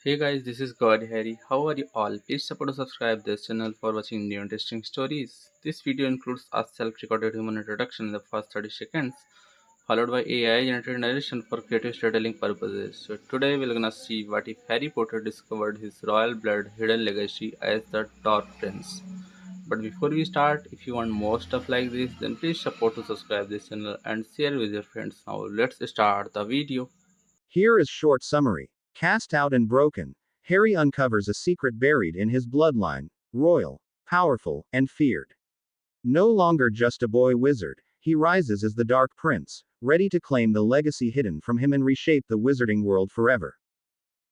Hey guys, this is God Harry. How are you all? Please support and subscribe this channel for watching new interesting stories. This video includes a self-recorded human introduction in the first 30 seconds, followed by AI generated narration for creative storytelling purposes. So today we're gonna see what if Harry Potter discovered his royal blood hidden legacy as the Dark Prince. But before we start, if you want more stuff like this, then please support to subscribe this channel and share with your friends. Now let's start the video. Here is short summary. Cast out and broken, Harry uncovers a secret buried in his bloodline, royal, powerful, and feared. No longer just a boy wizard, he rises as the Dark Prince, ready to claim the legacy hidden from him and reshape the wizarding world forever.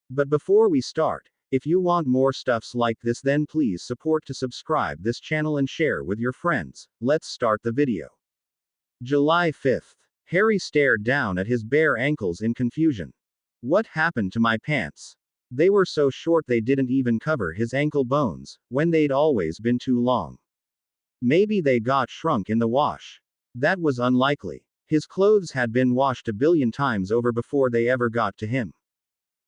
But before we start, if you want more stuffs like this, then please support to subscribe this channel and share with your friends. Let's start the video. July 5th. Harry stared down at his bare ankles in confusion. What happened to my pants? They were so short they didn't even cover his ankle bones, when they'd always been too long. Maybe they got shrunk in the wash. That was unlikely. His clothes had been washed a billion times over before they ever got to him.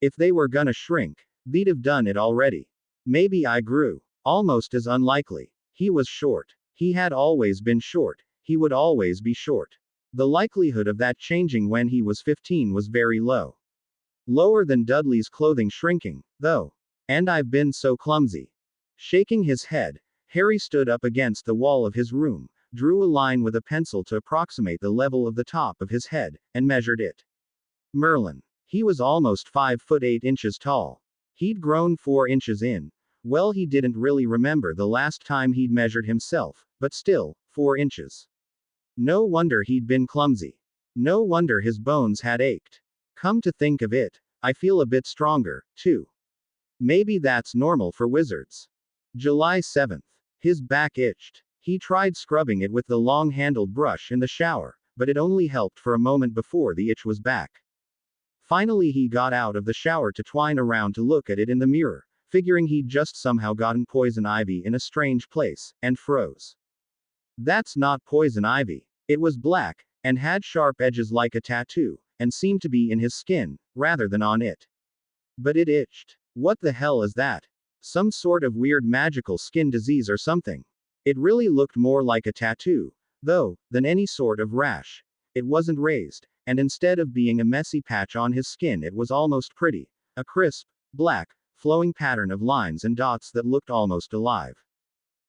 If they were gonna shrink, they'd have done it already. Maybe I grew. Almost as unlikely. He was short. He had always been short. He would always be short. The likelihood of that changing when he was 15 was very low. Lower than Dudley's clothing shrinking, though. And I've been so clumsy. Shaking his head, Harry stood up against the wall of his room, drew a line with a pencil to approximate the level of the top of his head, and measured it. Merlin. He was almost 5 foot 8 inches tall. He'd grown 4 inches in. Well, he didn't really remember the last time he'd measured himself, but still, 4 inches. No wonder he'd been clumsy. No wonder his bones had ached. Come to think of it, I feel a bit stronger, too. Maybe that's normal for wizards. July 7th. His back itched. He tried scrubbing it with the long-handled brush in the shower, but it only helped for a moment before the itch was back. Finally, he got out of the shower to twine around to look at it in the mirror, figuring he'd just somehow gotten poison ivy in a strange place, and froze. That's not poison ivy. It was black, and had sharp edges like a tattoo, and seemed to be in his skin, rather than on it. But it itched. What the hell is that? Some sort of weird magical skin disease or something. It really looked more like a tattoo, though, than any sort of rash. It wasn't raised, and instead of being a messy patch on his skin, it was almost pretty. A crisp, black, flowing pattern of lines and dots that looked almost alive.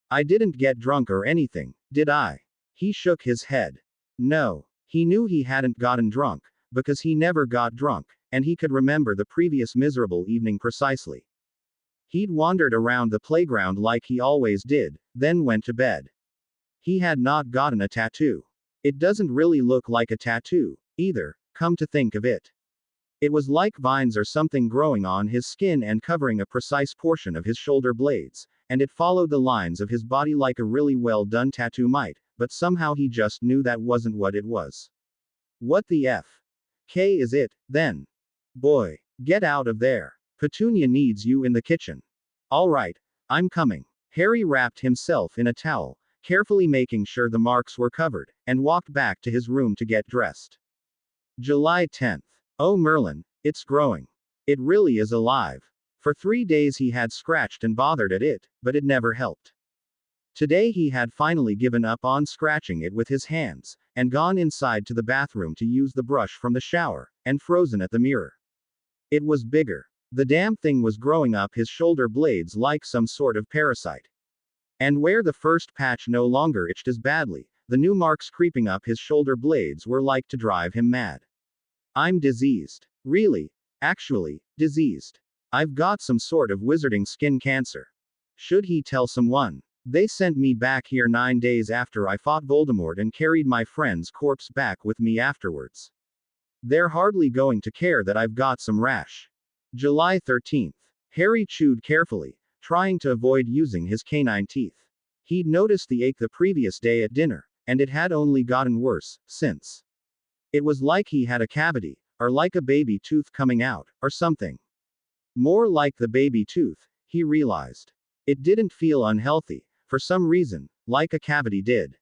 I didn't get drunk or anything, did I? He shook his head. No. He knew he hadn't gotten drunk, because he never got drunk, and he could remember the previous miserable evening precisely. He'd wandered around the playground like he always did, then went to bed. He had not gotten a tattoo. It doesn't really look like a tattoo, either, come to think of it. It was like vines or something growing on his skin and covering a precise portion of his shoulder blades, and it followed the lines of his body like a really well done tattoo might, but somehow he just knew that wasn't what it was. What the F? K is it, then? Boy, get out of there. Petunia needs you in the kitchen. Alright, I'm coming. Harry wrapped himself in a towel, carefully making sure the marks were covered, and walked back to his room to get dressed. July 10th. Oh Merlin, it's growing. It really is alive. For 3 days he had scratched and bothered at it, but it never helped. Today he had finally given up on scratching it with his hands, and gone inside to the bathroom to use the brush from the shower, and frozen at the mirror. It was bigger. The damn thing was growing up his shoulder blades like some sort of parasite. And where the first patch no longer itched as badly, the new marks creeping up his shoulder blades were like to drive him mad. I'm diseased. Really? Actually, diseased. I've got some sort of wizarding skin cancer. Should he tell someone? They sent me back here 9 days after I fought Voldemort and carried my friend's corpse back with me afterwards. They're hardly going to care that I've got some rash. July 13th. Harry chewed carefully, trying to avoid using his canine teeth. He'd noticed the ache the previous day at dinner, and it had only gotten worse since. It was like he had a cavity, or like a baby tooth coming out, or something. More like the baby tooth, he realized. It didn't feel unhealthy, for some reason, like a cavity did.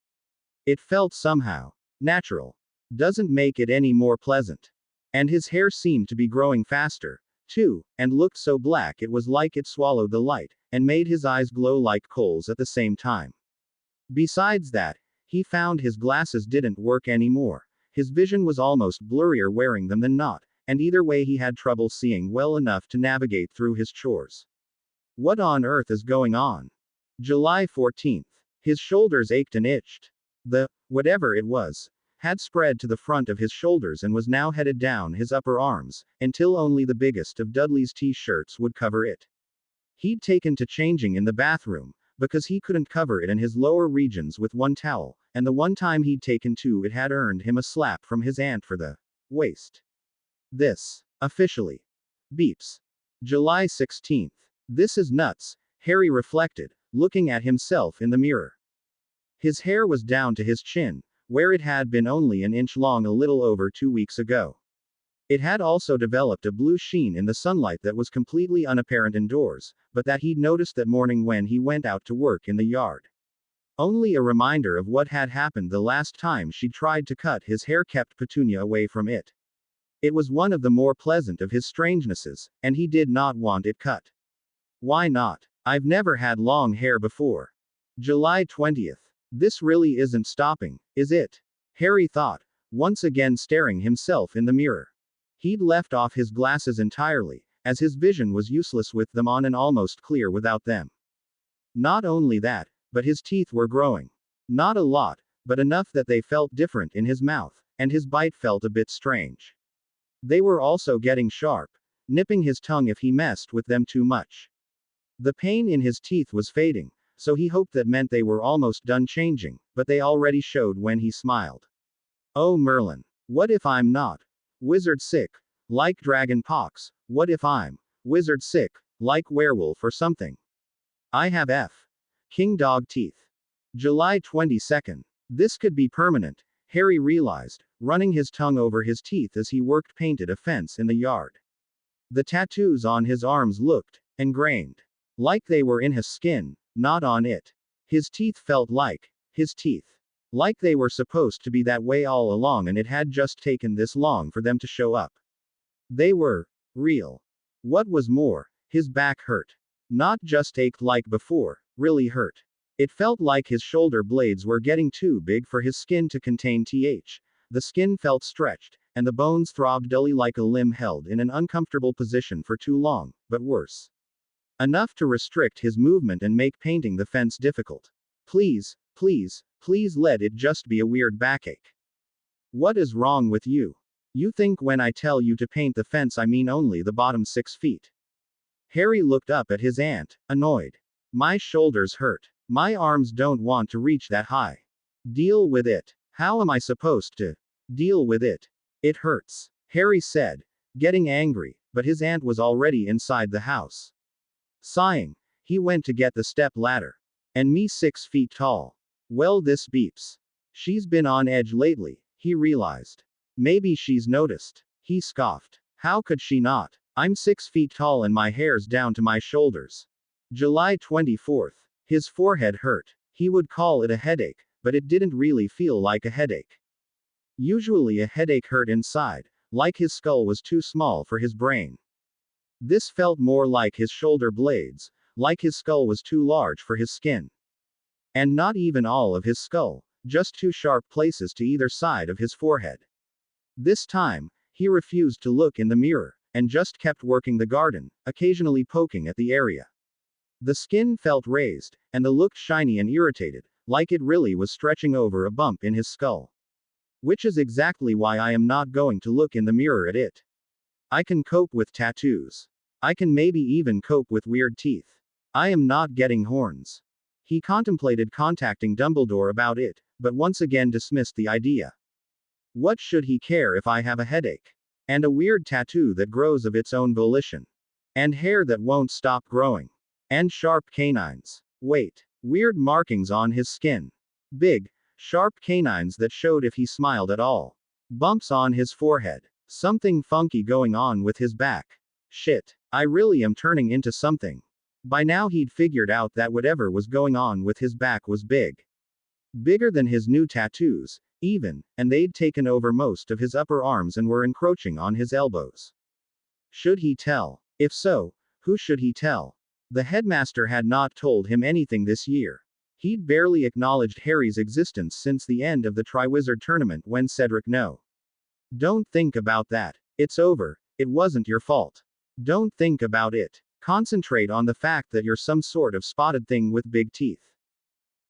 It felt somehow natural. Doesn't make it any more pleasant. And his hair seemed to be growing faster, too, and looked so black it was like it swallowed the light, and made his eyes glow like coals at the same time. Besides that, he found his glasses didn't work anymore. His vision was almost blurrier wearing them than not, and either way he had trouble seeing well enough to navigate through his chores. What on earth is going on? July 14th. His shoulders ached and itched. Whatever it was, had spread to the front of his shoulders and was now headed down his upper arms, until only the biggest of Dudley's t-shirts would cover it. He'd taken to changing in the bathroom, because he couldn't cover it in his lower regions with one towel, and the one time he'd taken to it had earned him a slap from his aunt for the waist. This, officially, beeps. July 16th. This is nuts, Harry reflected, looking at himself in the mirror. His hair was down to his chin, where it had been only an inch long a little over 2 weeks ago. It had also developed a blue sheen in the sunlight that was completely unapparent indoors, but that he'd noticed that morning when he went out to work in the yard. Only a reminder of what had happened the last time she tried to cut his hair kept Petunia away from it. It was one of the more pleasant of his strangenesses, and he did not want it cut. Why not? I've never had long hair before. July 20th. This really isn't stopping, is it? Harry thought, once again staring himself in the mirror. He'd left off his glasses entirely, as his vision was useless with them on and almost clear without them. Not only that, but his teeth were growing. Not a lot, but enough that they felt different in his mouth, and his bite felt a bit strange. They were also getting sharp, nipping his tongue if he messed with them too much. The pain in his teeth was fading, so he hoped that meant they were almost done changing, but they already showed when he smiled. Oh Merlin. What if I'm not wizard sick, like dragon pox? What if I'm wizard sick, like werewolf or something? I have king dog teeth. July 22nd. This could be permanent, Harry realized, running his tongue over his teeth as he worked painted a fence in the yard. The tattoos on his arms looked ingrained, like they were in his skin, not on it. His teeth felt like his teeth. Like they were supposed to be that way all along and it had just taken this long for them to show up. They were real. What was more, his back hurt. Not just ached like before, really hurt. It felt like his shoulder blades were getting too big for his skin to contain. The skin felt stretched, and the bones throbbed dully like a limb held in an uncomfortable position for too long, but worse. Enough to restrict his movement and make painting the fence difficult. Please, please, please let it just be a weird backache. What is wrong with you? You think when I tell you to paint the fence I mean only the bottom 6 feet. Harry looked up at his aunt, annoyed. My shoulders hurt. My arms don't want to reach that high. Deal with it. How am I supposed to deal with it? It hurts, Harry said, getting angry, but his aunt was already inside the house. Sighing, he went to get the step ladder. And me 6 feet tall. Well, this beeps. She's been on edge lately, he realized. Maybe she's noticed. He scoffed. How could she not? I'm 6 feet tall and my hair's down to my shoulders. July 24th. His forehead hurt. He would call it a headache, but it didn't really feel like a headache. Usually a headache hurt inside, like his skull was too small for his brain. This felt more like his shoulder blades, like his skull was too large for his skin. And not even all of his skull, just 2 sharp places to either side of his forehead. This time, he refused to look in the mirror, and just kept working the garden, occasionally poking at the area. The skin felt raised, and the looked shiny and irritated, like it really was stretching over a bump in his skull. Which is exactly why I am not going to look in the mirror at it. I can cope with tattoos. I can maybe even cope with weird teeth. I am not getting horns. He contemplated contacting Dumbledore about it, but once again dismissed the idea. What should he care if I have a headache? And a weird tattoo that grows of its own volition. And hair that won't stop growing. And sharp canines. Wait. Weird markings on his skin. Big, sharp canines that showed if he smiled at all. Bumps on his forehead. Something funky going on with his back. Shit. I really am turning into something. By now he'd figured out that whatever was going on with his back was big. Bigger than his new tattoos, even, and they'd taken over most of his upper arms and were encroaching on his elbows. Should he tell? If so, who should he tell? The headmaster had not told him anything this year. He'd barely acknowledged Harry's existence since the end of the Triwizard Tournament when Cedric no. Don't think about that. It's over. It wasn't your fault. Don't think about it. Concentrate on the fact that you're some sort of spotted thing with big teeth.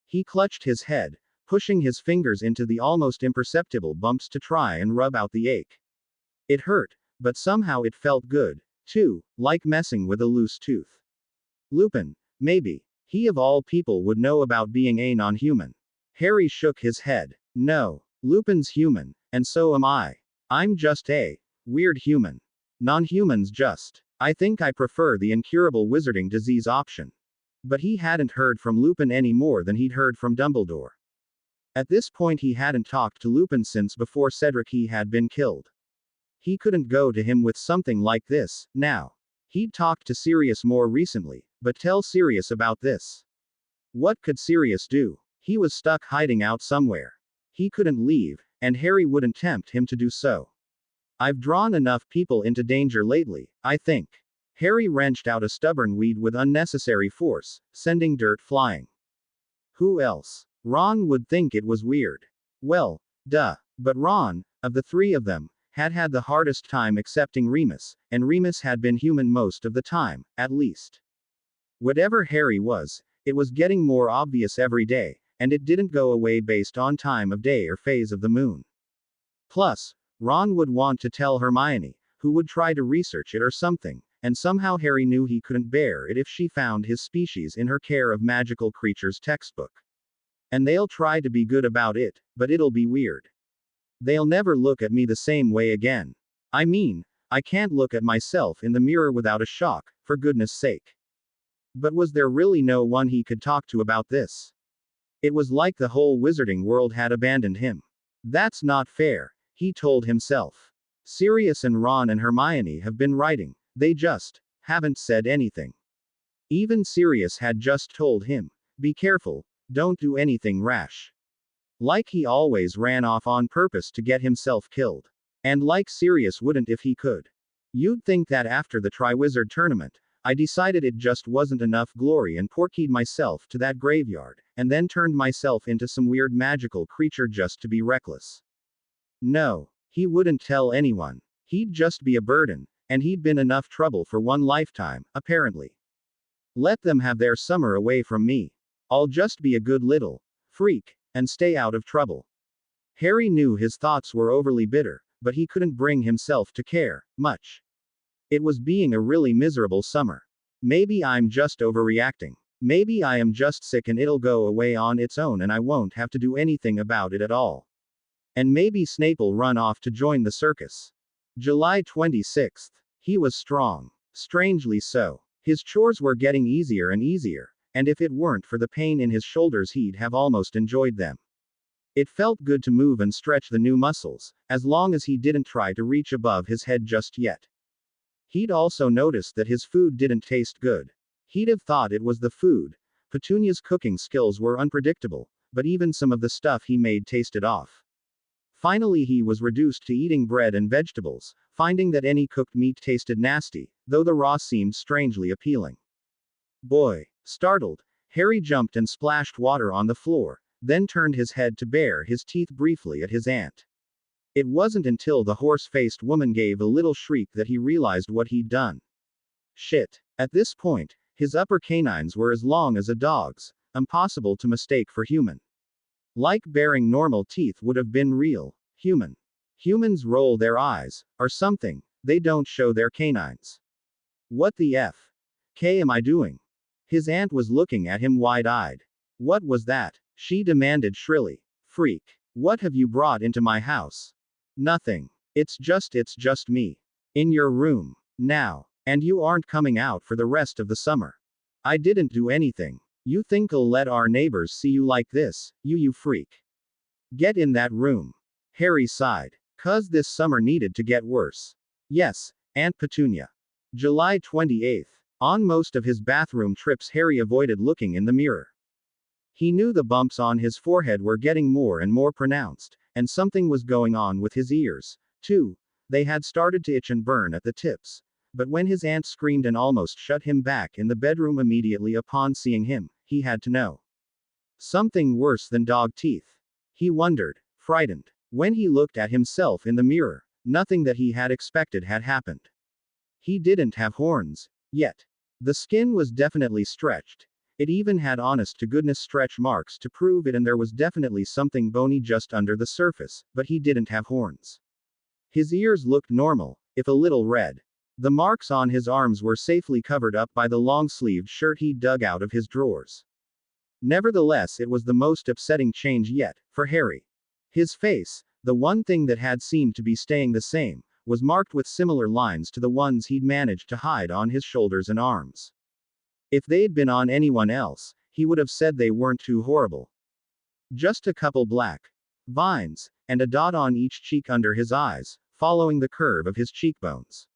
He clutched his head, pushing his fingers into the almost imperceptible bumps to try and rub out the ache. It hurt, but somehow it felt good, too, like messing with a loose tooth. Lupin, maybe. He of all people would know about being a non-human. Harry shook his head. No. Lupin's human, and so am I. I'm just a weird human. Non-humans just. I think I prefer the incurable wizarding disease option. But he hadn't heard from Lupin any more than he'd heard from Dumbledore. At this point he hadn't talked to Lupin since before Cedric he had been killed. He couldn't go to him with something like this, now. He'd talked to Sirius more recently, but tell Sirius about this. What could Sirius do? He was stuck hiding out somewhere. He couldn't leave, and Harry wouldn't tempt him to do so. I've drawn enough people into danger lately, I think. Harry wrenched out a stubborn weed with unnecessary force, sending dirt flying. Who else? Ron would think it was weird. Well, duh. But Ron, of the three of them, had had the hardest time accepting Remus, and Remus had been human most of the time, at least. Whatever Harry was, it was getting more obvious every day, and it didn't go away based on time of day or phase of the moon. Plus, Ron would want to tell Hermione, who would try to research it or something, and somehow Harry knew he couldn't bear it if she found his species in her Care of Magical Creatures textbook. And they'll try to be good about it, but it'll be weird. They'll never look at me the same way again. I mean, I can't look at myself in the mirror without a shock, for goodness sake. But was there really no one he could talk to about this? It was like the whole wizarding world had abandoned him. That's not fair, he told himself. Sirius and Ron and Hermione have been writing, they just haven't said anything. Even Sirius had just told him, be careful, don't do anything rash. Like he always ran off on purpose to get himself killed. And like Sirius wouldn't if he could. You'd think that after the Triwizard Tournament, I decided it just wasn't enough glory and portkeyed myself to that graveyard, and then turned myself into some weird magical creature just to be reckless. No. He wouldn't tell anyone. He'd just be a burden, and he'd been enough trouble for one lifetime, apparently. Let them have their summer away from me. I'll just be a good little freak, and stay out of trouble. Harry knew his thoughts were overly bitter, but he couldn't bring himself to care much. It was being a really miserable summer. Maybe I'm just overreacting. Maybe I am just sick and it'll go away on its own and I won't have to do anything about it at all. And maybe Snape'll run off to join the circus. July 26th. He was strong. Strangely so. His chores were getting easier and easier, and if it weren't for the pain in his shoulders he'd have almost enjoyed them. It felt good to move and stretch the new muscles, as long as he didn't try to reach above his head just yet. He'd also noticed that his food didn't taste good. He'd have thought it was the food. Petunia's cooking skills were unpredictable, but even some of the stuff he made tasted off. Finally he was reduced to eating bread and vegetables, finding that any cooked meat tasted nasty, though the raw seemed strangely appealing. Boy! Startled, Harry jumped and splashed water on the floor, then turned his head to bare his teeth briefly at his aunt. It wasn't until the horse-faced woman gave a little shriek that he realized what he'd done. Shit. At this point, his upper canines were as long as a dog's, impossible to mistake for human. Like bearing normal teeth would have been real, human. Humans roll their eyes, or something, they don't show their canines. What the F? Am I doing? His aunt was looking at him wide-eyed. What was that? She demanded shrilly. Freak. What have you brought into my house? Nothing. It's just me. In your room. Now. And you aren't coming out for the rest of the summer. I didn't do anything. You think I'll let our neighbors see you like this, you freak. Get in that room. Harry sighed. 'Cause this summer needed to get worse. Yes, Aunt Petunia. July 28th. On most of his bathroom trips Harry avoided looking in the mirror. He knew the bumps on his forehead were getting more and more pronounced, and something was going on with his ears, too. They had started to itch and burn at the tips. but when his aunt screamed and almost shut him back in the bedroom immediately upon seeing him, he had to know. Something worse than dog teeth. He wondered, frightened. When he looked at himself in the mirror, nothing that he had expected had happened. He didn't have horns, yet. The skin was definitely stretched. It even had honest to goodness stretch marks to prove it, and there was definitely something bony just under the surface, but he didn't have horns. His ears looked normal, if a little red. The marks on his arms were safely covered up by the long-sleeved shirt he dug out of his drawers. Nevertheless, it was the most upsetting change yet, for Harry. His face, the one thing that had seemed to be staying the same, was marked with similar lines to the ones he'd managed to hide on his shoulders and arms. If they'd been on anyone else, he would have said they weren't too horrible. Just a couple black vines, and a dot on each cheek under his eyes, following the curve of his cheekbones.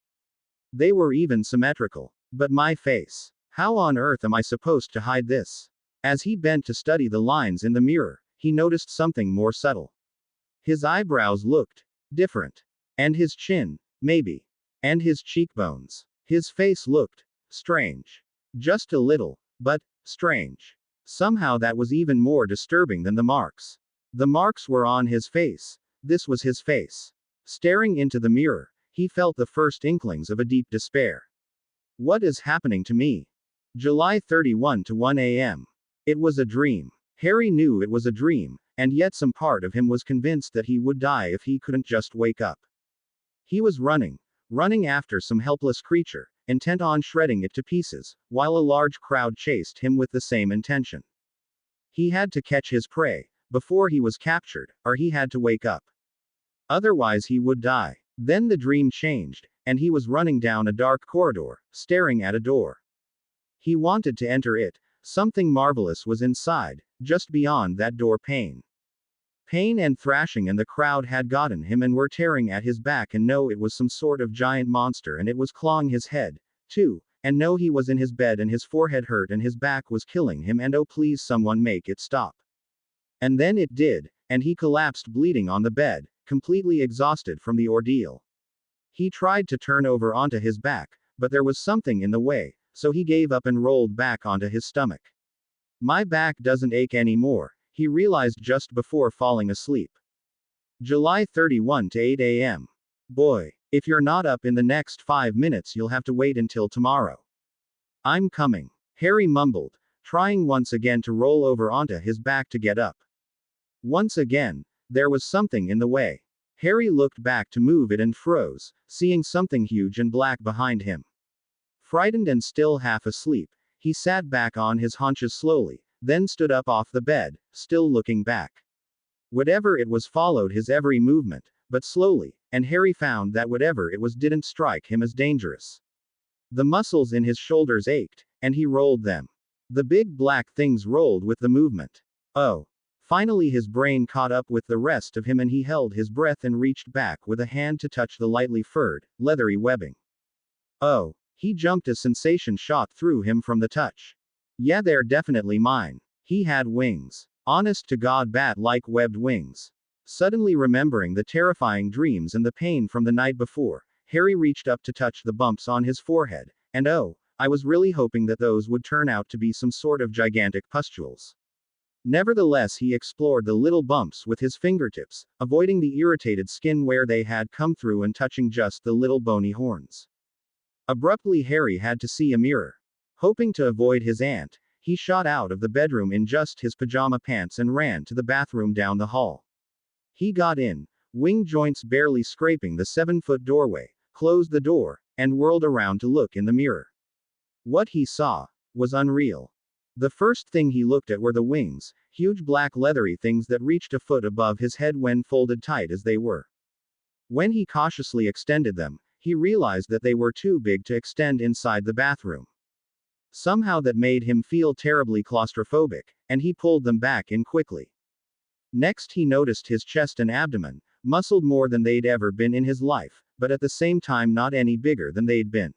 They were even symmetrical. But my face. How on earth am I supposed to hide this? As he bent to study the lines in the mirror, he noticed something more subtle. His eyebrows looked different. And his chin, maybe. And his cheekbones. His face looked strange. Just a little, but strange. Somehow that was even more disturbing than the marks. The marks were on his face. This was his face. Staring into the mirror, he felt the first inklings of a deep despair. What is happening to me? July 31 to 1 a.m. It was a dream. Harry knew it was a dream, and yet some part of him was convinced that he would die if he couldn't just wake up. He was running after some helpless creature, intent on shredding it to pieces, while a large crowd chased him with the same intention. He had to catch his prey before he was captured, or he had to wake up. Otherwise he would die. Then the dream changed, and he was running down a dark corridor, staring at a door. He wanted to enter it. Something marvelous was inside, just beyond that door pane. Pain and thrashing and the crowd had gotten him and were tearing at his back, and no, it was some sort of giant monster, and it was clawing his head, too, and no, he was in his bed and his forehead hurt and his back was killing him, and oh please someone make it stop. And then it did, and he collapsed bleeding on the bed, completely exhausted from the ordeal. He tried to turn over onto his back, but there was something in the way, so he gave up and rolled back onto his stomach. My back doesn't ache anymore, he realized just before falling asleep. July 31 to 8 a.m. Boy, if you're not up in the next 5 minutes, you'll have to wait until tomorrow. I'm coming, Harry mumbled, trying once again to roll over onto his back to get up. Once again, there was something in the way. Harry looked back to move it and froze, seeing something huge and black behind him. Frightened and still half asleep, he sat back on his haunches slowly, then stood up off the bed, still looking back. Whatever it was followed his every movement, but slowly, and Harry found that whatever it was didn't strike him as dangerous. The muscles in his shoulders ached, and he rolled them. The big black things rolled with the movement. Oh. Finally his brain caught up with the rest of him, and he held his breath and reached back with a hand to touch the lightly furred, leathery webbing. Oh. He jumped as sensation shot through him from the touch. Yeah, they're definitely mine. He had wings. Honest to God, bat-like webbed wings. Suddenly remembering the terrifying dreams and the pain from the night before, Harry reached up to touch the bumps on his forehead, and oh, I was really hoping that those would turn out to be some sort of gigantic pustules. Nevertheless, he explored the little bumps with his fingertips, avoiding the irritated skin where they had come through and touching just the little bony horns. Abruptly, Harry had to see a mirror. Hoping to avoid his aunt, he shot out of the bedroom in just his pajama pants and ran to the bathroom down the hall. He got in, wing joints barely scraping the 7-foot doorway, closed the door, and whirled around to look in the mirror. What he saw was unreal. The first thing he looked at were the wings, huge black leathery things that reached a foot above his head when folded tight as they were. When he cautiously extended them, he realized that they were too big to extend inside the bathroom. Somehow that made him feel terribly claustrophobic, and he pulled them back in quickly. Next he noticed his chest and abdomen, muscled more than they'd ever been in his life, but at the same time not any bigger than they'd been.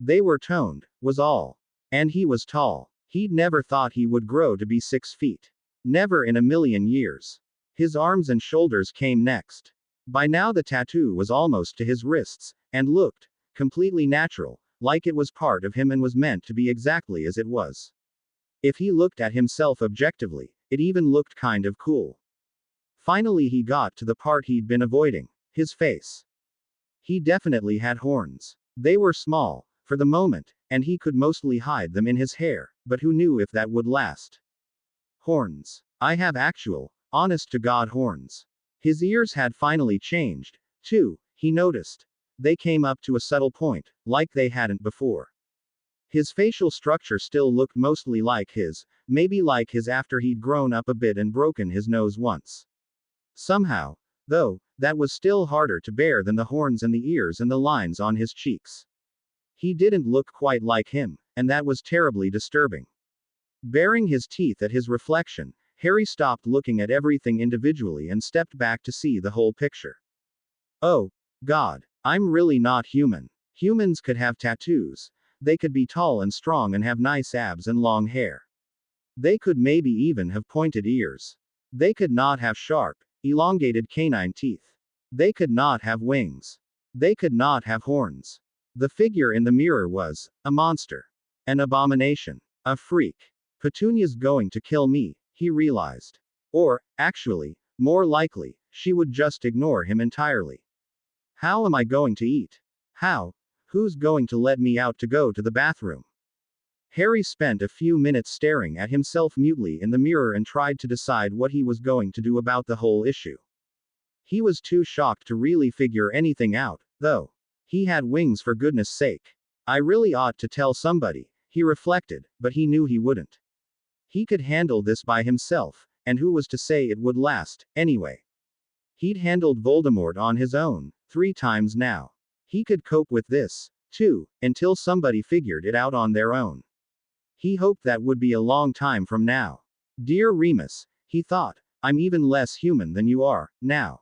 They were toned, was all. And he was tall. He'd never thought he would grow to be 6 feet. Never in a million years. His arms and shoulders came next. By now the tattoo was almost to his wrists, and looked completely natural, like it was part of him and was meant to be exactly as it was. If he looked at himself objectively, it even looked kind of cool. Finally, he got to the part he'd been avoiding: his face. He definitely had horns. They were small, for the moment, and he could mostly hide them in his hair, but who knew if that would last? Horns. I have actual, honest to God horns. His ears had finally changed, too, he noticed. They came up to a subtle point, like they hadn't before. His facial structure still looked mostly like his, maybe like his after he'd grown up a bit and broken his nose once. Somehow, though, that was still harder to bear than the horns and the ears and the lines on his cheeks. He didn't look quite like him, and that was terribly disturbing. Baring his teeth at his reflection, Harry stopped looking at everything individually and stepped back to see the whole picture. Oh, God, I'm really not human. Humans could have tattoos. They could be tall and strong and have nice abs and long hair. They could maybe even have pointed ears. They could not have sharp, elongated canine teeth. They could not have wings. They could not have horns. The figure in the mirror was a monster. An abomination. A freak. Petunia's going to kill me, he realized. Or, actually, more likely, she would just ignore him entirely. How am I going to eat? How? Who's going to let me out to go to the bathroom? Harry spent a few minutes staring at himself mutely in the mirror and tried to decide what he was going to do about the whole issue. He was too shocked to really figure anything out, though. He had wings, for goodness sake. I really ought to tell somebody, he reflected, but he knew he wouldn't. He could handle this by himself, and who was to say it would last, anyway? He'd handled Voldemort on his own, 3 times now. He could cope with this, too, until somebody figured it out on their own. He hoped that would be a long time from now. Dear Remus, he thought, I'm even less human than you are, now.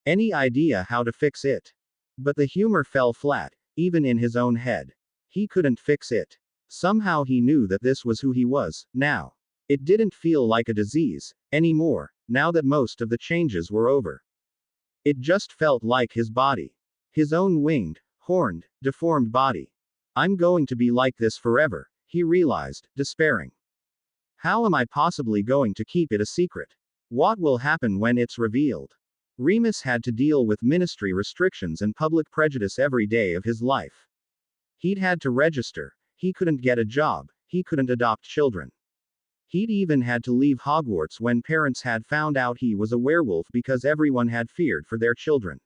Any idea how to fix it? But the humor fell flat, even in his own head. He couldn't fix it. Somehow he knew that this was who he was, now. It didn't feel like a disease, anymore, now that most of the changes were over. It just felt like his body. His own winged, horned, deformed body. I'm going to be like this forever, he realized, despairing. How am I possibly going to keep it a secret? What will happen when it's revealed? Remus had to deal with ministry restrictions and public prejudice every day of his life. He'd had to register, he couldn't get a job, he couldn't adopt children. He'd even had to leave Hogwarts when parents had found out he was a werewolf because everyone had feared for their children.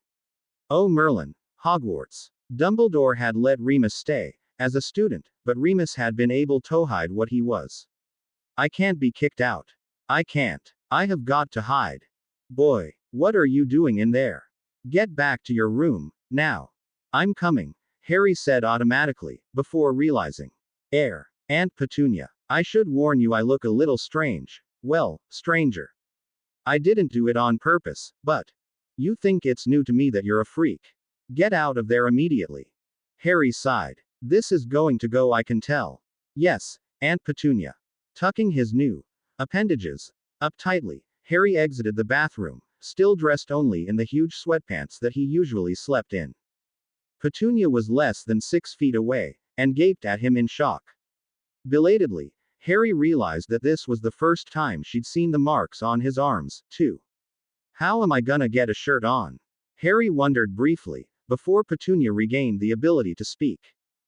Oh Merlin, Hogwarts. Dumbledore had let Remus stay, as a student, but Remus had been able to hide what he was. I can't be kicked out. I can't. I have got to hide. Boy, what are you doing in there? Get back to your room, now. I'm coming, Harry said automatically, before realizing. Aunt Petunia. I should warn you I look a little strange. Well, stranger. I didn't do it on purpose, but. You think it's new to me that you're a freak. Get out of there immediately. Harry sighed. This is going to go, I can tell. Yes, Aunt Petunia. Tucking his new appendages up tightly, Harry exited the bathroom, still dressed only in the huge sweatpants that he usually slept in. Petunia was less than 6 feet away, and gaped at him in shock. Belatedly, Harry realized that this was the first time she'd seen the marks on his arms, too. How am I gonna get a shirt on? Harry wondered briefly, before Petunia regained the ability to speak.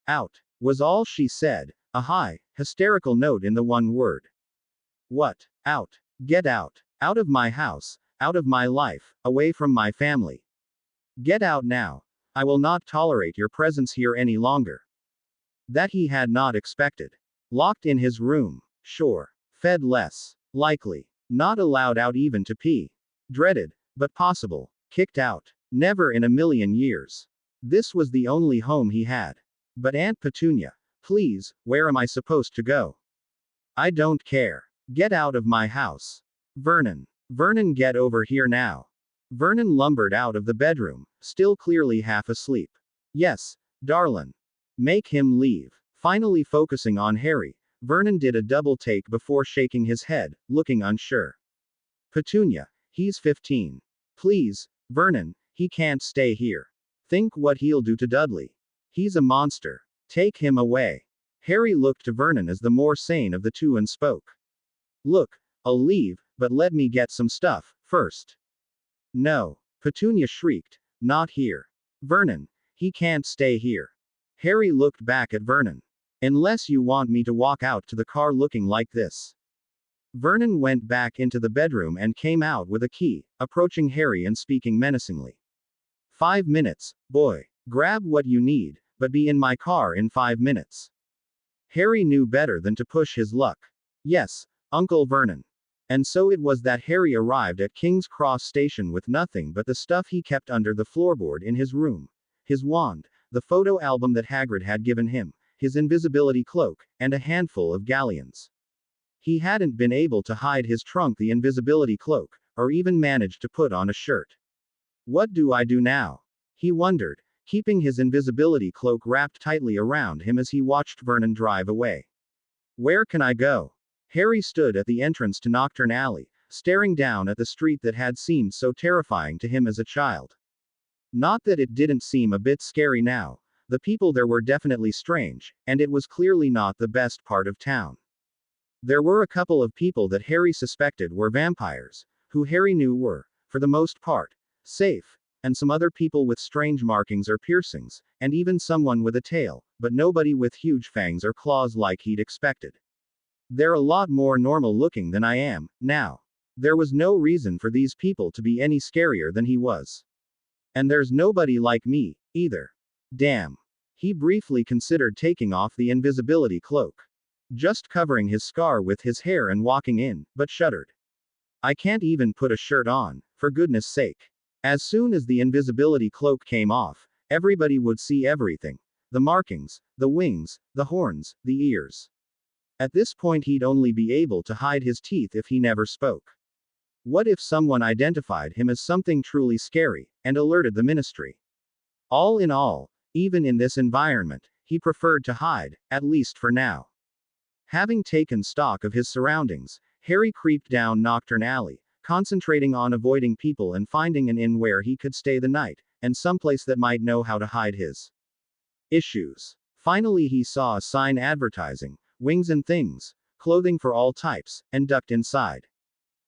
Out, was all she said, a high, hysterical note in the one word. What? Out. Get out. Out of my house, out of my life, away from my family. Get out now. I will not tolerate your presence here any longer. That he had not expected. Locked in his room. Sure. Fed less. Likely. Not allowed out even to pee. Dreaded, but possible. Kicked out. Never in a million years. This was the only home he had. But Aunt Petunia, please, where am I supposed to go? I don't care. Get out of my house. Vernon. Vernon, get over here now. Vernon lumbered out of the bedroom, still clearly half asleep. Yes, darlin'. Make him leave. Finally focusing on Harry, Vernon did a double take before shaking his head, looking unsure. Petunia, he's 15. Please, Vernon, he can't stay here. Think what he'll do to Dudley. He's a monster. Take him away. Harry looked to Vernon as the more sane of the two and spoke. Look, I'll leave, but let me get some stuff, first. No. Petunia shrieked. Not here. Vernon. He can't stay here. Harry looked back at Vernon. Unless you want me to walk out to the car looking like this. Vernon went back into the bedroom and came out with a key, approaching Harry and speaking menacingly. 5 minutes, boy. Grab what you need, but be in my car in 5 minutes. Harry knew better than to push his luck. Yes, Uncle Vernon. And so it was that Harry arrived at King's Cross Station with nothing but the stuff he kept under the floorboard in his room. His wand, the photo album that Hagrid had given him, his invisibility cloak, and a handful of galleons. He hadn't been able to hide his trunk, the invisibility cloak, or even manage to put on a shirt. What do I do now? He wondered, keeping his invisibility cloak wrapped tightly around him as he watched Vernon drive away. Where can I go? Harry stood at the entrance to Knockturn Alley, staring down at the street that had seemed so terrifying to him as a child. Not that it didn't seem a bit scary now. The people there were definitely strange, and it was clearly not the best part of town. There were a couple of people that Harry suspected were vampires, who Harry knew were, for the most part, safe, and some other people with strange markings or piercings, and even someone with a tail, but nobody with huge fangs or claws like he'd expected. They're a lot more normal looking than I am, now. There was no reason for these people to be any scarier than he was. And there's nobody like me, either. Damn. He briefly considered taking off the invisibility cloak. Just covering his scar with his hair and walking in, but shuddered. I can't even put a shirt on, for goodness sake. As soon as the invisibility cloak came off, everybody would see everything. The markings, the wings, the horns, the ears. At this point he'd only be able to hide his teeth if he never spoke. What if someone identified him as something truly scary, and alerted the ministry? All in all, even in this environment, he preferred to hide, at least for now. Having taken stock of his surroundings, Harry creeped down Knockturn Alley, concentrating on avoiding people and finding an inn where he could stay the night, and someplace that might know how to hide his issues. Finally he saw a sign advertising, wings and things, clothing for all types, and ducked inside.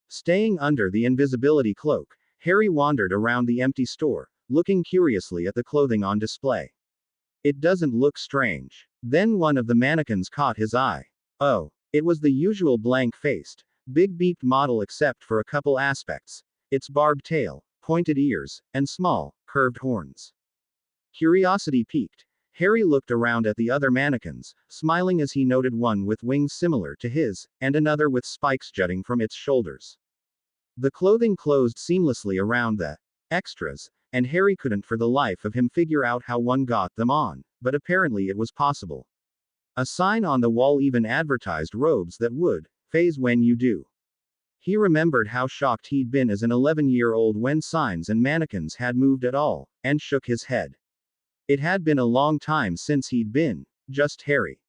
Staying under the invisibility cloak, Harry wandered around the empty store, looking curiously at the clothing on display. It doesn't look strange. Then one of the mannequins caught his eye. Oh, it was the usual blank-faced, big-beaked model except for a couple aspects. Its barbed tail, pointed ears, and small, curved horns. Curiosity piqued. Harry looked around at the other mannequins, smiling as he noted one with wings similar to his, and another with spikes jutting from its shoulders. The clothing closed seamlessly around the extras, and Harry couldn't for the life of him figure out how one got them on, but apparently it was possible. A sign on the wall even advertised robes that would phase when you do. He remembered how shocked he'd been as an 11-year-old when signs and mannequins had moved at all, and shook his head. It had been a long time since he'd been just Harry.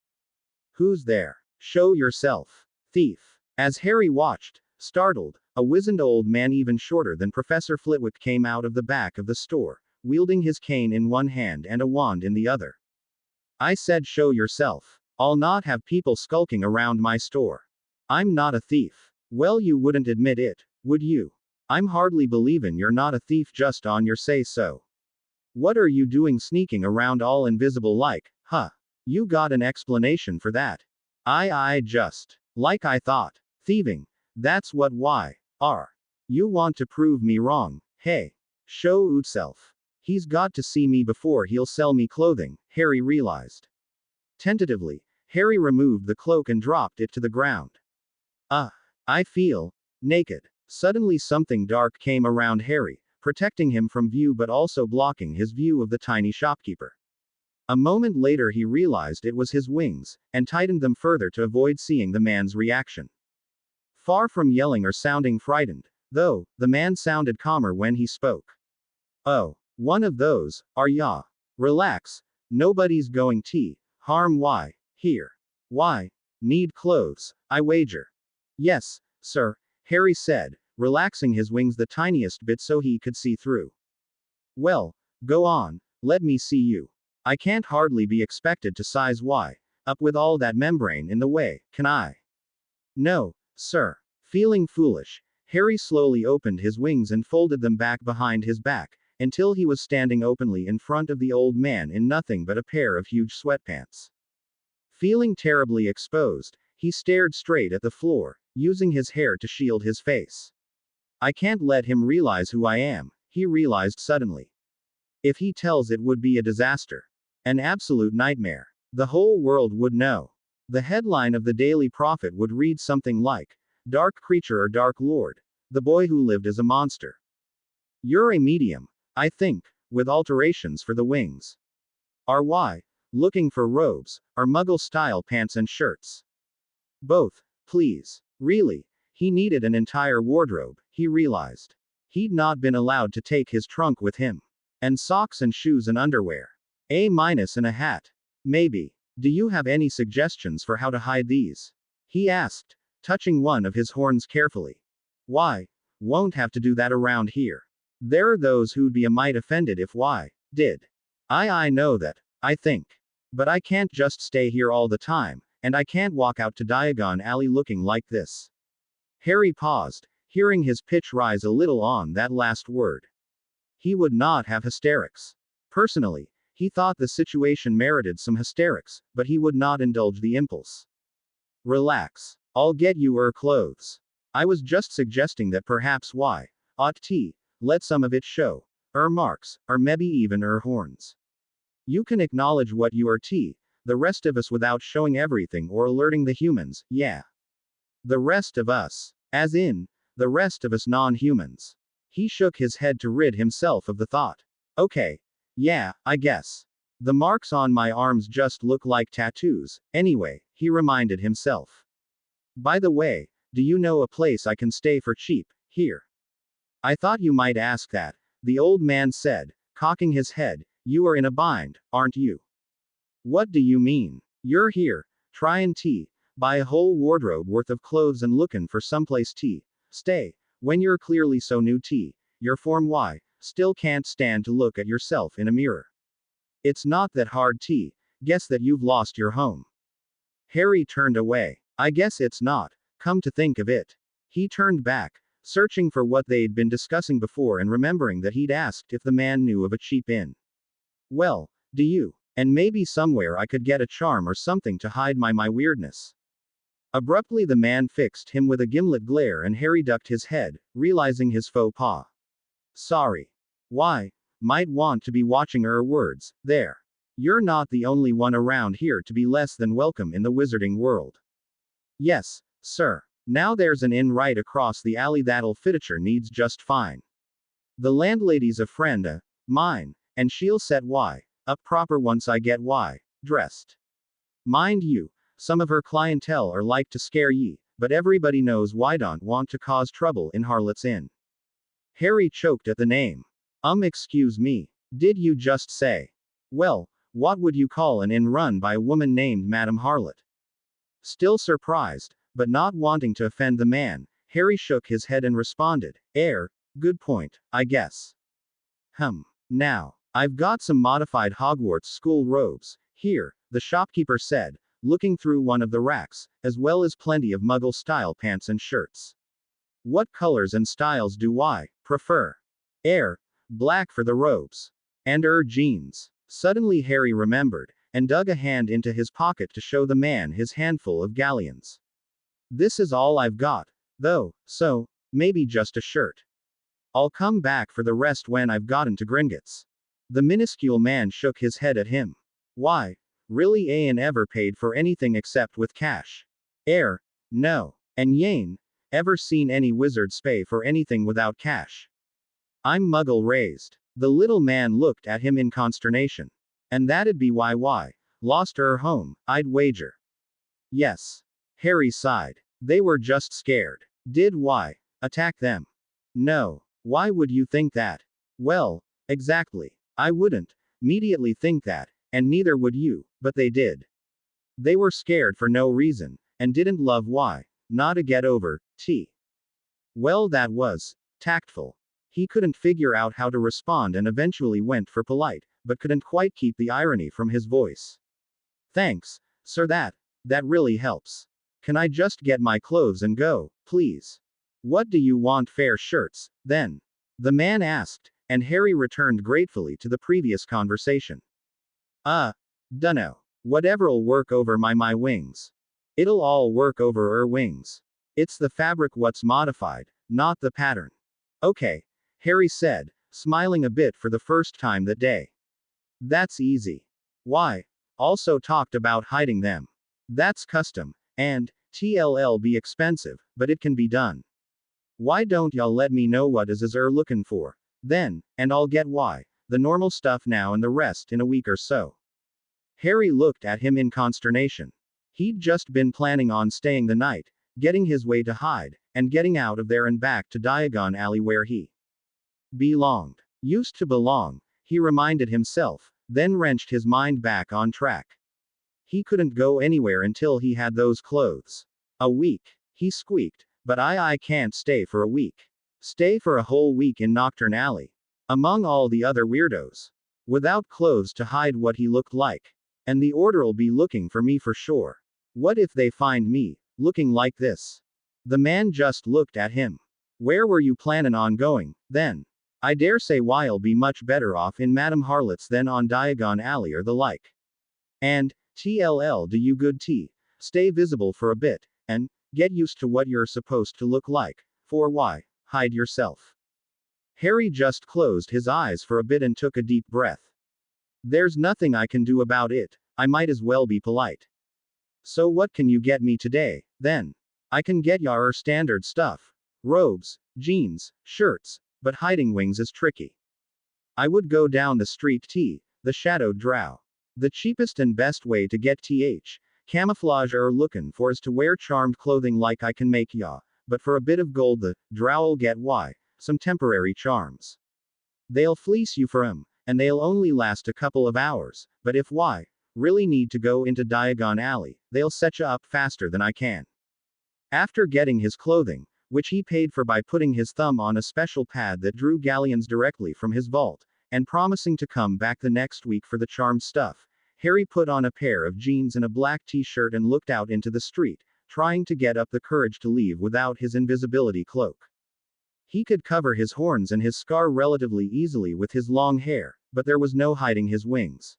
Who's there? Show yourself. Thief. As Harry watched, startled, a wizened old man even shorter than Professor Flitwick came out of the back of the store, wielding his cane in one hand and a wand in the other. I said show yourself. I'll not have people skulking around my store. I'm not a thief. Well, you wouldn't admit it, would you? I'm hardly believin' you're not a thief just on your say-so. What are you doing sneaking around all invisible like, huh? You got an explanation for that? I just. Like I thought. Thieving. That's what why. Are. You want to prove me wrong, hey? Show yourself. He's got to see me before he'll sell me clothing, Harry realized. Tentatively, Harry removed the cloak and dropped it to the ground. I feel naked. Suddenly something dark came around Harry, protecting him from view but also blocking his view of the tiny shopkeeper. A moment later he realized it was his wings, and tightened them further to avoid seeing the man's reaction. Far from yelling or sounding frightened, though, the man sounded calmer when he spoke. Oh, one of those, are ya? Relax. Nobody's going to harm why, here. Why? Need clothes, I wager. Yes, sir, Harry said, relaxing his wings the tiniest bit so he could see through. Well, go on, let me see you. I can't hardly be expected to size Y up with all that membrane in the way, can I? No, sir. Feeling foolish, Harry slowly opened his wings and folded them back behind his back, until he was standing openly in front of the old man in nothing but a pair of huge sweatpants. Feeling terribly exposed, he stared straight at the floor, using his hair to shield his face. I can't let him realize who I am, he realized suddenly. If he tells, it would be a disaster. An absolute nightmare. The whole world would know. The headline of the Daily Prophet would read something like, Dark Creature or Dark Lord, the boy who lived as a monster. You're a medium, I think, with alterations for the wings. RY, looking for robes, or Muggle-style pants and shirts. Both, please. Really, he needed an entire wardrobe, he realized. He'd not been allowed to take his trunk with him. And socks and shoes and underwear. And a hat. Maybe. Do you have any suggestions for how to hide these? He asked, touching one of his horns carefully. Why? Won't have to do that around here. There are those who'd be a mite offended if Y did. I know that, I think. But I can't just stay here all the time, and I can't walk out to Diagon Alley looking like this. Harry paused, hearing his pitch rise a little on that last word. He would not have hysterics. Personally, he thought the situation merited some hysterics, but he would not indulge the impulse. Relax. I'll get you clothes. I was just suggesting that perhaps Y ought to let some of it show. Marks, or maybe even horns. You can acknowledge what you are the rest of us without showing everything or alerting the humans, yeah. The rest of us. As in, the rest of us non-humans. He shook his head to rid himself of the thought. Okay. Yeah, I guess. The marks on my arms just look like tattoos, anyway, he reminded himself. By the way, do you know a place I can stay for cheap, here? I thought you might ask that, the old man said, cocking his head. You are in a bind, aren't you? What do you mean? You're here, tryin' to buy a whole wardrobe worth of clothes and lookin' for someplace to stay, when you're clearly so new to your form. Y still can't stand to look at yourself in a mirror. It's not that hard to guess that you've lost your home. Harry turned away. I guess it's not, come to think of it. He turned back, searching for what they'd been discussing before and remembering that he'd asked if the man knew of a cheap inn. Well, do you? And maybe somewhere I could get a charm or something to hide my weirdness. Abruptly the man fixed him with a gimlet glare and Harry ducked his head, realizing his faux pas. Sorry. Why? Might want to be watching words, there. You're not the only one around here to be less than welcome in the wizarding world. Yes, sir. Now there's an inn right across the alley that'll fittiture needs just fine. The landlady's a friend mine, and she'll set Y up proper once I get Y dressed. Mind you, some of her clientele are like to scare ye, but everybody knows Y don't want to cause trouble in Harlot's Inn. Harry choked at the name. Excuse me. Did you just say? Well, what would you call an inn run by a woman named Madame Harlot? Still surprised, but not wanting to offend the man, Harry shook his head and responded, good point, I guess. Now, I've got some modified Hogwarts school robes, here, the shopkeeper said, looking through one of the racks, as well as plenty of Muggle-style pants and shirts. What colors and styles do Y prefer? Black for the robes. And jeans. Suddenly Harry remembered, and dug a hand into his pocket to show the man his handful of galleons. This is all I've got, though, so, maybe just a shirt. I'll come back for the rest when I've gotten to Gringotts. The minuscule man shook his head at him. Why? Really ain't ever paid for anything except with cash. No. And y'ain't ever seen any wizard pay for anything without cash. I'm Muggle raised. The little man looked at him in consternation. And that'd be why Y lost her home, I'd wager. Yes. Harry sighed. They were just scared. Did Y attack them? No. Why would you think that? Well, exactly. I wouldn't immediately think that, and neither would you, but they did. They were scared for no reason, and didn't love Y, not a get over, Well, that was tactful. He couldn't figure out how to respond and eventually went for polite, but couldn't quite keep the irony from his voice. Thanks, sir, that really helps. Can I just get my clothes and go, please? What do you want, fair shirts, then? The man asked, and Harry returned gratefully to the previous conversation. Dunno. Whatever'll work over my wings. It'll all work over wings. It's the fabric what's modified, not the pattern. Okay, Harry said, smiling a bit for the first time that day. That's easy. Why? Also talked about hiding them. That's custom, and TLL be expensive, but it can be done. Why don't y'all let me know what is looking for, then, and I'll get the normal stuff now and the rest in a week or so. Harry looked at him in consternation. He'd just been planning on staying the night, getting his way to Hyde, and getting out of there and back to Diagon Alley where he belonged. Used to belong, he reminded himself, then wrenched his mind back on track. He couldn't go anywhere until he had those clothes. A week, he squeaked, but I can't stay for a week. Stay for a whole week in Nocturne Alley. Among all the other weirdos. Without clothes to hide what he looked like. And the order'll be looking for me for sure. What if they find me, looking like this? The man just looked at him. Where were you planning on going, then? I dare say I'll be much better off in Madame Harlot's than on Diagon Alley or the like. And, TLL, do you good tea, stay visible for a bit, and get used to what you're supposed to look like, for hide yourself. Harry just closed his eyes for a bit and took a deep breath. There's nothing I can do about it, I might as well be polite. So what can you get me today, then? I can get your standard stuff. Robes, jeans, shirts, but hiding wings is tricky. I would go down the street the shadowed drow. The cheapest and best way to get camouflage looking for is to wear charmed clothing like I can make ya, but for a bit of gold the drow'll get some temporary charms. They'll fleece you for 'em, and they'll only last a couple of hours, but if really need to go into Diagon Alley, they'll set ya up faster than I can. After getting his clothing, which he paid for by putting his thumb on a special pad that drew galleons directly from his vault, and promising to come back the next week for the charmed stuff, Harry put on a pair of jeans and a black t-shirt and looked out into the street, trying to get up the courage to leave without his invisibility cloak. He could cover his horns and his scar relatively easily with his long hair, but there was no hiding his wings.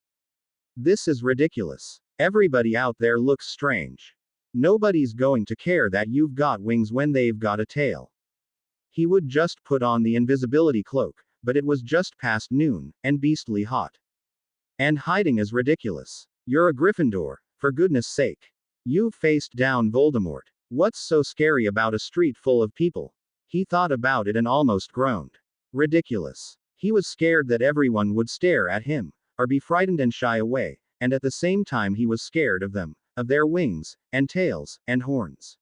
This is ridiculous. Everybody out there looks strange. Nobody's going to care that you've got wings when they've got a tail. He would just put on the invisibility cloak, but it was just past noon, and beastly hot. And hiding is ridiculous. You're a Gryffindor, for goodness sake. You've faced down Voldemort. What's so scary about a street full of people? He thought about it and almost groaned. Ridiculous. He was scared that everyone would stare at him, or be frightened and shy away, and at the same time he was scared of them, of their wings, and tails, and horns.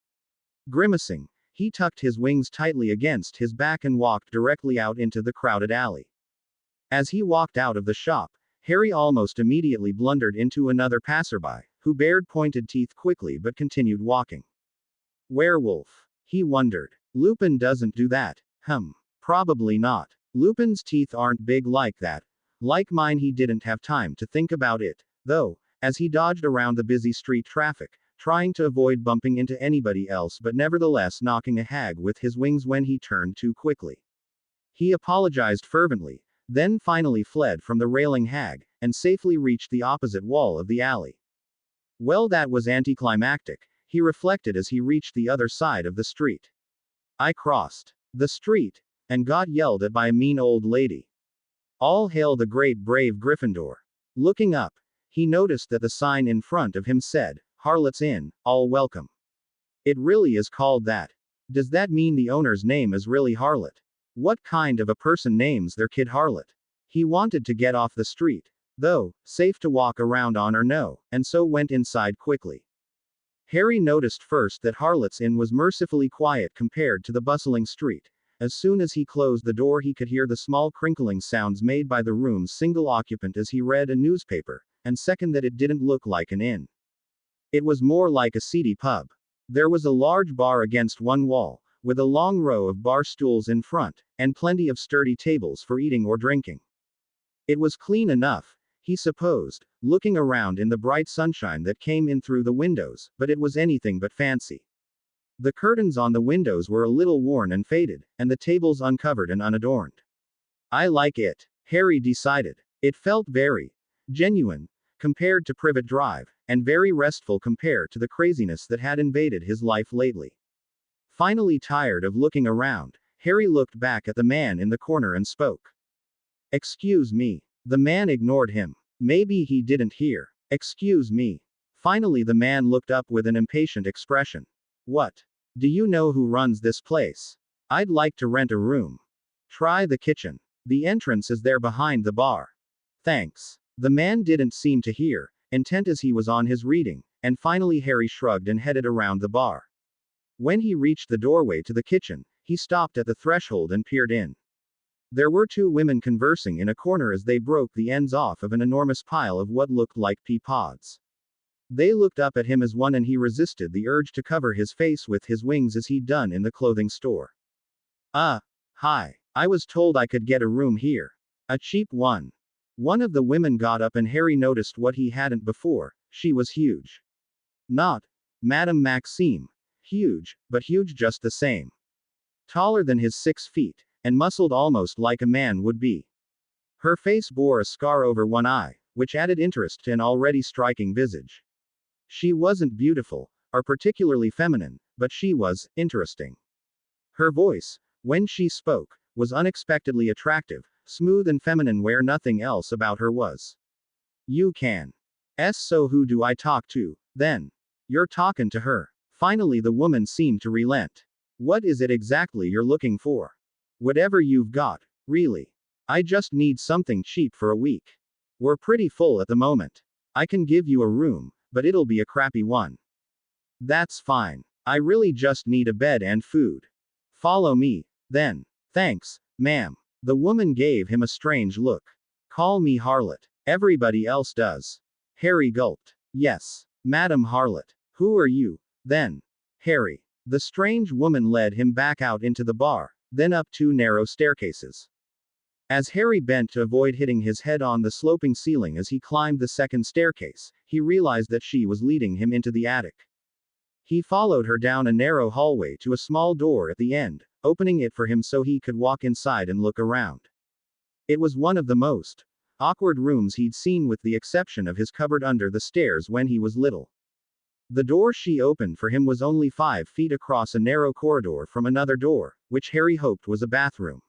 Grimacing, he tucked his wings tightly against his back and walked directly out into the crowded alley. As he walked out of the shop, Harry almost immediately blundered into another passerby, who bared pointed teeth quickly but continued walking. Werewolf. He wondered. Lupin doesn't do that. Probably not. Lupin's teeth aren't big like that. Like mine, he didn't have time to think about it, though, as he dodged around the busy street traffic, trying to avoid bumping into anybody else but nevertheless knocking a hag with his wings when he turned too quickly. He apologized fervently, then finally fled from the railing hag, and safely reached the opposite wall of the alley. Well, that was anticlimactic, he reflected as he reached the other side of the street. I crossed the street, and got yelled at by a mean old lady. All hail the great brave Gryffindor. Looking up, he noticed that the sign in front of him said, Harlot's Inn, all welcome. It really is called that. Does that mean the owner's name is really Harlot? What kind of a person names their kid Harlot? He wanted to get off the street, though, safe to walk around on or no, and so went inside quickly. Harry noticed first that Harlot's Inn was mercifully quiet compared to the bustling street. As soon as he closed the door, he could hear the small crinkling sounds made by the room's single occupant as he read a newspaper, and second that it didn't look like an inn. It was more like a seedy pub. There was a large bar against one wall, with a long row of bar stools in front, and plenty of sturdy tables for eating or drinking. It was clean enough, he supposed, looking around in the bright sunshine that came in through the windows, but it was anything but fancy. The curtains on the windows were a little worn and faded, and the tables uncovered and unadorned. I like it, Harry decided. It felt very genuine, compared to Privet Drive, and very restful compared to the craziness that had invaded his life lately. Finally tired of looking around, Harry looked back at the man in the corner and spoke. Excuse me. The man ignored him. Maybe he didn't hear. Excuse me. Finally, the man looked up with an impatient expression. What? Do you know who runs this place? I'd like to rent a room. Try the kitchen. The entrance is there behind the bar. Thanks. The man didn't seem to hear, intent as he was on his reading, and finally Harry shrugged and headed around the bar. When he reached the doorway to the kitchen, he stopped at the threshold and peered in. There were two women conversing in a corner as they broke the ends off of an enormous pile of what looked like pea pods. They looked up at him as one, and he resisted the urge to cover his face with his wings as he'd done in the clothing store. Hi. I was told I could get a room here. A cheap one. One of the women got up and Harry noticed what he hadn't before. She was huge. Not Madame Maxime. Huge, but huge just the same. Taller than his 6 feet, and muscled almost like a man would be. Her face bore a scar over one eye, which added interest to an already striking visage. She wasn't beautiful, or particularly feminine, but she was interesting. Her voice, when she spoke, was unexpectedly attractive, smooth and feminine where nothing else about her was. You can. So who do I talk to, then? You're talking to her. Finally the woman seemed to relent. What is it exactly you're looking for? Whatever you've got, really. I just need something cheap for a week. We're pretty full at the moment. I can give you a room, but it'll be a crappy one. That's fine. I really just need a bed and food. Follow me, then. Thanks, ma'am. The woman gave him a strange look. Call me Harlot. Everybody else does. Harry gulped. Yes, Madam Harlot. Who are you, then? Harry. The strange woman led him back out into the bar, then up 2 narrow staircases. As Harry bent to avoid hitting his head on the sloping ceiling as he climbed the second staircase, he realized that she was leading him into the attic. He followed her down a narrow hallway to a small door at the end, opening it for him so he could walk inside and look around. It was one of the most awkward rooms he'd seen, with the exception of his cupboard under the stairs when he was little. The door she opened for him was only 5 feet across a narrow corridor from another door, which Harry hoped was a bathroom.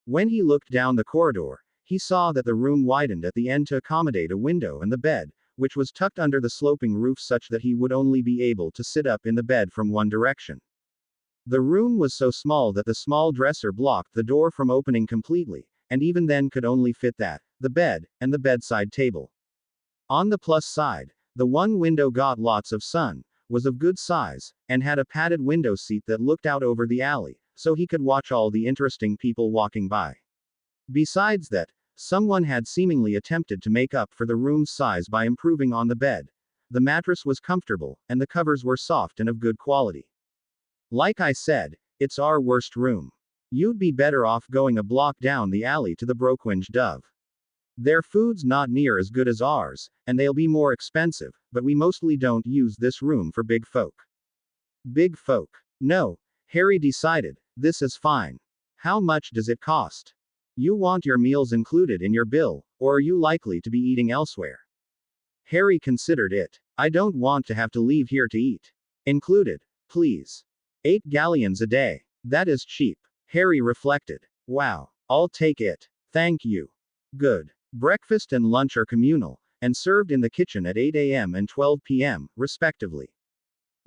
When he looked down the corridor, he saw that the room widened at the end to accommodate a window and the bed, which was tucked under the sloping roof such that he would only be able to sit up in the bed from one direction. The room was so small that the small dresser blocked the door from opening completely, and even then could only fit that, the bed, and the bedside table. On the plus side, the one window got lots of sun, was of good size, and had a padded window seat that looked out over the alley, so he could watch all the interesting people walking by. Besides that, someone had seemingly attempted to make up for the room's size by improving on the bed. The mattress was comfortable, and the covers were soft and of good quality. Like I said, it's our worst room. You'd be better off going a block down the alley to the Broquinge Dove. Their food's not near as good as ours, and they'll be more expensive, but we mostly don't use this room for big folk. Big folk? No, Harry decided, this is fine. How much does it cost? You want your meals included in your bill, or are you likely to be eating elsewhere? Harry considered it. I don't want to have to leave here to eat. Included, please. 8 galleons a day. That is cheap. Harry reflected. Wow. I'll take it. Thank you. Good. Breakfast and lunch are communal, and served in the kitchen at 8 a.m. and 12 p.m., respectively.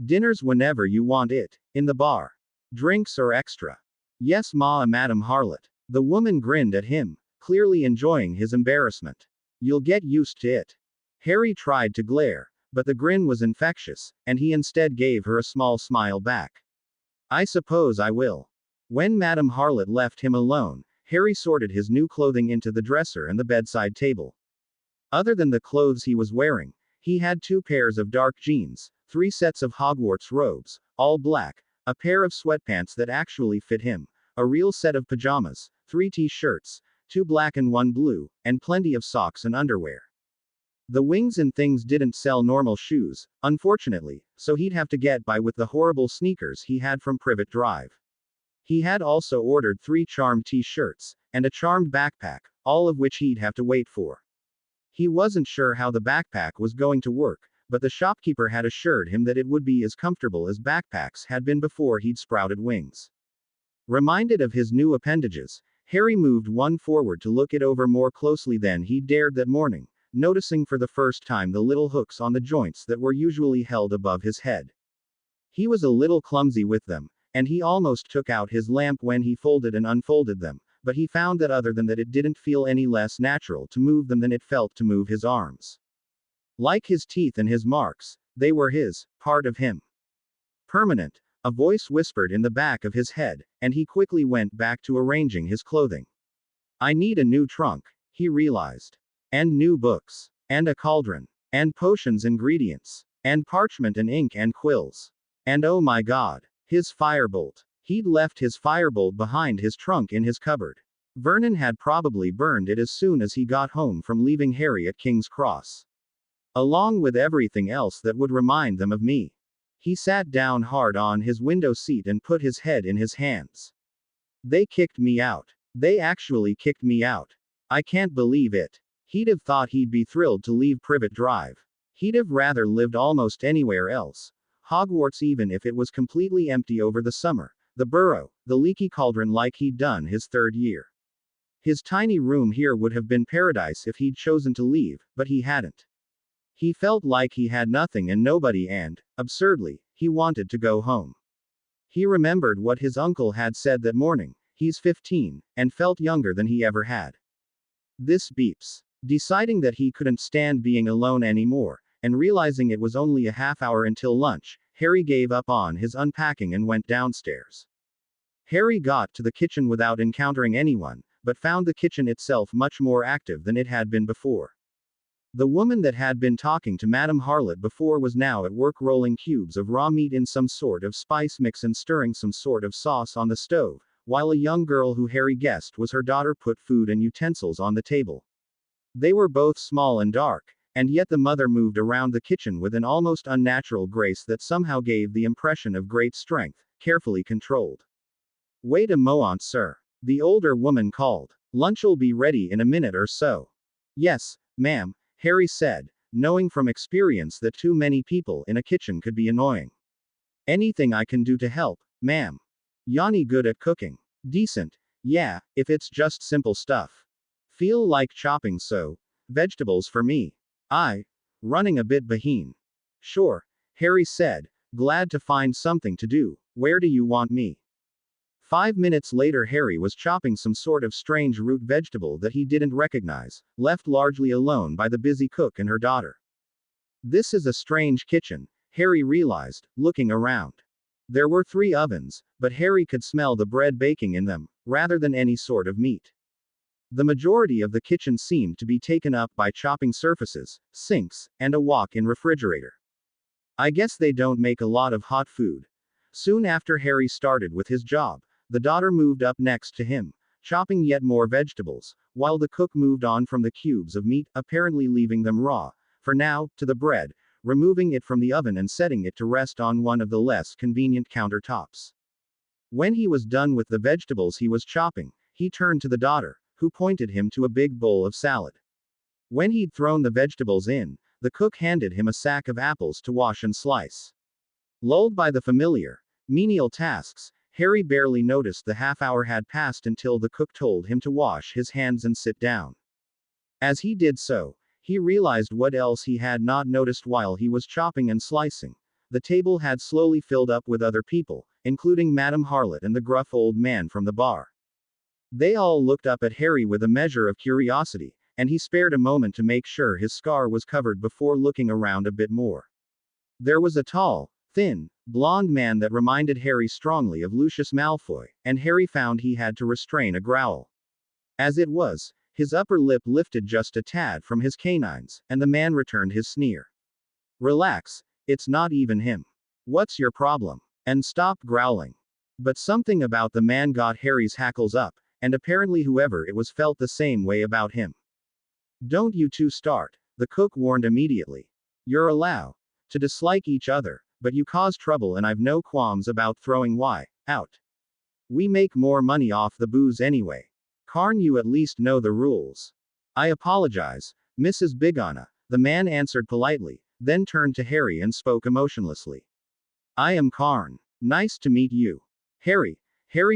Dinner's whenever you want it, in the bar. Drinks are extra. Yes, Madam Harlot. The woman grinned at him, clearly enjoying his embarrassment. You'll get used to it. Harry tried to glare, but the grin was infectious, and he instead gave her a small smile back. I suppose I will. When Madam Harlot left him alone, Harry sorted his new clothing into the dresser and the bedside table. Other than the clothes he was wearing, he had 2 pairs of dark jeans, 3 sets of Hogwarts robes, all black, a pair of sweatpants that actually fit him, a real set of pajamas, 3 t-shirts, 2 black and 1 blue, and plenty of socks and underwear. The Wings and Things didn't sell normal shoes, unfortunately, so he'd have to get by with the horrible sneakers he had from Privet Drive. He had also ordered 3 charmed t-shirts, and a charmed backpack, all of which he'd have to wait for. He wasn't sure how the backpack was going to work, but the shopkeeper had assured him that it would be as comfortable as backpacks had been before he'd sprouted wings. Reminded of his new appendages, Harry moved one forward to look it over more closely than he dared that morning, noticing for the first time the little hooks on the joints that were usually held above his head. He was a little clumsy with them, and he almost took out his lamp when he folded and unfolded them, but he found that other than that it didn't feel any less natural to move them than it felt to move his arms. Like his teeth and his marks, they were his, part of him. Permanent, a voice whispered in the back of his head, and he quickly went back to arranging his clothing. I need a new trunk, he realized. And new books. And a cauldron. And potions ingredients. And parchment and ink and quills. And oh my god, his firebolt. He'd left his firebolt behind his trunk in his cupboard. Vernon had probably burned it as soon as he got home from leaving Harry at King's Cross. Along with everything else that would remind them of me. He sat down hard on his window seat and put his head in his hands. They kicked me out. They actually kicked me out. I can't believe it. He'd have thought he'd be thrilled to leave Privet Drive. He'd have rather lived almost anywhere else. Hogwarts, even if it was completely empty over the summer. The burrow, the leaky cauldron like he'd done his 3rd year. His tiny room here would have been paradise if he'd chosen to leave, but he hadn't. He felt like he had nothing and nobody and, absurdly, he wanted to go home. He remembered what his uncle had said that morning, he's 15, and felt younger than he ever had. This beeps. Deciding that he couldn't stand being alone anymore, and realizing it was only a half hour until lunch, Harry gave up on his unpacking and went downstairs. Harry got to the kitchen without encountering anyone, but found the kitchen itself much more active than it had been before. The woman that had been talking to Madame Harlot before was now at work rolling cubes of raw meat in some sort of spice mix and stirring some sort of sauce on the stove, while a young girl who Harry guessed was her daughter put food and utensils on the table. They were both small and dark, and yet the mother moved around the kitchen with an almost unnatural grace that somehow gave the impression of great strength, carefully controlled. Wait a moment, sir. The older woman called. Lunch'll be ready in a minute or so. Yes, ma'am, Harry said, knowing from experience that too many people in a kitchen could be annoying. Anything I can do to help, ma'am? Yanni good at cooking. Decent. Yeah, if it's just simple stuff. Feel like chopping vegetables for me. Running a bit behind. Sure, Harry said, glad to find something to do. Where do you want me? 5 minutes later, Harry was chopping some sort of strange root vegetable that he didn't recognize, left largely alone by the busy cook and her daughter. This is a strange kitchen, Harry realized, looking around. There were 3 ovens, but Harry could smell the bread baking in them, rather than any sort of meat. The majority of the kitchen seemed to be taken up by chopping surfaces, sinks, and a walk-in refrigerator. I guess they don't make a lot of hot food. Soon after Harry started with his job, the daughter moved up next to him, chopping yet more vegetables, while the cook moved on from the cubes of meat, apparently leaving them raw, for now, to the bread, removing it from the oven and setting it to rest on one of the less convenient countertops. When he was done with the vegetables he was chopping, he turned to the daughter, who pointed him to a big bowl of salad. When he'd thrown the vegetables in, the cook handed him a sack of apples to wash and slice. Lulled by the familiar, menial tasks, Harry barely noticed the half hour had passed until the cook told him to wash his hands and sit down. As he did so, he realized what else he had not noticed while he was chopping and slicing. The table had slowly filled up with other people, including Madame Harlot and the gruff old man from the bar. They all looked up at Harry with a measure of curiosity, and he spared a moment to make sure his scar was covered before looking around a bit more. There was a tall, thin, blond man that reminded Harry strongly of Lucius Malfoy, and Harry found he had to restrain a growl. As it was, his upper lip lifted just a tad from his canines, and the man returned his sneer. Relax, it's not even him. What's your problem? And stop growling. But something about the man got Harry's hackles up, and apparently whoever it was felt the same way about him. Don't you two start. the cook warned immediately. You're allowed to dislike each other, but you cause trouble and I've no qualms about throwing Y out. We make more money off the booze anyway. Karn, you at least know the rules. I apologize, Mrs. Bigana, the man answered politely, then turned to Harry and spoke emotionlessly. I am Karn. Nice to meet you. Harry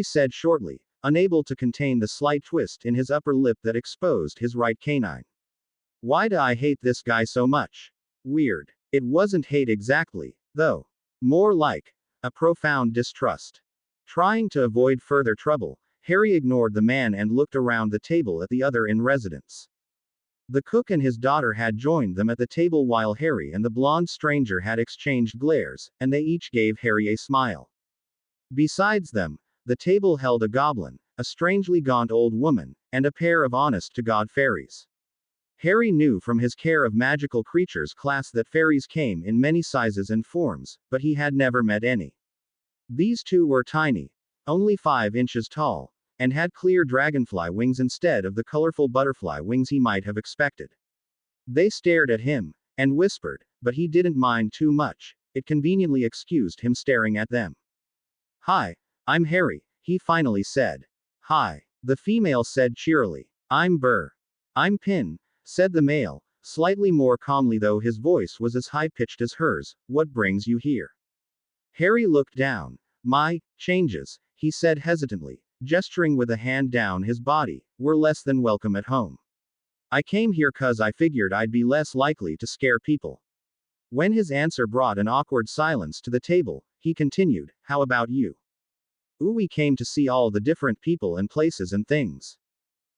said shortly, unable to contain the slight twist in his upper lip that exposed his right canine. Why do I hate this guy so much? Weird. It wasn't hate exactly, though. More like a profound distrust. Trying to avoid further trouble, Harry ignored the man and looked around the table at the other in residence. The cook and his daughter had joined them at the table while Harry and the blonde stranger had exchanged glares, and they each gave Harry a smile. Besides them, the table held a goblin, a strangely gaunt old woman, and a pair of honest-to-God fairies. Harry knew from his care of magical creatures class that fairies came in many sizes and forms, but he had never met any. These two were tiny, only 5 inches tall, and had clear dragonfly wings instead of the colorful butterfly wings he might have expected. They stared at him, and whispered, but he didn't mind too much, it conveniently excused him staring at them. Hi, I'm Harry, he finally said. Hi, the female said cheerily. I'm Burr. I'm Pin, said the male, slightly more calmly though his voice was as high-pitched as hers. What brings you here? Harry looked down. My changes, he said hesitantly, gesturing with a hand down his body, were less than welcome at home. I came here 'cause I figured I'd be less likely to scare people. When his answer brought an awkward silence to the table, he continued, how about you? We came to see all the different people and places and things.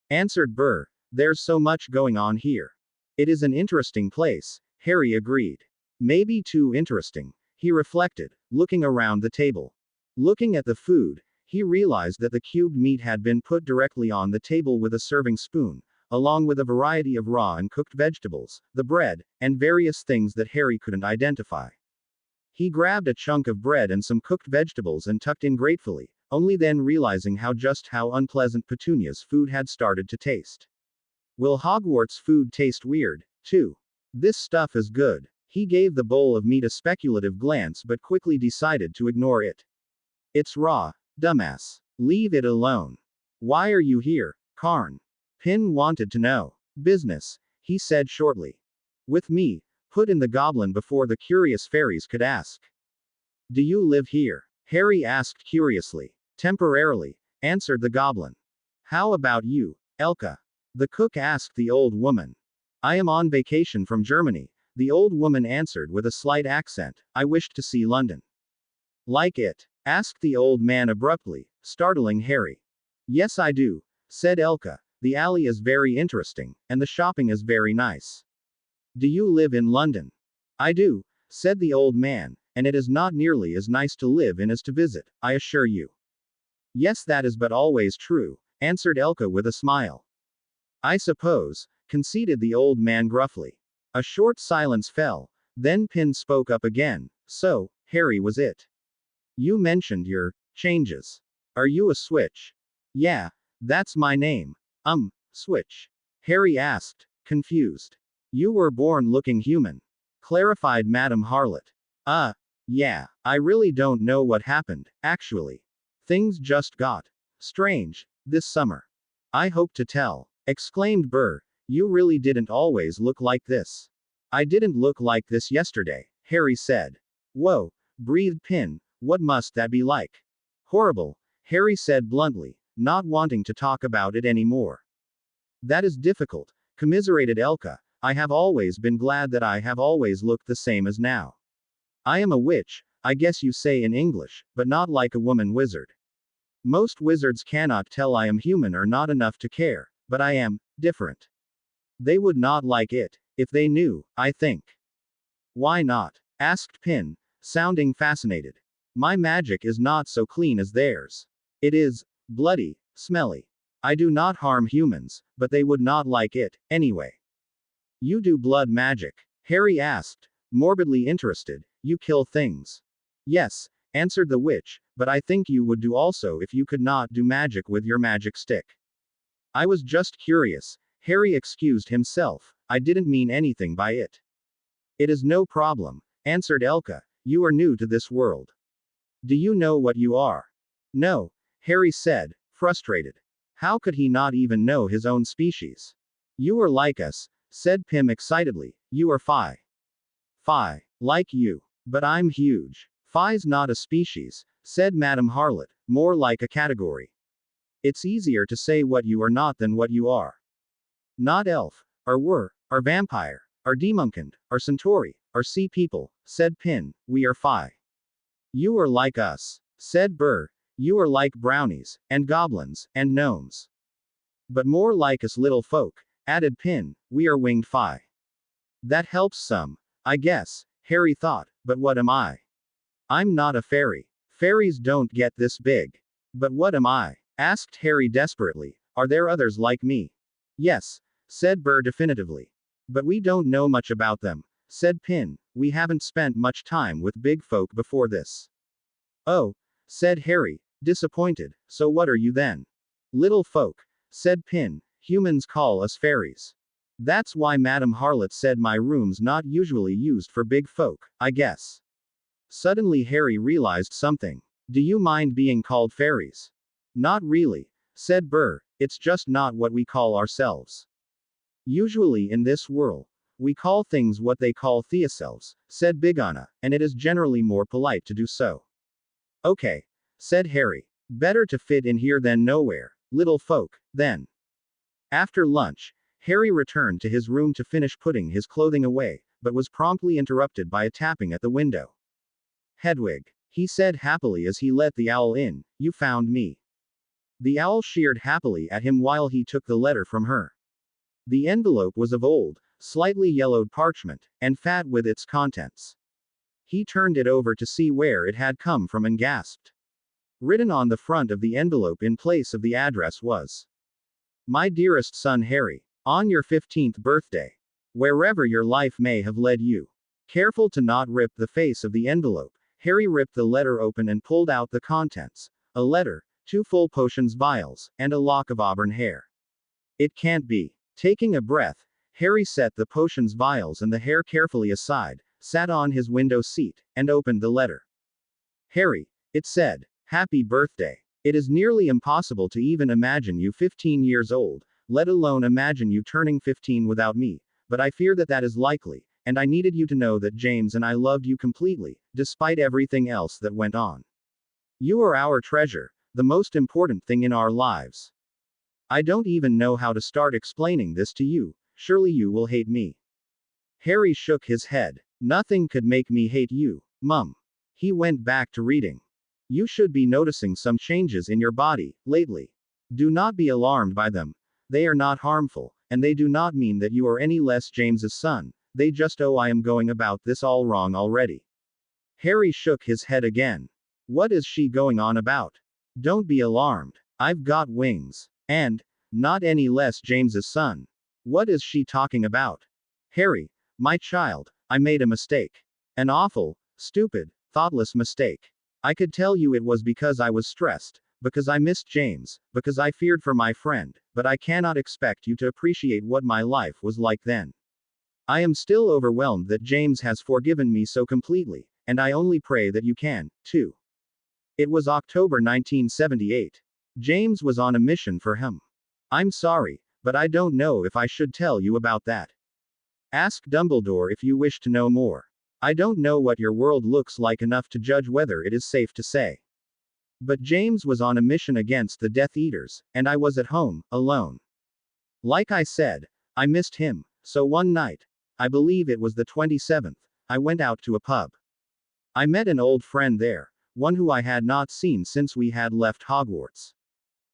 Answered Burr, there's so much going on here. It is an interesting place, Harry agreed. Maybe too interesting, he reflected, looking around the table. Looking at the food, he realized that the cubed meat had been put directly on the table with a serving spoon, along with a variety of raw and cooked vegetables, the bread, and various things that Harry couldn't identify. He grabbed a chunk of bread and some cooked vegetables and tucked in gratefully, only then realizing how unpleasant Petunia's food had started to taste. Will Hogwarts food taste weird, too? This stuff is good. He gave the bowl of meat a speculative glance but quickly decided to ignore it. It's raw, dumbass. Leave it alone. Why are you here, Karn? Pin wanted to know. Business, he said shortly. With me, put in the goblin before the curious fairies could ask. Do you live here? Harry asked curiously. Temporarily, answered the goblin. How about you, Elka? The cook asked the old woman. I am on vacation from Germany, the old woman answered with a slight accent. I wished to see London. Like it? Asked the old man abruptly, startling Harry. Yes, I do, said Elka. The alley is very interesting, and the shopping is very nice. Do you live in London? I do, said the old man, and it is not nearly as nice to live in as to visit, I assure you. Yes, that is but always true, answered Elka with a smile. I suppose, conceded the old man gruffly. A short silence fell, then Pin spoke up again. So, Harry, was it? You mentioned your changes. Are you a Switch? Yeah, that's my name. Switch. Harry asked, confused. You were born looking human, clarified Madame Harlot. Yeah, I really don't know what happened, actually. Things just got strange this summer. I hope to tell, exclaimed Burr. You really didn't always look like this. I didn't look like this yesterday, Harry said. Whoa, breathed Pin, what must that be like? Horrible, Harry said bluntly, not wanting to talk about it anymore. That is difficult, commiserated Elka. I have always been glad that I have always looked the same as now. I am a witch, I guess you say in English, but not like a woman wizard. Most wizards cannot tell I am human or not enough to care, but I am different. They would not like it, if they knew, I think. Why not? Asked Pin, sounding fascinated. My magic is not so clean as theirs. It is bloody, smelly. I do not harm humans, but they would not like it, anyway. You do blood magic? Harry asked, morbidly interested. You kill things. Yes, answered the witch, but I think you would do also if you could not do magic with your magic stick. I was just curious, Harry excused himself, I didn't mean anything by it. It is no problem, answered Elka. You are new to this world. Do you know what you are? No, Harry said, frustrated. How could he not even know his own species? You are like us, said Pym excitedly. You are Phi. Phi. Like you. But I'm huge. Phi's not a species, said Madame Harlot, more like a category. It's easier to say what you are not than what you are. Not elf, or were, or vampire, or demonkind, or centauri, or sea people, said Pin. We are Phi. You are like us, said Burr. You are like brownies, and goblins, and gnomes. But more like us little folk, added Pin. We are winged Phi. That helps some, I guess, Harry thought, but what am I? I'm not a fairy. Fairies don't get this big. But what am I? Asked Harry desperately. Are there others like me? Yes, said Burr definitively. But we don't know much about them, said Pin. We haven't spent much time with big folk before this. Oh, said Harry, disappointed. So what are you then? Little folk, said Pin. Humans call us fairies. That's why Madame Harlot said my room's not usually used for big folk, I guess. Suddenly Harry realized something. Do you mind being called fairies? Not really, said Burr. It's just not what we call ourselves. Usually in this world, we call things what they call theoselves, said Bigana, and it is generally more polite to do so. Okay, said Harry. Better to fit in here than nowhere, little folk, then. After lunch, Harry returned to his room to finish putting his clothing away, but was promptly interrupted by a tapping at the window. Hedwig, he said happily as he let the owl in, you found me. The owl sheered happily at him while he took the letter from her. The envelope was of old, slightly yellowed parchment, and fat with its contents. He turned it over to see where it had come from and gasped. Written on the front of the envelope in place of the address was, My dearest son Harry, on your 15th birthday. Wherever your life may have led you. Careful to not rip the face of the envelope, Harry ripped the letter open and pulled out the contents. A letter, 2 full potions vials, and a lock of auburn hair. It can't be. Taking a breath, Harry set the potions vials and the hair carefully aside, sat on his window seat, and opened the letter. Harry, it said, Happy birthday. It is nearly impossible to even imagine you 15 years old, let alone imagine you turning 15 without me, but I fear that is likely, and I needed you to know that James and I loved you completely, despite everything else that went on. You are our treasure, the most important thing in our lives. I don't even know how to start explaining this to you, surely you will hate me. Harry shook his head. Nothing could make me hate you, Mum. He went back to reading. You should be noticing some changes in your body, lately. Do not be alarmed by them. They are not harmful, and they do not mean that you are any less James's son, they just I am going about this all wrong already. Harry shook his head again. What is she going on about? Don't be alarmed. I've got wings. And, not any less James's son. What is she talking about? Harry, my child, I made a mistake. An awful, stupid, thoughtless mistake. I could tell you it was because I was stressed, because I missed James, because I feared for my friend, but I cannot expect you to appreciate what my life was like then. I am still overwhelmed that James has forgiven me so completely, and I only pray that you can, too. It was October 1978. James was on a mission for him. I'm sorry, but I don't know if I should tell you about that. Ask Dumbledore if you wish to know more. I don't know what your world looks like enough to judge whether it is safe to say. But James was on a mission against the Death Eaters, and I was at home, alone. Like I said, I missed him, so one night, I believe it was the 27th, I went out to a pub. I met an old friend there, one who I had not seen since we had left Hogwarts.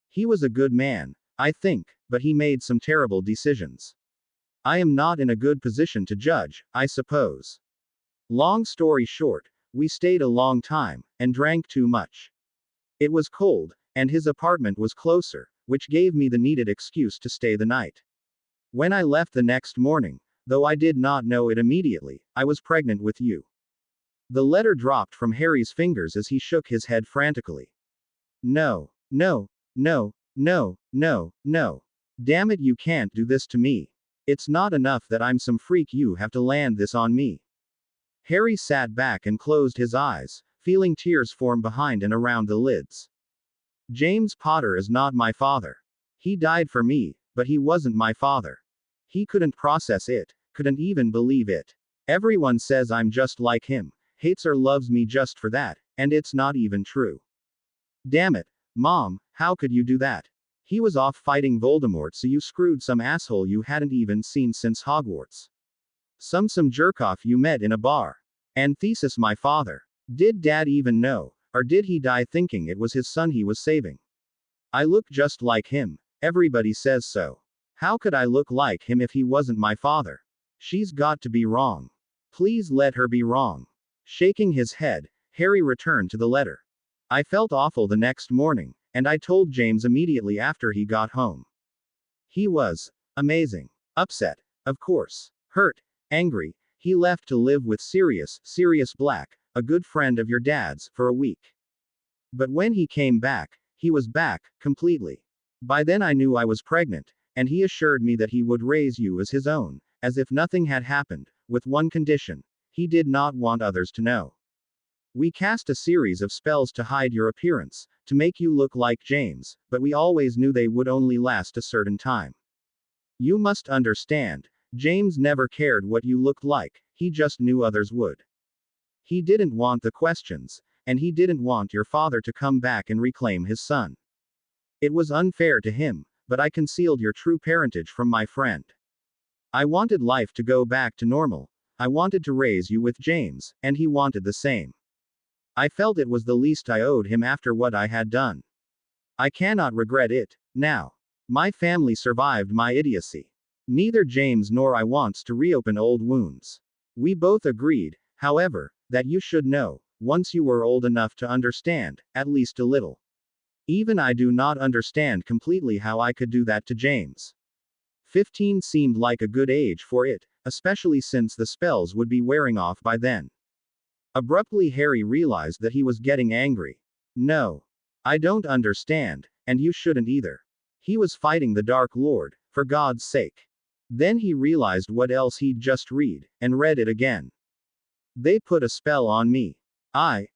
He was a good man, I think, but he made some terrible decisions. I am not in a good position to judge, I suppose. Long story short, we stayed a long time, and drank too much. It was cold, and his apartment was closer, which gave me the needed excuse to stay the night. When I left the next morning, though I did not know it immediately, I was pregnant with you. The letter dropped from Harry's fingers as he shook his head frantically. No, no, no, no, no, no. Damn it, you can't do this to me. It's not enough that I'm some freak, you have to land this on me. Harry sat back and closed his eyes, feeling tears form behind and around the lids. James Potter is not my father. He died for me, but he wasn't my father. He couldn't process it, couldn't even believe it. Everyone says I'm just like him, hates or loves me just for that, and it's not even true. Damn it, Mom, how could you do that? He was off fighting Voldemort, so you screwed some asshole you hadn't even seen since Hogwarts. Some jerk-off you met in a bar. Anthesis, my father. Did Dad even know, or did he die thinking it was his son he was saving? I look just like him. Everybody says so. How could I look like him if he wasn't my father? She's got to be wrong. Please let her be wrong. Shaking his head, Harry returned to the letter. I felt awful the next morning, and I told James immediately after he got home. He was amazing. Upset, of course. Hurt, angry. He left to live with Sirius Black, a good friend of your dad's, for a week. But when he came back, he was back, completely. By then I knew I was pregnant, and he assured me that he would raise you as his own, as if nothing had happened, with one condition. He did not want others to know. We cast a series of spells to hide your appearance, to make you look like James, but we always knew they would only last a certain time. You must understand, James never cared what you looked like, he just knew others would. He didn't want the questions, and he didn't want your father to come back and reclaim his son. It was unfair to him, but I concealed your true parentage from my friend. I wanted life to go back to normal. I wanted to raise you with James, and he wanted the same. I felt it was the least I owed him after what I had done. I cannot regret it, now. My family survived my idiocy. Neither James nor I wants to reopen old wounds. We both agreed, however, that you should know, once you were old enough to understand, at least a little. Even I do not understand completely how I could do that to James. 15 seemed like a good age for it, especially since the spells would be wearing off by then. Abruptly Harry realized that he was getting angry. No. I don't understand, and you shouldn't either. He was fighting the Dark Lord, for God's sake. Then he realized what else he'd just read, and read it again. They put a spell on me. I'm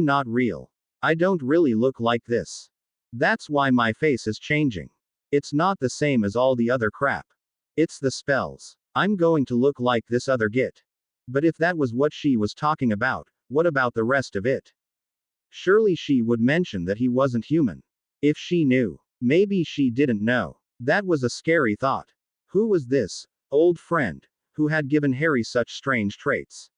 not real. I don't really look like this. That's why my face is changing. It's not the same as all the other crap. It's the spells. I'm going to look like this other git. But if that was what she was talking about, what about the rest of it? Surely she would mention that he wasn't human. If she knew. Maybe she didn't know. That was a scary thought. Who was this old friend who had given Harry such strange traits?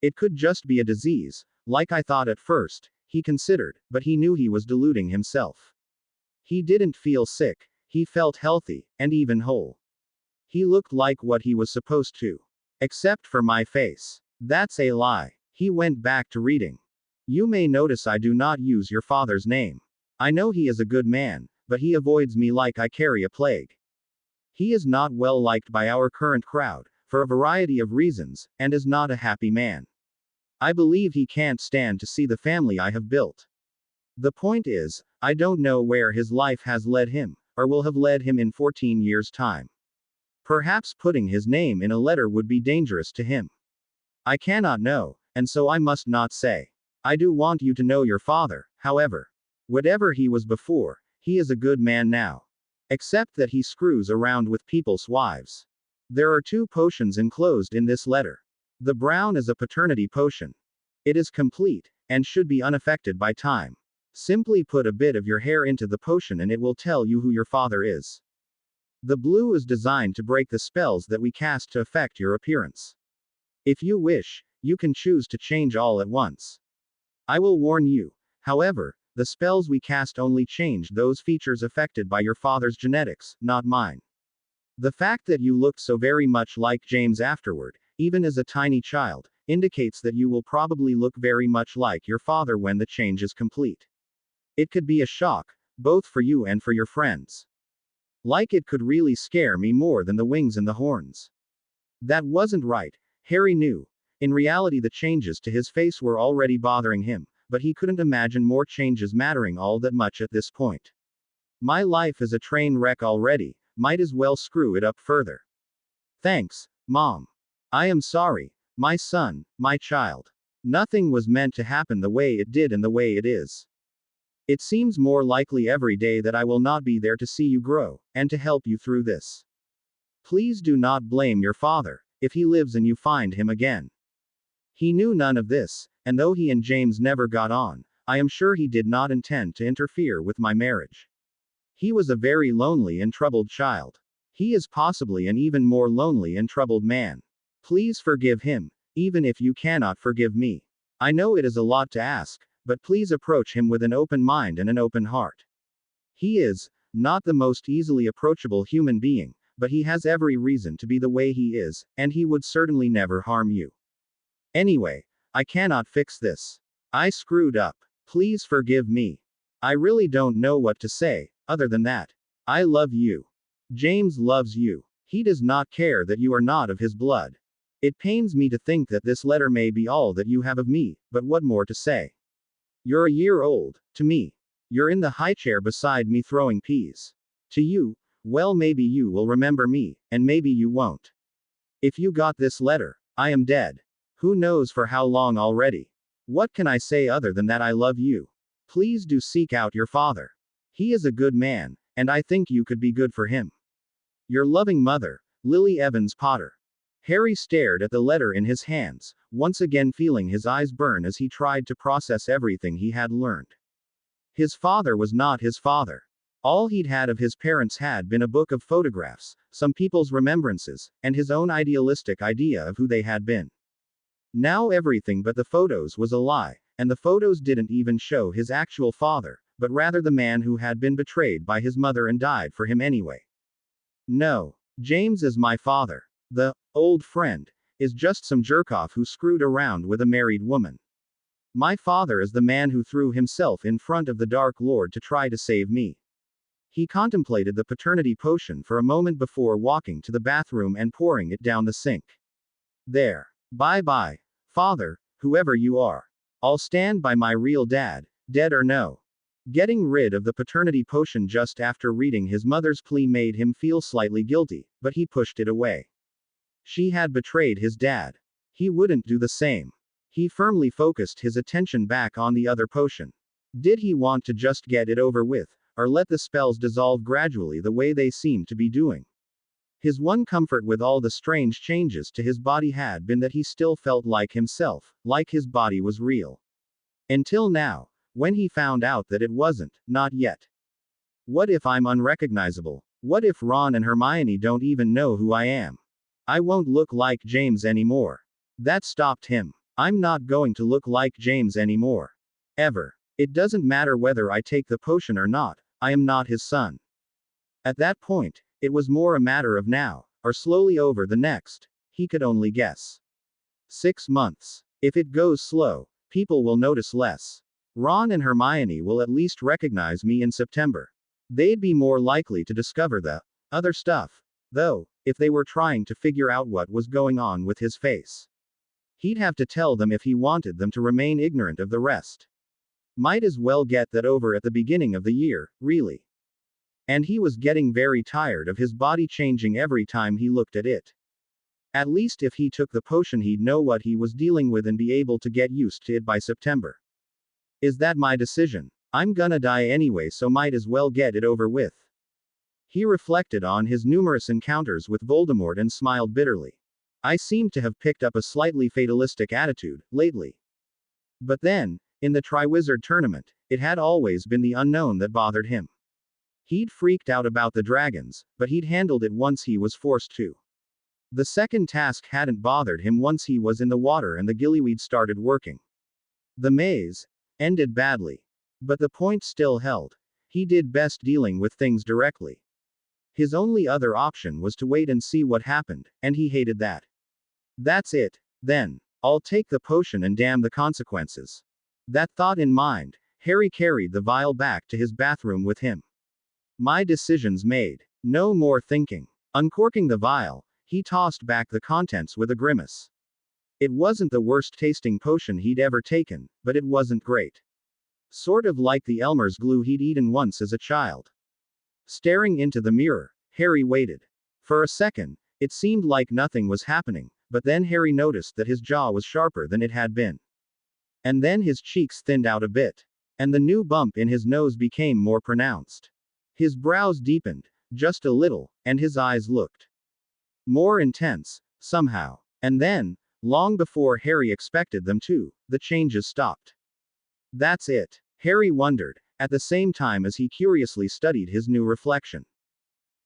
It could just be a disease, like I thought at first, he considered, but he knew he was deluding himself. He didn't feel sick, he felt healthy, and even whole. He looked like what he was supposed to. Except for my face. That's a lie. He went back to reading. You may notice I do not use your father's name. I know he is a good man, but he avoids me like I carry a plague. He is not well liked by our current crowd, for a variety of reasons, and is not a happy man. I believe he can't stand to see the family I have built. The point is, I don't know where his life has led him, or will have led him in 14 years' time. Perhaps putting his name in a letter would be dangerous to him. I cannot know, and so I must not say. I do want you to know your father, however. Whatever he was before, he is a good man now. Except that he screws around with people's wives. There are 2 potions enclosed in this letter. The brown is a paternity potion. It is complete, and should be unaffected by time. Simply put a bit of your hair into the potion and it will tell you who your father is. The blue is designed to break the spells that we cast to affect your appearance. If you wish, you can choose to change all at once. I will warn you, however, the spells we cast only change those features affected by your father's genetics, not mine. The fact that you looked so very much like James afterward, even as a tiny child, indicates that you will probably look very much like your father when the change is complete. It could be a shock, both for you and for your friends. Like it could really scare me more than the wings and the horns. That wasn't right, Harry knew. In reality the changes to his face were already bothering him, but he couldn't imagine more changes mattering all that much at this point. My life is a train wreck already, might as well screw it up further. Thanks, Mom. I am sorry, my son, my child. Nothing was meant to happen the way it did and the way it is. It seems more likely every day that I will not be there to see you grow, and to help you through this. Please do not blame your father, if he lives and you find him again. He knew none of this, and though he and James never got on, I am sure he did not intend to interfere with my marriage. He was a very lonely and troubled child. He is possibly an even more lonely and troubled man. Please forgive him, even if you cannot forgive me. I know it is a lot to ask, but please approach him with an open mind and an open heart. He is not the most easily approachable human being, but he has every reason to be the way he is, and he would certainly never harm you. Anyway, I cannot fix this. I screwed up. Please forgive me. I really don't know what to say, other than that. I love you. James loves you. He does not care that you are not of his blood. It pains me to think that this letter may be all that you have of me, but what more to say? You're a year old, to me. You're in the high chair beside me throwing peas. To you, well, maybe you will remember me, and maybe you won't. If you got this letter, I am dead. Who knows for how long already? What can I say other than that I love you? Please do seek out your father. He is a good man, and I think you could be good for him. Your loving mother, Lily Evans Potter. Harry stared at the letter in his hands, once again feeling his eyes burn as he tried to process everything he had learned. His father was not his father. All he'd had of his parents had been a book of photographs, some people's remembrances, and his own idealistic idea of who they had been. Now everything but the photos was a lie, and the photos didn't even show his actual father, but rather the man who had been betrayed by his mother and died for him anyway. No, James is my father. The old friend is just some jerkoff who screwed around with a married woman. My father is the man who threw himself in front of the Dark Lord to try to save me. He contemplated the paternity potion for a moment before walking to the bathroom and pouring it down the sink. There. Bye-bye, father, whoever you are. I'll stand by my real dad, dead or no. Getting rid of the paternity potion just after reading his mother's plea made him feel slightly guilty, but he pushed it away. She had betrayed his dad. He wouldn't do the same. He firmly focused his attention back on the other potion. Did he want to just get it over with, or let the spells dissolve gradually the way they seemed to be doing? His one comfort with all the strange changes to his body had been that he still felt like himself, like his body was real. Until now, when he found out that it wasn't, not yet. What if I'm unrecognizable? What if Ron and Hermione don't even know who I am? I won't look like James anymore. That stopped him. I'm not going to look like James anymore. Ever. It doesn't matter whether I take the potion or not, I am not his son. At that point, it was more a matter of now, or slowly over the next. He could only guess. 6 months. If it goes slow, people will notice less. Ron and Hermione will at least recognize me in September. They'd be more likely to discover the other stuff, though, if they were trying to figure out what was going on with his face. He'd have to tell them if he wanted them to remain ignorant of the rest. Might as well get that over at the beginning of the year, really. And he was getting very tired of his body changing every time he looked at it. At least if he took the potion he'd know what he was dealing with and be able to get used to it by September. Is that my decision? I'm gonna die anyway, so might as well get it over with. He reflected on his numerous encounters with Voldemort and smiled bitterly. I seem to have picked up a slightly fatalistic attitude, lately. But then, in the Triwizard Tournament, it had always been the unknown that bothered him. He'd freaked out about the dragons, but he'd handled it once he was forced to. The second task hadn't bothered him once he was in the water and the gillyweed started working. The maze ended badly. But the point still held. He did best dealing with things directly. His only other option was to wait and see what happened, and he hated that. That's it, then. I'll take the potion and damn the consequences. That thought in mind, Harry carried the vial back to his bathroom with him. My decision's made. No more thinking. Uncorking the vial, he tossed back the contents with a grimace. It wasn't the worst tasting potion he'd ever taken, but it wasn't great. Sort of like the Elmer's glue he'd eaten once as a child. Staring into the mirror, Harry waited. For a second, It seemed like nothing was happening, but then Harry noticed that his jaw was sharper than it had been. And then his cheeks thinned out a bit. And the new bump in his nose became more pronounced. His brows deepened, just a little, and his eyes looked more intense, somehow. And then, long before Harry expected them to, the changes stopped. That's it, Harry wondered, at the same time as he curiously studied his new reflection.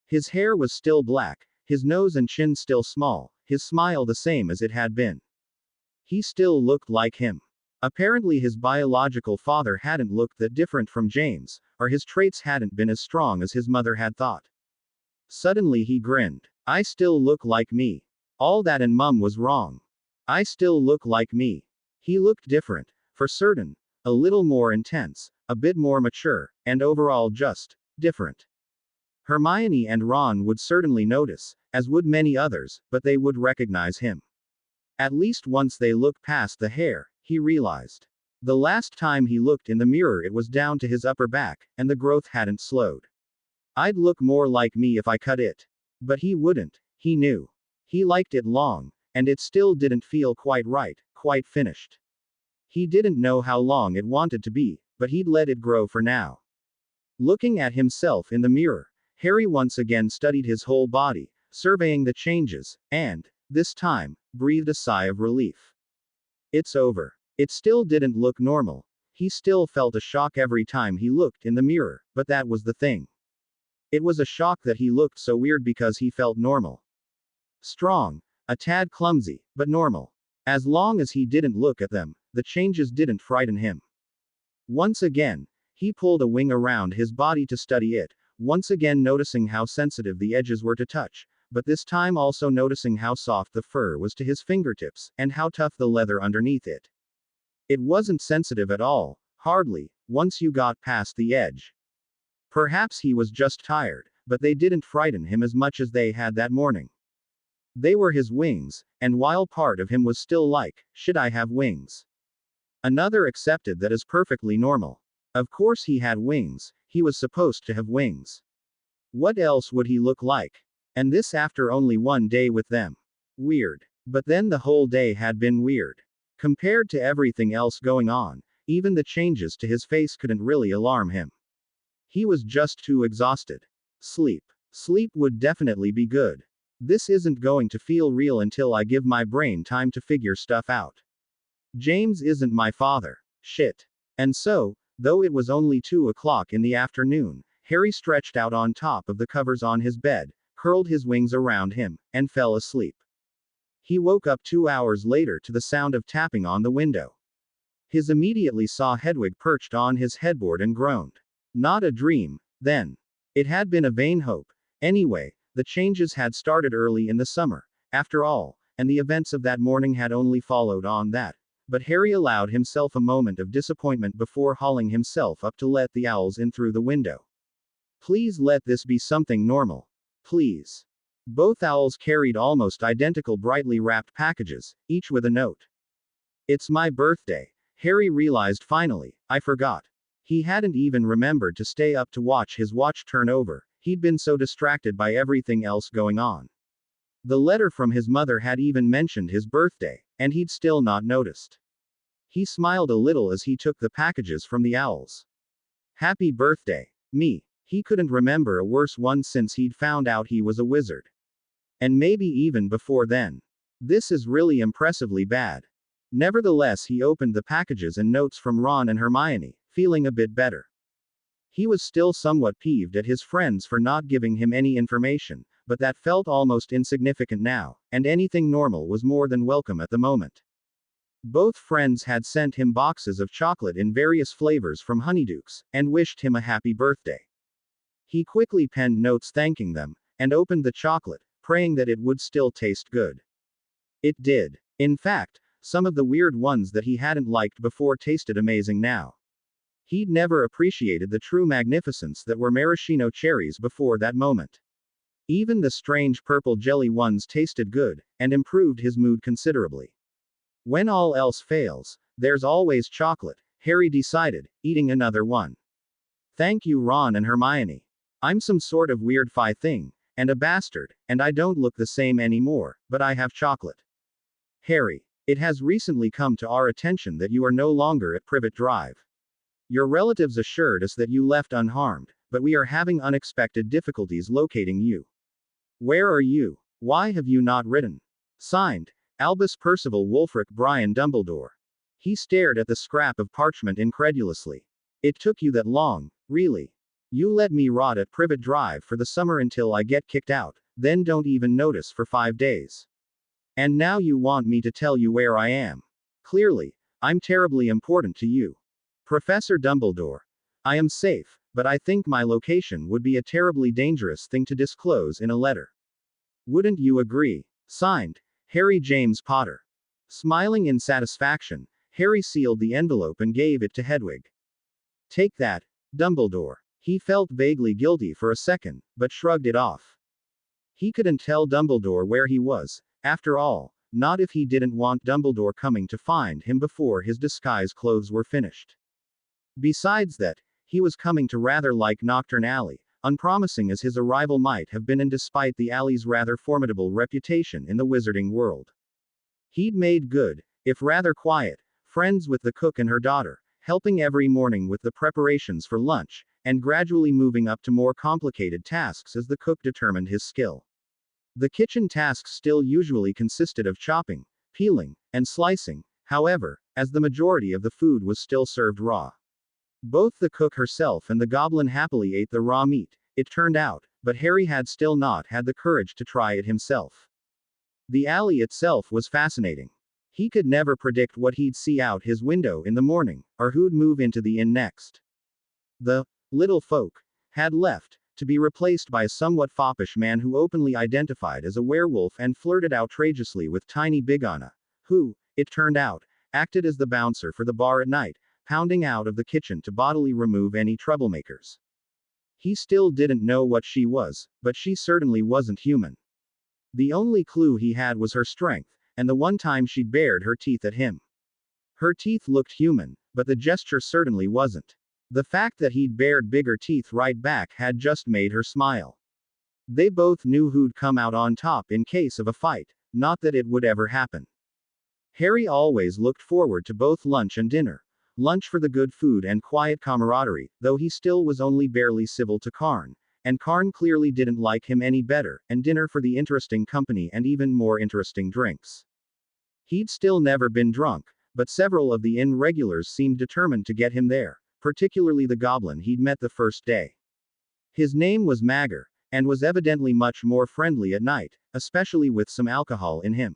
His hair was still black, his nose and chin still small, his smile the same as it had been. He still looked like him. Apparently his biological father hadn't looked that different from James, or his traits hadn't been as strong as his mother had thought. Suddenly he grinned. I still look like me. All that and Mum was wrong. I still look like me. He looked different, for certain, a little more intense, a bit more mature, and overall just different. Hermione and Ron would certainly notice, as would many others, but they would recognize him. At least once they looked past the hair, he realized. The last time he looked in the mirror it was down to his upper back, and the growth hadn't slowed. I'd look more like me if I cut it. But he wouldn't, he knew. He liked it long, and it still didn't feel quite right, quite finished. He didn't know how long it wanted to be, but he'd let it grow for now. Looking at himself in the mirror, Harry once again studied his whole body, surveying the changes, and, this time, breathed a sigh of relief. It's over. It still didn't look normal. He still felt a shock every time he looked in the mirror, but that was the thing. It was a shock that he looked so weird because he felt normal. Strong, a tad clumsy, but normal. As long as he didn't look at them, the changes didn't frighten him. Once again, he pulled a wing around his body to study it, once again noticing how sensitive the edges were to touch, but this time also noticing how soft the fur was to his fingertips, and how tough the leather underneath it. It wasn't sensitive at all, hardly, once you got past the edge. Perhaps he was just tired, but they didn't frighten him as much as they had that morning. They were his wings, and while part of him was still like, should I have wings? Another accepted that as perfectly normal. Of course he had wings, he was supposed to have wings. What else would he look like? And this after only one day with them. Weird. But then the whole day had been weird. Compared to everything else going on, even the changes to his face couldn't really alarm him. He was just too exhausted. Sleep. Sleep would definitely be good. This isn't going to feel real until I give my brain time to figure stuff out. James isn't my father. Shit. And so, though it was only 2 o'clock in the afternoon, Harry stretched out on top of the covers on his bed, curled his wings around him, and fell asleep. He woke up 2 hours later to the sound of tapping on the window. He immediately saw Hedwig perched on his headboard and groaned. Not a dream, then. It had been a vain hope. Anyway, the changes had started early in the summer, after all, and the events of that morning had only followed on that. But Harry allowed himself a moment of disappointment before hauling himself up to let the owls in through the window. Please let this be something normal. Please. Both owls carried almost identical brightly wrapped packages, each with a note. It's my birthday, Harry realized finally. I forgot. He hadn't even remembered to stay up to watch his watch turn over, he'd been so distracted by everything else going on. The letter from his mother had even mentioned his birthday, and he'd still not noticed. He smiled a little as he took the packages from the owls. Happy birthday, me. He couldn't remember a worse one since he'd found out he was a wizard. And maybe even before then. This is really impressively bad. Nevertheless, he opened the packages and notes from Ron and Hermione, feeling a bit better. He was still somewhat peeved at his friends for not giving him any information, but that felt almost insignificant now, and anything normal was more than welcome at the moment. Both friends had sent him boxes of chocolate in various flavors from Honeydukes, and wished him a happy birthday. He quickly penned notes thanking them, and opened the chocolate, praying that it would still taste good. It did. In fact, some of the weird ones that he hadn't liked before tasted amazing now. He'd never appreciated the true magnificence that were maraschino cherries before that moment. Even the strange purple jelly ones tasted good, and improved his mood considerably. When all else fails, there's always chocolate, Harry decided, eating another one. Thank you, Ron and Hermione. I'm some sort of weird thing, and a bastard, and I don't look the same anymore, but I have chocolate. Harry, it has recently come to our attention that you are no longer at Privet Drive. Your relatives assured us that you left unharmed, but we are having unexpected difficulties locating you. Where are you? Why have you not written? Signed, Albus Percival Wulfric Brian Dumbledore. He stared at the scrap of parchment incredulously. It took you that long, really? You let me rot at Privet Drive for the summer until I get kicked out, then don't even notice for 5 days. And now you want me to tell you where I am. Clearly, I'm terribly important to you. Professor Dumbledore. I am safe, but I think my location would be a terribly dangerous thing to disclose in a letter. Wouldn't you agree? Signed, Harry James Potter. Smiling in satisfaction, Harry sealed the envelope and gave it to Hedwig. Take that, Dumbledore. He felt vaguely guilty for a second, but shrugged it off. He couldn't tell Dumbledore where he was, after all, not if he didn't want Dumbledore coming to find him before his disguise clothes were finished. Besides that, he was coming to rather like Knockturn Alley, unpromising as his arrival might have been, and despite the alley's rather formidable reputation in the wizarding world. He'd made good, if rather quiet, friends with the cook and her daughter, helping every morning with the preparations for lunch, and gradually moving up to more complicated tasks as the cook determined his skill. The kitchen tasks still usually consisted of chopping, peeling, and slicing, however, as the majority of the food was still served raw. Both the cook herself and the goblin happily ate the raw meat, it turned out, but Harry had still not had the courage to try it himself. The alley itself was fascinating. He could never predict what he'd see out his window in the morning, or who'd move into the inn next. The little folk had left, to be replaced by a somewhat foppish man who openly identified as a werewolf and flirted outrageously with tiny Big Anna, who, it turned out, acted as the bouncer for the bar at night, pounding out of the kitchen to bodily remove any troublemakers. He still didn't know what she was, but she certainly wasn't human. The only clue he had was her strength, and the one time she'd bared her teeth at him. Her teeth looked human, but the gesture certainly wasn't. The fact that he'd bared bigger teeth right back had just made her smile. They both knew who'd come out on top in case of a fight, not that it would ever happen. Harry always looked forward to both lunch and dinner. Lunch for the good food and quiet camaraderie, though he still was only barely civil to Karn, and Karn clearly didn't like him any better, and dinner for the interesting company and even more interesting drinks. He'd still never been drunk, but several of the inn regulars seemed determined to get him there, particularly the goblin he'd met the first day. His name was Magger, and was evidently much more friendly at night, especially with some alcohol in him.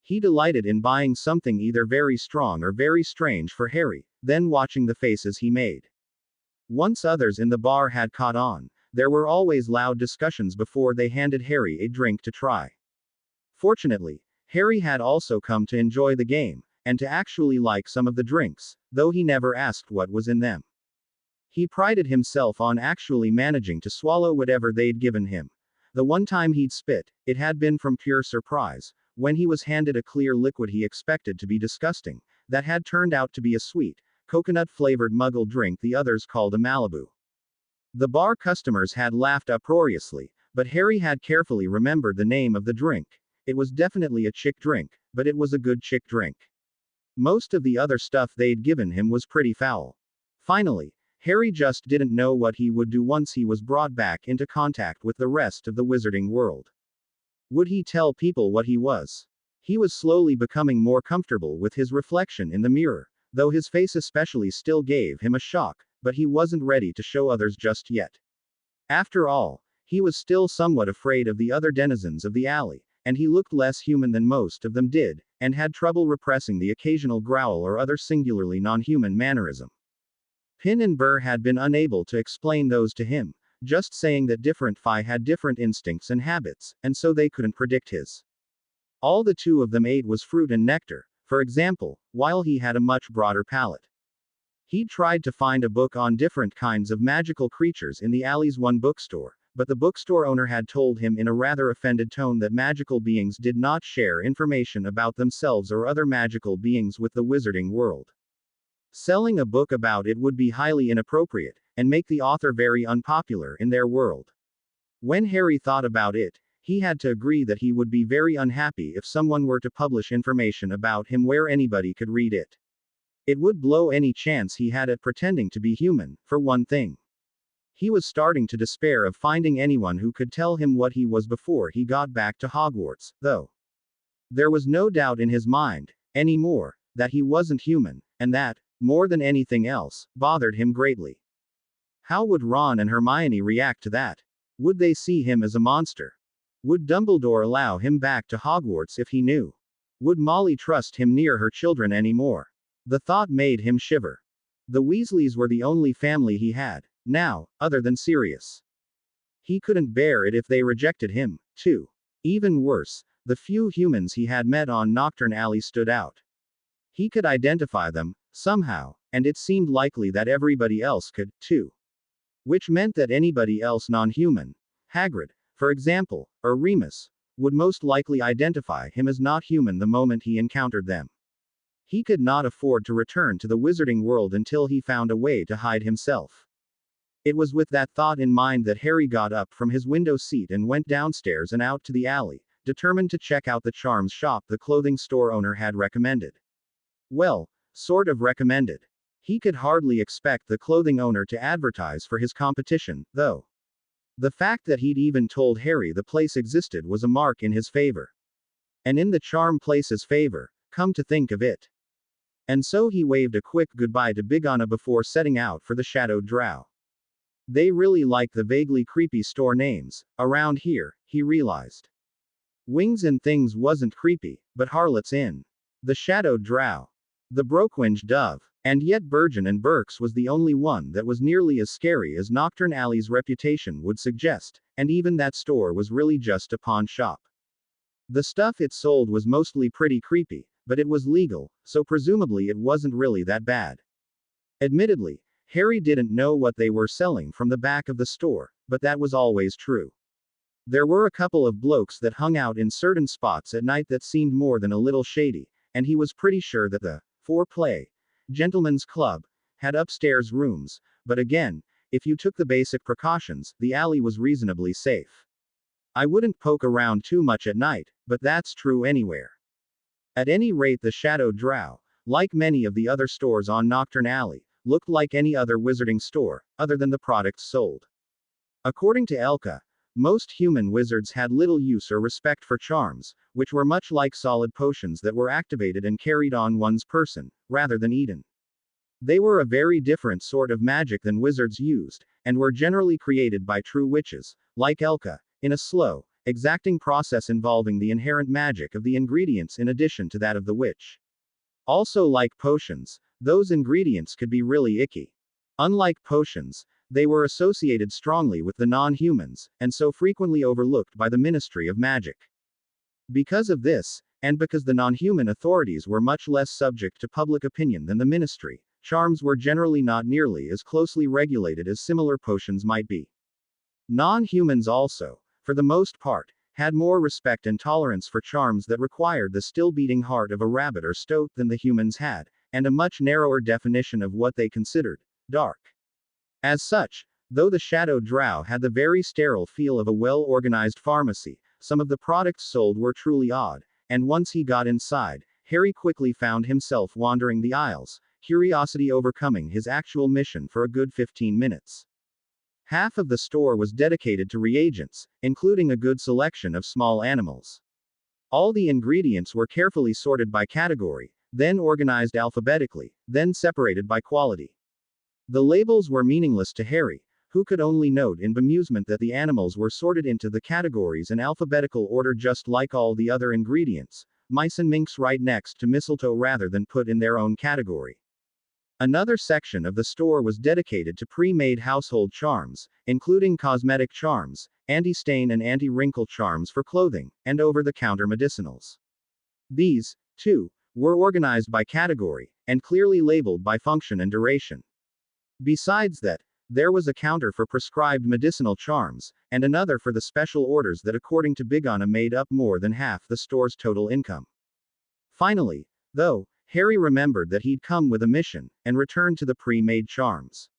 He delighted in buying something either very strong or very strange for Harry, then watching the faces he made. Once others in the bar had caught on, there were always loud discussions before they handed Harry a drink to try. Fortunately, Harry had also come to enjoy the game, and to actually like some of the drinks, though he never asked what was in them. He prided himself on actually managing to swallow whatever they'd given him. The one time he'd spit, it had been from pure surprise, when he was handed a clear liquid he expected to be disgusting, that had turned out to be a sweet, coconut-flavored muggle drink the others called a Malibu. The bar customers had laughed uproariously, but Harry had carefully remembered the name of the drink. It was definitely a chick drink, but it was a good chick drink. Most of the other stuff they'd given him was pretty foul. Finally, Harry just didn't know what he would do once he was brought back into contact with the rest of the wizarding world. Would he tell people what he was? He was slowly becoming more comfortable with his reflection in the mirror, though his face especially still gave him a shock, but he wasn't ready to show others just yet. After all, he was still somewhat afraid of the other denizens of the alley, and he looked less human than most of them did, and had trouble repressing the occasional growl or other singularly non-human mannerism. Pin and Burr had been unable to explain those to him, just saying that different Phi had different instincts and habits, and so they couldn't predict his. All the two of them ate was fruit and nectar, for example, while he had a much broader palate. He'd tried to find a book on different kinds of magical creatures in the alley's one bookstore, but the bookstore owner had told him in a rather offended tone that magical beings did not share information about themselves or other magical beings with the wizarding world. Selling a book about it would be highly inappropriate, and make the author very unpopular in their world. When Harry thought about it, he had to agree that he would be very unhappy if someone were to publish information about him where anybody could read it. It would blow any chance he had at pretending to be human, for one thing. He was starting to despair of finding anyone who could tell him what he was before he got back to Hogwarts, though. There was no doubt in his mind, anymore, that he wasn't human, and that, more than anything else, bothered him greatly. How would Ron and Hermione react to that? Would they see him as a monster? Would Dumbledore allow him back to Hogwarts if he knew? Would Molly trust him near her children anymore? The thought made him shiver. The Weasleys were the only family he had, now, other than Sirius. He couldn't bear it if they rejected him, too. Even worse, the few humans he had met on Knockturn Alley stood out. He could identify them, somehow, and it seemed likely that everybody else could, too. Which meant that anybody else non-human, Hagrid, for example, or Remus, would most likely identify him as not human the moment he encountered them. He could not afford to return to the wizarding world until he found a way to hide himself. It was with that thought in mind that Harry got up from his window seat and went downstairs and out to the alley, determined to check out the charms shop the clothing store owner had recommended. Well, sort of recommended. He could hardly expect the clothing owner to advertise for his competition, though. The fact that he'd even told Harry the place existed was a mark in his favor. And in the charm place's favor, come to think of it. And so he waved a quick goodbye to Big Anna before setting out for the Shadowed Drow. They really like the vaguely creepy store names, around here, he realized. Wings and Things wasn't creepy, but Harlot's Inn. The Shadowed Drow. The Brookwinged Dove. And yet Burgeon and Burke's was the only one that was nearly as scary as Knockturn Alley's reputation would suggest, and even that store was really just a pawn shop. The stuff it sold was mostly pretty creepy, but it was legal, so presumably it wasn't really that bad. Admittedly, Harry didn't know what they were selling from the back of the store, but that was always true. There were a couple of blokes that hung out in certain spots at night that seemed more than a little shady, and he was pretty sure that the Foreplay Gentlemen's Club had upstairs rooms, but again, if you took the basic precautions, the alley was reasonably safe. I wouldn't poke around too much at night, but that's true anywhere. At any rate, the Shadowed Drow, like many of the other stores on Knockturn Alley, looked like any other wizarding store, other than the products sold. According to Elka, most human wizards had little use or respect for charms, which were much like solid potions that were activated and carried on one's person, rather than eaten. They were a very different sort of magic than wizards used, and were generally created by true witches, like Elka, in a slow, exacting process involving the inherent magic of the ingredients in addition to that of the witch. Also, like potions, those ingredients could be really icky. Unlike potions, they were associated strongly with the non-humans, and so frequently overlooked by the Ministry of Magic. Because of this, and because the non-human authorities were much less subject to public opinion than the Ministry, charms were generally not nearly as closely regulated as similar potions might be. Non-humans also, for the most part, had more respect and tolerance for charms that required the still-beating heart of a rabbit or stoat than the humans had, and a much narrower definition of what they considered dark. As such, though the Shadowed Drow had the very sterile feel of a well-organized pharmacy, some of the products sold were truly odd, and once he got inside, Harry quickly found himself wandering the aisles, curiosity overcoming his actual mission for a good 15 minutes. Half of the store was dedicated to reagents, including a good selection of small animals. All the ingredients were carefully sorted by category, then organized alphabetically, then separated by quality. The labels were meaningless to Harry, who could only note in bemusement that the animals were sorted into the categories in alphabetical order just like all the other ingredients, mice and minks right next to mistletoe rather than put in their own category. Another section of the store was dedicated to pre-made household charms, including cosmetic charms, anti-stain and anti-wrinkle charms for clothing, and over-the-counter medicinals. These, too, were organized by category, and clearly labeled by function and duration. Besides that, there was a counter for prescribed medicinal charms, and another for the special orders that according to Big Anna made up more than half the store's total income. Finally, though, Harry remembered that he'd come with a mission, and returned to the pre-made charms.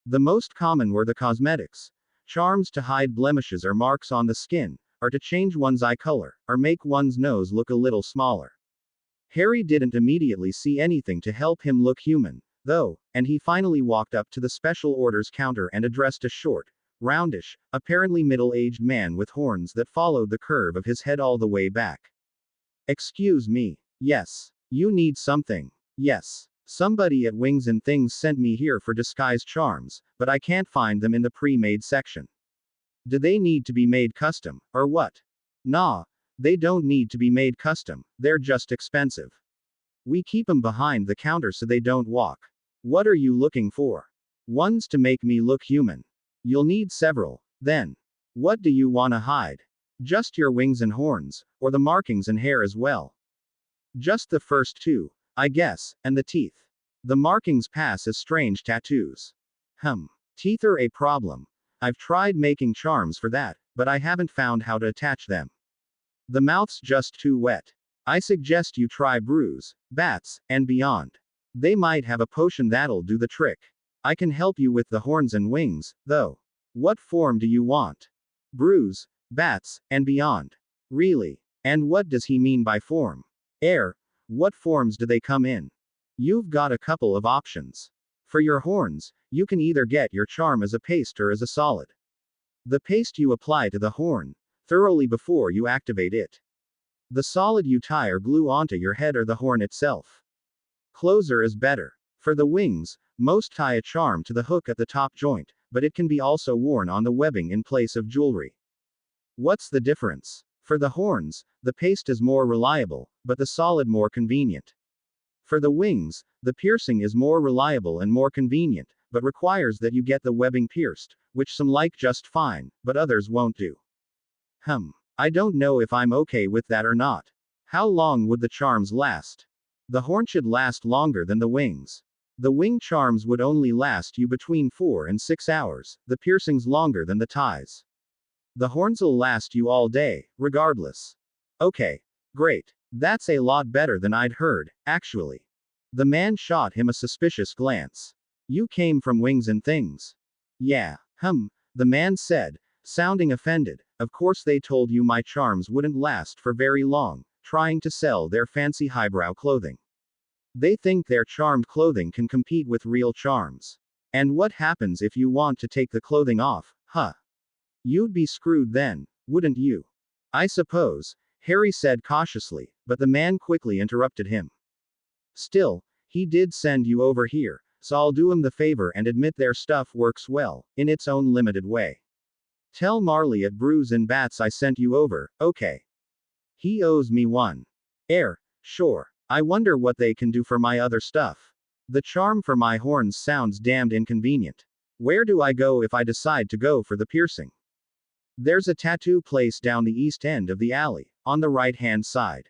The most common were the cosmetics, Charms to hide blemishes or marks on the skin, or to change one's eye color, or make one's nose look a little smaller. Harry didn't immediately see anything to help him look human, though, and he finally walked up to the special orders counter and addressed a short, roundish, apparently middle-aged man with horns that followed the curve of his head all the way back. Excuse me. Yes. You need something. Yes. Somebody at Wings and Things sent me here for disguise charms, but I can't find them in the pre-made section. Do they need to be made custom, or what? Nah, they don't need to be made custom, they're just expensive. We keep 'em behind the counter so they don't walk. What are you looking for? Ones to make me look human. You'll need several, then. What do you wanna hide? Just your wings and horns, or the markings and hair as well? Just the first two, I guess, and the teeth. The markings pass as strange tattoos. Teeth are a problem. I've tried making charms for that, but I haven't found how to attach them. The mouth's just too wet. I suggest you try Bruise, Bats, and Beyond. They might have a potion that'll do the trick. I can help you with the horns and wings, though. What form do you want? Bruise, Bats, and Beyond. Really? And what does he mean by form? What forms do they come in? You've got a couple of options. For your horns, you can either get your charm as a paste or as a solid. The paste you apply to the horn, thoroughly before you activate it. The solid you tie or glue onto your head or the horn itself. Closer is better. For the wings, most tie a charm to the hook at the top joint, but it can be also worn on the webbing in place of jewelry. What's the difference? For the horns, the paste is more reliable, but the solid more convenient. For the wings, the piercing is more reliable and more convenient, but requires that you get the webbing pierced, which some like just fine, but others won't do. I don't know if I'm okay with that or not. How long would the charms last? The horn should last longer than the wings. The wing charms would only last you between 4 and 6 hours, the piercings longer than the ties. The horns'll last you all day, regardless. Okay. Great. That's a lot better than I'd heard, actually. The man shot him a suspicious glance. You came from Wings and Things? Yeah. The man said, sounding offended. Of course they told you my charms wouldn't last for very long, trying to sell their fancy highbrow clothing. They think their charmed clothing can compete with real charms. And what happens if you want to take the clothing off, huh? You'd be screwed then, wouldn't you? I suppose, Harry said cautiously, but the man quickly interrupted him. Still, he did send you over here, so I'll do him the favor and admit their stuff works well, in its own limited way. Tell Marley at Bruise and Bats I sent you over, okay? He owes me one. Sure. I wonder what they can do for my other stuff. The charm for my horns sounds damned inconvenient. Where do I go if I decide to go for the piercing? There's a tattoo place down the east end of the alley, on the right-hand side.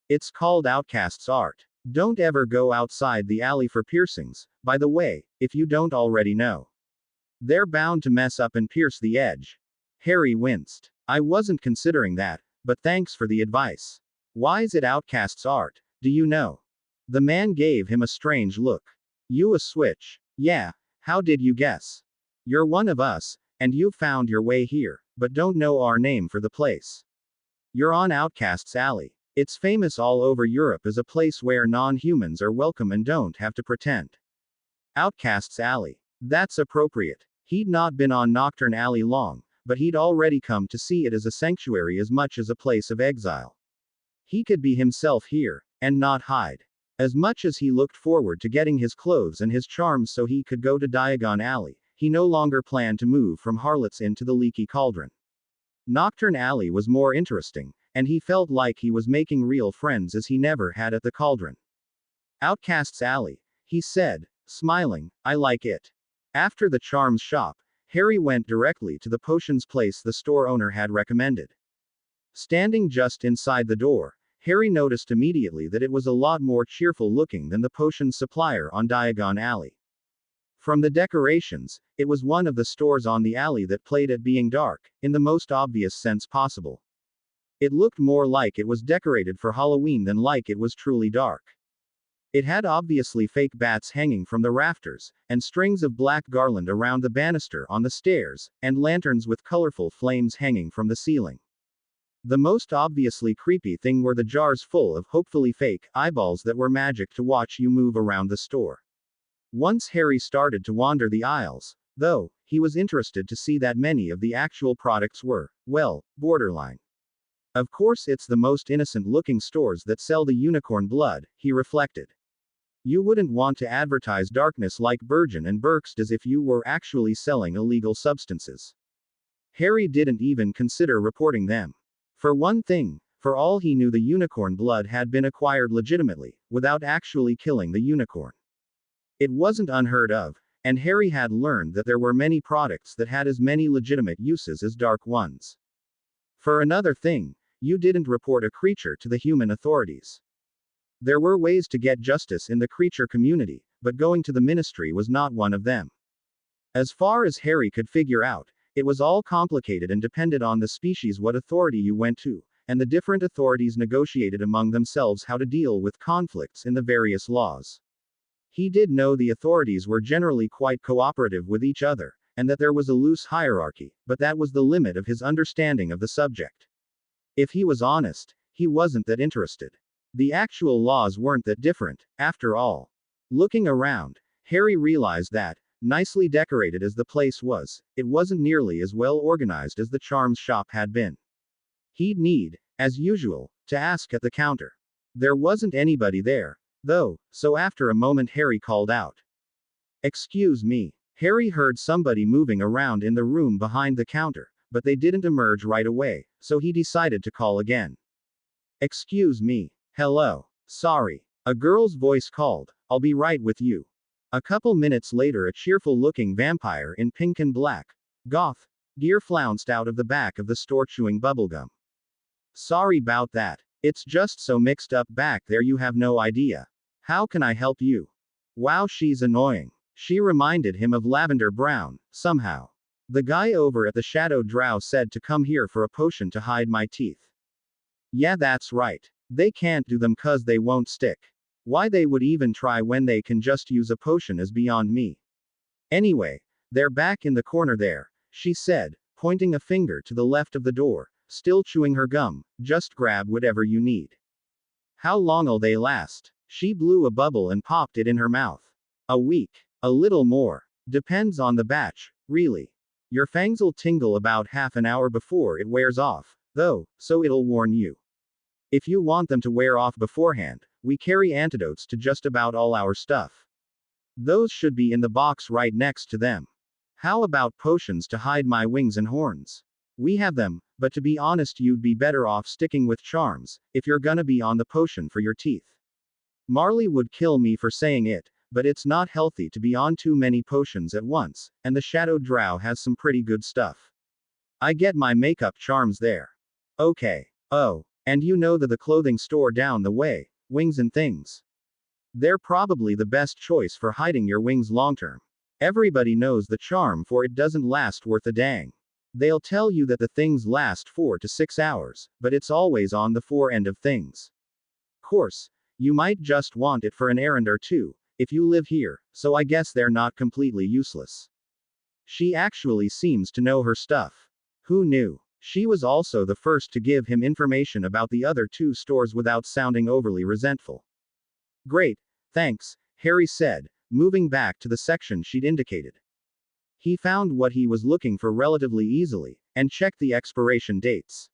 It's called Outcast's Art. Don't ever go outside the alley for piercings, by the way, if you don't already know. They're bound to mess up and pierce the edge. Harry winced. I wasn't considering that, but thanks for the advice. Why's it Outcast's Art, do you know? The man gave him a strange look. You a switch? Yeah, how did you guess? You're one of us, and you found your way here, but don't know our name for the place. You're on Outcast's Alley. It's famous all over Europe as a place where non-humans are welcome and don't have to pretend. Outcast's Alley. That's appropriate. He'd not been on Nocturne Alley long, but he'd already come to see it as a sanctuary as much as a place of exile. He could be himself here, and not hide. As much as he looked forward to getting his clothes and his charms so he could go to Diagon Alley, he no longer planned to move from Harlot's Inn to the Leaky Cauldron. Nocturne Alley was more interesting, and he felt like he was making real friends as he never had at the Cauldron. Outcast's Alley, he said, smiling, I like it. After the charms shop, Harry went directly to the potions place the store owner had recommended. Standing just inside the door, Harry noticed immediately that it was a lot more cheerful looking than the potions supplier on Diagon Alley. From the decorations, it was one of the stores on the alley that played at being dark, in the most obvious sense possible. It looked more like it was decorated for Halloween than like it was truly dark. It had obviously fake bats hanging from the rafters, and strings of black garland around the banister on the stairs, and lanterns with colorful flames hanging from the ceiling. The most obviously creepy thing were the jars full of hopefully fake eyeballs that were magic to watch you move around the store. Once Harry started to wander the aisles, though, he was interested to see that many of the actual products were, well, borderline. Of course, it's the most innocent looking stores that sell the unicorn blood, he reflected. You wouldn't want to advertise darkness like Burgeon and Burke's as if you were actually selling illegal substances. Harry didn't even consider reporting them. For one thing, for all he knew, the unicorn blood had been acquired legitimately, without actually killing the unicorn. It wasn't unheard of, and Harry had learned that there were many products that had as many legitimate uses as dark ones. For another thing, you didn't report a creature to the human authorities. There were ways to get justice in the creature community, but going to the ministry was not one of them. As far as Harry could figure out, it was all complicated and depended on the species what authority you went to, and the different authorities negotiated among themselves how to deal with conflicts in the various laws. He did know the authorities were generally quite cooperative with each other, and that there was a loose hierarchy, but that was the limit of his understanding of the subject. If he was honest, he wasn't that interested. The actual laws weren't that different, after all. Looking around, Harry realized that, nicely decorated as the place was, it wasn't nearly as well organized as the charms shop had been. He'd need, as usual, to ask at the counter. There wasn't anybody there, though, so after a moment Harry called out. "Excuse me." Harry heard somebody moving around in the room behind the counter, but they didn't emerge right away, so he decided to call again. "Excuse me. Hello. Sorry." A girl's voice called, "I'll be right with you." A couple minutes later, a cheerful-looking vampire in pink and black goth gear flounced out of the back of the store chewing bubblegum. "Sorry about that. It's just so mixed up back there, you have no idea. How can I help you?" Wow, she's annoying. She reminded him of Lavender Brown, somehow. The guy over at the Shadow Drow said to come here for a potion to hide my teeth. Yeah, that's right. They can't do them 'cause they won't stick. Why they would even try when they can just use a potion is beyond me. Anyway, they're back in the corner there, she said, pointing a finger to the left of the door, still chewing her gum. Just grab whatever you need. How long'll they last? She blew a bubble and popped it in her mouth. A week. A little more. Depends on the batch, really. Your fangs'll tingle about half an hour before it wears off, though, so it'll warn you. If you want them to wear off beforehand, we carry antidotes to just about all our stuff. Those should be in the box right next to them. How about potions to hide my wings and horns? We have them, but to be honest, you'd be better off sticking with charms, if you're gonna be on the potion for your teeth. Marley would kill me for saying it, but it's not healthy to be on too many potions at once, and the Shadow Drow has some pretty good stuff. I get my makeup charms there. Okay. Oh. And you know the clothing store down the way, Wings and Things. They're probably the best choice for hiding your wings long term. Everybody knows the charm, for it doesn't last worth a dang. They'll tell you that the things last 4 to 6 hours, but it's always on the 4 end of things. Course, you might just want it for an errand or two, if you live here, so I guess they're not completely useless. She actually seems to know her stuff. Who knew? She was also the first to give him information about the other 2 stores without sounding overly resentful. Great, thanks, Harry said, moving back to the section she'd indicated. He found what he was looking for relatively easily, and checked the expiration dates.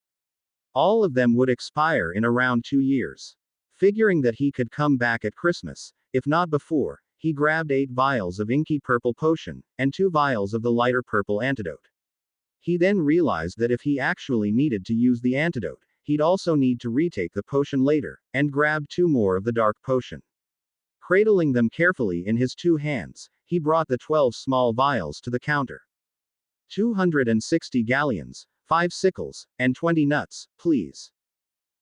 All of them would expire in around 2 years. Figuring that he could come back at Christmas, if not before, he grabbed 8 vials of inky purple potion, and 2 vials of the lighter purple antidote. He then realized that if he actually needed to use the antidote, he'd also need to retake the potion later, and grab 2 more of the dark potion. Cradling them carefully in his 2 hands, he brought the 12 small vials to the counter. 260 galleons, 5 sickles, and 20 nuts, please.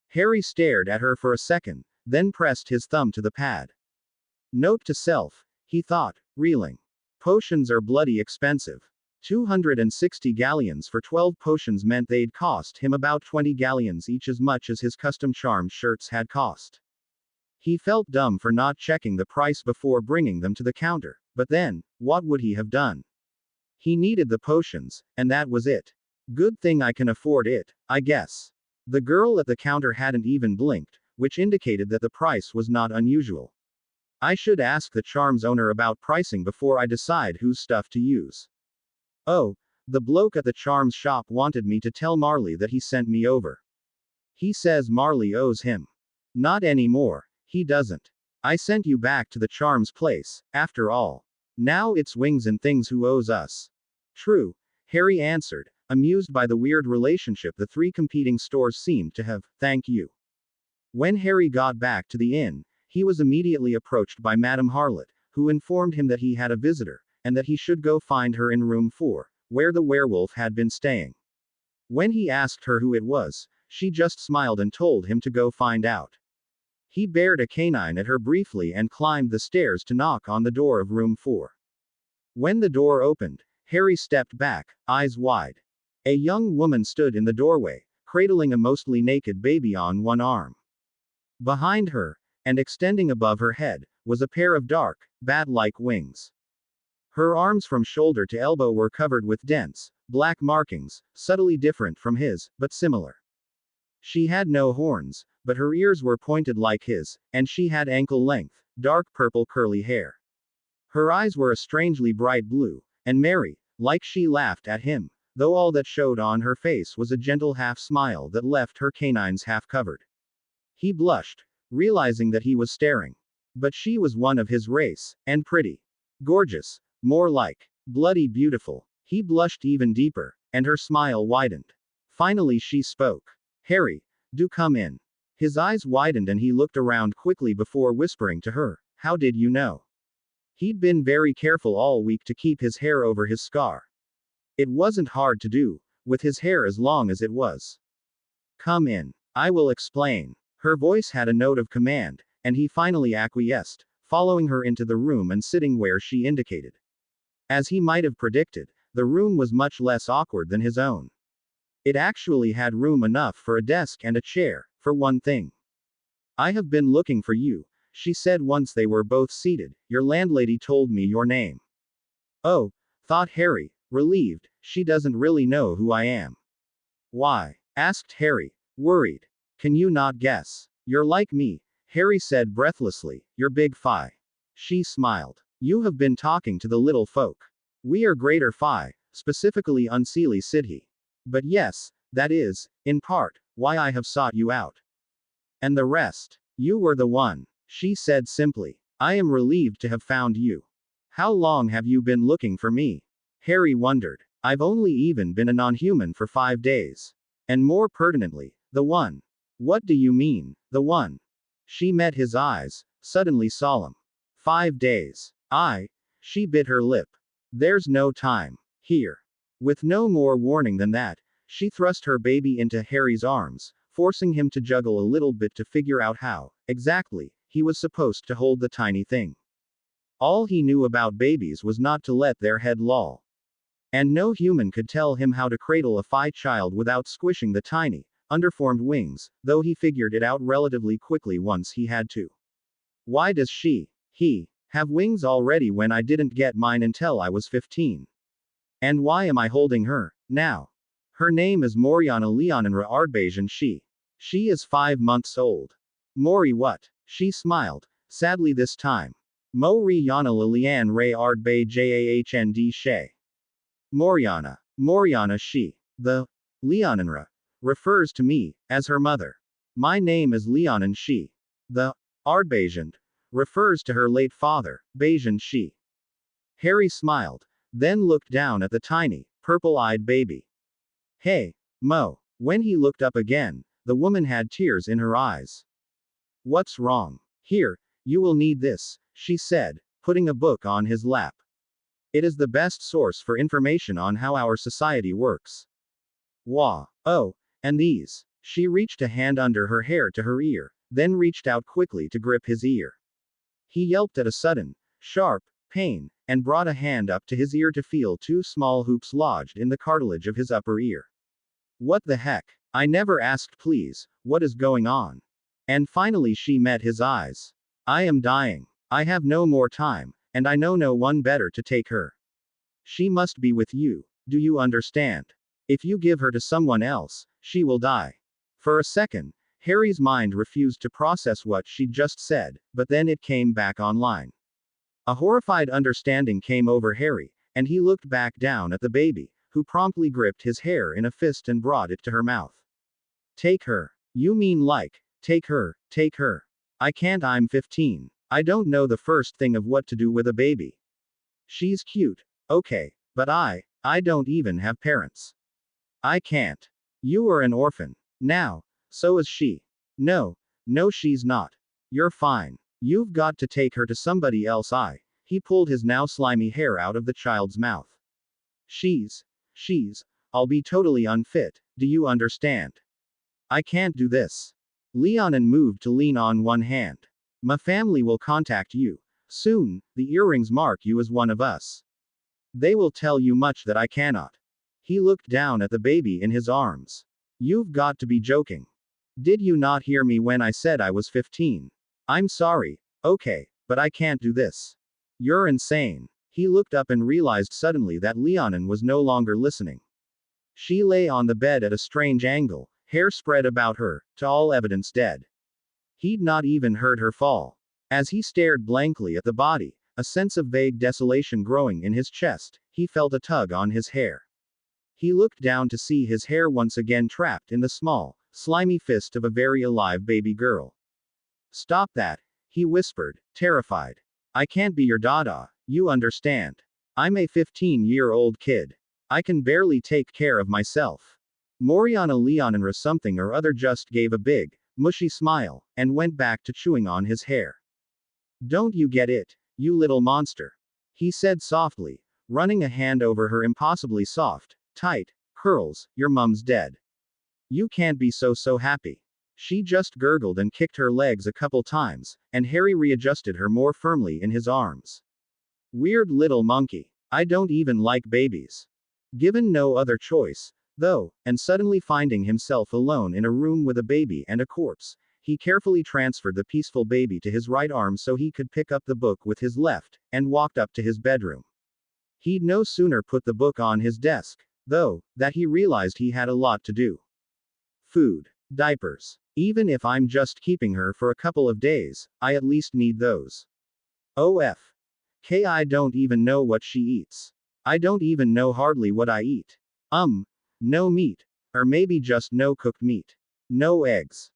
Harry stared at her for a second, then pressed his thumb to the pad. Note to self, he thought, reeling. Potions are bloody expensive. 260 galleons for 12 potions meant they'd cost him about 20 galleons each, as much as his custom charmed shirts had cost. He felt dumb for not checking the price before bringing them to the counter, but then, what would he have done? He needed the potions, and that was it. Good thing I can afford it, I guess. The girl at the counter hadn't even blinked, which indicated that the price was not unusual. I should ask the charm's owner about pricing before I decide whose stuff to use. Oh, the bloke at the charm's shop wanted me to tell Marley that he sent me over. He says Marley owes him. Not anymore, he doesn't. I sent you back to the charm's place, after all. Now it's Wings and Things who owes us. True, Harry answered, amused by the weird relationship the three competing stores seemed to have. Thank you. When Harry got back to the inn, he was immediately approached by Madame Harlot, who informed him that he had a visitor, and that he should go find her in room 4, where the werewolf had been staying. When he asked her who it was, she just smiled and told him to go find out. He bared a canine at her briefly and climbed the stairs to knock on the door of room 4. When the door opened, Harry stepped back, eyes wide. A young woman stood in the doorway, cradling a mostly naked baby on one arm. Behind her, and extending above her head, was a pair of dark, bat-like wings. Her arms from shoulder to elbow were covered with dense, black markings, subtly different from his, but similar. She had no horns, but her ears were pointed like his, and she had ankle-length, dark purple curly hair. Her eyes were a strangely bright blue, and merry, like she laughed at him, though all that showed on her face was a gentle half-smile that left her canines half-covered. He blushed, realizing that he was staring. But she was one of his race, and pretty. Gorgeous. More like bloody beautiful. He blushed even deeper, and her smile widened. Finally she spoke. Harry, do come in. His eyes widened and he looked around quickly before whispering to her, how did you know? He'd been very careful all week to keep his hair over his scar. It wasn't hard to do, with his hair as long as it was. Come in. I will explain. Her voice had a note of command, and he finally acquiesced, following her into the room and sitting where she indicated. As he might have predicted, the room was much less awkward than his own. It actually had room enough for a desk and a chair, for one thing. I have been looking for you, she said once they were both seated. Your landlady told me your name. Oh, thought Harry, relieved, she doesn't really know who I am. Why? Asked Harry, worried. Can you not guess? You're like me, Harry said breathlessly, you're Big Phi. She smiled. You have been talking to the little folk. We are Greater Phi, specifically Unseelie Sidhi. But yes, that is, in part, why I have sought you out. And the rest. You were the one, she said simply. I am relieved to have found you. How long have you been looking for me? Harry wondered. I've only even been a non-human for 5 days. And more pertinently, the one. What do you mean, the one? She met his eyes, suddenly solemn. 5 days. She bit her lip. There's no time. Here. With no more warning than that, she thrust her baby into Harry's arms, forcing him to juggle a little bit to figure out how, exactly, he was supposed to hold the tiny thing. All he knew about babies was not to let their head loll. And no human could tell him how to cradle a Phi child without squishing the tiny, underformed wings, though he figured it out relatively quickly once he had to. Why does he, have wings already when I didn't get mine until I was 15? And why am I holding her, now? Her name is Moriana Leonenra Ardbasian She is 5 months old. Mori what? She smiled, sadly this time. Moriana Lilian Ray Ardbay Jahnd She. Moriana she. The Leonenra refers to me as her mother. My name is Leonin she. The Ardbasian refers to her late father, Basian she. Harry smiled, then looked down at the tiny, purple-eyed baby. Hey, Mo. When he looked up again, the woman had tears in her eyes. What's wrong? Here, you will need this, she said, putting a book on his lap. It is the best source for information on how our society works. Wah. Oh, and these. She reached a hand under her hair to her ear, then reached out quickly to grip his ear. He yelped at a sudden, sharp, pain, and brought a hand up to his ear to feel 2 small hoops lodged in the cartilage of his upper ear. What the heck? I never asked please, what is going on? And finally she met his eyes. I am dying. I have no more time, and I know no one better to take her. She must be with you. Do you understand? If you give her to someone else, she will die. For a second, Harry's mind refused to process what she'd just said, but then it came back online. A horrified understanding came over Harry, and he looked back down at the baby, who promptly gripped his hair in a fist and brought it to her mouth. Take her. You mean like, take her, take her. I can't, I'm 15. I don't know the first thing of what to do with a baby. She's cute. Okay, but I don't even have parents. I can't. You are an orphan. Now, so is she. No, no, she's not. You're fine. You've got to take her to somebody else. He pulled his now slimy hair out of the child's mouth. She's, I'll be totally unfit, do you understand? I can't do this. Leonin moved to lean on one hand. My family will contact you. Soon, the earrings mark you as one of us. They will tell you much that I cannot. He looked down at the baby in his arms. You've got to be joking. Did you not hear me when I said I was 15? I'm sorry, okay, but I can't do this. You're insane. He looked up and realized suddenly that Leonin was no longer listening. She lay on the bed at a strange angle, hair spread about her, to all evidence dead. He'd not even heard her fall. As he stared blankly at the body, a sense of vague desolation growing in his chest, he felt a tug on his hair. He looked down to see his hair once again trapped in the small, slimy fist of a very alive baby girl. Stop that, he whispered, terrified. I can't be your dada, you understand. I'm a 15-year-old kid. I can barely take care of myself. Moriana Leoninra something or other just gave a big, mushy smile, and went back to chewing on his hair. Don't you get it, you little monster? He said softly, running a hand over her impossibly soft, tight, curls. Your mum's dead. You can't be so happy. She just gurgled and kicked her legs a couple times, and Harry readjusted her more firmly in his arms. Weird little monkey. I don't even like babies. Given no other choice, though, and suddenly finding himself alone in a room with a baby and a corpse, he carefully transferred the peaceful baby to his right arm so he could pick up the book with his left, and walked up to his bedroom. He'd no sooner put the book on his desk, though, that he realized he had a lot to do. Food. Diapers. Even if I'm just keeping her for a couple of days, I at least need those. I don't even know what she eats. I don't even know hardly what I eat. No meat. Or maybe just no cooked meat. No eggs.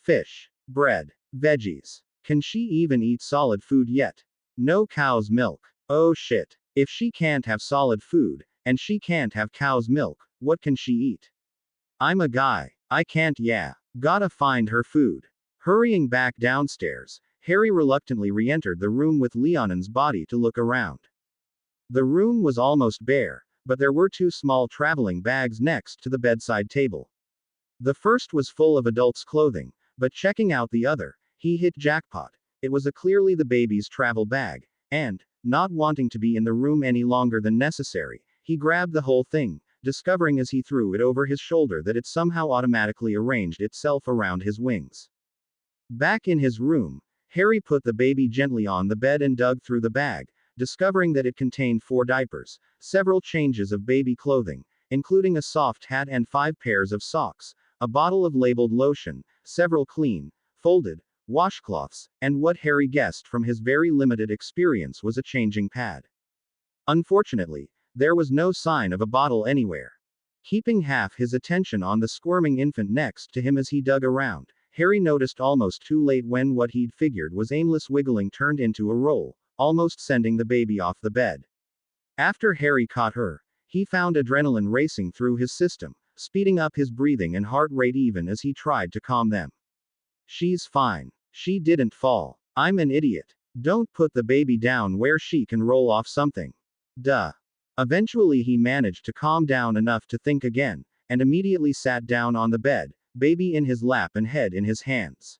Fish. Bread. Veggies. Can she even eat solid food yet? No cow's milk. Oh shit. If she can't have solid food, and she can't have cow's milk, what can she eat? I'm a guy. I can't, yeah. Gotta find her food. Hurrying back downstairs, Harry reluctantly re-entered the room with Leonin's body to look around. The room was almost bare, but there were two small traveling bags next to the bedside table. The first was full of adults' clothing, but checking out the other, he hit jackpot. It was clearly the baby's travel bag, and, not wanting to be in the room any longer than necessary, he grabbed the whole thing, discovering as he threw it over his shoulder that it somehow automatically arranged itself around his wings. Back in his room, Harry put the baby gently on the bed and dug through the bag, discovering that it contained 4 diapers, several changes of baby clothing, including a soft hat and 5 pairs of socks, a bottle of labeled lotion, several clean, folded, washcloths, and what Harry guessed from his very limited experience was a changing pad. Unfortunately, there was no sign of a bottle anywhere. Keeping half his attention on the squirming infant next to him as he dug around, Harry noticed almost too late when what he'd figured was aimless wiggling turned into a roll, almost sending the baby off the bed. After Harry caught her, he found adrenaline racing through his system, speeding up his breathing and heart rate even as he tried to calm them. She's fine. She didn't fall. I'm an idiot. Don't put the baby down where she can roll off something. Duh. Eventually he managed to calm down enough to think again, and immediately sat down on the bed, baby in his lap and head in his hands.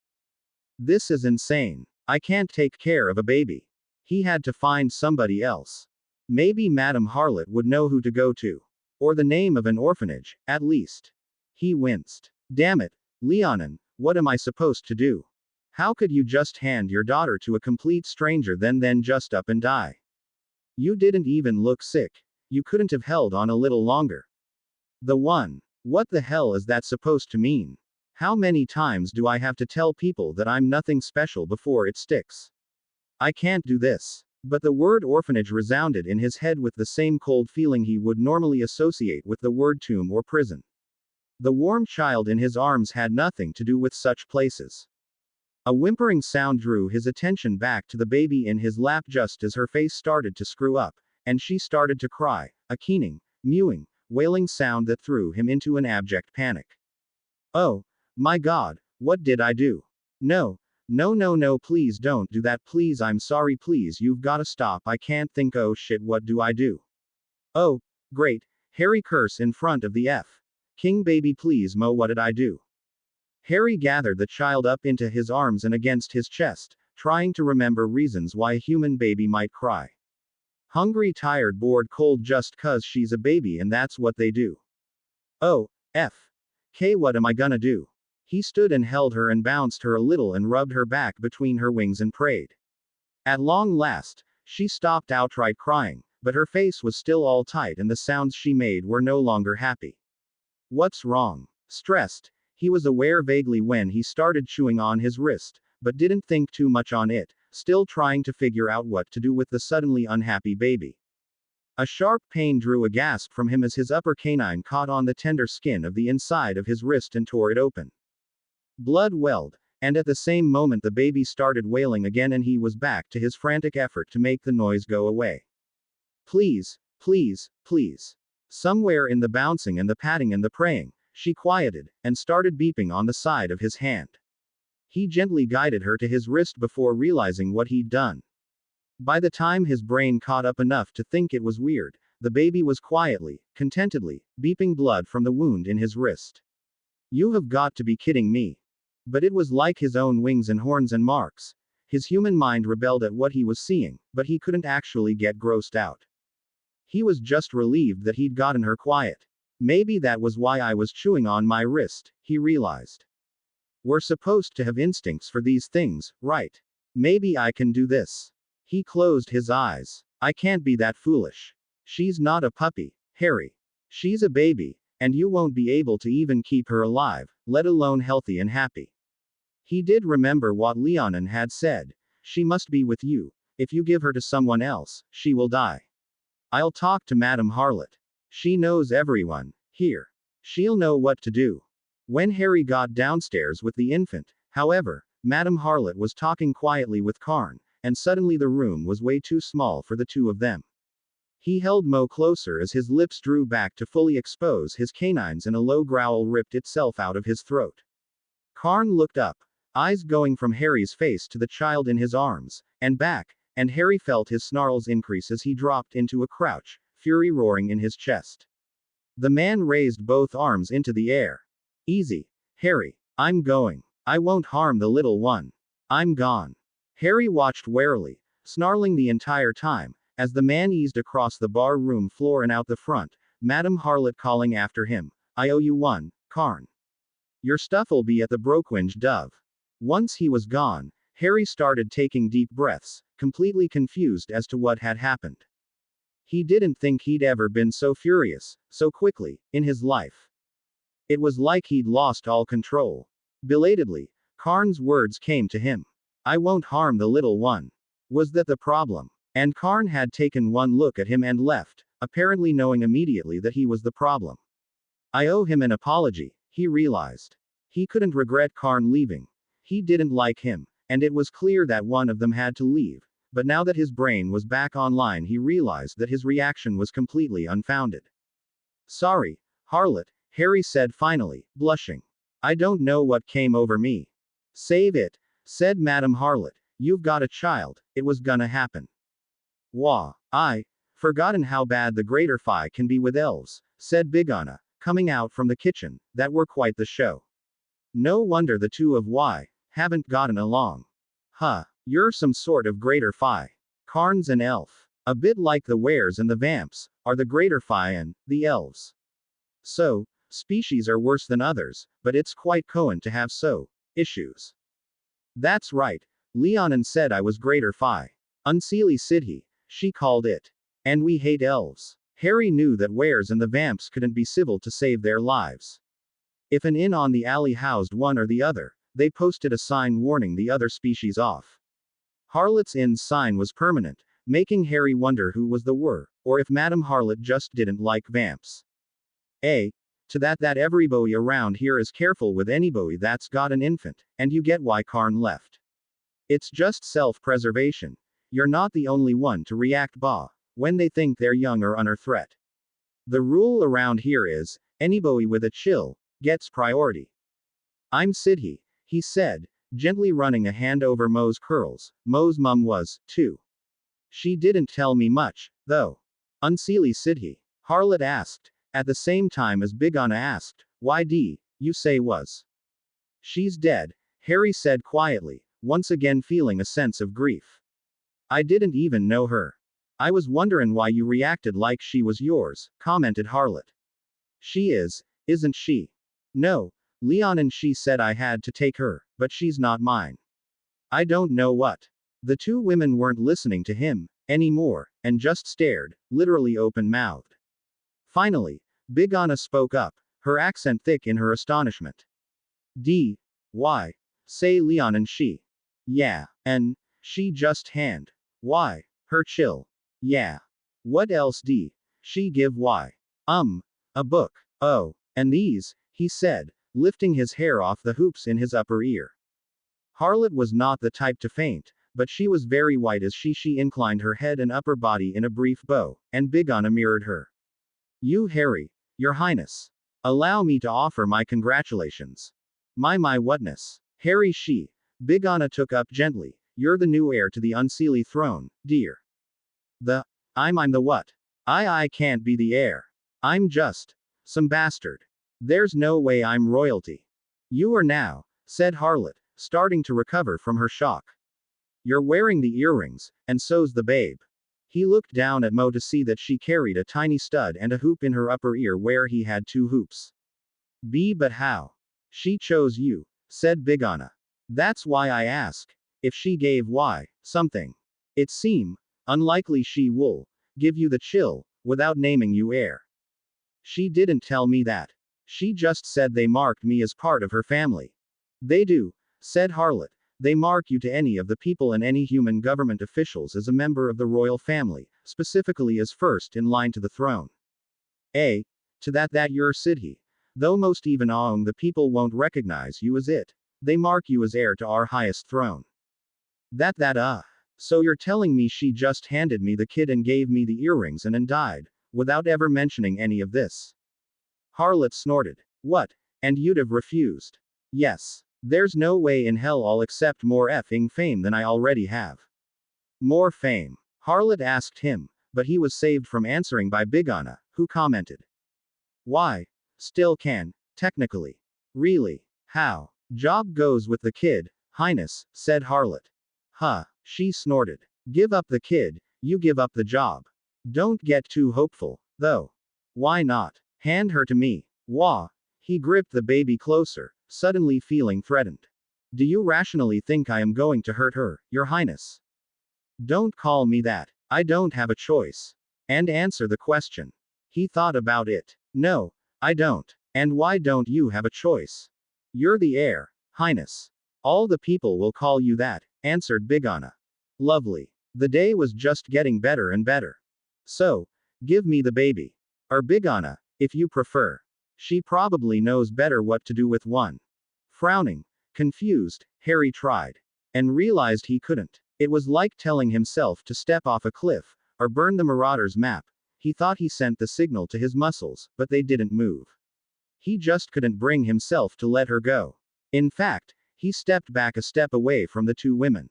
This is insane. I can't take care of a baby. He had to find somebody else. Maybe Madame Harlot would know who to go to. Or the name of an orphanage, at least. He winced. Damn it, Leonin, What am I supposed to do? How could you just hand your daughter to a complete stranger then just up and die? You didn't even look sick. You couldn't have held on a little longer. The one. What the hell is that supposed to mean? How many times do I have to tell people that I'm nothing special before it sticks? I can't do this. But the word orphanage resounded in his head with the same cold feeling he would normally associate with the word tomb or prison. The warm child in his arms had nothing to do with such places. A whimpering sound drew his attention back to the baby in his lap just as her face started to screw up, and she started to cry, a keening, mewing, wailing sound that threw him into an abject panic. Oh, my God, what did I do? No, no, please don't do that, please, I'm sorry, please, you've gotta stop, I can't think, oh shit, what do I do? Oh, great, Harry curse in front of the King baby, please Mo, what did I do? Harry gathered the child up into his arms and against his chest, trying to remember reasons why a human baby might cry. Hungry, tired, bored, cold, just 'cause she's a baby and that's what they do. Oh, what am I gonna do? He stood and held her and bounced her a little and rubbed her back between her wings and prayed. At long last, she stopped outright crying, but her face was still all tight and the sounds she made were no longer happy. What's wrong? Stressed, he was aware vaguely when he started chewing on his wrist, but didn't think too much on it, still trying to figure out what to do with the suddenly unhappy baby. A sharp pain drew a gasp from him as his upper canine caught on the tender skin of the inside of his wrist and tore it open. Blood welled, and at the same moment the baby started wailing again and he was back to his frantic effort to make the noise go away. Please, please, please. Somewhere in the bouncing and the patting and the praying, she quieted, and started beeping on the side of his hand. He gently guided her to his wrist before realizing what he'd done. By the time his brain caught up enough to think it was weird, the baby was quietly, contentedly, beeping blood from the wound in his wrist. You have got to be kidding me. But it was like his own wings and horns and marks. His human mind rebelled at what he was seeing, but he couldn't actually get grossed out. He was just relieved that he'd gotten her quiet. Maybe that was why I was chewing on my wrist, he realized. We're supposed to have instincts for these things, right? Maybe I can do this. He closed his eyes. I can't be that foolish. She's not a puppy, Harry. She's a baby, and you won't be able to even keep her alive, let alone healthy and happy. He did remember what Leonin had said. She must be with you. If you give her to someone else, she will die. I'll talk to Madame Harlot. She knows everyone here. She'll know what to do. When Harry got downstairs with the infant, however, Madame Harlot was talking quietly with Karn, and suddenly the room was way too small for the two of them. He held Mo closer as his lips drew back to fully expose his canines and a low growl ripped itself out of his throat. Karn looked up, eyes going from Harry's face to the child in his arms, and back, and Harry felt his snarls increase as he dropped into a crouch, fury roaring in his chest. The man raised both arms into the air. Easy, Harry. I'm going. I won't harm the little one. I'm gone. Harry watched warily, snarling the entire time, as the man eased across the bar room floor and out the front, Madame Harlot calling after him, I owe you one, Karn. Your stuff'll be at the Brookwinge Dove. Once he was gone, Harry started taking deep breaths, completely confused as to what had happened. He didn't think he'd ever been so furious, so quickly, in his life. It was like he'd lost all control. Belatedly, Karn's words came to him. I won't harm the little one. Was that the problem? And Karn had taken one look at him and left, apparently knowing immediately that he was the problem. I owe him an apology, he realized. He couldn't regret Karn leaving. He didn't like him, and it was clear that one of them had to leave. But now that his brain was back online, he realized that his reaction was completely unfounded. Sorry, Harlot, Harry said finally, blushing. I don't know what came over me. Save it, said Madame Harlot. You've got a child, it was gonna happen. Wah, forgotten how bad the Greater Phi can be with elves, said Big Anna, coming out from the kitchen, that were quite the show. No wonder the two of haven't gotten along. Huh, you're some sort of Greater Phi. Karn's an elf. A bit like the Wares and the Vamps, are the Greater Phi and the elves. So, species are worse than others, but it's quite common to have so issues. That's right. Leonin said I was greater phi. Unseelie Sidhi, she called it. And we hate elves. Harry knew that Wares and the Vamps couldn't be civil to save their lives. If an inn on the alley housed one or the other, they posted a sign warning the other species off. Harlot's inn's sign was permanent, making Harry wonder who was the were, or if Madame Harlot just didn't like vamps. To that everybody around here is careful with anybody that's got an infant, and you get why Karn left. It's just self-preservation. You're not the only one to react when they think they're young or under threat. The rule around here is, anybody with a chill, gets priority. I'm Sidhi, he said, gently running a hand over Mo's curls. Mo's mum was, too. She didn't tell me much, though. Unseelie Sidhi, Harlot asked, at the same time as Big Anna asked, why you say was? She's dead, Harry said quietly, once again feeling a sense of grief. I didn't even know her. I was wondering why you reacted like she was yours, commented Harlot. She is, isn't she? No, Leon and she said I had to take her, but she's not mine. I don't know what. The two women weren't listening to him anymore, and just stared, literally open-mouthed. Finally, Big Anna spoke up, her accent thick in her astonishment. Why? Say Leon and she. Yeah, and she just hand. Why? Her chill. Yeah. What else she give why? A book. Oh, and these, he said, lifting his hair off the hoops in his upper ear. Harlot was not the type to faint, but she was very white as she inclined her head and upper body in a brief bow, and Big Anna mirrored her. You Harry, your highness. Allow me to offer my congratulations. My whatness. Harry Big Anna took up gently, you're the new heir to the Unseelie throne, dear. I'm the what? I can't be the heir. I'm just some bastard. There's no way I'm royalty. You are now, said Harlot, starting to recover from her shock. You're wearing the earrings, and so's the babe. He looked down at Mo to see that she carried a tiny stud and a hoop in her upper ear where he had two hoops. But how? She chose you, said Big Anna. That's why I ask. If she gave something. It seem unlikely she will give you the chill, without naming you heir. She didn't tell me that. She just said they marked me as part of her family. They do, said Harlot. They mark you to any of the people and any human government officials as a member of the royal family, specifically as first in line to the throne. To that you're Sidhi. Though most even the people won't recognize you as it. They mark you as heir to our highest throne. So you're telling me she just handed me the kid and gave me the earrings and died, without ever mentioning any of this? Harlot snorted. What? And you'd have refused? Yes. There's no way in hell I'll accept more effing fame than I already have. More fame? Harlot asked him, but he was saved from answering by Big Anna, who commented. Why? Still can, technically. Really? How? Job goes with the kid, highness, said Harlot. She snorted. Give up the kid, you give up the job. Don't get too hopeful, though. Why not? Hand her to me. Wah. He gripped the baby closer, suddenly feeling threatened. Do you rationally think I am going to hurt her, your highness? Don't call me that. I don't have a choice. And answer the question. He thought about it. No, I don't. And why don't you have a choice? You're the heir, highness. All the people will call you that, answered Big Anna. Lovely. The day was just getting better and better. So, give me the baby. Or Big Anna, if you prefer. She probably knows better what to do with one. Frowning, confused, Harry tried. And realized he couldn't. It was like telling himself to step off a cliff, or burn the Marauder's map. He thought he sent the signal to his muscles, but they didn't move. He just couldn't bring himself to let her go. In fact, he stepped back a step away from the two women.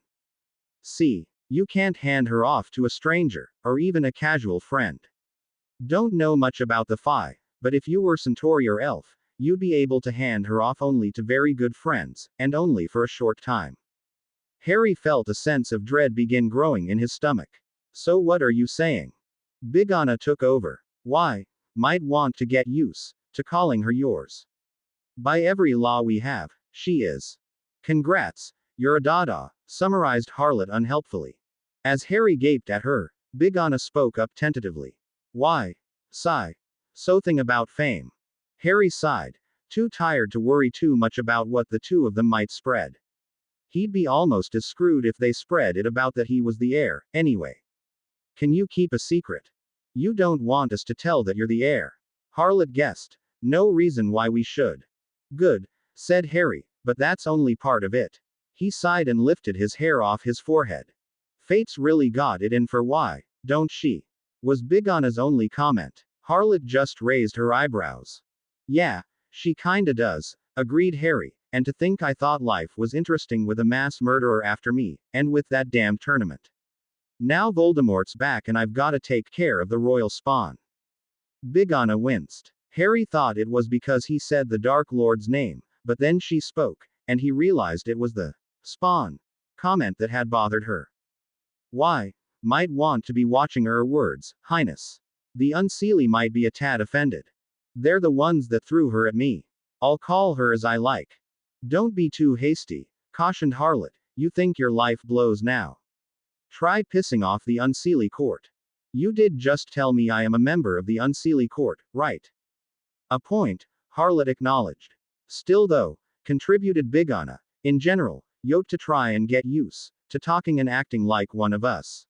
See, you can't hand her off to a stranger, or even a casual friend. Don't know much about the Phi, but if you were Centauri or Elf, you'd be able to hand her off only to very good friends, and only for a short time. Harry felt a sense of dread begin growing in his stomach. So what are you saying? Big Anna took over. Why? Might want to get used to calling her yours. By every law we have, she is. Congrats, you're a dada, summarized Harlot unhelpfully. As Harry gaped at her, Big Anna spoke up tentatively. Why? Sigh. Something about fame. Harry sighed, too tired to worry too much about what the two of them might spread. He'd be almost as screwed if they spread it about that he was the heir, anyway. Can you keep a secret? You don't want us to tell that you're the heir. Harlot guessed. No reason why we should. Good, said Harry, but that's only part of it. He sighed and lifted his hair off his forehead. Fate's really got it in for why, don't she? Was Big Anna's only comment. Harlot just raised her eyebrows. Yeah, she kinda does, agreed Harry, and to think I thought life was interesting with a mass murderer after me, and with that damn tournament. Now Voldemort's back and I've gotta take care of the royal spawn. Big Anna winced. Harry thought it was because he said the Dark Lord's name, but then she spoke, and he realized it was the spawn comment that had bothered her. Why? Might want to be watching her words, Highness. The Unseelie might be a tad offended. They're the ones that threw her at me. I'll call her as I like. Don't be too hasty, cautioned Harlot. You think your life blows now. Try pissing off the Unseelie court. You did just tell me I am a member of the Unseelie court, right? A point, Harlot acknowledged. Still though, contributed Big Anna, in general, yote to try and get used to talking and acting like one of us.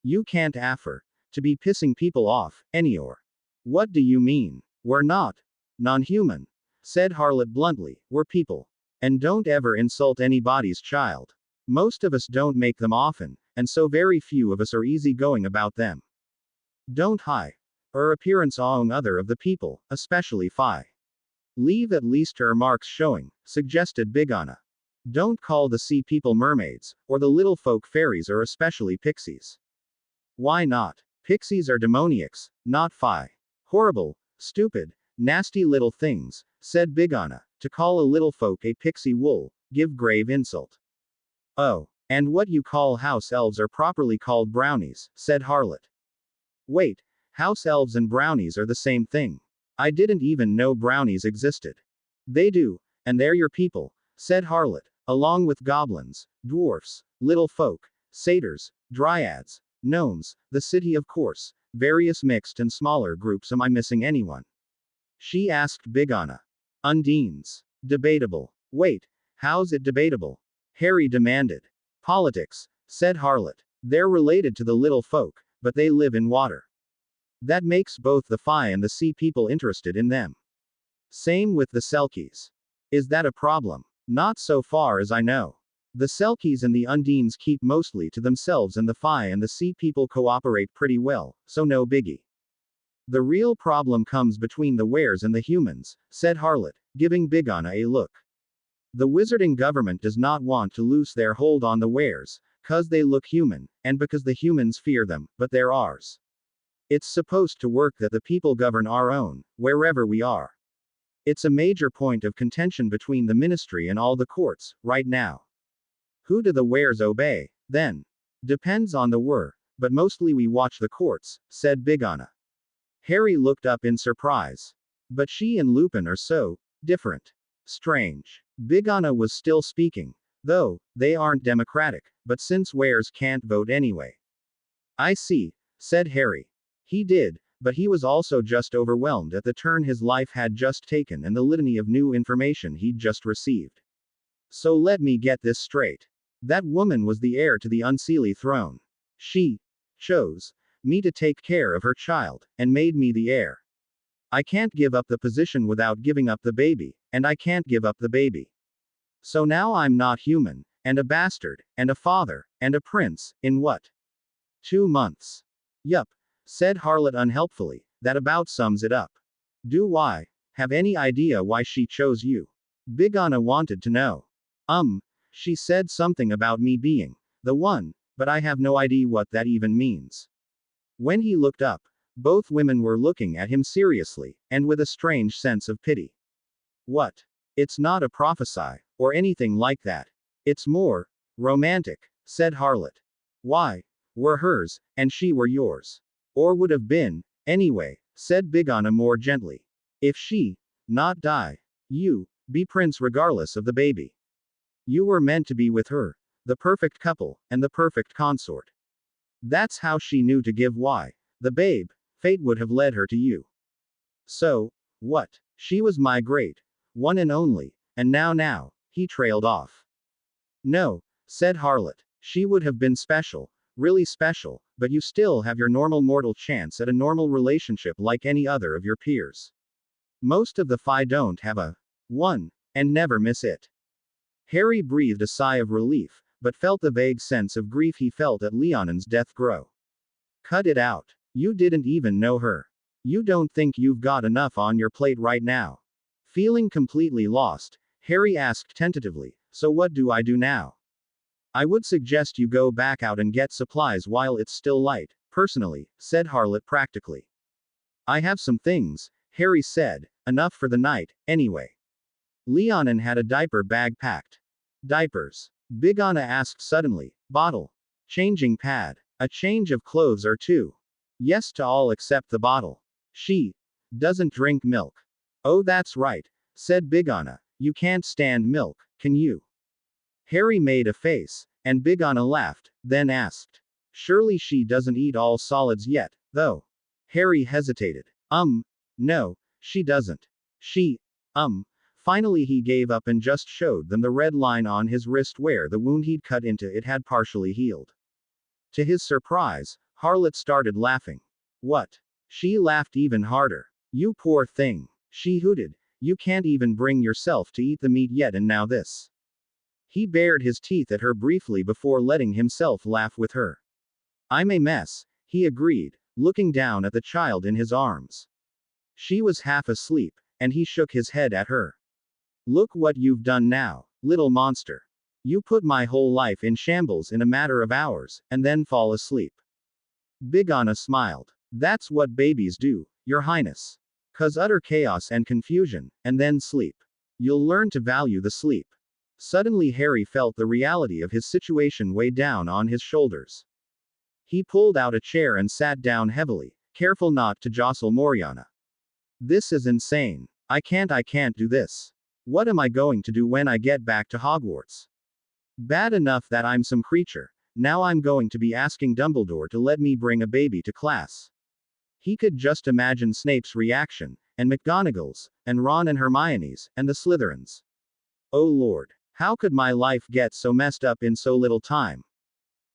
You can't afford to be pissing people off, anyor. What do you mean? We're not non-human, said Harlot bluntly, we're people. And don't ever insult anybody's child. Most of us don't make them often, and so very few of us are easygoing about them. Don't high or appearance on other of the people, especially Phi. Leave at least her marks showing, suggested Big Anna. Don't call the sea people mermaids, or the little folk fairies or especially pixies. Why not? Pixies are demoniacs, not Phi. Horrible, stupid, nasty little things, said Big Anna. To call a little folk a pixie wool, give grave insult. Oh, and what you call house elves are properly called brownies, said Harlot. Wait, house elves and brownies are the same thing. I didn't even know brownies existed. They do, and they're your people, said Harlot, along with goblins, dwarfs, little folk, satyrs, dryads, gnomes, the city of course, various mixed and smaller groups. Am I missing anyone? She asked Big Anna. Undines. Debatable. Wait, how's it debatable? Harry demanded. Politics, said Harlot. They're related to the little folk, but they live in water. That makes both the Phi and the sea people interested in them. Same with the Selkies. Is that a problem? Not so far as I know. The Selkies and the Undines keep mostly to themselves and the Phi and the sea people cooperate pretty well, so no biggie. The real problem comes between the Wares and the humans, said Harlot, giving Big Anna a look. The wizarding government does not want to lose their hold on the Wares, 'cause they look human, and because the humans fear them, but they're ours. It's supposed to work that the people govern our own, wherever we are. It's a major point of contention between the ministry and all the courts, right now. Who do the Wares obey, then? Depends on the were, but mostly we watch the courts, said Big Anna. Harry looked up in surprise. But she and Lupin are so different. Strange. Big Anna was still speaking. Though, they aren't democratic, but since Wares can't vote anyway. I see, said Harry. He did, but he was also just overwhelmed at the turn his life had just taken and the litany of new information he'd just received. So let me get this straight. That woman was the heir to the Unseelie throne. She chose me to take care of her child, and made me the heir. I can't give up the position without giving up the baby, and I can't give up the baby. So now I'm not human, and a bastard, and a father, and a prince, in what? 2 months. Yup, said Harlot unhelpfully, that about sums it up. Do I have any idea why she chose you? Big Anna wanted to know. She said something about me being the one, but I have no idea what that even means. When he looked up, both women were looking at him seriously, and with a strange sense of pity. What? It's not a prophecy, or anything like that. It's more romantic, said Harlot. Why? We're hers, and she were yours. Or would have been, anyway, said Big Anna more gently. If she not die, you be prince regardless of the baby. You were meant to be with her. The perfect couple, and the perfect consort. That's how she knew to give why. The babe, fate would have led her to you. So, what? She was my great one and only, and now, he trailed off. No, said Harlot. She would have been special, really special, but you still have your normal mortal chance at a normal relationship like any other of your peers. Most of the Phi don't have a one, and never miss it. Harry breathed a sigh of relief, but felt the vague sense of grief he felt at Leonan's death grow. Cut it out. You didn't even know her. You don't think you've got enough on your plate right now. Feeling completely lost, Harry asked tentatively, so what do I do now? I would suggest you go back out and get supplies while it's still light, personally, said Harlot practically. I have some things, Harry said, enough for the night, anyway. Leonin had a diaper bag packed. Diapers? Big Anna asked suddenly. Bottle. Changing pad. A change of clothes or two. Yes to all except the bottle. She doesn't drink milk. Oh, that's right, said Big Anna. You can't stand milk, can you? Harry made a face, and Big Anna laughed, then asked. Surely she doesn't eat all solids yet, though. Harry hesitated. No, she doesn't. She, Finally he gave up and just showed them the red line on his wrist where the wound he'd cut into it had partially healed. To his surprise, Harlot started laughing. What? She laughed even harder. You poor thing. She hooted. You can't even bring yourself to eat the meat yet and now this. He bared his teeth at her briefly before letting himself laugh with her. I'm a mess, he agreed, looking down at the child in his arms. She was half asleep, and he shook his head at her. Look what you've done now, little monster. You put my whole life in shambles in a matter of hours, and then fall asleep. Big Anna smiled. That's what babies do, Your Highness. 'Cause utter chaos and confusion, and then sleep. You'll learn to value the sleep. Suddenly Harry felt the reality of his situation weigh down on his shoulders. He pulled out a chair and sat down heavily, careful not to jostle Moriana. This is insane. I can't do this. What am I going to do when I get back to Hogwarts? Bad enough that I'm some creature. Now I'm going to be asking Dumbledore to let me bring a baby to class. He could just imagine Snape's reaction, and McGonagall's, and Ron and Hermione's, and the Slytherins. Oh Lord, how could my life get so messed up in so little time?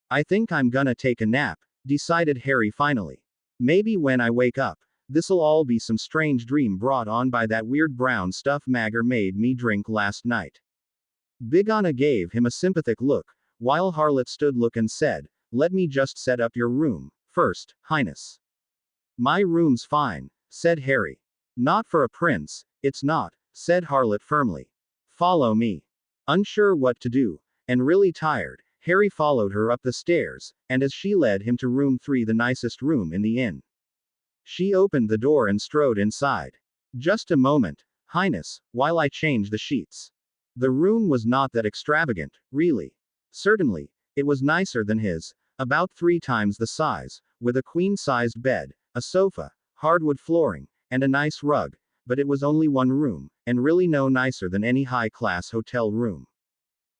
I think I'm gonna take a nap, decided Harry finally. Maybe when I wake up, this'll all be some strange dream brought on by that weird brown stuff Magger made me drink last night. Big Anna gave him a sympathetic look, while Harlot stood look and said, let me just set up your room, first, Highness. My room's fine, said Harry. Not for a prince, it's not, said Harlot firmly. Follow me. Unsure what to do, and really tired, Harry followed her up the stairs, and as she led him to room 3, the nicest room in the inn. She opened the door and strode inside. Just a moment, Highness, while I change the sheets. The room was not that extravagant, really. Certainly, it was nicer than his, about 3 times the size, with a queen-sized bed, a sofa, hardwood flooring, and a nice rug, but it was only one room, and really no nicer than any high-class hotel room.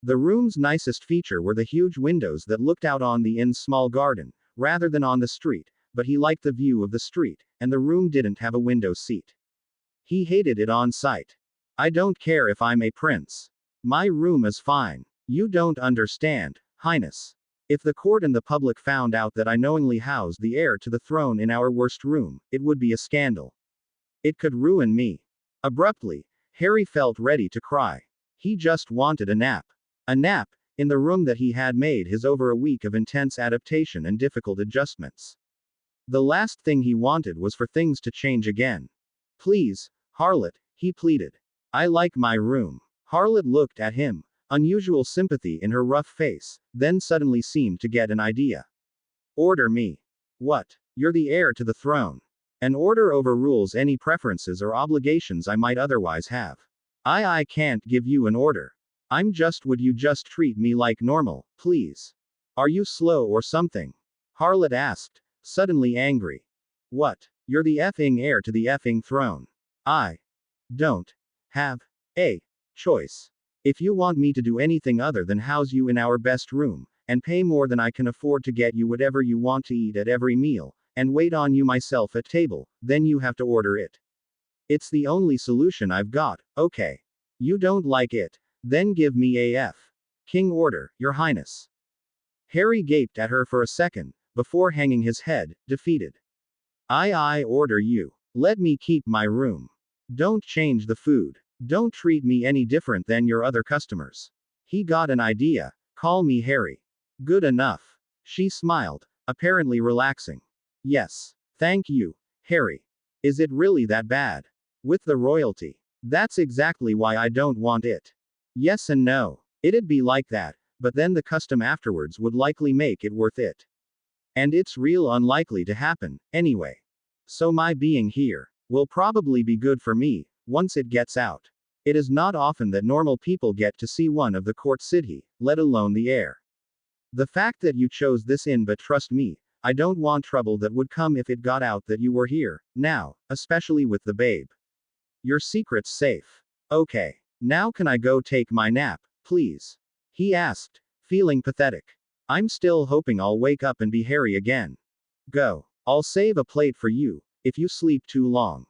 The room's nicest feature were the huge windows that looked out on the inn's small garden, rather than on the street, but he liked the view of the street, and the room didn't have a window seat. He hated it on sight. I don't care if I'm a prince. My room is fine. You don't understand, Highness. If the court and the public found out that I knowingly housed the heir to the throne in our worst room, it would be a scandal. It could ruin me. Abruptly, Harry felt ready to cry. He just wanted a nap. A nap, in the room that he had made his over a week of intense adaptation and difficult adjustments. The last thing he wanted was for things to change again. Please, Harlot, he pleaded. I like my room. Harlot looked at him, unusual sympathy in her rough face, then suddenly seemed to get an idea. Order me. What? You're the heir to the throne. An order overrules any preferences or obligations I might otherwise have. I can't give you an order. Would you just treat me like normal, please? Are you slow or something? Harlot asked, suddenly angry. What? You're the effing heir to the effing throne. I don't have a choice. If you want me to do anything other than house you in our best room, and pay more than I can afford to get you whatever you want to eat at every meal, and wait on you myself at table, then you have to order it. It's the only solution I've got, okay. You don't like it? Then give me AF. King order, Your Highness. Harry gaped at her for a second, before hanging his head, defeated. I order you. Let me keep my room. Don't change the food. Don't treat me any different than your other customers. He got an idea. Call me Harry. Good enough. She smiled, apparently relaxing. Yes. Thank you, Harry. Is it really that bad? With the royalty. That's exactly why I don't want it. Yes and no. It'd be like that, but then the custom afterwards would likely make it worth it. And it's real unlikely to happen, anyway. So my being here will probably be good for me, once it gets out. It is not often that normal people get to see one of the court city, let alone the heir. The fact that you chose this inn, but trust me, I don't want trouble that would come if it got out that you were here, now, especially with the babe. Your secret's safe. Okay. Now can I go take my nap, please? He asked, feeling pathetic. I'm still hoping I'll wake up and be Harry again. Go. I'll save a plate for you, if you sleep too long.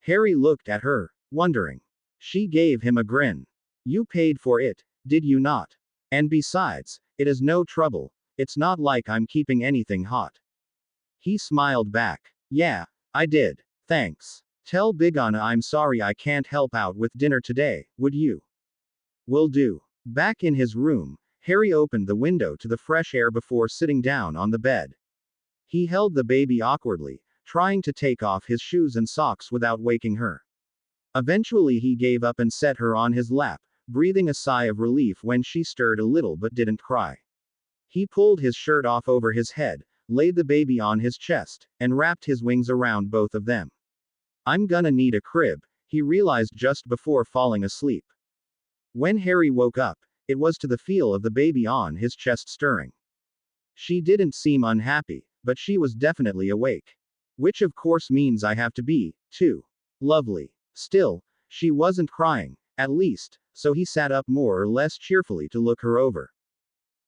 Harry looked at her, wondering. She gave him a grin. You paid for it, did you not? And besides, it is no trouble, it's not like I'm keeping anything hot. He smiled back. Yeah, I did. Thanks. Tell Big Anna I'm sorry I can't help out with dinner today, would you? Will do. Back in his room, Harry opened the window to the fresh air before sitting down on the bed. He held the baby awkwardly, trying to take off his shoes and socks without waking her. Eventually he gave up and set her on his lap, breathing a sigh of relief when she stirred a little but didn't cry. He pulled his shirt off over his head, laid the baby on his chest, and wrapped his wings around both of them. I'm gonna need a crib, he realized just before falling asleep. When Harry woke up, it was to the feel of the baby on his chest stirring. She didn't seem unhappy, but she was definitely awake. Which of course means I have to be, too. Lovely. Still, she wasn't crying, at least, so he sat up more or less cheerfully to look her over.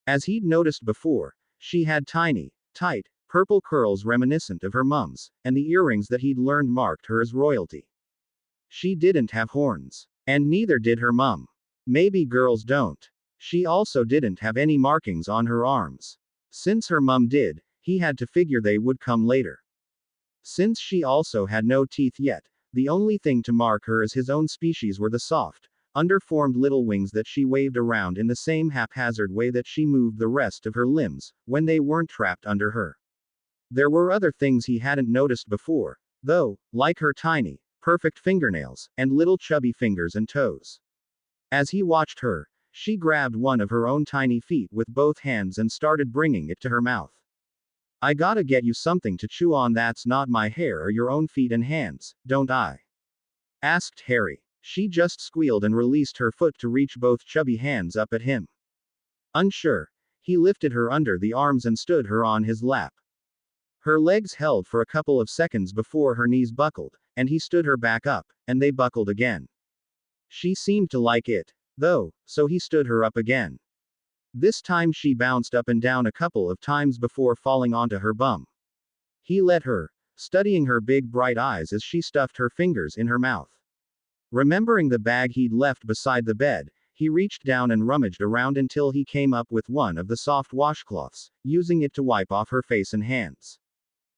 As he'd noticed before, she had tiny, tight, purple curls reminiscent of her mum's, and the earrings that he'd learned marked her as royalty. She didn't have horns. And neither did her mum. Maybe girls don't. She also didn't have any markings on her arms. Since her mum did, he had to figure they would come later. Since she also had no teeth yet, the only thing to mark her as his own species were the soft, underformed little wings that she waved around in the same haphazard way that she moved the rest of her limbs, when they weren't trapped under her. There were other things he hadn't noticed before, though, like her tiny, perfect fingernails, and little chubby fingers and toes. As he watched her, she grabbed one of her own tiny feet with both hands and started bringing it to her mouth. I gotta get you something to chew on that's not my hair or your own feet and hands, don't I? Asked Harry. She just squealed and released her foot to reach both chubby hands up at him. Unsure, he lifted her under the arms and stood her on his lap. Her legs held for a couple of seconds before her knees buckled, and he stood her back up, and they buckled again. She seemed to like it, though, so he stood her up again. This time she bounced up and down a couple of times before falling onto her bum. He let her, studying her big bright eyes as she stuffed her fingers in her mouth. Remembering the bag he'd left beside the bed, he reached down and rummaged around until he came up with one of the soft washcloths, using it to wipe off her face and hands.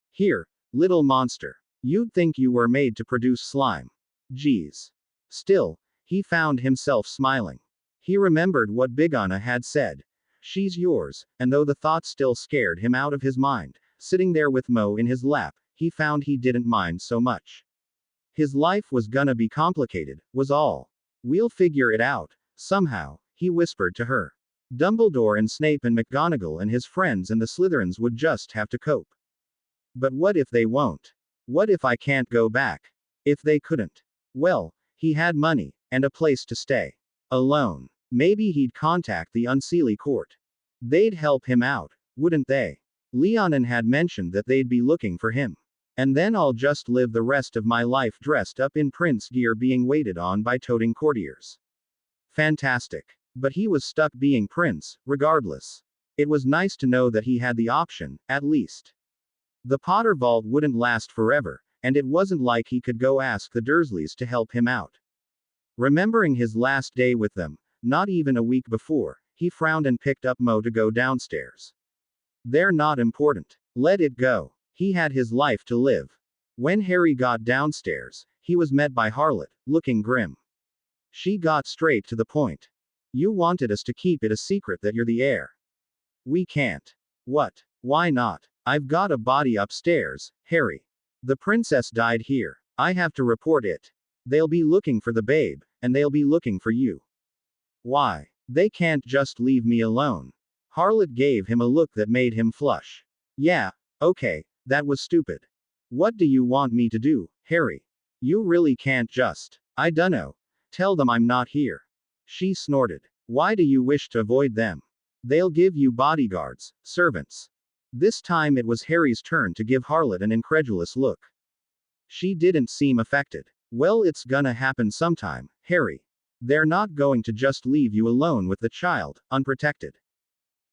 Here, little monster. You'd think you were made to produce slime. Geez. Still, he found himself smiling. He remembered what Big Anna had said. She's yours, and though the thought still scared him out of his mind, sitting there with Mo in his lap, he found he didn't mind so much. His life was gonna be complicated, was all. We'll figure it out, somehow, he whispered to her. Dumbledore and Snape and McGonagall and his friends and the Slytherins would just have to cope. But what if they won't? What if I can't go back? If they couldn't? Well, he had money, and a place to stay. Alone. Maybe he'd contact the Unseelie Court. They'd help him out, wouldn't they? Leonin had mentioned that they'd be looking for him. And then I'll just live the rest of my life dressed up in prince gear being waited on by toting courtiers. Fantastic. But he was stuck being prince, regardless. It was nice to know that he had the option, at least. The Potter vault wouldn't last forever, and it wasn't like he could go ask the Dursleys to help him out. Remembering his last day with them, not even a week before, he frowned and picked up Mo to go downstairs. They're not important. Let it go. He had his life to live. When Harry got downstairs, he was met by Harlot, looking grim. She got straight to the point. You wanted us to keep it a secret that you're the heir. We can't. What? Why not? I've got a body upstairs, Harry. The princess died here. I have to report it. They'll be looking for the babe, and they'll be looking for you. Why? They can't just leave me alone. Harlot gave him a look that made him flush. Yeah, okay, that was stupid. What do you want me to do, Harry? You really can't just. I dunno. Tell them I'm not here. She snorted. Why do you wish to avoid them? They'll give you bodyguards, servants. This time it was Harry's turn to give Harlot an incredulous look. She didn't seem affected. Well, it's gonna happen sometime, Harry. They're not going to just leave you alone with the child, unprotected.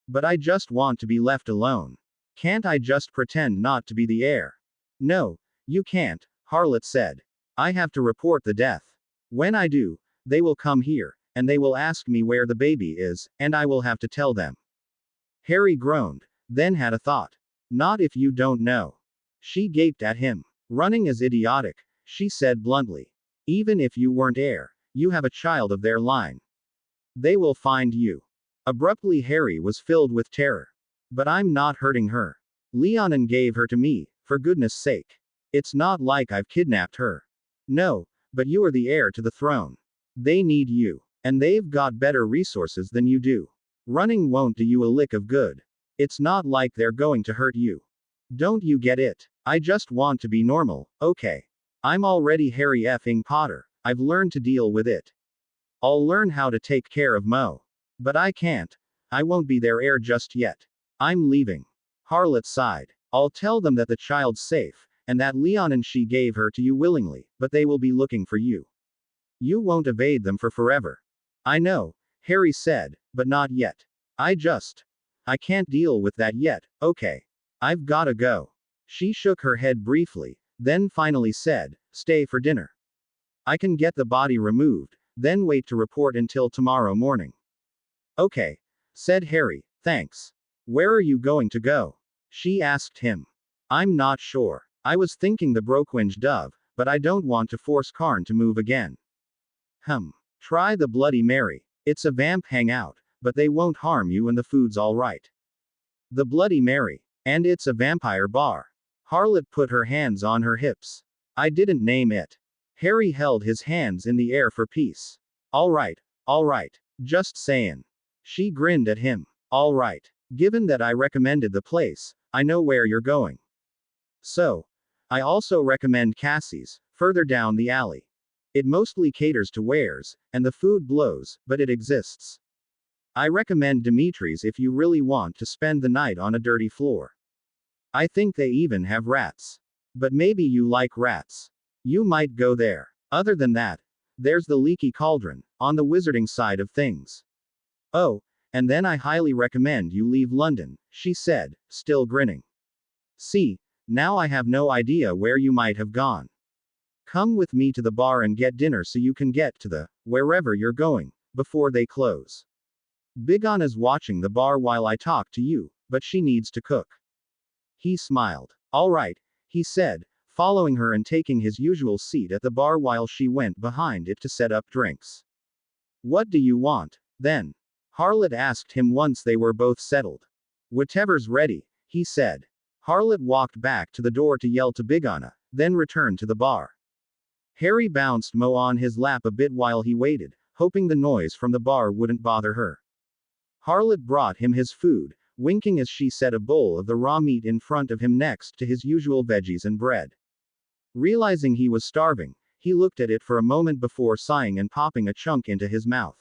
But I just want to be left alone. Can't I just pretend not to be the heir? No, you can't, Harlot said. I have to report the death. When I do, they will come here, and they will ask me where the baby is, and I will have to tell them. Harry groaned, then had a thought. Not if you don't know. She gaped at him. Running is idiotic, she said bluntly. Even if you weren't heir, you have a child of their line. They will find you. Abruptly Harry was filled with terror. But I'm not hurting her. Leonin gave her to me, for goodness sake. It's not like I've kidnapped her. No, but you are the heir to the throne. They need you. And they've got better resources than you do. Running won't do you a lick of good. It's not like they're going to hurt you. Don't you get it? I just want to be normal, okay? I'm already Harry effing Potter. I've learned to deal with it. I'll learn how to take care of Mo. But I can't. I won't be their heir just yet. I'm leaving. Harlot sighed. I'll tell them that the child's safe, and that Leonin she gave her to you willingly, but they will be looking for you. You won't evade them for forever. I know, Harry said, but not yet. I can't deal with that yet, okay. I've gotta go. She shook her head briefly, then finally said, stay for dinner. I can get the body removed, then wait to report until tomorrow morning. Okay, said Harry, thanks. Where are you going to go? She asked him. I'm not sure. I was thinking the Brockwinge Dove, but I don't want to force Karn to move again. Try the Bloody Mary. It's a vamp hangout, but they won't harm you and the food's alright. The Bloody Mary. And it's a vampire bar. Harlot put her hands on her hips. I didn't name it. Harry held his hands in the air for peace. Alright, just sayin'. She grinned at him. Alright. Given that I recommended the place, I know where you're going. So, I also recommend Cassie's, further down the alley. It mostly caters to wares, and the food blows, but it exists. I recommend Dimitri's if you really want to spend the night on a dirty floor. I think they even have rats. But maybe you like rats. You might go there. Other than that, there's the Leaky Cauldron, on the wizarding side of things. Oh, and then I highly recommend you leave London, she said, still grinning. See, now I have no idea where you might have gone. Come with me to the bar and get dinner so you can get to the, wherever you're going, before they close. Big Anna's watching the bar while I talk to you, but she needs to cook. He smiled. Alright, he said, following her and taking his usual seat at the bar while she went behind it to set up drinks. What do you want, then? Harlot asked him once they were both settled. Whatever's ready, he said. Harlot walked back to the door to yell to Big Anna, then returned to the bar. Harry bounced Mo on his lap a bit while he waited, hoping the noise from the bar wouldn't bother her. Harlot brought him his food, winking as she set a bowl of the raw meat in front of him next to his usual veggies and bread. Realizing he was starving, he looked at it for a moment before sighing and popping a chunk into his mouth.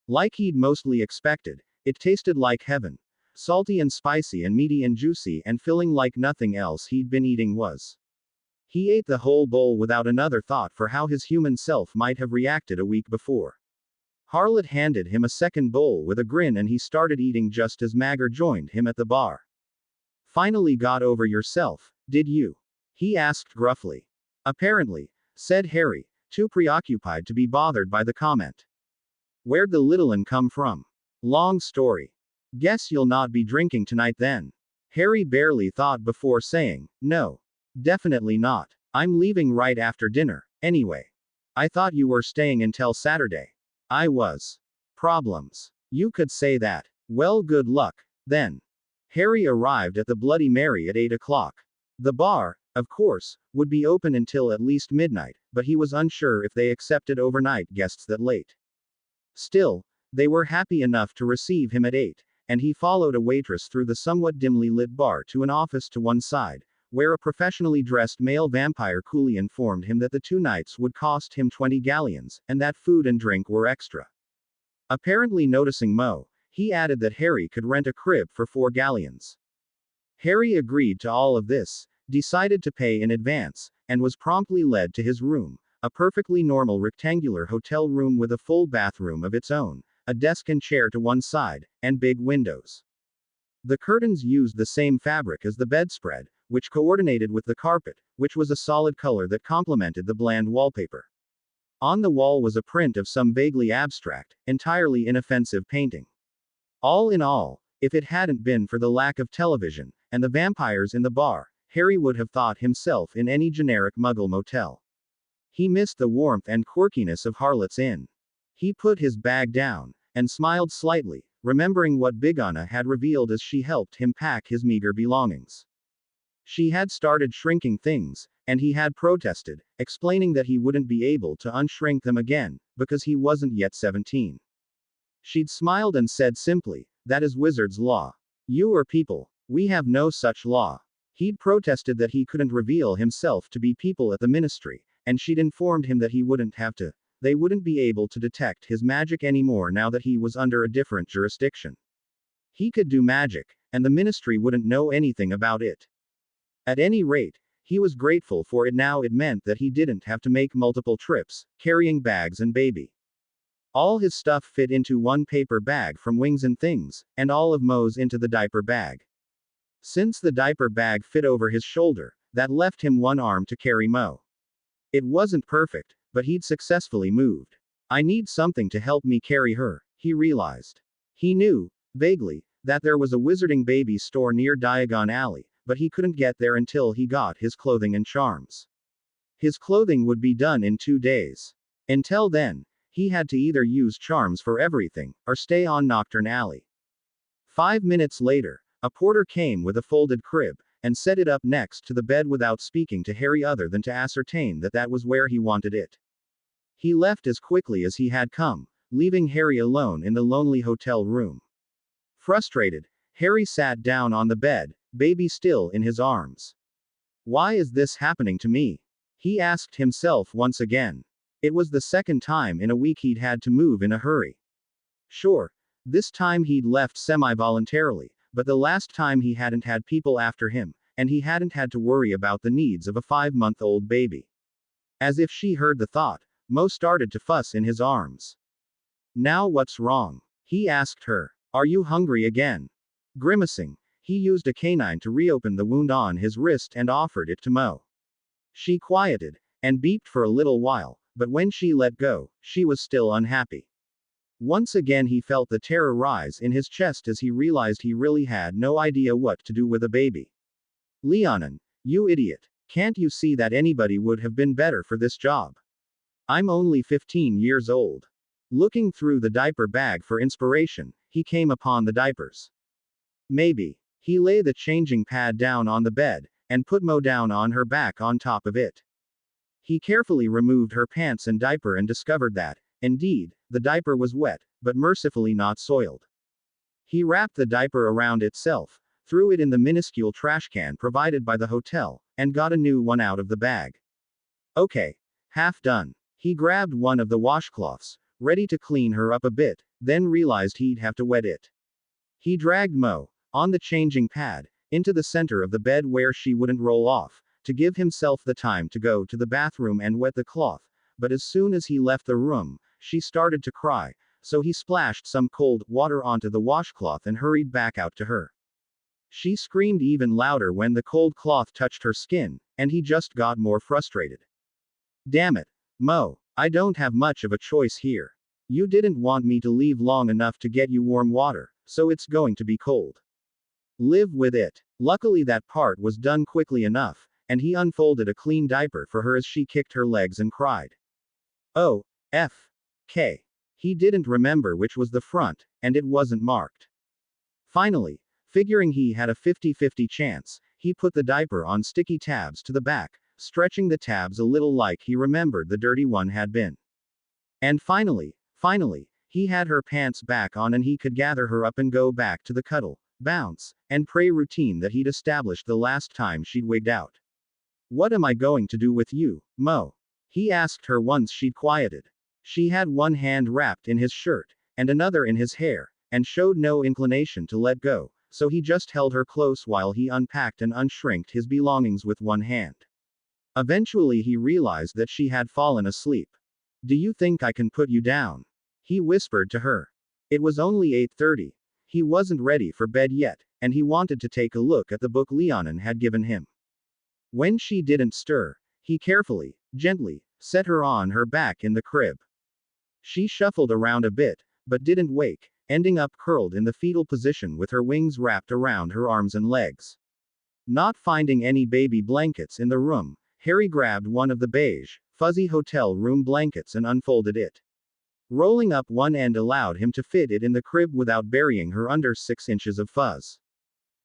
Like he'd mostly expected, it tasted like heaven. Salty and spicy and meaty and juicy and filling like nothing else he'd been eating was. He ate the whole bowl without another thought for how his human self might have reacted a week before. Harlot handed him a second bowl with a grin and he started eating just as Magger joined him at the bar. Finally got over yourself, did you? He asked gruffly. Apparently, said Harry, too preoccupied to be bothered by the comment. Where'd the little un come from? Long story. Guess you'll not be drinking tonight then. Harry barely thought before saying, no. Definitely not. I'm leaving right after dinner, anyway. I thought you were staying until Saturday. I was. Problems. You could say that. Well, good luck, then. Harry arrived at the Bloody Mary at 8 o'clock. The bar, of course, would be open until at least midnight, but he was unsure if they accepted overnight guests that late. Still, they were happy enough to receive him at 8, and he followed a waitress through the somewhat dimly lit bar to an office to one side, where a professionally dressed male vampire coolie informed him that the 2 nights would cost him 20 galleons, and that food and drink were extra. Apparently noticing Mo, he added that Harry could rent a crib for 4 galleons. Harry agreed to all of this, decided to pay in advance, and was promptly led to his room, a perfectly normal rectangular hotel room with a full bathroom of its own, a desk and chair to one side, and big windows. The curtains used the same fabric as the bedspread, which coordinated with the carpet, which was a solid color that complemented the bland wallpaper. On the wall was a print of some vaguely abstract, entirely inoffensive painting. All in all, if it hadn't been for the lack of television, and the vampires in the bar, Harry would have thought himself in any generic Muggle motel. He missed the warmth and quirkiness of Harlot's Inn. He put his bag down, and smiled slightly, remembering what Big Anna had revealed as she helped him pack his meager belongings. She had started shrinking things, and he had protested, explaining that he wouldn't be able to unshrink them again, because he wasn't yet 17. She'd smiled and said simply, that is Wizard's law. You are people. We have no such law. He'd protested that he couldn't reveal himself to be people at the ministry, and she'd informed him that he wouldn't have to. They wouldn't be able to detect his magic anymore now that he was under a different jurisdiction. He could do magic, and the ministry wouldn't know anything about it. At any rate, he was grateful for it now. It meant that he didn't have to make multiple trips, carrying bags and baby. All his stuff fit into one paper bag from Wings and Things, and all of Mo's into the diaper bag. Since the diaper bag fit over his shoulder, that left him one arm to carry Mo. It wasn't perfect, but he'd successfully moved. I need something to help me carry her, he realized. He knew, vaguely, that there was a Wizarding Baby store near Diagon Alley, but he couldn't get there until he got his clothing and charms. His clothing would be done in 2 days. Until then, he had to either use charms for everything, or stay on Nocturne Alley. 5 minutes later, a porter came with a folded crib, and set it up next to the bed without speaking to Harry other than to ascertain that that was where he wanted it. He left as quickly as he had come, leaving Harry alone in the lonely hotel room. Frustrated, Harry sat down on the bed, baby still in his arms. Why is this happening to me? He asked himself once again. It was the second time in a week he'd had to move in a hurry. Sure, this time he'd left semi-voluntarily, but the last time he hadn't had people after him, and he hadn't had to worry about the needs of a 5-month-old baby. As if she heard the thought, Mo started to fuss in his arms. Now what's wrong? He asked her. Are you hungry again? Grimacing, he used a canine to reopen the wound on his wrist and offered it to Mo. She quieted, and beeped for a little while, but when she let go, she was still unhappy. Once again he felt the terror rise in his chest as he realized he really had no idea what to do with a baby. Leonin, you idiot. Can't you see that anybody would have been better for this job? I'm only 15 years old. Looking through the diaper bag for inspiration, he came upon the diapers. Maybe. He lay the changing pad down on the bed, and put Mo down on her back on top of it. He carefully removed her pants and diaper and discovered that, indeed, the diaper was wet, but mercifully not soiled. He wrapped the diaper around itself, threw it in the minuscule trash can provided by the hotel, and got a new one out of the bag. Okay. Half done. He grabbed one of the washcloths, ready to clean her up a bit, then realized he'd have to wet it. He dragged Mo, on the changing pad, into the center of the bed where she wouldn't roll off, to give himself the time to go to the bathroom and wet the cloth, but as soon as he left the room, she started to cry, so he splashed some cold water onto the washcloth and hurried back out to her. She screamed even louder when the cold cloth touched her skin, and he just got more frustrated. Damn it, Mo, I don't have much of a choice here. You didn't want me to leave long enough to get you warm water, so it's going to be cold. Live with it. Luckily, that part was done quickly enough, and he unfolded a clean diaper for her as she kicked her legs and cried. Oh, F. K. He didn't remember which was the front, and it wasn't marked. Finally, figuring he had a 50-50 chance, he put the diaper on sticky tabs to the back, stretching the tabs a little like he remembered the dirty one had been. And finally, he had her pants back on and he could gather her up and go back to the cuddle, bounce, and pray routine that he'd established the last time she'd wigged out. What am I going to do with you, Mo? He asked her once she'd quieted. She had one hand wrapped in his shirt, and another in his hair, and showed no inclination to let go, so he just held her close while he unpacked and unshrinked his belongings with one hand. Eventually he realized that she had fallen asleep. Do you think I can put you down? He whispered to her. It was only 8:30. He wasn't ready for bed yet, and he wanted to take a look at the book Leonin had given him. When she didn't stir, he carefully, gently, set her on her back in the crib. She shuffled around a bit, but didn't wake, ending up curled in the fetal position with her wings wrapped around her arms and legs. Not finding any baby blankets in the room, Harry grabbed one of the beige, fuzzy hotel room blankets and unfolded it. Rolling up one end allowed him to fit it in the crib without burying her under 6 inches of fuzz.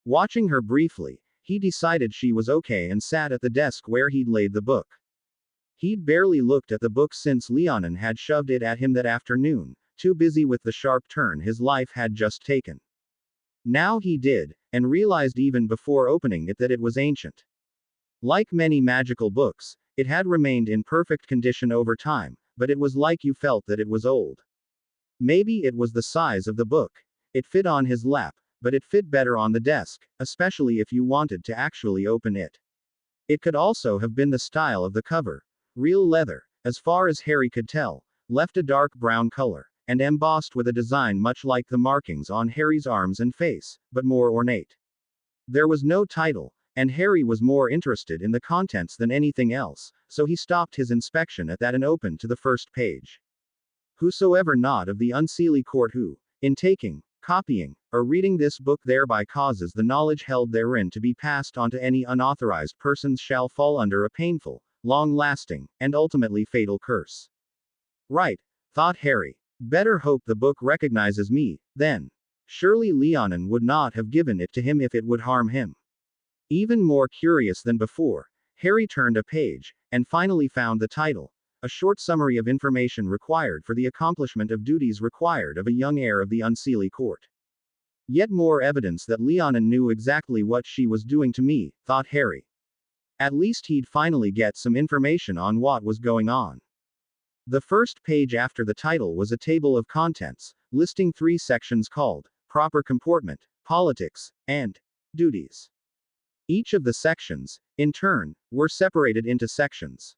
Watching her briefly, he decided she was okay and sat at the desk where he'd laid the book. He'd barely looked at the book since Leonin had shoved it at him that afternoon, too busy with the sharp turn his life had just taken. Now he did, and realized even before opening it that it was ancient. Like many magical books, it had remained in perfect condition over time, but it was like you felt that it was old. Maybe it was the size of the book. It fit on his lap, but it fit better on the desk, especially if you wanted to actually open it. It could also have been the style of the cover. Real leather, as far as Harry could tell, left a dark brown color, and embossed with a design much like the markings on Harry's arms and face, but more ornate. There was no title, and Harry was more interested in the contents than anything else, so he stopped his inspection at that and opened to the first page. Whosoever not of the Unseelie Court who, in taking, copying, or reading this book thereby causes the knowledge held therein to be passed on to any unauthorized persons shall fall under a painful, long-lasting, and ultimately fatal curse. Right, thought Harry. Better hope the book recognizes me, then. Surely Leonin would not have given it to him if it would harm him. Even more curious than before, Harry turned a page, and finally found the title, a short summary of information required for the accomplishment of duties required of a young heir of the Unseelie Court. Yet more evidence that Leonin knew exactly what she was doing to me, thought Harry. At least he'd finally get some information on what was going on. The first page after the title was a table of contents, listing 3 sections called Proper Comportment, Politics, and Duties. Each of the sections, in turn, were separated into sections.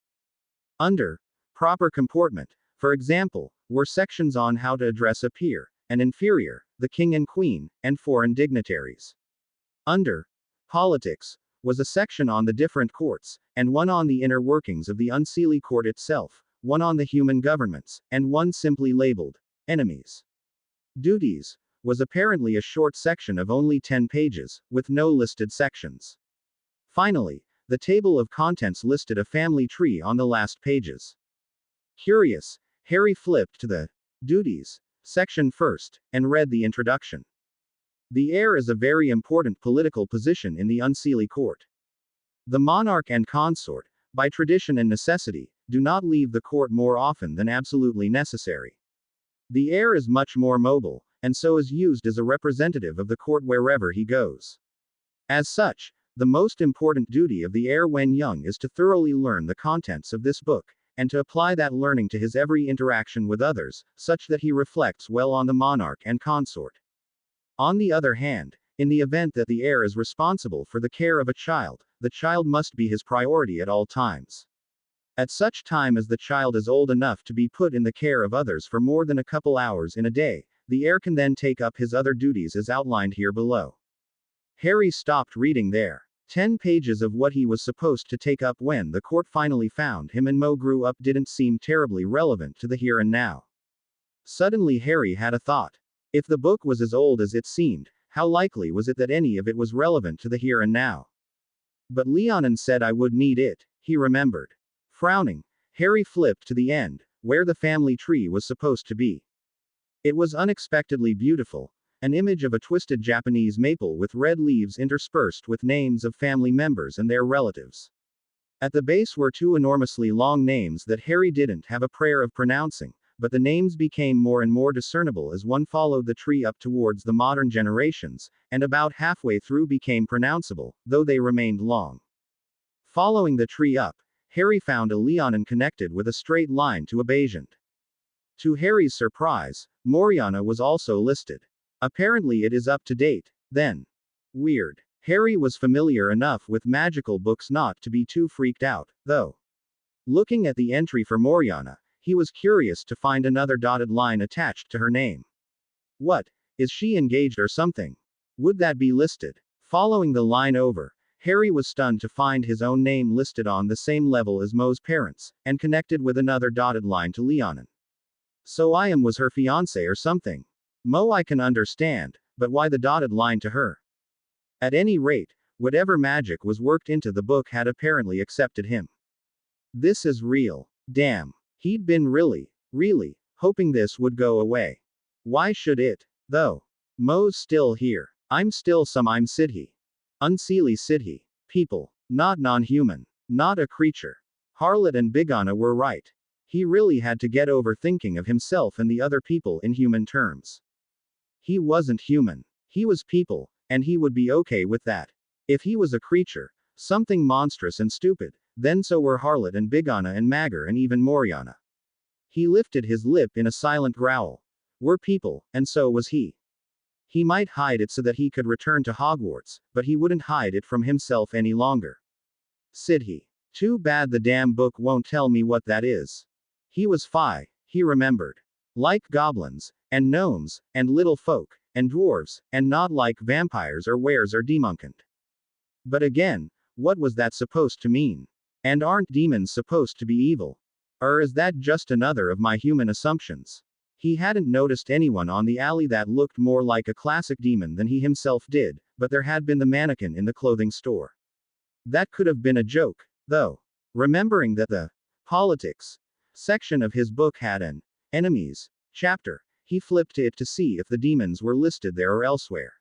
Under Proper Comportment, for example, were sections on how to address a peer, an inferior, the king and queen, and foreign dignitaries. Under Politics was a section on the different courts, and one on the inner workings of the Unseelie Court itself, one on the human governments, and one simply labeled Enemies. Duties was apparently a short section of only 10 pages, with no listed sections. Finally, the table of contents listed a family tree on the last pages. Curious, Harry flipped to the Duties section first, and read the introduction. The heir is a very important political position in the Unseelie Court. The monarch and consort, by tradition and necessity, do not leave the court more often than absolutely necessary. The heir is much more mobile, and so is used as a representative of the court wherever he goes. As such, the most important duty of the heir when young is to thoroughly learn the contents of this book, and to apply that learning to his every interaction with others, such that he reflects well on the monarch and consort. On the other hand, in the event that the heir is responsible for the care of a child, the child must be his priority at all times. At such time as the child is old enough to be put in the care of others for more than a couple hours in a day, the heir can then take up his other duties as outlined here below. Harry stopped reading there. 10 pages of what he was supposed to take up when the court finally found him and Mo grew up didn't seem terribly relevant to the here and now. Suddenly Harry had a thought. If the book was as old as it seemed, how likely was it that any of it was relevant to the here and now? But Leonin said I would need it, he remembered. Frowning, Harry flipped to the end, where the family tree was supposed to be. It was unexpectedly beautiful, an image of a twisted Japanese maple with red leaves interspersed with names of family members and their relatives. At the base were 2 enormously long names that Harry didn't have a prayer of pronouncing, but the names became more and more discernible as one followed the tree up towards the modern generations, and about halfway through became pronounceable, though they remained long. Following the tree up, Harry found a Leonin connected with a straight line to a Bayesian. To Harry's surprise, Moriana was also listed. Apparently it is up to date, then. Weird. Harry was familiar enough with magical books not to be too freaked out, though. Looking at the entry for Moriana, he was curious to find another dotted line attached to her name. What? Is she engaged or something? Would that be listed? Following the line over, Harry was stunned to find his own name listed on the same level as Mo's parents, and connected with another dotted line to Leonin. So Iam was her fiancé or something. Mo I can understand, but why the dotted line to her? At any rate, whatever magic was worked into the book had apparently accepted him. This is real. Damn. He'd been really hoping this would go away. Why should it, though? Mo's still here. I'm still some I'm Sidhi. Unseelie Sidhi. People. Not non-human. Not a creature. Harlot and Bigana were right. He really had to get over thinking of himself and the other people in human terms. He wasn't human. He was people, and he would be okay with that. If he was a creature, something monstrous and stupid, then so were Harlot and Bigana and Magar and even Moriana. He lifted his lip in a silent growl. We're people, and so was he. He might hide it so that he could return to Hogwarts, but he wouldn't hide it from himself any longer. Sidhi. Too bad the damn book won't tell me what that is. He was Phi, he remembered. Like goblins, and gnomes, and little folk, and dwarves, and not like vampires or wares or demonkant. But again, what was that supposed to mean? And aren't demons supposed to be evil? Or is that just another of my human assumptions? He hadn't noticed anyone on the alley that looked more like a classic demon than he himself did, but there had been the mannequin in the clothing store. That could have been a joke, though. Remembering that the politics section of his book had an enemies chapter, he flipped to it to see if the demons were listed there or elsewhere.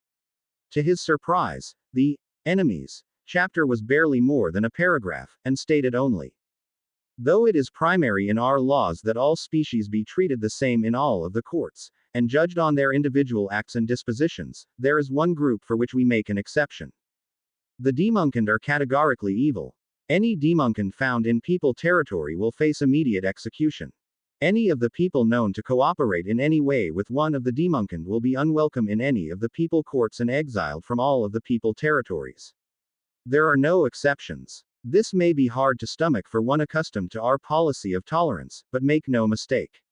To his surprise, the enemies chapter was barely more than a paragraph, and stated only. Though it is primary in our laws that all species be treated the same in all of the courts, and judged on their individual acts and dispositions, there is one group for which we make an exception. The demonkand are categorically evil. Any demonkand found in people territory will face immediate execution. Any of the people known to cooperate in any way with one of the demonkand will be unwelcome in any of the people courts and exiled from all of the people territories. There are no exceptions. This may be hard to stomach for one accustomed to our policy of tolerance, but make no mistake.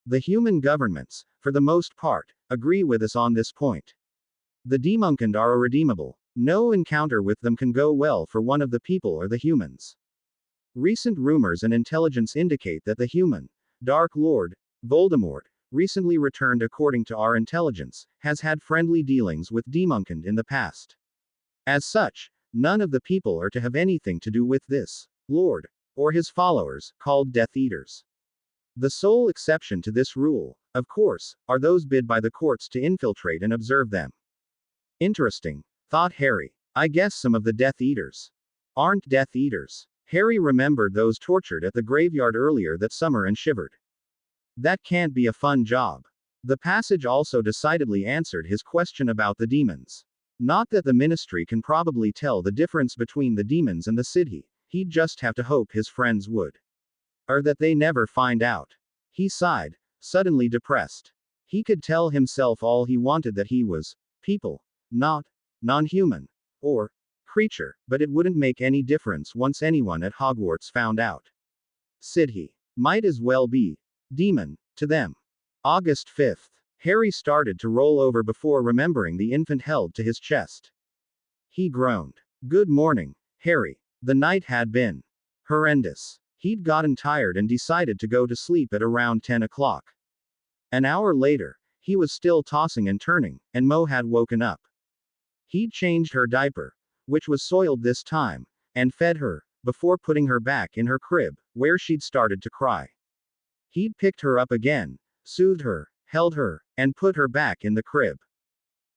The human governments, for the most part, agree with us on this point. The demonkand are irredeemable. No encounter with them can go well for one of the people or the humans. Recent rumors and intelligence indicate that the human, Dark Lord, Voldemort, recently returned according to our intelligence, has had friendly dealings with demonkand in the past. As such, none of the people are to have anything to do with this Lord, or his followers, called Death Eaters. The sole exception to this rule, of course, are those bid by the courts to infiltrate and observe them. Interesting, thought Harry. I guess some of the Death Eaters aren't Death Eaters. Harry remembered those tortured at the graveyard earlier that summer and shivered. That can't be a fun job. The passage also decidedly answered his question about the demons. Not that the ministry can probably tell the difference between the demons and the Sidhi, he'd just have to hope his friends would. Or that they never find out. He sighed, suddenly depressed. He could tell himself all he wanted that he was people, not non-human, or creature, but it wouldn't make any difference once anyone at Hogwarts found out. Sidhi. Might as well be. Demon. To them. August 5th. Harry started to roll over before remembering the infant held to his chest. He groaned. Good morning, Harry. The night had been horrendous. He'd gotten tired and decided to go to sleep at around 10 o'clock. An hour later, he was still tossing and turning, and Mo had woken up. He'd changed her diaper, which was soiled this time, and fed her, before putting her back in her crib, where she'd started to cry. He'd picked her up again, soothed her, held her, and put her back in the crib.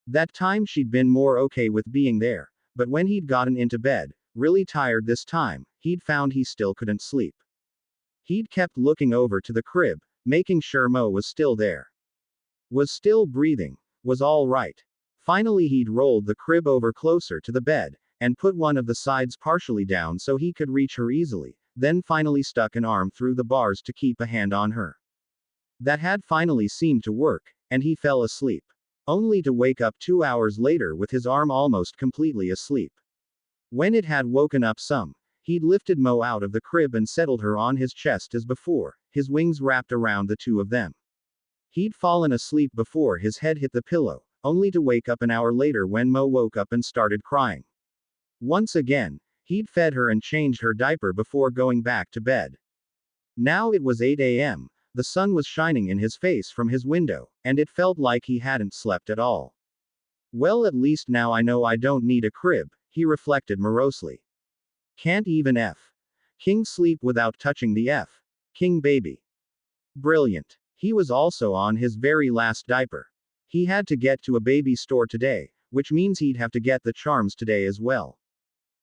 That time she'd been more okay with being there, but when he'd gotten into bed, really tired this time, he'd found he still couldn't sleep. He'd kept looking over to the crib, making sure Mo was still there. Was still breathing, was all right. Finally he'd rolled the crib over closer to the bed, and put one of the sides partially down so he could reach her easily, then finally stuck an arm through the bars to keep a hand on her. That had finally seemed to work, and he fell asleep. Only to wake up 2 hours later with his arm almost completely asleep. When it had woken up some, he'd lifted Mo out of the crib and settled her on his chest as before, his wings wrapped around the two of them. He'd fallen asleep before his head hit the pillow, only to wake up an hour later when Mo woke up and started crying. Once again, he'd fed her and changed her diaper before going back to bed. Now it was 8 a.m., the sun was shining in his face from his window, and it felt like he hadn't slept at all. Well, at least now I know I don't need a crib, he reflected morosely. Can't even King sleep without touching the King baby. Brilliant. He was also on his very last diaper. He had to get to a baby store today, which means he'd have to get the charms today as well.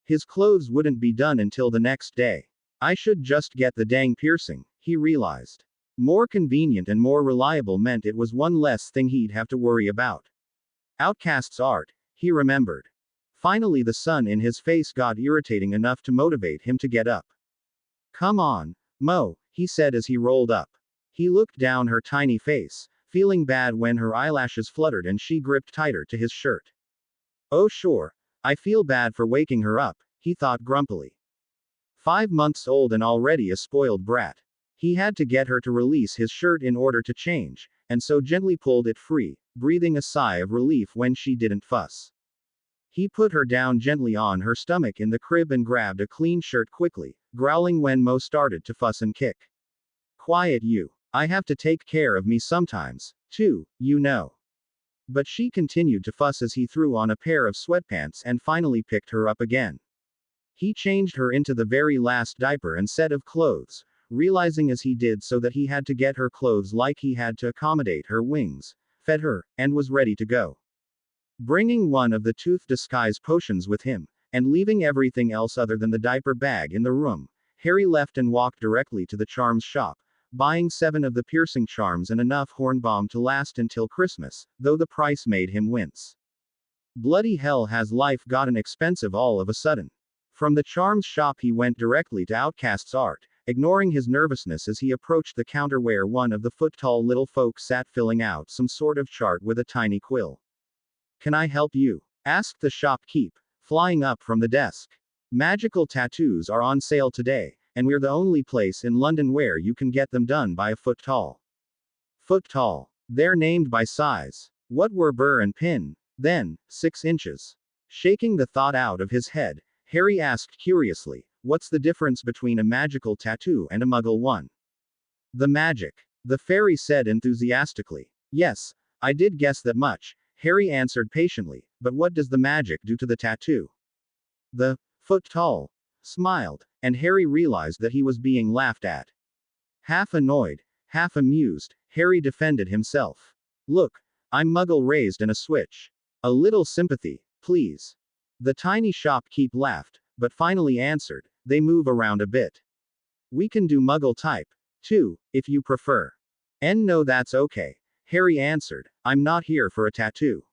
His clothes wouldn't be done until the next day. I should just get the dang piercing, he realized. More convenient and more reliable meant it was one less thing he'd have to worry about. Outcast's art, he remembered. Finally the sun in his face got irritating enough to motivate him to get up. Come on, Mo, he said as he rolled up. He looked down her tiny face, feeling bad when her eyelashes fluttered and she gripped tighter to his shirt. Oh sure, I feel bad for waking her up, he thought grumpily. 5 months old and already a spoiled brat. He had to get her to release his shirt in order to change, and so gently pulled it free, breathing a sigh of relief when she didn't fuss. He put her down gently on her stomach in the crib and grabbed a clean shirt quickly, growling when Mo started to fuss and kick. Quiet you. I have to take care of me sometimes, too, you know. But she continued to fuss as he threw on a pair of sweatpants and finally picked her up again. He changed her into the very last diaper and set of clothes, realizing as he did so that he had to get her clothes like he had to accommodate her wings, fed her, and was ready to go. Bringing one of the tooth disguise potions with him, and leaving everything else other than the diaper bag in the room, Harry left and walked directly to the charms shop, buying 7 of the piercing charms and enough horn balm to last until Christmas, though the price made him wince. Bloody hell, has life gotten expensive all of a sudden. From the charms shop he went directly to Outcast's art, ignoring his nervousness as he approached the counter where one of the foot-tall little folk sat filling out some sort of chart with a tiny quill. Can I help you? Asked the shopkeep, flying up from the desk. Magical tattoos are on sale today, and we're the only place in London where you can get them done by a foot tall. Foot tall. They're named by size. What were burr and pin, then? 6 inches. Shaking the thought out of his head, Harry asked curiously, what's the difference between a magical tattoo and a muggle one? The magic. The fairy said enthusiastically. Yes, I did guess that much, Harry answered patiently, but what does the magic do to the tattoo? The foot tall smiled, and Harry realized that he was being laughed at. Half annoyed, half amused, Harry defended himself. Look, I'm muggle raised and a switch. A little sympathy, please. The tiny shopkeep laughed, but finally answered, they move around a bit. We can do muggle type, too, if you prefer. No, that's okay, Harry answered, I'm not here for a tattoo.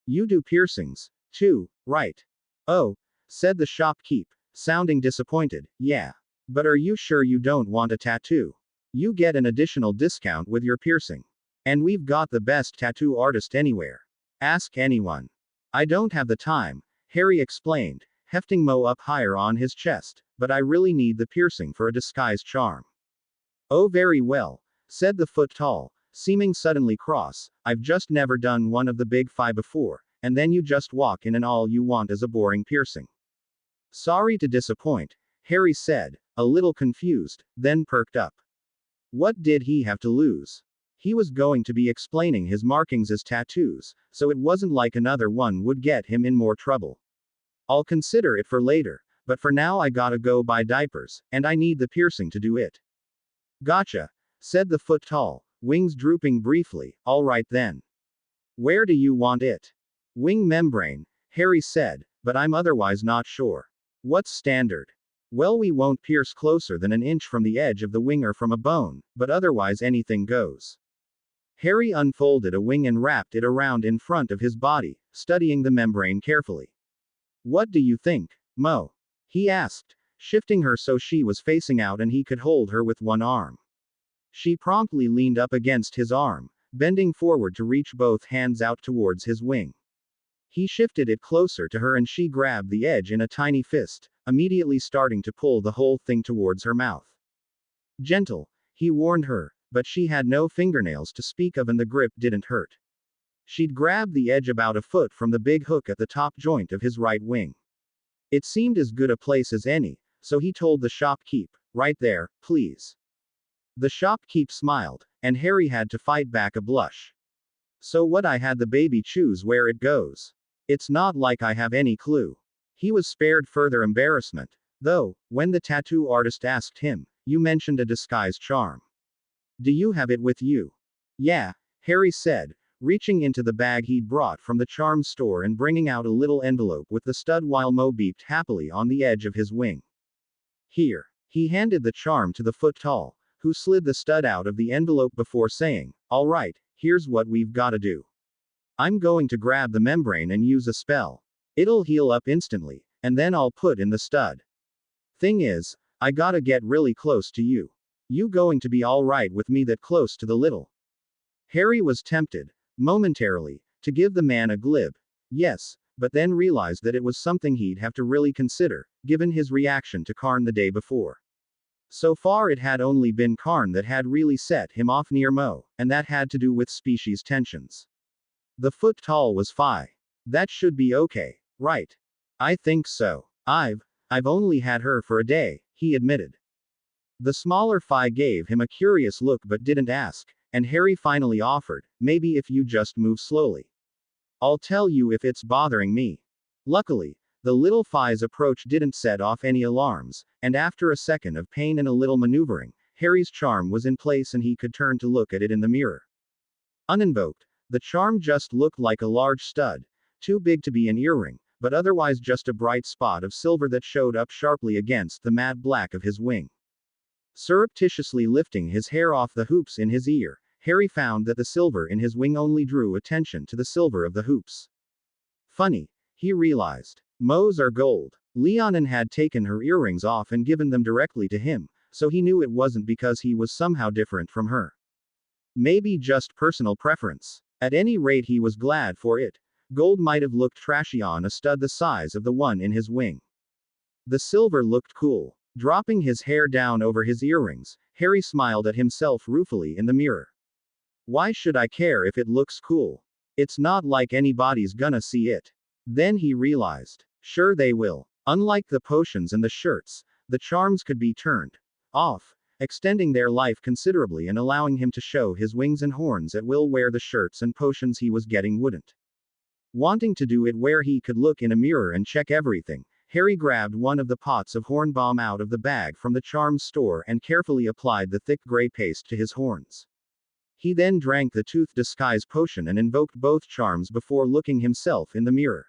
You do piercings, too, right? Oh, said the shopkeep, sounding disappointed, yeah. But are you sure you don't want a tattoo? You get an additional discount with your piercing. And we've got the best tattoo artist anywhere. Ask anyone. I don't have the time, Harry explained, hefting Mo up higher on his chest, but I really need the piercing for a disguise charm. Oh, very well, said the foot tall, seeming suddenly cross. I've just never done one of the big five before, and then you just walk in and all you want is a boring piercing. Sorry to disappoint, Harry said, a little confused, then perked up. What did he have to lose? He was going to be explaining his markings as tattoos, so it wasn't like another one would get him in more trouble. I'll consider it for later, but for now I gotta go buy diapers, and I need the piercing to do it. Gotcha, said the foot tall, wings drooping briefly. All right then. Where do you want it? Wing membrane, Harry said, but I'm otherwise not sure. What's standard? Well, we won't pierce closer than an inch from the edge of the wing or from a bone, but otherwise anything goes. Harry unfolded a wing and wrapped it around in front of his body, studying the membrane carefully. What do you think, Mo? He asked, shifting her so she was facing out and he could hold her with one arm. She promptly leaned up against his arm, bending forward to reach both hands out towards his wing. He shifted it closer to her and she grabbed the edge in a tiny fist, immediately starting to pull the whole thing towards her mouth. Gentle, he warned her, but she had no fingernails to speak of and the grip didn't hurt. She'd grabbed the edge about a foot from the big hook at the top joint of his right wing. It seemed as good a place as any, so he told the shopkeep, right there, please. The shopkeep smiled, and Harry had to fight back a blush. So what, I had the baby choose where it goes. It's not like I have any clue. He was spared further embarrassment, though, when the tattoo artist asked him, you mentioned a disguise charm. Do you have it with you? Yeah, Harry said, reaching into the bag he'd brought from the charm store and bringing out a little envelope with the stud while Mo beeped happily on the edge of his wing. Here. He handed the charm to the foot tall, who slid the stud out of the envelope before saying, all right, here's what we've gotta do. I'm going to grab the membrane and use a spell. It'll heal up instantly, and then I'll put in the stud. Thing is, I gotta get really close to you. You going to be alright with me that close to the little? Harry was tempted, momentarily, to give the man a glib yes, but then realized that it was something he'd have to really consider, given his reaction to Karn the day before. So far it had only been Karn that had really set him off near Mo, and that had to do with species tensions. The foot tall was Phi. That should be okay, right? I think so. I've only had her for a day, he admitted. The smaller Phi gave him a curious look but didn't ask, and Harry finally offered, maybe if you just move slowly. I'll tell you if it's bothering me. Luckily, the little Phi's approach didn't set off any alarms, and after a second of pain and a little maneuvering, Harry's charm was in place and he could turn to look at it in the mirror. Uninvoked, the charm just looked like a large stud, too big to be an earring, but otherwise just a bright spot of silver that showed up sharply against the matte black of his wing. Surreptitiously lifting his hair off the hoops in his ear, Harry found that the silver in his wing only drew attention to the silver of the hoops. Funny, he realized. Mo's are gold. Leonin had taken her earrings off and given them directly to him, so he knew it wasn't because he was somehow different from her. Maybe just personal preference. At any rate, he was glad for it. Gold might have looked trashy on a stud the size of the one in his wing. The silver looked cool. Dropping his hair down over his earrings, Harry smiled at himself ruefully in the mirror. Why should I care if it looks cool? It's not like anybody's gonna see it. Then he realized. Sure they will. Unlike the potions and the shirts, the charms could be turned off, extending their life considerably and allowing him to show his wings and horns at will where the shirts and potions he was getting wouldn't. Wanting to do it where he could look in a mirror and check everything, Harry grabbed one of the pots of horn balm out of the bag from the charm store and carefully applied the thick gray paste to his horns. He then drank the tooth disguise potion and invoked both charms before looking himself in the mirror.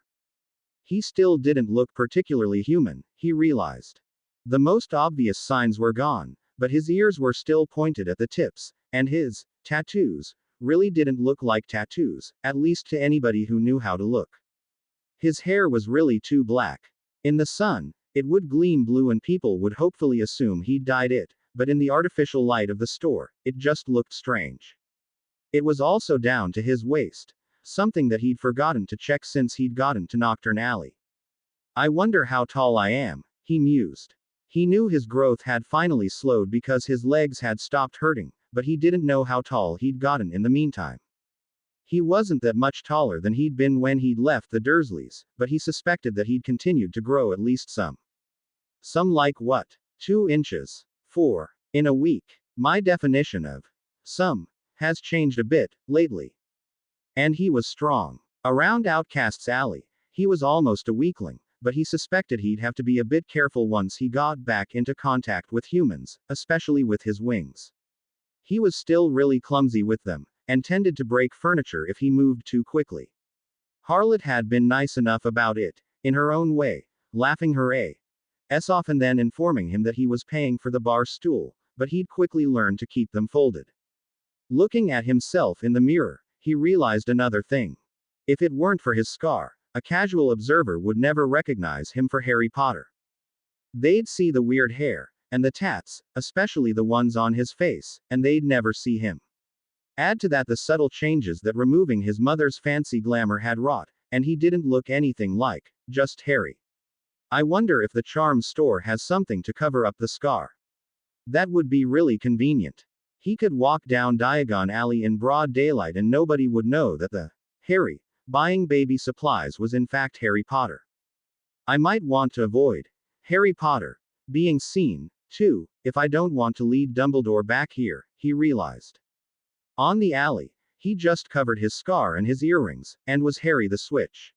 He still didn't look particularly human, he realized. The most obvious signs were gone, but his ears were still pointed at the tips, and his tattoos really didn't look like tattoos, at least to anybody who knew how to look. His hair was really too black. In the sun, it would gleam blue and people would hopefully assume he'd dyed it, but in the artificial light of the store, it just looked strange. It was also down to his waist. Something that he'd forgotten to check since he'd gotten to Nocturne Alley. I wonder how tall I am, he mused. He knew his growth had finally slowed because his legs had stopped hurting, but he didn't know how tall he'd gotten in the meantime. He wasn't that much taller than he'd been when he'd left the Dursleys, but he suspected that he'd continued to grow at least some. Some like what? 2 inches. 4. In a week. My definition of some has changed a bit lately. And he was strong. Around Outcasts Alley, he was almost a weakling, but he suspected he'd have to be a bit careful once he got back into contact with humans, especially with his wings. He was still really clumsy with them, and tended to break furniture if he moved too quickly. Harlot had been nice enough about it, in her own way, laughing her ass off and then informing him that he was paying for the bar stool, but he'd quickly learned to keep them folded. Looking at himself in the mirror, he realized another thing. If it weren't for his scar, a casual observer would never recognize him for Harry Potter. They'd see the weird hair, and the tats, especially the ones on his face, and they'd never see him. Add to that the subtle changes that removing his mother's fancy glamour had wrought, and he didn't look anything like just Harry. I wonder if the charm store has something to cover up the scar. That would be really convenient. He could walk down Diagon Alley in broad daylight and nobody would know that the Harry buying baby supplies was in fact Harry Potter. I might want to avoid Harry Potter being seen, too, if I don't want to lead Dumbledore back here, he realized. On the alley, he just covered his scar and his earrings, and was Harry the Switch.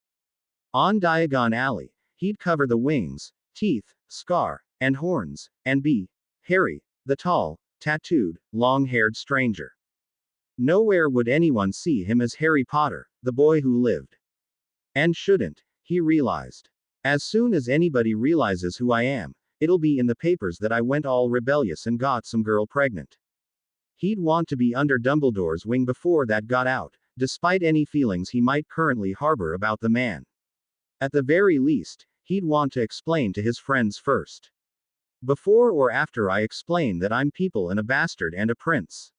On Diagon Alley, he'd cover the wings, teeth, scar, and horns, and be Harry, the tall, tattooed, long-haired stranger. Nowhere would anyone see him as Harry Potter, the boy who lived. And shouldn't, he realized. As soon as anybody realizes who I am, it'll be in the papers that I went all rebellious and got some girl pregnant. He'd want to be under Dumbledore's wing before that got out, despite any feelings he might currently harbor about the man. At the very least, he'd want to explain to his friends first. Before or after I explain that I'm people and a bastard and a prince.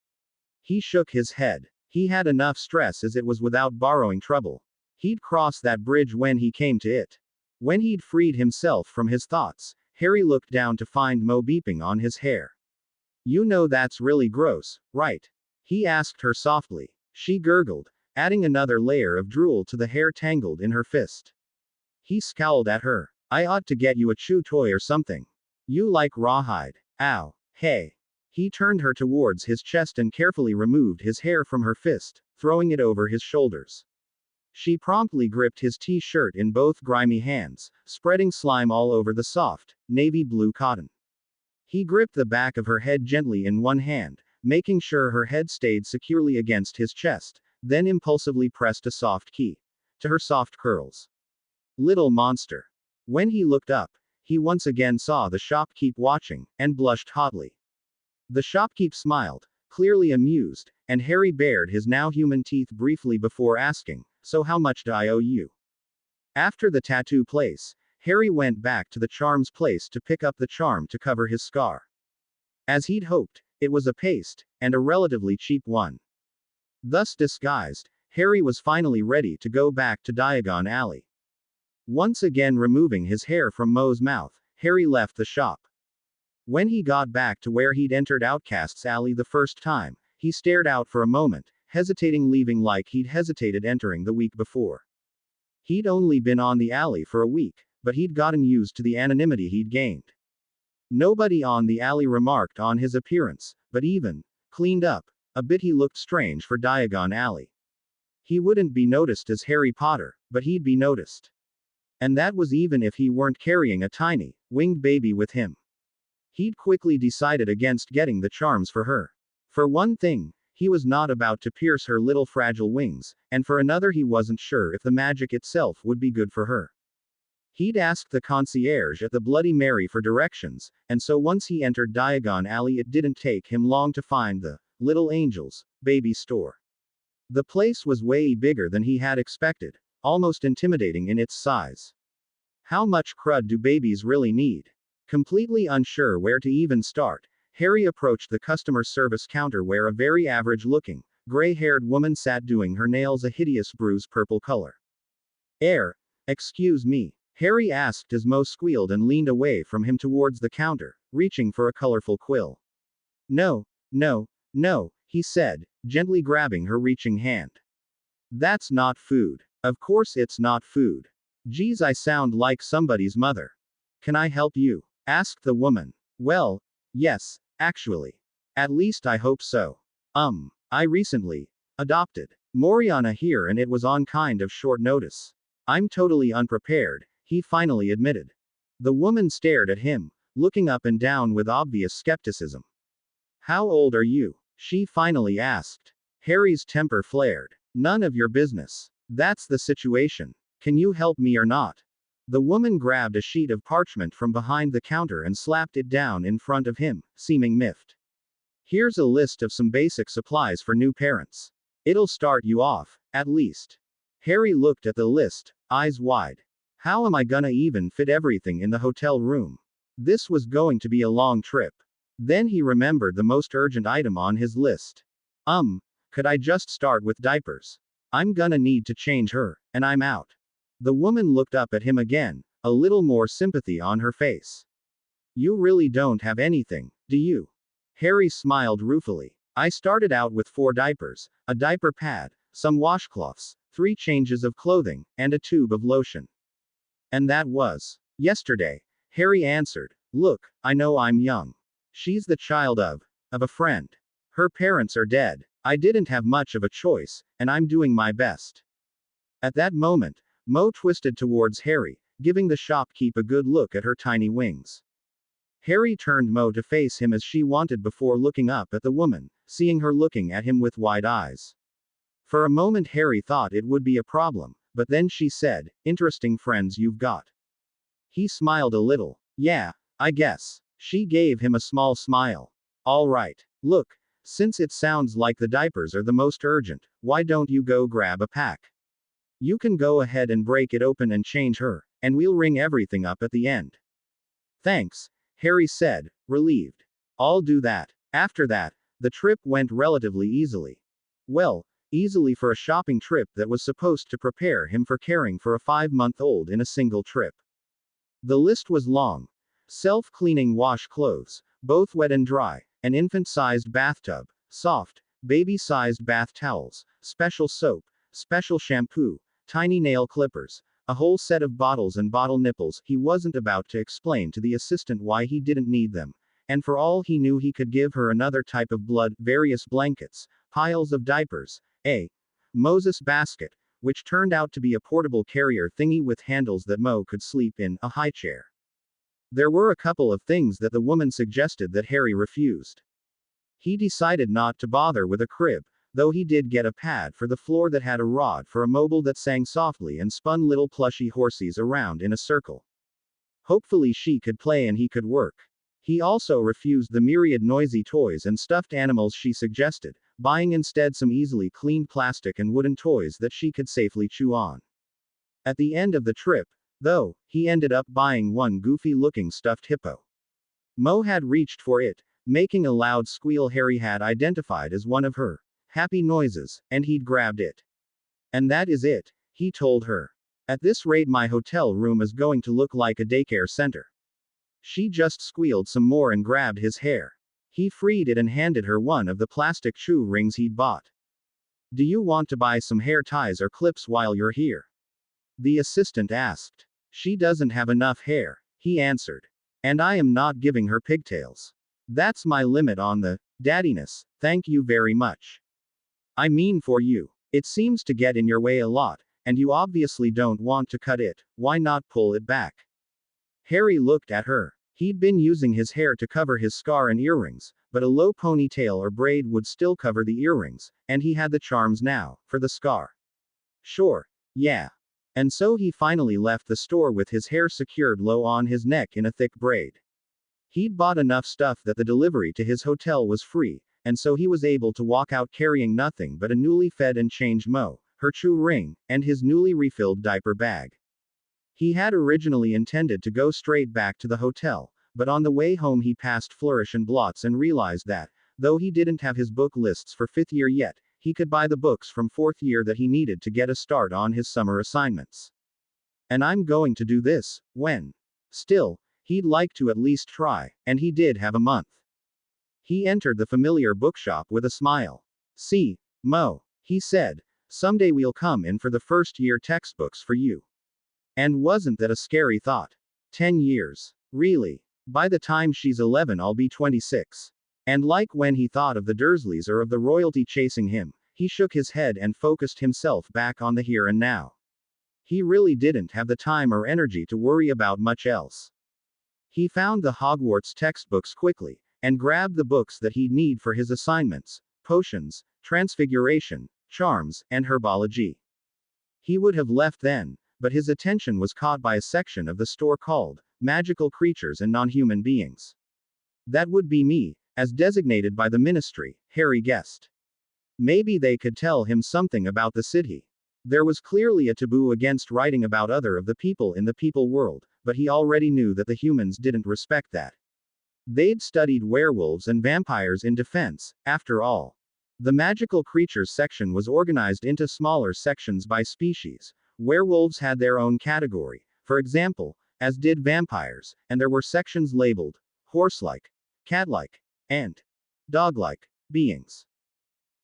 He shook his head. He had enough stress as it was without borrowing trouble. He'd cross that bridge when he came to it. When he'd freed himself from his thoughts, Harry looked down to find Mo beeping on his hair. You know that's really gross, right? He asked her softly. She gurgled, adding another layer of drool to the hair tangled in her fist. He scowled at her. I ought to get you a chew toy or something. You like rawhide. Ow. Hey. He turned her towards his chest and carefully removed his hair from her fist, throwing it over his shoulders. She promptly gripped his t-shirt in both grimy hands, spreading slime all over the soft, navy blue cotton. He gripped the back of her head gently in one hand, making sure her head stayed securely against his chest, then impulsively pressed a soft key to her soft curls. Little monster. When he looked up, he once again saw the shopkeep watching, and blushed hotly. The shopkeep smiled, clearly amused, and Harry bared his now human teeth briefly before asking, so how much do I owe you? After the tattoo place, Harry went back to the charms place to pick up the charm to cover his scar. As he'd hoped, it was a paste, and a relatively cheap one. Thus disguised, Harry was finally ready to go back to Diagon Alley. Once again removing his hair from Mo's mouth, Harry left the shop. When he got back to where he'd entered Outcasts Alley the first time, he stared out for a moment, hesitating leaving like he'd hesitated entering the week before. He'd only been on the alley for a week, but he'd gotten used to the anonymity he'd gained. Nobody on the alley remarked on his appearance, but even cleaned up a bit he looked strange for Diagon Alley. He wouldn't be noticed as Harry Potter, but he'd be noticed. And that was even if he weren't carrying a tiny, winged baby with him. He'd quickly decided against getting the charms for her. For one thing, he was not about to pierce her little fragile wings, and for another he wasn't sure if the magic itself would be good for her. He'd asked the concierge at the Bloody Mary for directions, and so once he entered Diagon Alley it didn't take him long to find the Little Angels baby store. The place was way bigger than he had expected, almost intimidating in its size. How much crud do babies really need? Completely unsure where to even start, Harry approached the customer service counter where a very average-looking, gray-haired woman sat doing her nails a hideous bruise purple color. Excuse me. Harry asked as Mo squealed and leaned away from him towards the counter, reaching for a colorful quill. No, no, no, he said, gently grabbing her reaching hand. That's not food. Of course it's not food. Geez, I sound like somebody's mother. Can I help you? Asked the woman. Well, yes, actually. At least I hope so. I recently adopted Moriana here and it was on kind of short notice. I'm totally unprepared, he finally admitted. The woman stared at him, looking up and down with obvious skepticism. How old are you? She finally asked. Harry's temper flared. None of your business. That's the situation. Can you help me or not? The woman grabbed a sheet of parchment from behind the counter and slapped it down in front of him, seeming miffed. Here's a list of some basic supplies for new parents. It'll start you off, at least. Harry looked at the list, eyes wide. How am I gonna even fit everything in the hotel room? This was going to be a long trip. Then he remembered the most urgent item on his list. Could I just start with diapers? I'm gonna need to change her, and I'm out. The woman looked up at him again, a little more sympathy on her face. You really don't have anything, do you? Harry smiled ruefully. I started out with 4 diapers, a diaper pad, some washcloths, 3 changes of clothing, and a tube of lotion. And that was yesterday, Harry answered. Look, I know I'm young. She's the child of a friend. Her parents are dead. I didn't have much of a choice, and I'm doing my best. At that moment, Mo twisted towards Harry, giving the shopkeep a good look at her tiny wings. Harry turned Mo to face him as she wanted before looking up at the woman, seeing her looking at him with wide eyes. For a moment Harry thought it would be a problem, but then she said, interesting friends you've got. He smiled a little. Yeah, I guess. She gave him a small smile. All right. Look, since it sounds like the diapers are the most urgent, why don't you go grab a pack? You can go ahead and break it open and change her, and we'll ring everything up at the end. Thanks, Harry said, relieved. I'll do that. After that, the trip went relatively easily. Well, easily for a shopping trip that was supposed to prepare him for caring for a 5-month-old in a single trip. The list was long. Self-cleaning wash clothes, both wet and dry, an infant-sized bathtub, soft, baby-sized bath towels, special soap, special shampoo, tiny nail clippers, a whole set of bottles and bottle nipples. He wasn't about to explain to the assistant why he didn't need them, and for all he knew he could give her another type of blood, various blankets, piles of diapers, a Moses basket, which turned out to be a portable carrier thingy with handles that Mo could sleep in, a high chair. There were a couple of things that the woman suggested that Harry refused. He decided not to bother with a crib, though he did get a pad for the floor that had a rod for a mobile that sang softly and spun little plushy horsies around in a circle. Hopefully she could play and he could work. He also refused the myriad noisy toys and stuffed animals she suggested, buying instead some easily cleaned plastic and wooden toys that she could safely chew on. At the end of the trip, though, he ended up buying one goofy-looking stuffed hippo. Mo had reached for it, making a loud squeal Harry had identified as one of her happy noises, and he'd grabbed it. And that is it, he told her. At this rate my hotel room is going to look like a daycare center. She just squealed some more and grabbed his hair. He freed it and handed her one of the plastic shoe rings he'd bought. Do you want to buy some hair ties or clips while you're here? The assistant asked. She doesn't have enough hair, he answered. And I am not giving her pigtails. That's my limit on the daddiness, thank you very much. I mean for you. It seems to get in your way a lot, and you obviously don't want to cut it, why not pull it back? Harry looked at her. He'd been using his hair to cover his scar and earrings, but a low ponytail or braid would still cover the earrings, and he had the charms now, for the scar. Sure. Yeah. And so he finally left the store with his hair secured low on his neck in a thick braid. He'd bought enough stuff that the delivery to his hotel was free, and so he was able to walk out carrying nothing but a newly fed and changed Mo, her true ring, and his newly refilled diaper bag. He had originally intended to go straight back to the hotel, but on the way home he passed Flourish and Blots and realized that, though he didn't have his book lists for 5th year yet, he could buy the books from 4th year that he needed to get a start on his summer assignments. And I'm going to do this, when. Still, he'd like to at least try, and he did have a month. He entered the familiar bookshop with a smile. See, Mo, he said, someday we'll come in for the first year textbooks for you. And wasn't that a scary thought? 10 years. Really? By the time she's 11, I'll be 26. And like when he thought of the Dursleys or of the royalty chasing him, he shook his head and focused himself back on the here and now. He really didn't have the time or energy to worry about much else. He found the Hogwarts textbooks quickly, and grabbed the books that he'd need for his assignments: potions, transfiguration, charms, and herbology. He would have left then, but his attention was caught by a section of the store called Magical Creatures and Non-Human Beings. That would be me, as designated by the ministry, Harry guessed. Maybe they could tell him something about the city. There was clearly a taboo against writing about other of the people in the people world, but he already knew that the humans didn't respect that. They'd studied werewolves and vampires in defense, after all. The magical creatures section was organized into smaller sections by species. Werewolves had their own category, for example, as did vampires, and there were sections labeled horse-like, cat-like, and dog-like beings.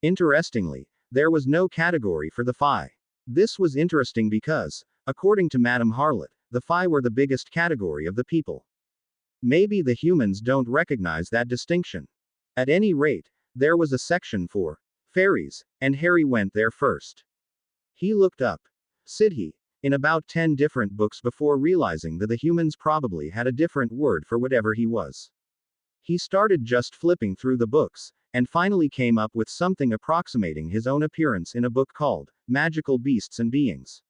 Interestingly, there was no category for the Fae. This was interesting because, according to Madame Harlot, the Fae were the biggest category of the people. Maybe the humans don't recognize that distinction. At any rate, there was a section for fairies, and Harry went there first. He looked up Sidhi in about 10 different books before realizing that the humans probably had a different word for whatever he was. He started just flipping through the books, and finally came up with something approximating his own appearance in a book called Magical Beasts and Beings.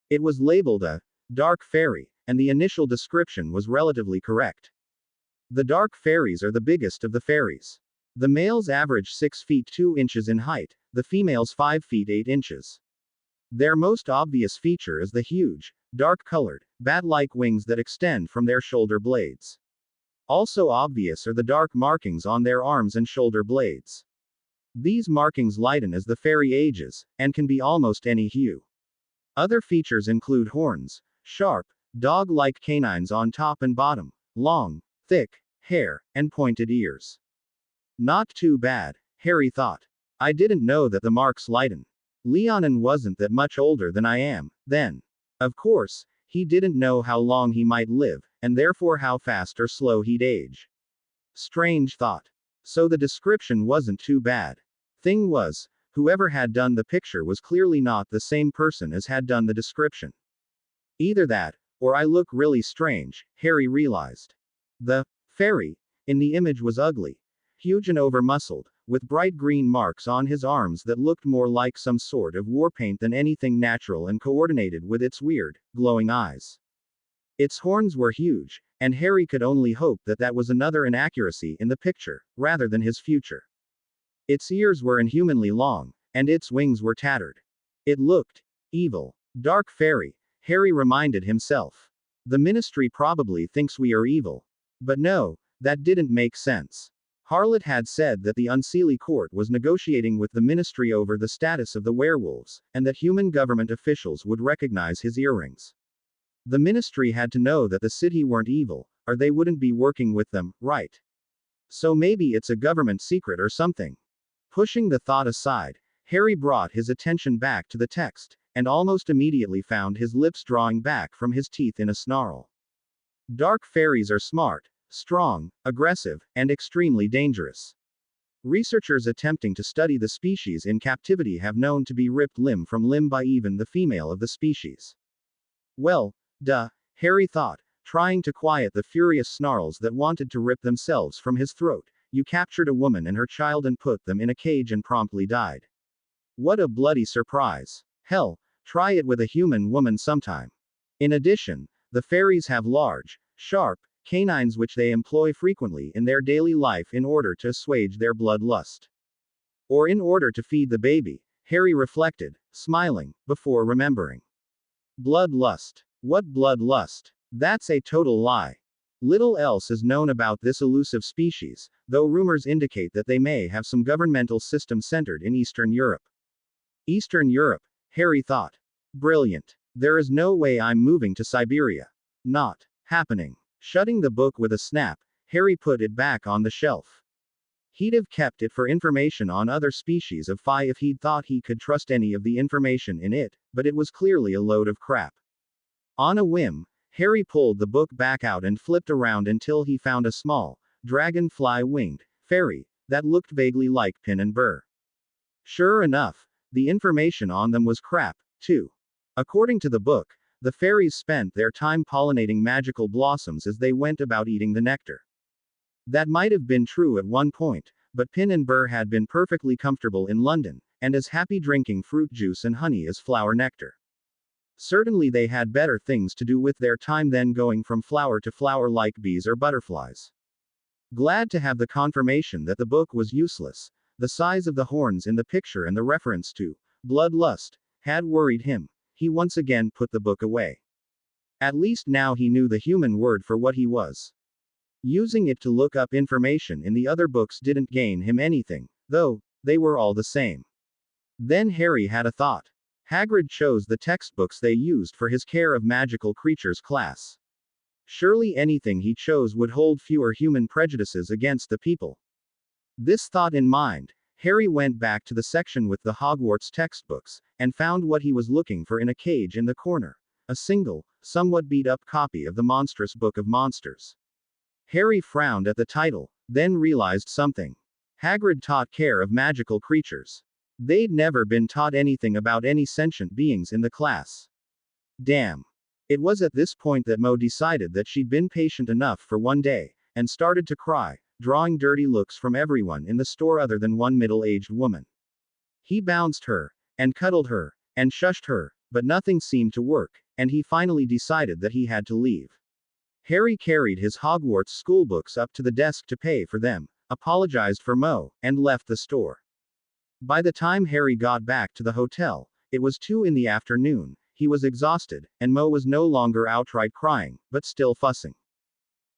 It was labeled a dark fairy, and the initial description was relatively correct. The dark fairies are the biggest of the fairies. The males average 6 feet 2 inches in height, the females 5 feet 8 inches. Their most obvious feature is the huge, dark-colored, bat-like wings that extend from their shoulder blades. Also obvious are the dark markings on their arms and shoulder blades. These markings lighten as the fairy ages, and can be almost any hue. Other features include horns, sharp, dog-like canines on top and bottom, long, thick hair, and pointed ears. Not too bad, Harry thought. I didn't know that the marks lighten. Leonin wasn't that much older than I am, then. Of course, he didn't know how long he might live, and therefore how fast or slow he'd age. Strange thought. So the description wasn't too bad. Thing was, whoever had done the picture was clearly not the same person as had done the description. Either that, or I look really strange, Harry realized. The fairy in the image was ugly, huge and over-muscled, with bright green marks on his arms that looked more like some sort of war paint than anything natural, and coordinated with its weird, glowing eyes. Its horns were huge, and Harry could only hope that that was another inaccuracy in the picture, rather than his future. Its ears were inhumanly long, and its wings were tattered. It looked evil. Dark fairy, Harry reminded himself. The ministry probably thinks we are evil. But no, that didn't make sense. Harlot had said that the Unseelie Court was negotiating with the ministry over the status of the werewolves, and that human government officials would recognize his earrings. The ministry had to know that the city weren't evil, or they wouldn't be working with them, right? So maybe it's a government secret or something. Pushing the thought aside, Harry brought his attention back to the text, and almost immediately found his lips drawing back from his teeth in a snarl. Dark fairies are smart, strong, aggressive, and extremely dangerous. Researchers attempting to study the species in captivity have known to be ripped limb from limb by even the female of the species. Well, duh, Harry thought, trying to quiet the furious snarls that wanted to rip themselves from his throat. You captured a woman and her child and put them in a cage and promptly died. What a bloody surprise. Hell, try it with a human woman sometime. In addition, the fairies have large, sharp, canines which they employ frequently in their daily life in order to assuage their bloodlust. Or in order to feed the baby, Harry reflected, smiling, before remembering. Bloodlust. What bloodlust? That's a total lie. Little else is known about this elusive species, though rumors indicate that they may have some governmental system centered in Eastern Europe. Eastern Europe, Harry thought. Brilliant. There is no way I'm moving to Siberia. Not happening. Shutting the book with a snap, Harry put it back on the shelf. He'd have kept it for information on other species of Phi if he'd thought he could trust any of the information in it, but it was clearly a load of crap. On a whim, Harry pulled the book back out and flipped around until he found a small, dragonfly-winged fairy that looked vaguely like Pin and Burr. Sure enough, the information on them was crap, too. According to the book, the fairies spent their time pollinating magical blossoms as they went about eating the nectar. That might have been true at one point, but Pin and Burr had been perfectly comfortable in London, and as happy drinking fruit juice and honey as flower nectar. Certainly they had better things to do with their time than going from flower to flower like bees or butterflies. Glad to have the confirmation that the book was useless, the size of the horns in the picture and the reference to bloodlust had worried him. He once again put the book away. At least now he knew the human word for what he was. Using it to look up information in the other books didn't gain him anything, though, they were all the same. Then Harry had a thought. Hagrid chose the textbooks they used for his Care of Magical Creatures class. Surely anything he chose would hold fewer human prejudices against the people. This thought in mind, Harry went back to the section with the Hogwarts textbooks, and found what he was looking for in a cage in the corner. A single, somewhat beat-up copy of the Monstrous Book of Monsters. Harry frowned at the title, then realized something. Hagrid taught Care of Magical Creatures. They'd never been taught anything about any sentient beings in the class. Damn. It was at this point that Mo decided that she'd been patient enough for one day, and started to cry, drawing dirty looks from everyone in the store other than one middle-aged woman. He bounced her, and cuddled her, and shushed her, but nothing seemed to work, and he finally decided that he had to leave. Harry carried his Hogwarts schoolbooks up to the desk to pay for them, apologized for Mo, and left the store. By the time Harry got back to the hotel, it was 2 in the afternoon, he was exhausted, and Mo was no longer outright crying, but still fussing.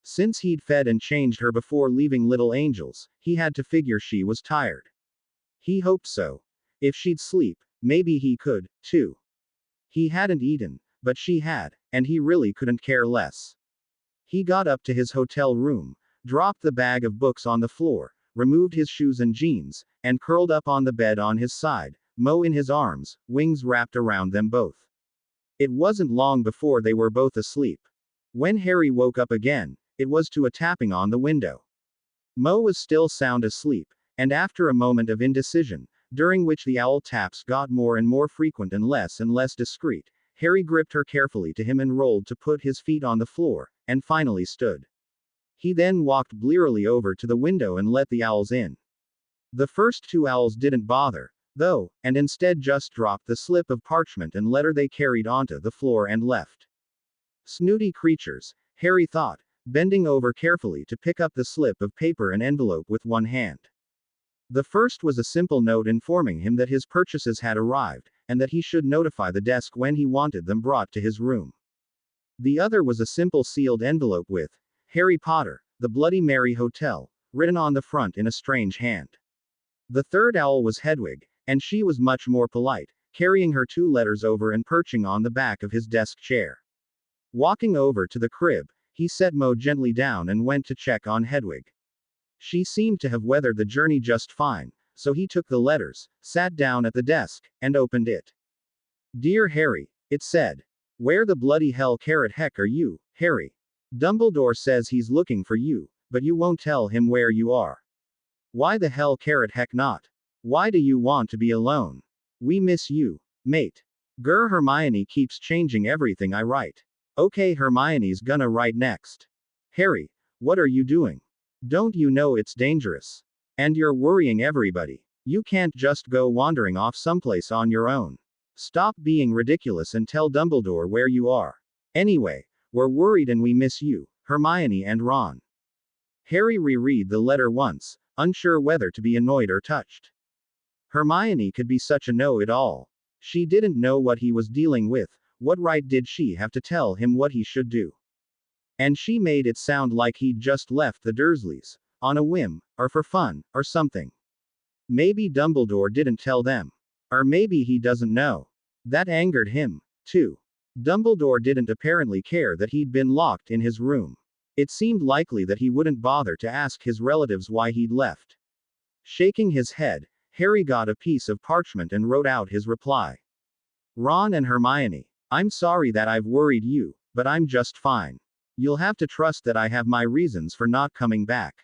Since he'd fed and changed her before leaving Little Angels, he had to figure she was tired. He hoped so. If she'd sleep, maybe he could, too. He hadn't eaten, but she had, and he really couldn't care less. He got up to his hotel room, dropped the bag of books on the floor, removed his shoes and jeans, and curled up on the bed on his side, Mo in his arms, wings wrapped around them both. It wasn't long before they were both asleep. When Harry woke up again, it was to a tapping on the window. Mo was still sound asleep, and after a moment of indecision, during which the owl taps got more and more frequent and less discreet, Harry gripped her carefully to him and rolled to put his feet on the floor, and finally stood. He then walked blearily over to the window and let the owls in. The first 2 owls didn't bother, though, and instead just dropped the slip of parchment and letter they carried onto the floor and left. Snooty creatures, Harry thought, bending over carefully to pick up the slip of paper and envelope with one hand. The first was a simple note informing him that his purchases had arrived, and that he should notify the desk when he wanted them brought to his room. The other was a simple sealed envelope with, Harry Potter, the Bloody Mary Hotel, written on the front in a strange hand. The third owl was Hedwig, and she was much more polite, carrying her 2 letters over and perching on the back of his desk chair. Walking over to the crib, he set Mo gently down and went to check on Hedwig. She seemed to have weathered the journey just fine, so he took the letters, sat down at the desk, and opened it. Dear Harry, it said. Where the bloody hell carrot heck are you, Harry? Dumbledore says he's looking for you, but you won't tell him where you are. Why the hell carrot heck not? Why do you want to be alone? We miss you, mate. Grr, Hermione keeps changing everything I write. Okay, Hermione's gonna write next. Harry, what are you doing? Don't you know it's dangerous? And you're worrying everybody. You can't just go wandering off someplace on your own. Stop being ridiculous and tell Dumbledore where you are. Anyway, we're worried and we miss you, Hermione and Ron. Harry reread the letter once, unsure whether to be annoyed or touched. Hermione could be such a know-it-all. She didn't know what he was dealing with. What right did she have to tell him what he should do? And she made it sound like he'd just left the Dursleys, on a whim, or for fun, or something. Maybe Dumbledore didn't tell them. Or maybe he doesn't know. That angered him, too. Dumbledore didn't apparently care that he'd been locked in his room. It seemed likely that he wouldn't bother to ask his relatives why he'd left. Shaking his head, Harry got a piece of parchment and wrote out his reply. Ron and Hermione, I'm sorry that I've worried you, but I'm just fine. You'll have to trust that I have my reasons for not coming back.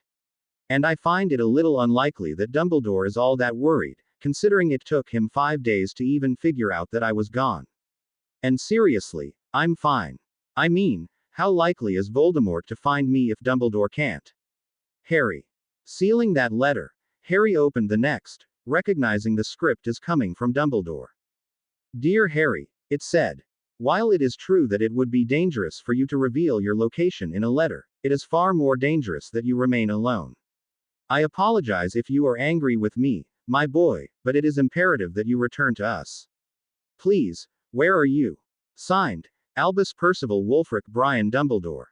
And I find it a little unlikely that Dumbledore is all that worried, considering it took him 5 days to even figure out that I was gone. And seriously, I'm fine. I mean, how likely is Voldemort to find me if Dumbledore can't? Harry. Sealing that letter, Harry opened the next, recognizing the script as coming from Dumbledore. Dear Harry, it said. While it is true that it would be dangerous for you to reveal your location in a letter, it is far more dangerous that you remain alone. I apologize if you are angry with me, my boy, but it is imperative that you return to us. Please, where are you? Signed, Albus Percival Wulfric Brian Dumbledore.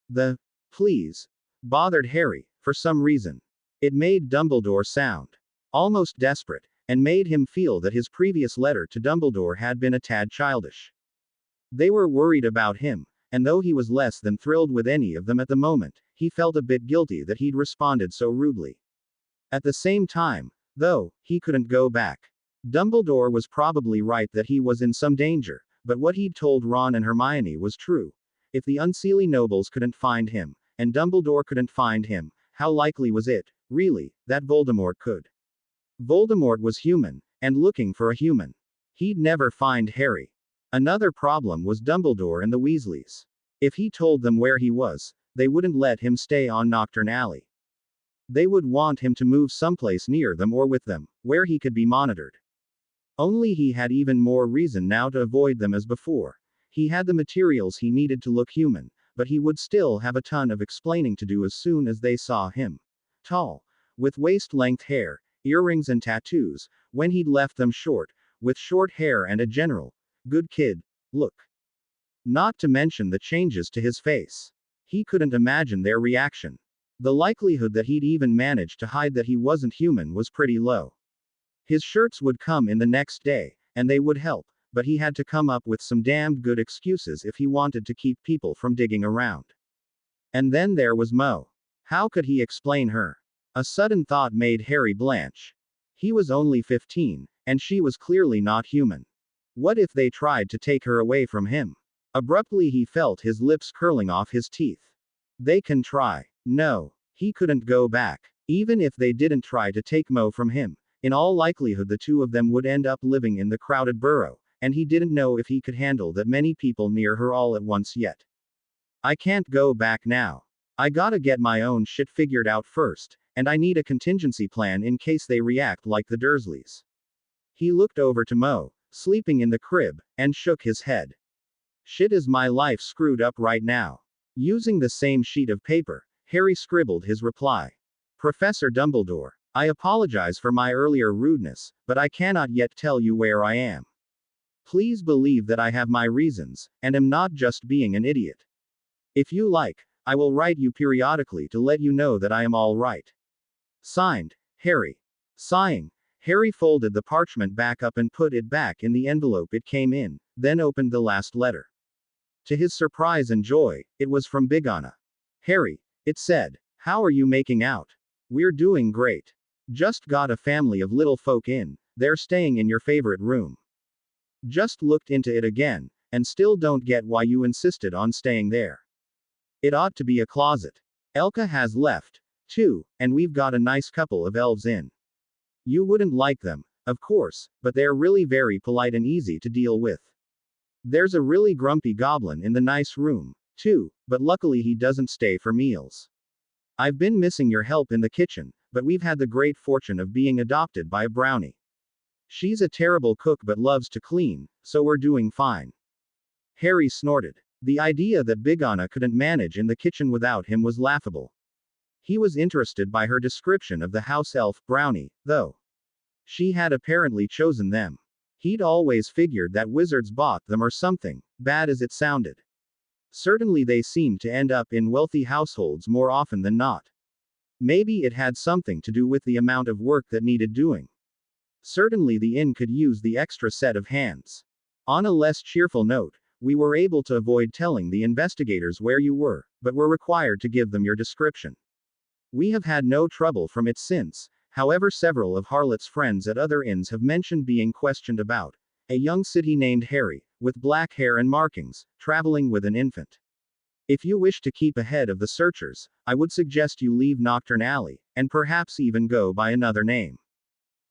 The please bothered Harry, for some reason. It made Dumbledore sound almost desperate, and made him feel that his previous letter to Dumbledore had been a tad childish. They were worried about him, and though he was less than thrilled with any of them at the moment, he felt a bit guilty that he'd responded so rudely. At the same time, though, he couldn't go back. Dumbledore was probably right that he was in some danger, but what he'd told Ron and Hermione was true. If the Unseelie nobles couldn't find him, and Dumbledore couldn't find him, how likely was it, really, that Voldemort could? Voldemort was human, and looking for a human. He'd never find Harry. Another problem was Dumbledore and the Weasleys. If he told them where he was, they wouldn't let him stay on Knockturn Alley. They would want him to move someplace near them or with them, where he could be monitored. Only he had even more reason now to avoid them as before. He had the materials he needed to look human, but he would still have a ton of explaining to do as soon as they saw him. Tall, with waist-length hair, earrings and tattoos, when he'd left them short, with short hair and a general, good kid, look. Not to mention the changes to his face. He couldn't imagine their reaction. The likelihood that he'd even manage to hide that he wasn't human was pretty low. His shirts would come in the next day, and they would help, but he had to come up with some damned good excuses if he wanted to keep people from digging around. And then there was Mo. How could he explain her? A sudden thought made Harry blanch. He was only 15, and she was clearly not human. What if they tried to take her away from him? Abruptly he felt his lips curling off his teeth. They can try. No. He couldn't go back. Even if they didn't try to take Mo from him, in all likelihood the two of them would end up living in the crowded burrow, and he didn't know if he could handle that many people near her all at once yet. I can't go back now. I gotta get my own shit figured out first, and I need a contingency plan in case they react like the Dursleys. He looked over to Mo, sleeping in the crib, and shook his head. Shit, is my life screwed up right now? Using the same sheet of paper, Harry scribbled his reply. Professor Dumbledore, I apologize for my earlier rudeness, but I cannot yet tell you where I am. Please believe that I have my reasons, and am not just being an idiot. If you like, I will write you periodically to let you know that I am all right. Signed, Harry. Sighing, Harry folded the parchment back up and put it back in the envelope it came in, then opened the last letter. To his surprise and joy, it was from Big Anna. Harry, it said, how are you making out? We're doing great. Just got a family of little folk in, they're staying in your favorite room. Just looked into it again, and still don't get why you insisted on staying there. It ought to be a closet. Elka has left, too, and we've got a nice couple of elves in. You wouldn't like them, of course, but they're really very polite and easy to deal with. There's a really grumpy goblin in the nice room, too, but luckily he doesn't stay for meals. I've been missing your help in the kitchen, but we've had the great fortune of being adopted by a brownie. She's a terrible cook but loves to clean, so we're doing fine. Harry snorted. The idea that Big Anna couldn't manage in the kitchen without him was laughable. He was interested by her description of the house elf, Brownie, though. She had apparently chosen them. He'd always figured that wizards bought them or something, bad as it sounded. Certainly they seemed to end up in wealthy households more often than not. Maybe it had something to do with the amount of work that needed doing. Certainly the inn could use the extra set of hands. On a less cheerful note, We were able to avoid telling the investigators where you were, but were required to give them your description. We have had no trouble from it since. However, several of Harlot's friends at other inns have mentioned being questioned about a young city named Harry, with black hair and markings, traveling with an infant. If you wish to keep ahead of the searchers, I would suggest you leave Nocturne Alley, and perhaps even go by another name.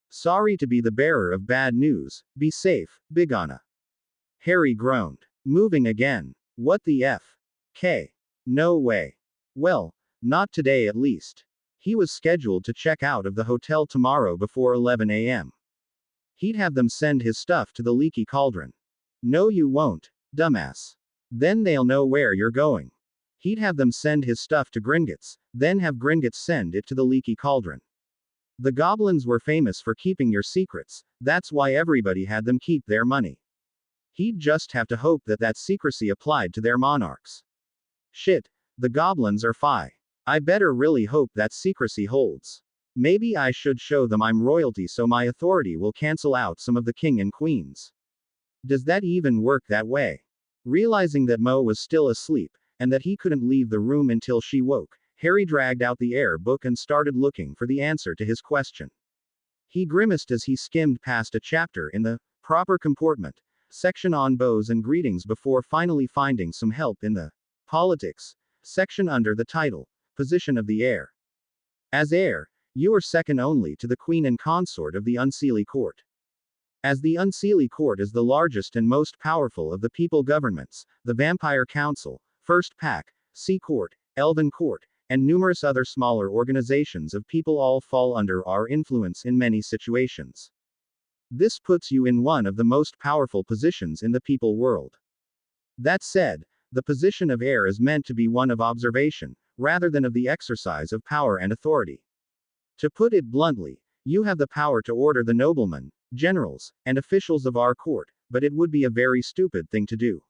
Sorry to be the bearer of bad news. Be safe, Big Anna. Harry groaned. Moving again. What the F? K. No way. Well, not today at least. He was scheduled to check out of the hotel tomorrow before 11 a.m. He'd have them send his stuff to the Leaky Cauldron. No, you won't, dumbass. Then they'll know where you're going. He'd have them send his stuff to Gringotts, then have Gringotts send it to the Leaky Cauldron. The goblins were famous for keeping your secrets, that's why everybody had them keep their money. He'd just have to hope that that secrecy applied to their monarchs. Shit, the goblins are fi. I better really hope that secrecy holds. Maybe I should show them I'm royalty so my authority will cancel out some of the king and queens. Does that even work that way? Realizing that Mo was still asleep, and that he couldn't leave the room until she woke, Harry dragged out the air book and started looking for the answer to his question. He grimaced as he skimmed past a chapter in the proper comportment section on bows and greetings before finally finding some help in the politics section under the title Position of the Heir. As heir, you are second only to the Queen and Consort of the Unseelie Court. As the Unseelie Court is the largest and most powerful of the people governments, the Vampire Council, First Pack, Sea Court, Elven Court, and numerous other smaller organizations of people all fall under our influence in many situations. This puts you in one of the most powerful positions in the people world. That said, the position of heir is meant to be one of observation, rather than of the exercise of power and authority. To put it bluntly, you have the power to order the noblemen, generals, and officials of our court, but it would be a very stupid thing to do.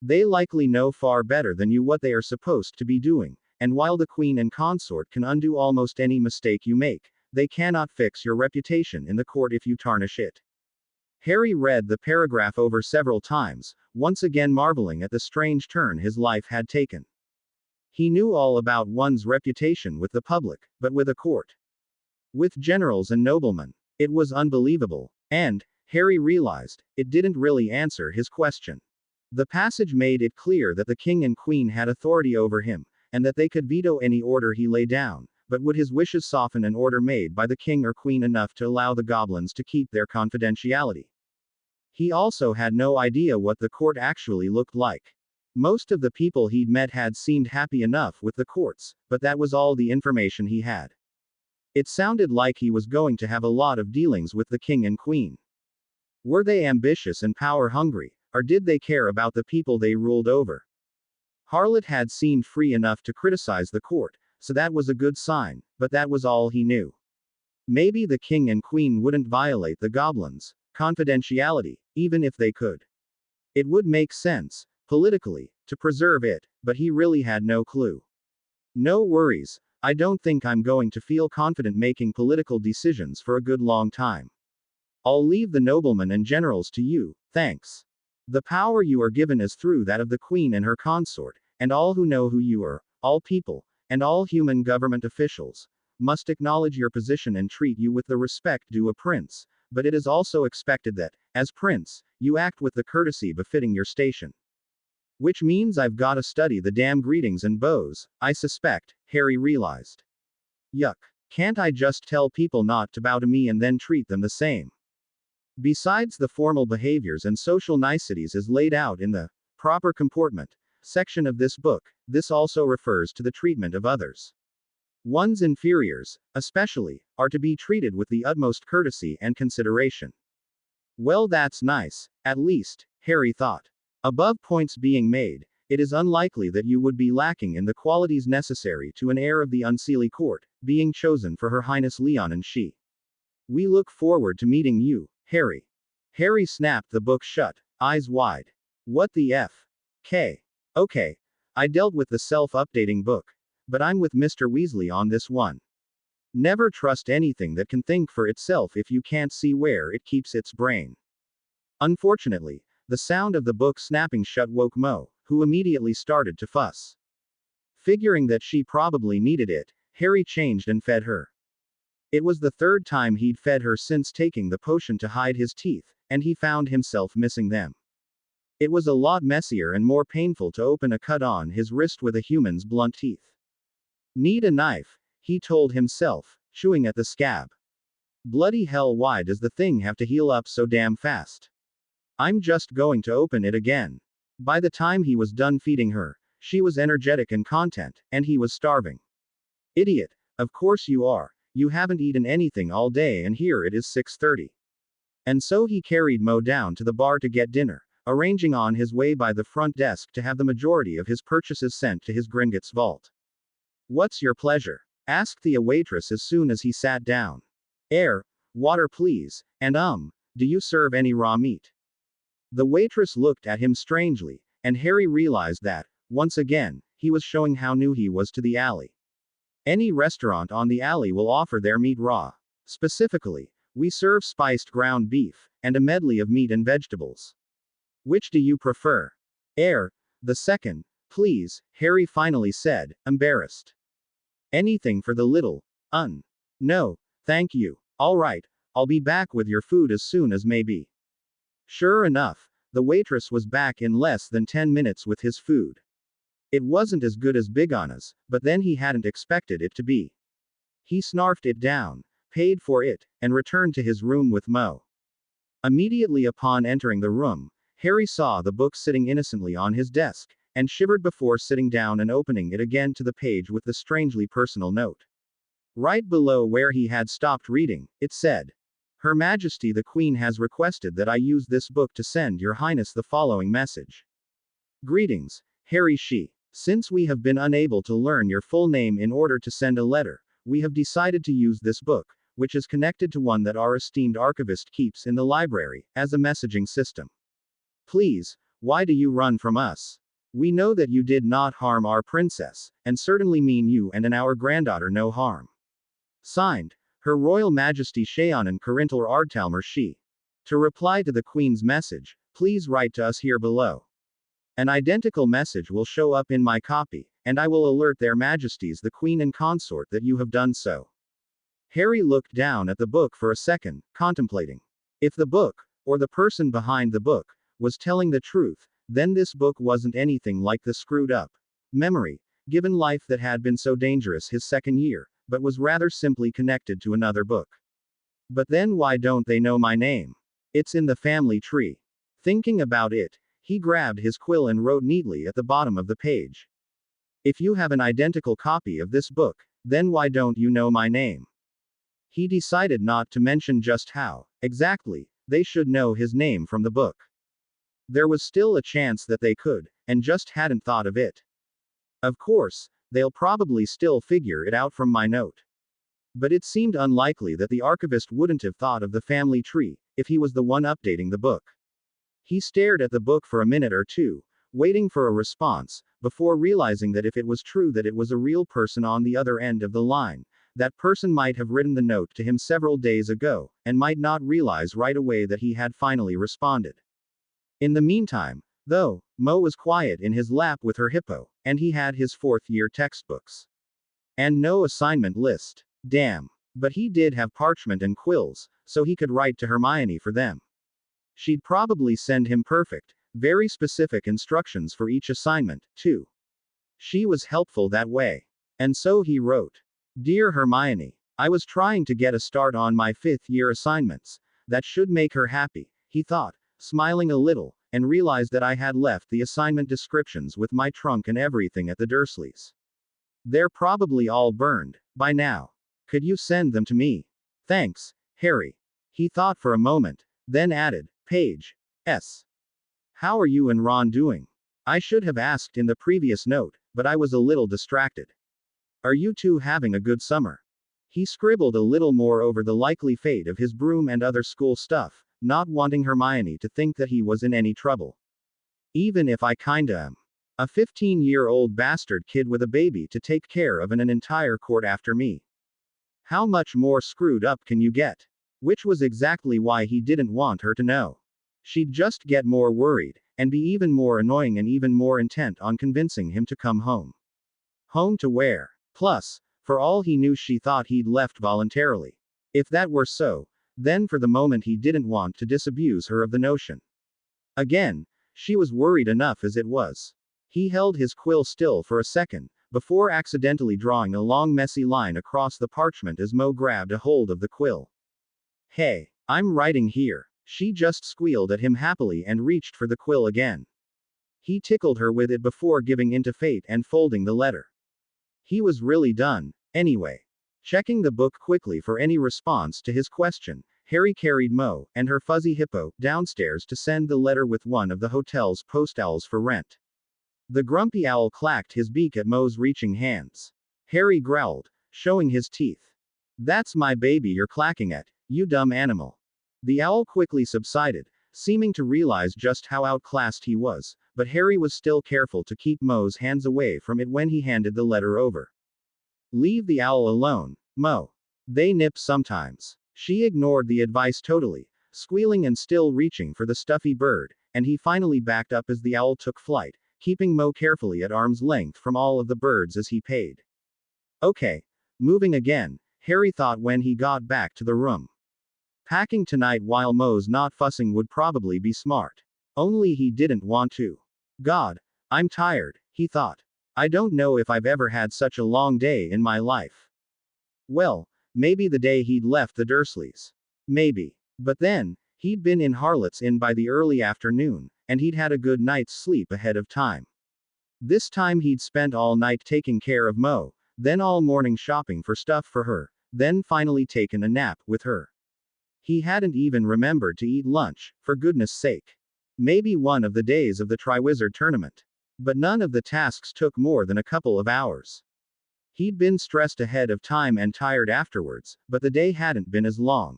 They likely know far better than you what they are supposed to be doing, and while the Queen and Consort can undo almost any mistake you make, they cannot fix your reputation in the court if you tarnish it. Harry read the paragraph over several times, once again marveling at the strange turn his life had taken. He knew all about one's reputation with the public, but with a court, with generals and noblemen, it was unbelievable, and, Harry realized, it didn't really answer his question. The passage made it clear that the king and queen had authority over him, and that they could veto any order he lay down, but would his wishes soften an order made by the king or queen enough to allow the goblins to keep their confidentiality? He also had no idea what the court actually looked like. Most of the people he'd met had seemed happy enough with the courts, but that was all the information he had. It sounded like he was going to have a lot of dealings with the king and queen. Were they ambitious and power-hungry, or did they care about the people they ruled over? Harlot had seemed free enough to criticize the court, so that was a good sign, but that was all he knew. Maybe the king and queen wouldn't violate the goblins' confidentiality, even if they could. It would make sense, politically, to preserve it, but he really had no clue. No worries, I don't think I'm going to feel confident making political decisions for a good long time. I'll leave the noblemen and generals to you, thanks. The power you are given is through that of the queen and her consort, and all who know who you are, all people, and all human government officials, must acknowledge your position and treat you with the respect due a prince, but it is also expected that, as prince, you act with the courtesy befitting your station. Which means I've gotta study the damn greetings and bows, I suspect, Harry realized. Yuck. Can't I just tell people not to bow to me and then treat them the same? Besides the formal behaviors and social niceties as laid out in the proper comportment section of this book, this also refers to the treatment of others. One's inferiors, especially, are to be treated with the utmost courtesy and consideration. Well, that's nice, at least, Harry thought. Above points being made, it is unlikely that you would be lacking in the qualities necessary to an heir of the Unseelie Court, being chosen for Her Highness Leon and she. We look forward to meeting you, Harry. Harry snapped the book shut, eyes wide. What the F? K. Okay. I dealt with the self-updating book. But I'm with Mr. Weasley on this one. Never trust anything that can think for itself if you can't see where it keeps its brain. Unfortunately, The sound of the book snapping shut woke Mo, who immediately started to fuss. Figuring that she probably needed it, Harry changed and fed her. It was the third time he'd fed her since taking the potion to hide his teeth, and he found himself missing them. It was a lot messier and more painful to open a cut on his wrist with a human's blunt teeth. Need a knife, he told himself, chewing at the scab. Bloody hell, why does the thing have to heal up so damn fast? I'm just going to open it again. By the time he was done feeding her, she was energetic and content, and he was starving. Idiot, of course you are. You haven't eaten anything all day and here it is 6:30. And so he carried Mo down to the bar to get dinner, arranging on his way by the front desk to have the majority of his purchases sent to his Gringotts vault. What's your pleasure? Asked the waitress as soon as he sat down. Air, water please, and do you serve any raw meat? The waitress looked at him strangely, and Harry realized that, once again, he was showing how new he was to the alley. Any restaurant on the alley will offer their meat raw. Specifically, we serve spiced ground beef, and a medley of meat and vegetables. Which do you prefer? Air, the second, please, Harry finally said, embarrassed. Anything for the little, No, thank you. Alright, I'll be back with your food as soon as may be. Sure enough, the waitress was back in less than 10 minutes with his food. It wasn't as good as Big Anna's, but then he hadn't expected it to be. He snarfed it down, paid for it, and returned to his room with Mo. Immediately upon entering the room, Harry saw the book sitting innocently on his desk, and shivered before sitting down and opening it again to the page with the strangely personal note. Right below where he had stopped reading, it said, Her Majesty the Queen has requested that I use this book to send Your Highness the following message. Greetings, Harry She. Since we have been unable to learn your full name in order to send a letter, we have decided to use this book, which is connected to one that our esteemed archivist keeps in the library, as a messaging system. Please, why do you run from us? We know that you did not harm our princess, and certainly mean you and our granddaughter no harm. Signed, Her Royal Majesty Shaonan Corintal Ardtalmer She. To reply to the Queen's message, please write to us here below. An identical message will show up in my copy, and I will alert their Majesties the Queen and Consort that you have done so. Harry looked down at the book for a second, contemplating. If the book, or the person behind the book, was telling the truth, then this book wasn't anything like the screwed up memory, given life that had been so dangerous his second year, but was rather simply connected to another book. But then why don't they know my name? It's in the family tree. Thinking about it, he grabbed his quill and wrote neatly at the bottom of the page. If you have an identical copy of this book, then why don't you know my name? He decided not to mention just how, exactly, they should know his name from the book. There was still a chance that they could, and just hadn't thought of it. Of course, they'll probably still figure it out from my note. But it seemed unlikely that the archivist wouldn't have thought of the family tree, if he was the one updating the book. He stared at the book for a minute or two, waiting for a response, before realizing that if it was true that it was a real person on the other end of the line, that person might have written the note to him several days ago, and might not realize right away that he had finally responded. In the meantime, though, Mo was quiet in his lap with her hippo, and he had his fourth-year textbooks. And no assignment list. Damn. But he did have parchment and quills, so he could write to Hermione for them. She'd probably send him perfect, very specific instructions for each assignment, too. She was helpful that way. And so he wrote. Dear Hermione, I was trying to get a start on my fifth-year assignments. That should make her happy, he thought, smiling a little, and realized that I had left the assignment descriptions with my trunk and everything at the Dursleys. They're probably all burned, by now. Could you send them to me? Thanks, Harry. He thought for a moment, then added, Paige. S. How are you and Ron doing? I should have asked in the previous note, but I was a little distracted. Are you two having a good summer? He scribbled a little more over the likely fate of his broom and other school stuff, not wanting Hermione to think that he was in any trouble. Even if I kinda am. A 15-year-old bastard kid with a baby to take care of and an entire court after me. How much more screwed up can you get? Which was exactly why he didn't want her to know. she'd just get more worried, and be even more annoying and even more intent on convincing him to come home. Home to where? Plus, for all he knew, she thought he'd left voluntarily. If that were so, then for the moment he didn't want to disabuse her of the notion. Again, she was worried enough as it was. He held his quill still for a second, before accidentally drawing a long messy line across the parchment as Mo grabbed a hold of the quill. Hey, I'm writing here. She just squealed at him happily and reached for the quill again. He tickled her with it before giving in to fate and folding the letter. He was really done, anyway. Checking the book quickly for any response to his question, Harry carried Mo and her fuzzy hippo downstairs to send the letter with one of the hotel's post owls for rent. The grumpy owl clacked his beak at Mo's reaching hands. Harry growled, showing his teeth. That's my baby you're clacking at, you dumb animal. The owl quickly subsided, seeming to realize just how outclassed he was, but Harry was still careful to keep Mo's hands away from it when he handed the letter over. Leave the owl alone, Mo. They nip sometimes. She ignored the advice totally, squealing and still reaching for the stuffy bird, and he finally backed up as the owl took flight, keeping Mo carefully at arm's length from all of the birds as he paid. Okay. Moving again, Harry thought when he got back to the room. Packing tonight while Mo's not fussing would probably be smart. Only he didn't want to. God, I'm tired, he thought. I don't know if I've ever had such a long day in my life. Well, maybe the day he'd left the Dursleys. Maybe. But then, he'd been in Harlot's Inn by the early afternoon, and he'd had a good night's sleep ahead of time. This time he'd spent all night taking care of Mo, then all morning shopping for stuff for her, then finally taken a nap with her. He hadn't even remembered to eat lunch, for goodness sake. Maybe one of the days of the Triwizard Tournament. But none of the tasks took more than a couple of hours. He'd been stressed ahead of time and tired afterwards, but the day hadn't been as long.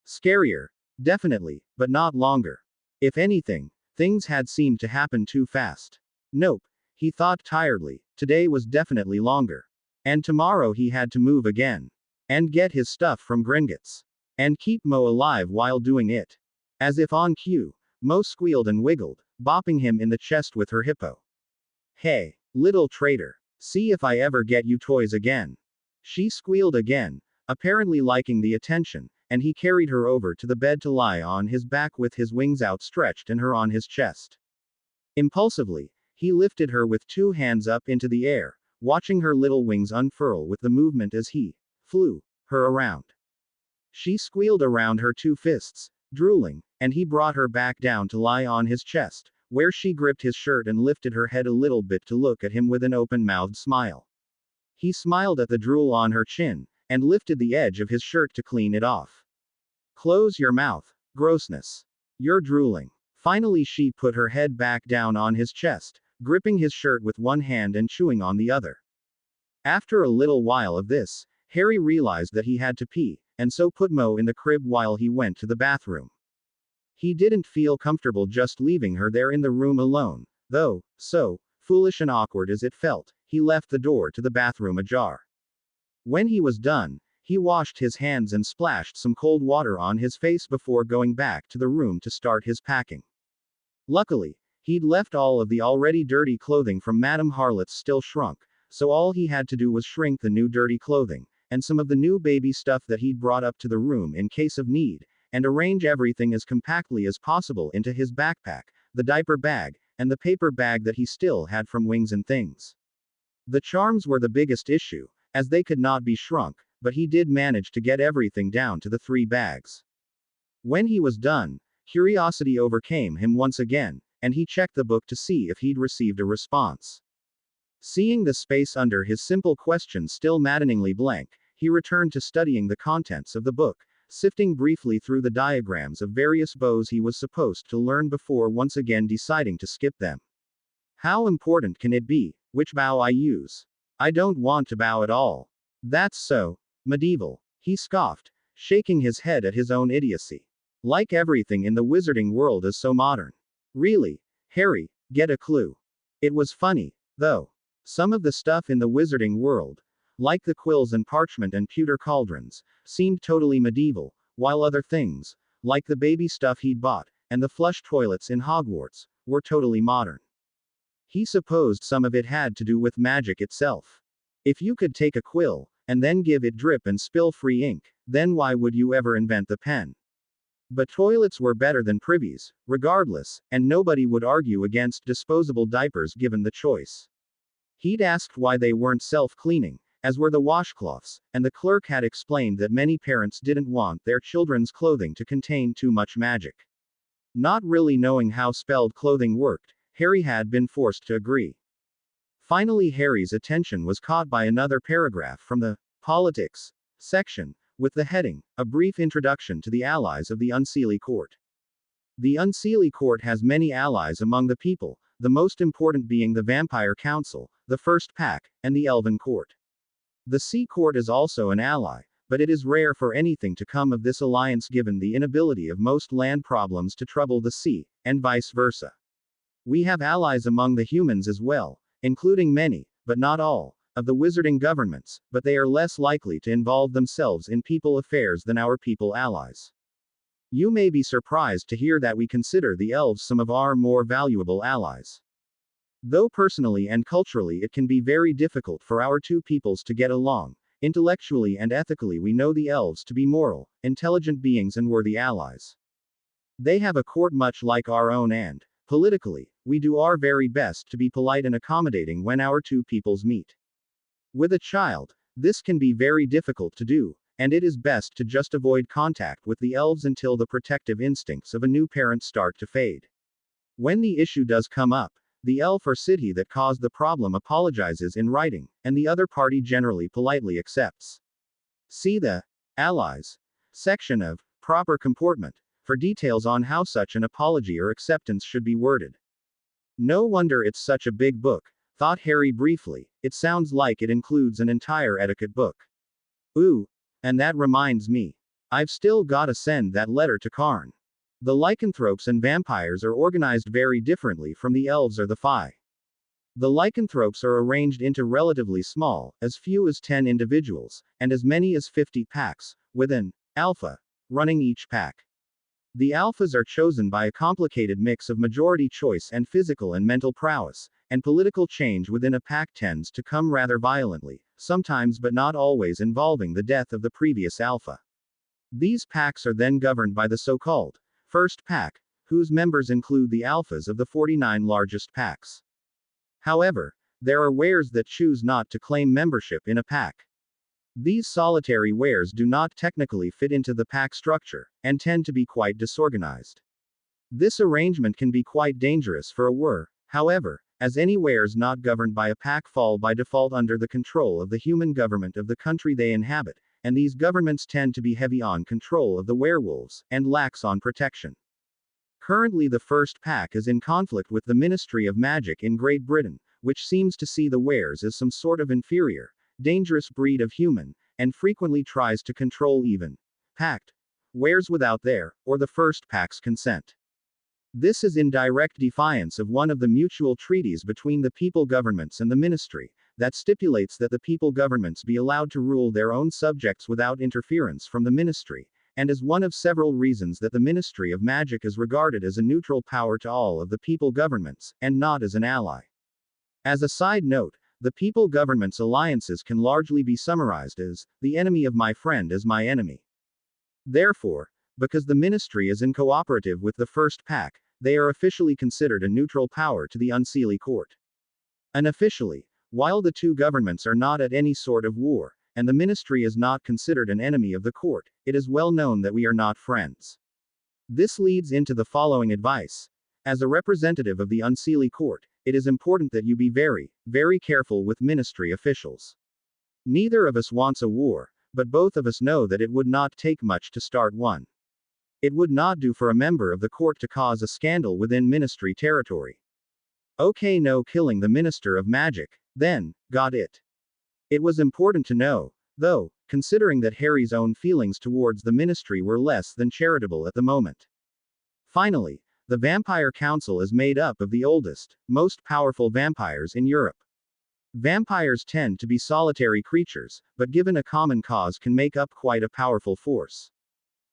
Scarier, definitely, but not longer. If anything, things had seemed to happen too fast. Nope, he thought tiredly, today was definitely longer. And tomorrow he had to move again. And get his stuff from Gringotts. And keep Mo alive while doing it. As if on cue, Mo squealed and wiggled, bopping him in the chest with her hippo. Hey, little traitor. See if I ever get you toys again. She squealed again, apparently liking the attention, and he carried her over to the bed to lie on his back with his wings outstretched and her on his chest. Impulsively, he lifted her with two hands up into the air, watching her little wings unfurl with the movement as he flew her around. She squealed around her two fists, drooling, and he brought her back down to lie on his chest, where she gripped his shirt and lifted her head a little bit to look at him with an open-mouthed smile. He smiled at the drool on her chin, and lifted the edge of his shirt to clean it off. Close your mouth, grossness. You're drooling. Finally she put her head back down on his chest, gripping his shirt with one hand and chewing on the other. After a little while of this, Harry realized that he had to pee, and so put Mo in the crib while he went to the bathroom. He didn't feel comfortable just leaving her there in the room alone, though, so foolish and awkward as it felt, he left the door to the bathroom ajar. When he was done, he washed his hands and splashed some cold water on his face before going back to the room to start his packing. Luckily, he'd left all of the already dirty clothing from Madame Harlot's still shrunk, so all he had to do was shrink the new dirty clothing, and some of the new baby stuff that he'd brought up to the room in case of need, and arrange everything as compactly as possible into his backpack, the diaper bag, and the paper bag that he still had from Wings and Things. The charms were the biggest issue, as they could not be shrunk, but he did manage to get everything down to the 3 bags. When he was done, curiosity overcame him once again, and he checked the book to see if he'd received a response. Seeing the space under his simple question still maddeningly blank, he returned to studying the contents of the book, sifting briefly through the diagrams of various bows he was supposed to learn before once again deciding to skip them. How important can it be, which bow I use? I don't want to bow at all. That's so medieval, he scoffed, shaking his head at his own idiocy. Like everything in the wizarding world is so modern. Really, Harry, get a clue. It was funny, though. Some of the stuff in the wizarding world, like the quills and parchment and pewter cauldrons, seemed totally medieval, while other things, like the baby stuff he'd bought, and the flush toilets in Hogwarts, were totally modern. He supposed some of it had to do with magic itself. If you could take a quill, and then give it drip and spill free ink, then why would you ever invent the pen? But toilets were better than privies, regardless, and nobody would argue against disposable diapers given the choice. He'd asked why they weren't self-cleaning, as were the washcloths, and the clerk had explained that many parents didn't want their children's clothing to contain too much magic. Not really knowing how spelled clothing worked, Harry had been forced to agree. Finally, Harry's attention was caught by another paragraph from the Politics section, with the heading, A Brief Introduction to the Allies of the Unseelie Court. The Unseelie Court has many allies among the people, the most important being the Vampire Council, the First Pack, and the Elven Court. The Sea Court is also an ally, but it is rare for anything to come of this alliance given the inability of most land problems to trouble the sea, and vice versa. We have allies among the humans as well, including many, but not all, of the wizarding governments, but they are less likely to involve themselves in people affairs than our people allies. You may be surprised to hear that we consider the elves some of our more valuable allies. Though personally and culturally it can be very difficult for our two peoples to get along, intellectually and ethically we know the elves to be moral, intelligent beings and worthy allies. They have a court much like our own and, politically, we do our very best to be polite and accommodating when our two peoples meet. With a child, this can be very difficult to do, and it is best to just avoid contact with the elves until the protective instincts of a new parent start to fade. When the issue does come up, the elf or city that caused the problem apologizes in writing, and the other party generally politely accepts. See the Allies section of Proper Comportment for details on how such an apology or acceptance should be worded. No wonder it's such a big book, thought Harry briefly. It sounds like it includes an entire etiquette book. Ooh, and that reminds me. I've still gotta send that letter to Karn. The lycanthropes and vampires are organized very differently from the elves or the Fae. The lycanthropes are arranged into relatively small, as few as 10 individuals, and as many as 50 packs, with an alpha running each pack. The alphas are chosen by a complicated mix of majority choice and physical and mental prowess, and political change within a pack tends to come rather violently, sometimes but not always involving the death of the previous alpha. These packs are then governed by the so-called First Pack, whose members include the alphas of the 49 largest packs. However, there are wares that choose not to claim membership in a pack. These solitary wares do not technically fit into the pack structure, and tend to be quite disorganized. This arrangement can be quite dangerous for a were, however, as any wares not governed by a pack fall by default under the control of the human government of the country they inhabit, and these governments tend to be heavy on control of the werewolves, and lax on protection. Currently the First Pack is in conflict with the Ministry of Magic in Great Britain, which seems to see the wares as some sort of inferior, dangerous breed of human, and frequently tries to control even packed wares without their, or the First Pack's consent. This is in direct defiance of one of the mutual treaties between the people governments and the ministry, that stipulates that the people governments be allowed to rule their own subjects without interference from the ministry, and is one of several reasons that the Ministry of Magic is regarded as a neutral power to all of the people governments, and not as an ally. As a side note, the people government's alliances can largely be summarized as, the enemy of my friend is my enemy. Therefore, because the ministry is cooperative with the First Pack, they are officially considered a neutral power to the Unseelie Court. Unofficially, while the two governments are not at any sort of war, and the ministry is not considered an enemy of the court, it is well known that we are not friends. This leads into the following advice. As a representative of the Unseelie Court, it is important that you be very, very careful with ministry officials. Neither of us wants a war, but both of us know that it would not take much to start one. It would not do for a member of the court to cause a scandal within ministry territory. Okay, no killing the Minister of Magic, then, got it. It was important to know, though, considering that Harry's own feelings towards the ministry were less than charitable at the moment. Finally, the Vampire Council is made up of the oldest, most powerful vampires in Europe. Vampires tend to be solitary creatures, but given a common cause can make up quite a powerful force.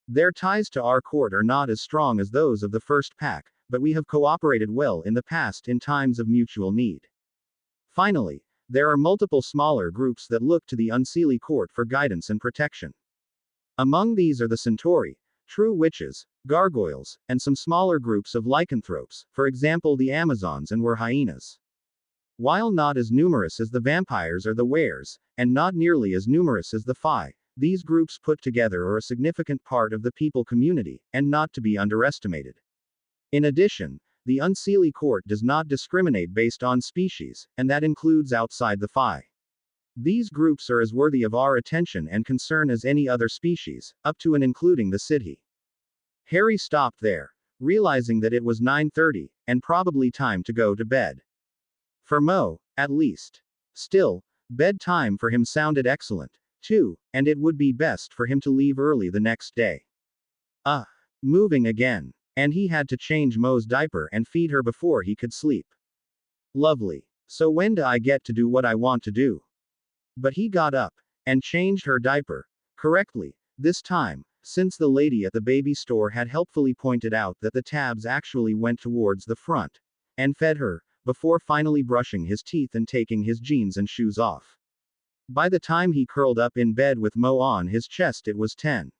Their ties to our court are not as strong as those of the first pack, but we have cooperated well in the past in times of mutual need. Finally, there are multiple smaller groups that look to the Unseelie court for guidance and protection. Among these are the Centauri, true witches, gargoyles, and some smaller groups of lycanthropes, for example the Amazons and were hyenas. While not as numerous as the vampires or the wares, and not nearly as numerous as the Fae, these groups put together are a significant part of the people community, and not to be underestimated. In addition, the Unseelie court does not discriminate based on species, and that includes outside the Fae. These groups are as worthy of our attention and concern as any other species, up to and including the Sidhi. Harry stopped there, realizing that it was 9:30, and probably time to go to bed. For Mo, at least. Still, bedtime for him sounded excellent, too, and it would be best for him to leave early the next day. Moving again. And he had to change Mo's diaper and feed her before he could sleep. Lovely. So when do I get to do what I want to do? But he got up and changed her diaper. Correctly, this time, since the lady at the baby store had helpfully pointed out that the tabs actually went towards the front, and fed her, before finally brushing his teeth and taking his jeans and shoes off. By the time he curled up in bed with Mo on his chest, it was 10.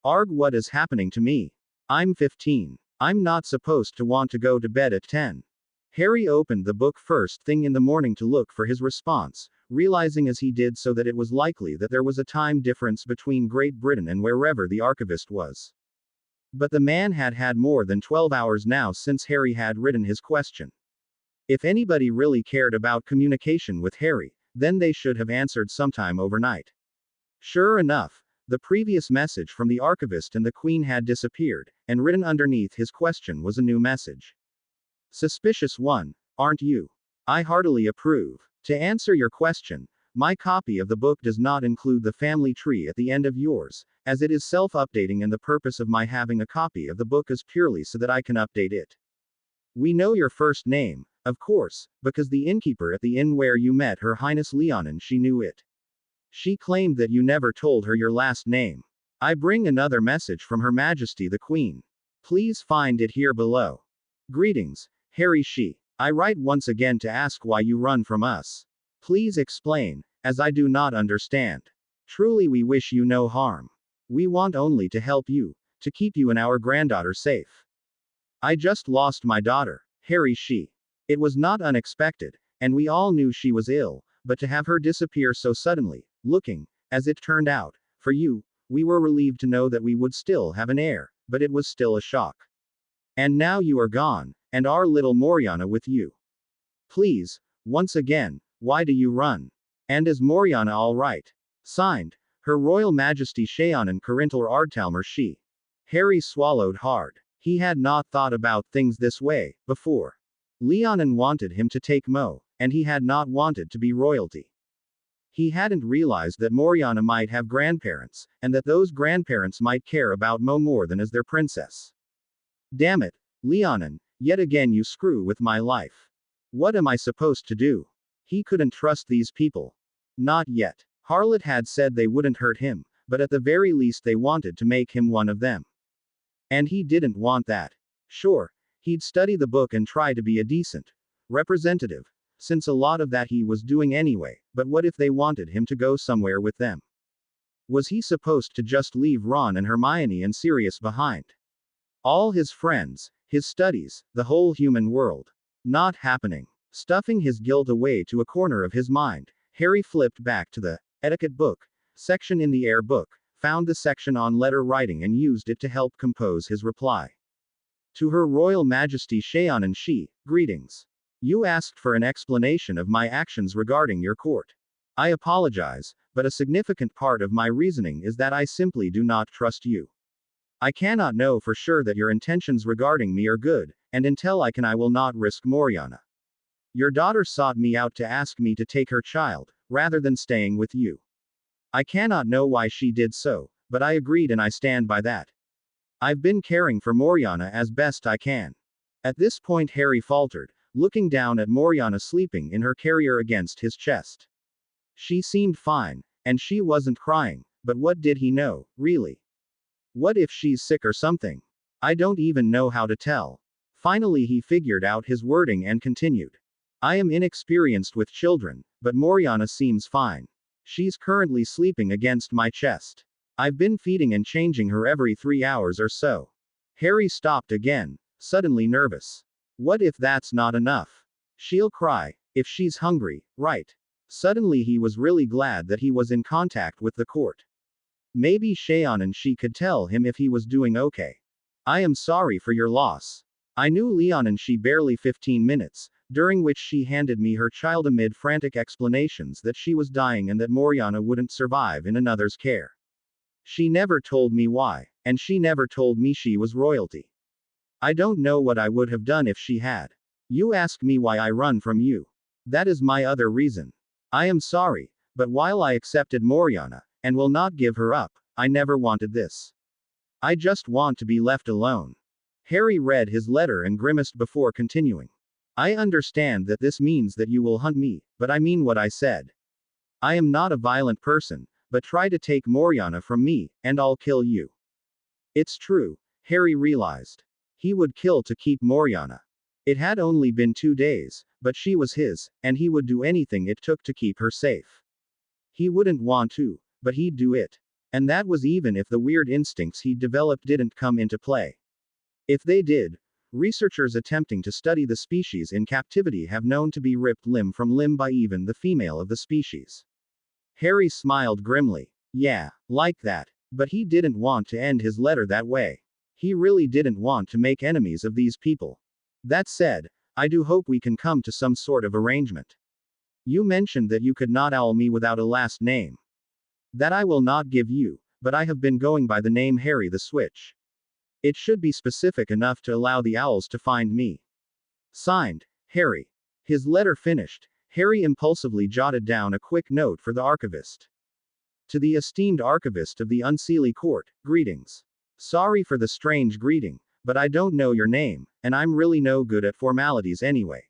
Arg, what is happening to me? I'm 15. I'm not supposed to want to go to bed at 10. Harry opened the book first thing in the morning to look for his response, realizing as he did so that it was likely that there was a time difference between Great Britain and wherever the archivist was. But the man had had more than 12 hours now since Harry had written his question. If anybody really cared about communication with Harry, then they should have answered sometime overnight. Sure enough, the previous message from the archivist and the Queen had disappeared, and written underneath his question was a new message. Suspicious one, aren't you? I heartily approve. To answer your question, my copy of the book does not include the family tree at the end of yours, as it is self-updating, and the purpose of my having a copy of the book is purely so that I can update it. We know your first name, of course, because the innkeeper at the inn where you met Her Highness Leonin, she knew it. She claimed that you never told her your last name. I bring another message from Her Majesty the Queen. Please find it here below. Greetings, Harry She. I write once again to ask why you run from us. Please explain, as I do not understand. Truly we wish you no harm. We want only to help you, to keep you and our granddaughter safe. I just lost my daughter, Harry She. It was not unexpected, and we all knew she was ill, but to have her disappear so suddenly, looking, as it turned out, for you, we were relieved to know that we would still have an heir, but it was still a shock. And now you are gone, and our little Moriana with you. Please, once again, why do you run? And is Moriana all right? Signed, Her Royal Majesty Shaonan Carintal Ardtalmer She. Harry swallowed hard. He had not thought about things this way before. Leonin wanted him to take Mo, and he had not wanted to be royalty. He hadn't realized that Moriana might have grandparents, and that those grandparents might care about Mo more than as their princess. Damn it, Leonin, yet again you screw with my life. What am I supposed to do? He couldn't trust these people. Not yet. Harlot had said they wouldn't hurt him, but at the very least they wanted to make him one of them. And he didn't want that. Sure, he'd study the book and try to be a decent representative, since a lot of that he was doing anyway, but what if they wanted him to go somewhere with them? Was he supposed to just leave Ron and Hermione and Sirius behind? All his friends, his studies, the whole human world. Not happening. Stuffing his guilt away to a corner of his mind, Harry flipped back to the etiquette book section in the air book, found the section on letter writing and used it to help compose his reply. To Her Royal Majesty Shaonan She, greetings. You asked for an explanation of my actions regarding your court. I apologize, but a significant part of my reasoning is that I simply do not trust you. I cannot know for sure that your intentions regarding me are good, and until I can I will not risk Moriana. Your daughter sought me out to ask me to take her child, rather than staying with you. I cannot know why she did so, but I agreed and I stand by that. I've been caring for Moriana as best I can. At this point Harry faltered, looking down at Moriana sleeping in her carrier against his chest. She seemed fine, and she wasn't crying, but what did he know, really? What if she's sick or something? I don't even know how to tell. Finally, he figured out his wording and continued. I am inexperienced with children, but Moriana seems fine. She's currently sleeping against my chest. I've been feeding and changing her every 3 hours or so. Harry stopped again, suddenly nervous. What if that's not enough? She'll cry, if she's hungry, right? Suddenly he was really glad that he was in contact with the court. Maybe Shayan and she could tell him if he was doing okay. I am sorry for your loss. I knew Leon and she barely 15 minutes, during which she handed me her child amid frantic explanations that she was dying and that Moriana wouldn't survive in another's care. She never told me why, and she never told me she was royalty. I don't know what I would have done if she had. You ask me why I run from you. That is my other reason. I am sorry, but while I accepted Moriana, and will not give her up, I never wanted this. I just want to be left alone. Harry read his letter and grimaced before continuing. I understand that this means that you will hunt me, but I mean what I said. I am not a violent person, but try to take Moriana from me, and I'll kill you. It's true, Harry realized. He would kill to keep Moriana. It had only been 2 days, but she was his, and he would do anything it took to keep her safe. He wouldn't want to, but he'd do it. And that was even if the weird instincts he'd developed didn't come into play. If they did, researchers attempting to study the species in captivity have known to be ripped limb from limb by even the female of the species. Harry smiled grimly. Yeah, like that. But he didn't want to end his letter that way. He really didn't want to make enemies of these people. That said, I do hope we can come to some sort of arrangement. You mentioned that you could not owl me without a last name. That I will not give you, but I have been going by the name Harry the Switch. It should be specific enough to allow the owls to find me. Signed, Harry. His letter finished, Harry impulsively jotted down a quick note for the archivist. To the esteemed archivist of the Unseelie Court, greetings. Sorry for the strange greeting, but I don't know your name, and I'm really no good at formalities anyway.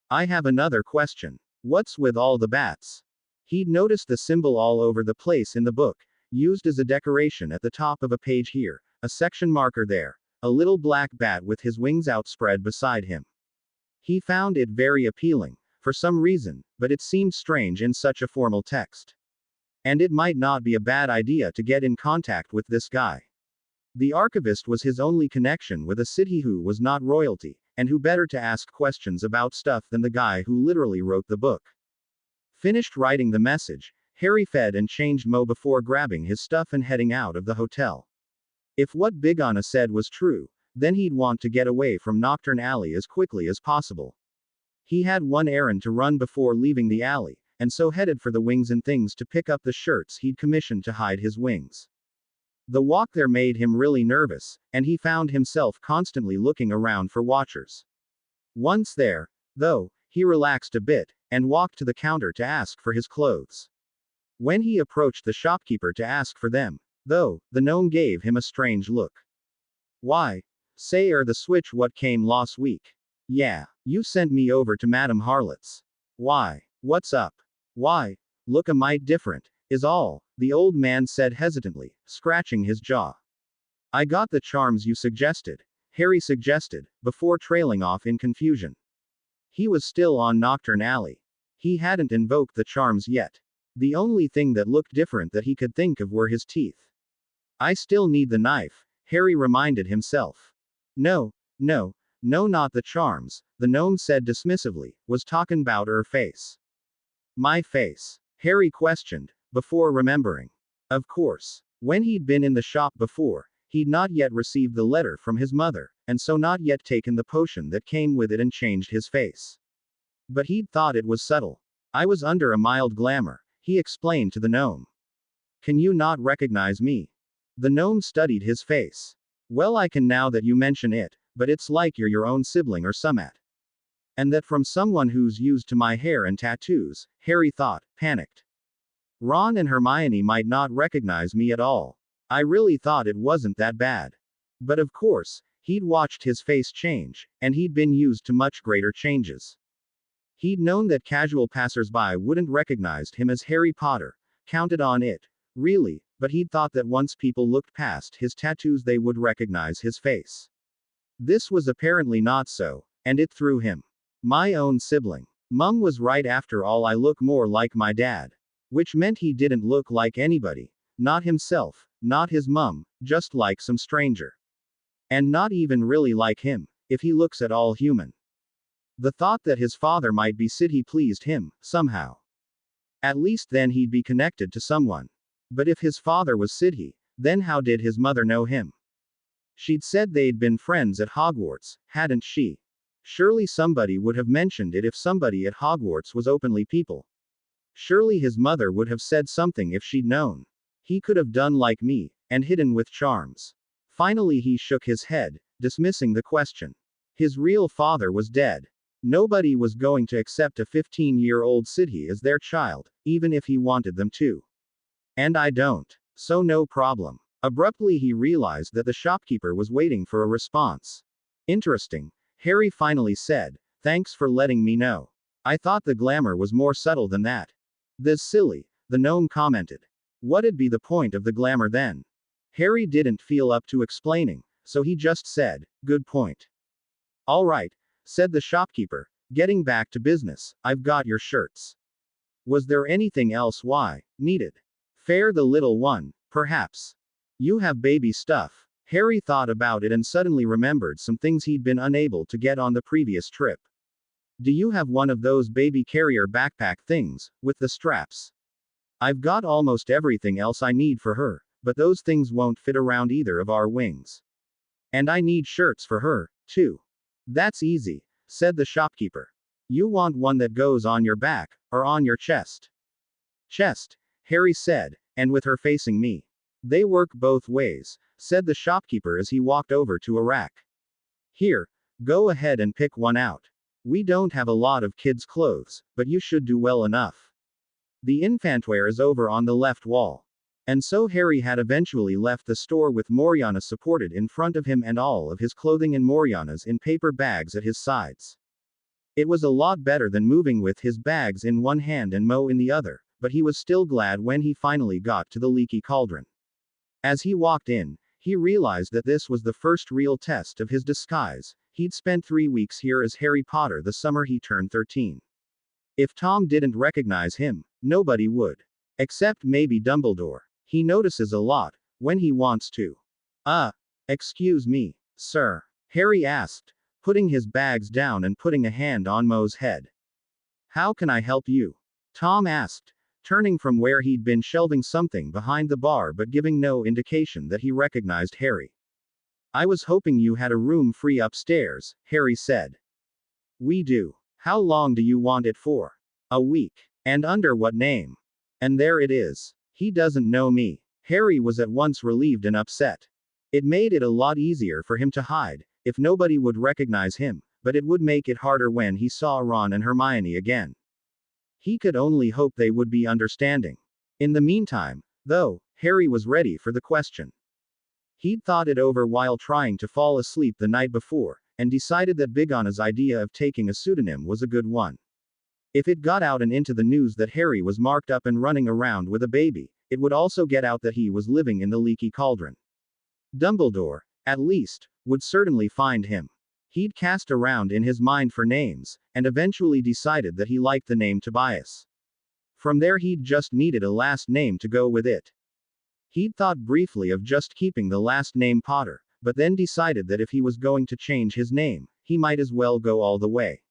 I have another question. What's with all the bats? He'd noticed the symbol all over the place in the book, used as a decoration at the top of a page here, a section marker there, a little black bat with his wings outspread beside him. He found it very appealing, for some reason, but it seemed strange in such a formal text. And it might not be a bad idea to get in contact with this guy. The archivist was his only connection with a city who was not royalty, and who better to ask questions about stuff than the guy who literally wrote the book. Finished writing the message, Harry fed and changed Mo before grabbing his stuff and heading out of the hotel. If what Big Anna said was true, then he'd want to get away from Nocturne Alley as quickly as possible. He had one errand to run before leaving the alley, and so headed for the Wings and Things to pick up the shirts he'd commissioned to hide his wings. The walk there made him really nervous, and he found himself constantly looking around for watchers. Once there, though, he relaxed a bit, and walked to the counter to ask for his clothes. When he approached the shopkeeper to ask for them, though, the gnome gave him a strange look. Why? Say the Switch what came last week. Yeah, you sent me over to Madame Harlot's. Why? What's up? Why? Look a mite different, is all, the old man said hesitantly, scratching his jaw. I got the charms you suggested, Harry suggested, before trailing off in confusion. He was still on Nocturne Alley. He hadn't invoked the charms yet. The only thing that looked different that he could think of were his teeth. I still need the knife, Harry reminded himself. No, not the charms, the gnome said dismissively, was talking about her face. My face? Harry questioned, before remembering. Of course. When he'd been in the shop before, he'd not yet received the letter from his mother, and so not yet taken the potion that came with it and changed his face. But he'd thought it was subtle. I was under a mild glamour, he explained to the gnome. Can you not recognize me? The gnome studied his face. Well, I can now that you mention it, but it's like you're your own sibling or somewhat. And that from someone who's used to my hair and tattoos, Harry thought, panicked. Ron and Hermione might not recognize me at all. I really thought it wasn't that bad. But of course, he'd watched his face change, and he'd been used to much greater changes. He'd known that casual passersby wouldn't recognize him as Harry Potter, counted on it, Really, but he'd thought that once people looked past his tattoos they would recognize his face. This was apparently not so, and it threw him. My own sibling. Mum was right, after all, I look more like my dad. Which meant he didn't look like anybody. Not himself, not his mum, just like some stranger. And not even really like him, if he looks at all human. The thought that his father might be Sid pleased him, somehow. At least then he'd be connected to someone. But if his father was Sid, then how did his mother know him? She'd said they'd been friends at Hogwarts, hadn't she? Surely somebody would have mentioned it if somebody at Hogwarts was openly people. Surely his mother would have said something if she'd known. He could have done like me, and hidden with charms. Finally he shook his head, dismissing the question. His real father was dead. Nobody was going to accept a 15-year-old Sid as their child, even if he wanted them to. And I don't. So no problem. Abruptly he realized that the shopkeeper was waiting for a response. Interesting, Harry finally said. Thanks for letting me know. I thought the glamour was more subtle than that. That's silly, the gnome commented. What'd be the point of the glamour then? Harry didn't feel up to explaining, so he just said, good point. All right, said the shopkeeper, getting back to business, I've got your shirts. Was there anything else needed? Fair the little one, perhaps. You have baby stuff. Harry thought about it and suddenly remembered some things he'd been unable to get on the previous trip. Do you have one of those baby carrier backpack things, with the straps? I've got almost everything else I need for her, but those things won't fit around either of our wings. And I need shirts for her, too. That's easy, said the shopkeeper. You want one that goes on your back, or on your chest? Chest, Harry said, and with her facing me. They work both ways, said the shopkeeper as he walked over to a rack. Here, go ahead and pick one out. We don't have a lot of kids' clothes, but you should do well enough. The infantwear is over on the left wall. And so Harry had eventually left the store with Moriana supported in front of him and all of his clothing and Moriana's in paper bags at his sides. It was a lot better than moving with his bags in one hand and Mo in the other, but he was still glad when he finally got to the leaky cauldron. As he walked in, he realized that this was the first real test of his disguise. He'd spent 3 weeks here as Harry Potter the summer he turned 13. If Tom didn't recognize him, nobody would. Except maybe Dumbledore. He notices a lot, when he wants to. Excuse me, sir? Harry asked, putting his bags down and putting a hand on Mo's head. How can I help you? Tom asked, turning from where he'd been shelving something behind the bar but giving no indication that he recognized Harry. I was hoping you had a room free upstairs, Harry said. We do. How long do you want it for? A week. And under what name? And there it is. He doesn't know me. Harry was at once relieved and upset. It made it a lot easier for him to hide, if nobody would recognize him, but it would make it harder when he saw Ron and Hermione again. He could only hope they would be understanding. In the meantime, though, Harry was ready for the question. He'd thought it over while trying to fall asleep the night before, and decided that Big Anna's idea of taking a pseudonym was a good one. If it got out and into the news that Harry was marked up and running around with a baby, it would also get out that he was living in the leaky cauldron. Dumbledore, at least, would certainly find him. He'd cast around in his mind for names, and eventually decided that he liked the name Tobias. From there he'd just needed a last name to go with it. He'd thought briefly of just keeping the last name Potter, but then decided that if he was going to change his name, he might as well go all the way.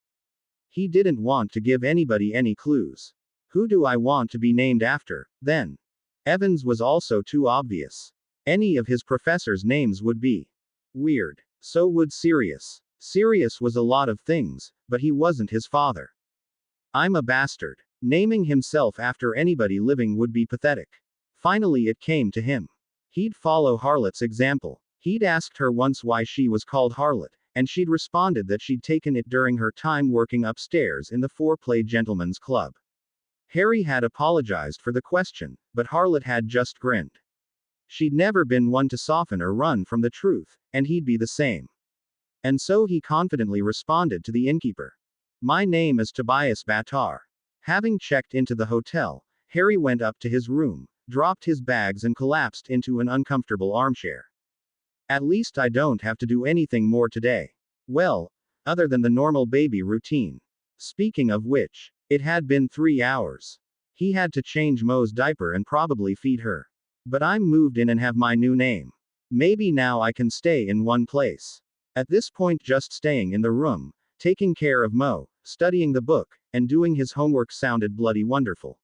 He didn't want to give anybody any clues. Who do I want to be named after, then? Evans was also too obvious. Any of his professors' names would be weird. So would Sirius. Sirius was a lot of things, but he wasn't his father. I'm a bastard. Naming himself after anybody living would be pathetic. Finally it came to him. He'd follow Harlot's example. He'd asked her once why she was called Harlot, and she'd responded that she'd taken it during her time working upstairs in the Foreplay Gentlemen's Club. Harry had apologized for the question, but Harlot had just grinned. She'd never been one to soften or run from the truth, and he'd be the same. And so he confidently responded to the innkeeper. My name is Tobias Batar. Having checked into the hotel, Harry went up to his room, dropped his bags and collapsed into an uncomfortable armchair. At least I don't have to do anything more today. Well, other than the normal baby routine. Speaking of which, it had been 3 hours. He had to change Mo's diaper and probably feed her. But I'm moved in and have my new name. Maybe now I can stay in one place. At this point, just staying in the room, taking care of Mo, studying the book, and doing his homework sounded bloody wonderful.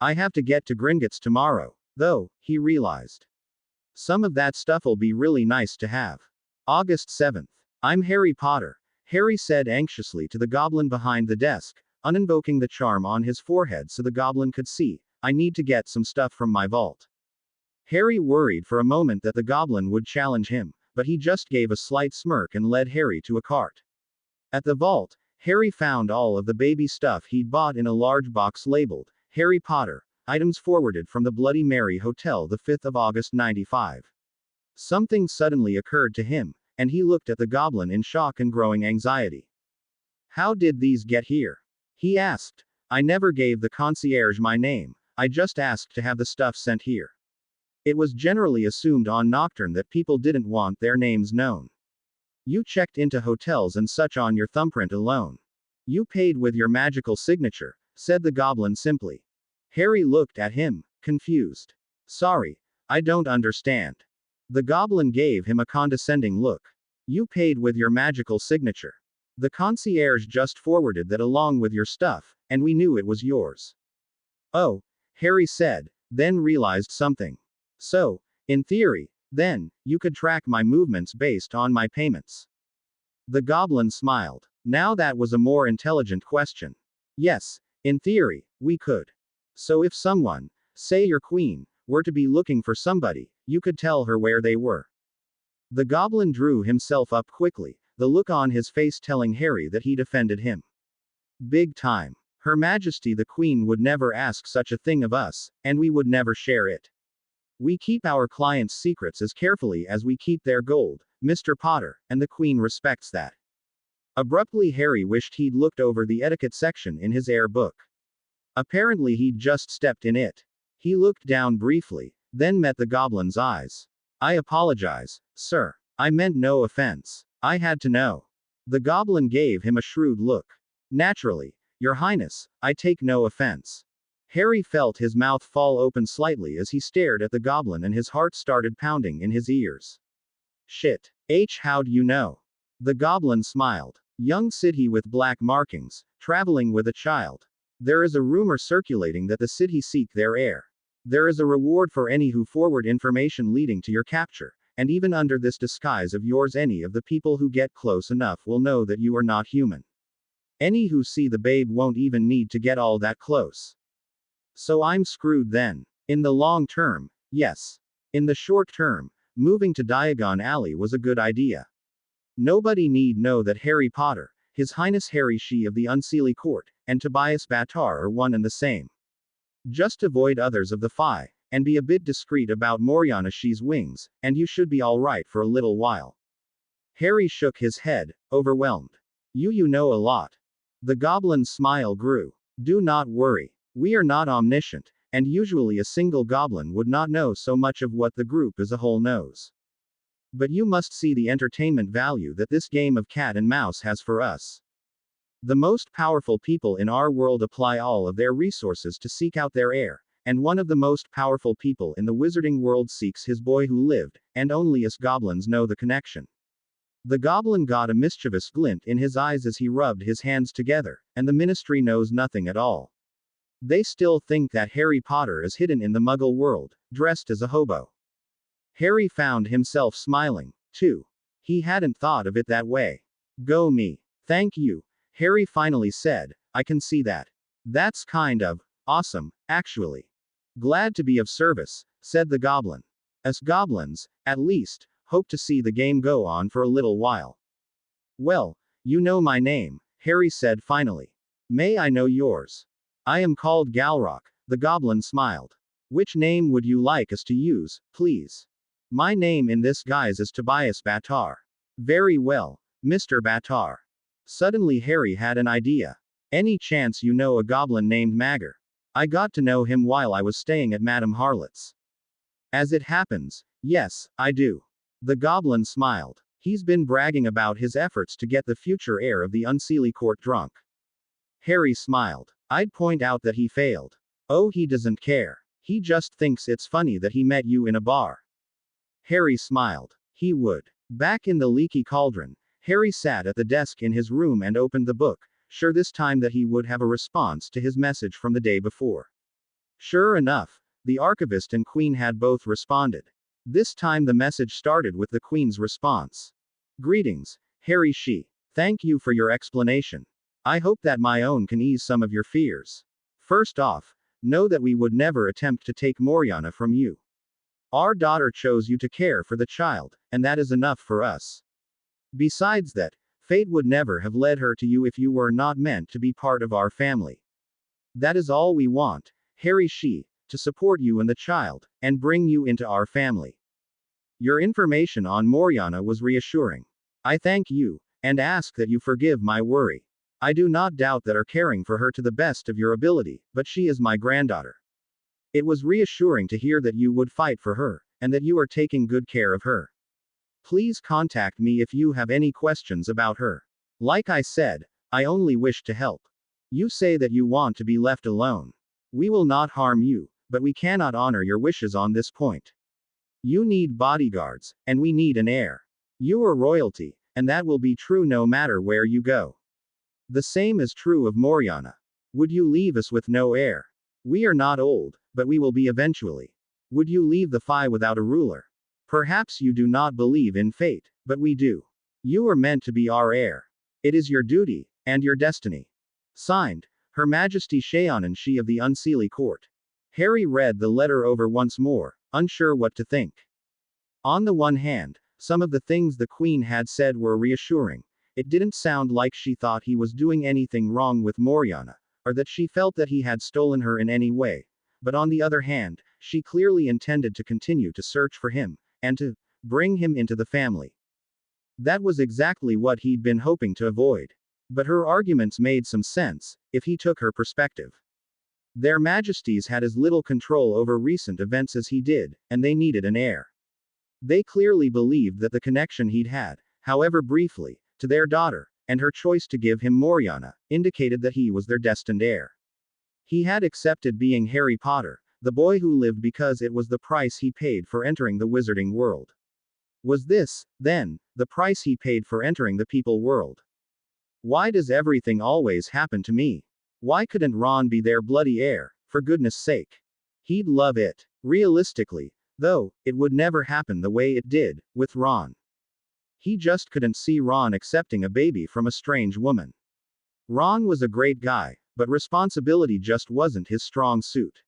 I have to get to Gringotts tomorrow, though, he realized. Some of that stuff'll be really nice to have. August 7th. I'm Harry Potter, Harry said anxiously to the goblin behind the desk, uninvoking the charm on his forehead so the goblin could see. I need to get some stuff from my vault. Harry worried for a moment that the goblin would challenge him, but he just gave a slight smirk and led Harry to a cart. At the vault, Harry found all of the baby stuff he'd bought in a large box labeled, Harry Potter, items forwarded from the Bloody Mary Hotel the 5th of August 95. Something suddenly occurred to him, and he looked at the goblin in shock and growing anxiety. How did these get here? He asked. I never gave the concierge my name, I just asked to have the stuff sent here. It was generally assumed on Nocturne that people didn't want their names known. You checked into hotels and such on your thumbprint alone. You paid with your magical signature, said the goblin simply. Harry looked at him, confused. Sorry, I don't understand. The goblin gave him a condescending look. You paid with your magical signature. The concierge just forwarded that along with your stuff, and we knew it was yours. Oh, Harry said, then realized something. So, in theory, then, you could track my movements based on my payments. The goblin smiled. Now that was a more intelligent question. Yes, in theory, we could. So if someone, say your queen, were to be looking for somebody, you could tell her where they were. The goblin drew himself up quickly, the look on his face telling Harry that he'd offended him. Big time. Her Majesty the Queen would never ask such a thing of us, and we would never share it. We keep our clients' secrets as carefully as we keep their gold, Mr. Potter, and the Queen respects that. Abruptly, Harry wished he'd looked over the etiquette section in his air book. Apparently he'd just stepped in it. He looked down briefly, then met the goblin's eyes. I apologize, sir. I meant no offense. I had to know. The goblin gave him a shrewd look. Naturally, Your Highness, I take no offense. Harry felt his mouth fall open slightly as he stared at the goblin and his heart started pounding in his ears. Shit. How'd you know? The goblin smiled. Young city with black markings, traveling with a child. There is a rumor circulating that the city seek their heir. There is a reward for any who forward information leading to your capture, and even under this disguise of yours any of the people who get close enough will know that you are not human. Any who see the babe won't even need to get all that close. So I'm screwed then. In the long term, yes. In the short term, moving to Diagon Alley was a good idea. Nobody need know that Harry Potter, His Highness Harry She of the Unseelie Court, and Tobias Batar are one and the same. Just avoid others of the Phi, and be a bit discreet about Moriana She's wings, and you should be alright for a little while. Harry shook his head, overwhelmed. You know a lot. The goblin's smile grew. Do not worry. We are not omniscient, and usually a single goblin would not know so much of what the group as a whole knows. But you must see the entertainment value that this game of cat and mouse has for us. The most powerful people in our world apply all of their resources to seek out their heir, and one of the most powerful people in the wizarding world seeks his boy who lived, and only us goblins know the connection. The goblin got a mischievous glint in his eyes as he rubbed his hands together, and the ministry knows nothing at all. They still think that Harry Potter is hidden in the Muggle world, dressed as a hobo. Harry found himself smiling, too. He hadn't thought of it that way. Go me. Thank you, Harry finally said, I can see that. That's kind of awesome, actually. Glad to be of service, said the goblin. Us goblins, at least, hope to see the game go on for a little while. Well, you know my name, Harry said finally. May I know yours? I am called Galrock, the goblin smiled. Which name would you like us to use, please? My name in this guise is Tobias Batar. Very well, Mr. Batar. Suddenly Harry had an idea. Any chance you know a goblin named Magger? I got to know him while I was staying at Madame Harlot's. As it happens, yes, I do. The goblin smiled. He's been bragging about his efforts to get the future heir of the Unseelie court drunk. Harry smiled. I'd point out that he failed. Oh, he doesn't care. He just thinks it's funny that he met you in a bar. Harry smiled. He would. Back in the leaky cauldron, Harry sat at the desk in his room and opened the book, sure this time that he would have a response to his message from the day before. Sure enough, the archivist and Queen had both responded. This time the message started with the Queen's response. Greetings, Harry She. Thank you for your explanation. I hope that my own can ease some of your fears. First off, know that we would never attempt to take Moriana from you. Our daughter chose you to care for the child, and that is enough for us. Besides that, fate would never have led her to you if you were not meant to be part of our family. That is all we want, Harry She, to support you and the child, and bring you into our family. Your information on Moriana was reassuring. I thank you, and ask that you forgive my worry. I do not doubt that are caring for her to the best of your ability, but she is my granddaughter. It was reassuring to hear that you would fight for her, and that you are taking good care of her. Please contact me if you have any questions about her. Like I said, I only wish to help. You say that you want to be left alone. We will not harm you, but we cannot honor your wishes on this point. You need bodyguards, and we need an heir. You are royalty, and that will be true no matter where you go. The same is true of Moriana. Would you leave us with no heir? We are not old, but we will be eventually. Would you leave the Fae without a ruler? Perhaps you do not believe in fate, but we do. You are meant to be our heir. It is your duty, and your destiny. Signed, Her Majesty Shaonan Shi of the Unseelie Court. Harry read the letter over once more, unsure what to think. On the one hand, some of the things the Queen had said were reassuring. It didn't sound like she thought he was doing anything wrong with Moriana, or that she felt that he had stolen her in any way. But on the other hand, she clearly intended to continue to search for him, and to bring him into the family. That was exactly what he'd been hoping to avoid. But her arguments made some sense, if he took her perspective. Their Majesties had as little control over recent events as he did, and they needed an heir. They clearly believed that the connection he'd had, however briefly, to their daughter, and her choice to give him Moriana, indicated that he was their destined heir. He had accepted being Harry Potter, the boy who lived because it was the price he paid for entering the wizarding world. Was this, then, the price he paid for entering the people world? Why does everything always happen to me? Why couldn't Ron be their bloody heir, for goodness sake? He'd love it. Realistically, though, it would never happen the way it did, with Ron. He just couldn't see Ron accepting a baby from a strange woman. Ron was a great guy, but responsibility just wasn't his strong suit.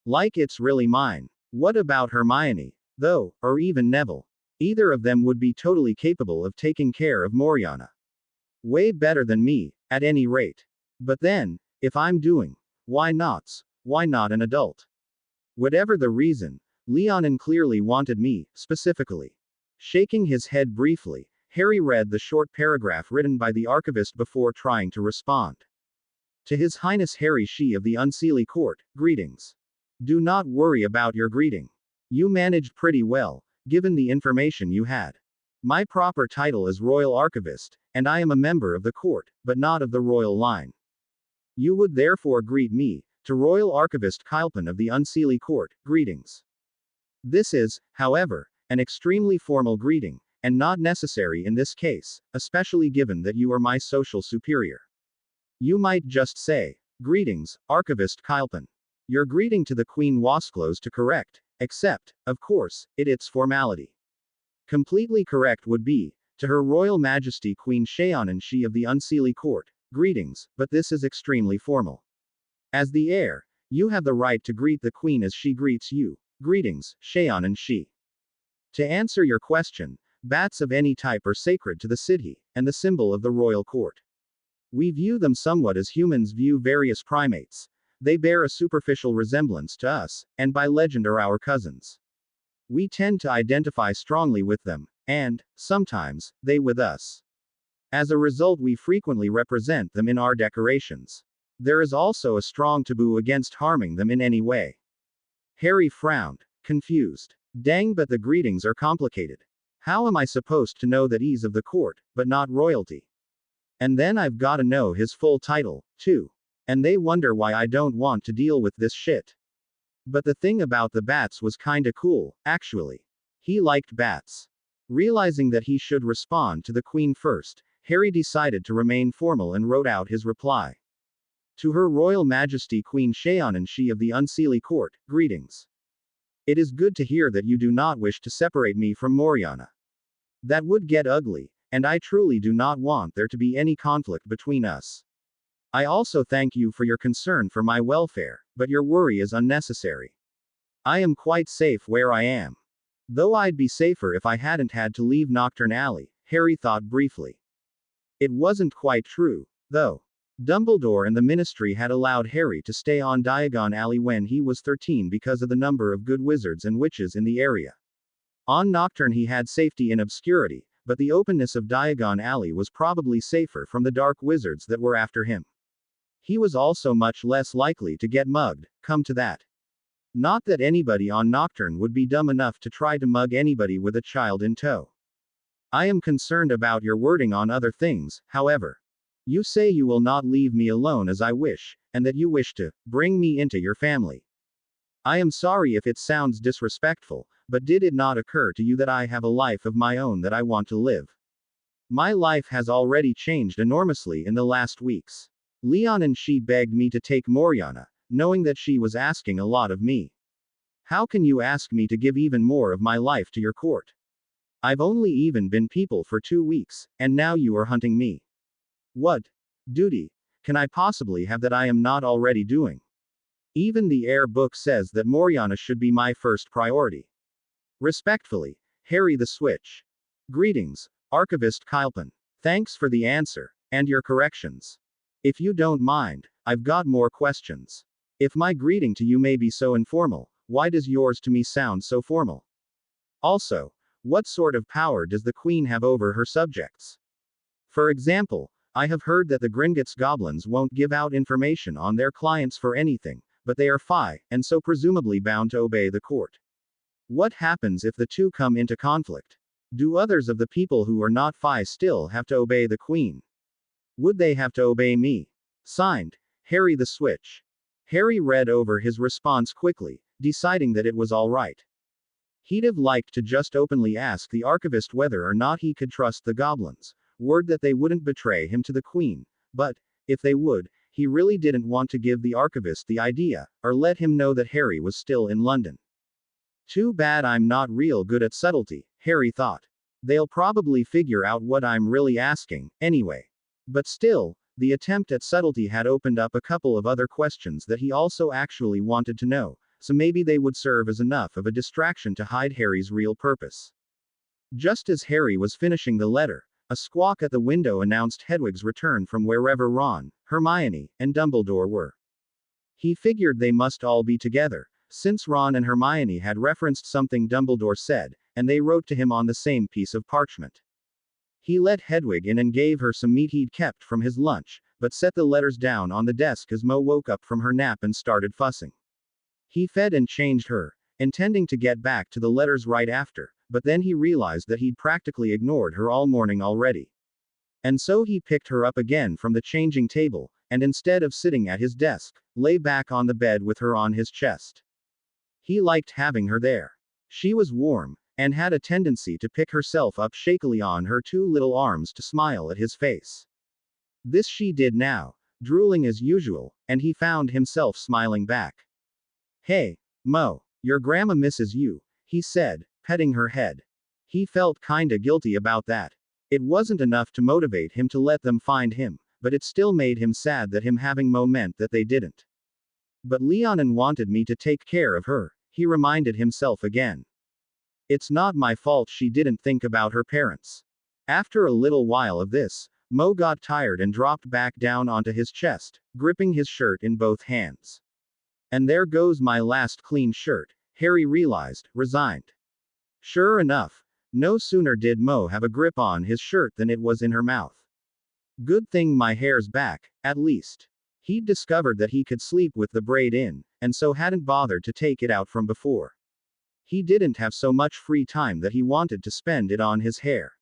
Like it's really mine. What about Hermione, though, or even Neville? Either of them would be totally capable of taking care of Moriana. Way better than me, at any rate. But then, if I'm doing, why not an adult? Whatever the reason, Leonin clearly wanted me, specifically. Shaking his head briefly, Harry read the short paragraph written by the archivist before trying to respond. To His Highness Harry She of the Unseelie Court, greetings. Do not worry about your greeting. You managed pretty well, given the information you had. My proper title is Royal Archivist, and I am a member of the court, but not of the royal line. You would therefore greet me, to Royal Archivist Kylpan of the Unseelie Court, greetings. This is, however, an extremely formal greeting, and not necessary in this case, especially given that you are my social superior. You might just say, greetings, Archivist Kylpan. Your greeting to the Queen was close to correct, except, of course, it's formality. Completely correct would be, to Her Royal Majesty Queen Shaonan Shi of the Unseelie Court, greetings, but this is extremely formal. As the heir, you have the right to greet the Queen as she greets you, greetings, Shaonan Shi. To answer your question, bats of any type are sacred to the city, and the symbol of the royal court. We view them somewhat as humans view various primates. They bear a superficial resemblance to us, and by legend are our cousins. We tend to identify strongly with them, and, sometimes, they with us. As a result, we frequently represent them in our decorations. There is also a strong taboo against harming them in any way. Harry frowned, confused. Dang, but the greetings are complicated. How am I supposed to know that he's of the court, but not royalty? And then I've gotta know his full title, too. And they wonder why I don't want to deal with this shit. But the thing about the bats was kinda cool, actually. He liked bats. Realizing that he should respond to the Queen first, Harry decided to remain formal and wrote out his reply. To Her Royal Majesty Queen Shaonan, she of the Unseelie Court, greetings. It is good to hear that you do not wish to separate me from Moriana. That would get ugly, and I truly do not want there to be any conflict between us. I also thank you for your concern for my welfare, but your worry is unnecessary. I am quite safe where I am. Though I'd be safer if I hadn't had to leave Nocturne Alley, Harry thought briefly. It wasn't quite true, though. Dumbledore and the Ministry had allowed Harry to stay on Diagon Alley when he was 13 because of the number of good wizards and witches in the area. On Nocturne he had safety in obscurity, but the openness of Diagon Alley was probably safer from the dark wizards that were after him. He was also much less likely to get mugged, come to that. Not that anybody on Nocturne would be dumb enough to try to mug anybody with a child in tow. I am concerned about your wording on other things, however. You say you will not leave me alone as I wish, and that you wish to bring me into your family. I am sorry if it sounds disrespectful, but did it not occur to you that I have a life of my own that I want to live? My life has already changed enormously in the last weeks. Leon and she begged me to take Moriana, knowing that she was asking a lot of me. How can you ask me to give even more of my life to your court? I've only even been people for 2 weeks, and now you are hunting me. What duty can I possibly have that I am not already doing? Even the Air book says that Moriana should be my first priority. Respectfully, Harry the Switch. Greetings, Archivist Kylpin. Thanks for the answer, and your corrections. If you don't mind, I've got more questions. If my greeting to you may be so informal, why does yours to me sound so formal? Also, what sort of power does the Queen have over her subjects? For example, I have heard that the Gringotts goblins won't give out information on their clients for anything, but they are Phi, and so presumably bound to obey the court. What happens if the two come into conflict? Do others of the people who are not Phi still have to obey the Queen? Would they have to obey me? Signed, Harry the Switch. Harry read over his response quickly, deciding that it was all right. He'd have liked to just openly ask the archivist whether or not he could trust the goblins. Word that they wouldn't betray him to the Queen, but, if they would, he really didn't want to give the archivist the idea, or let him know that Harry was still in London. Too bad I'm not real good at subtlety, Harry thought. They'll probably figure out what I'm really asking, anyway. But still, the attempt at subtlety had opened up a couple of other questions that he also actually wanted to know, so maybe they would serve as enough of a distraction to hide Harry's real purpose. Just as Harry was finishing the letter, a squawk at the window announced Hedwig's return from wherever Ron, Hermione, and Dumbledore were. He figured they must all be together, since Ron and Hermione had referenced something Dumbledore said, and they wrote to him on the same piece of parchment. He let Hedwig in and gave her some meat he'd kept from his lunch, but set the letters down on the desk as Mo woke up from her nap and started fussing. He fed and changed her, intending to get back to the letters right after, but then he realized that he'd practically ignored her all morning already. And so he picked her up again from the changing table, and instead of sitting at his desk, lay back on the bed with her on his chest. He liked having her there. She was warm, and had a tendency to pick herself up shakily on her 2 little arms to smile at his face. This she did now, drooling as usual, and he found himself smiling back. Hey, Mo, your grandma misses you, he said, petting her head. He felt kinda guilty about that. It wasn't enough to motivate him to let them find him, but it still made him sad that him having Mo meant that they didn't. But Leonin wanted me to take care of her, he reminded himself again. It's not my fault she didn't think about her parents. After a little while of this, Mo got tired and dropped back down onto his chest, gripping his shirt in both hands. And there goes my last clean shirt, Harry realized, resigned. Sure enough, no sooner did Mo have a grip on his shirt than it was in her mouth. Good thing my hair's back, at least. He'd discovered that he could sleep with the braid in, and so hadn't bothered to take it out from before. He didn't have so much free time that he wanted to spend it on his hair.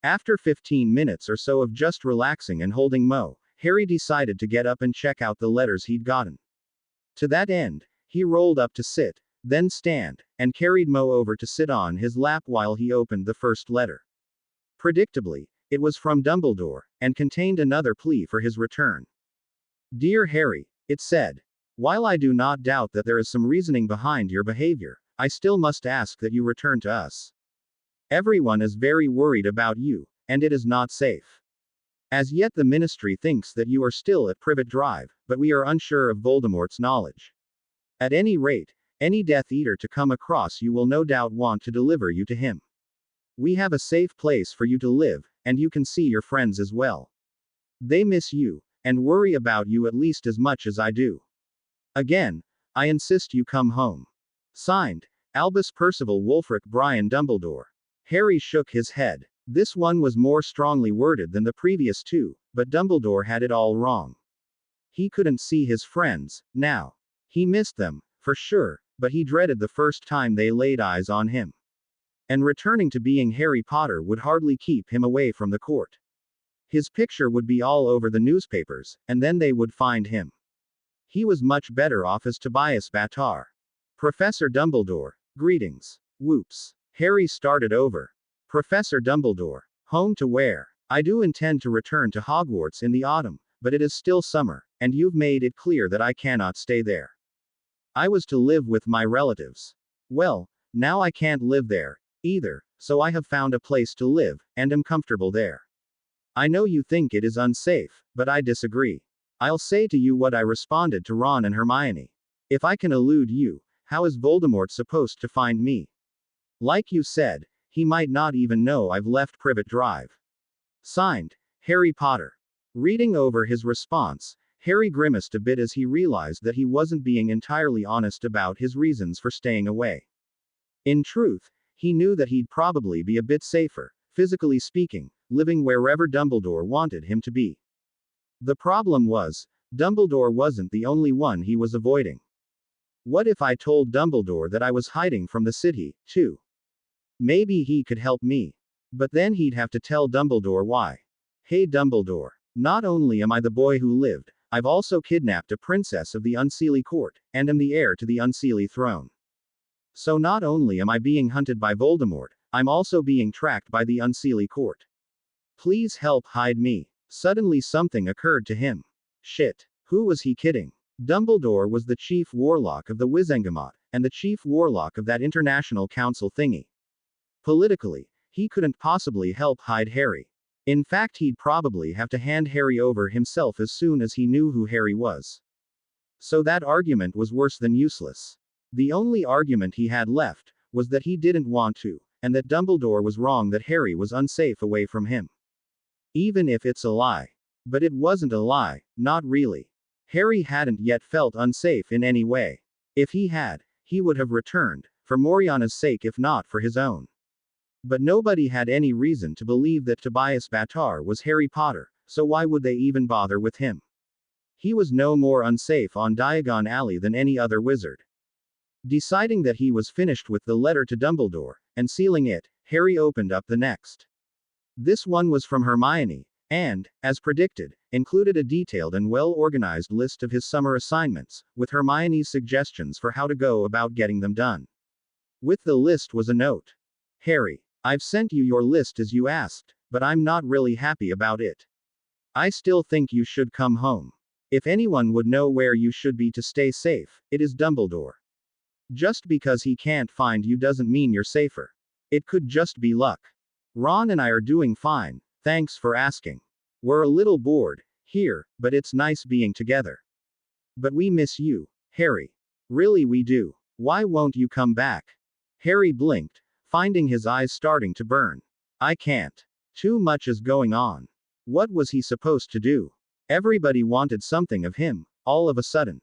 After 15 minutes or so of just relaxing and holding Mo, Harry decided to get up and check out the letters he'd gotten. To that end, he rolled up to sit, then stand, and carried Mo over to sit on his lap while he opened the first letter. Predictably, it was from Dumbledore, and contained another plea for his return. Dear Harry, it said, while I do not doubt that there is some reasoning behind your behavior, I still must ask that you return to us. Everyone is very worried about you, and it is not safe. As yet the Ministry thinks that you are still at Privet Drive, but we are unsure of Voldemort's knowledge. At any rate, any Death Eater to come across you will no doubt want to deliver you to him. We have a safe place for you to live, and you can see your friends as well. They miss you, and worry about you at least as much as I do. Again, I insist you come home. Signed, Albus Percival Wulfric Brian Dumbledore. Harry shook his head. This one was more strongly worded than the previous two, but Dumbledore had it all wrong. He couldn't see his friends, now. He missed them, for sure, but he dreaded the first time they laid eyes on him. And returning to being Harry Potter would hardly keep him away from the court. His picture would be all over the newspapers, and then they would find him. He was much better off as Tobias Battar. Professor Dumbledore, greetings. Whoops. Harry started over. Professor Dumbledore, home to where? I do intend to return to Hogwarts in the autumn, but it is still summer, and you've made it clear that I cannot stay there. I was to live with my relatives. Well, now I can't live there, either, so I have found a place to live, and am comfortable there. I know you think it is unsafe, but I disagree. I'll say to you what I responded to Ron and Hermione. If I can elude you, how is Voldemort supposed to find me? Like you said, he might not even know I've left Privet Drive. Signed, Harry Potter. Reading over his response, Harry grimaced a bit as he realized that he wasn't being entirely honest about his reasons for staying away. In truth, he knew that he'd probably be a bit safer, physically speaking, living wherever Dumbledore wanted him to be. The problem was, Dumbledore wasn't the only one he was avoiding. What if I told Dumbledore that I was hiding from the city, too? Maybe he could help me. But then he'd have to tell Dumbledore why. Hey Dumbledore. Not only am I the boy who lived, I've also kidnapped a princess of the Unseelie Court, and am the heir to the Unseelie throne. So not only am I being hunted by Voldemort, I'm also being tracked by the Unseelie Court. Please help hide me. Suddenly something occurred to him. Shit. Who was he kidding? Dumbledore was the chief warlock of the Wizengamot, and the chief warlock of that international council thingy. Politically, he couldn't possibly help hide Harry. In fact, he'd probably have to hand Harry over himself as soon as he knew who Harry was. So that argument was worse than useless. The only argument he had left was that he didn't want to, and that Dumbledore was wrong that Harry was unsafe away from him. Even if it's a lie. But it wasn't a lie, not really. Harry hadn't yet felt unsafe in any way. If he had, he would have returned, for Moriana's sake if not for his own. But nobody had any reason to believe that Tobias Battar was Harry Potter, so why would they even bother with him? He was no more unsafe on Diagon Alley than any other wizard. Deciding that he was finished with the letter to Dumbledore, and sealing it, Harry opened up the next. This one was from Hermione, and, as predicted, included a detailed and well-organized list of his summer assignments, with Hermione's suggestions for how to go about getting them done. With the list was a note. Harry, I've sent you your list as you asked, but I'm not really happy about it. I still think you should come home. If anyone would know where you should be to stay safe, it is Dumbledore. Just because he can't find you doesn't mean you're safer. It could just be luck. Ron and I are doing fine, thanks for asking. We're a little bored here, but it's nice being together. But we miss you, Harry. Really we do. Why won't you come back? Harry blinked, finding his eyes starting to burn. I can't. Too much is going on. What was he supposed to do? Everybody wanted something of him, all of a sudden.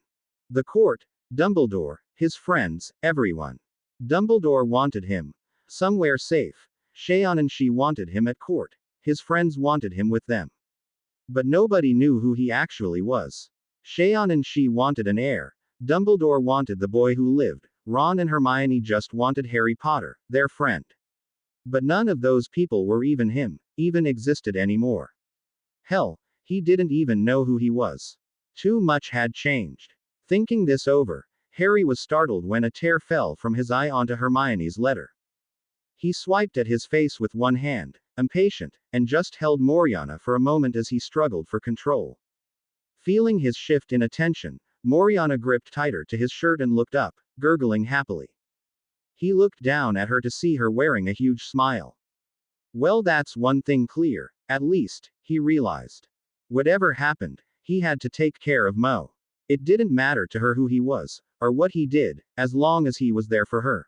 The court, Dumbledore, his friends, everyone. Dumbledore wanted him. Somewhere safe. Shayan and she wanted him at court. His friends wanted him with them. But nobody knew who he actually was. Shaon and she wanted an heir. Dumbledore wanted the boy who lived. Ron and Hermione just wanted Harry Potter, their friend. But none of those people were even existed anymore. Hell, he didn't even know who he was. Too much had changed. Thinking this over, Harry was startled when a tear fell from his eye onto Hermione's letter. He swiped at his face with one hand, impatient, and just held Moriana for a moment as he struggled for control. Feeling his shift in attention, Moriana gripped tighter to his shirt and looked up, gurgling happily. He looked down at her to see her wearing a huge smile. Well, that's one thing clear, at least, he realized. Whatever happened, he had to take care of Mo. It didn't matter to her who he was, or what he did, as long as he was there for her.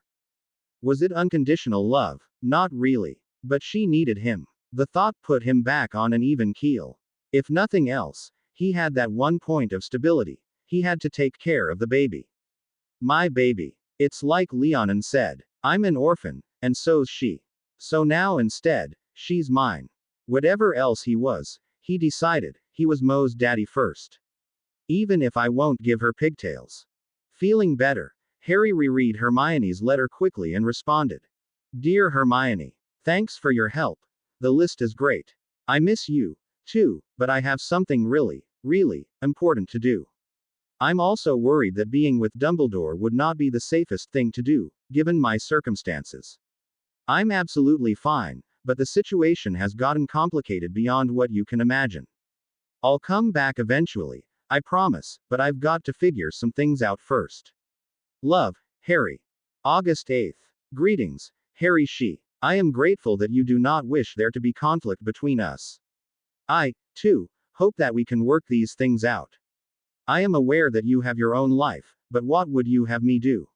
Was it unconditional love? Not really. But she needed him. The thought put him back on an even keel. If nothing else, he had that one point of stability. He had to take care of the baby. My baby. It's like Leonin said. I'm an orphan, and so's she. So now instead, she's mine. Whatever else he was, he decided, he was Mo's daddy first. Even if I won't give her pigtails. Feeling better, Harry reread Hermione's letter quickly and responded. Dear Hermione, thanks for your help. The list is great. I miss you, too, but I have something really important to do. I'm also worried that being with Dumbledore would not be the safest thing to do, given my circumstances. I'm absolutely fine, but the situation has gotten complicated beyond what you can imagine. I'll come back eventually, I promise, but I've got to figure some things out first. Love, Harry. August 8th. Greetings, Harry She. I am grateful that you do not wish there to be conflict between us. I, too, hope that we can work these things out. I am aware that you have your own life, but what would you have me do?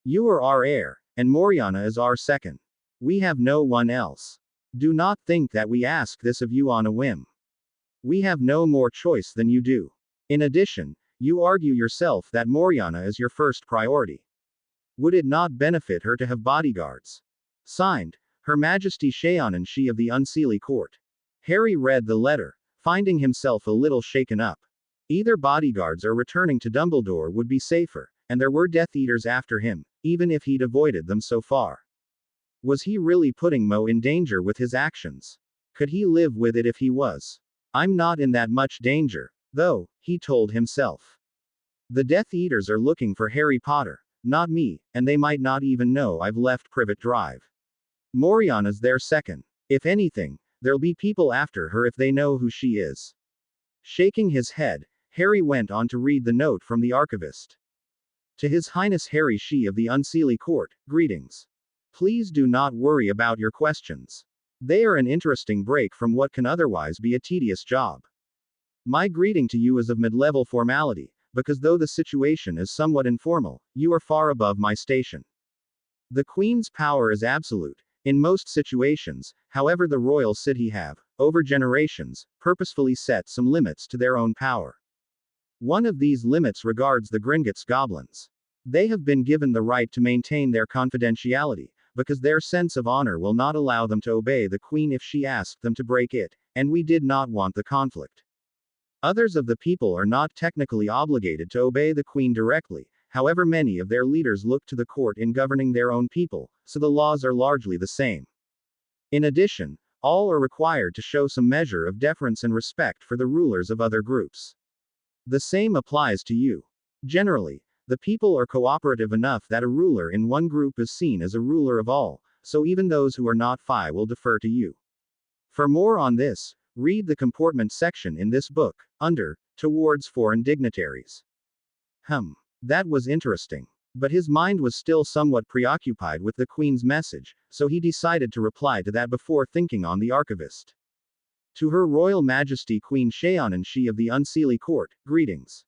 You are our heir, and Moriana is our second. We have no one else. Do not think that we ask this of you on a whim. We have no more choice than you do. In addition, you argue yourself that Moriana is your first priority. Would it not benefit her to have bodyguards? Signed, Her Majesty Shaonan She of the Unseelie Court. Harry read the letter, finding himself a little shaken up. Either bodyguards or returning to Dumbledore would be safer, and there were Death Eaters after him, even if he'd avoided them so far. Was he really putting Mo in danger with his actions? Could he live with it if he was? I'm not in that much danger, though, he told himself. The Death Eaters are looking for Harry Potter, not me, and they might not even know I've left Privet Drive. Moriana's their second. If anything, there'll be people after her if they know who she is. Shaking his head, Harry went on to read the note from the archivist. To His Highness Harry She of the Unseelie Court, greetings. Please do not worry about your questions. They are an interesting break from what can otherwise be a tedious job. My greeting to you is of mid-level formality, because though the situation is somewhat informal, you are far above my station. The Queen's power is absolute. In most situations, however, the royal city have, over generations, purposefully set some limits to their own power. One of these limits regards the Gringotts goblins. They have been given the right to maintain their confidentiality, because their sense of honor will not allow them to obey the Queen if she asked them to break it, and we did not want the conflict. Others of the people are not technically obligated to obey the Queen directly, however many of their leaders look to the court in governing their own people, so the laws are largely the same. In addition, all are required to show some measure of deference and respect for the rulers of other groups. The same applies to you. Generally, the people are cooperative enough that a ruler in one group is seen as a ruler of all, so even those who are not Phi will defer to you. For more on this, read the comportment section in this book, under, Towards Foreign Dignitaries. That was interesting. But his mind was still somewhat preoccupied with the Queen's message, so he decided to reply to that before thinking on the archivist. To Her Royal Majesty Queen Shaonan She of the Unseelie Court, greetings.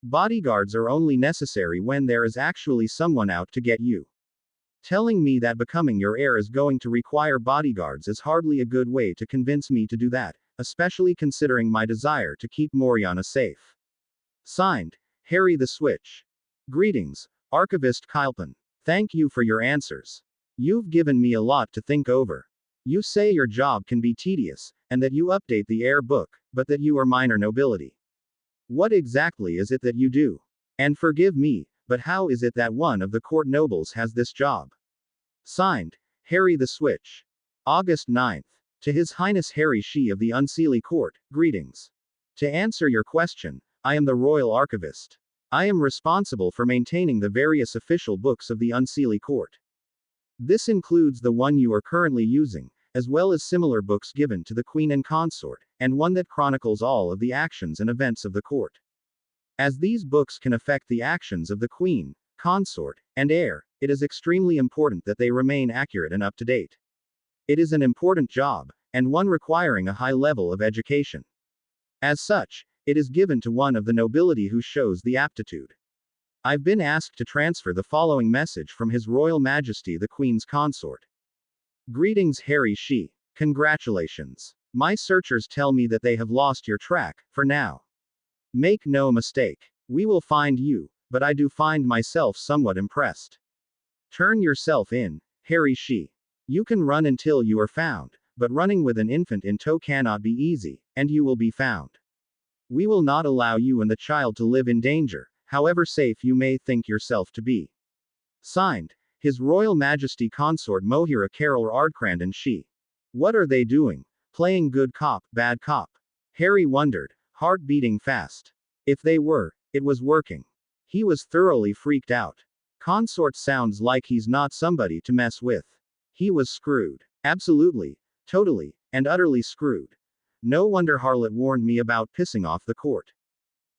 Bodyguards are only necessary when there is actually someone out to get you. Telling me that becoming your heir is going to require bodyguards is hardly a good way to convince me to do that, especially considering my desire to keep Moriana safe. Signed, Harry the Switch. Greetings, Archivist Kylpin. Thank you for your answers. You've given me a lot to think over. You say your job can be tedious, and that you update the heir book, but that you are minor nobility. What exactly is it that you do? And forgive me, but how is it that one of the court nobles has this job? Signed, Harry the Switch. August 9th. To His Highness Harry She of the Unseelie Court, greetings. To answer your question, I am the Royal Archivist. I am responsible for maintaining the various official books of the Unseelie Court. This includes the one you are currently using, as well as similar books given to the Queen and Consort, and one that chronicles all of the actions and events of the court. As these books can affect the actions of the Queen, Consort, and heir, it is extremely important that they remain accurate and up to date. It is an important job, and one requiring a high level of education. As such, it is given to one of the nobility who shows the aptitude. I've been asked to transfer the following message from His Royal Majesty the Queen's Consort. Greetings Harry She. Congratulations. My searchers tell me that they have lost your track, for now. Make no mistake. We will find you, but I do find myself somewhat impressed. Turn yourself in, Harry She. You can run until you are found, but running with an infant in tow cannot be easy, and you will be found. We will not allow you and the child to live in danger, however safe you may think yourself to be. Signed, His Royal Majesty Consort Mohira Carol Ardcrandon She. What are they doing? Playing good cop, bad cop? Harry wondered, heart beating fast. If they were, it was working. He was thoroughly freaked out. Consort sounds like he's not somebody to mess with. He was screwed. Absolutely, totally, and utterly screwed. No wonder Harlot warned me about pissing off the court.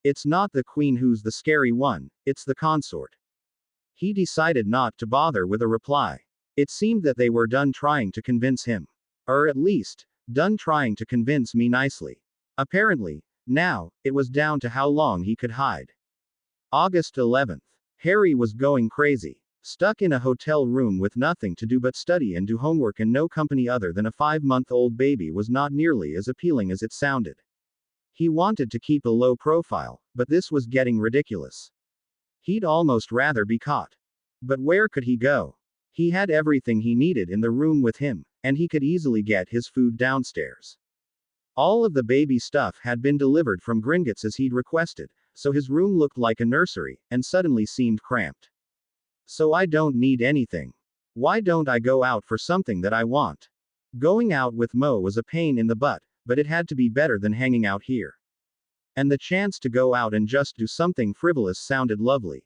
It's not the Queen who's the scary one, it's the consort. He decided not to bother with a reply. It seemed that they were done trying to convince him. Or at least, done trying to convince me nicely. Apparently, now, it was down to how long he could hide. August 11th. Harry was going crazy. Stuck in a hotel room with nothing to do but study and do homework and no company other than a 5-month-old baby was not nearly as appealing as it sounded. He wanted to keep a low profile, but this was getting ridiculous. He'd almost rather be caught. But where could he go? He had everything he needed in the room with him, and he could easily get his food downstairs. All of the baby stuff had been delivered from Gringotts as he'd requested, so his room looked like a nursery, and suddenly seemed cramped. So I don't need anything. Why don't I go out for something that I want? Going out with Mo was a pain in the butt, but it had to be better than hanging out here. And the chance to go out and just do something frivolous sounded lovely.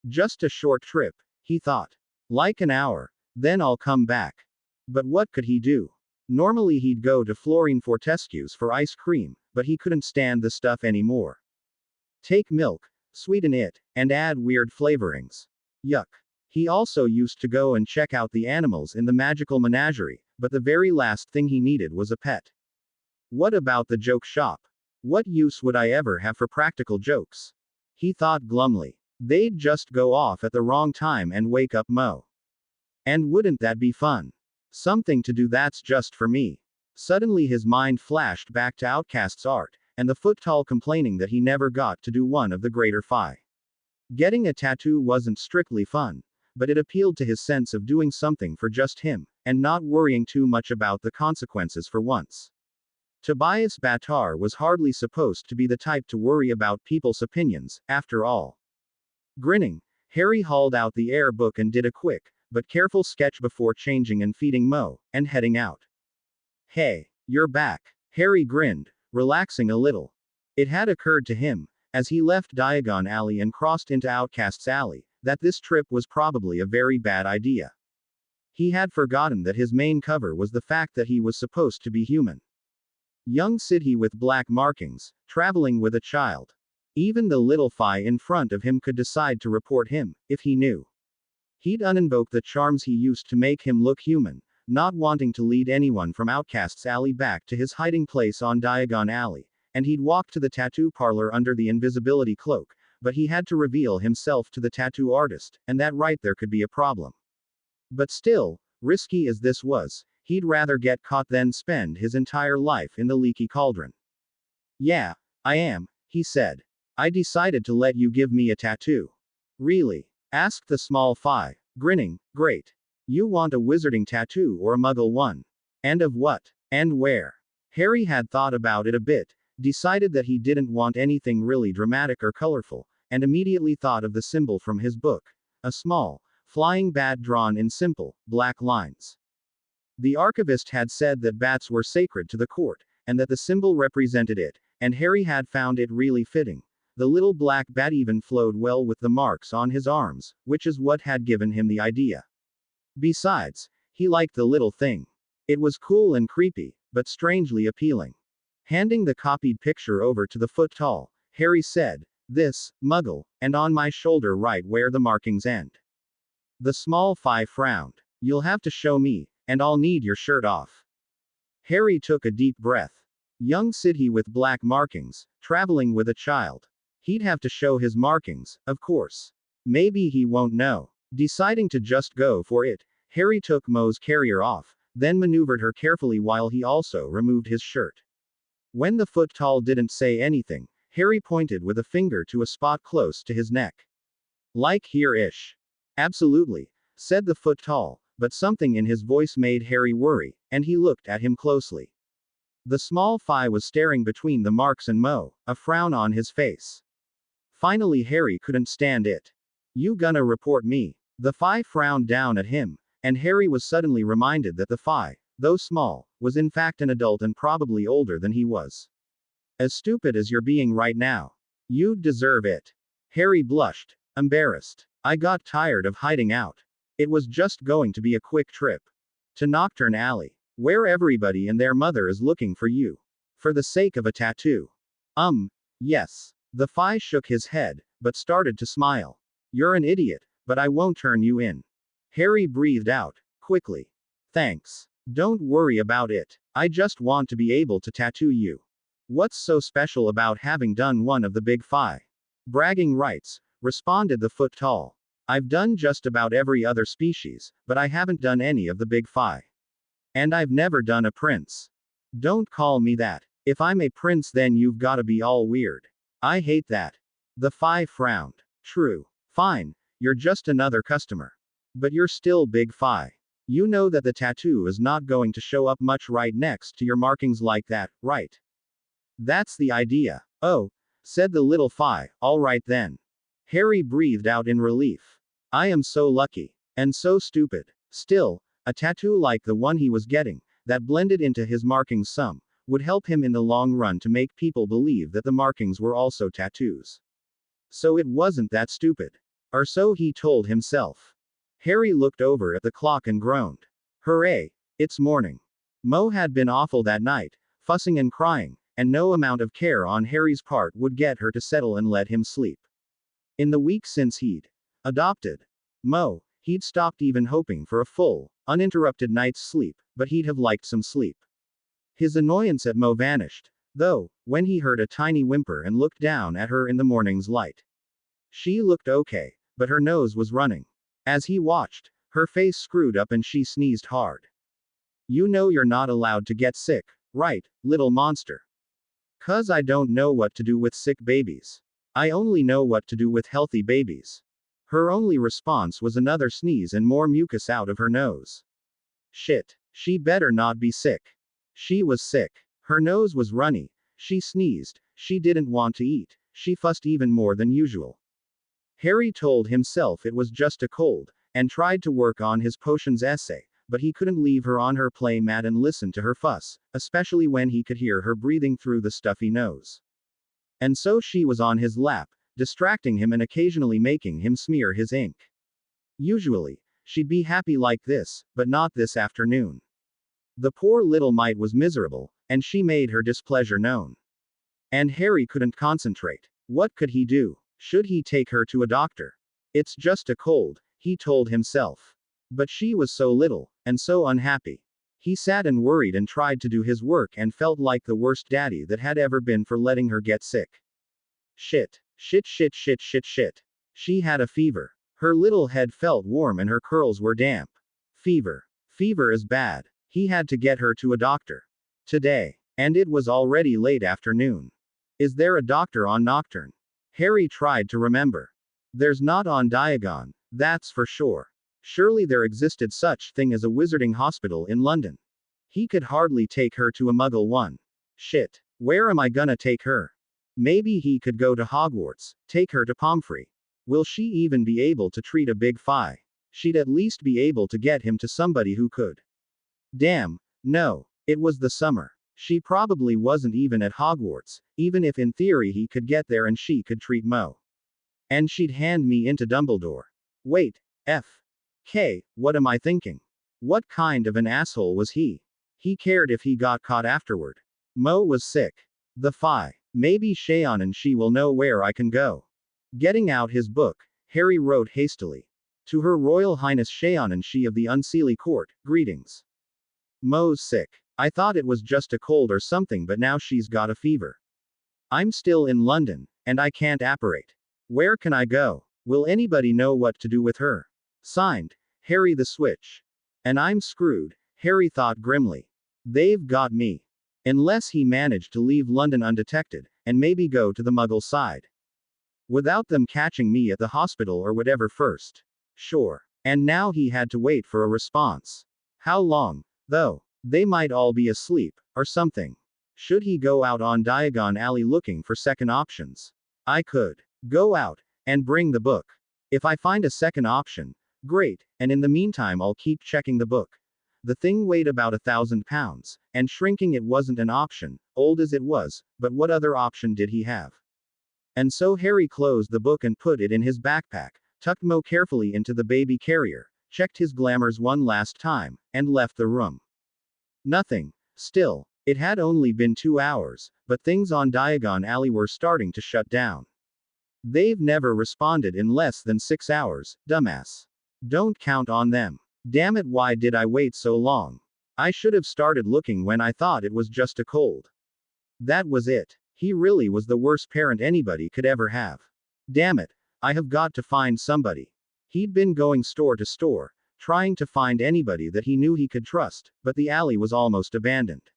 Just a short trip, he thought. Like an hour, then I'll come back. But what could he do? Normally he'd go to Florine Fortescue's for ice cream, but he couldn't stand the stuff anymore. Take milk, sweeten it, and add weird flavorings. Yuck. He also used to go and check out the animals in the magical menagerie, but the very last thing he needed was a pet. What about the joke shop? What use would I ever have for practical jokes? He thought glumly. They'd just go off at the wrong time and wake up Mo. And wouldn't that be fun? Something to do that's just for me. Suddenly his mind flashed back to Outcast's art, and the foot-tall complaining that he never got to do one of the greater Phi. Getting a tattoo wasn't strictly fun, but it appealed to his sense of doing something for just him, and not worrying too much about the consequences for once. Tobias Batar was hardly supposed to be the type to worry about people's opinions, after all. Grinning, Harry hauled out the air book and did a quick, but careful sketch before changing and feeding Mo, and heading out. Hey, you're back. Harry grinned, relaxing a little. It had occurred to him, as he left Diagon Alley and crossed into Outcast's Alley, that this trip was probably a very bad idea. He had forgotten that his main cover was the fact that he was supposed to be human. Young Sidhi with black markings, traveling with a child. Even the little Phi in front of him could decide to report him, if he knew. He'd uninvoke the charms he used to make him look human, not wanting to lead anyone from Outcast's Alley back to his hiding place on Diagon Alley, and he'd walk to the tattoo parlor under the invisibility cloak, but he had to reveal himself to the tattoo artist, and that right there could be a problem. But still, risky as this was, he'd rather get caught than spend his entire life in the leaky cauldron. Yeah, I am, he said. I decided to let you give me a tattoo. Really? Asked the small Phi, grinning. Great. You want a wizarding tattoo or a muggle one? And of what? And where? Harry had thought about it a bit, decided that he didn't want anything really dramatic or colorful, and immediately thought of the symbol from his book, a small, flying bat drawn in simple, black lines. The archivist had said that bats were sacred to the court, and that the symbol represented it, and Harry had found it really fitting. The little black bat even flowed well with the marks on his arms, which is what had given him the idea. Besides, he liked the little thing. It was cool and creepy, but strangely appealing. Handing the copied picture over to the foot tall, Harry said, "This, Muggle, and on my shoulder right where the markings end." The small fly frowned. "You'll have to show me, and I'll need your shirt off." Harry took a deep breath. Young Sidney with black markings, traveling with a child. He'd have to show his markings, of course. Maybe he won't know. Deciding to just go for it, Harry took Mo's carrier off, then maneuvered her carefully while he also removed his shirt. When the foot tall didn't say anything, Harry pointed with a finger to a spot close to his neck. "Like here-ish." "Absolutely," said the foot tall, but something in his voice made Harry worry, and he looked at him closely. The small fly was staring between the marks and Mo, a frown on his face. Finally Harry couldn't stand it. "You gonna report me?" The fly frowned down at him, and Harry was suddenly reminded that the fly, though small, was in fact an adult and probably older than he was. "As stupid as you're being right now. You'd deserve it." Harry blushed, embarrassed. "I got tired of hiding out. It was just going to be a quick trip to Nocturne Alley, where everybody and their mother is looking for you. For the sake of a tattoo." Yes." The fly shook his head, but started to smile. "You're an idiot, but I won't turn you in." Harry breathed out, quickly. "Thanks. Don't worry about it. I just want to be able to tattoo you." "What's so special about having done one of the big five?" "Bragging rights," responded the foot tall. "I've done just about every other species, but I haven't done any of the big five. And I've never done a prince." "Don't call me that. If I'm a prince then you've gotta be all weird. I hate that." The fly frowned. "True. Fine. You're just another customer. But you're still Big Fi. You know that the tattoo is not going to show up much right next to your markings like that, right?" "That's the idea." "Oh," said the little Fi, "all right then." Harry breathed out in relief. "I am so lucky. And so stupid." Still, a tattoo like the one he was getting, that blended into his markings some, would help him in the long run to make people believe that the markings were also tattoos. So it wasn't that stupid. Or so he told himself. Harry looked over at the clock and groaned. Hooray! It's morning. Mo had been awful that night, fussing and crying, and no amount of care on Harry's part would get her to settle and let him sleep. In the week since he'd adopted Mo, he'd stopped even hoping for a full, uninterrupted night's sleep, but he'd have liked some sleep. His annoyance at Mo vanished, though, when he heard a tiny whimper and looked down at her in the morning's light. She looked okay, but her nose was running. As he watched, her face screwed up and she sneezed hard. "You know you're not allowed to get sick, right, little monster?" "'Cause I don't know what to do with sick babies. I only know what to do with healthy babies." Her only response was another sneeze and more mucus out of her nose. Shit. She better not be sick. She was sick. Her nose was runny. She sneezed. She didn't want to eat. She fussed even more than usual. Harry told himself it was just a cold, and tried to work on his potions essay, but he couldn't leave her on her play mat and listen to her fuss, especially when he could hear her breathing through the stuffy nose. And so she was on his lap, distracting him and occasionally making him smear his ink. Usually, she'd be happy like this, but not this afternoon. The poor little mite was miserable, and she made her displeasure known. And Harry couldn't concentrate. What could he do? Should he take her to a doctor? It's just a cold, he told himself. But she was so little, and so unhappy. He sat and worried and tried to do his work and felt like the worst daddy that had ever been for letting her get sick. Shit. Shit shit shit shit shit. She had a fever. Her little head felt warm and her curls were damp. Fever. Fever is bad. He had to get her to a doctor. Today. And it was already late afternoon. Is there a doctor on Nocturne? Harry tried to remember. There's not on Diagon, that's for sure. Surely there existed such thing as a wizarding hospital in London. He could hardly take her to a Muggle one. Shit. Where am I gonna take her? Maybe he could go to Hogwarts, take her to Pomfrey. Will she even be able to treat a big Phi? She'd at least be able to get him to somebody who could. Damn, no. It was the summer. She probably wasn't even at Hogwarts, even if in theory he could get there and she could treat Mo. And she'd hand me into Dumbledore. Wait, F.K., what am I thinking? What kind of an asshole was he? He cared if he got caught afterward. Mo was sick. The Phi. Maybe Shayon and she will know where I can go. Getting out his book, Harry wrote hastily. To Her Royal Highness Shayon and she of the Unseelie Court, greetings. Mo's sick. I thought it was just a cold or something, but now she's got a fever. I'm still in London, and I can't apparate. Where can I go? Will anybody know what to do with her? Signed, Harry the Switch. And I'm screwed, Harry thought grimly. They've got me. Unless he managed to leave London undetected, and maybe go to the Muggle side. Without them catching me at the hospital or whatever first. Sure. And now he had to wait for a response. How long, though? They might all be asleep, or something. Should he go out on Diagon Alley looking for second options? I could go out and bring the book. If I find a second option, great, and in the meantime I'll keep checking the book. The thing weighed about 1,000 pounds, and shrinking it wasn't an option, old as it was, but what other option did he have? And so Harry closed the book and put it in his backpack, tucked Mo carefully into the baby carrier, checked his glamours one last time, and left the room. Nothing. Still, it had only been 2 hours, but things on Diagon Alley were starting to shut down. They've never responded in less than 6 hours, dumbass. Don't count on them. Damn it, why did I wait so long? I should have started looking when I thought it was just a cold. That was it. He really was the worst parent anybody could ever have. Damn it, I have got to find somebody. He'd been going store to store, trying to find anybody that he knew he could trust, but the alley was almost abandoned.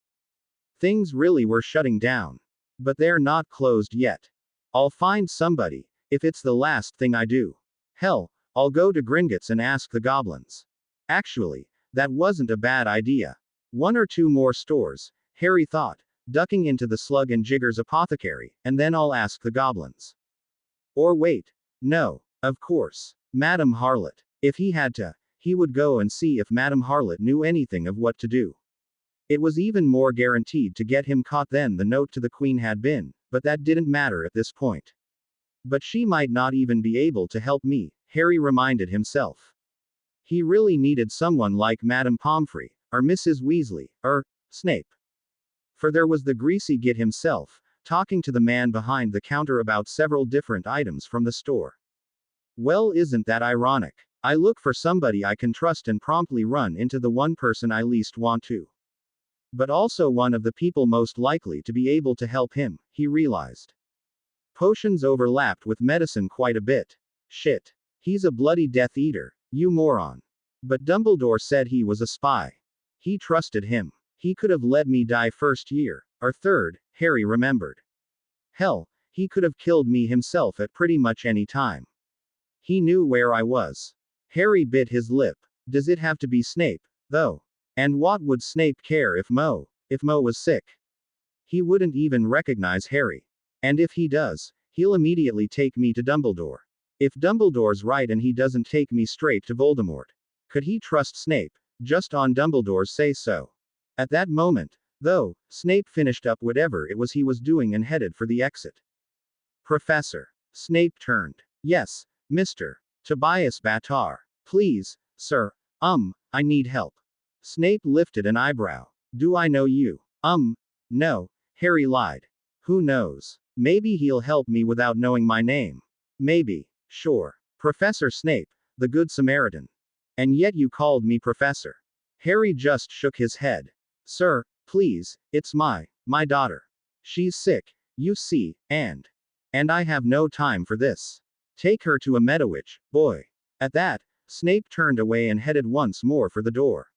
Things really were shutting down. But they're not closed yet. I'll find somebody, if it's the last thing I do. Hell, I'll go to Gringotts and ask the goblins. Actually, that wasn't a bad idea. 1 or 2 more stores, Harry thought, ducking into the Slug and Jigger's apothecary, and then I'll ask the goblins. Or wait. No, of course. Madame Harlot. If he had to, he would go and see if Madame Harlot knew anything of what to do. It was even more guaranteed to get him caught than the note to the Queen had been, but that didn't matter at this point. But she might not even be able to help me, Harry reminded himself. He really needed someone like Madame Pomfrey, or Mrs. Weasley, or Snape. For there was the greasy git himself, talking to the man behind the counter about several different items from the store. Well, isn't that ironic? I look for somebody I can trust and promptly run into the one person I least want to. But also one of the people most likely to be able to help him, he realized. Potions overlapped with medicine quite a bit. Shit. He's a bloody Death Eater, you moron. But Dumbledore said he was a spy. He trusted him. He could have let me die first year, or third, Harry remembered. Hell, he could have killed me himself at pretty much any time. He knew where I was. Harry bit his lip. Does it have to be Snape, though? And what would Snape care if Mo was sick? He wouldn't even recognize Harry. And if he does, he'll immediately take me to Dumbledore. If Dumbledore's right and he doesn't take me straight to Voldemort. Could he trust Snape, just on Dumbledore's say-so? At that moment, though, Snape finished up whatever it was he was doing and headed for the exit. Professor. Snape turned. Yes, Mr. Tobias Battar. Please, sir, I need help. Snape lifted an eyebrow. Do I know you? No, Harry lied. Who knows? Maybe he'll help me without knowing my name. Maybe. Sure. Professor Snape, the Good Samaritan. And yet you called me Professor. Harry just shook his head. Sir, please, it's my daughter. She's sick, you see, and I have no time for this. Take her to a Meadowitch, boy. At that, Snape turned away and headed once more for the door.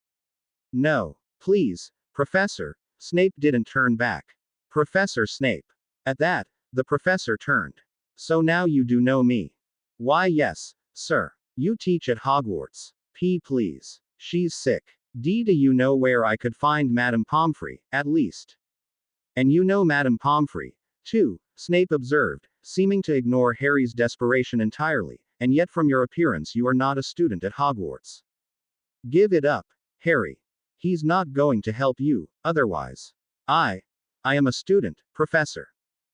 No, please, Professor. Snape didn't turn back. Professor Snape. At that, the professor turned. So now you do know me. Why, yes, sir. You teach at Hogwarts. Please. She's sick. Do you know where I could find Madame Pomfrey, at least? And you know Madame Pomfrey, too, Snape observed, seeming to ignore Harry's desperation entirely, and yet from your appearance you are not a student at Hogwarts. Give it up, Harry. He's not going to help you, otherwise. I am a student, Professor.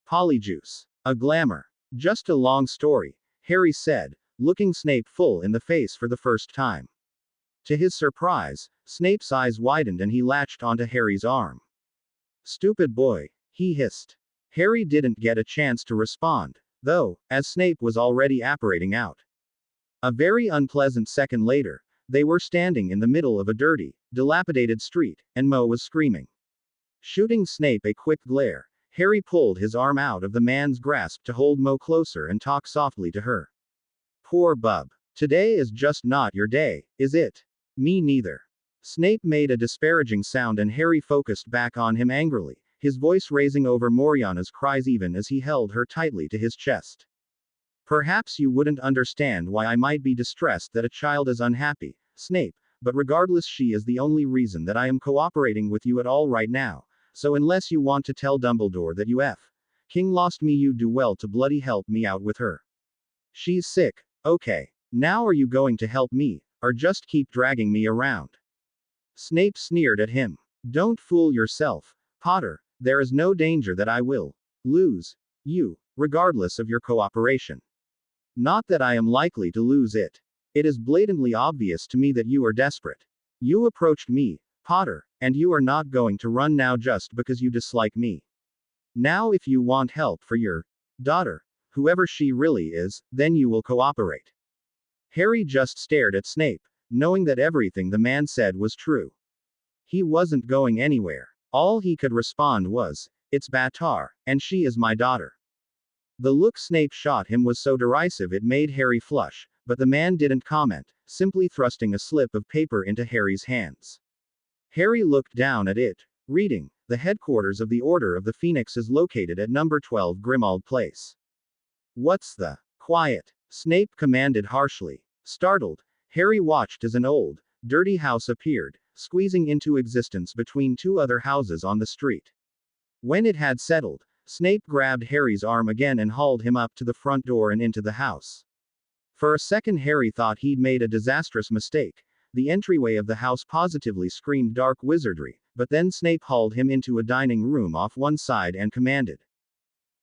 Polyjuice. A glamour. Just a long story, Harry said, looking Snape full in the face for the first time. To his surprise, Snape's eyes widened and he latched onto Harry's arm. Stupid boy, he hissed. Harry didn't get a chance to respond, though, as Snape was already apparating out. A very unpleasant second later, they were standing in the middle of a dirty, dilapidated street, and Mo was screaming. Shooting Snape a quick glare, Harry pulled his arm out of the man's grasp to hold Mo closer and talk softly to her. Poor bub. Today is just not your day, is it? Me neither. Snape made a disparaging sound and Harry focused back on him angrily, his voice raising over Moriana's cries even as he held her tightly to his chest. Perhaps you wouldn't understand why I might be distressed that a child is unhappy, Snape, but regardless, she is the only reason that I am cooperating with you at all right now, so unless you want to tell Dumbledore that you King lost me, you do well to bloody help me out with her. She's sick, okay. Now are you going to help me, or just keep dragging me around? Snape sneered at him. Don't fool yourself, Potter, there is no danger that I will lose you, regardless of your cooperation. Not that I am likely to lose it. It is blatantly obvious to me that you are desperate. You approached me, Potter, and you are not going to run now just because you dislike me. Now if you want help for your daughter, whoever she really is, then you will cooperate. Harry just stared at Snape, knowing that everything the man said was true. He wasn't going anywhere. All he could respond was, "It's Batar, and she is my daughter." The look Snape shot him was so derisive it made Harry flush, but the man didn't comment, simply thrusting a slip of paper into Harry's hands. Harry looked down at it, reading, "The headquarters of the Order of the Phoenix is located at number 12 Grimmauld Place." What's the quiet? Snape commanded harshly. Startled, Harry watched as an old, dirty house appeared, squeezing into existence between two other houses on the street. When it had settled, Snape grabbed Harry's arm again and hauled him up to the front door and into the house. For a second Harry thought he'd made a disastrous mistake. The entryway of the house positively screamed dark wizardry, but then Snape hauled him into a dining room off one side and commanded,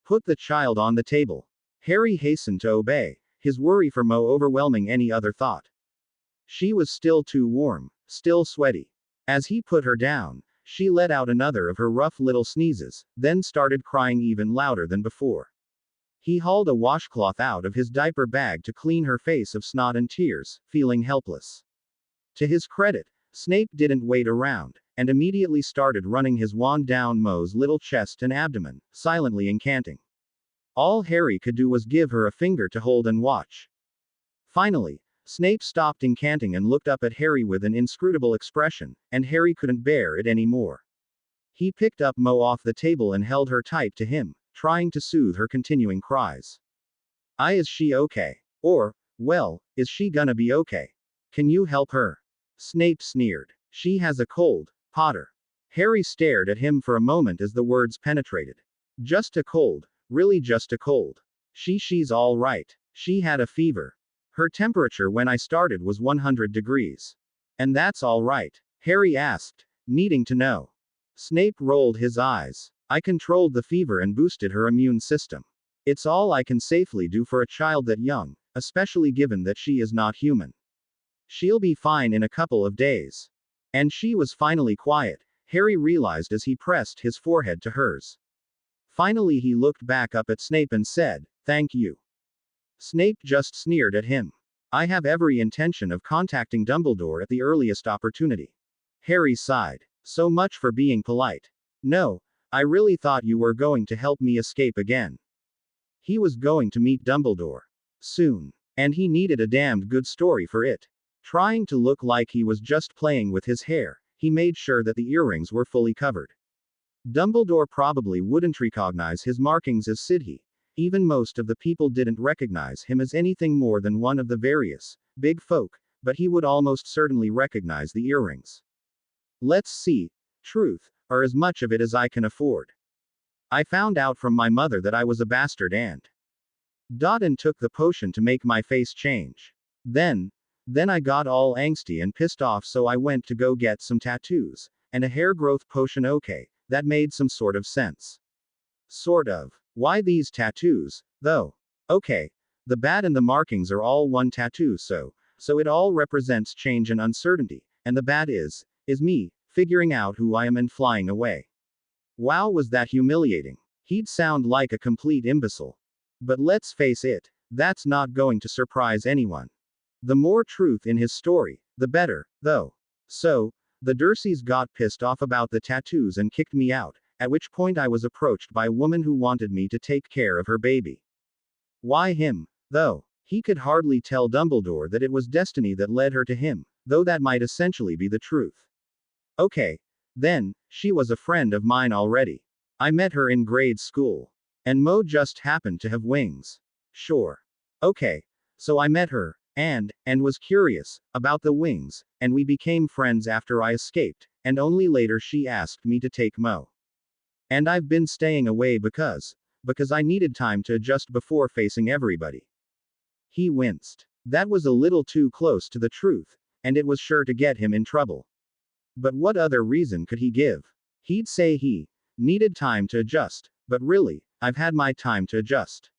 "Put the child on the table." Harry hastened to obey, his worry for Mo overwhelming any other thought. She was still too warm, still sweaty. As he put her down, she let out another of her rough little sneezes, then started crying even louder than before. He hauled a washcloth out of his diaper bag to clean her face of snot and tears, feeling helpless. To his credit, Snape didn't wait around, and immediately started running his wand down Mo's little chest and abdomen, silently incanting. All Harry could do was give her a finger to hold and watch. Finally, Snape stopped incanting and looked up at Harry with an inscrutable expression, and Harry couldn't bear it any more. He picked up Mo off the table and held her tight to him, trying to soothe her continuing cries. Is she okay? Or, well, is she gonna be okay? Can you help her? Snape sneered. She has a cold, Potter. Harry stared at him for a moment as the words penetrated. Just a cold, really just a cold. She's all right. She had a fever. Her temperature when I started was 100 degrees. And that's all right? Harry asked, needing to know. Snape rolled his eyes. I controlled the fever and boosted her immune system. It's all I can safely do for a child that young, especially given that she is not human. She'll be fine in a couple of days. And she was finally quiet, Harry realized as he pressed his forehead to hers. Finally he looked back up at Snape and said, "Thank you." Snape just sneered at him. "I have every intention of contacting Dumbledore at the earliest opportunity." Harry sighed. So much for being polite. No, I really thought you were going to help me escape again. He was going to meet Dumbledore soon. And he needed a damned good story for it. Trying to look like he was just playing with his hair, he made sure that the earrings were fully covered. Dumbledore probably wouldn't recognize his markings as Sidhe. Even most of the people didn't recognize him as anything more than one of the various big folk, but he would almost certainly recognize the earrings. Let's see. Truth, or as much of it as I can afford. I found out from my mother that I was a bastard and took the potion to make my face change. Then I got all angsty and pissed off, so I went to go get some tattoos and a hair growth potion. Okay, that made some sort of sense. Sort of. Why these tattoos, though? Okay, the bat and the markings are all one tattoo, so it all represents change and uncertainty, and the bat is me, figuring out who I am and flying away. Wow, was that humiliating. He'd sound like a complete imbecile. But let's face it, that's not going to surprise anyone. The more truth in his story, the better, though. So, the Durseys got pissed off about the tattoos and kicked me out, at which point I was approached by a woman who wanted me to take care of her baby. Why him, though? He could hardly tell Dumbledore that it was destiny that led her to him, though that might essentially be the truth. Okay. Then, she was a friend of mine already. I met her in grade school. And Mo just happened to have wings. Sure. Okay. So I met her, and was curious about the wings, and we became friends after I escaped, and only later she asked me to take Mo. And I've been staying away because I needed time to adjust before facing everybody. He winced. That was a little too close to the truth, and it was sure to get him in trouble. But what other reason could he give? He'd say he needed time to adjust, but really, I've had my time to adjust.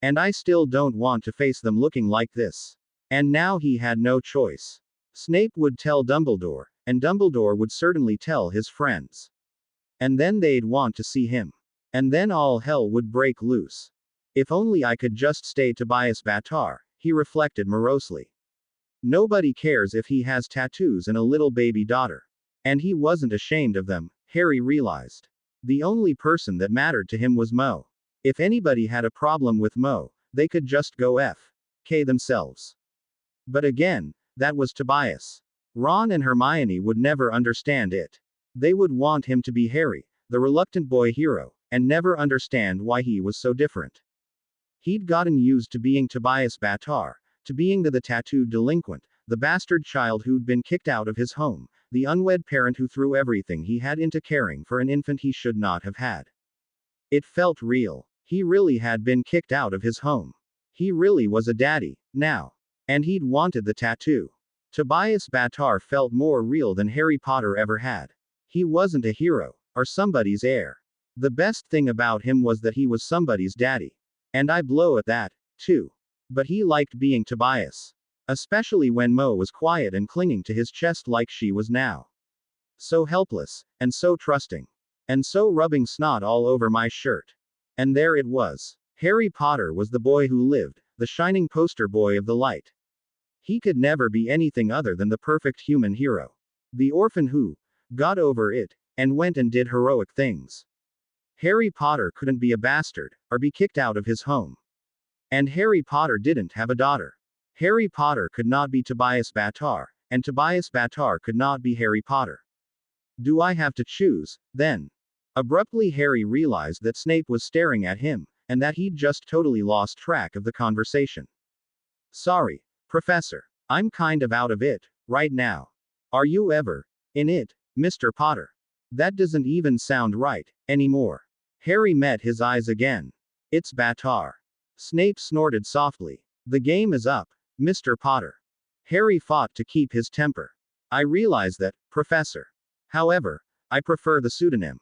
And I still don't want to face them looking like this. And now he had no choice. Snape would tell Dumbledore, and Dumbledore would certainly tell his friends. And then they'd want to see him. And then all hell would break loose. If only I could just stay Tobias Battar, he reflected morosely. Nobody cares if he has tattoos and a little baby daughter. And he wasn't ashamed of them, Harry realized. The only person that mattered to him was Mo. If anybody had a problem with Mo, they could just go F.K. themselves. But again, that was Tobias. Ron and Hermione would never understand it. They would want him to be Harry, the reluctant boy hero, and never understand why he was so different. He'd gotten used to being Tobias Battar, to being the tattooed delinquent, the bastard child who'd been kicked out of his home, the unwed parent who threw everything he had into caring for an infant he should not have had. It felt real. He really had been kicked out of his home. He really was a daddy, now. And he'd wanted the tattoo. Tobias Battar felt more real than Harry Potter ever had. He wasn't a hero, or somebody's heir. The best thing about him was that he was somebody's daddy. And I blow at that, too. But he liked being Tobias. Especially when Mo was quiet and clinging to his chest like she was now. So helpless, and so trusting. And so rubbing snot all over my shirt. And there it was. Harry Potter was the boy who lived, the shining poster boy of the light. He could never be anything other than the perfect human hero. The orphan who got over it, and went and did heroic things. Harry Potter couldn't be a bastard, or be kicked out of his home. And Harry Potter didn't have a daughter. Harry Potter could not be Tobias Battar, and Tobias Battar could not be Harry Potter. Do I have to choose, then? Abruptly Harry realized that Snape was staring at him, and that he'd just totally lost track of the conversation. Sorry, Professor. I'm kind of out of it, right now. Are you ever in it, Mr. Potter? That doesn't even sound right anymore. Harry met his eyes again. It's Battar. Snape snorted softly. The game is up, Mr. Potter. Harry fought to keep his temper. I realize that, Professor. However, I prefer the pseudonym.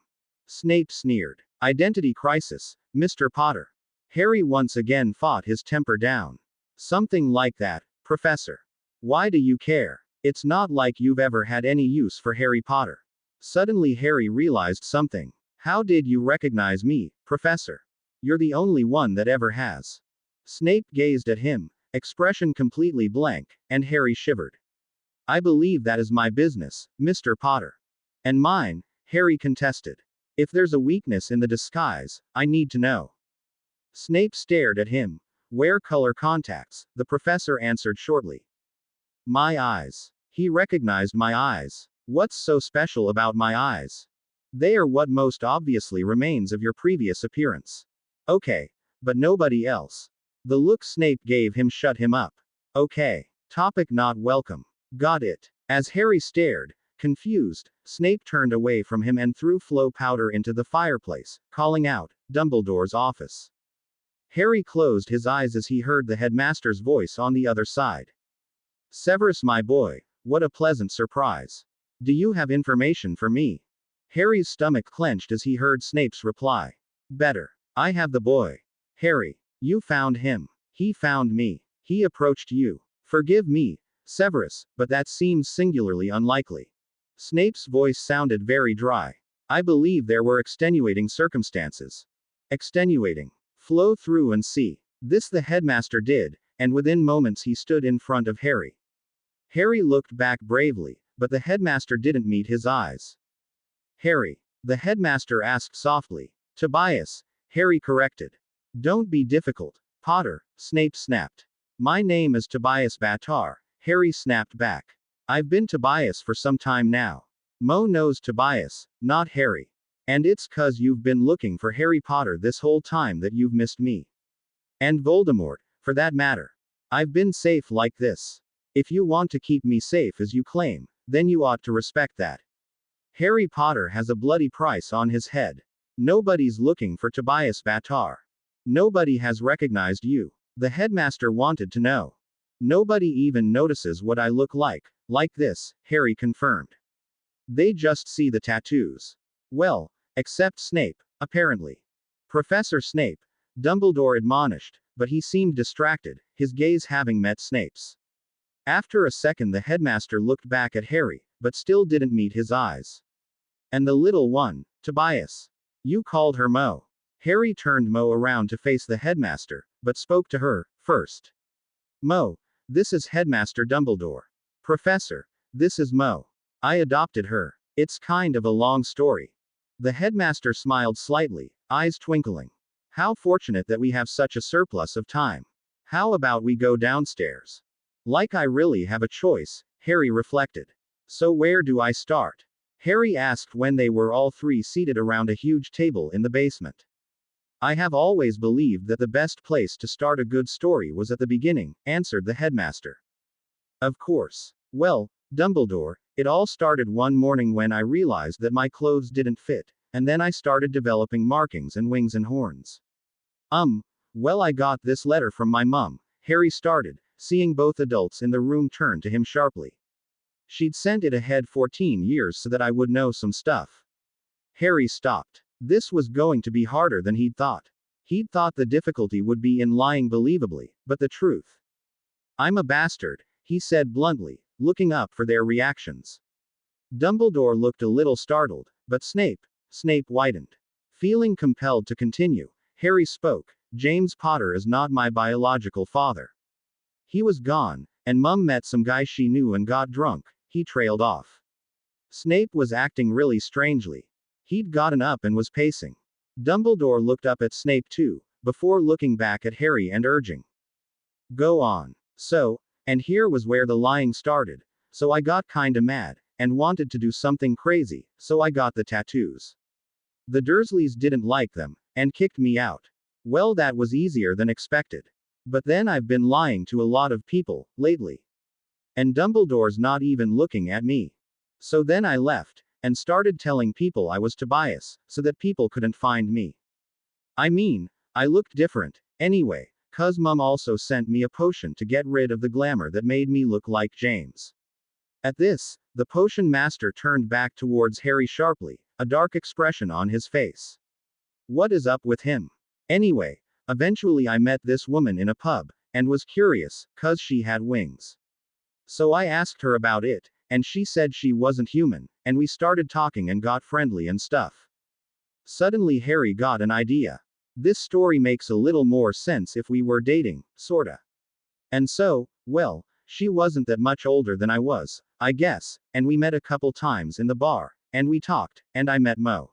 Snape sneered. Identity crisis, Mr. Potter. Harry once again fought his temper down. Something like that, Professor. Why do you care? It's not like you've ever had any use for Harry Potter. Suddenly Harry realized something. How did you recognize me, Professor? You're the only one that ever has. Snape gazed at him, expression completely blank, and Harry shivered. I believe that is my business, Mr. Potter. And mine, Harry contested. If there's a weakness in the disguise, I need to know. Snape stared at him. Wear color contacts, the professor answered shortly. My eyes. He recognized my eyes. What's so special about my eyes? They are what most obviously remains of your previous appearance. Okay. But nobody else. The look Snape gave him shut him up. Okay. Topic not welcome. Got it. As Harry stared, Confused, Snape turned away from him and threw flow powder into the fireplace, calling out, "Dumbledore's office." Harry closed his eyes as he heard the headmaster's voice on the other side. "Severus, my boy, what a pleasant surprise. Do you have information for me?" Harry's stomach clenched as he heard Snape's reply. "Better. I have the boy." "Harry, you found him. He found me. He approached you." "Forgive me, Severus, but that seems singularly unlikely." Snape's voice sounded very dry. "I believe there were extenuating circumstances." "Extenuating? Flow through and see." This the headmaster did, and within moments he stood in front of Harry. Harry looked back bravely, but the headmaster didn't meet his eyes. "Harry," the headmaster asked softly. "Tobias," Harry corrected. "Don't be difficult, Potter," Snape snapped. "My name is Tobias Batar," Harry snapped back. "I've been Tobias for some time now. Mo knows Tobias, not Harry. And it's 'cause you've been looking for Harry Potter this whole time that you've missed me. And Voldemort, for that matter. I've been safe like this. If you want to keep me safe as you claim, then you ought to respect that. Harry Potter has a bloody price on his head. Nobody's looking for Tobias Batar. Nobody has recognized you," the headmaster wanted to know. "Nobody even notices what I look like this," Harry confirmed. "They just see the tattoos. Well, except Snape, apparently." "Professor Snape," Dumbledore admonished, but he seemed distracted, his gaze having met Snape's. After a second the headmaster looked back at Harry, but still didn't meet his eyes. "And the little one, Tobias. You called her Mo." Harry turned Mo around to face the headmaster, but spoke to her first. "Mo, this is Headmaster Dumbledore. Professor, this is Mo. I adopted her. It's kind of a long story." The headmaster smiled slightly, eyes twinkling. "How fortunate that we have such a surplus of time. How about we go downstairs?" "Like I really have a choice," Harry reflected. "So where do I start?" Harry asked when they were all three seated around a huge table in the basement. "I have always believed that the best place to start a good story was at the beginning," answered the headmaster. "Of course. Well, Dumbledore, it all started one morning when I realized that my clothes didn't fit, and then I started developing markings and wings and horns. Well, I got this letter from my mum," Harry started, seeing both adults in the room turn to him sharply. "She'd sent it ahead 14 years so that I would know some stuff." Harry stopped. This was going to be harder than he'd thought. He'd thought the difficulty would be in lying believably, but the truth. "I'm a bastard," he said bluntly, looking up for their reactions. Dumbledore looked a little startled, but Snape whitened. Feeling compelled to continue, Harry spoke. "James Potter is not my biological father. He was gone, and Mum met some guy she knew and got drunk." He trailed off. Snape was acting really strangely. He'd gotten up and was pacing. Dumbledore looked up at Snape too, before looking back at Harry and urging, "Go on." And here was where the lying started. "So I got kinda mad, and wanted to do something crazy, so I got the tattoos. The Dursleys didn't like them, and kicked me out. Well, that was easier than expected. But then I've been lying to a lot of people, lately. And Dumbledore's not even looking at me. So then I left, and started telling people I was Tobias, so that people couldn't find me. I mean, I looked different, anyway, 'cause Mum also sent me a potion to get rid of the glamour that made me look like James." At this, the potion master turned back towards Harry sharply, a dark expression on his face. "What is up with him? Anyway, eventually I met this woman in a pub, and was curious, 'cause she had wings. So I asked her about it, and she said she wasn't human, and we started talking and got friendly and stuff. Suddenly Harry got an idea. This story makes a little more sense if we were dating, sorta. And so, well, she wasn't that much older than I was, I guess, and we met a couple times in the bar, and we talked, and I met Mo.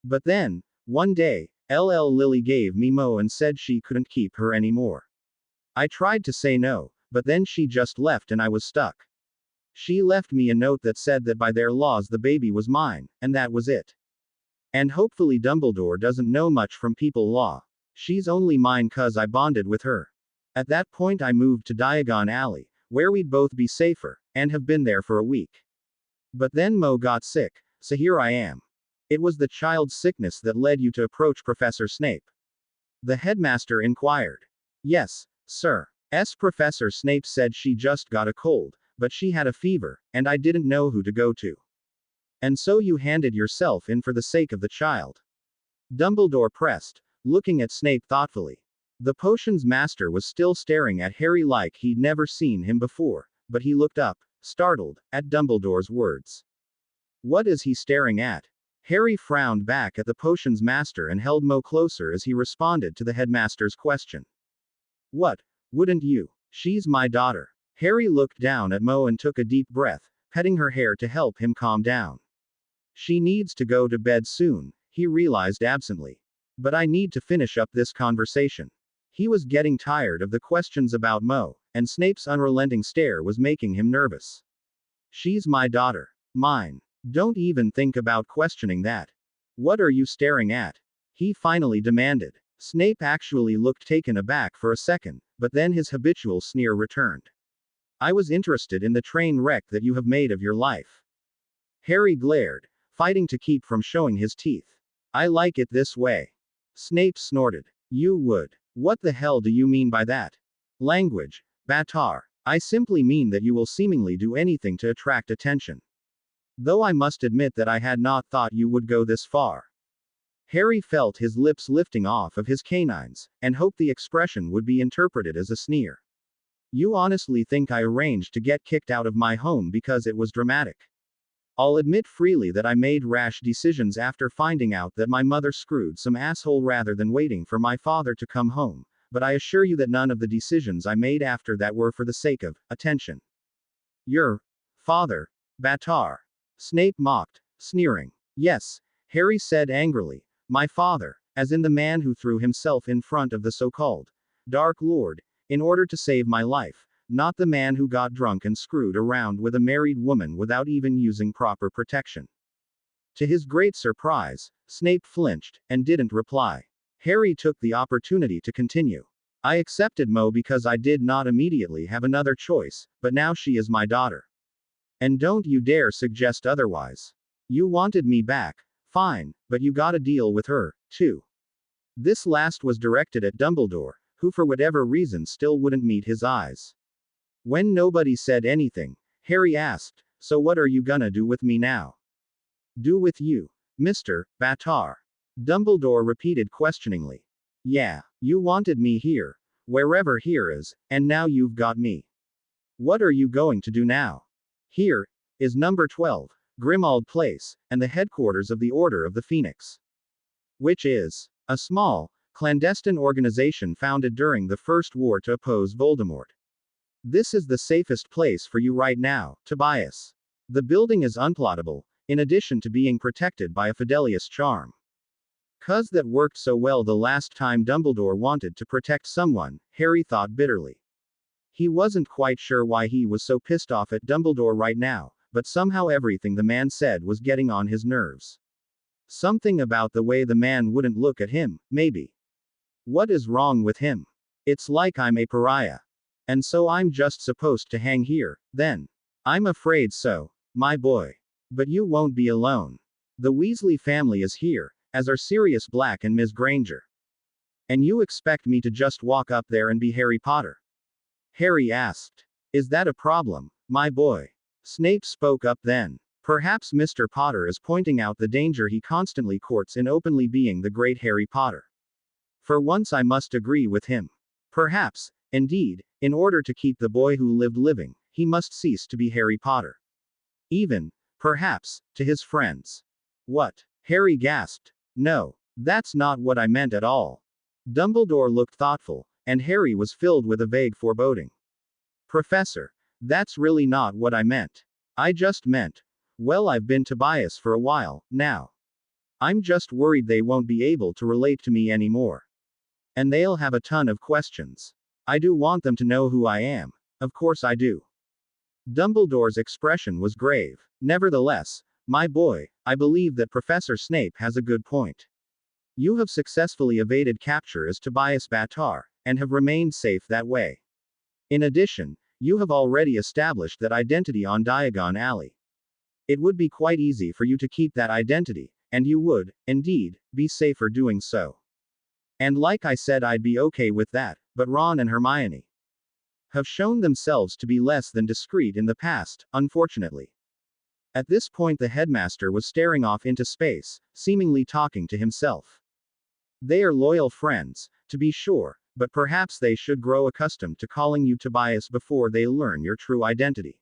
But then, one day, LL Lily gave me Mo and said she couldn't keep her anymore. I tried to say no, but then she just left and I was stuck. She left me a note that said that by their laws the baby was mine, and that was it. And hopefully Dumbledore doesn't know much from people law. She's only mine 'cause I bonded with her. At that point I moved to Diagon Alley, where we'd both be safer, and have been there for a week. But then Mo got sick, so here I am. It was the child's sickness that led you to approach Professor Snape. The headmaster inquired. Yes, sir. Professor Snape said she just got a cold, but she had a fever, and I didn't know who to go to. And so you handed yourself in for the sake of the child. Dumbledore pressed, looking at Snape thoughtfully. The potions master was still staring at Harry like he'd never seen him before, but he looked up, startled, at Dumbledore's words. What is he staring at? Harry frowned back at the potions master and held Mo closer as he responded to the headmaster's question. What? Wouldn't you? She's my daughter. Harry looked down at Mo and took a deep breath, petting her hair to help him calm down. She needs to go to bed soon, he realized absently. But I need to finish up this conversation. He was getting tired of the questions about Mo, and Snape's unrelenting stare was making him nervous. She's my daughter. Mine. Don't even think about questioning that. What are you staring at? He finally demanded. Snape actually looked taken aback for a second, but then his habitual sneer returned. I was interested in the train wreck that you have made of your life. Harry glared, fighting to keep from showing his teeth. I like it this way. Snape snorted. You would. What the hell do you mean by that? Language, Batar. I simply mean that you will seemingly do anything to attract attention. Though I must admit that I had not thought you would go this far. Harry felt his lips lifting off of his canines, and hoped the expression would be interpreted as a sneer. You honestly think I arranged to get kicked out of my home because it was dramatic? I'll admit freely that I made rash decisions after finding out that my mother screwed some asshole rather than waiting for my father to come home, but I assure you that none of the decisions I made after that were for the sake of attention. Your father, Batar. Snape mocked, sneering. Yes, Harry said angrily. My father, as in the man who threw himself in front of the so-called Dark Lord, in order to save my life, not the man who got drunk and screwed around with a married woman without even using proper protection. To his great surprise, Snape flinched, and didn't reply. Harry took the opportunity to continue. I accepted Mo because I did not immediately have another choice, but now she is my daughter. And don't you dare suggest otherwise. You wanted me back. Fine, but you gotta deal with her, too. This last was directed at Dumbledore, who for whatever reason still wouldn't meet his eyes. When nobody said anything, Harry asked, so what are you gonna do with me now? Do with you, Mr. Batar? Dumbledore repeated questioningly. Yeah, you wanted me here, wherever here is, and now you've got me. What are you going to do now? Here is number 12, Grimmauld Place, and the headquarters of the Order of the Phoenix. Which is a small, clandestine organization founded during the First War to oppose Voldemort. This is the safest place for you right now, Tobias. The building is unplottable, in addition to being protected by a Fidelius charm. 'Cause that worked so well the last time Dumbledore wanted to protect someone, Harry thought bitterly. He wasn't quite sure why he was so pissed off at Dumbledore right now, but somehow everything the man said was getting on his nerves. Something about the way the man wouldn't look at him, maybe. What is wrong with him? It's like I'm a pariah. And so I'm just supposed to hang here, then. I'm afraid so, my boy. But you won't be alone. The Weasley family is here, as are Sirius Black and Ms. Granger. And you expect me to just walk up there and be Harry Potter? Harry asked. Is that a problem, my boy? Snape spoke up then. Perhaps Mr. Potter is pointing out the danger he constantly courts in openly being the great Harry Potter. For once I must agree with him. Perhaps, indeed, in order to keep the boy who lived living, he must cease to be Harry Potter. Even, perhaps, to his friends. What? Harry gasped. No, that's not what I meant at all. Dumbledore looked thoughtful, and Harry was filled with a vague foreboding. Professor, that's really not what I meant. I just meant, well, I've been Tobias for a while, now. I'm just worried they won't be able to relate to me anymore. And they'll have a ton of questions. I do want them to know who I am. Of course I do. Dumbledore's expression was grave. Nevertheless, my boy, I believe that Professor Snape has a good point. You have successfully evaded capture as Tobias Batar, and have remained safe that way. In addition, you have already established that identity on Diagon Alley. It would be quite easy for you to keep that identity, and you would, indeed, be safer doing so. And like I said, I'd be okay with that, but Ron and Hermione have shown themselves to be less than discreet in the past, unfortunately. At this point, the headmaster was staring off into space, seemingly talking to himself. They are loyal friends, to be sure, but perhaps they should grow accustomed to calling you Tobias before they learn your true identity.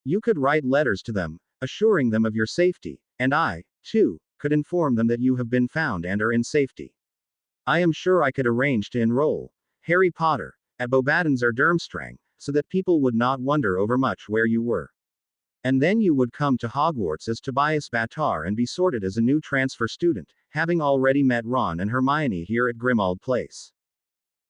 You could write letters to them, assuring them of your safety, and I, too, could inform them that you have been found and are in safety. I am sure I could arrange to enroll Harry Potter at Bobadins or Durmstrang, so that people would not wonder over much where you were. And then you would come to Hogwarts as Tobias Battar and be sorted as a new transfer student, having already met Ron and Hermione here at Grimmauld Place.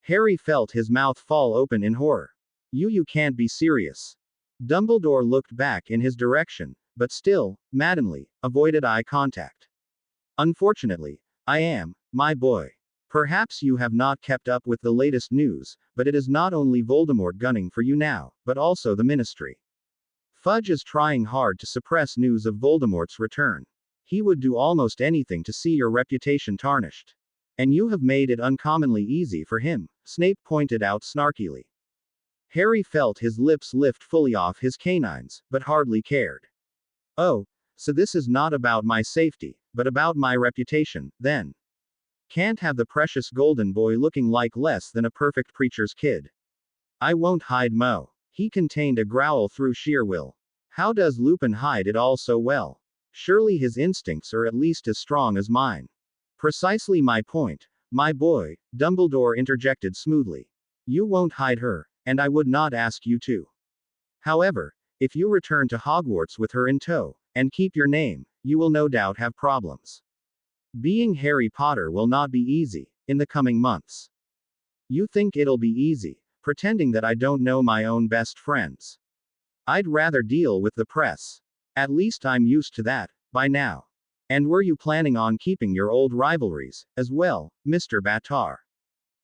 Harry felt his mouth fall open in horror. You can't be serious. Dumbledore looked back in his direction, but still, maddeningly, avoided eye contact. Unfortunately, I am, my boy. Perhaps you have not kept up with the latest news, but it is not only Voldemort gunning for you now, but also the Ministry. Fudge is trying hard to suppress news of Voldemort's return. He would do almost anything to see your reputation tarnished. And you have made it uncommonly easy for him, Snape pointed out snarkily. Harry felt his lips lift fully off his canines, but hardly cared. Oh, so this is not about my safety, but about my reputation, then. Can't have the precious golden boy looking like less than a perfect preacher's kid. I won't hide Mo. He contained a growl through sheer will. How does Lupin hide it all so well? Surely his instincts are at least as strong as mine. Precisely my point, my boy, Dumbledore interjected smoothly. You won't hide her, and I would not ask you to. However, if you return to Hogwarts with her in tow, and keep your name, you will no doubt have problems. Being Harry Potter will not be easy, in the coming months. You think it'll be easy, pretending that I don't know my own best friends. I'd rather deal with the press. At least I'm used to that, by now. And were you planning on keeping your old rivalries, as well, Mr. Battar?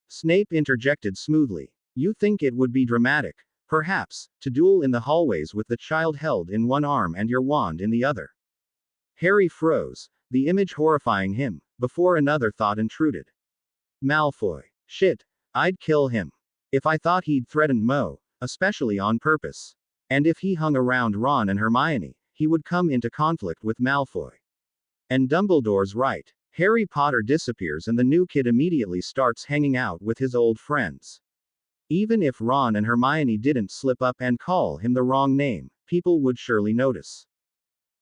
Snape interjected smoothly. You think it would be dramatic, perhaps, to duel in the hallways with the child held in one arm and your wand in the other. Harry froze, the image horrifying him, before another thought intruded. Malfoy. Shit. I'd kill him. If I thought he'd threatened Mo, especially on purpose. And if he hung around Ron and Hermione, he would come into conflict with Malfoy. And Dumbledore's right. Harry Potter disappears and the new kid immediately starts hanging out with his old friends. Even if Ron and Hermione didn't slip up and call him the wrong name, people would surely notice.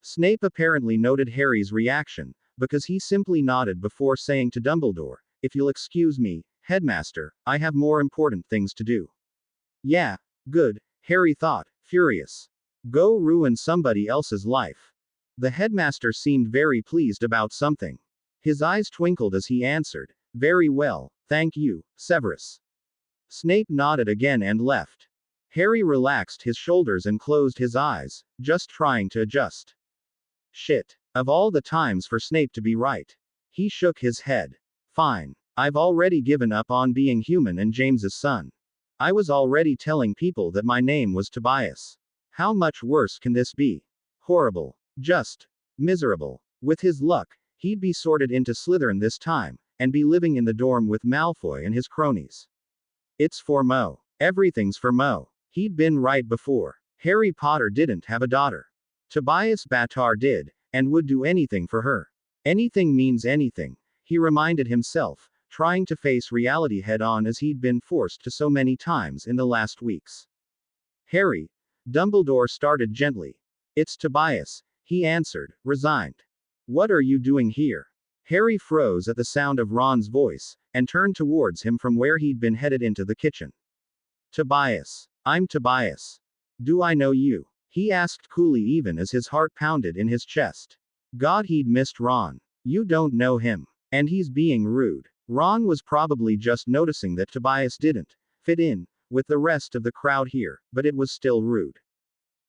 Snape apparently noted Harry's reaction, because he simply nodded before saying to Dumbledore, "If you'll excuse me, Headmaster, I have more important things to do." Yeah, good, Harry thought, furious. Go ruin somebody else's life. The headmaster seemed very pleased about something. His eyes twinkled as he answered, "Very well, thank you, Severus." Snape nodded again and left. Harry relaxed his shoulders and closed his eyes, just trying to adjust. Shit. Of all the times for Snape to be right. He shook his head. Fine. I've already given up on being human and James's son. I was already telling people that my name was Tobias. How much worse can this be? Horrible. Just miserable. With his luck, he'd be sorted into Slytherin this time, and be living in the dorm with Malfoy and his cronies. It's for Mo. Everything's for Mo. He'd been right before. Harry Potter didn't have a daughter. Tobias Battar did, and would do anything for her. Anything means anything, he reminded himself, trying to face reality head-on as he'd been forced to so many times in the last weeks. Harry, Dumbledore started gently. It's Tobias, he answered, resigned. What are you doing here? Harry froze at the sound of Ron's voice, and turned towards him from where he'd been headed into the kitchen. Tobias. I'm Tobias. Do I know you? He asked coolly even as his heart pounded in his chest. God, he'd missed Ron. You don't know him. And he's being rude. Ron was probably just noticing that Tobias didn't fit in with the rest of the crowd here, but it was still rude.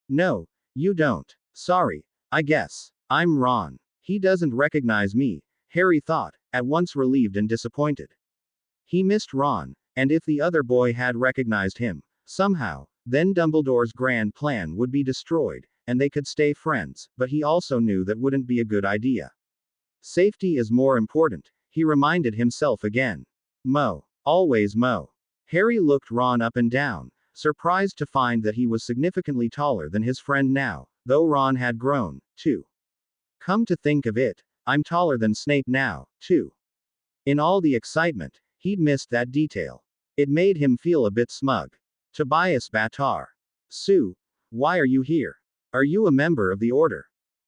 No, you don't. Sorry, I guess. I'm Ron. He doesn't recognize me, Harry thought, at once relieved and disappointed. He missed Ron, and if the other boy had recognized him, somehow, then Dumbledore's grand plan would be destroyed, and they could stay friends, but he also knew that wouldn't be a good idea. Safety is more important, he reminded himself again. Mo. Always Mo. Harry looked Ron up and down, surprised to find that he was significantly taller than his friend now, though Ron had grown, too. Come to think of it, I'm taller than Snape now, too. In all the excitement, he'd missed that detail. It made him feel a bit smug. Tobias Baatar. Sue, why are you here? Are you a member of the Order?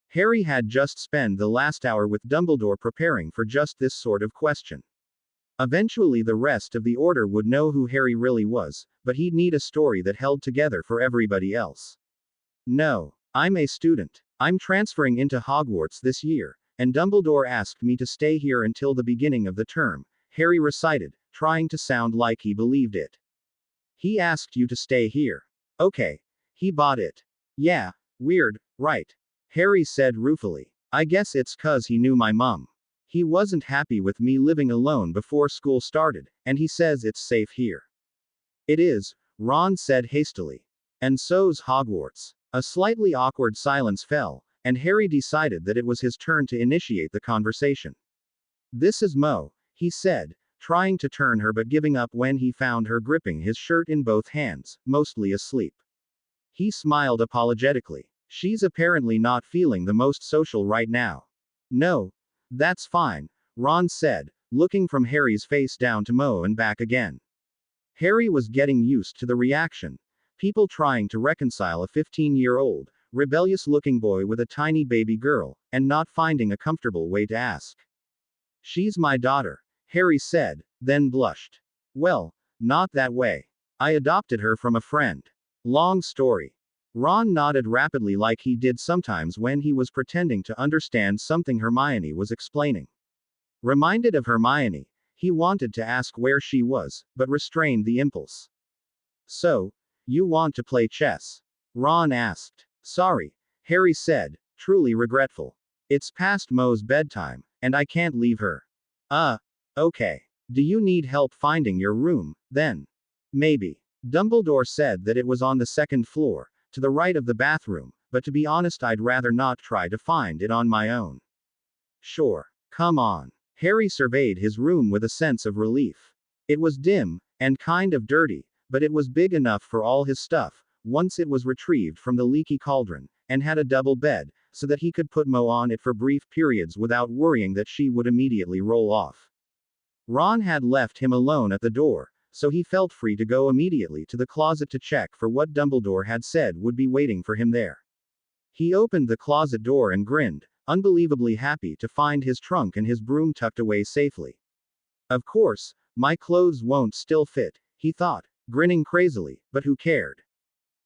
Harry had just spent the last hour with Dumbledore preparing for just this sort of question. Eventually the rest of the Order would know who Harry really was, but he'd need a story that held together for everybody else. No, I'm a student. I'm transferring into Hogwarts this year, and Dumbledore asked me to stay here until the beginning of the term, Harry recited, trying to sound like he believed it. He asked you to stay here. Okay. He bought it. Yeah, weird, right? Harry said ruefully. I guess it's 'cause he knew my mum. He wasn't happy with me living alone before school started, and he says it's safe here. It is, Ron said hastily. And so's Hogwarts. A slightly awkward silence fell, and Harry decided that it was his turn to initiate the conversation. This is Mo, he said, trying to turn her but giving up when he found her gripping his shirt in both hands, mostly asleep. He smiled apologetically. She's apparently not feeling the most social right now. No, that's fine, Ron said, looking from Harry's face down to Mo and back again. Harry was getting used to the reaction. People trying to reconcile a 15-year-old, rebellious-looking boy with a tiny baby girl, and not finding a comfortable way to ask. She's my daughter, Harry said, then blushed. Well, not that way. I adopted her from a friend. Long story. Ron nodded rapidly like he did sometimes when he was pretending to understand something Hermione was explaining. Reminded of Hermione, he wanted to ask where she was, but restrained the impulse. So, you want to play chess? Ron asked. Sorry, Harry said, truly regretful. It's past Mo's bedtime, and I can't leave her. Okay. Do you need help finding your room, then? Maybe. Dumbledore said that it was on the second floor, to the right of the bathroom, but to be honest I'd rather not try to find it on my own. Sure. Come on. Harry surveyed his room with a sense of relief. It was dim, and kind of dirty, but it was big enough for all his stuff, once it was retrieved from the leaky cauldron, and had a double bed, so that he could put Mo on it for brief periods without worrying that she would immediately roll off. Ron had left him alone at the door, so he felt free to go immediately to the closet to check for what Dumbledore had said would be waiting for him there. He opened the closet door and grinned, unbelievably happy to find his trunk and his broom tucked away safely. Of course, my clothes won't still fit, he thought, grinning crazily, but who cared?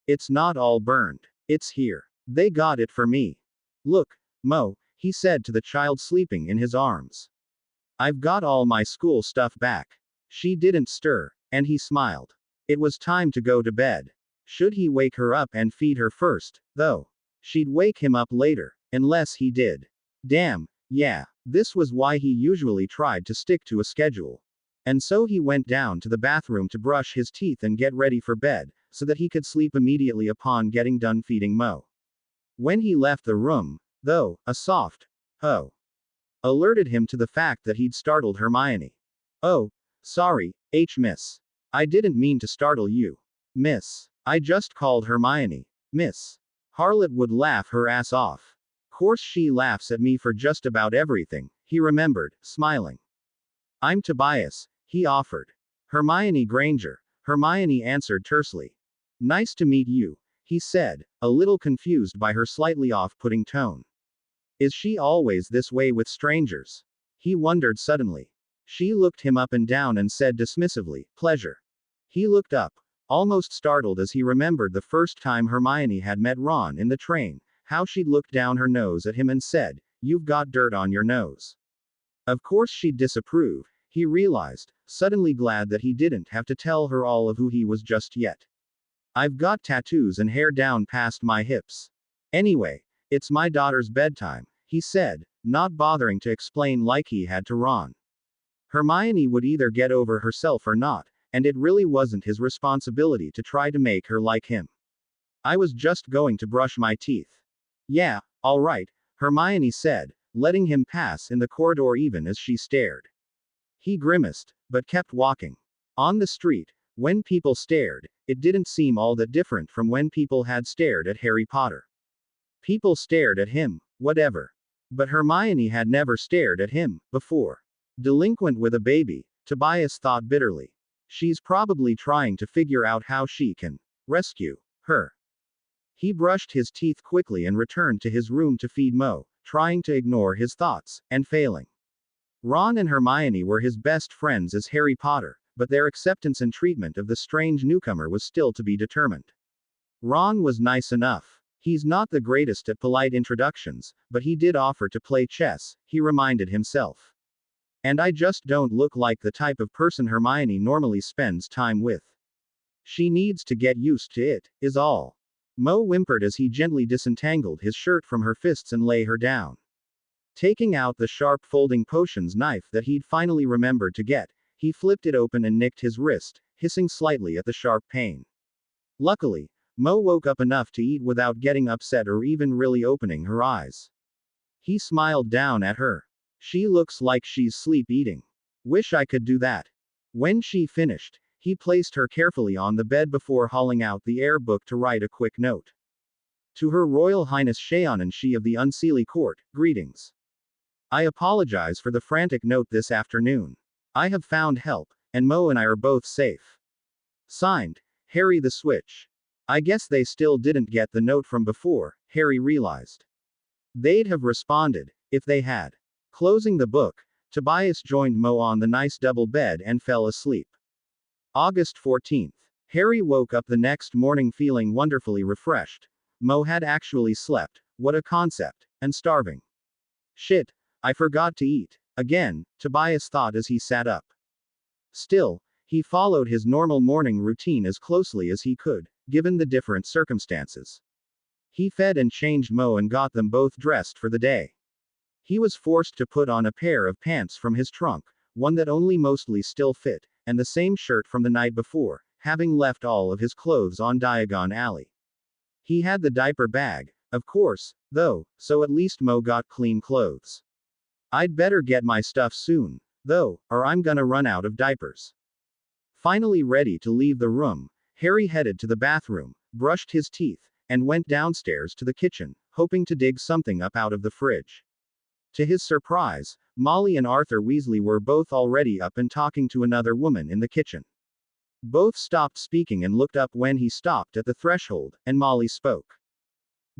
It's not all burned. It's here. They got it for me. Look, Mo, he said to the child sleeping in his arms. I've got all my school stuff back. She didn't stir, and he smiled. It was time to go to bed. Should he wake her up and feed her first, though? She'd wake him up later, unless he did. Damn, yeah, this was why he usually tried to stick to a schedule. And so he went down to the bathroom to brush his teeth and get ready for bed, so that he could sleep immediately upon getting done feeding Mo. When he left the room, though, a soft, "Oh," alerted him to the fact that he'd startled Hermione. Oh, sorry, miss. I didn't mean to startle you. Miss. I just called Hermione, miss. Harlot would laugh her ass off. Course she laughs at me for just about everything, he remembered, smiling. I'm Tobias, he offered. Hermione Granger. Hermione answered tersely. Nice to meet you, he said, a little confused by her slightly off-putting tone. Is she always this way with strangers? He wondered suddenly. She looked him up and down and said dismissively, pleasure. He looked up, almost startled as he remembered the first time Hermione had met Ron in the train, how she'd looked down her nose at him and said, you've got dirt on your nose. Of course she'd disapprove, he realized, suddenly glad that he didn't have to tell her all of who he was just yet. I've got tattoos and hair down past my hips. Anyway, it's my daughter's bedtime, he said, not bothering to explain like he had to Ron. Hermione would either get over herself or not, and it really wasn't his responsibility to try to make her like him. I was just going to brush my teeth. Yeah, all right, Hermione said, letting him pass in the corridor even as she stared. He grimaced, but kept walking. On the street, when people stared, it didn't seem all that different from when people had stared at Harry Potter. People stared at him, whatever. But Hermione had never stared at him, before. Delinquent with a baby, Tobias thought bitterly. She's probably trying to figure out how she can rescue her. He brushed his teeth quickly and returned to his room to feed Mo, trying to ignore his thoughts, and failing. Ron and Hermione were his best friends as Harry Potter, but their acceptance and treatment of the strange newcomer was still to be determined. Ron was nice enough. He's not the greatest at polite introductions, but he did offer to play chess, he reminded himself. And I just don't look like the type of person Hermione normally spends time with. She needs to get used to it, is all. Mo whimpered as he gently disentangled his shirt from her fists and lay her down. Taking out the sharp folding potions knife that he'd finally remembered to get, he flipped it open and nicked his wrist, hissing slightly at the sharp pain. Luckily, Mo woke up enough to eat without getting upset or even really opening her eyes. He smiled down at her. She looks like she's sleep eating. Wish I could do that. When she finished, he placed her carefully on the bed before hauling out the air book to write a quick note. To Her Royal Highness Shaonan Shi of the Unseelie Court, greetings. I apologize for the frantic note this afternoon. I have found help, and Mo and I are both safe. Signed, Harry the Switch. I guess they still didn't get the note from before, Harry realized. They'd have responded, if they had. Closing the book, Tobias joined Mo on the nice double bed and fell asleep. August 14th. Harry woke up the next morning feeling wonderfully refreshed. Mo had actually slept, what a concept, and starving. Shit, I forgot to eat. Again, Tobias thought as he sat up. Still, he followed his normal morning routine as closely as he could, given the different circumstances. He fed and changed Mo and got them both dressed for the day. He was forced to put on a pair of pants from his trunk, one that only mostly still fit, and the same shirt from the night before, having left all of his clothes on Diagon Alley. He had the diaper bag, of course, though, so at least Mo got clean clothes. I'd better get my stuff soon, though, or I'm gonna run out of diapers. Finally ready to leave the room, Harry headed to the bathroom, brushed his teeth, and went downstairs to the kitchen, hoping to dig something up out of the fridge. To his surprise, Molly and Arthur Weasley were both already up and talking to another woman in the kitchen. Both stopped speaking and looked up when he stopped at the threshold, and Molly spoke.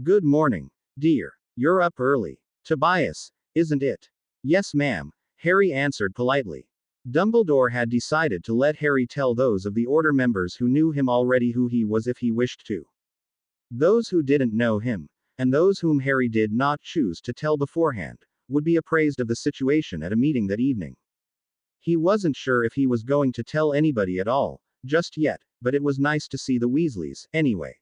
Good morning, dear. You're up early. Tobias, isn't it? Yes, ma'am, Harry answered politely. Dumbledore had decided to let Harry tell those of the Order members who knew him already who he was if he wished to. Those who didn't know him, and those whom Harry did not choose to tell beforehand, would be appraised of the situation at a meeting that evening. He wasn't sure if he was going to tell anybody at all, just yet, but it was nice to see the Weasleys, anyway.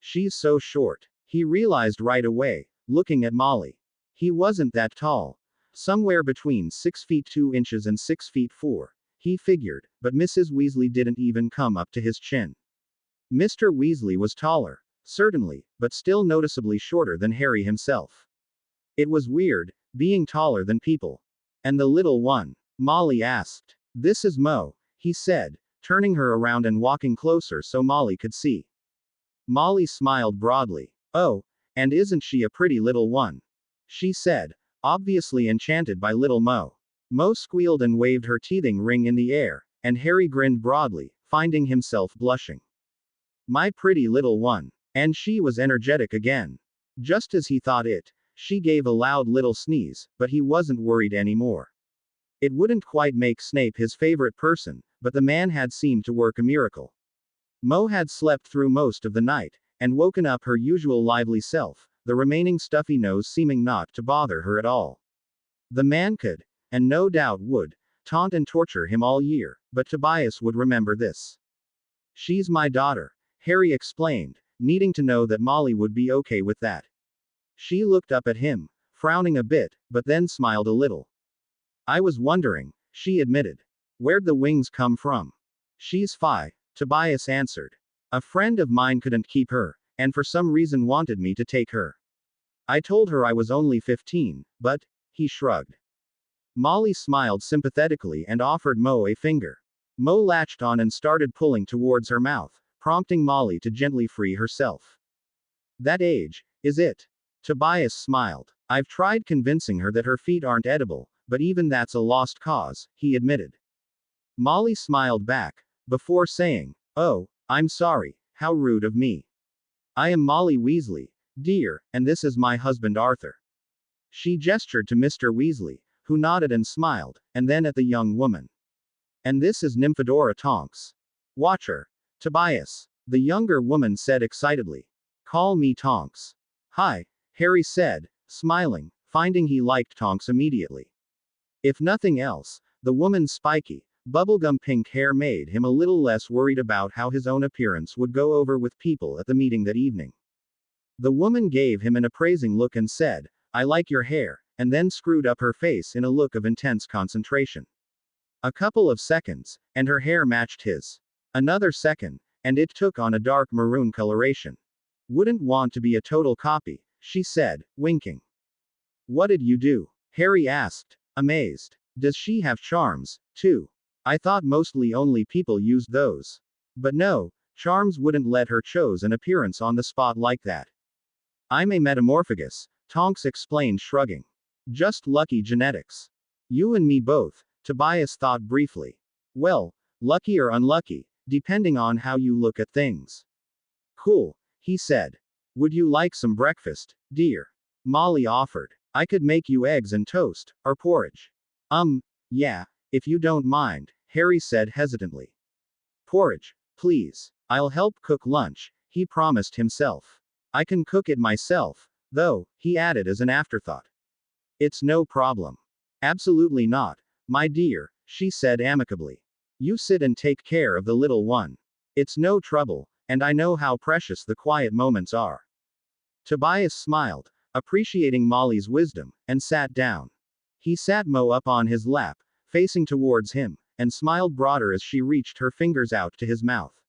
She's so short. He realized right away, looking at Molly. He wasn't that tall. Somewhere between 6 feet 2 inches and 6 feet 4, he figured, but Mrs. Weasley didn't even come up to his chin. Mr. Weasley was taller, certainly, but still noticeably shorter than Harry himself. It was weird, being taller than people. And the little one? Molly asked. This is Mo, he said, turning her around and walking closer so Molly could see. Molly smiled broadly. Oh, and isn't she a pretty little one? She said, obviously enchanted by little Mo. Mo squealed and waved her teething ring in the air, and Harry grinned broadly, finding himself blushing. My pretty little one. And she was energetic again. Just as he thought it, she gave a loud little sneeze, but he wasn't worried anymore. It wouldn't quite make Snape his favorite person, but the man had seemed to work a miracle. Mo had slept through most of the night, and woken up her usual lively self, the remaining stuffy nose seeming not to bother her at all. The man could, and no doubt would, taunt and torture him all year, but Tobias would remember this. She's my daughter, Harry explained, needing to know that Molly would be okay with that. She looked up at him, frowning a bit, but then smiled a little. I was wondering, she admitted. Where'd the wings come from? She's Phi, Tobias answered. A friend of mine couldn't keep her, and for some reason wanted me to take her. I told her I was only 15, but, he shrugged. Molly smiled sympathetically and offered Mo a finger. Mo latched on and started pulling towards her mouth, prompting Molly to gently free herself. That age, is it? Tobias smiled. I've tried convincing her that her feet aren't edible, but even that's a lost cause, he admitted. Molly smiled back, before saying, "Oh, I'm sorry, how rude of me. I am Molly Weasley, dear, and this is my husband Arthur." She gestured to Mr. Weasley, who nodded and smiled, and then at the young woman. "And this is Nymphadora Tonks. Watch her." "Tobias," the younger woman said excitedly. "Call me Tonks." "Hi," Harry said, smiling, finding he liked Tonks immediately. If nothing else, the woman's spiky, bubblegum pink hair made him a little less worried about how his own appearance would go over with people at the meeting that evening. The woman gave him an appraising look and said, "I like your hair," and then screwed up her face in a look of intense concentration. A couple of seconds, and her hair matched his. Another second, and it took on a dark maroon coloration. "Wouldn't want to be a total copy," she said, winking. "What did you do?" Harry asked, amazed. "Does she have charms, too? I thought mostly only people used those. But no, charms wouldn't let her choose an appearance on the spot like that." "I'm a metamorphagus," Tonks explained, shrugging. "Just lucky genetics. You and me both," Tobias thought briefly. "Well, lucky or unlucky, depending on how you look at things." "Cool," he said. "Would you like some breakfast, dear?" Molly offered. "I could make you eggs and toast, or porridge." Yeah, if you don't mind," Harry said hesitantly. "Porridge, please. I'll help cook lunch," he promised himself. "I can cook it myself, though," he added as an afterthought. "It's no problem." "Absolutely not, my dear," she said amicably. "You sit and take care of the little one. It's no trouble, and I know how precious the quiet moments are." Tobias smiled, appreciating Molly's wisdom, and sat down. He sat Mo up on his lap, facing towards him, and smiled broader as she reached her fingers out to his mouth.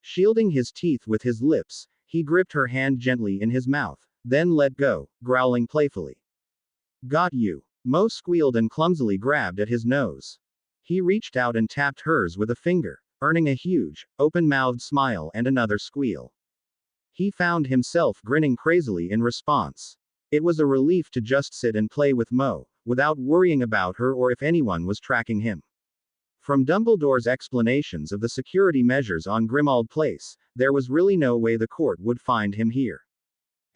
Shielding his teeth with his lips, he gripped her hand gently in his mouth, then let go, growling playfully. "Got you." Mo squealed and clumsily grabbed at his nose. He reached out and tapped hers with a finger, earning a huge, open-mouthed smile and another squeal. He found himself grinning crazily in response. It was a relief to just sit and play with Mo, without worrying about her or if anyone was tracking him. From Dumbledore's explanations of the security measures on Grimmauld Place, there was really no way the court would find him here.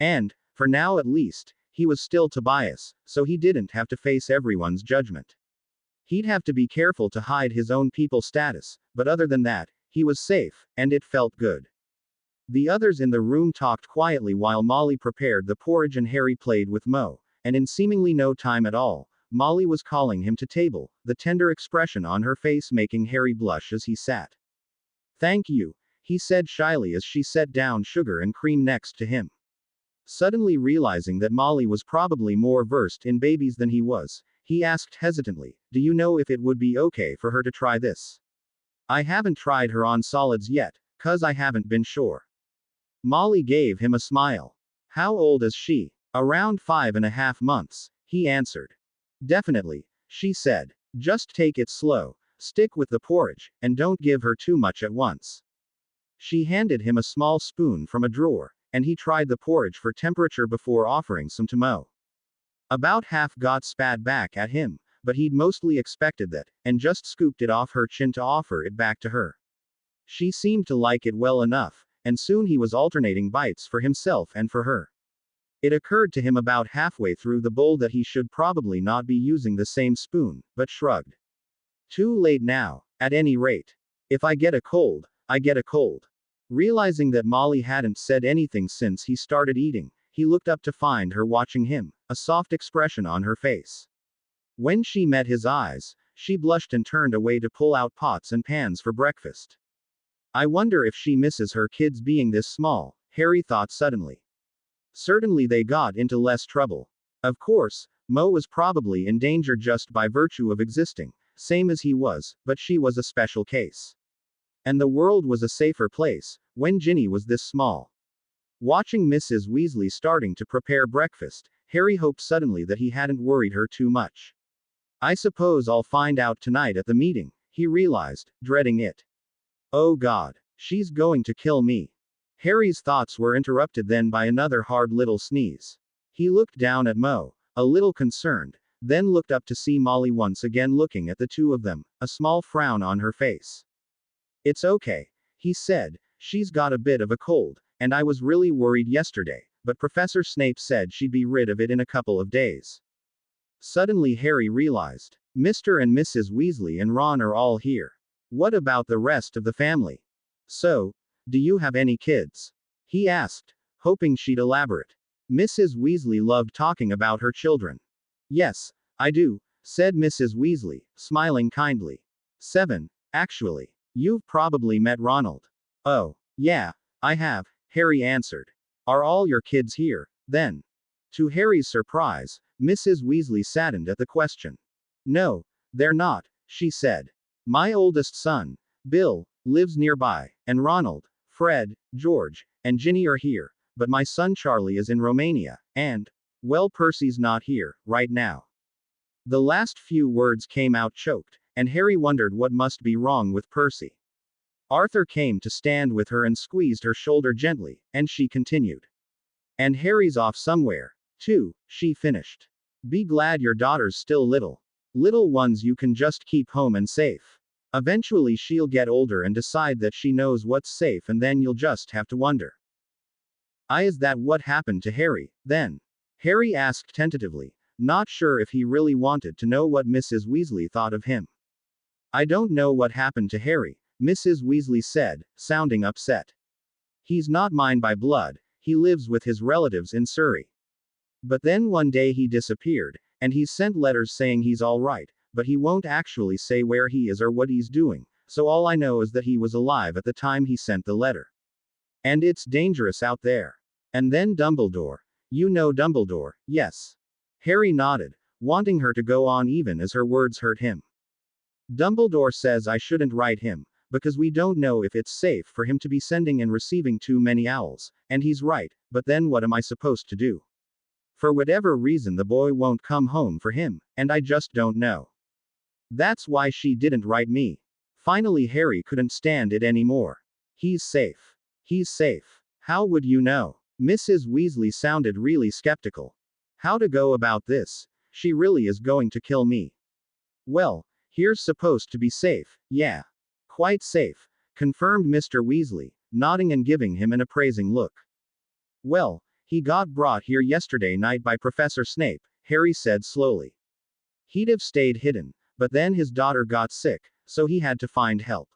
And, for now at least, he was still Tobias, so he didn't have to face everyone's judgment. He'd have to be careful to hide his own people status, but other than that, he was safe, and it felt good. The others in the room talked quietly while Molly prepared the porridge and Harry played with Mo, and in seemingly no time at all, Molly was calling him to table, the tender expression on her face making Harry blush as he sat. "Thank you," he said shyly as she set down sugar and cream next to him. Suddenly realizing that Molly was probably more versed in babies than he was, he asked hesitantly, "Do you know if it would be okay for her to try this?" "I haven't tried her on solids yet, 'cause I haven't been sure." Molly gave him a smile. "How old is she?" "Around 5.5 months," he answered. "Definitely," she said. "Just take it slow, stick with the porridge, and don't give her too much at once." She handed him a small spoon from a drawer, and he tried the porridge for temperature before offering some to Mo. About half got spat back at him, but he'd mostly expected that, and just scooped it off her chin to offer it back to her. She seemed to like it well enough, and soon he was alternating bites for himself and for her. It occurred to him about halfway through the bowl that he should probably not be using the same spoon, but shrugged. Too late now, at any rate. If I get a cold, I get a cold. Realizing that Molly hadn't said anything since he started eating, he looked up to find her watching him, a soft expression on her face. When she met his eyes, she blushed and turned away to pull out pots and pans for breakfast. I wonder if she misses her kids being this small, Harry thought suddenly. Certainly they got into less trouble. Of course, Mo was probably in danger just by virtue of existing, same as he was, but she was a special case. And the world was a safer place, when Ginny was this small. Watching Mrs. Weasley starting to prepare breakfast, Harry hoped suddenly that he hadn't worried her too much. I suppose I'll find out tonight at the meeting, he realized, dreading it. Oh God. She's going to kill me. Harry's thoughts were interrupted then by another hard little sneeze. He looked down at Mo, a little concerned, then looked up to see Molly once again looking at the two of them, a small frown on her face. It's okay, he said, she's got a bit of a cold, and I was really worried yesterday, but Professor Snape said she'd be rid of it in a couple of days. Suddenly Harry realized, Mr. and Mrs. Weasley and Ron are all here. What about the rest of the family? So, do you have any kids? He asked, hoping she'd elaborate. Mrs. Weasley loved talking about her children. Yes, I do, said Mrs. Weasley, smiling kindly. 7, actually. You've probably met Ronald. Oh, yeah, I have, Harry answered. Are all your kids here, then? To Harry's surprise, Mrs. Weasley saddened at the question. No, they're not, she said. My oldest son, Bill, lives nearby, and Ronald, Fred, George, and Ginny are here, but my son Charlie is in Romania, and, well, Percy's not here, right now. The last few words came out choked, and Harry wondered what must be wrong with Percy. Arthur came to stand with her and squeezed her shoulder gently, and she continued. And Harry's off somewhere, too, she finished. Be glad your daughter's still little. Little ones you can just keep home and safe. Eventually she'll get older and decide that she knows what's safe, and then you'll just have to wonder. Is that what happened to Harry, then? Harry asked tentatively, not sure if he really wanted to know what Mrs. Weasley thought of him. I don't know what happened to Harry, Mrs. Weasley said, sounding upset. He's not mine by blood, he lives with his relatives in Surrey. But then one day he disappeared, and he's sent letters saying he's all right, but he won't actually say where he is or what he's doing, so all I know is that he was alive at the time he sent the letter. And it's dangerous out there. And then Dumbledore. You know Dumbledore, yes. Harry nodded, wanting her to go on even as her words hurt him. Dumbledore says I shouldn't write him, because we don't know if it's safe for him to be sending and receiving too many owls, and he's right, but then what am I supposed to do? For whatever reason the boy won't come home for him, and I just don't know. That's why she didn't write me. Finally Harry couldn't stand it anymore. He's safe. He's safe. How would you know? Mrs. Weasley sounded really skeptical. How to go about this? She really is going to kill me. Well, here's supposed to be safe, yeah. Quite safe, confirmed Mr. Weasley, nodding and giving him an appraising look. Well, he got brought here yesterday night by Professor Snape, Harry said slowly. He'd have stayed hidden, but then his daughter got sick, so he had to find help.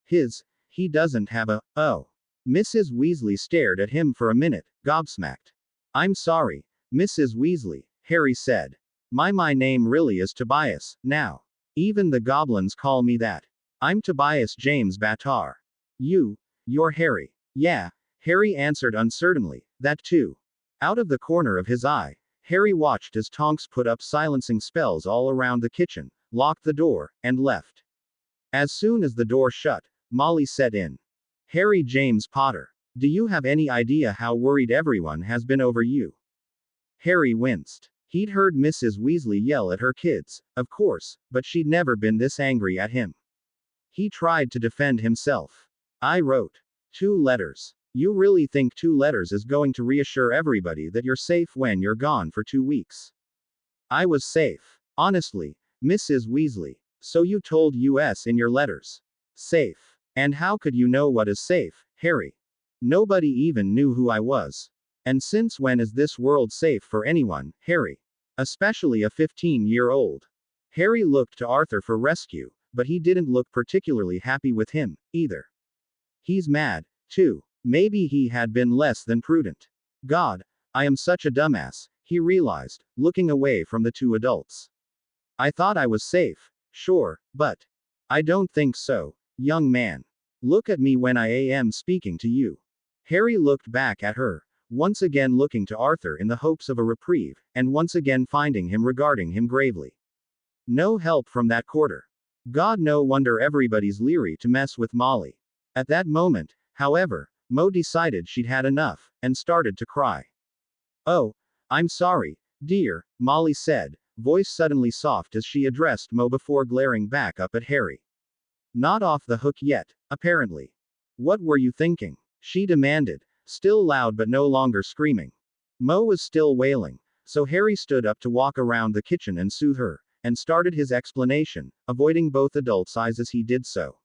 He doesn't have a, oh. Mrs. Weasley stared at him for a minute, gobsmacked. I'm sorry, Mrs. Weasley, Harry said. My name really is Tobias, now. Even the goblins call me that. I'm Tobias James Battar. You're Harry. Yeah, Harry answered uncertainly, that too. Out of the corner of his eye, Harry watched as Tonks put up silencing spells all around the kitchen, locked the door, and left. As soon as the door shut, Molly set in. Harry James Potter. Do you have any idea how worried everyone has been over you? Harry winced. He'd heard Mrs. Weasley yell at her kids, of course, but she'd never been this angry at him. He tried to defend himself. I wrote 2 letters. You really think 2 letters is going to reassure everybody that you're safe when you're gone for 2 weeks? I was safe. Honestly, Mrs. Weasley. So you told us in your letters. Safe. And how could you know what is safe, Harry? Nobody even knew who I was. And since when is this world safe for anyone, Harry? Especially a 15-year-old. Harry looked to Arthur for rescue, but he didn't look particularly happy with him, either. He's mad, too. Maybe he had been less than prudent. God, I am such a dumbass, he realized, looking away from the 2 adults. I thought I was safe, sure, but I don't think so, young man. Look at me when I am speaking to you. Harry looked back at her, once again looking to Arthur in the hopes of a reprieve, and once again finding him regarding him gravely. No help from that quarter. God, no wonder everybody's leery to mess with Molly. At that moment, however, Mo decided she'd had enough, and started to cry. Oh, I'm sorry, dear, Molly said, voice suddenly soft as she addressed Mo before glaring back up at Harry. Not off the hook yet, apparently. What were you thinking? She demanded, still loud but no longer screaming. Mo was still wailing, so Harry stood up to walk around the kitchen and soothe her, and started his explanation, avoiding both adults' eyes as he did so.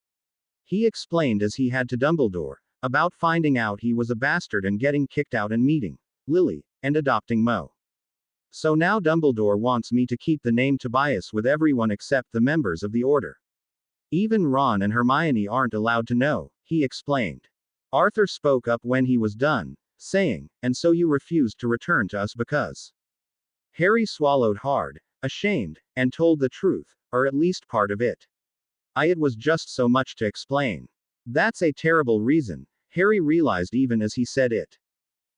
He explained as he had to Dumbledore, about finding out he was a bastard and getting kicked out and meeting Lily, and adopting Mo. So now Dumbledore wants me to keep the name Tobias with everyone except the members of the Order. Even Ron and Hermione aren't allowed to know, he explained. Arthur spoke up when he was done, saying, and so you refused to return to us because. Harry swallowed hard, ashamed, and told the truth, or at least part of it. It was just so much to explain. That's a terrible reason, Harry realized even as he said it.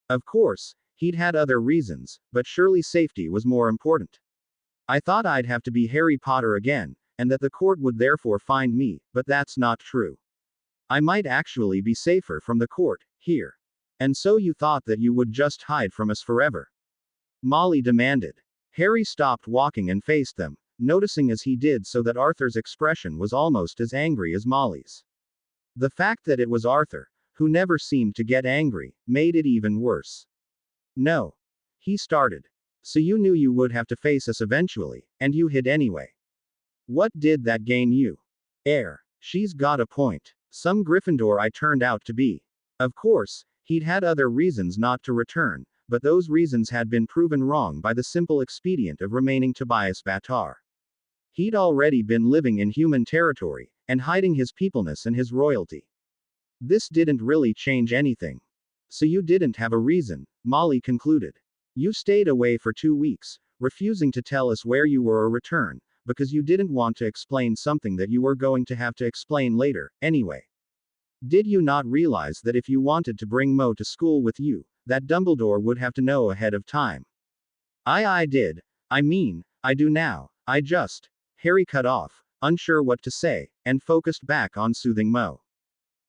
Of course, he'd had other reasons, but surely safety was more important. I thought I'd have to be Harry Potter again, and that the court would therefore find me, but that's not true. I might actually be safer from the court, here. And so you thought that you would just hide from us forever? Molly demanded. Harry stopped walking and faced them, noticing as he did so that Arthur's expression was almost as angry as Molly's. The fact that it was Arthur, who never seemed to get angry, made it even worse. No. He started. So you knew you would have to face us eventually, and you hid anyway. What did that gain you? She's got a point. Some Gryffindor I turned out to be. Of course, he'd had other reasons not to return, but those reasons had been proven wrong by the simple expedient of remaining Tobias Batar. He'd already been living in human territory, and hiding his peopleness and his royalty. This didn't really change anything. So you didn't have a reason, Molly concluded. You stayed away for 2 weeks, refusing to tell us where you were or return, because you didn't want to explain something that you were going to have to explain later, anyway. Did you not realize that if you wanted to bring Mo to school with you, that Dumbledore would have to know ahead of time? I did. I mean, I do now. Harry cut off, unsure what to say, and focused back on soothing Mo.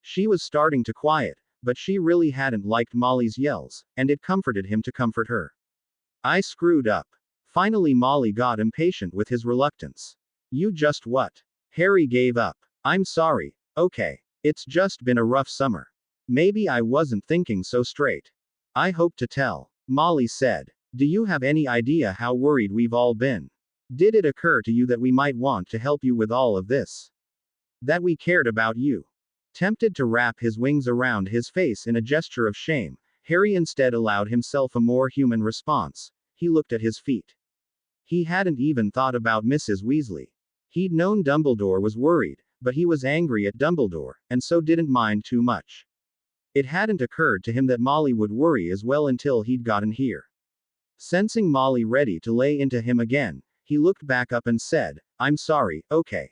She was starting to quiet, but she really hadn't liked Molly's yells, and it comforted him to comfort her. I screwed up. Finally Molly got impatient with his reluctance. You just what? Harry gave up. I'm sorry, okay. It's just been a rough summer. Maybe I wasn't thinking so straight. I hope to tell. Molly said. Do you have any idea how worried we've all been? Did it occur to you that we might want to help you with all of this? That we cared about you? Tempted to wrap his wings around his face in a gesture of shame, Harry instead allowed himself a more human response. He looked at his feet. He hadn't even thought about Mrs. Weasley. He'd known Dumbledore was worried, but he was angry at Dumbledore, and so didn't mind too much. It hadn't occurred to him that Molly would worry as well until he'd gotten here. Sensing Molly ready to lay into him again, he looked back up and said, I'm sorry, okay.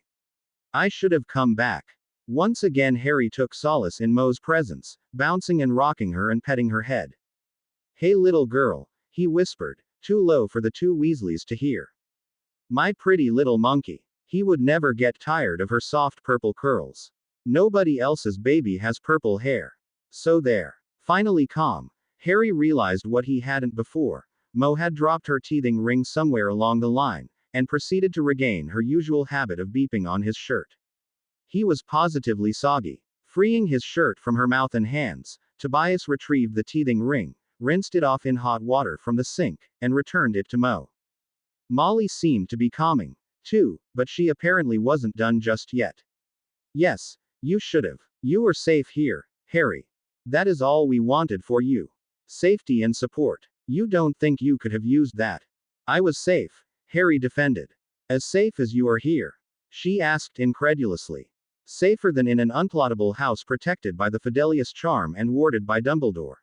I should have come back. Once again Harry took solace in Mo's presence, bouncing and rocking her and petting her head. Hey little girl, he whispered, too low for the 2 Weasleys to hear. My pretty little monkey. He would never get tired of her soft purple curls. Nobody else's baby has purple hair. So there. Finally calm, Harry realized what he hadn't before. Mo had dropped her teething ring somewhere along the line, and proceeded to regain her usual habit of beeping on his shirt. He was positively soggy. Freeing his shirt from her mouth and hands, Tobias retrieved the teething ring, rinsed it off in hot water from the sink, and returned it to Mo. Molly seemed to be calming, too, but she apparently wasn't done just yet. Yes, you should've. You were safe here, Harry. That is all we wanted for you. Safety and support. You don't think you could have used that? I was safe, Harry defended. As safe as you are here? She asked incredulously. Safer than in an unplottable house protected by the Fidelius charm and warded by Dumbledore.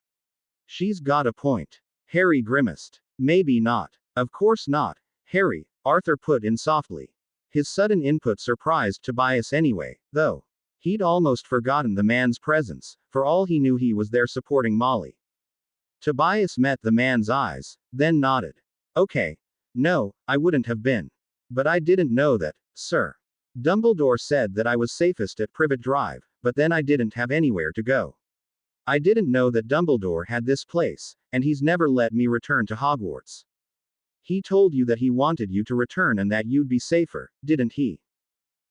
She's got a point. Harry grimaced. Maybe not. Of course not, Harry, Arthur put in softly. His sudden input surprised Tobias anyway, though. He'd almost forgotten the man's presence, for all he knew he was there supporting Molly. Tobias met the man's eyes, then nodded. Okay. No, I wouldn't have been. But I didn't know that, sir. Dumbledore said that I was safest at Privet Drive, but then I didn't have anywhere to go. I didn't know that Dumbledore had this place, and he's never let me return to Hogwarts. He told you that he wanted you to return and that you'd be safer, didn't he?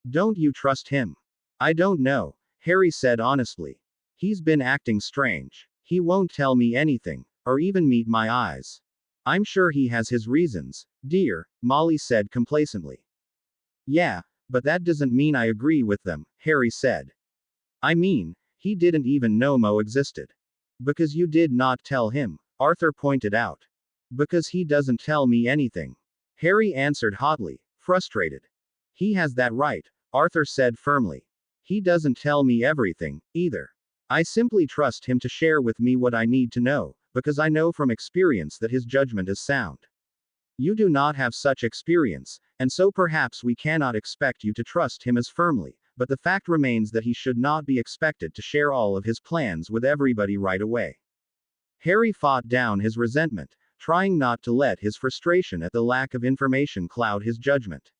Don't you trust him? I don't know, Harry said honestly. He's been acting strange. He won't tell me anything, or even meet my eyes. I'm sure he has his reasons, dear, Molly said complacently. Yeah, but that doesn't mean I agree with them, Harry said. I mean, he didn't even know Mo existed. Because you did not tell him, Arthur pointed out. Because he doesn't tell me anything. Harry answered hotly, frustrated. He has that right, Arthur said firmly. He doesn't tell me everything, either. I simply trust him to share with me what I need to know, because I know from experience that his judgment is sound. You do not have such experience, and so perhaps we cannot expect you to trust him as firmly, but the fact remains that he should not be expected to share all of his plans with everybody right away. Harry fought down his resentment, trying not to let his frustration at the lack of information cloud his judgment.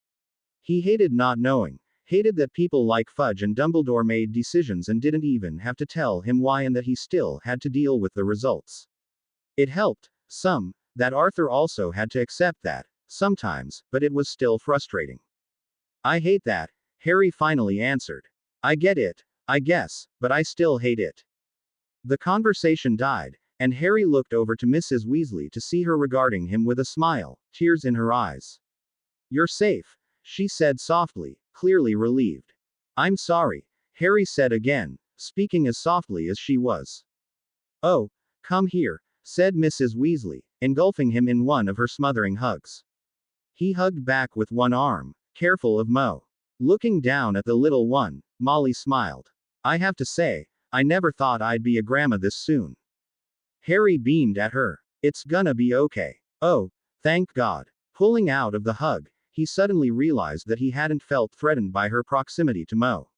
He hated not knowing, hated that people like Fudge and Dumbledore made decisions and didn't even have to tell him why, and that he still had to deal with the results. It helped, some, that Arthur also had to accept that, sometimes, but it was still frustrating. I hate that, Harry finally answered. I get it, I guess, but I still hate it. The conversation died, and Harry looked over to Mrs. Weasley to see her regarding him with a smile, tears in her eyes. You're safe, she said softly, clearly relieved. I'm sorry, Harry said again, speaking as softly as she was. Oh, come here, said Mrs. Weasley, engulfing him in one of her smothering hugs. He hugged back with one arm, careful of Mo. Looking down at the little one, Molly smiled. I have to say, I never thought I'd be a grandma this soon. Harry beamed at her. It's gonna be okay. Oh, thank God. Pulling out of the hug, he suddenly realized that he hadn't felt threatened by her proximity to Mo.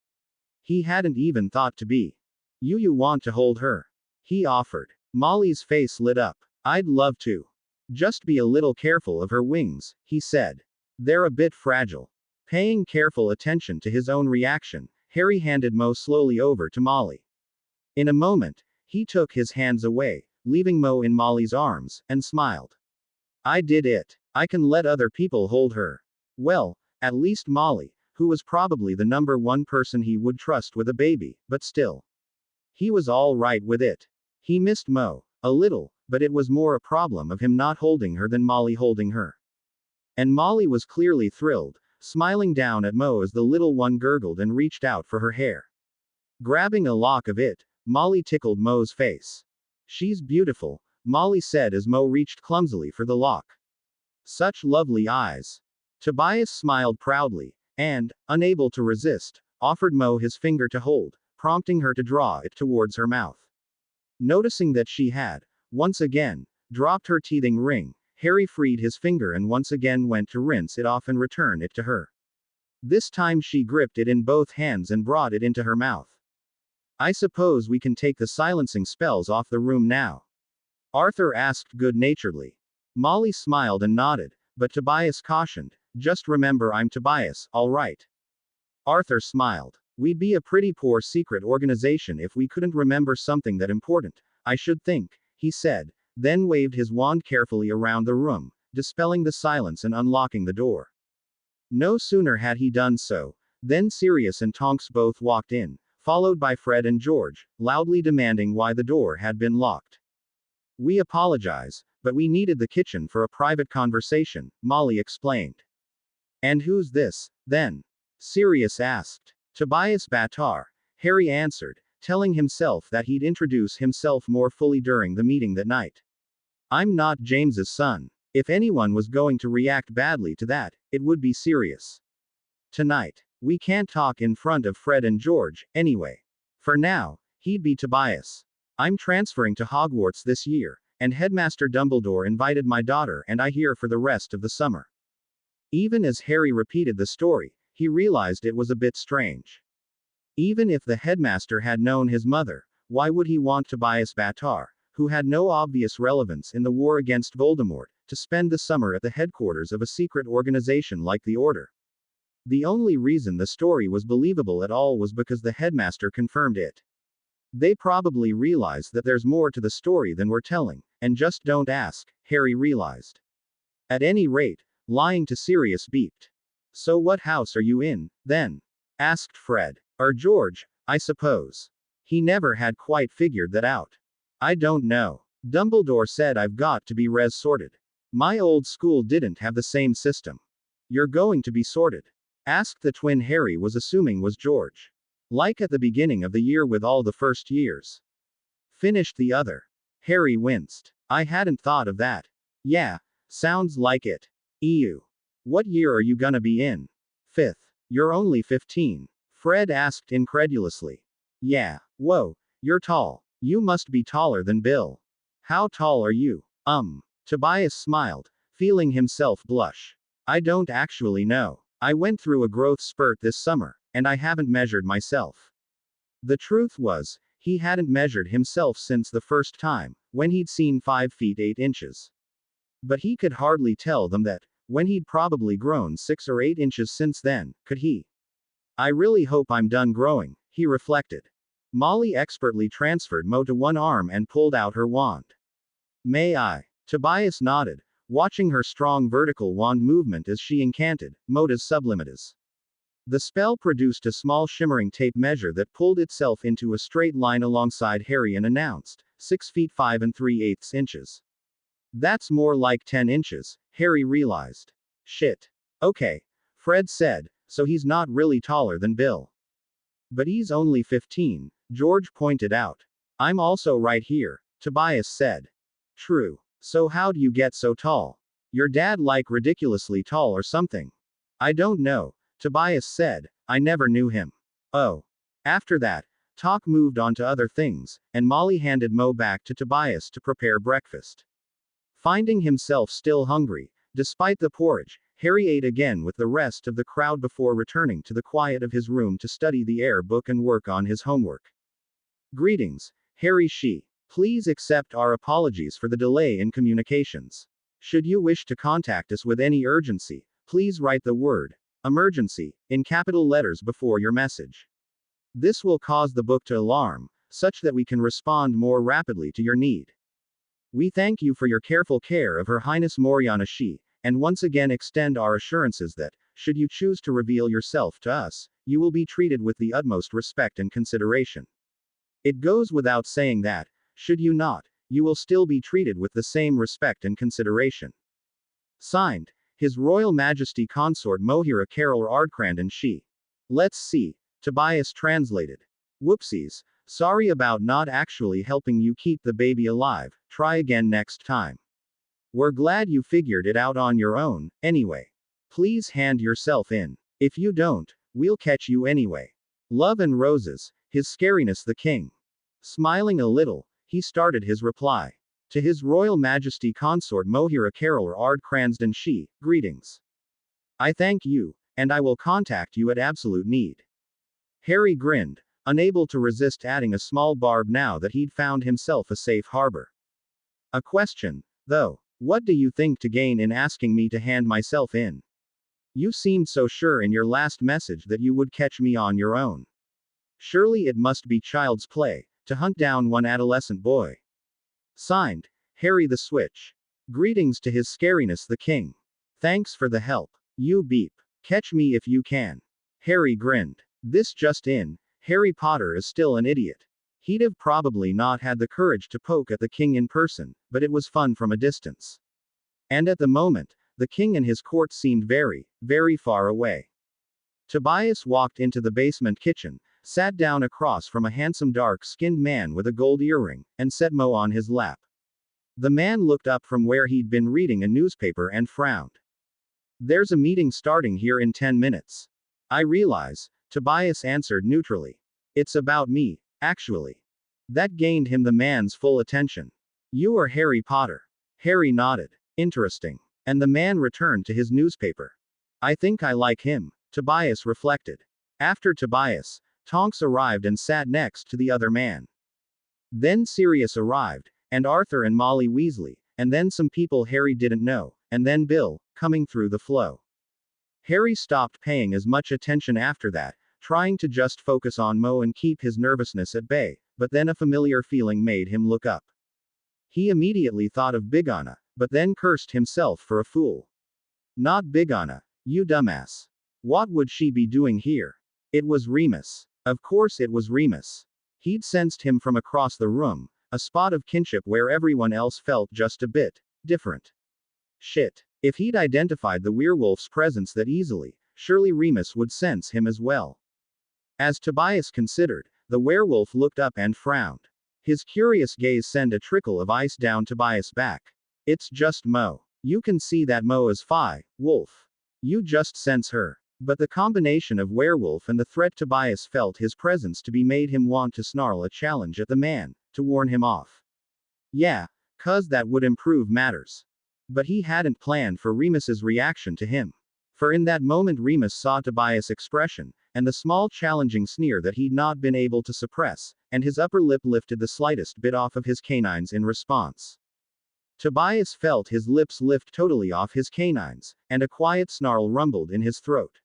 He hadn't even thought to be. You want to hold her? He offered. Molly's face lit up. I'd love to. Just be a little careful of her wings, he said. They're a bit fragile. Paying careful attention to his own reaction, Harry handed Mo slowly over to Molly. In a moment, he took his hands away, leaving Mo in Molly's arms, and smiled. I did it. I can let other people hold her. Well, at least Molly, who was probably the number one person he would trust with a baby, but still. He was all right with it. He missed Mo, a little, but it was more a problem of him not holding her than Molly holding her. And Molly was clearly thrilled, smiling down at Mo as the little one gurgled and reached out for her hair. Grabbing a lock of it, Molly tickled Mo's face. She's beautiful, Molly said as Mo reached clumsily for the lock. Such lovely eyes. Tobias smiled proudly, and, unable to resist, offered Mo his finger to hold, prompting her to draw it towards her mouth. Noticing that she had, once again, dropped her teething ring, Harry freed his finger and once again went to rinse it off and return it to her. This time she gripped it in both hands and brought it into her mouth. I suppose we can take the silencing spells off the room now? Arthur asked good-naturedly. Molly smiled and nodded, but Tobias cautioned, just remember I'm Tobias, all right? Arthur smiled. We'd be a pretty poor secret organization if we couldn't remember something that important, I should think, he said, then waved his wand carefully around the room, dispelling the silence and unlocking the door. No sooner had he done so, than Sirius and Tonks both walked in, followed by Fred and George, loudly demanding why the door had been locked. We apologize, but we needed the kitchen for a private conversation, Molly explained. And who's this, then? Sirius asked. Tobias Batar, Harry answered, telling himself that he'd introduce himself more fully during the meeting that night. I'm not James's son. If anyone was going to react badly to that, it would be Sirius. Tonight, we can't talk in front of Fred and George, anyway. For now, he'd be Tobias. I'm transferring to Hogwarts this year, and Headmaster Dumbledore invited my daughter and I here for the rest of the summer. Even as Harry repeated the story, he realized it was a bit strange. Even if the headmaster had known his mother, why would he want Tobias Batar, who had no obvious relevance in the war against Voldemort, to spend the summer at the headquarters of a secret organization like the Order? The only reason the story was believable at all was because the headmaster confirmed it. They probably realize that there's more to the story than we're telling, and just don't ask, Harry realized. At any rate, lying to Sirius beeped. So what house are you in, then? Asked Fred. Or George, I suppose. He never had quite figured that out. I don't know. Dumbledore said I've got to be res sorted. My old school didn't have the same system. You're going to be sorted? Asked the twin Harry was assuming was George. Like at the beginning of the year with all the first years. Finished the other. Harry winced. I hadn't thought of that. Yeah, sounds like it. Ew. What year are you gonna be in? Fifth. You're only 15. Fred asked incredulously. Yeah. Whoa, you're tall. You must be taller than Bill. How tall are you? Tobias smiled, feeling himself blush. I don't actually know. I went through a growth spurt this summer, and I haven't measured myself. The truth was, he hadn't measured himself since the first time, when he'd seen 5 feet 8 inches. But he could hardly tell them that, when he'd probably grown 6 or 8 inches since then, could he? I really hope I'm done growing, he reflected. Molly expertly transferred Mo to one arm and pulled out her wand. May I? Tobias nodded, watching her strong vertical wand movement as she incanted, Motus Sublimitus. The spell produced a small shimmering tape measure that pulled itself into a straight line alongside Harry and announced, 6 feet 5 3/8 inches. That's more like 10 inches, Harry realized. Shit. Okay. Fred said, so he's not really taller than Bill. But he's only 15, George pointed out. I'm also right here, Tobias said. True. So how do you get so tall? Your dad like ridiculously tall or something? I don't know, Tobias said, I never knew him. Oh. After that, talk moved on to other things, and Molly handed Mo back to Tobias to prepare breakfast. Finding himself still hungry, despite the porridge, Harry ate again with the rest of the crowd before returning to the quiet of his room to study the air book and work on his homework. Greetings, Harry Shee. Please accept our apologies for the delay in communications. Should you wish to contact us with any urgency, please write the word emergency in capital letters before your message. This will cause the book to alarm, such that we can respond more rapidly to your need. We thank you for your careful care of Her Highness Moriana Shee, and once again extend our assurances that, should you choose to reveal yourself to us, you will be treated with the utmost respect and consideration. It goes without saying that, should you not, you will still be treated with the same respect and consideration. Signed, His Royal Majesty Consort Mohira Carol Ardcrandon Shee. Let's see, Tobias translated. Whoopsies, sorry about not actually helping you keep the baby alive, try again next time. We're glad you figured it out on your own, anyway. Please hand yourself in. If you don't, we'll catch you anyway. Love and roses, His Scariness the King. Smiling a little, he started his reply. To His Royal Majesty Consort Mohira Carol Ard Cranston Shee, greetings. I thank you, and I will contact you at absolute need. Harry grinned, unable to resist adding a small barb now that he'd found himself a safe harbor. A question, though. What do you think to gain in asking me to hand myself in? You seemed so sure in your last message that you would catch me on your own. Surely it must be child's play, to hunt down one adolescent boy. Signed, Harry the Switch. Greetings to His Scariness the King. Thanks for the help. You beep. Catch me if you can. Harry grinned. This just in, Harry Potter is still an idiot. He'd have probably not had the courage to poke at the king in person, but it was fun from a distance. And at the moment, the king and his court seemed very, very far away. Tobias walked into the basement kitchen, sat down across from a handsome dark-skinned man with a gold earring, and set Mo on his lap. The man looked up from where he'd been reading a newspaper and frowned. There's a meeting starting here in 10 minutes. I realize, Tobias answered neutrally. It's about me, actually. That gained him the man's full attention. You are Harry Potter. Harry nodded. Interesting. And the man returned to his newspaper. I think I like him, Tobias reflected. After Tobias, Tonks arrived and sat next to the other man. Then Sirius arrived, and Arthur and Molly Weasley, and then some people Harry didn't know, and then Bill, coming through the flow. Harry stopped paying as much attention after that, trying to just focus on Mo and keep his nervousness at bay, but then a familiar feeling made him look up. He immediately thought of Big Anna, but then cursed himself for a fool. Not Big Anna, you dumbass. What would she be doing here? It was Remus. Of course it was Remus. He'd sensed him from across the room, a spot of kinship where everyone else felt just a bit different. Shit. If he'd identified the werewolf's presence that easily, surely Remus would sense him as well. As Tobias considered, the werewolf looked up and frowned. His curious gaze sent a trickle of ice down Tobias' back. It's just Mo. You can see that Mo is wolf. You just sense her. But the combination of werewolf and the threat Tobias felt his presence to be made him want to snarl a challenge at the man, to warn him off. Yeah, 'cause that would improve matters. But he hadn't planned for Remus's reaction to him. For in that moment Remus saw Tobias' expression, and the small challenging sneer that he'd not been able to suppress, and his upper lip lifted the slightest bit off of his canines in response. Tobias felt his lips lift totally off his canines, and a quiet snarl rumbled in his throat.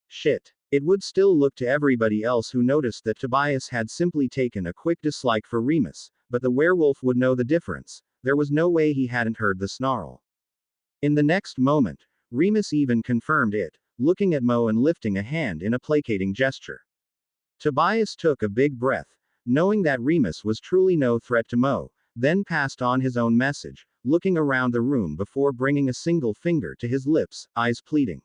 Shit. It would still look to everybody else who noticed that Tobias had simply taken a quick dislike for Remus, but the werewolf would know the difference. There was no way he hadn't heard the snarl. In the next moment, Remus even confirmed it, looking at Mo and lifting a hand in a placating gesture. Tobias took a big breath, knowing that Remus was truly no threat to Mo, then passed on his own message, looking around the room before bringing a single finger to his lips, eyes pleading.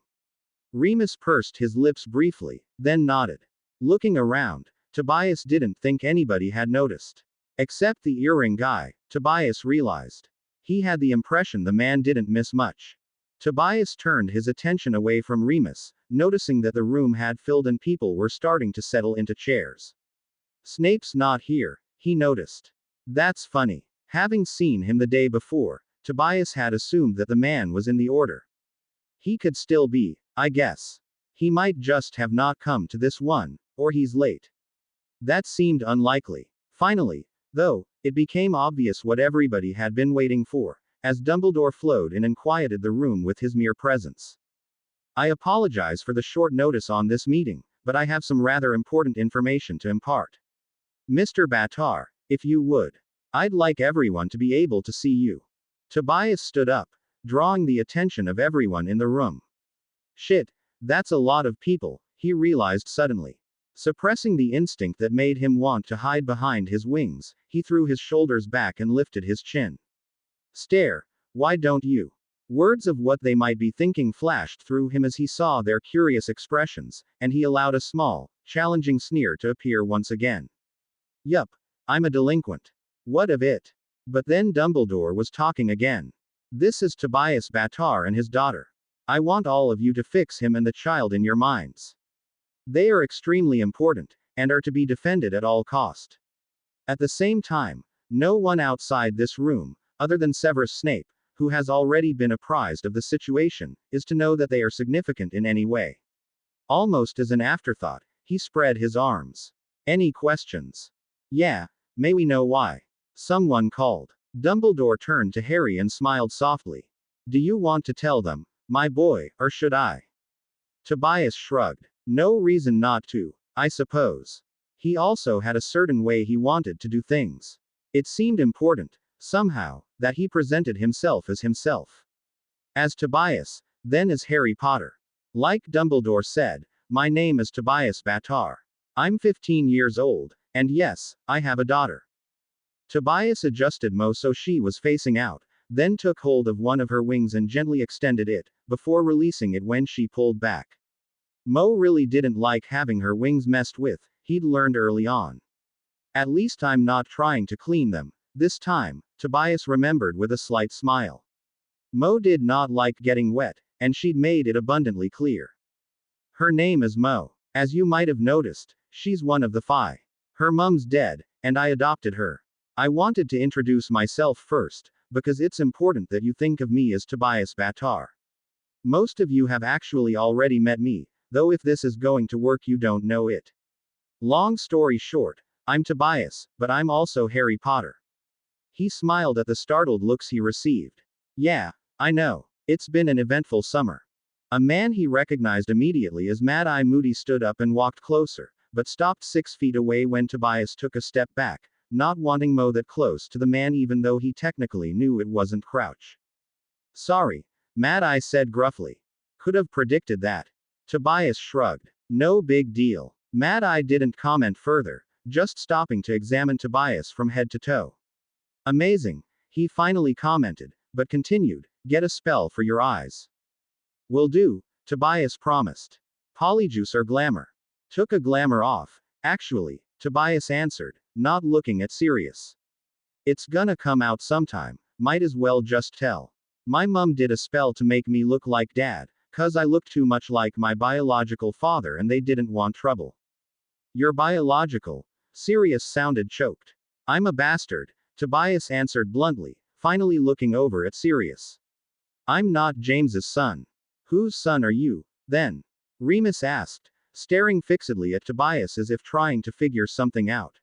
Remus pursed his lips briefly, then nodded. Looking around, Tobias didn't think anybody had noticed. Except the earring guy, Tobias realized. He had the impression the man didn't miss much. Tobias turned his attention away from Remus, noticing that the room had filled and people were starting to settle into chairs. Snape's not here, he noticed. That's funny. Having seen him the day before, Tobias had assumed that the man was in the order. He could still be, I guess. He might just have not come to this one, or he's late. That seemed unlikely. Finally, though, it became obvious what everybody had been waiting for, as Dumbledore flowed in and quieted the room with his mere presence. I apologize for the short notice on this meeting, but I have some rather important information to impart. Mr. Batar, if you would. I'd like everyone to be able to see you. Tobias stood up, drawing the attention of everyone in the room. Shit, that's a lot of people, he realized suddenly. Suppressing the instinct that made him want to hide behind his wings, he threw his shoulders back and lifted his chin. Stare, why don't you? Words of what they might be thinking flashed through him as he saw their curious expressions, and he allowed a small, challenging sneer to appear once again. Yup, I'm a delinquent. What of it? But then Dumbledore was talking again. This is Tobias Batar and his daughter. I want all of you to fix him and the child in your minds. They are extremely important, and are to be defended at all cost. At the same time, no one outside this room, other than Severus Snape, who has already been apprised of the situation, is to know that they are significant in any way. Almost as an afterthought, he spread his arms. Any questions? Yeah, may we know why? Someone called. Dumbledore turned to Harry and smiled softly. Do you want to tell them, my boy, or should I? Tobias shrugged. No reason not to, I suppose. He also had a certain way he wanted to do things. It seemed important, somehow, that he presented himself as himself. As Tobias, then as Harry Potter. Like Dumbledore said, my name is Tobias Batar. I'm 15 years old, and yes, I have a daughter. Tobias adjusted Mo so she was facing out, then took hold of one of her wings and gently extended it, before releasing it when she pulled back. Mo really didn't like having her wings messed with, he'd learned early on. At least I'm not trying to clean them, this time, Tobias remembered with a slight smile. Mo did not like getting wet, and she'd made it abundantly clear. Her name is Mo. As you might have noticed, she's one of the 5. Her mum's dead, and I adopted her. I wanted to introduce myself first, because it's important that you think of me as Tobias Batar. Most of you have actually already met me, though if this is going to work you don't know it. Long story short, I'm Tobias, but I'm also Harry Potter. He smiled at the startled looks he received. Yeah, I know. It's been an eventful summer. A man he recognized immediately as Mad Eye Moody stood up and walked closer, but stopped 6 feet away when Tobias took a step back, not wanting Mo that close to the man even though he technically knew it wasn't Crouch. Sorry, Mad Eye said gruffly. Could have predicted that. Tobias shrugged. No big deal. Mad Eye didn't comment further, just stopping to examine Tobias from head to toe. Amazing, he finally commented, but continued, get a spell for your eyes. Will do, Tobias promised. Polyjuice or glamour? Took a glamour off, actually, Tobias answered, not looking at Sirius. It's gonna come out sometime, might as well just tell. My mum did a spell to make me look like dad, 'cause I look too much like my biological father and they didn't want trouble. Your biological? Sirius sounded choked. I'm a bastard, Tobias answered bluntly, finally looking over at Sirius. I'm not James's son. Whose son are you, then? Remus asked, staring fixedly at Tobias as if trying to figure something out.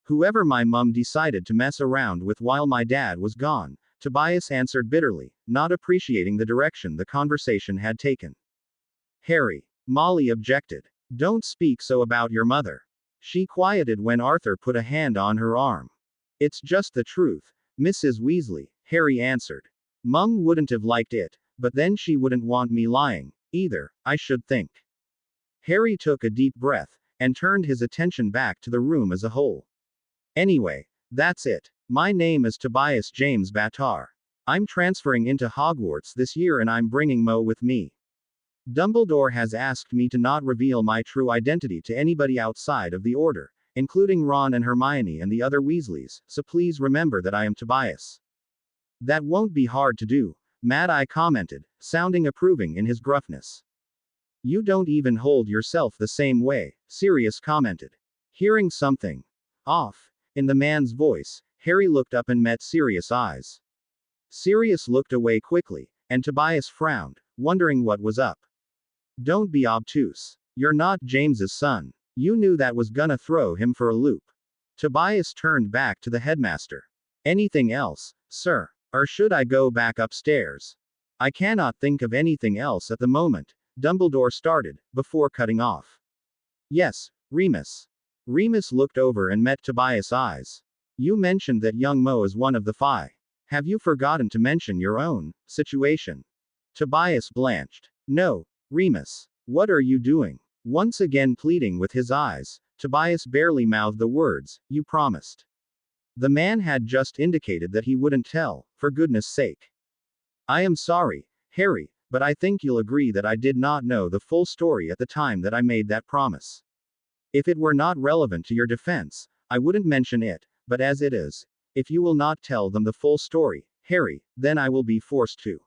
Whoever my mum decided to mess around with while my dad was gone, Tobias answered bitterly, not appreciating the direction the conversation had taken. Harry, Molly objected. Don't speak so about your mother. She quieted when Arthur put a hand on her arm. It's just the truth, Mrs. Weasley, Harry answered. Mum wouldn't have liked it, but then she wouldn't want me lying, either, I should think. Harry took a deep breath, and turned his attention back to the room as a whole. Anyway, that's it. My name is Tobias James Battar. I'm transferring into Hogwarts this year and I'm bringing Mo with me. Dumbledore has asked me to not reveal my true identity to anybody outside of the Order, including Ron and Hermione and the other Weasleys, so please remember that I am Tobias. That won't be hard to do, Mad Eye commented, sounding approving in his gruffness. You don't even hold yourself the same way, Sirius commented. Hearing something off in the man's voice, Harry looked up and met Sirius' eyes. Sirius looked away quickly, and Tobias frowned, wondering what was up. Don't be obtuse. You're not James's son. You knew that was gonna throw him for a loop. Tobias turned back to the headmaster. Anything else, sir? Or should I go back upstairs? I cannot think of anything else at the moment, Dumbledore started, before cutting off. Yes, Remus. Remus looked over and met Tobias' eyes. You mentioned that young Mo is one of the Phi. Have you forgotten to mention your own situation? Tobias blanched. No, Remus. What are you doing? Once again pleading with his eyes, Tobias barely mouthed the words, you promised. The man had just indicated that he wouldn't tell, for goodness sake. I am sorry, Harry, but I think you'll agree that I did not know the full story at the time that I made that promise. If it were not relevant to your defense, I wouldn't mention it, but as it is, if you will not tell them the full story, Harry, then I will be forced to.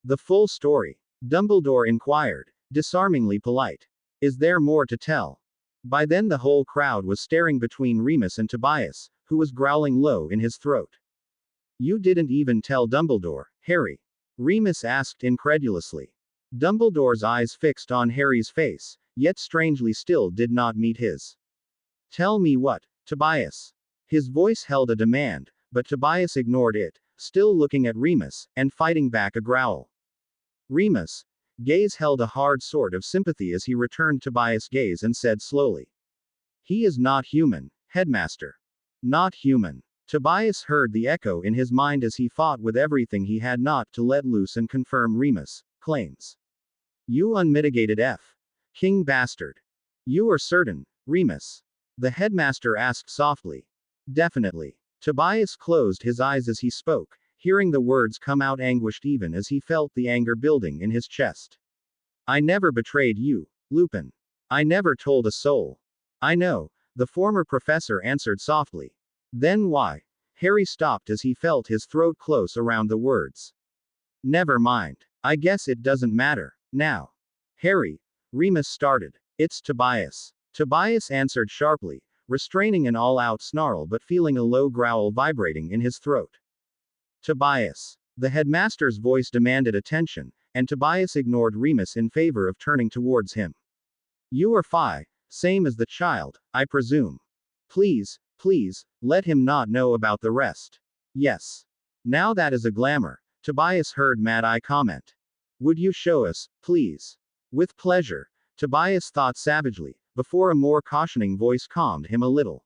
The full story? Dumbledore inquired, disarmingly polite. Is there more to tell? By then the whole crowd was staring between Remus and Tobias, who was growling low in his throat. You didn't even tell Dumbledore, Harry? Remus asked incredulously. Dumbledore's eyes fixed on Harry's face, yet strangely still did not meet his. Tell me what, Tobias? His voice held a demand, but Tobias ignored it, still looking at Remus, and fighting back a growl. Remus' gaze held a hard sort of sympathy as he returned Tobias' gaze and said slowly. He is not human, Headmaster. Not human. Tobias heard the echo in his mind as he fought with everything he had not to let loose and confirm Remus' claims. You unmitigated King bastard. You are certain, Remus? The headmaster asked softly. Definitely. Tobias closed his eyes as he spoke, hearing the words come out anguished even as he felt the anger building in his chest. I never betrayed you, Lupin. I never told a soul. I know, the former professor answered softly. Then why? Harry stopped as he felt his throat close around the words. Never mind. I guess it doesn't matter, now. Harry, Remus started. It's Tobias. Tobias answered sharply, restraining an all-out snarl but feeling a low growl vibrating in his throat. Tobias. The headmaster's voice demanded attention, and Tobias ignored Remus in favor of turning towards him. You are Phi, same as the child, I presume. Please, let him not know about the rest. Yes. Now that is a glamour, Tobias heard Mad Eye comment. Would you show us, please? With pleasure, Tobias thought savagely, before a more cautioning voice calmed him a little.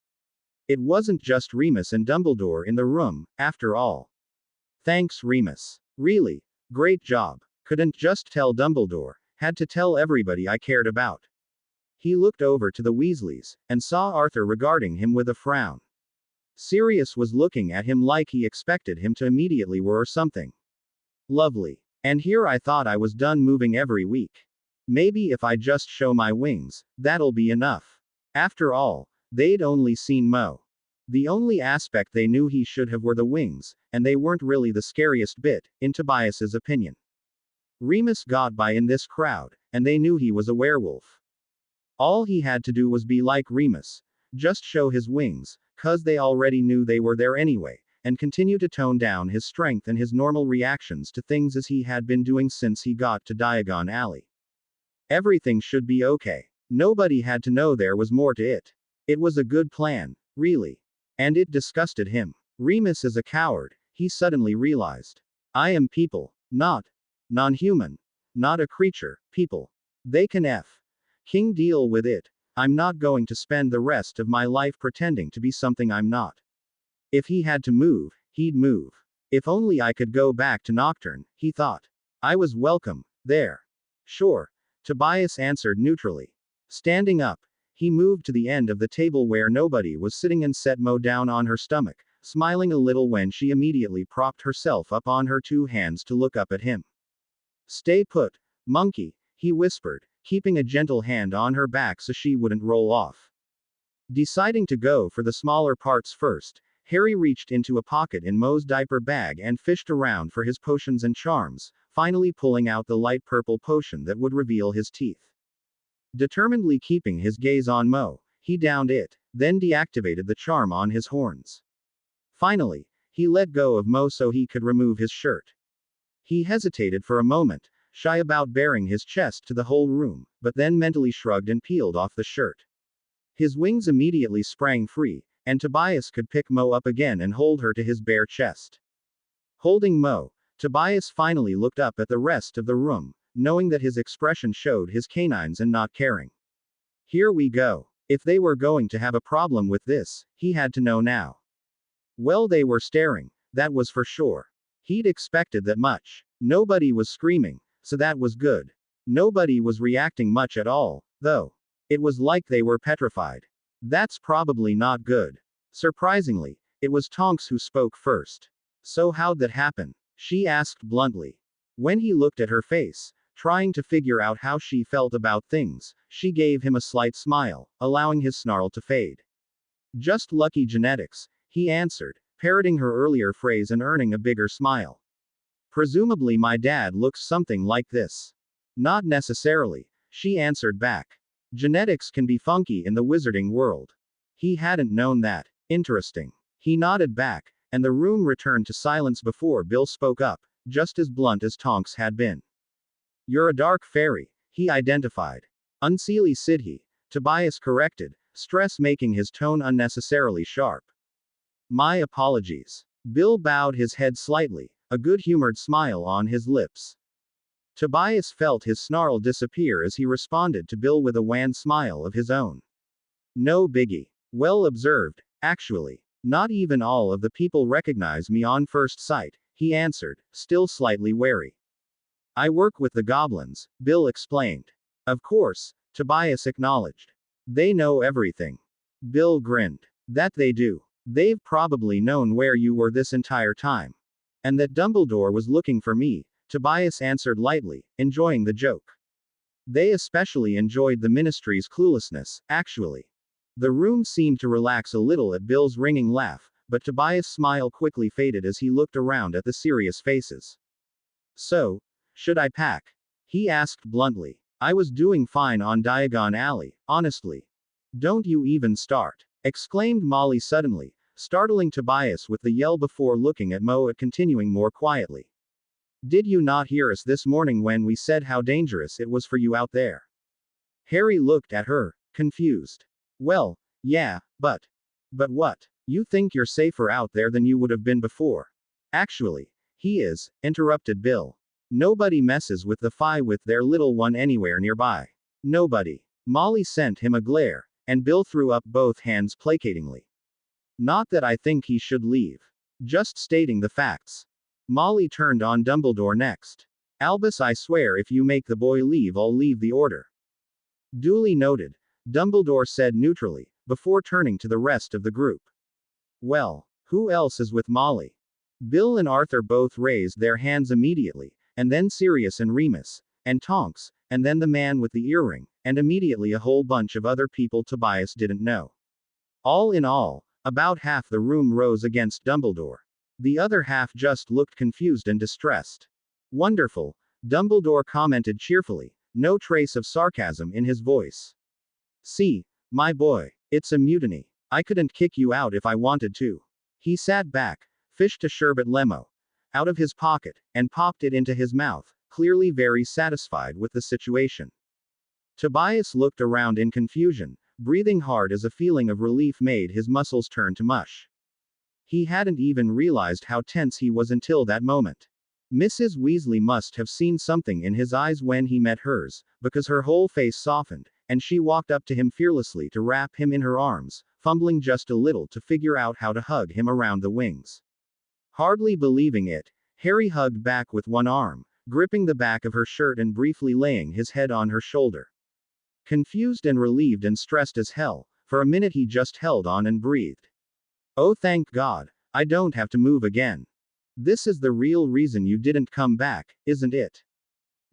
It wasn't just Remus and Dumbledore in the room, after all. Thanks, Remus. Really, great job. Couldn't just tell Dumbledore, had to tell everybody I cared about. He looked over to the Weasleys, and saw Arthur regarding him with a frown. Sirius was looking at him like he expected him to immediately or something. Lovely. And here I thought I was done moving every week. Maybe if I just show my wings, that'll be enough. After all, they'd only seen Mo. The only aspect they knew he should have were the wings, and they weren't really the scariest bit, in Tobias's opinion. Remus got by in this crowd, and they knew he was a werewolf. All he had to do was be like Remus, just show his wings, 'cause they already knew they were there anyway, and continue to tone down his strength and his normal reactions to things as he had been doing since he got to Diagon Alley. Everything should be okay. Nobody had to know there was more to it. It was a good plan, really. And it disgusted him. Remus is a coward, he suddenly realized. I am people, not non-human, not a creature, people. They can King deal with it. I'm not going to spend the rest of my life pretending to be something I'm not. If he had to move, he'd move. If only I could go back to Nocturne, he thought. I was welcome, there. Sure, Tobias answered neutrally. Standing up, he moved to the end of the table where nobody was sitting and set Mo down on her stomach, smiling a little when she immediately propped herself up on her two hands to look up at him. Stay put, monkey, he whispered, keeping a gentle hand on her back so she wouldn't roll off. Deciding to go for the smaller parts first, Harry reached into a pocket in Mo's diaper bag and fished around for his potions and charms, finally pulling out the light purple potion that would reveal his teeth. Determinedly keeping his gaze on Mo, he downed it, then deactivated the charm on his horns. Finally, he let go of Mo so he could remove his shirt. He hesitated for a moment, shy about baring his chest to the whole room, but then mentally shrugged and peeled off the shirt. His wings immediately sprang free, and Tobias could pick Mo up again and hold her to his bare chest. Holding Mo, Tobias finally looked up at the rest of the room, knowing that his expression showed his canines and not caring. Here we go. If they were going to have a problem with this, he had to know now. Well, they were staring, that was for sure. He'd expected that much. Nobody was screaming, so that was good. Nobody was reacting much at all, though. It was like they were petrified. That's probably not good. Surprisingly, it was Tonks who spoke first. So how'd that happen? She asked bluntly. When he looked at her face, trying to figure out how she felt about things, she gave him a slight smile, allowing his snarl to fade. Just lucky genetics, he answered, parroting her earlier phrase and earning a bigger smile. Presumably my dad looks something like this. Not necessarily, she answered back. Genetics can be funky in the wizarding world. He hadn't known that. Interesting. He nodded back, and the room returned to silence before Bill spoke up, just as blunt as Tonks had been. You're a dark fairy, he identified. Unseelie Sidhe, Tobias corrected, stress making his tone unnecessarily sharp. My apologies. Bill bowed his head slightly, a good-humored smile on his lips. Tobias felt his snarl disappear as he responded to Bill with a wan smile of his own. No biggie. Well observed, actually. Not even all of the people recognize me on first sight, he answered, still slightly wary. I work with the goblins, Bill explained. Of course, Tobias acknowledged. They know everything. Bill grinned. That they do. They've probably known where you were this entire time. And that Dumbledore was looking for me, Tobias answered lightly, enjoying the joke. They especially enjoyed the Ministry's cluelessness, actually. The room seemed to relax a little at Bill's ringing laugh, but Tobias' smile quickly faded as he looked around at the serious faces. So, should I pack? He asked bluntly. I was doing fine on Diagon Alley, honestly. Don't you even start, exclaimed Molly suddenly, startling Tobias with the yell before looking at Mo continuing more quietly. Did you not hear us this morning when we said how dangerous it was for you out there? Harry looked at her, confused. Well, yeah, but what? You think you're safer out there than you would have been before? Actually, he is, interrupted Bill. Nobody messes with the Phi with their little one anywhere nearby. Nobody. Molly sent him a glare, and Bill threw up both hands placatingly. Not that I think he should leave. Just stating the facts. Molly turned on Dumbledore next. Albus, I swear if you make the boy leave, I'll leave the order. Duly noted, Dumbledore said neutrally, before turning to the rest of the group. Well, who else is with Molly? Bill and Arthur both raised their hands immediately, and then Sirius and Remus, and Tonks, and then the man with the earring, and immediately a whole bunch of other people Tobias didn't know. All in all, about half the room rose against Dumbledore. The other half just looked confused and distressed. Wonderful, Dumbledore commented cheerfully, no trace of sarcasm in his voice. See, my boy, it's a mutiny. I couldn't kick you out if I wanted to. He sat back, fished a sherbet lemo out of his pocket, and popped it into his mouth, clearly very satisfied with the situation. Tobias looked around in confusion, breathing hard as a feeling of relief made his muscles turn to mush. He hadn't even realized how tense he was until that moment. Mrs. Weasley must have seen something in his eyes when he met hers, because her whole face softened, and she walked up to him fearlessly to wrap him in her arms, fumbling just a little to figure out how to hug him around the wings. Hardly believing it, Harry hugged back with one arm, gripping the back of her shirt and briefly laying his head on her shoulder. Confused and relieved and stressed as hell, for a minute he just held on and breathed. Oh, thank God, I don't have to move again. This is the real reason you didn't come back, isn't it?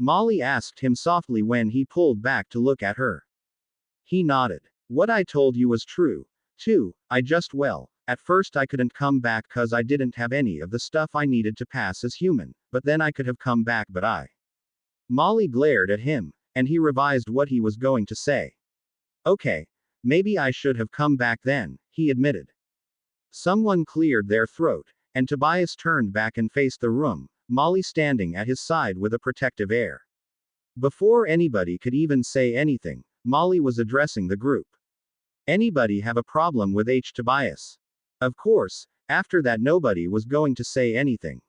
Molly asked him softly when he pulled back to look at her. He nodded. What I told you was true, too. At first I couldn't come back 'cause I didn't have any of the stuff I needed to pass as human, but then I could have come back, but I. Molly glared at him, and he revised what he was going to say. Okay, maybe I should have come back then, he admitted. Someone cleared their throat, and Tobias turned back and faced the room, Molly standing at his side with a protective air. Before anybody could even say anything, Molly was addressing the group. Anybody have a problem with Tobias? Of course, after that nobody was going to say anything.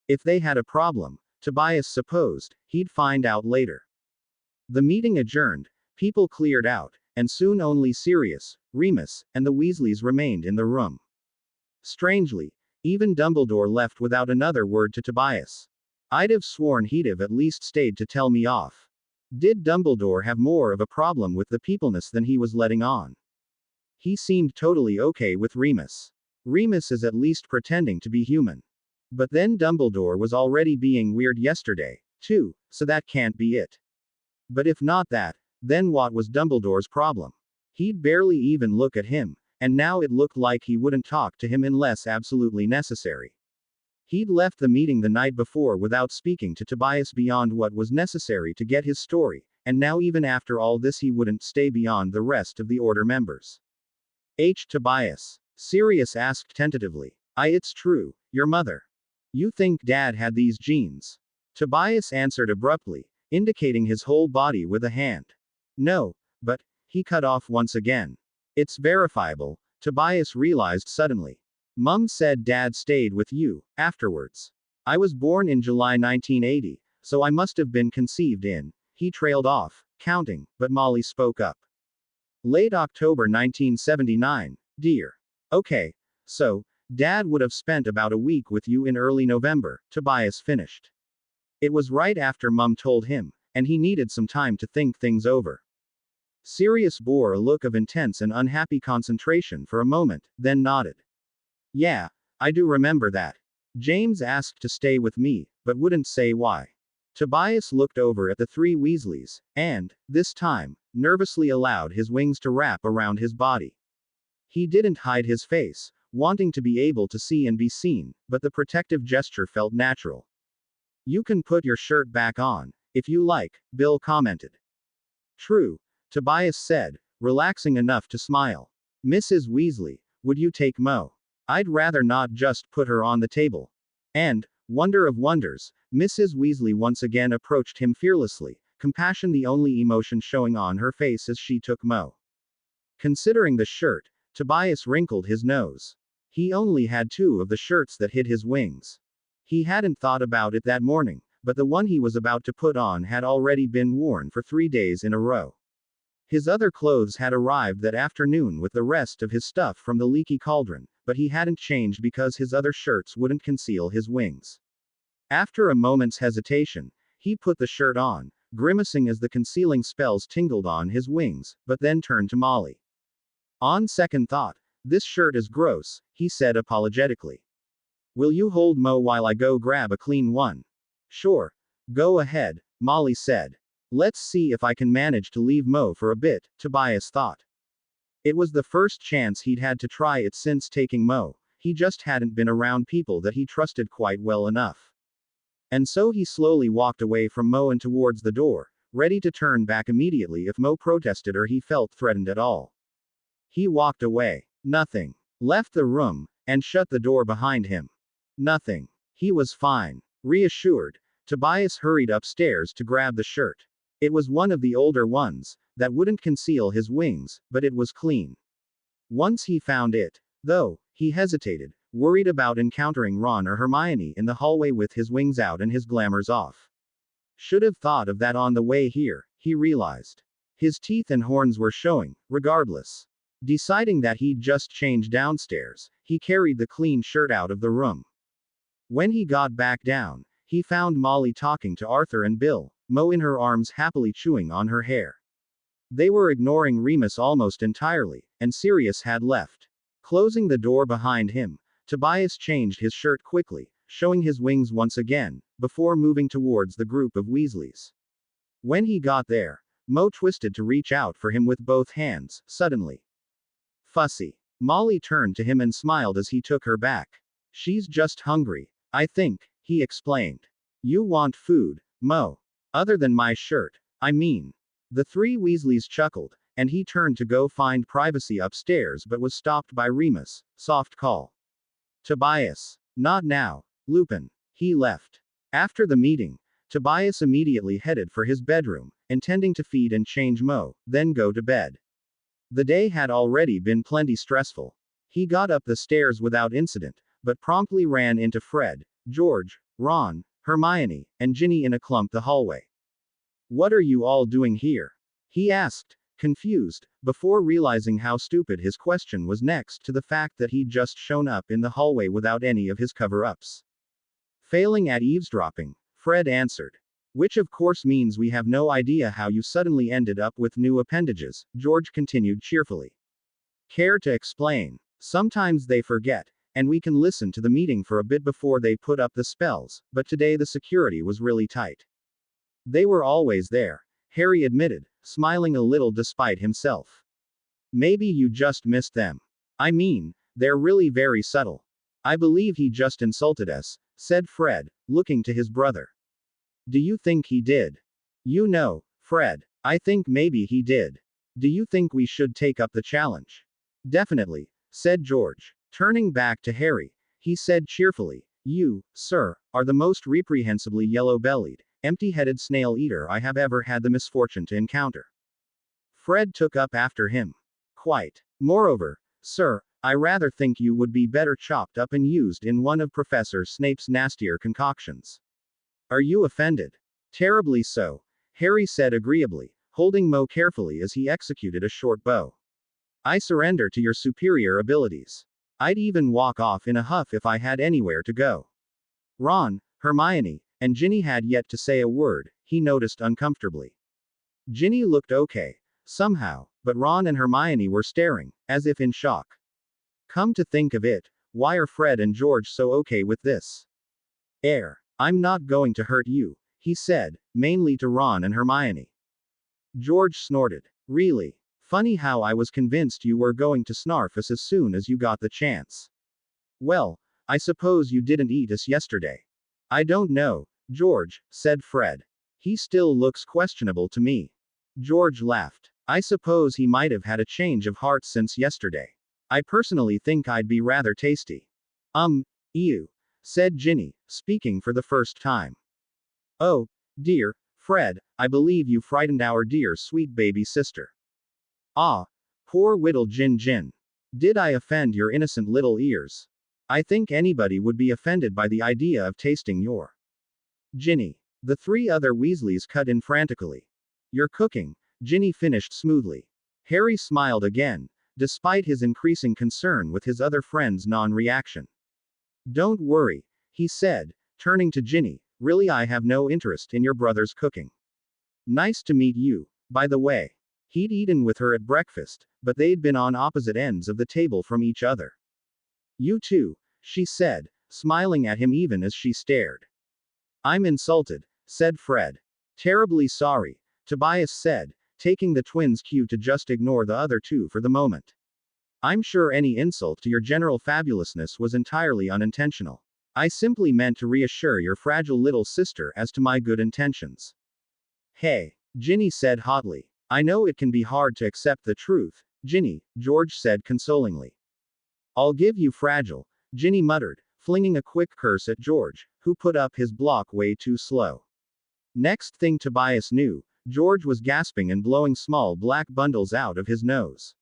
If they had a problem, Tobias supposed, he'd find out later. The meeting adjourned, people cleared out, and soon only Sirius, Remus, and the Weasleys remained in the room. Strangely, even Dumbledore left without another word to Tobias. I'd have sworn he'd have at least stayed to tell me off. Did Dumbledore have more of a problem with the peopleness than he was letting on? He seemed totally okay with Remus. Remus is at least pretending to be human. But then Dumbledore was already being weird yesterday, too, so that can't be it. But if not that, then what was Dumbledore's problem? He'd barely even look at him, and now it looked like he wouldn't talk to him unless absolutely necessary. He'd left the meeting the night before without speaking to Tobias beyond what was necessary to get his story, and now even after all this he wouldn't stay beyond the rest of the Order members. Tobias. Sirius asked tentatively. It's true, your mother. You think Dad had these genes? Tobias answered abruptly, indicating his whole body with a hand. No, but, he cut off once again. It's verifiable, Tobias realized suddenly. Mum said Dad stayed with you, afterwards. I was born in July 1980, so I must have been conceived in, he trailed off, counting, but Molly spoke up. Late October 1979, dear. Okay, so, Dad would have spent about a week with you in early November, Tobias finished. It was right after Mum told him, and he needed some time to think things over. Sirius bore a look of intense and unhappy concentration for a moment, then nodded. Yeah, I do remember that. James asked to stay with me, but wouldn't say why. Tobias looked over at the three Weasleys, and, this time, nervously allowed his wings to wrap around his body. He didn't hide his face, wanting to be able to see and be seen, but the protective gesture felt natural. You can put your shirt back on, if you like, Bill commented. True, Tobias said, relaxing enough to smile. Mrs. Weasley, would you take Mo? I'd rather not just put her on the table. And, wonder of wonders, Mrs. Weasley once again approached him fearlessly, compassion the only emotion showing on her face as she took Mo. Considering the shirt, Tobias wrinkled his nose. He only had 2 of the shirts that hid his wings. He hadn't thought about it that morning, but the one he was about to put on had already been worn for 3 days in a row. His other clothes had arrived that afternoon with the rest of his stuff from the leaky cauldron, but he hadn't changed because his other shirts wouldn't conceal his wings. After a moment's hesitation, he put the shirt on, grimacing as the concealing spells tingled on his wings, but then turned to Molly. On second thought, this shirt is gross, he said apologetically. Will you hold Mo while I go grab a clean one? Sure. Go ahead, Molly said. Let's see if I can manage to leave Mo for a bit, Tobias thought. It was the first chance he'd had to try it since taking Mo, he just hadn't been around people that he trusted quite well enough. And so he slowly walked away from Mo and towards the door, ready to turn back immediately if Mo protested or he felt threatened at all. He walked away. Nothing. Left the room, and shut the door behind him. Nothing. He was fine. Reassured, Tobias hurried upstairs to grab the shirt. It was one of the older ones, that wouldn't conceal his wings, but it was clean. Once he found it, though, he hesitated, worried about encountering Ron or Hermione in the hallway with his wings out and his glamours off. Should have thought of that on the way here, he realized. His teeth and horns were showing, regardless. Deciding that he'd just change downstairs, he carried the clean shirt out of the room. When he got back down, he found Molly talking to Arthur and Bill, Mo in her arms happily chewing on her hair. They were ignoring Remus almost entirely, and Sirius had left. Closing the door behind him, Tobias changed his shirt quickly, showing his wings once again, before moving towards the group of Weasleys. When he got there, Mo twisted to reach out for him with both hands, suddenly. Fussy. Molly turned to him and smiled as he took her back. She's just hungry, I think, he explained. You want food, Mo. Other than my shirt, I mean. The three Weasleys chuckled, and he turned to go find privacy upstairs but was stopped by Remus. Soft call. Tobias. Not now, Lupin. He left. After the meeting, Tobias immediately headed for his bedroom, intending to feed and change Mo, then go to bed. The day had already been plenty stressful. He got up the stairs without incident, but promptly ran into Fred, George, Ron, Hermione, and Ginny in a clump the hallway. What are you all doing here? He asked, confused, before realizing how stupid his question was next to the fact that he'd just shown up in the hallway without any of his cover-ups. Failing at eavesdropping, Fred answered. Which of course means we have no idea how you suddenly ended up with new appendages, George continued cheerfully. Care to explain? Sometimes they forget, and we can listen to the meeting for a bit before they put up the spells, but today the security was really tight. They were always there, Harry admitted, smiling a little despite himself. Maybe you just missed them. I mean, they're really very subtle. I believe he just insulted us, said Fred, looking to his brother. Do you think he did? You know, Fred, I think maybe he did. Do you think we should take up the challenge? Definitely, said George. Turning back to Harry, he said cheerfully, you, sir, are the most reprehensibly yellow-bellied, empty-headed snail-eater I have ever had the misfortune to encounter. Fred took up after him. Quite. Moreover, sir, I rather think you would be better chopped up and used in one of Professor Snape's nastier concoctions. Are you offended? Terribly so, Harry said agreeably, holding Mo carefully as he executed a short bow. I surrender to your superior abilities. I'd even walk off in a huff if I had anywhere to go. Ron, Hermione, and Ginny had yet to say a word, he noticed uncomfortably. Ginny looked okay, somehow, but Ron and Hermione were staring, as if in shock. Come to think of it, why are Fred and George so okay with this? I'm not going to hurt you, he said, mainly to Ron and Hermione. George snorted. Really? Funny how I was convinced you were going to snarf us as soon as you got the chance. Well, I suppose you didn't eat us yesterday. I don't know, George, said Fred. He still looks questionable to me. George laughed. I suppose he might have had a change of heart since yesterday. I personally think I'd be rather tasty. Ew, said Ginny, speaking for the first time. Oh, dear, Fred, I believe you frightened our dear sweet baby sister. Ah, poor little Jin. Did I offend your innocent little ears? I think anybody would be offended by the idea of tasting your. Ginny. The three other Weasleys cut in frantically. You're cooking, Ginny finished smoothly. Harry smiled again, despite his increasing concern with his other friend's non-reaction. Don't worry, he said, turning to Ginny, really I have no interest in your brother's cooking. Nice to meet you, by the way. He'd eaten with her at breakfast, but they'd been on opposite ends of the table from each other. You too, she said, smiling at him even as she stared. I'm insulted, said Fred. Terribly sorry, Tobias said, taking the twins' cue to just ignore the other two for the moment. I'm sure any insult to your general fabulousness was entirely unintentional. I simply meant to reassure your fragile little sister as to my good intentions. Hey, Ginny said hotly. I know it can be hard to accept the truth, Ginny, George said consolingly. I'll give you fragile, Ginny muttered, flinging a quick curse at George, who put up his block way too slow. Next thing Tobias knew, George was gasping and blowing small black bundles out of his nose.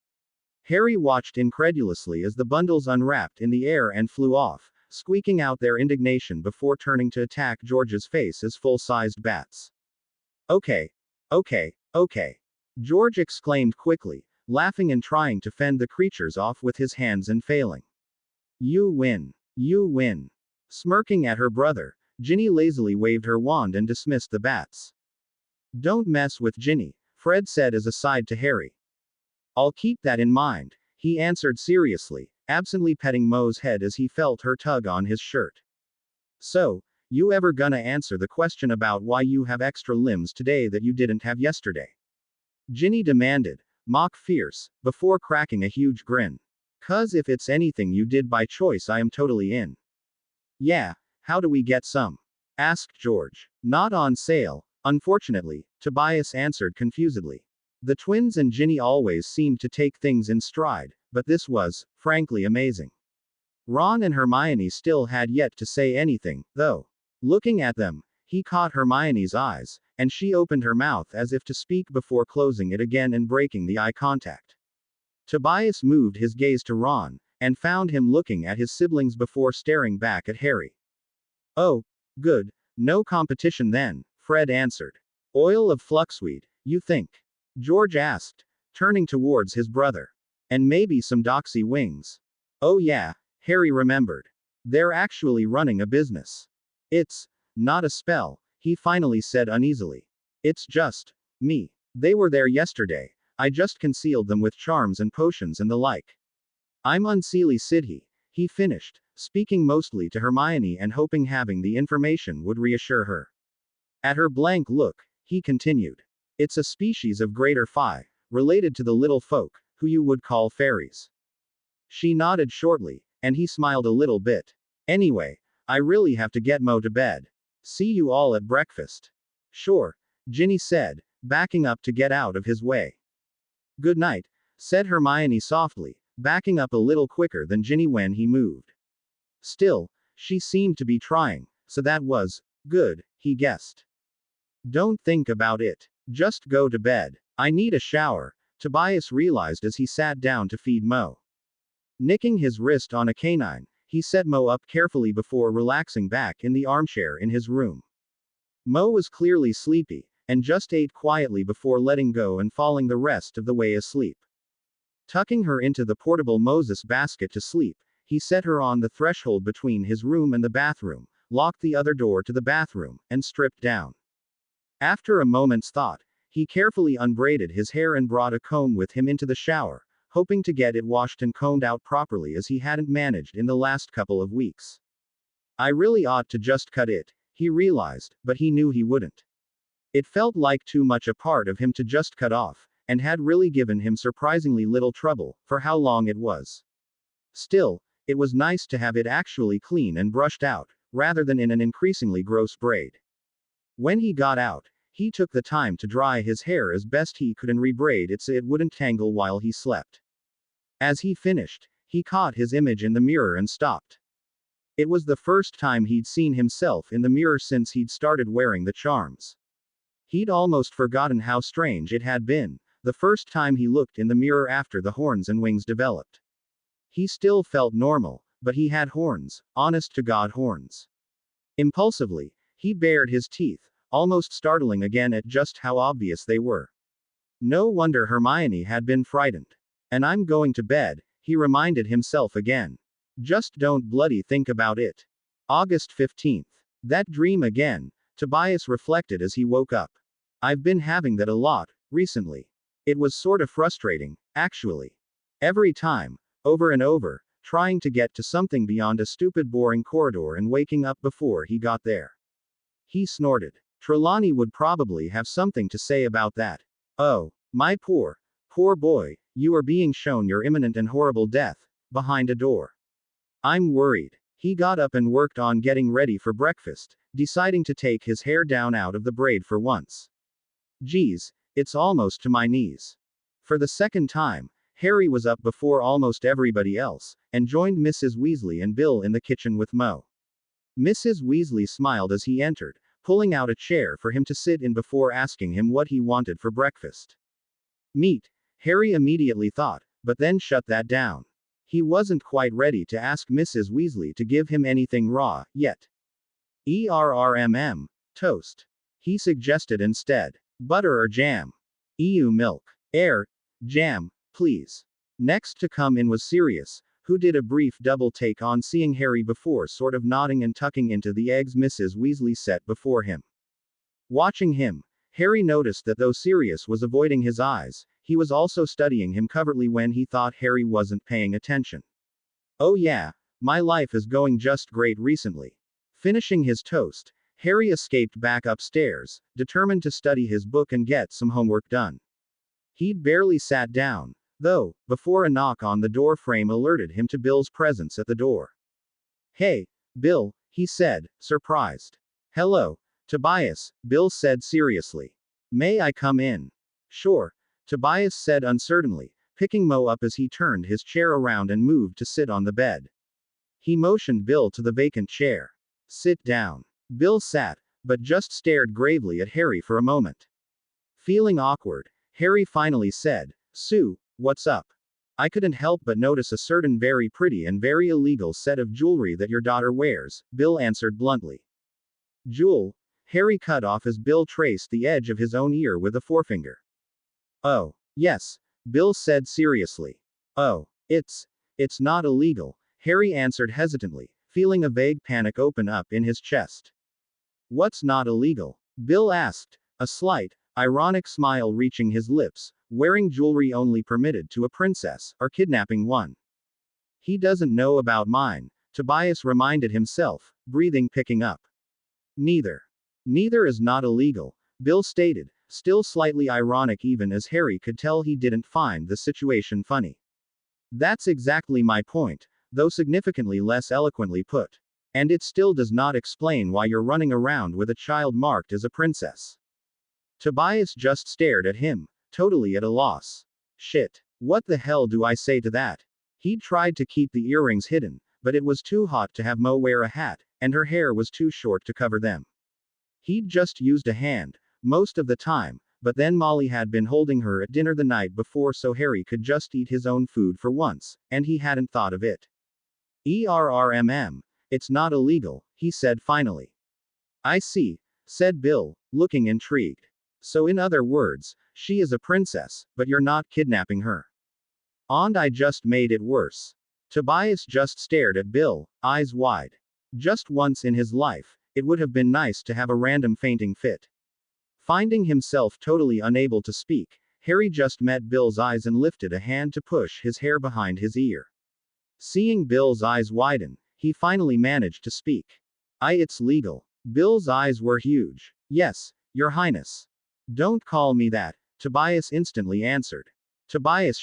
Harry watched incredulously as the bundles unwrapped in the air and flew off, squeaking out their indignation before turning to attack George's face as full-sized bats. Okay. George exclaimed quickly, laughing and trying to fend the creatures off with his hands and failing. You win. You win. Smirking at her brother, Ginny lazily waved her wand and dismissed the bats. Don't mess with Ginny, Fred said as a side to Harry. I'll keep that in mind, he answered seriously, absently petting Mo's head as he felt her tug on his shirt. So, you ever gonna answer the question about why you have extra limbs today that you didn't have yesterday? Ginny demanded, mock fierce, before cracking a huge grin. 'Cause if it's anything you did by choice I am totally in. Yeah, how do we get some? Asked George. Not on sale, unfortunately, Tobias answered confusedly. The twins and Ginny always seemed to take things in stride, but this was, frankly, amazing. Ron and Hermione still had yet to say anything, though. Looking at them, he caught Hermione's eyes, and she opened her mouth as if to speak before closing it again and breaking the eye contact. Tobias moved his gaze to Ron, and found him looking at his siblings before staring back at Harry. Oh, good, no competition then, Fred answered. Oil of fluxweed, you think? George asked, turning towards his brother. And maybe some doxy wings. Oh yeah, Harry remembered. They're actually running a business. It's not a spell, he finally said uneasily. It's just me. They were there yesterday. I just concealed them with charms and potions and the like. I'm Unseelie Sidhe, he finished, speaking mostly to Hermione and hoping having the information would reassure her. At her blank look, he continued. It's a species of greater Phi, related to the little folk, who you would call fairies. She nodded shortly, and he smiled a little bit. Anyway, I really have to get Mo to bed. See you all at breakfast. Sure, Ginny said, backing up to get out of his way. Good night, said Hermione softly, backing up a little quicker than Ginny when he moved. Still, she seemed to be trying, so that was good, he guessed. Don't think about it. Just go to bed. I need a shower, Tobias realized as he sat down to feed Mo. Nicking his wrist on a canine, he set Mo up carefully before relaxing back in the armchair in his room. Mo was clearly sleepy, and just ate quietly before letting go and falling the rest of the way asleep. Tucking her into the portable Moses basket to sleep, he set her on the threshold between his room and the bathroom, locked the other door to the bathroom, and stripped down. After a moment's thought, he carefully unbraided his hair and brought a comb with him into the shower, hoping to get it washed and combed out properly as he hadn't managed in the last couple of weeks. I really ought to just cut it, he realized, but he knew he wouldn't. It felt like too much a part of him to just cut off, and had really given him surprisingly little trouble, for how long it was. Still, it was nice to have it actually clean and brushed out, rather than in an increasingly gross braid. When he got out, he took the time to dry his hair as best he could and rebraid it so it wouldn't tangle while he slept. As he finished, he caught his image in the mirror and stopped. It was the first time he'd seen himself in the mirror since he'd started wearing the charms. He'd almost forgotten how strange it had been, the first time he looked in the mirror after the horns and wings developed. He still felt normal, but he had horns, honest to God horns. Impulsively, he bared his teeth, almost startling again at just how obvious they were. No wonder Hermione had been frightened. And I'm going to bed, he reminded himself again. Just don't bloody think about it. August 15th. That dream again, Tobias reflected as he woke up. I've been having that a lot, recently. It was sort of frustrating, actually. Every time, over and over, trying to get to something beyond a stupid boring corridor and waking up before he got there. He snorted. Trelawney would probably have something to say about that. Oh, my poor boy, you are being shown your imminent and horrible death, behind a door. I'm worried. He got up and worked on getting ready for breakfast, deciding to take his hair down out of the braid for once. Geez, it's almost to my knees. For the second time, Harry was up before almost everybody else, and joined Mrs. Weasley and Bill in the kitchen with Mo. Mrs. Weasley smiled as he entered, pulling out a chair for him to sit in before asking him what he wanted for breakfast. Meat, Harry immediately thought, but then shut that down. He wasn't quite ready to ask Mrs. Weasley to give him anything raw, yet. Toast. He suggested instead. Butter or jam? Milk. Jam, please. Next to come in was Sirius, who did a brief double take on seeing Harry before sort of nodding and tucking into the eggs Mrs. Weasley set before him. Watching him, Harry noticed that though Sirius was avoiding his eyes, he was also studying him covertly when he thought Harry wasn't paying attention. Oh yeah, my life is going just great recently. Finishing his toast, Harry escaped back upstairs, determined to study his book and get some homework done. He'd barely sat down, though, before a knock on the door frame alerted him to Bill's presence at the door. Hey, Bill, he said, surprised. Hello, Tobias, Bill said seriously. May I come in? Sure, Tobias said uncertainly, picking Mo up as he turned his chair around and moved to sit on the bed. He motioned Bill to the vacant chair. Sit down. Bill sat, but just stared gravely at Harry for a moment. Feeling awkward, Harry finally said, Sue, what's up? I couldn't help but notice a certain very pretty and very illegal set of jewelry that your daughter wears, Bill answered bluntly. Jewel? Harry cut off as Bill traced the edge of his own ear with a forefinger. Oh, yes, Bill said seriously. Oh, it's not illegal, Harry answered hesitantly, feeling a vague panic open up in his chest. What's not illegal? Bill asked, a slight, ironic smile reaching his lips. Wearing jewelry only permitted to a princess, or kidnapping one. He doesn't know about mine, Tobias reminded himself, breathing picking up. Neither is not illegal, Bill stated, still slightly ironic even as Harry could tell he didn't find the situation funny. That's exactly my point, though significantly less eloquently put. And it still does not explain why you're running around with a child marked as a princess. Tobias just stared at him, totally at a loss. Shit. What the hell do I say to that? He'd tried to keep the earrings hidden, but it was too hot to have Mo wear a hat, and her hair was too short to cover them. He'd just used a hand, most of the time, but then Molly had been holding her at dinner the night before so Harry could just eat his own food for once, and he hadn't thought of it. It's not illegal, he said finally. I see, said Bill, looking intrigued. So in other words, she is a princess, but you're not kidnapping her. And I just made it worse. Tobias just stared at Bill, eyes wide. Just once in his life, it would have been nice to have a random fainting fit. Finding himself totally unable to speak, Harry just met Bill's eyes and lifted a hand to push his hair behind his ear. Seeing Bill's eyes widen, he finally managed to speak. It's legal. Bill's eyes were huge. Yes, Your Highness. Don't call me that, Tobias instantly answered. Tobias.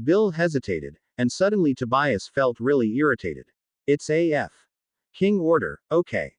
Bill hesitated, and suddenly Tobias felt really irritated. It's AF. King order, okay.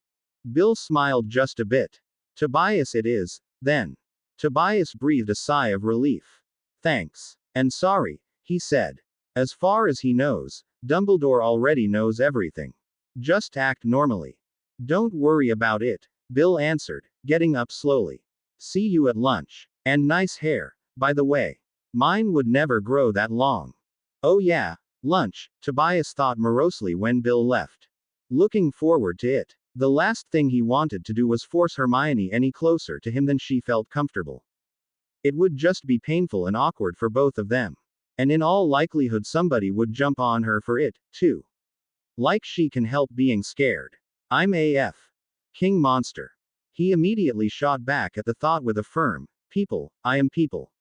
Bill smiled just a bit. Tobias it is, then. Tobias breathed a sigh of relief. Thanks. And sorry, he said. As far as he knows, Dumbledore already knows everything. Just act normally. Don't worry about it, Bill answered, getting up slowly. See you at lunch. And nice hair, by the way. Mine would never grow that long. Oh yeah, lunch, Tobias thought morosely when Bill left. Looking forward to it. The last thing he wanted to do was force Hermione any closer to him than she felt comfortable. It would just be painful and awkward for both of them. And in all likelihood, somebody would jump on her for it, too. Like she can help being scared. I'm AF. King Monster. He immediately shot back at the thought with a firm, people, I am people.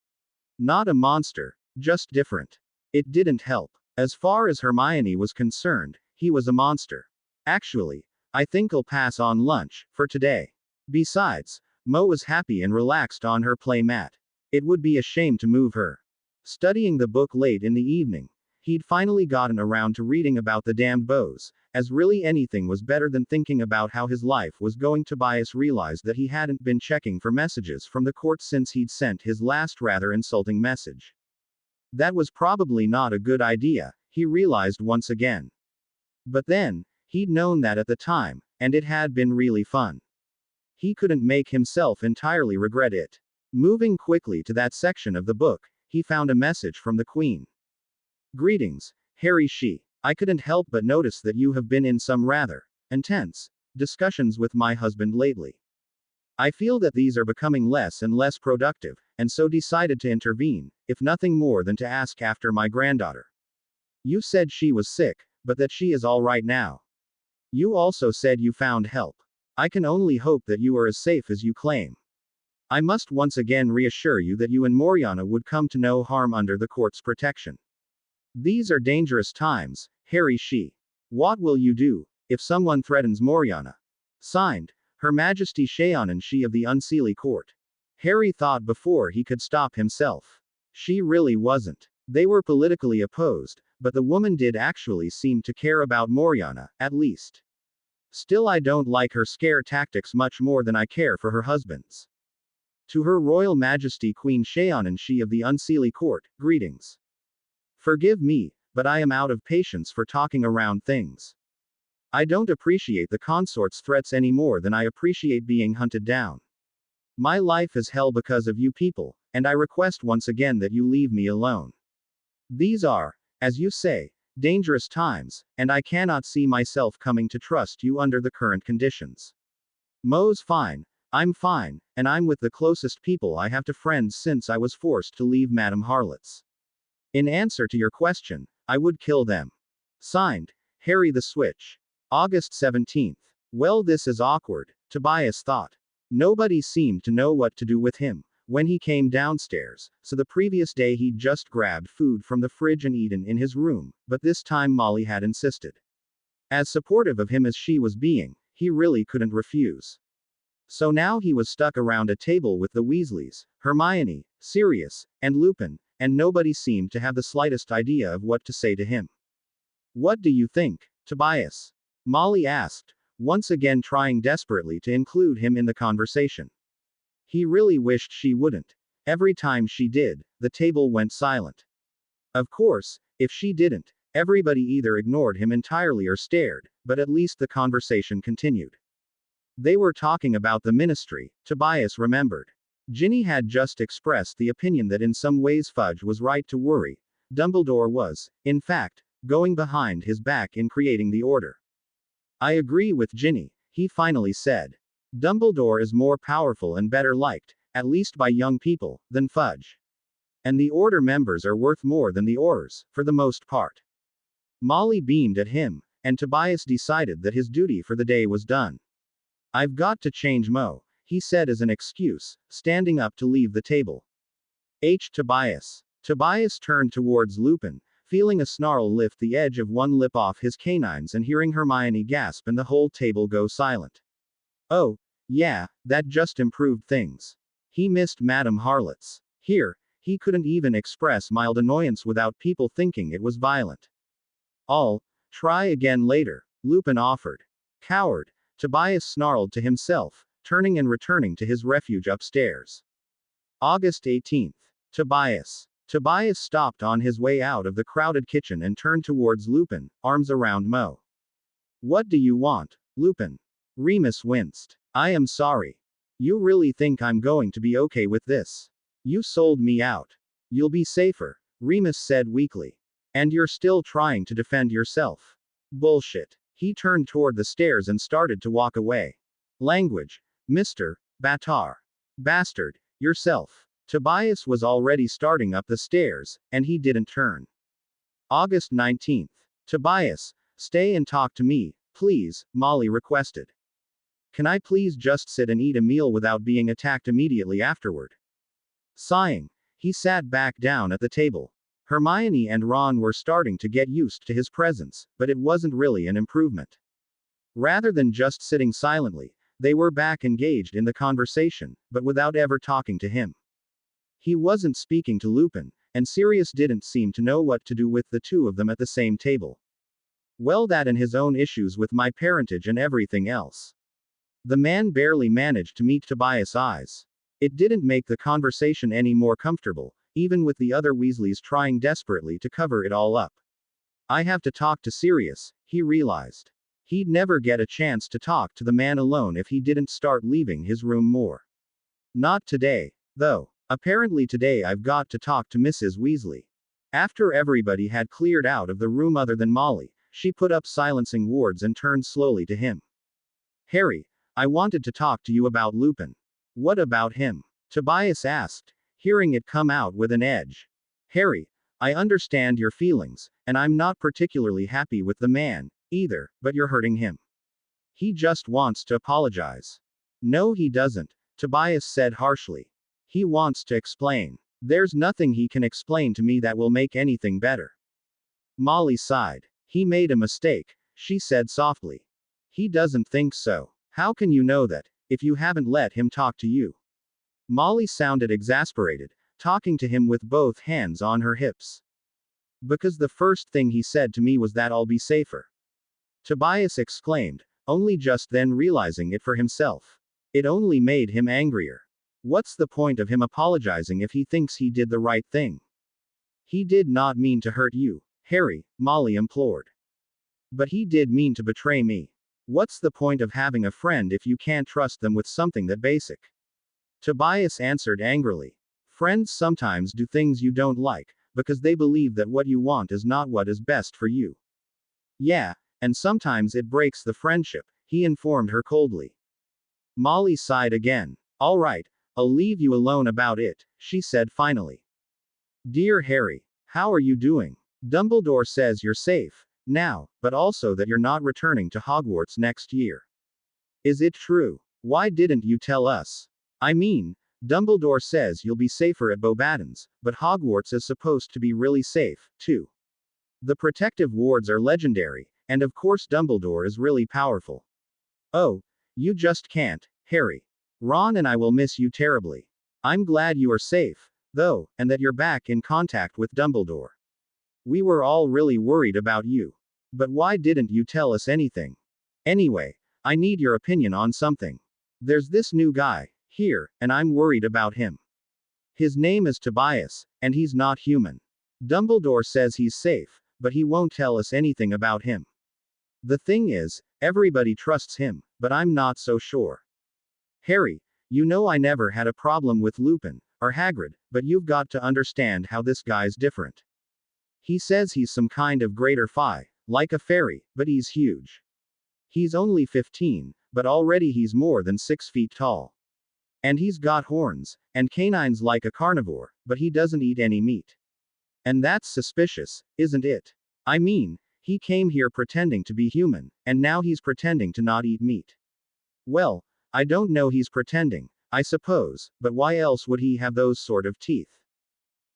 Not a monster, just different. It didn't help. As far as Hermione was concerned, he was a monster. Actually, I think I'll pass on lunch, for today. Besides, Mo was happy and relaxed on her play mat. It would be a shame to move her. Studying the book late in the evening, he'd finally gotten around to reading about the damned bows, as really anything was better than thinking about how his life was going. Tobias realized that he hadn't been checking for messages from the court since he'd sent his last rather insulting message. That was probably not a good idea, he realized once again. But then, he'd known that at the time, and it had been really fun. He couldn't make himself entirely regret it. Moving quickly to that section of the book, he found a message from the Queen. Greetings, Harry She. I couldn't help but notice that you have been in some rather intense discussions with my husband lately. I feel that these are becoming less and less productive, and so decided to intervene, if nothing more than to ask after my granddaughter. You said she was sick, but that she is all right now. You also said you found help. I can only hope that you are as safe as you claim. I must once again reassure you that you and Moriana would come to no harm under the court's protection. These are dangerous times, Harry She. What will you do if someone threatens Moriana? Signed, Her Majesty Shaonan She of the Unseelie Court. Harry thought before he could stop himself. She really wasn't. They were politically opposed, but the woman did actually seem to care about Moriana, at least. Still, I don't like her scare tactics much more than I care for her husband's. To Her Royal Majesty Queen Shaonan She of the Unseelie Court, greetings. Forgive me, but I am out of patience for talking around things. I don't appreciate the consort's threats any more than I appreciate being hunted down. My life is hell because of you people, and I request once again that you leave me alone. These are, as you say, dangerous times, and I cannot see myself coming to trust you under the current conditions. Mo's fine, I'm fine, and I'm with the closest people I have to friends since I was forced to leave Madame Harlot's. In answer to your question, I would kill them. Signed, Harry the Switch. August 17th. Well, this is awkward, Tobias thought. Nobody seemed to know what to do with him when he came downstairs, so the previous day he'd just grabbed food from the fridge and eaten in his room, but this time Molly had insisted. As supportive of him as she was being, he really couldn't refuse. So now he was stuck around a table with the Weasleys, Hermione, Sirius, and Lupin, and nobody seemed to have the slightest idea of what to say to him. What do you think, Tobias? Molly asked, once again trying desperately to include him in the conversation. He really wished she wouldn't. Every time she did, the table went silent. Of course, if she didn't, everybody either ignored him entirely or stared, but at least the conversation continued. They were talking about the ministry, Tobias remembered. Ginny had just expressed the opinion that in some ways Fudge was right to worry. Dumbledore was, in fact, going behind his back in creating the Order. I agree with Ginny, he finally said. Dumbledore is more powerful and better liked, at least by young people, than Fudge. And the Order members are worth more than the Aurors, for the most part. Molly beamed at him, and Tobias decided that his duty for the day was done. I've got to change Mo, he said as an excuse, standing up to leave the table. Tobias. Tobias turned towards Lupin, feeling a snarl lift the edge of one lip off his canines and hearing Hermione gasp and the whole table go silent. Oh, yeah, that just improved things. He missed Madame Harlot's. Here, he couldn't even express mild annoyance without people thinking it was violent. I'll try again later, Lupin offered. Coward, Tobias snarled to himself, turning and returning to his refuge upstairs. August 18th. Tobias. Tobias stopped on his way out of the crowded kitchen and turned towards Lupin, arms around Mo. What do you want, Lupin? Remus winced. I am sorry. You really think I'm going to be okay with this? You sold me out. You'll be safer, Remus said weakly. And you're still trying to defend yourself. Bullshit. He turned toward the stairs and started to walk away. Language. Mr. Batar. Bastard. Yourself. Tobias was already starting up the stairs, and he didn't turn. August 19th. Tobias, stay and talk to me, please, Molly requested. Can I please just sit and eat a meal without being attacked immediately afterward? Sighing, he sat back down at the table. Hermione and Ron were starting to get used to his presence, but it wasn't really an improvement. Rather than just sitting silently, they were back engaged in the conversation, but without ever talking to him. He wasn't speaking to Lupin, and Sirius didn't seem to know what to do with the two of them at the same table. Well, that and his own issues with my parentage and everything else. The man barely managed to meet Tobias' eyes. It didn't make the conversation any more comfortable, even with the other Weasleys trying desperately to cover it all up. I have to talk to Sirius, he realized. He'd never get a chance to talk to the man alone if he didn't start leaving his room more. Not today, though. Apparently today I've got to talk to Mrs. Weasley. After everybody had cleared out of the room other than Molly, she put up silencing wards and turned slowly to him. Harry, I wanted to talk to you about Lupin. What about him? Tobias asked, hearing it come out with an edge. Harry, I understand your feelings, and I'm not particularly happy with the man, either, but you're hurting him. He just wants to apologize. No, he doesn't, Tobias said harshly. He wants to explain. There's nothing he can explain to me that will make anything better. Molly sighed. He made a mistake, she said softly. He doesn't think so. How can you know that, if you haven't let him talk to you? Molly sounded exasperated, talking to him with both hands on her hips. Because the first thing he said to me was that I'll be safer. Tobias exclaimed, only just then realizing it for himself. It only made him angrier. What's the point of him apologizing if he thinks he did the right thing? He did not mean to hurt you, Harry, Molly implored. But he did mean to betray me. What's the point of having a friend if you can't trust them with something that basic? Tobias answered angrily. Friends sometimes do things you don't like, because they believe that what you want is not what is best for you. Yeah, and sometimes it breaks the friendship, he informed her coldly. Molly sighed again. All right, I'll leave you alone about it, she said finally. Dear Harry, how are you doing? Dumbledore says you're safe now, but also that you're not returning to Hogwarts next year. Is it true? Why didn't you tell us? I mean, Dumbledore says you'll be safer at Beauxbatons, but Hogwarts is supposed to be really safe, too. The protective wards are legendary, and of course Dumbledore is really powerful. Oh, you just can't, Harry. Ron and I will miss you terribly. I'm glad you are safe, though, and that you're back in contact with Dumbledore. We were all really worried about you. But why didn't you tell us anything? Anyway, I need your opinion on something. There's this new guy here, and I'm worried about him. His name is Tobias, and he's not human. Dumbledore says he's safe, but he won't tell us anything about him. The thing is, everybody trusts him, but I'm not so sure. Harry, you know I never had a problem with Lupin, or Hagrid, but you've got to understand how this guy's different. He says he's some kind of greater phi, like a fairy, but he's huge. He's only 15, but already he's more than 6 feet tall. And he's got horns, and canines like a carnivore, but he doesn't eat any meat. And that's suspicious, isn't it? I mean, he came here pretending to be human, and now he's pretending to not eat meat. Well, I don't know, he's pretending, I suppose, but why else would he have those sort of teeth?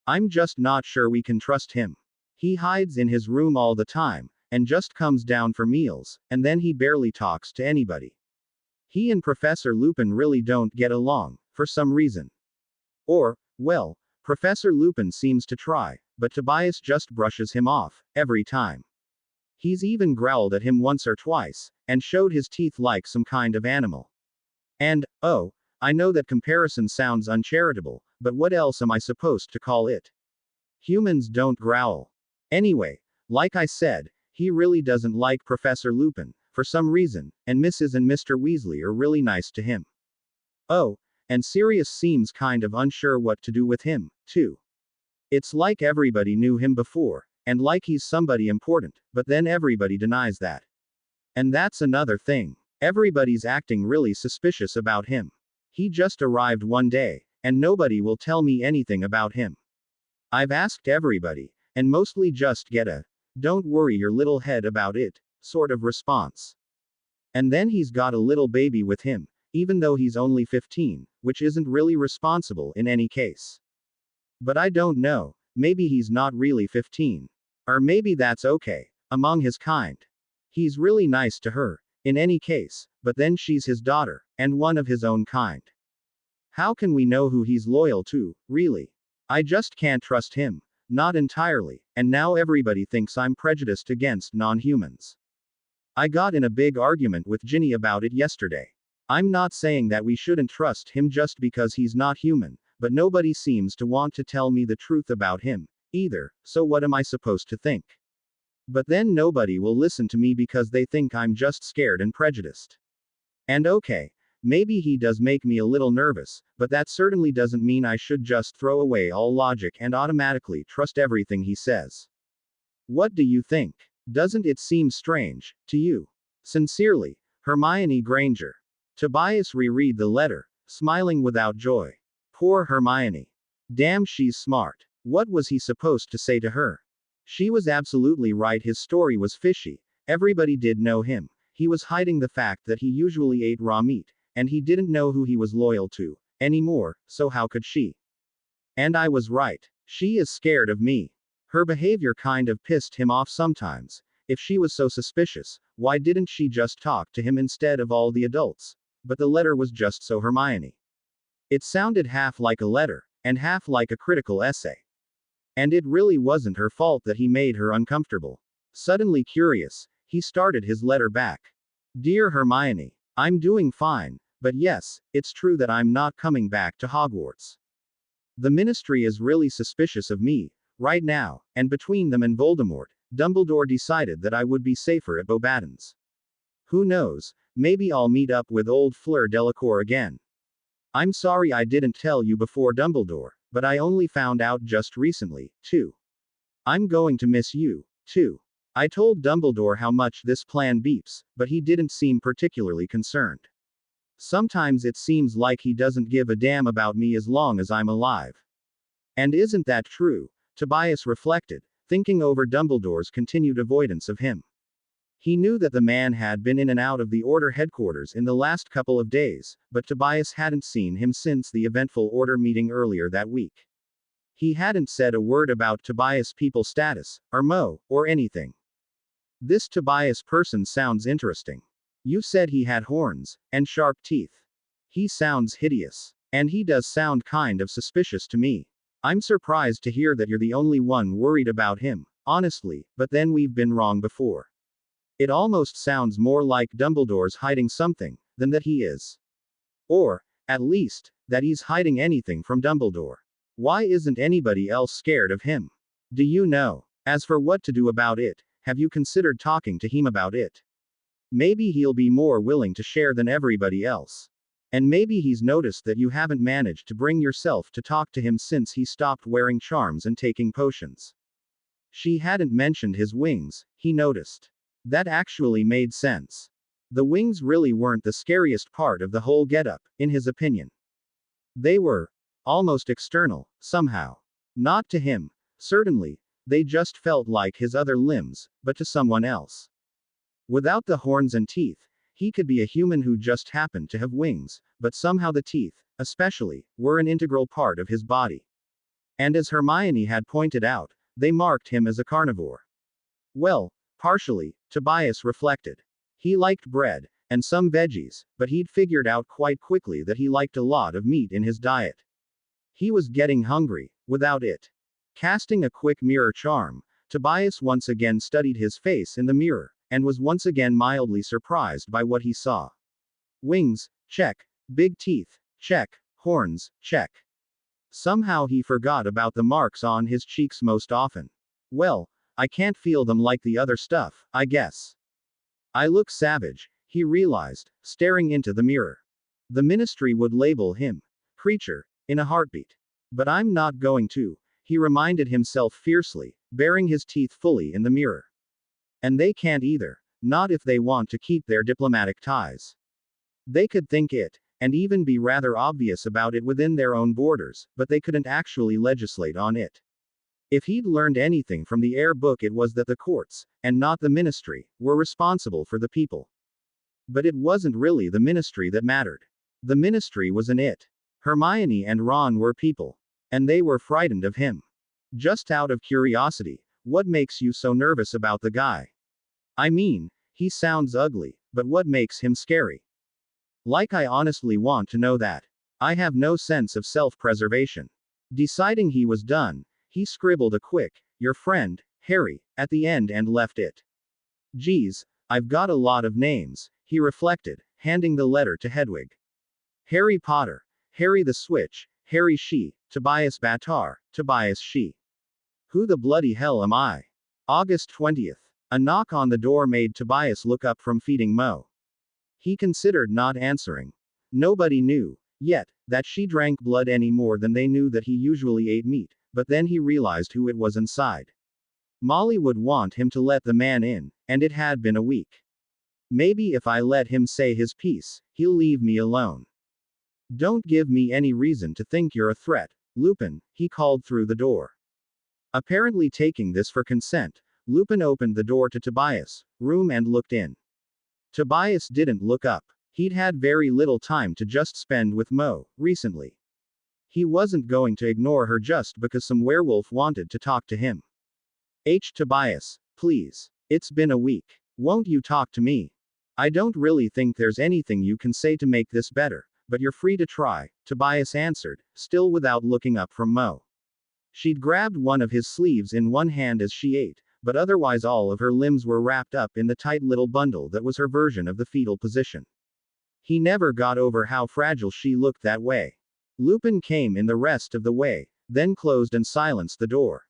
I'm just not sure we can trust him. He hides in his room all the time, and just comes down for meals, and then he barely talks to anybody. He and Professor Lupin really don't get along, for some reason. Or, well, Professor Lupin seems to try, but Tobias just brushes him off, every time. He's even growled at him once or twice, and showed his teeth like some kind of animal. And, oh, I know that comparison sounds uncharitable, but what else am I supposed to call it? Humans don't growl. Anyway, like I said, he really doesn't like Professor Lupin, for some reason, and Mrs. and Mr. Weasley are really nice to him. Oh, and Sirius seems kind of unsure what to do with him, too. It's like everybody knew him before, and like he's somebody important, but then everybody denies that. And that's another thing. Everybody's acting really suspicious about him. He just arrived one day, and nobody will tell me anything about him. I've asked everybody, and mostly just get a, "Don't worry your little head about it," sort of response. And then he's got a little baby with him, even though he's only 15, which isn't really responsible in any case. But I don't know, maybe he's not really 15. Or maybe that's okay, among his kind. He's really nice to her, in any case, but then she's his daughter, and one of his own kind. How can we know who he's loyal to, really? I just can't trust him. Not entirely, and now everybody thinks I'm prejudiced against non-humans. I got in a big argument with Ginny about it yesterday. I'm not saying that we shouldn't trust him just because he's not human, but nobody seems to want to tell me the truth about him, either, so what am I supposed to think? But then nobody will listen to me because they think I'm just scared and prejudiced. And okay, maybe he does make me a little nervous, but that certainly doesn't mean I should just throw away all logic and automatically trust everything he says. What do you think? Doesn't it seem strange to you? Sincerely, Hermione Granger. Tobias reread the letter, smiling without joy. Poor Hermione. Damn, she's smart. What was he supposed to say to her? She was absolutely right, his story was fishy. Everybody did know him. He was hiding the fact that he usually ate raw meat, and he didn't know who he was loyal to anymore, so how could she? And I was right. She is scared of me. Her behavior kind of pissed him off sometimes. If she was so suspicious, why didn't she just talk to him instead of all the adults? But the letter was just so Hermione. It sounded half like a letter, and half like a critical essay. And it really wasn't her fault that he made her uncomfortable. Suddenly curious, he started his letter back. Dear Hermione, I'm doing fine, but yes, it's true that I'm not coming back to Hogwarts. The Ministry is really suspicious of me, right now, and between them and Voldemort, Dumbledore decided that I would be safer at Beauxbatons. Who knows, maybe I'll meet up with old Fleur Delacour again. I'm sorry I didn't tell you before, Dumbledore, but I only found out just recently, too. I'm going to miss you, too. I told Dumbledore how much this plan beeps, but he didn't seem particularly concerned. Sometimes it seems like he doesn't give a damn about me as long as I'm alive. And isn't that true? Tobias reflected, thinking over Dumbledore's continued avoidance of him. He knew that the man had been in and out of the Order headquarters in the last couple of days, but Tobias hadn't seen him since the eventful Order meeting earlier that week. He hadn't said a word about Tobias' people status, or Mo, or anything. This Tobias person sounds interesting. You said he had horns, and sharp teeth. He sounds hideous. And he does sound kind of suspicious to me. I'm surprised to hear that you're the only one worried about him, honestly, but then we've been wrong before. It almost sounds more like Dumbledore's hiding something, than that he is. Or, at least, that he's hiding anything from Dumbledore. Why isn't anybody else scared of him? Do you know? As for what to do about it, have you considered talking to him about it? Maybe he'll be more willing to share than everybody else. And maybe he's noticed that you haven't managed to bring yourself to talk to him since he stopped wearing charms and taking potions. She hadn't mentioned his wings, he noticed. That actually made sense. The wings really weren't the scariest part of the whole getup, in his opinion. They were almost external, somehow. Not to him, certainly, they just felt like his other limbs, but to someone else. Without the horns and teeth, he could be a human who just happened to have wings, but somehow the teeth, especially, were an integral part of his body. And as Hermione had pointed out, they marked him as a carnivore. Well, partially, Tobias reflected. He liked bread, and some veggies, but he'd figured out quite quickly that he liked a lot of meat in his diet. He was getting hungry, without it. Casting a quick mirror charm, Tobias once again studied his face in the mirror, and was once again mildly surprised by what he saw. Wings, check. Big teeth, check. Horns, check. Somehow he forgot about the marks on his cheeks most often. Well, I can't feel them like the other stuff, I guess. I look savage, he realized, staring into the mirror. The Ministry would label him creature in a heartbeat. But I'm not going to, he reminded himself fiercely, baring his teeth fully in the mirror. And they can't either. not if they want to keep their diplomatic ties. They could think it, and even be rather obvious about it within their own borders, but they couldn't actually legislate on it. If he'd learned anything from the Air book, it was that the courts, and not the ministry, were responsible for the people. But it wasn't really the ministry that mattered. The ministry was an it. Hermione and Ron were people. And they were frightened of him. Just out of curiosity, what makes you so nervous about the guy? I mean, he sounds ugly, but what makes him scary? Like I honestly want to know that. I have no sense of self-preservation. Deciding he was done, he scribbled a quick, "Your friend, Harry," at the end and left it. Geez, I've got a lot of names, he reflected, handing the letter to Hedwig. Harry Potter, Harry the Switch, Harry She, Tobias Batar, Tobias She. Who the bloody hell am I? August 20th. A knock on the door made Tobias look up from feeding Mo. He considered not answering. Nobody knew, yet, that she drank blood any more than they knew that he usually ate meat, but then he realized who it was inside. Molly would want him to let the man in, and it had been a week. Maybe if I let him say his piece, he'll leave me alone. Don't give me any reason to think you're a threat, Lupin, he called through the door. Apparently taking this for consent, Lupin opened the door to Tobias' room and looked in. Tobias didn't look up. He'd had very little time to just spend with Mo, recently. He wasn't going to ignore her just because some werewolf wanted to talk to him. Tobias, please. It's been a week. Won't you talk to me? I don't really think there's anything you can say to make this better, but you're free to try, Tobias answered, still without looking up from Mo. She'd grabbed one of his sleeves in one hand as she ate, but otherwise all of her limbs were wrapped up in the tight little bundle that was her version of the fetal position. He never got over how fragile she looked that way. Lupin came in the rest of the way, then closed and silenced the door.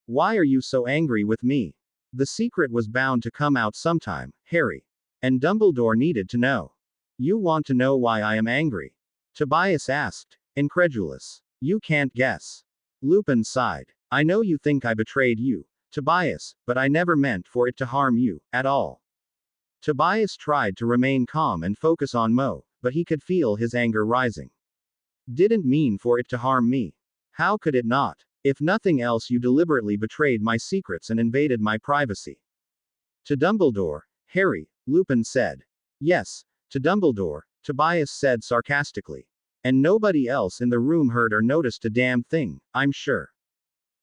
Why are you so angry with me? The secret was bound to come out sometime, Harry. And Dumbledore needed to know. You want to know why I am angry? Tobias asked, incredulous. You can't guess. Lupin sighed. I know you think I betrayed you, Tobias, but I never meant for it to harm you, at all. Tobias tried to remain calm and focus on Mo, but he could feel his anger rising. Didn't mean for it to harm me. How could it not? If nothing else, you deliberately betrayed my secrets and invaded my privacy. To Dumbledore, Harry, Lupin said. Yes, to Dumbledore, Tobias said sarcastically. And nobody else in the room heard or noticed a damn thing, I'm sure.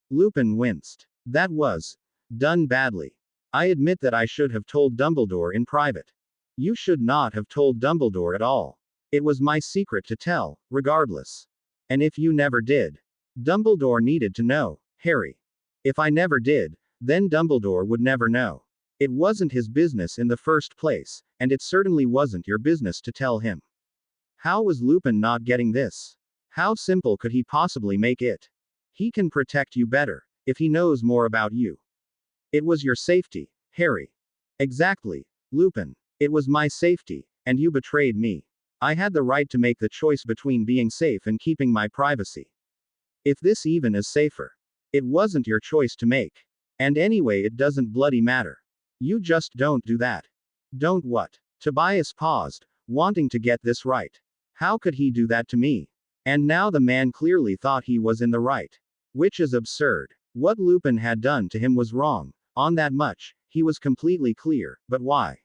Lupin winced. That was done badly. I admit that I should have told Dumbledore in private. You should not have told Dumbledore at all. It was my secret to tell, regardless. And if you never did, Dumbledore needed to know, Harry. If I never did, then Dumbledore would never know. It wasn't his business in the first place, and it certainly wasn't your business to tell him. How was Lupin not getting this? How simple could he possibly make it? He can protect you better if he knows more about you. It was your safety, Harry. Exactly, Lupin. It was my safety, and you betrayed me. I had the right to make the choice between being safe and keeping my privacy. If this even is safer. It wasn't your choice to make. And anyway, it doesn't bloody matter. You just don't do that. Don't what? Tobias paused, wanting to get this right. How could he do that to me? And now the man clearly thought he was in the right. Which is absurd. What Lupin had done to him was wrong. On that much, he was completely clear, but why?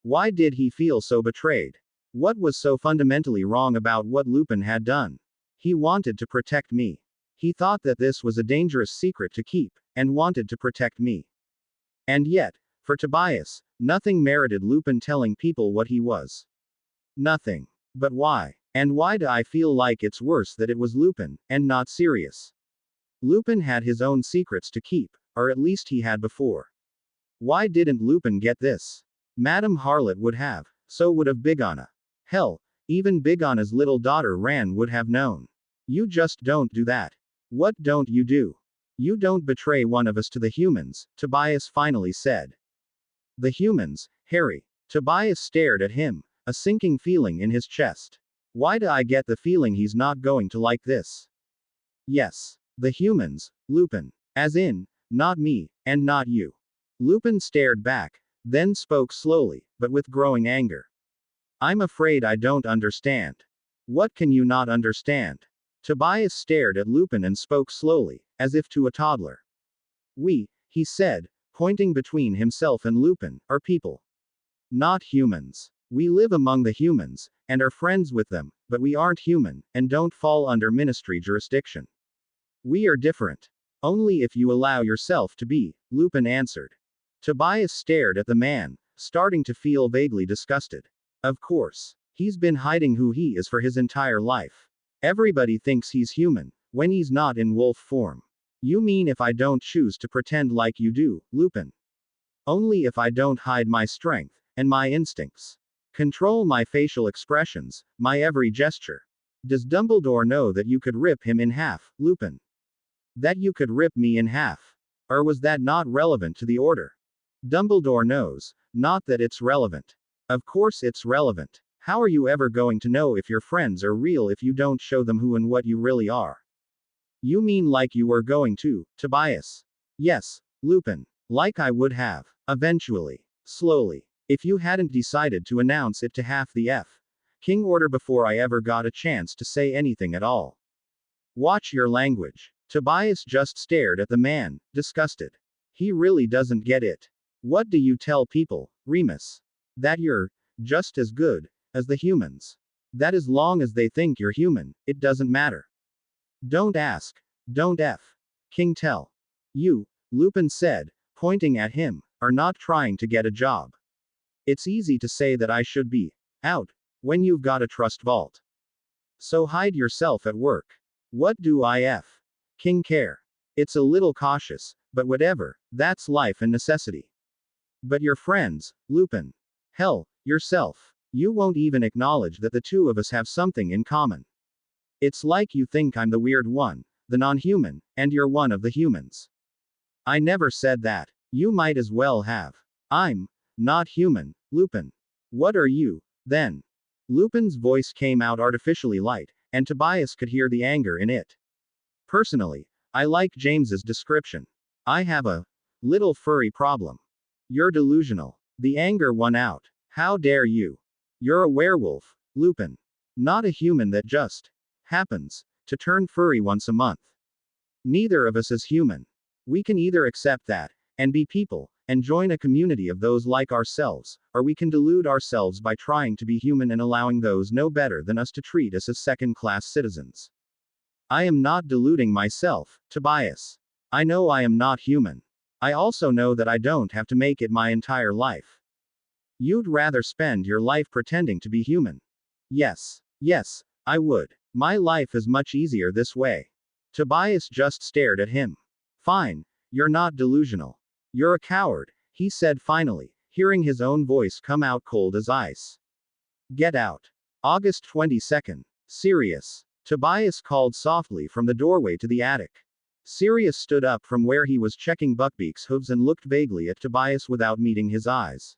Why did he feel so betrayed? What was so fundamentally wrong about what Lupin had done? He wanted to protect me. He thought that this was a dangerous secret to keep, and wanted to protect me. And yet, for Tobias, nothing merited Lupin telling people what he was. Nothing. But why? And why do I feel like it's worse that it was Lupin, and not Sirius? Lupin had his own secrets to keep, or at least he had before. Why didn't Lupin get this? Madame Harlot would have, so would have Bigana. Hell, even Bigana's little daughter Ran would have known. You just don't do that. What don't you do? You don't betray one of us to the humans, Tobias finally said. The humans, Harry. Tobias stared at him, a sinking feeling in his chest. Why do I get the feeling he's not going to like this? Yes. The humans, Lupin. As in, not me, and not you. Lupin stared back, then spoke slowly, but with growing anger. I'm afraid I don't understand. What can you not understand? Tobias stared at Lupin and spoke slowly, as if to a toddler. We, he said, pointing between himself and Lupin, are people. Not humans. We live among the humans, and are friends with them, but we aren't human, and don't fall under ministry jurisdiction. We are different. Only if you allow yourself to be, Lupin answered. Tobias stared at the man, starting to feel vaguely disgusted. Of course. He's been hiding who he is for his entire life. Everybody thinks he's human, when he's not in wolf form. You mean if I don't choose to pretend like you do, Lupin? Only if I don't hide my strength, and my instincts. Control my facial expressions, my every gesture. Does Dumbledore know that you could rip him in half, Lupin? That you could rip me in half? Or was that not relevant to the order? Dumbledore knows, not that it's relevant. Of course it's relevant. How are you ever going to know if your friends are real if you don't show them who and what you really are? You mean like you were going to, Tobias? Yes, Lupin. Like I would have. Eventually. Slowly. If you hadn't decided to announce it to half the King order before I ever got a chance to say anything at all. Watch your language. Tobias just stared at the man, disgusted. He really doesn't get it. What do you tell people, Remus? That you're just as good as the humans. That as long as they think you're human, it doesn't matter. Don't ask. Don't King tell. You, Lupin said, pointing at him, are not trying to get a job. It's easy to say that I should be out when you've got a trust vault. So hide yourself at work. What do King care? It's a little cautious, but whatever, that's life and necessity. But your friends, Lupin. Hell, yourself. You won't even acknowledge that the two of us have something in common. It's like you think I'm the weird one, the non-human, and you're one of the humans. I never said that. You might as well have. I'm not human, Lupin. What are you, then? Lupin's voice came out artificially light, and Tobias could hear the anger in it. Personally, I like James's description. I have a little furry problem. You're delusional. The anger won out. How dare you? You're a werewolf, Lupin. Not a human that just happens to turn furry once a month. Neither of us is human. We can either accept that and be people and join a community of those like ourselves, or we can delude ourselves by trying to be human and allowing those no better than us to treat us as second-class citizens. I am not deluding myself, Tobias. I know I am not human. I also know that I don't have to make it my entire life. You'd rather spend your life pretending to be human. Yes, I would. My life is much easier this way. Tobias just stared at him. Fine, you're not delusional. You're a coward, he said finally, hearing his own voice come out cold as ice. Get out. August 22nd. Sirius. Tobias called softly from the doorway to the attic. Sirius stood up from where he was checking Buckbeak's hooves and looked vaguely at Tobias without meeting his eyes.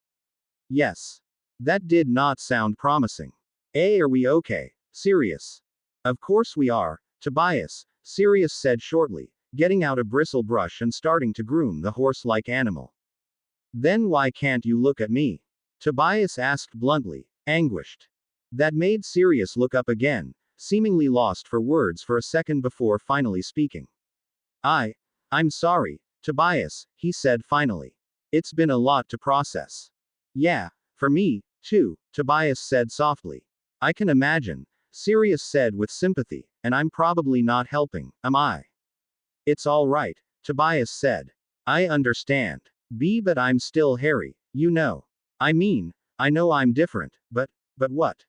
Yes. That did not sound promising. Are we okay, Sirius? Of course we are, Tobias, Sirius said shortly, getting out a bristle brush and starting to groom the horse-like animal. Then why can't you look at me? Tobias asked bluntly, anguished. That made Sirius look up again, seemingly lost for words for a second before finally speaking. I'm sorry, Tobias, he said finally. It's been a lot to process. Yeah, for me, too, Tobias said softly. I can imagine, Sirius said with sympathy, and I'm probably not helping, am I? It's all right, Tobias said. I understand. But I'm still Harry, you know. I mean, I know I'm different, but what?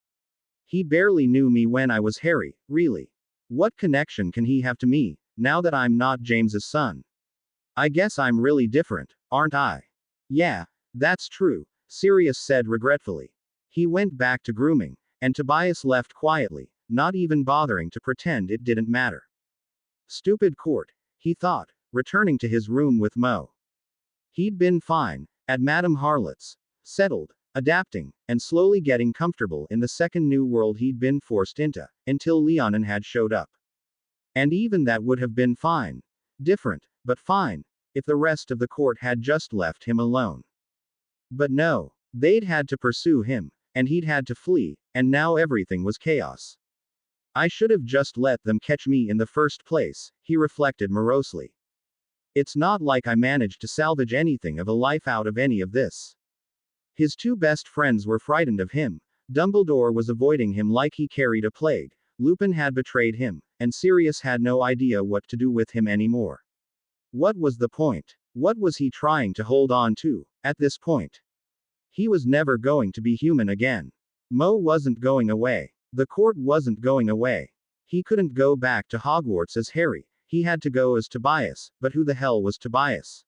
He barely knew me when I was Harry, really. What connection can he have to me, now that I'm not James's son? I guess I'm really different, aren't I? Yeah, that's true, Sirius said regretfully. He went back to grooming, and Tobias left quietly, not even bothering to pretend it didn't matter. Stupid court, he thought, returning to his room with Mo. He'd been fine, at Madame Harlot's, settled, adapting, and slowly getting comfortable in the second new world he'd been forced into, until Leonin had showed up. And even that would have been fine. Different, but fine, if the rest of the court had just left him alone. But no. They'd had to pursue him, and he'd had to flee, and now everything was chaos. I should have just let them catch me in the first place, he reflected morosely. It's not like I managed to salvage anything of a life out of any of this. His two best friends were frightened of him. Dumbledore was avoiding him like he carried a plague. Lupin had betrayed him, and Sirius had no idea what to do with him anymore. What was the point? What was he trying to hold on to, at this point? He was never going to be human again. Mo wasn't going away. The court wasn't going away. He couldn't go back to Hogwarts as Harry, he had to go as Tobias, but who the hell was Tobias?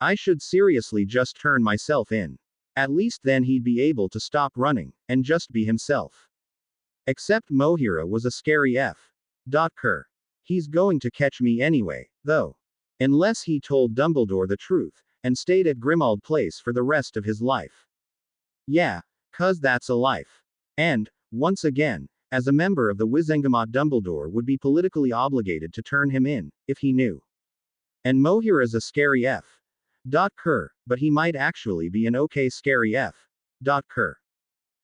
I should seriously just turn myself in. At least then he'd be able to stop running, and just be himself. Except Mohira was a scary F. Cur. He's going to catch me anyway, though. Unless he told Dumbledore the truth, and stayed at Grimmauld Place for the rest of his life. Yeah, 'cause that's a life. And, once again, as a member of the Wizengamot, Dumbledore would be politically obligated to turn him in, if he knew. And Mohira's a scary F. Cur, but he might actually be an okay scary F. Cur.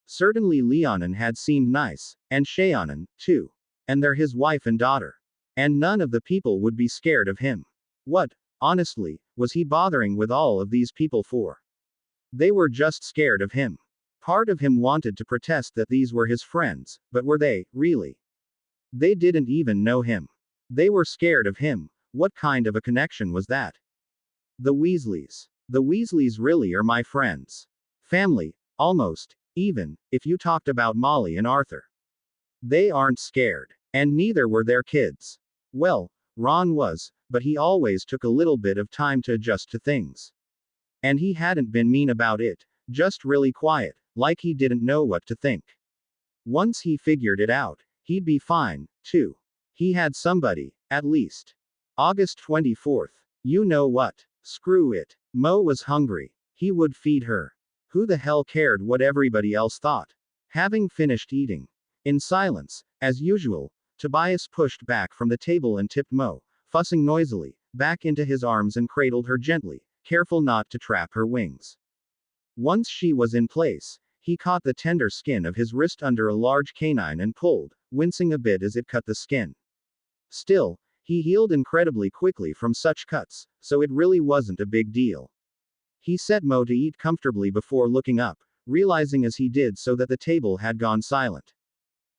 Certainly Leonin had seemed nice, and Shaonin, too. And they're his wife and daughter. And none of the people would be scared of him. What, honestly, was he bothering with all of these people for? They were just scared of him. Part of him wanted to protest that these were his friends, but were they, really? They didn't even know him. They were scared of him. What kind of a connection was that? The Weasleys. The Weasleys really are my friends. Family, almost, even, if you talked about Molly and Arthur. They aren't scared. And neither were their kids. Well, Ron was, but he always took a little bit of time to adjust to things. And he hadn't been mean about it, just really quiet, like he didn't know what to think. Once he figured it out, he'd be fine, too. He had somebody, at least. August 24th. You know what? Screw it. Mo was hungry. He would feed her. Who the hell cared what everybody else thought? Having finished eating. In silence, as usual, Tobias pushed back from the table and tipped Mo, fussing noisily, back into his arms and cradled her gently, careful not to trap her wings. Once she was in place, he caught the tender skin of his wrist under a large canine and pulled, wincing a bit as it cut the skin. Still, he healed incredibly quickly from such cuts, so it really wasn't a big deal. He set Mo to eat comfortably before looking up, realizing as he did so that the table had gone silent.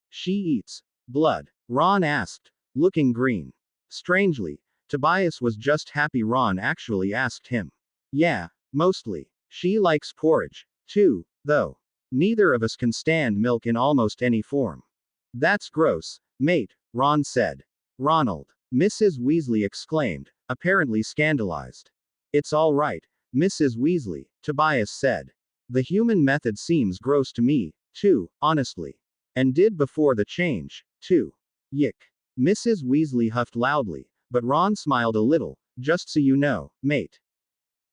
She eats blood? Ron asked, looking green. Strangely, Tobias was just happy Ron actually asked him. Yeah, mostly. She likes porridge, too, though. Neither of us can stand milk in almost any form. That's gross, mate, Ron said. Ronald, Mrs. Weasley exclaimed, apparently scandalized. It's all right, Mrs. Weasley, Tobias said. The human method seems gross to me, too, honestly. And did before the change, too. Yick. Mrs. Weasley huffed loudly, but Ron smiled a little, just so you know, mate.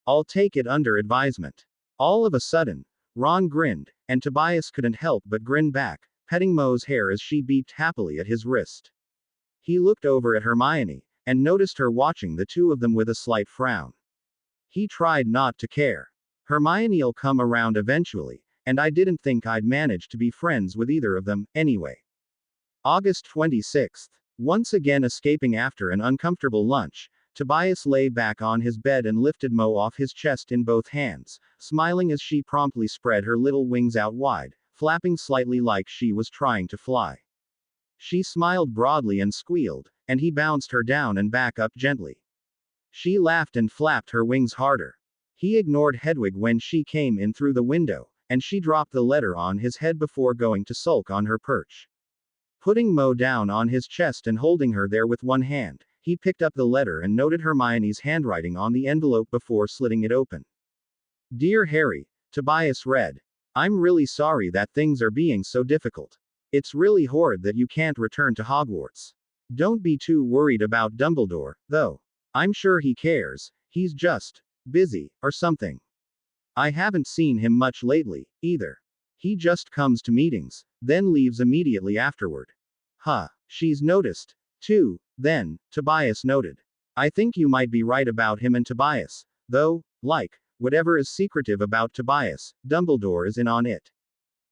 I'll take it under advisement. All of a sudden, Ron grinned, and Tobias couldn't help but grin back, petting Mo's hair as she beeped happily at his wrist. He looked over at Hermione, and noticed her watching the two of them with a slight frown. He tried not to care. Hermione'll come around eventually, and I didn't think I'd manage to be friends with either of them, anyway. August 26th. Once again escaping after an uncomfortable lunch, Tobias lay back on his bed and lifted Mo off his chest in both hands, smiling as she promptly spread her little wings out wide, flapping slightly like she was trying to fly. She smiled broadly and squealed, and he bounced her down and back up gently. She laughed and flapped her wings harder. He ignored Hedwig when she came in through the window, and she dropped the letter on his head before going to sulk on her perch. Putting Mo down on his chest and holding her there with one hand, he picked up the letter and noted Hermione's handwriting on the envelope before slitting it open. Dear Harry, Tobias read. I'm really sorry that things are being so difficult. It's really horrid that you can't return to Hogwarts. Don't be too worried about Dumbledore, though. I'm sure he cares, he's just busy, or something. I haven't seen him much lately, either. He just comes to meetings, then leaves immediately afterward. Huh, she's noticed, too, then, Tobias noted. I think you might be right about him and Tobias, though, like, whatever is secretive about Tobias, Dumbledore is in on it.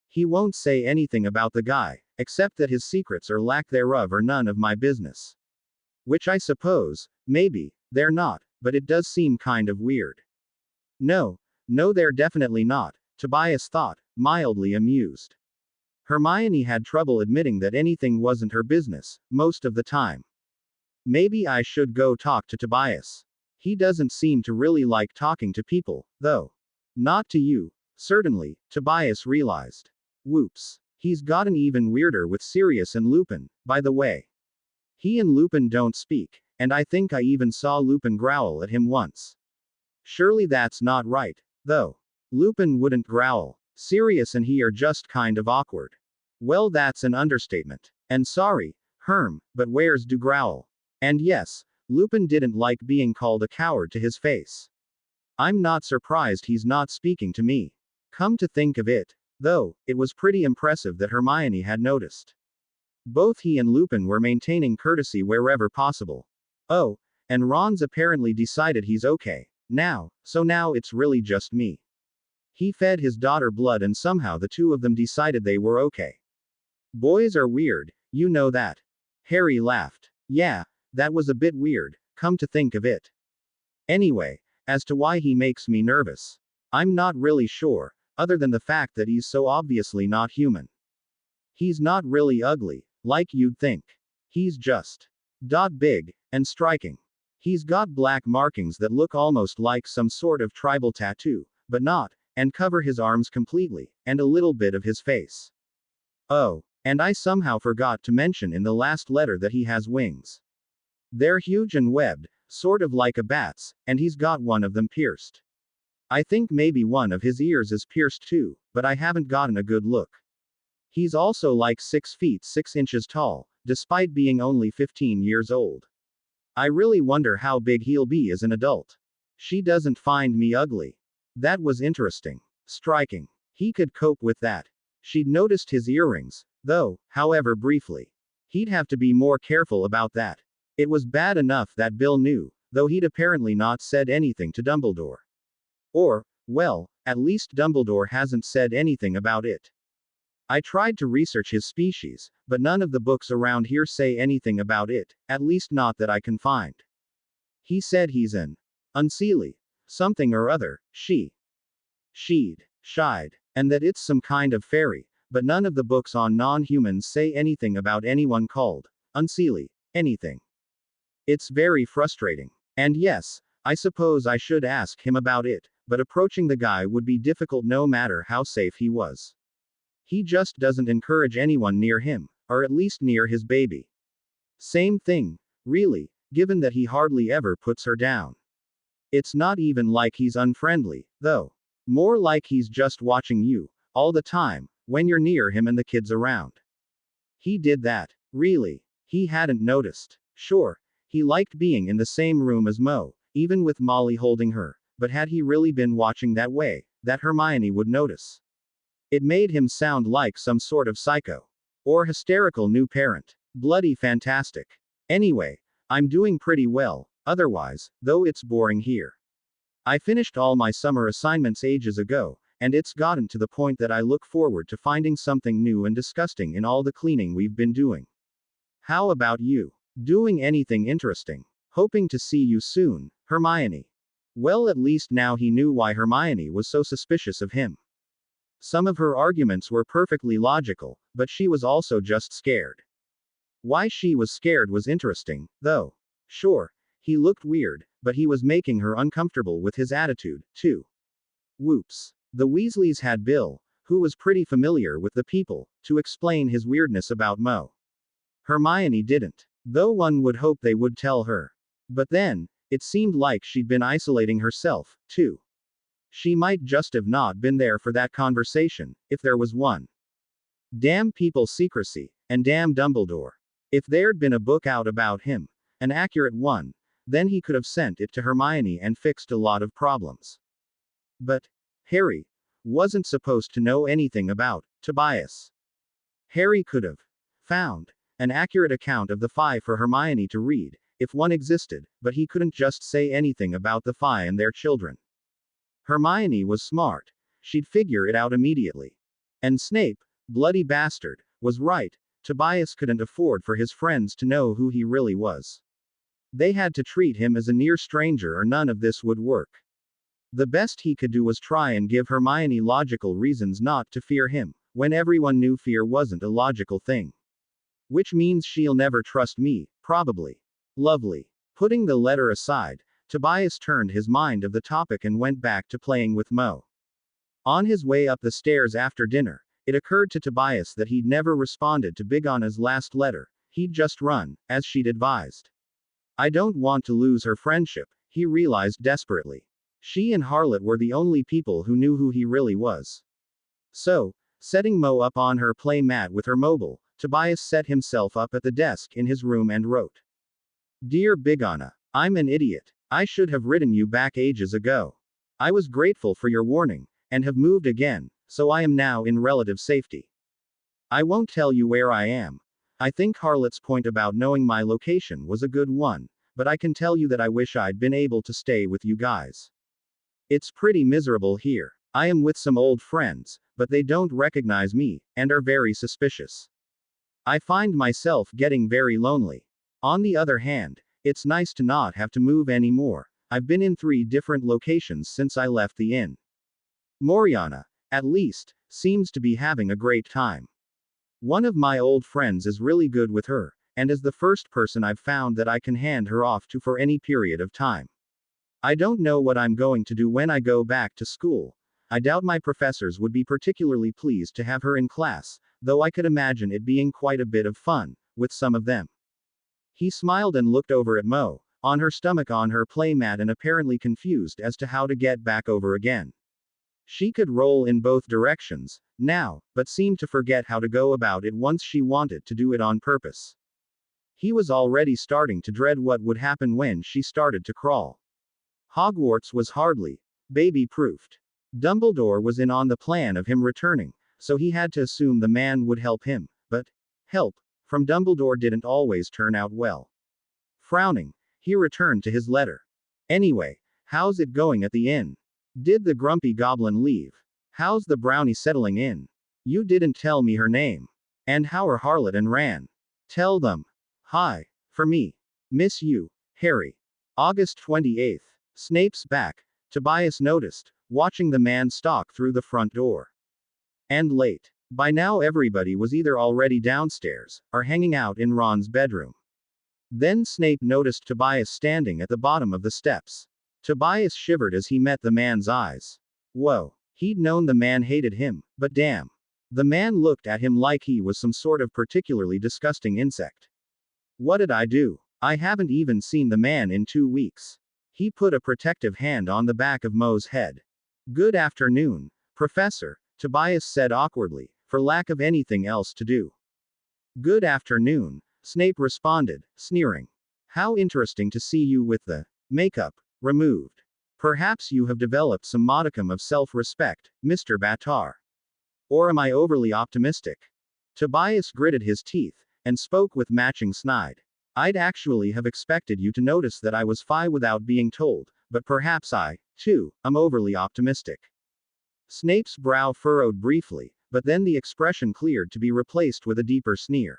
He won't say anything about the guy, except that his secrets or lack thereof are none of my business. Which I suppose, maybe, they're not, but it does seem kind of weird. No, no, they're definitely not, Tobias thought, mildly amused. Hermione had trouble admitting that anything wasn't her business, most of the time. Maybe I should go talk to Tobias. He doesn't seem to really like talking to people, though. Not to you, certainly, Tobias realized. Whoops. He's gotten even weirder with Sirius and Lupin, by the way. He and Lupin don't speak, and I think I even saw Lupin growl at him once. Surely that's not right, though. Lupin wouldn't growl. Sirius and he are just kind of awkward. Well, that's an understatement. And sorry, Herm, but where's do growl? And yes, Lupin didn't like being called a coward to his face. I'm not surprised he's not speaking to me. Come to think of it, though, it was pretty impressive that Hermione had noticed. Both he and Lupin were maintaining courtesy wherever possible. Oh, and Ron's apparently decided he's okay now, so now it's really just me. He fed his daughter blood and somehow the two of them decided they were okay. Boys are weird, you know that. Harry laughed. Yeah, that was a bit weird, come to think of it. Anyway, as to why he makes me nervous, I'm not really sure, other than the fact that he's so obviously not human. He's not really ugly, like you'd think. He's just big and striking. He's got black markings that look almost like some sort of tribal tattoo, but not, and cover his arms completely, and a little bit of his face. Oh, and I somehow forgot to mention in the last letter that he has wings. They're huge and webbed, sort of like a bat's, and he's got one of them pierced. I think maybe one of his ears is pierced too, but I haven't gotten a good look. He's also like 6 feet 6 inches tall, despite being only 15 years old. I really wonder how big he'll be as an adult. She doesn't find me ugly. That was interesting. Striking. He could cope with that. She'd noticed his earrings, though, however briefly. He'd have to be more careful about that. It was bad enough that Bill knew, though he'd apparently not said anything to Dumbledore. Or, well, at least Dumbledore hasn't said anything about it. I tried to research his species, but none of the books around here say anything about it, at least not that I can find. He said he's an Unseelie. Something or other, she'd, shied, and that it's some kind of fairy, but none of the books on non-humans say anything about anyone called Unseelie, anything. It's very frustrating. And yes, I suppose I should ask him about it, but approaching the guy would be difficult no matter how safe he was. He just doesn't encourage anyone near him, or at least near his baby. Same thing, really, given that he hardly ever puts her down. It's not even like he's unfriendly, though. More like he's just watching you, all the time, when you're near him and the kids around. He did that, really. He hadn't noticed. Sure, he liked being in the same room as Mo, even with Molly holding her, but had he really been watching that way, that Hermione would notice? It made him sound like some sort of psycho. Or hysterical new parent. Bloody fantastic. Anyway, I'm doing pretty well, otherwise, though it's boring here. I finished all my summer assignments ages ago, and it's gotten to the point that I look forward to finding something new and disgusting in all the cleaning we've been doing. How about you? Doing anything interesting? Hoping to see you soon, Hermione. Well, at least now he knew why Hermione was so suspicious of him. Some of her arguments were perfectly logical, but she was also just scared. Why she was scared was interesting, though. Sure, he looked weird, but he was making her uncomfortable with his attitude, too. Whoops. The Weasleys had Bill, who was pretty familiar with the people, to explain his weirdness about Mo. Hermione didn't, though one would hope they would tell her. But then, it seemed like she'd been isolating herself, too. She might just have not been there for that conversation, if there was one. Damn people's secrecy, and damn Dumbledore. If there'd been a book out about him, an accurate one, then he could have sent it to Hermione and fixed a lot of problems. But Harry wasn't supposed to know anything about Tobias. Harry could have found an accurate account of the Phi for Hermione to read, if one existed, but he couldn't just say anything about the Phi and their children. Hermione was smart. She'd figure it out immediately. And Snape, bloody bastard, was right. Tobias couldn't afford for his friends to know who he really was. They had to treat him as a near stranger or none of this would work. The best he could do was try and give Hermione logical reasons not to fear him, when everyone knew fear wasn't a logical thing. Which means she'll never trust me, probably. Lovely. Putting the letter aside, Tobias turned his mind of the topic and went back to playing with Mo. On his way up the stairs after dinner, it occurred to Tobias that he'd never responded to Big Anna's last letter, he'd just run, as she'd advised. I don't want to lose her friendship, he realized desperately. She and Harlot were the only people who knew who he really was. So, setting Mo up on her play mat with her mobile, Tobias set himself up at the desk in his room and wrote. Dear Big Anna, I'm an idiot. I should have written you back ages ago. I was grateful for your warning, and have moved again, so I am now in relative safety. I won't tell you where I am. I think Harlot's point about knowing my location was a good one, but I can tell you that I wish I'd been able to stay with you guys. It's pretty miserable here. I am with some old friends, but they don't recognize me, and are very suspicious. I find myself getting very lonely. On the other hand, it's nice to not have to move anymore. I've been in 3 different locations since I left the inn. Moriana, at least, seems to be having a great time. One of my old friends is really good with her, and is the first person I've found that I can hand her off to for any period of time. I don't know what I'm going to do when I go back to school. I doubt my professors would be particularly pleased to have her in class, though I could imagine it being quite a bit of fun, with some of them. He smiled and looked over at Mo, on her stomach on her play mat and apparently confused as to how to get back over again. She could roll in both directions, now, but seemed to forget how to go about it once she wanted to do it on purpose. He was already starting to dread what would happen when she started to crawl. Hogwarts was hardly baby-proofed. Dumbledore was in on the plan of him returning, so he had to assume the man would help him, but help from Dumbledore didn't always turn out well. Frowning, he returned to his letter. Anyway, how's it going at the inn? Did the grumpy goblin leave? How's the brownie settling in? You didn't tell me her name. And how are Harlot and Ran? Tell them. Hi. For me. Miss you, Harry. August 28th. Snape's back, Tobias noticed, watching the man stalk through the front door. And late. By now everybody was either already downstairs, or hanging out in Ron's bedroom. Then Snape noticed Tobias standing at the bottom of the steps. Tobias shivered as he met the man's eyes. Whoa. He'd known the man hated him, but damn. The man looked at him like he was some sort of particularly disgusting insect. What did I do? I haven't even seen the man in 2 weeks. He put a protective hand on the back of Mo's head. Good afternoon, Professor, Tobias said awkwardly, for lack of anything else to do. Good afternoon, Snape responded, sneering. How interesting to see you with the makeup removed. Perhaps you have developed some modicum of self-respect, Mr. Battar. Or am I overly optimistic? Tobias gritted his teeth, and spoke with matching snide. I'd actually have expected you to notice that I was fine without being told, but perhaps I, too, am overly optimistic. Snape's brow furrowed briefly, but then the expression cleared to be replaced with a deeper sneer.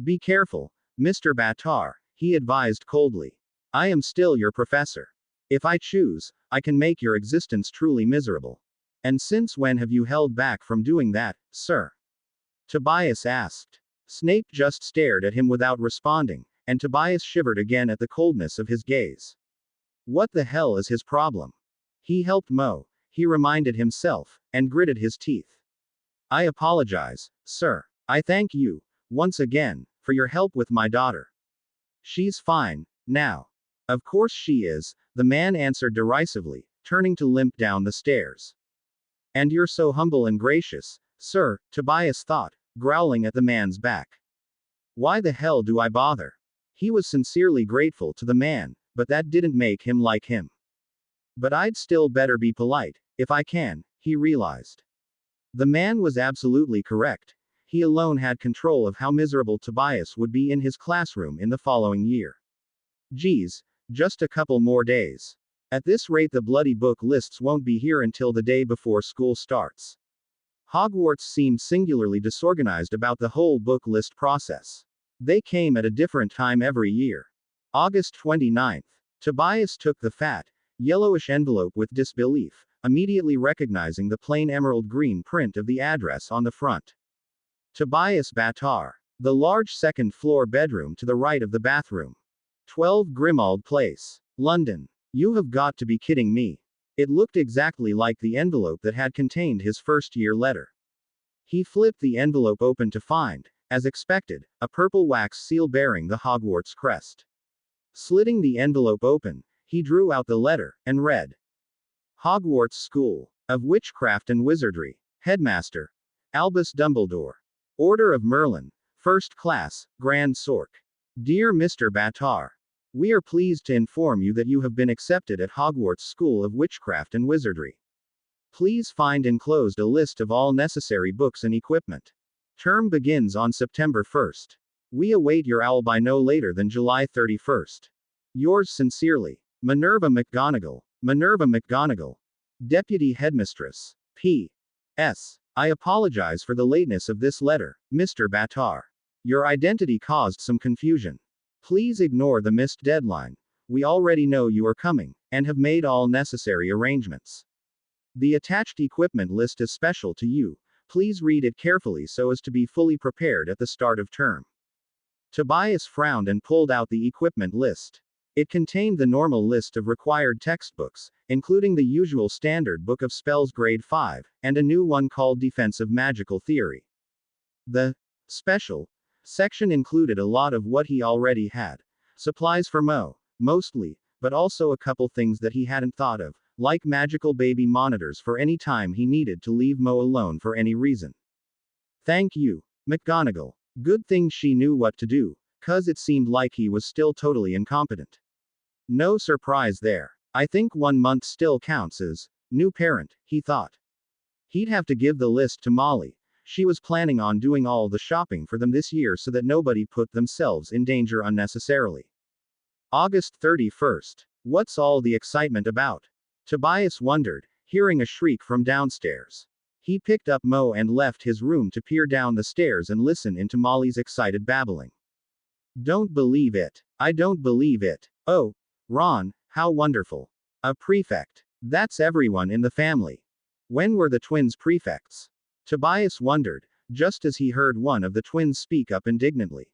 Be careful, Mr. Battar, he advised coldly. I am still your professor. If I choose, I can make your existence truly miserable. And since when have you held back from doing that, sir? Tobias asked. Snape just stared at him without responding, and Tobias shivered again at the coldness of his gaze. What the hell is his problem? He helped Mo, he reminded himself, and gritted his teeth. I apologize, sir. I thank you, once again, for your help with my daughter. She's fine, now. Of course she is, the man answered derisively, turning to limp down the stairs. And you're so humble and gracious, sir, Tobias thought, growling at the man's back. Why the hell do I bother? He was sincerely grateful to the man, but that didn't make him like him. But I'd still better be polite, if I can, he realized. The man was absolutely correct. He alone had control of how miserable Tobias would be in his classroom in the following year. Geez, just a couple more days. At this rate, the bloody book lists won't be here until the day before school starts. Hogwarts seemed singularly disorganized about the whole book list process. They came at a different time every year. August 29th. Tobias took the fat, yellowish envelope with disbelief, immediately recognizing the plain emerald green print of the address on the front. Tobias Battar. The large second-floor bedroom to the right of the bathroom. 12 Grimald Place, London. You have got to be kidding me. It looked exactly like the envelope that had contained his first-year letter. He flipped the envelope open to find, as expected, a purple wax seal bearing the Hogwarts crest. Slitting the envelope open, he drew out the letter, and read. Hogwarts School of Witchcraft and Wizardry. Headmaster. Albus Dumbledore. Order of Merlin. First Class, Grand Sorc. Dear Mr. Battar. We are pleased to inform you that you have been accepted at Hogwarts School of Witchcraft and Wizardry. Please find enclosed a list of all necessary books and equipment. Term begins on September 1st. We await your owl by no later than July 31st. Yours sincerely, Minerva McGonagall. Minerva McGonagall. Deputy Headmistress. P.S. I apologize for the lateness of this letter, Mr. Battar. Your identity caused some confusion. Please ignore the missed deadline. We already know you are coming, and have made all necessary arrangements. The attached equipment list is special to you. Please read it carefully so as to be fully prepared at the start of term. Tobias frowned and pulled out the equipment list. It contained the normal list of required textbooks, including the usual standard Book of Spells Grade 5, and a new one called Defensive Magical Theory. The special section included a lot of what he already had. Supplies for Mo, mostly, but also a couple things that he hadn't thought of, like magical baby monitors for any time he needed to leave Mo alone for any reason. Thank you, McGonagall. Good thing she knew what to do, 'cause it seemed like he was still totally incompetent. No surprise there. I think 1 month still counts as new parent, he thought. He'd have to give the list to Molly. She was planning on doing all the shopping for them this year so that nobody put themselves in danger unnecessarily. August 31st. What's all the excitement about? Tobias wondered, hearing a shriek from downstairs. He picked up Mo and left his room to peer down the stairs and listen into Molly's excited babbling. Don't believe it. I don't believe it. Oh, Ron, how wonderful. A prefect. That's everyone in the family. When were the twins prefects? Tobias wondered, just as he heard one of the twins speak up indignantly.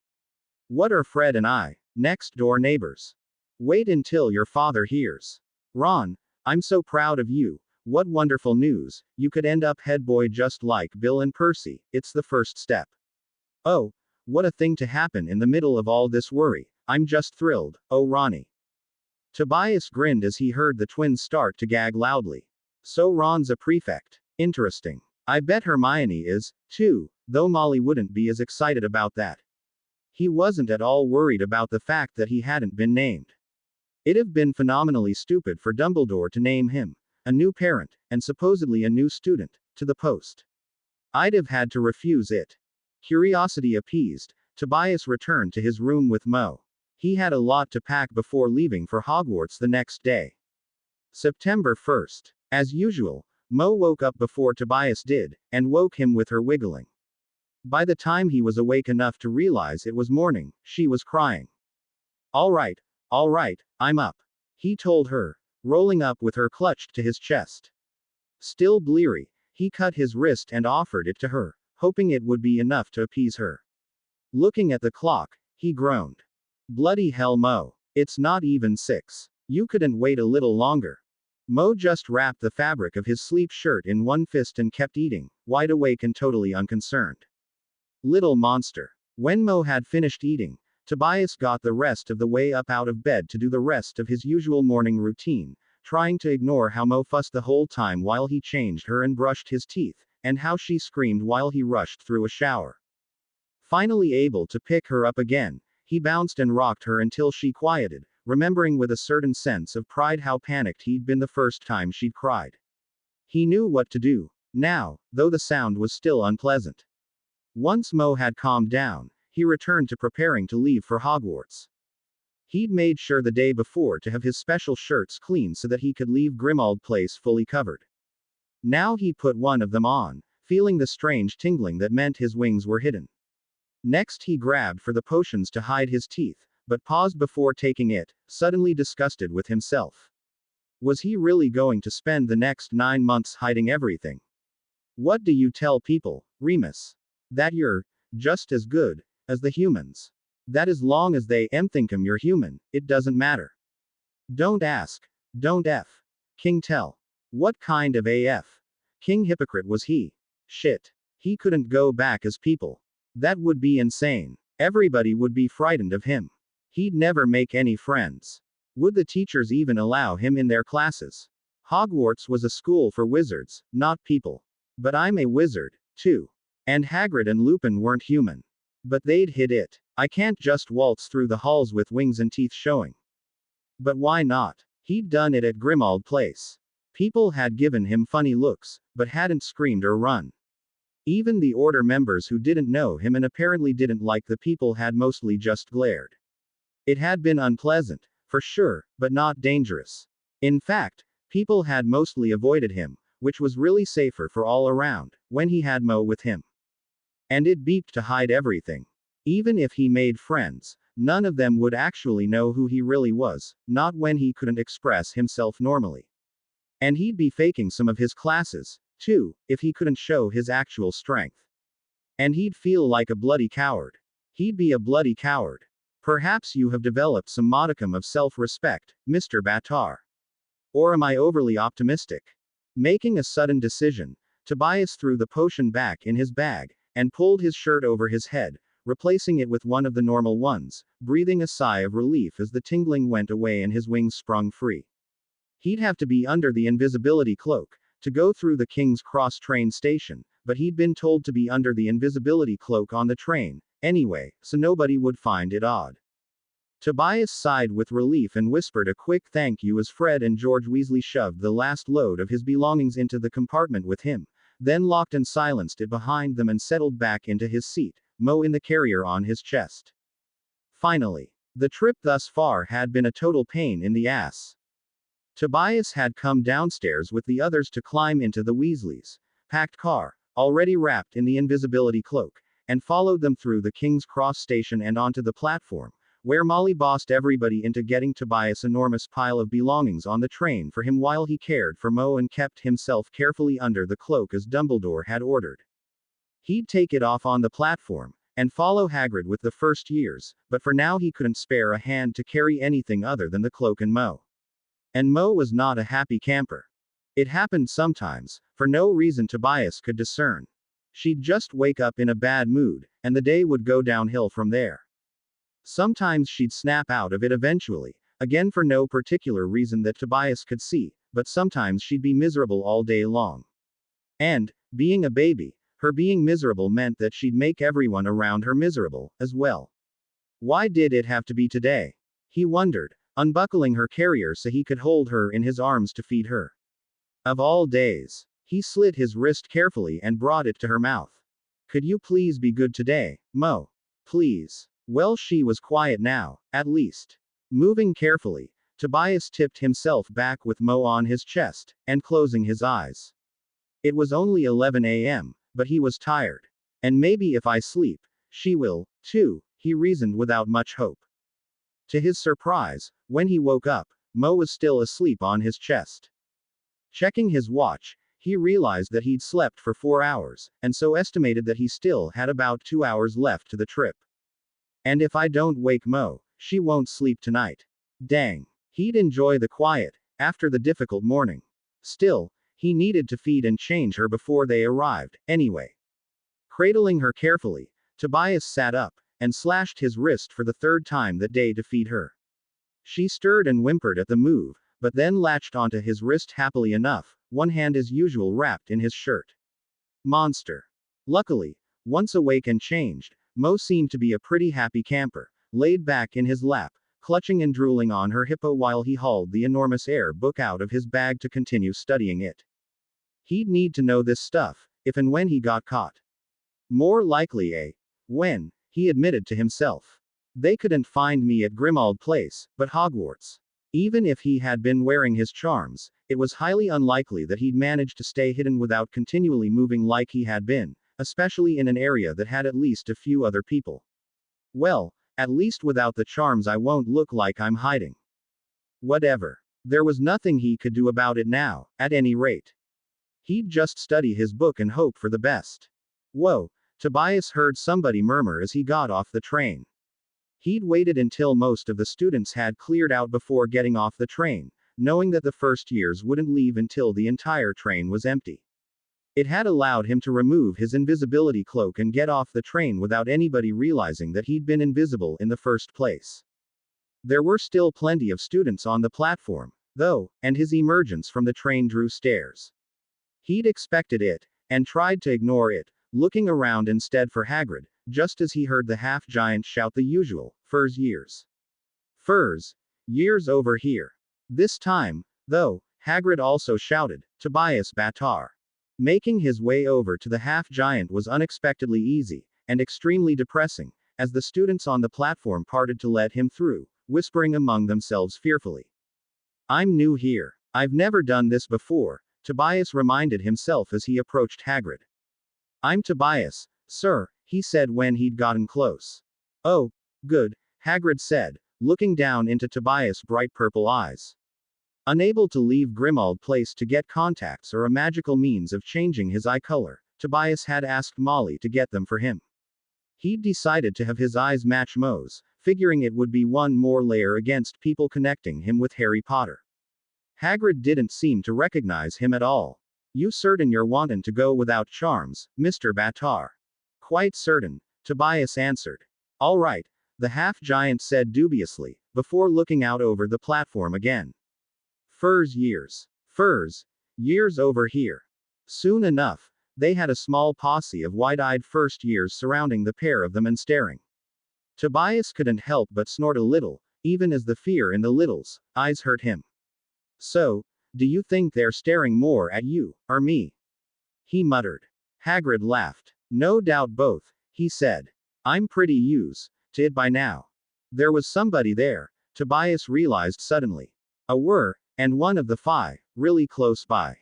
What are Fred and I, next door neighbors? Wait until your father hears. Ron, I'm so proud of you. What wonderful news. You could end up head boy just like Bill and Percy. It's the first step. Oh, what a thing to happen in the middle of all this worry. I'm just thrilled. Oh, Ronnie. Tobias grinned as he heard the twins start to gag loudly. So Ron's a prefect. Interesting. I bet Hermione is, too, though Molly wouldn't be as excited about that. He wasn't at all worried about the fact that he hadn't been named. It'd have been phenomenally stupid for Dumbledore to name him, a new parent, and supposedly a new student, to the post. I'd have had to refuse it. Curiosity appeased, Tobias returned to his room with Mo. He had a lot to pack before leaving for Hogwarts the next day. September 1st. As usual, Mo woke up before Tobias did, and woke him with her wiggling. By the time he was awake enough to realize it was morning, she was crying. All right, I'm up. He told her, rolling up with her clutched to his chest. Still bleary, he cut his wrist and offered it to her, hoping it would be enough to appease her. Looking at the clock, he groaned. Bloody hell, Mo. It's not even 6. You couldn't wait a little longer. Mo just wrapped the fabric of his sleep shirt in one fist and kept eating, wide awake and totally unconcerned. Little monster. When Mo had finished eating, Tobias got the rest of the way up out of bed to do the rest of his usual morning routine, trying to ignore how Mo fussed the whole time while he changed her and brushed his teeth, and how she screamed while he rushed through a shower. Finally able to pick her up again, he bounced and rocked her until she quieted, remembering with a certain sense of pride how panicked he'd been the first time she'd cried. He knew what to do, now, though the sound was still unpleasant. Once Mo had calmed down, he returned to preparing to leave for Hogwarts. He'd made sure the day before to have his special shirts clean so that he could leave Grimald Place fully covered. Now he put one of them on, feeling the strange tingling that meant his wings were hidden. Next he grabbed for the potions to hide his teeth, but paused before taking it, suddenly disgusted with himself. Was he really going to spend the next 9 months hiding everything? What do you tell people, Remus? That you're just as good as the humans. That as long as they think you're human, it doesn't matter. Don't ask. Don't F. King tell. What kind of AF? King hypocrite was he? Shit. He couldn't go back as people. That would be insane. Everybody would be frightened of him. He'd never make any friends. Would the teachers even allow him in their classes? Hogwarts was a school for wizards, not people. But I'm a wizard, too. And Hagrid and Lupin weren't human. But they'd hid it. I can't just waltz through the halls with wings and teeth showing. But why not? He'd done it at Grimald Place. People had given him funny looks, but hadn't screamed or run. Even the Order members who didn't know him and apparently didn't like the people had mostly just glared. It had been unpleasant, for sure, but not dangerous. In fact, people had mostly avoided him, which was really safer for all around, when he had Mo with him. And it beeped to hide everything. Even if he made friends, none of them would actually know who he really was, not when he couldn't express himself normally. And he'd be faking some of his classes, too, if he couldn't show his actual strength. And he'd feel like a bloody coward. He'd be a bloody coward. Perhaps you have developed some modicum of self-respect, Mr. Batar. Or am I overly optimistic? Making a sudden decision, Tobias threw the potion back in his bag, and pulled his shirt over his head, replacing it with one of the normal ones, breathing a sigh of relief as the tingling went away and his wings sprung free. He'd have to be under the invisibility cloak, to go through the King's Cross train station, but he'd been told to be under the invisibility cloak on the train, anyway, so nobody would find it odd. Tobias sighed with relief and whispered a quick thank you as Fred and George Weasley shoved the last load of his belongings into the compartment with him, then locked and silenced it behind them and settled back into his seat, Mo in the carrier on his chest. Finally. The trip thus far had been a total pain in the ass. Tobias had come downstairs with the others to climb into the Weasleys' packed car, already wrapped in the invisibility cloak, and followed them through the King's Cross station and onto the platform, where Molly bossed everybody into getting Tobias' enormous pile of belongings on the train for him while he cared for Mo and kept himself carefully under the cloak as Dumbledore had ordered. He'd take it off on the platform, and follow Hagrid with the first years, but for now he couldn't spare a hand to carry anything other than the cloak and Mo. And Mo was not a happy camper. It happened sometimes, for no reason Tobias could discern. She'd just wake up in a bad mood, and the day would go downhill from there. Sometimes she'd snap out of it eventually, again for no particular reason that Tobias could see, but sometimes she'd be miserable all day long. And, being a baby, her being miserable meant that she'd make everyone around her miserable, as well. Why did it have to be today? He wondered, unbuckling her carrier so he could hold her in his arms to feed her. Of all days. He slit his wrist carefully and brought it to her mouth. Could you please be good today, Mo? Please. Well, she was quiet now, at least. Moving carefully, Tobias tipped himself back with Mo on his chest, and closing his eyes. It was only 11 a.m., but he was tired. And maybe if I sleep, she will, too, he reasoned without much hope. To his surprise, when he woke up, Mo was still asleep on his chest. Checking his watch, he realized that he'd slept for 4 hours, and so estimated that he still had about 2 hours left to the trip. And if I don't wake Mo, she won't sleep tonight. Dang. He'd enjoy the quiet, after the difficult morning. Still, he needed to feed and change her before they arrived, anyway. Cradling her carefully, Tobias sat up, and slashed his wrist for the 3rd time that day to feed her. She stirred and whimpered at the move, but then latched onto his wrist happily enough, one hand as usual wrapped in his shirt. Monster. Luckily, once awake and changed, Mo seemed to be a pretty happy camper, laid back in his lap, clutching and drooling on her hippo while he hauled the enormous air book out of his bag to continue studying it. He'd need to know this stuff, if and when he got caught. More likely when, he admitted to himself. They couldn't find me at Grimmauld Place, but Hogwarts. Even if he had been wearing his charms, it was highly unlikely that he'd manage to stay hidden without continually moving like he had been, especially in an area that had at least a few other people. Well, at least without the charms I won't look like I'm hiding. Whatever. There was nothing he could do about it now, at any rate. He'd just study his book and hope for the best. Whoa, Tobias heard somebody murmur as he got off the train. He'd waited until most of the students had cleared out before getting off the train, knowing that the first years wouldn't leave until the entire train was empty. It had allowed him to remove his invisibility cloak and get off the train without anybody realizing that he'd been invisible in the first place. There were still plenty of students on the platform, though, and his emergence from the train drew stares. He'd expected it, and tried to ignore it, looking around instead for Hagrid, just as he heard the half-giant shout the usual, "Furs years. Furs. Years over here." This time, though, Hagrid also shouted, "Tobias Baatar." Making his way over to the half-giant was unexpectedly easy, and extremely depressing, as the students on the platform parted to let him through, whispering among themselves fearfully. "I'm new here. I've never done this before," Tobias reminded himself as he approached Hagrid. "I'm Tobias, sir," he said when he'd gotten close. "Oh, good," Hagrid said, looking down into Tobias' bright purple eyes. Unable to leave Grimmauld Place to get contacts or a magical means of changing his eye color, Tobias had asked Molly to get them for him. He'd decided to have his eyes match Moe's, figuring it would be one more layer against people connecting him with Harry Potter. Hagrid didn't seem to recognize him at all. "You certain you're wantin' to go without charms, Mr. Baatar?" "Quite certain," Tobias answered. "All right," the half-giant said dubiously, before looking out over the platform again. "Furs years. Furs. Years over here." Soon enough, they had a small posse of wide-eyed first years surrounding the pair of them and staring. Tobias couldn't help but snort a little, even as the fear in the little's eyes hurt him. "So, do you think they're staring more at you, or me?" he muttered. Hagrid laughed. "No doubt both," he said. "I'm pretty used to it by now." There was somebody there, Tobias realized suddenly. A whir, and one of the five, really close by.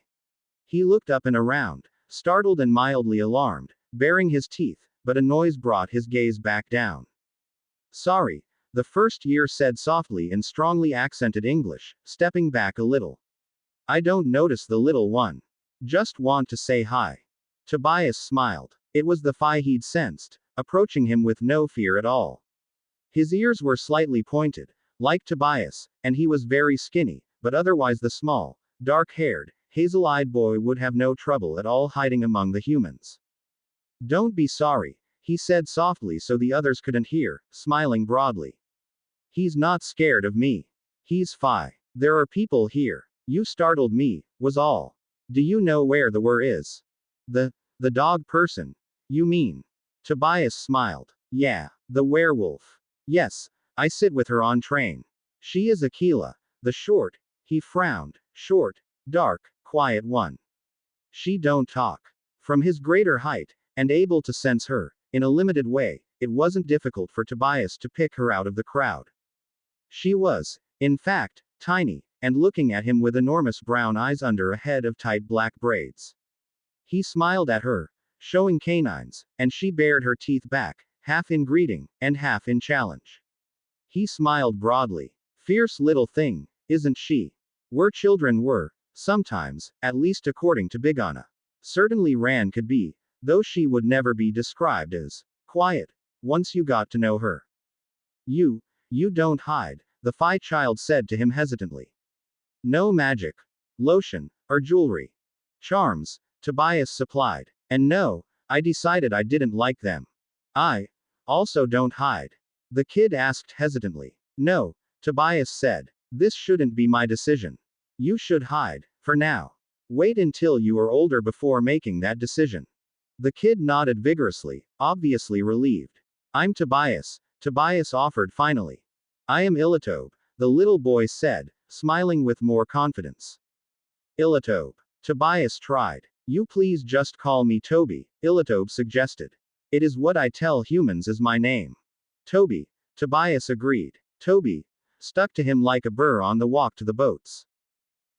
He looked up and around, startled and mildly alarmed, baring his teeth, but a noise brought his gaze back down. "Sorry," the first year said softly in strongly accented English, stepping back a little. "I don't notice the little one. Just want to say hi." Tobias smiled. It was the Phi he'd sensed, approaching him with no fear at all. His ears were slightly pointed, like Tobias, and he was very skinny, but otherwise the small, dark-haired, hazel-eyed boy would have no trouble at all hiding among the humans. "Don't be sorry," he said softly so the others couldn't hear, smiling broadly. "He's not scared of me. He's Phi. There are people here. You startled me, was all. Do you know where the were is?" The dog person. You mean?" Tobias smiled. "Yeah, the werewolf. Yes, I sit with her on train. She is Aquila, the short," he frowned, "short, dark, quiet one. She don't talk." From his greater height, and able to sense her, in a limited way, it wasn't difficult for Tobias to pick her out of the crowd. She was, in fact, tiny, and looking at him with enormous brown eyes under a head of tight black braids. He smiled at her, showing canines, and she bared her teeth back, half in greeting, and half in challenge. He smiled broadly. "Fierce little thing, isn't she? We're children were, sometimes, at least according to Big Anna. Certainly Ran could be, though she would never be described as quiet, once you got to know her." You don't hide," the Phi child said to him hesitantly. "No magic, lotion, or jewelry. Charms," Tobias supplied. "And no, I decided I didn't like them." "I also don't hide?" the kid asked hesitantly. "No," Tobias said. "This shouldn't be my decision. You should hide, for now. Wait until you are older before making that decision." The kid nodded vigorously, obviously relieved. "I'm Tobias," Tobias offered finally. "I am Ilitobe," the little boy said, smiling with more confidence. "Ilitobe." Tobias tried. "You please just call me Toby," Ilitobe suggested. "It is what I tell humans is my name." "Toby," Tobias agreed. Toby stuck to him like a burr on the walk to the boats.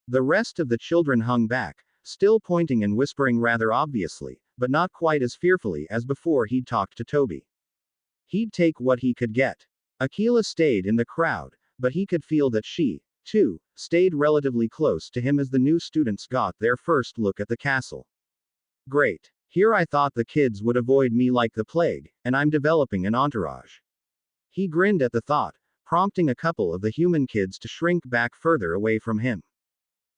The rest of the children hung back, still pointing and whispering rather obviously, but not quite as fearfully as before he'd talked to Toby. He'd take what he could get. Akila stayed in the crowd, but he could feel that she, too, stayed relatively close to him as the new students got their first look at the castle. Great. Here I thought the kids would avoid me like the plague, and I'm developing an entourage. He grinned at the thought, prompting a couple of the human kids to shrink back further away from him.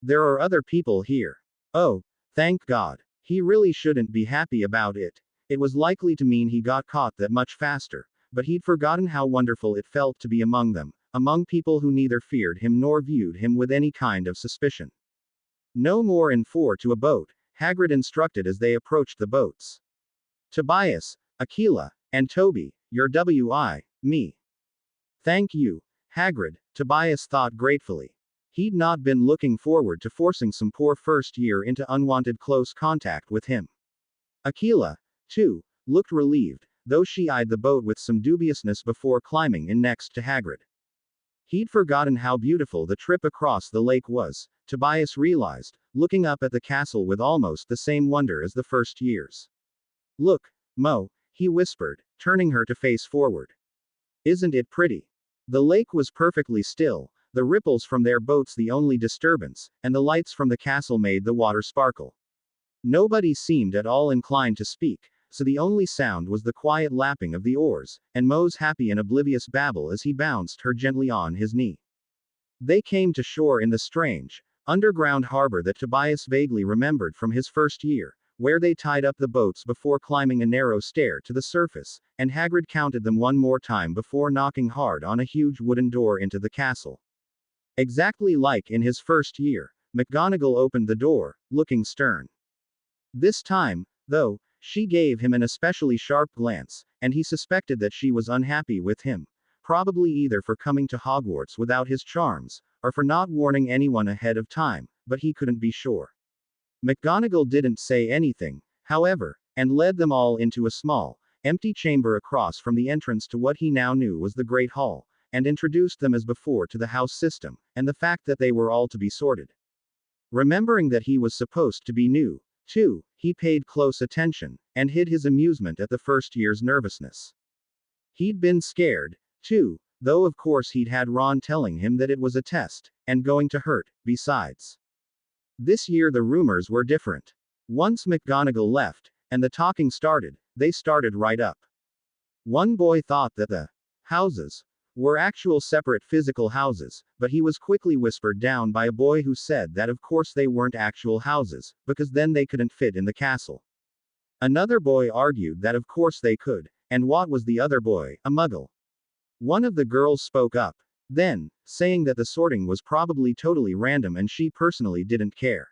There are other people here. Oh, thank God. He really shouldn't be happy about it. It was likely to mean he got caught that much faster, but he'd forgotten how wonderful it felt to be among them, among people who neither feared him nor viewed him with any kind of suspicion. No more in 4 to a boat, Hagrid instructed as they approached the boats. Tobias, Akila, and Toby, your me. Thank you, Hagrid, Tobias thought gratefully. He'd not been looking forward to forcing some poor first year into unwanted close contact with him. Akila, too, looked relieved, though she eyed the boat with some dubiousness before climbing in next to Hagrid. He'd forgotten how beautiful the trip across the lake was, Tobias realized, looking up at the castle with almost the same wonder as the first years. Look, Mo, he whispered, turning her to face forward. Isn't it pretty? The lake was perfectly still, the ripples from their boats the only disturbance, and the lights from the castle made the water sparkle. Nobody seemed at all inclined to speak, so the only sound was the quiet lapping of the oars, and Mo's happy and oblivious babble as he bounced her gently on his knee. They came to shore in the strange, underground harbor that Tobias vaguely remembered from his first year, where they tied up the boats before climbing a narrow stair to the surface, and Hagrid counted them one more time before knocking hard on a huge wooden door into the castle. Exactly like in his first year, McGonagall opened the door, looking stern. This time, though, she gave him an especially sharp glance, and he suspected that she was unhappy with him, probably either for coming to Hogwarts without his charms, or for not warning anyone ahead of time, but he couldn't be sure. McGonagall didn't say anything, however, and led them all into a small, empty chamber across from the entrance to what he now knew was the Great Hall, and introduced them as before to the house system, and the fact that they were all to be sorted. Remembering that he was supposed to be new, too, he paid close attention, and hid his amusement at the first year's nervousness. He'd been scared, too, though of course he'd had Ron telling him that it was a test, and going to hurt, besides. This year the rumors were different. Once McGonagall left, and the talking started, they started right up. One boy thought that the houses were actual separate physical houses, but he was quickly whispered down by a boy who said that of course they weren't actual houses, because then they couldn't fit in the castle. Another boy argued that of course they could, and what was the other boy, a muggle? One of the girls spoke up, then, saying that the sorting was probably totally random and she personally didn't care.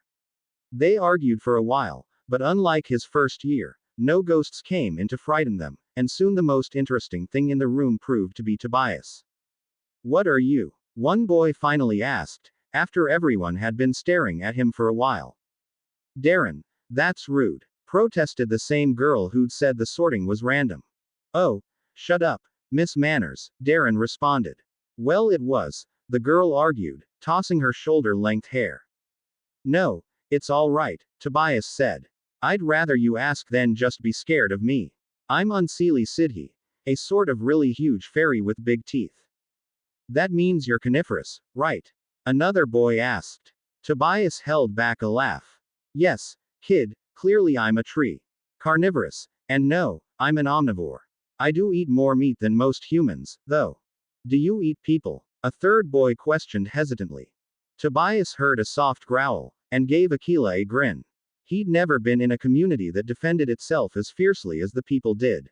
They argued for a while, but unlike his first year, no ghosts came in to frighten them, and soon the most interesting thing in the room proved to be Tobias. What are you? One boy finally asked, after everyone had been staring at him for a while. Darren, that's rude, protested the same girl who'd said the sorting was random. Oh, shut up, Miss Manners, Darren responded. Well, it was, the girl argued, tossing her shoulder-length hair. No, it's all right, Tobias said. I'd rather you ask than just be scared of me. I'm Unseelie Sidhe, a sort of really huge fairy with big teeth. That means you're coniferous, right? Another boy asked. Tobias held back a laugh. Yes, kid, clearly I'm a tree. Carnivorous, and no, I'm an omnivore. I do eat more meat than most humans, though. Do you eat people? A third boy questioned hesitantly. Tobias heard a soft growl, and gave Akila a grin. He'd never been in a community that defended itself as fiercely as the people did.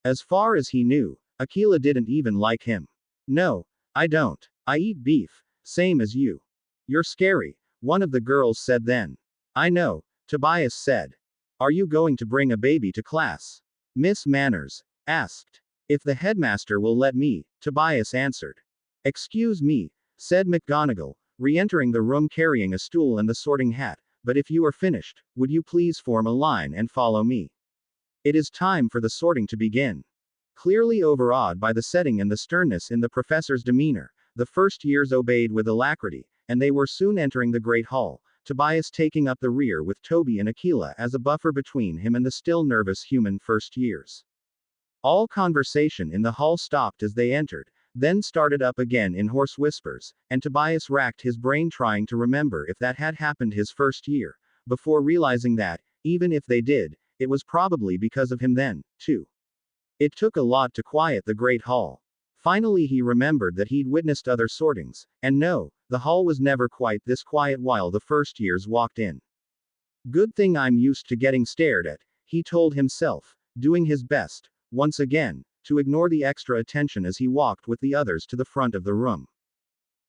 As far as he knew, Akila didn't even like him. No, I don't. I eat beef, same as you. You're scary, one of the girls said then. I know, Tobias said. Are you going to bring a baby to class? Miss Manners asked. If the headmaster will let me, Tobias answered. Excuse me, said McGonagall, re-entering the room carrying a stool and the sorting hat, but if you are finished, would you please form a line and follow me? It is time for the sorting to begin. Clearly overawed by the setting and the sternness in the professor's demeanor, the first years obeyed with alacrity, and they were soon entering the great hall, Tobias taking up the rear with Toby and Aquila as a buffer between him and the still nervous human first years. All conversation in the hall stopped as they entered, then started up again in hoarse whispers, and Tobias racked his brain trying to remember if that had happened his first year, before realizing that, even if they did, it was probably because of him then, too. It took a lot to quiet the great hall. Finally he remembered that he'd witnessed other sortings, and no, the hall was never quite this quiet while the first years walked in. Good thing I'm used to getting stared at, he told himself, doing his best, once again, to ignore the extra attention as he walked with the others to the front of the room.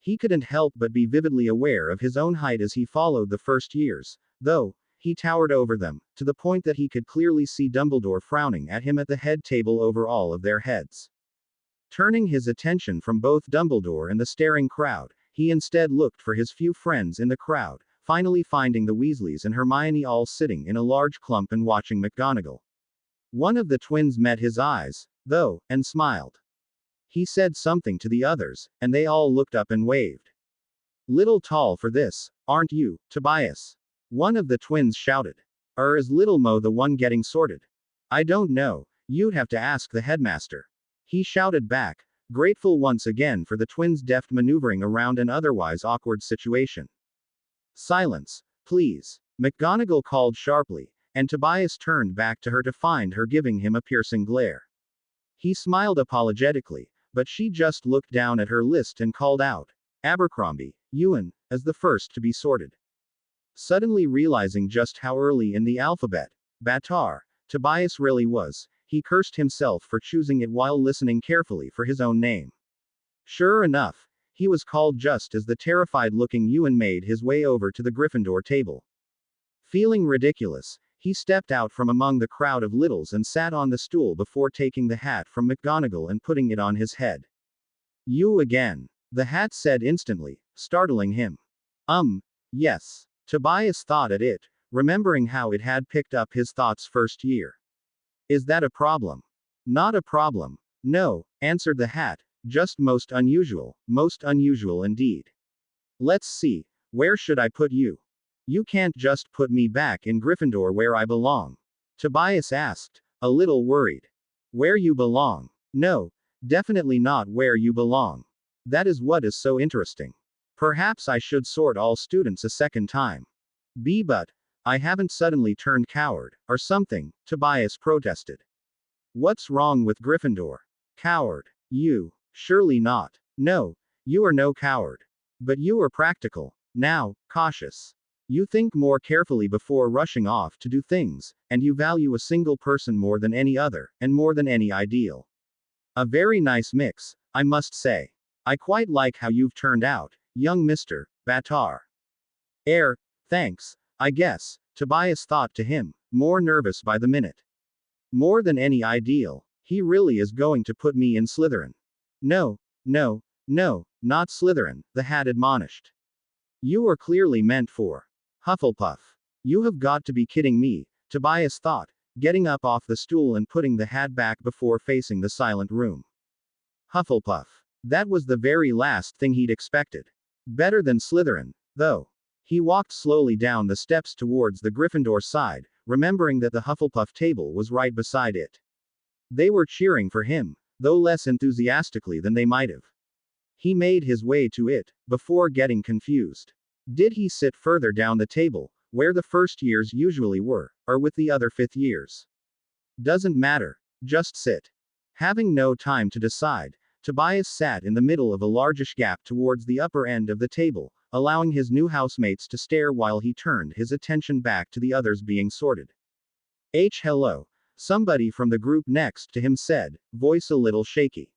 He couldn't help but be vividly aware of his own height as he followed the first years, though, he towered over them, to the point that he could clearly see Dumbledore frowning at him at the head table over all of their heads. Turning his attention from both Dumbledore and the staring crowd, he instead looked for his few friends in the crowd, finally finding the Weasleys and Hermione all sitting in a large clump and watching McGonagall. One of the twins met his eyes, though, and smiled. He said something to the others, and they all looked up and waved. Little tall for this, aren't you, Tobias? One of the twins shouted. Is Little Mo the one getting sorted? I don't know, you'd have to ask the headmaster. He shouted back, grateful once again for the twins' deft maneuvering around an otherwise awkward situation. Silence, please, McGonagall called sharply, and Tobias turned back to her to find her giving him a piercing glare. He smiled apologetically, but she just looked down at her list and called out, Abercrombie, Ewan, as the first to be sorted. Suddenly realizing just how early in the alphabet, Batar, Tobias really was, he cursed himself for choosing it while listening carefully for his own name. Sure enough, he was called just as the terrified-looking Ewan made his way over to the Gryffindor table. Feeling ridiculous, he stepped out from among the crowd of littles and sat on the stool before taking the hat from McGonagall and putting it on his head. You again, the hat said instantly, startling him. Yes. Tobias thought at it, remembering how it had picked up his thoughts first year. Is that a problem? Not a problem. No, answered the hat, just most unusual indeed. Let's see, where should I put you? You can't just put me back in Gryffindor where I belong. Tobias asked, a little worried. Where you belong? No, definitely not where you belong. That is what is so interesting. Perhaps I should sort all students a second time. But I haven't suddenly turned coward, or something, Tobias protested. What's wrong with Gryffindor? Coward. You. Surely not. No, you are no coward. But you are practical. Now, cautious. You think more carefully before rushing off to do things, and you value a single person more than any other, and more than any ideal. A very nice mix, I must say. I quite like how you've turned out, young Mr. Batar. Thanks, I guess, Tobias thought to him, more nervous by the minute. More than any ideal, he really is going to put me in Slytherin. No, not Slytherin, the hat admonished. You are clearly meant for Hufflepuff. You have got to be kidding me, Tobias thought, getting up off the stool and putting the hat back before facing the silent room. Hufflepuff. That was the very last thing he'd expected. Better than Slytherin, though. He walked slowly down the steps towards the Gryffindor side, remembering that the Hufflepuff table was right beside it. They were cheering for him, though less enthusiastically than they might have. He made his way to it, before getting confused. Did he sit further down the table, where the first years usually were, or with the other fifth years? Doesn't matter, just sit. Having no time to decide, Tobias sat in the middle of a largish gap towards the upper end of the table, allowing his new housemates to stare while he turned his attention back to the others being sorted. Hello, somebody from the group next to him said, voice a little shaky.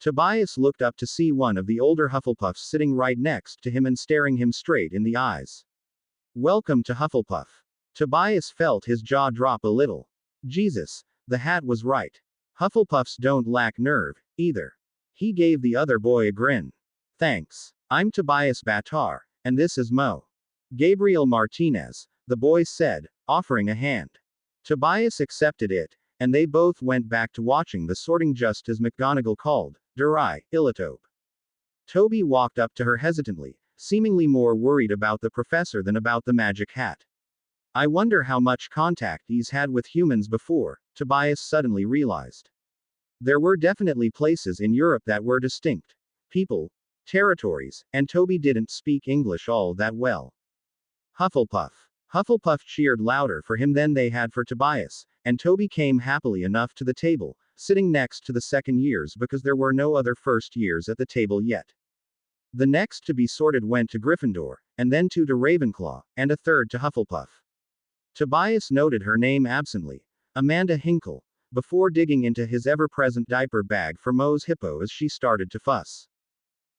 Tobias looked up to see one of the older Hufflepuffs sitting right next to him and staring him straight in the eyes. Welcome to Hufflepuff. Tobias felt his jaw drop a little. Jesus, the hat was right. Hufflepuffs don't lack nerve, either. He gave the other boy a grin. Thanks. I'm Tobias Batar, and this is Mo. Gabriel Martinez, the boy said, offering a hand. Tobias accepted it, and they both went back to watching the sorting just as McGonagall called, "Durai, Ilitope." Toby walked up to her hesitantly, seemingly more worried about the professor than about the magic hat. I wonder how much contact he's had with humans before, Tobias suddenly realized. There were definitely places in Europe that were distinct. People, territories, and Toby didn't speak English all that well. Hufflepuff. Hufflepuff cheered louder for him than they had for Tobias, and Toby came happily enough to the table, sitting next to the second years because there were no other first years at the table yet. The next to be sorted went to Gryffindor, and then two to Ravenclaw, and a third to Hufflepuff. Tobias noted her name absently, Amanda Hinkle, before digging into his ever-present diaper bag for Moe's hippo as she started to fuss.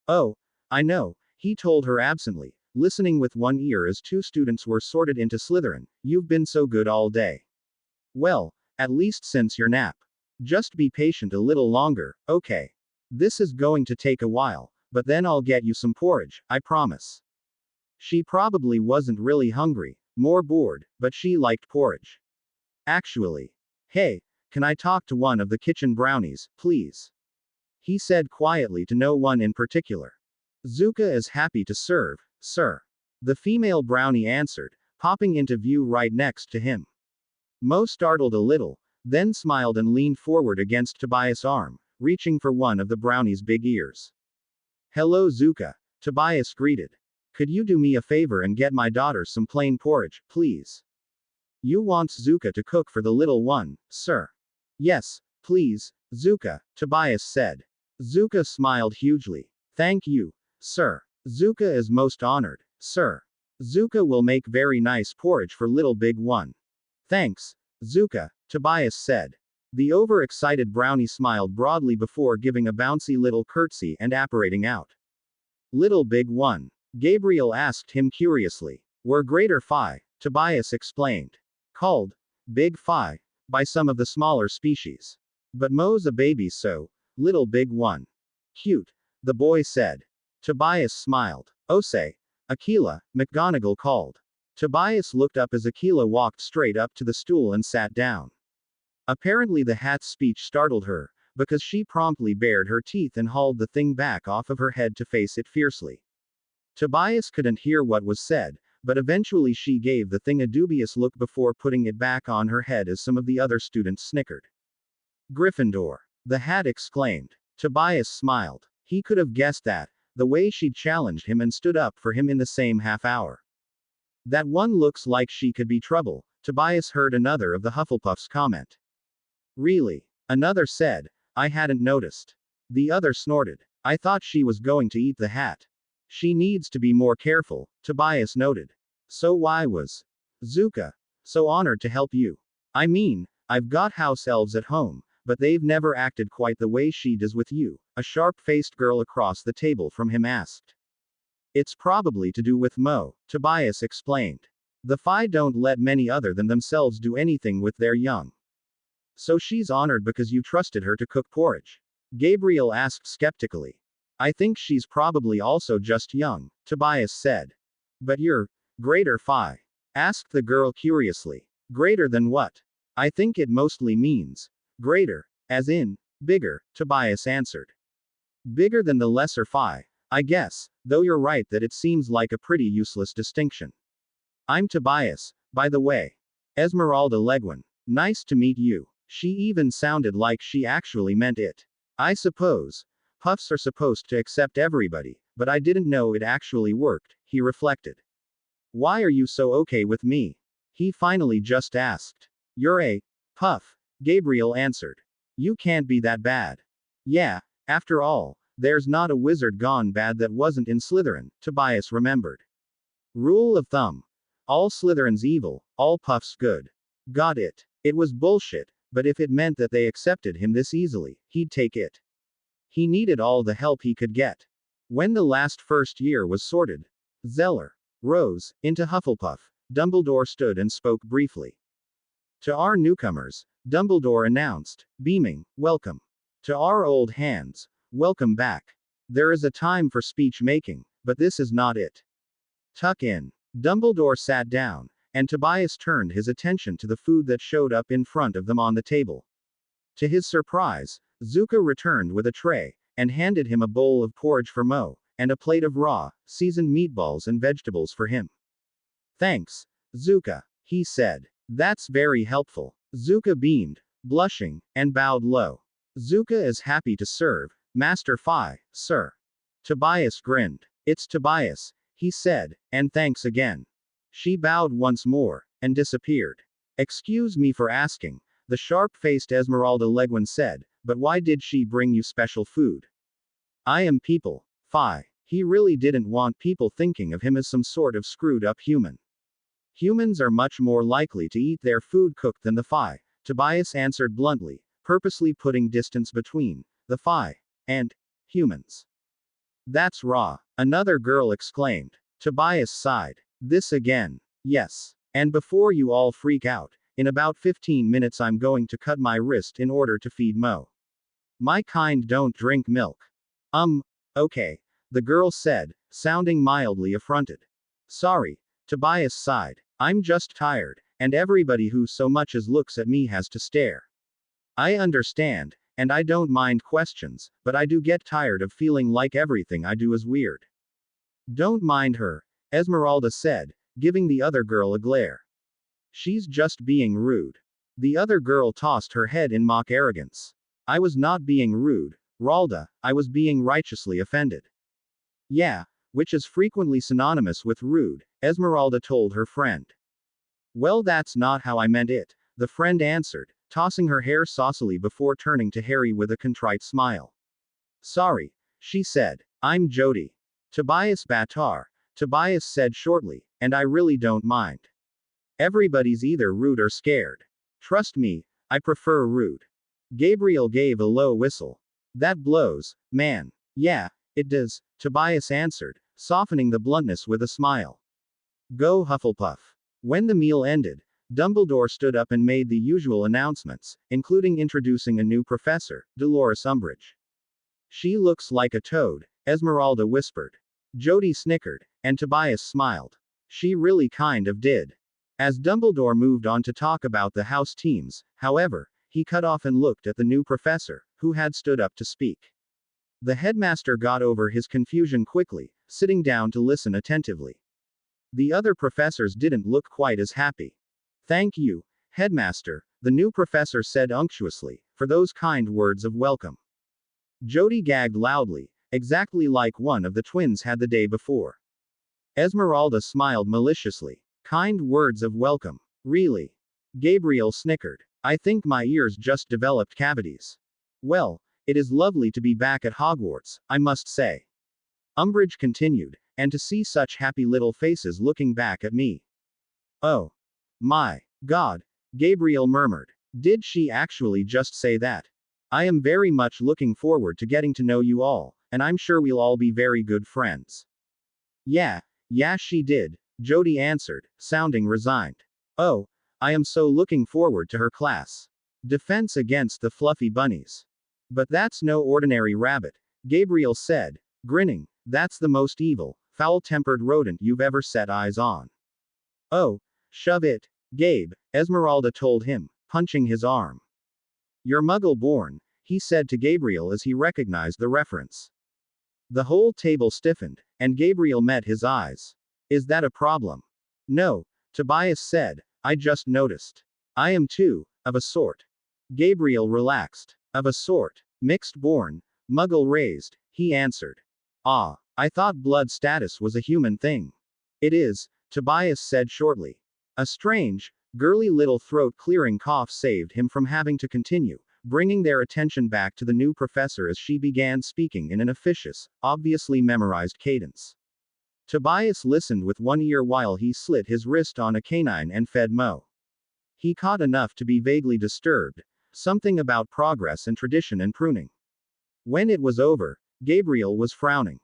"Oh, I know," he told her absently, listening with one ear as two students were sorted into Slytherin. "You've been so good all day." "Well, at least since your nap. Just be patient a little longer, okay? This is going to take a while, but then I'll get you some porridge, I promise." She probably wasn't really hungry, more bored, but she liked porridge. "Actually. Hey, can I talk to one of the kitchen brownies, please?" He said quietly to no one in particular. "Zuka is happy to serve, sir." The female brownie answered, popping into view right next to him. Mo startled a little, then smiled and leaned forward against Tobias' arm, reaching for one of the brownie's big ears. "Hello Zuka," Tobias greeted. "Could you do me a favor and get my daughter some plain porridge, please?" "You want Zuka to cook for the little one, sir?" "Yes, please, Zuka," Tobias said. Zuka smiled hugely. "Thank you, sir. Zuka is most honored, sir. Zuka will make very nice porridge for little big one." "Thanks, Zuka," Tobias said. The overexcited brownie smiled broadly before giving a bouncy little curtsy and apparating out. "Little big one?" Gabriel asked him curiously. "We're Greater Phi," Tobias explained. "Called Big Phi by some of the smaller species. But Mo's a baby, so little big one." "Cute," the boy said. Tobias smiled. "Osei, Aquila," McGonagall called. Tobias looked up as Aquila walked straight up to the stool and sat down. Apparently the hat's speech startled her, because she promptly bared her teeth and hauled the thing back off of her head to face it fiercely. Tobias couldn't hear what was said, but eventually she gave the thing a dubious look before putting it back on her head as some of the other students snickered. "Gryffindor," the hat exclaimed. Tobias smiled. He could have guessed that, the way she'd challenged him and stood up for him in the same half hour. "That one looks like she could be trouble," Tobias heard another of the Hufflepuffs comment. "Really?" Another said. "I hadn't noticed." The other snorted. "I thought she was going to eat the hat." "She needs to be more careful," Tobias noted. "So why was Zuka so honored to help you?" "I mean, I've got house elves at home, but they've never acted quite the way she does with you," a sharp-faced girl across the table from him asked. "It's probably to do with Mo," Tobias explained. "The Phi don't let many other than themselves do anything with their young. So she's honored because you trusted her to cook porridge?" Gabriel asked skeptically. "I think she's probably also just young," Tobias said. "But you're Greater Phi?" asked the girl curiously. "Greater than what?" "I think it mostly means greater, as in bigger," Tobias answered. "Bigger than the Lesser Phi, I guess, though you're right that it seems like a pretty useless distinction." "I'm Tobias, by the way. Esmeralda Legwin. Nice to meet you." She even sounded like she actually meant it. "I suppose puffs are supposed to accept everybody, but I didn't know it actually worked," he reflected. "Why are you so okay with me?" he finally just asked. "You're a puff," Gabriel answered. "You can't be that bad." "Yeah, after all, there's not a wizard gone bad that wasn't in Slytherin," Tobias remembered. "Rule of thumb. All Slytherins evil, all puffs good." Got it. It was bullshit, but if it meant that they accepted him this easily, he'd take it. He needed all the help he could get. When the last first year was sorted, Zeller rose into Hufflepuff. Dumbledore stood and spoke briefly. "To our newcomers," Dumbledore announced, beaming, "welcome. To our old hands, welcome back. There is a time for speech making, but this is not it. Tuck in." Dumbledore sat down, and Tobias turned his attention to the food that showed up in front of them on the table. To his surprise, Zuka returned with a tray, and handed him a bowl of porridge for Mo, and a plate of raw, seasoned meatballs and vegetables for him. Thanks, Zuka, he said. That's very helpful. Zuka beamed, blushing, and bowed low. Zuka is happy to serve, Master Fi, sir. Tobias grinned. It's Tobias, he said, and thanks again. She bowed once more, and disappeared. Excuse me for asking, the sharp-faced Esmeralda Legwin said, but why did she bring you special food? I am people, Fi. He really didn't want people thinking of him as some sort of screwed-up human. Humans are much more likely to eat their food cooked than the Fi, Tobias answered bluntly, purposely putting distance between the Fi and humans. That's raw, another girl exclaimed. Tobias sighed. This again. Yes. And before you all freak out, in about 15 minutes I'm going to cut my wrist in order to feed Mo. My kind don't drink milk. Okay, the girl said, sounding mildly affronted. Sorry, Tobias sighed. I'm just tired, and everybody who so much as looks at me has to stare. I understand, and I don't mind questions, but I do get tired of feeling like everything I do is weird. Don't mind her, Esmeralda said, giving the other girl a glare. She's just being rude. The other girl tossed her head in mock arrogance. I was not being rude, Ralda, I was being righteously offended. Yeah, which is frequently synonymous with rude, Esmeralda told her friend. Well, that's not how I meant it, the friend answered, tossing her hair saucily before turning to Harry with a contrite smile. Sorry, she said. I'm Jody. Tobias Batar, Tobias said shortly, and I really don't mind. Everybody's either rude or scared. Trust me, I prefer rude. Gabriel gave a low whistle. That blows, man. Yeah, it does, Tobias answered, softening the bluntness with a smile. Go Hufflepuff. When the meal ended, Dumbledore stood up and made the usual announcements, including introducing a new professor, Dolores Umbridge. She looks like a toad, Esmeralda whispered. Jody snickered, and Tobias smiled. She really kind of did. As Dumbledore moved on to talk about the house teams, however, he cut off and looked at the new professor, who had stood up to speak. The headmaster got over his confusion quickly, sitting down to listen attentively. The other professors didn't look quite as happy. Thank you, headmaster, the new professor said unctuously, for those kind words of welcome. Jody gagged loudly, exactly like one of the twins had the day before. Esmeralda smiled maliciously. Kind words of welcome. Really? Gabriel snickered. I think my ears just developed cavities. Well, it is lovely to be back at Hogwarts, I must say. Umbridge continued, and to see such happy little faces looking back at me. Oh. My God, Gabriel murmured. Did she actually just say that? I am very much looking forward to getting to know you all, and I'm sure we'll all be very good friends. Yeah, she did, Jody answered, sounding resigned. Oh, I am so looking forward to her class. Defense against the fluffy bunnies. But that's no ordinary rabbit, Gabriel said, grinning. That's the most evil, foul-tempered rodent you've ever set eyes on. Oh, shove it, Gabe, Esmeralda told him, punching his arm. You're Muggle-born, he said to Gabriel as he recognized the reference. The whole table stiffened, and Gabriel met his eyes. Is that a problem? No, Tobias said, I just noticed. I am too, of a sort. Gabriel relaxed. Of a sort. Mixed-born, Muggle-raised, he answered. Ah, I thought blood status was a human thing. It is, Tobias said shortly. A strange, girly little throat-clearing cough saved him from having to continue, bringing their attention back to the new professor as she began speaking in an officious, obviously memorized cadence. Tobias listened with one ear while he slit his wrist on a canine and fed Mo. He caught enough to be vaguely disturbed, something about progress and tradition and pruning. When it was over, Gabriel was frowning.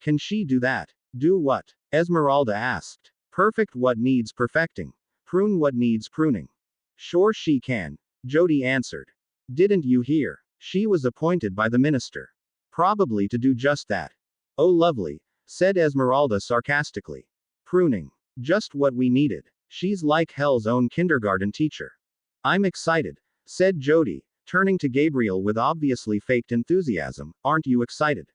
Can she do that? Do what? Esmeralda asked. Perfect what needs perfecting. Prune what needs pruning. Sure she can, Jody answered. Didn't you hear? She was appointed by the minister. Probably to do just that. Oh lovely, said Esmeralda sarcastically. Pruning. Just what we needed. She's like hell's own kindergarten teacher. I'm excited, said Jody, turning to Gabriel with obviously faked enthusiasm. Aren't you excited?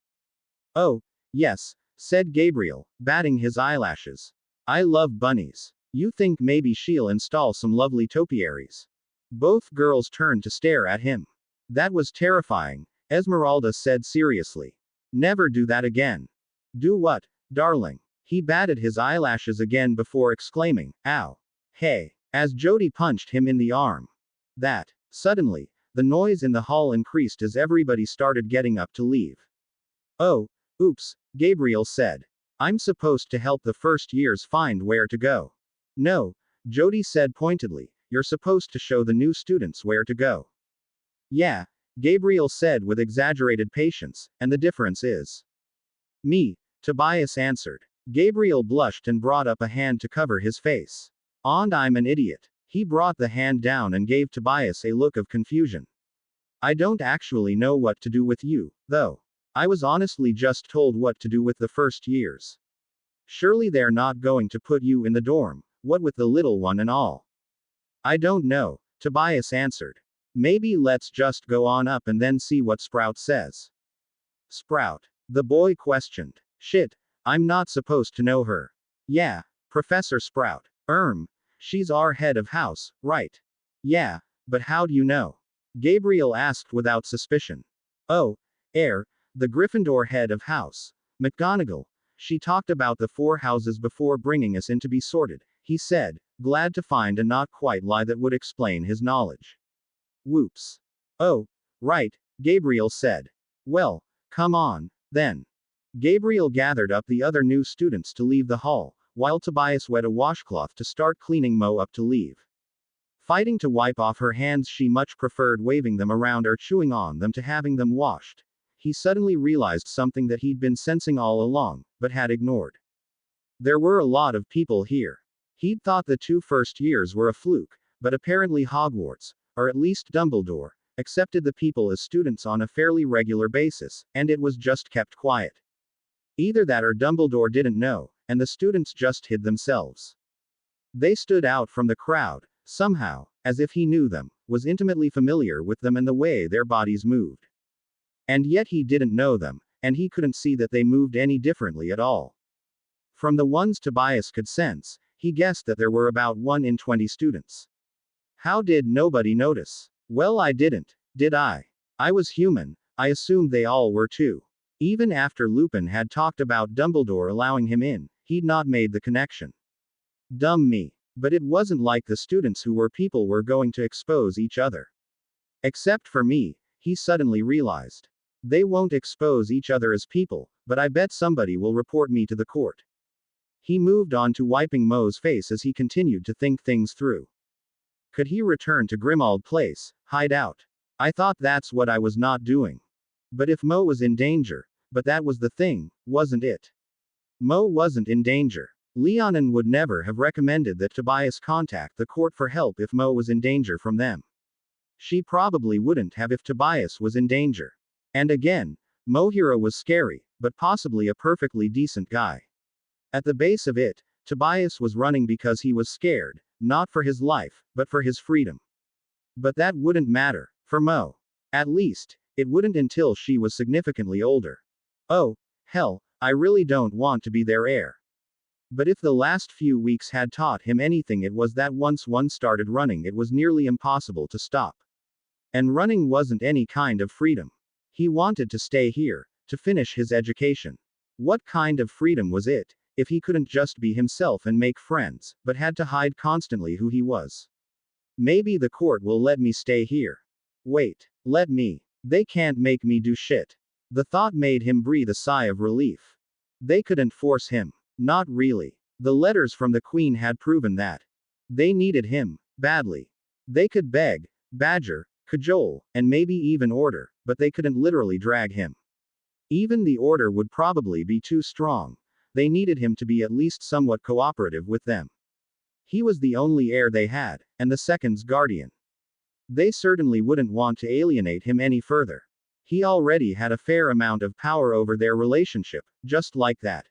Oh, yes, said Gabriel, batting his eyelashes. I love bunnies. You think maybe she'll install some lovely topiaries? Both girls turned to stare at him. That was terrifying, Esmeralda said seriously. Never do that again. Do what, darling? He batted his eyelashes again before exclaiming, ow. Hey, as Jody punched him in the arm. That. Suddenly, the noise in the hall increased as everybody started getting up to leave. Oh, oops, Gabriel said. I'm supposed to help the first years find where to go. No, Jody said pointedly, you're supposed to show the new students where to go. Yeah, Gabriel said with exaggerated patience, and the difference is me, Tobias answered. Gabriel blushed and brought up a hand to cover his face. And I'm an idiot. He brought the hand down and gave Tobias a look of confusion. I don't actually know what to do with you, though. I was honestly just told what to do with the first years. Surely they're not going to put you in the dorm, what with the little one and all. I don't know, Tobias answered. Maybe let's just go on up and then see what Sprout says. Sprout? The boy questioned. Shit, I'm not supposed to know her. Yeah, Professor Sprout. She's our head of house, right? Yeah, but how do you know? Gabriel asked without suspicion. Oh, the Gryffindor head of house. McGonagall. She talked about the 4 houses before bringing us in to be sorted, he said, glad to find a not quite lie that would explain his knowledge. Whoops. Oh, right, Gabriel said. Well, come on, then. Gabriel gathered up the other new students to leave the hall, while Tobias wet a washcloth to start cleaning Mo up to leave. Fighting to wipe off her hands, she much preferred waving them around or chewing on them to having them washed. He suddenly realized something that he'd been sensing all along, but had ignored. There were a lot of people here. He'd thought the 2 first years were a fluke, but apparently Hogwarts, or at least Dumbledore, accepted the people as students on a fairly regular basis, and it was just kept quiet. Either that or Dumbledore didn't know, and the students just hid themselves. They stood out from the crowd, somehow, as if he knew them, was intimately familiar with them and the way their bodies moved. And yet he didn't know them, and he couldn't see that they moved any differently at all. From the ones Tobias could sense, he guessed that there were about 1 in 20 students. How did nobody notice? Well, I didn't, did I? I was human, I assumed they all were too. Even after Lupin had talked about Dumbledore allowing him in, he'd not made the connection. Dumb me. But it wasn't like the students who were people were going to expose each other. Except for me, he suddenly realized. They won't expose each other as people, but I bet somebody will report me to the court. He moved on to wiping Mo's face as he continued to think things through. Could he return to Grimmauld Place, hide out? I thought that's what I was not doing. But if Mo was in danger, but that was the thing, wasn't it? Mo wasn't in danger. Leonin would never have recommended that Tobias contact the court for help if Mo was in danger from them. She probably wouldn't have if Tobias was in danger. And again, Mohira was scary, but possibly a perfectly decent guy. At the base of it, Tobias was running because he was scared, not for his life, but for his freedom. But that wouldn't matter, for Mo. At least, it wouldn't until she was significantly older. Oh, hell, I really don't want to be their heir. But if the last few weeks had taught him anything, it was that once one started running, it was nearly impossible to stop. And running wasn't any kind of freedom. He wanted to stay here, to finish his education. What kind of freedom was it, if he couldn't just be himself and make friends, but had to hide constantly who he was? Maybe the court will let me stay here. Wait, let me. They can't make me do shit. The thought made him breathe a sigh of relief. They couldn't force him. Not really. The letters from the Queen had proven that. They needed him, badly. They could beg, badger, cajole, and maybe even order, but they couldn't literally drag him. Even the order would probably be too strong. They needed him to be at least somewhat cooperative with them. He was the only heir they had, and the second's guardian. They certainly wouldn't want to alienate him any further. He already had a fair amount of power over their relationship, just like that.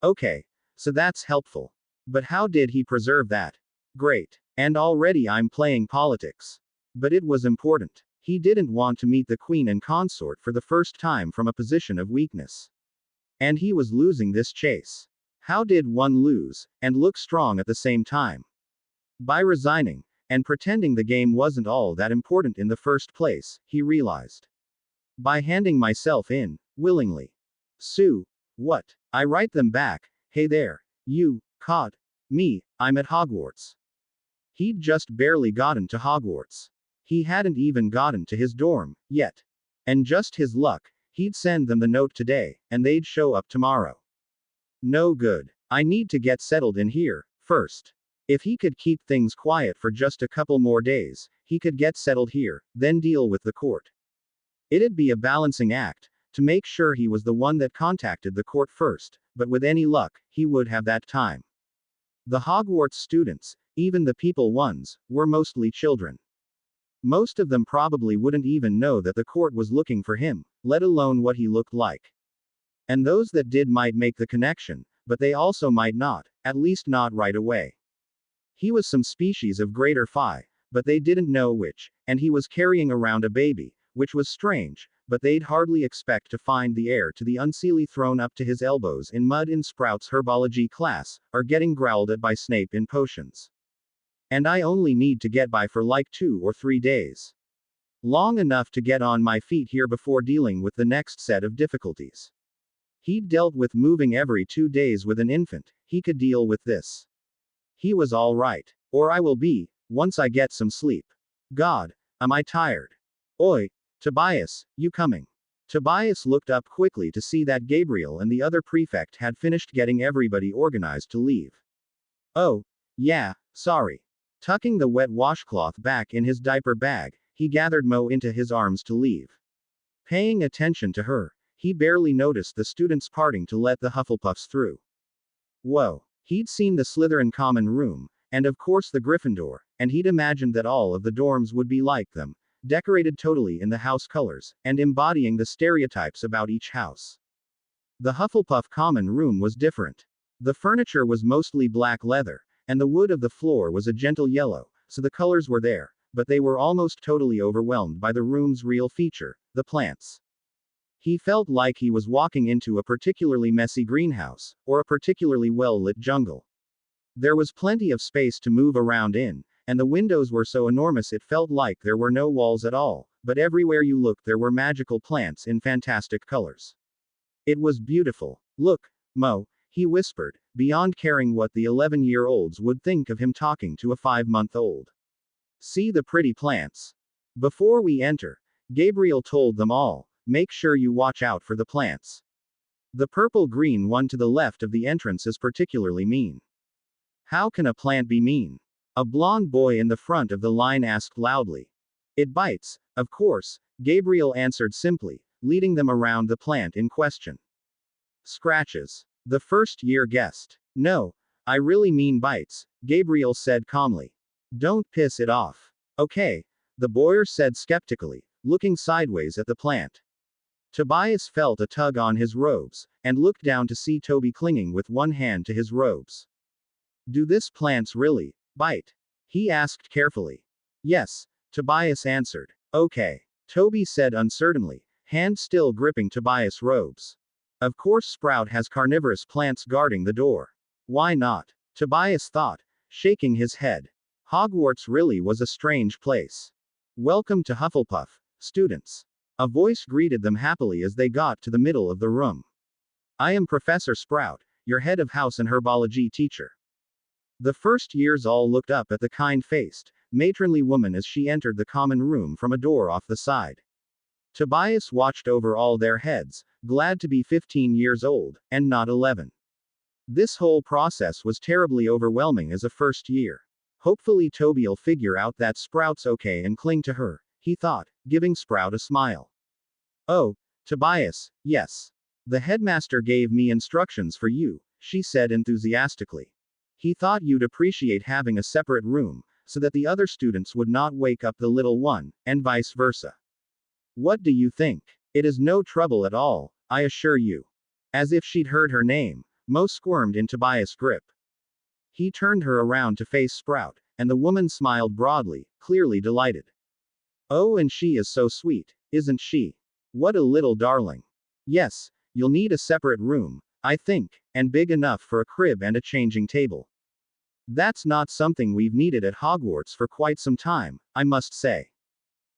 Okay, so that's helpful. But how did he preserve that? Great. And already I'm playing politics. But it was important. He didn't want to meet the queen and consort for the first time from a position of weakness. And he was losing this chase. How did one lose, and look strong at the same time? By resigning, and pretending the game wasn't all that important in the first place, he realized. By handing myself in, willingly. Sue. What? I write them back, hey there, you, caught me, I'm at Hogwarts. He'd just barely gotten to Hogwarts. He hadn't even gotten to his dorm, yet. And just his luck, he'd send them the note today, and they'd show up tomorrow. No good. I need to get settled in here, first. If he could keep things quiet for just a couple more days, he could get settled here, then deal with the court. It'd be a balancing act, to make sure he was the one that contacted the court first, but with any luck, he would have that time. The Hogwarts students, even the people ones, were mostly children. Most of them probably wouldn't even know that the court was looking for him, let alone what he looked like. And those that did might make the connection, but they also might not, at least not right away. He was some species of greater phi, but they didn't know which, and he was carrying around a baby, which was strange, but they'd hardly expect to find the heir to the Unseelie thrown up to his elbows in mud in Sprout's herbology class, or getting growled at by Snape in potions. And I only need to get by for like 2 or 3 days. Long enough to get on my feet here before dealing with the next set of difficulties. He'd dealt with moving every 2 days with an infant, he could deal with this. He was all right. Or I will be, once I get some sleep. God, am I tired. Oi, Tobias, you coming? Tobias looked up quickly to see that Gabriel and the other prefect had finished getting everybody organized to leave. Oh, yeah, sorry. Tucking the wet washcloth back in his diaper bag, he gathered Mo into his arms to leave. Paying attention to her, he barely noticed the students parting to let the Hufflepuffs through. Whoa. He'd seen the Slytherin common room, and of course the Gryffindor, and he'd imagined that all of the dorms would be like them, decorated totally in the house colors, and embodying the stereotypes about each house. The Hufflepuff common room was different. The furniture was mostly black leather, and the wood of the floor was a gentle yellow, so the colors were there, but they were almost totally overwhelmed by the room's real feature, the plants. He felt like he was walking into a particularly messy greenhouse, or a particularly well-lit jungle. There was plenty of space to move around in, and the windows were so enormous it felt like there were no walls at all, but everywhere you looked there were magical plants in fantastic colors. It was beautiful. Look, Mo, he whispered, beyond caring what the 11-year-olds would think of him talking to a 5-month-old. See the pretty plants. Before we enter, Gabriel told them all, make sure you watch out for the plants. The purple-green one to the left of the entrance is particularly mean. How can a plant be mean? A blond boy in the front of the line asked loudly. It bites, of course, Gabriel answered simply, leading them around the plant in question. Scratches. The first-year guessed. No, I really mean bites, Gabriel said calmly. Don't piss it off. Okay, the boy said skeptically, looking sideways at the plant. Tobias felt a tug on his robes, and looked down to see Toby clinging with one hand to his robes. Do this plants really bite? He asked carefully. Yes, Tobias answered. Okay, Toby said uncertainly, hand still gripping Tobias' robes. Of course Sprout has carnivorous plants guarding the door. Why not? Tobias thought, shaking his head. Hogwarts really was a strange place. Welcome to Hufflepuff, students. A voice greeted them happily as they got to the middle of the room. I am Professor Sprout, your head of house and herbology teacher. The first years all looked up at the kind-faced, matronly woman as she entered the common room from a door off the side. Tobias watched over all their heads, glad to be 15 years old, and not 11. This whole process was terribly overwhelming as a first year. Hopefully Toby'll figure out that Sprout's okay and cling to her, he thought, giving Sprout a smile. Oh, Tobias, yes. The headmaster gave me instructions for you, she said enthusiastically. He thought you'd appreciate having a separate room, so that the other students would not wake up the little one, and vice versa. What do you think? It is no trouble at all, I assure you. As if she'd heard her name, Mo squirmed in Tobias' grip. He turned her around to face Sprout, and the woman smiled broadly, clearly delighted. Oh, and she is so sweet, isn't she? What a little darling. Yes, you'll need a separate room, I think, and big enough for a crib and a changing table. That's not something we've needed at Hogwarts for quite some time, I must say.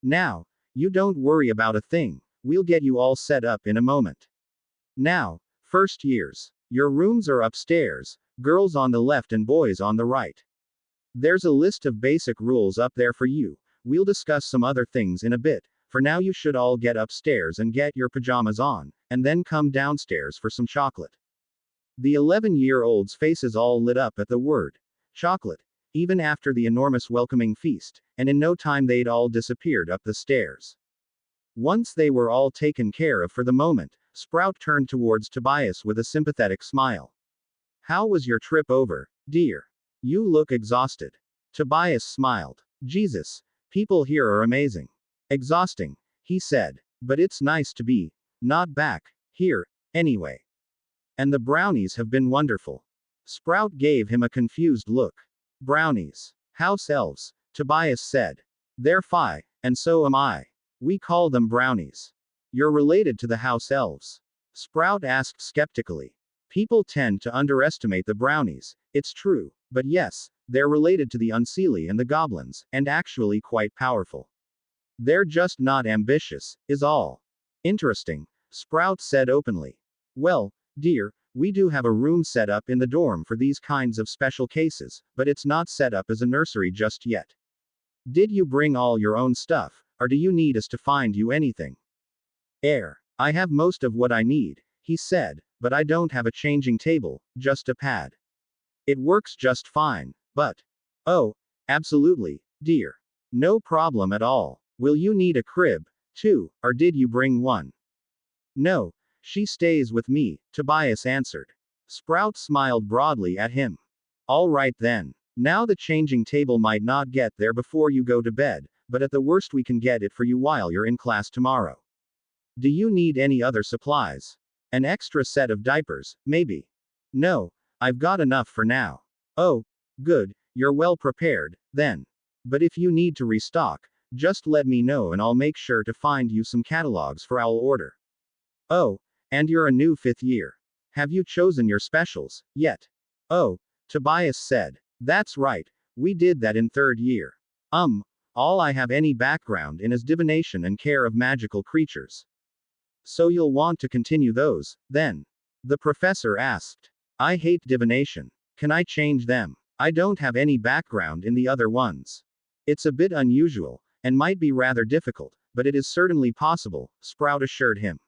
Now, you don't worry about a thing, we'll get you all set up in a moment. Now, first years. Your rooms are upstairs, girls on the left and boys on the right. There's a list of basic rules up there for you. We'll discuss some other things in a bit. For now, you should all get upstairs and get your pajamas on, and then come downstairs for some chocolate. The 11-year-olds' faces all lit up at the word chocolate, even after the enormous welcoming feast, and in no time they'd all disappeared up the stairs. Once they were all taken care of for the moment, Sprout turned towards Tobias with a sympathetic smile. How was your trip over, dear? You look exhausted. Tobias smiled. Jesus, people here are amazing. Exhausting, he said. But it's nice to be not back here, anyway. And the brownies have been wonderful. Sprout gave him a confused look. Brownies. House elves, Tobias said. They're fi, and so am I. We call them brownies. You're related to the house elves? Sprout asked skeptically. People tend to underestimate the brownies, it's true, but yes, they're related to the Unseelie and the goblins, and actually quite powerful. They're just not ambitious, is all. Interesting, Sprout said openly. Well, dear, we do have a room set up in the dorm for these kinds of special cases, but it's not set up as a nursery just yet. Did you bring all your own stuff, or do you need us to find you anything? I have most of what I need, he said, but I don't have a changing table, just a pad. It works just fine, but. Oh, absolutely, dear. No problem at all. Will you need a crib, too, or did you bring one? No, she stays with me, Tobias answered. Sprout smiled broadly at him. All right then. Now the changing table might not get there before you go to bed, but at the worst we can get it for you while you're in class tomorrow. Do you need any other supplies? An extra set of diapers, maybe? No, I've got enough for now. Oh, good, you're well prepared, then. But if you need to restock, just let me know and I'll make sure to find you some catalogs for our order. Oh, and you're a new 5th year. Have you chosen your specials yet? Oh, Tobias said. That's right, we did that in 3rd year. All I have any background in is divination and care of magical creatures. So you'll want to continue those, then? The professor asked. I hate divination. Can I change them? I don't have any background in the other ones. It's a bit unusual, and might be rather difficult, but it is certainly possible, Sprout assured him.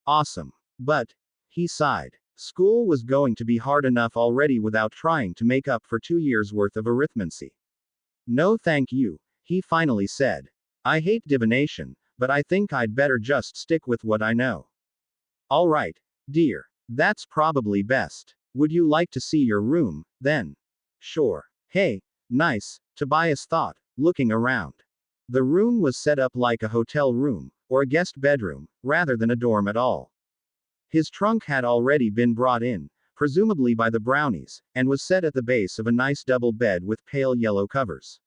Awesome. But, he sighed. School was going to be hard enough already without trying to make up for 2 years' worth of arithmancy. No thank you, he finally said. I hate divination, but I think I'd better just stick with what I know. All right, dear. That's probably best. Would you like to see your room, then? Sure. Hey, nice, Tobias thought, looking around. The room was set up like a hotel room, or a guest bedroom, rather than a dorm at all. His trunk had already been brought in, presumably by the brownies, and was set at the base of a nice double bed with pale yellow covers.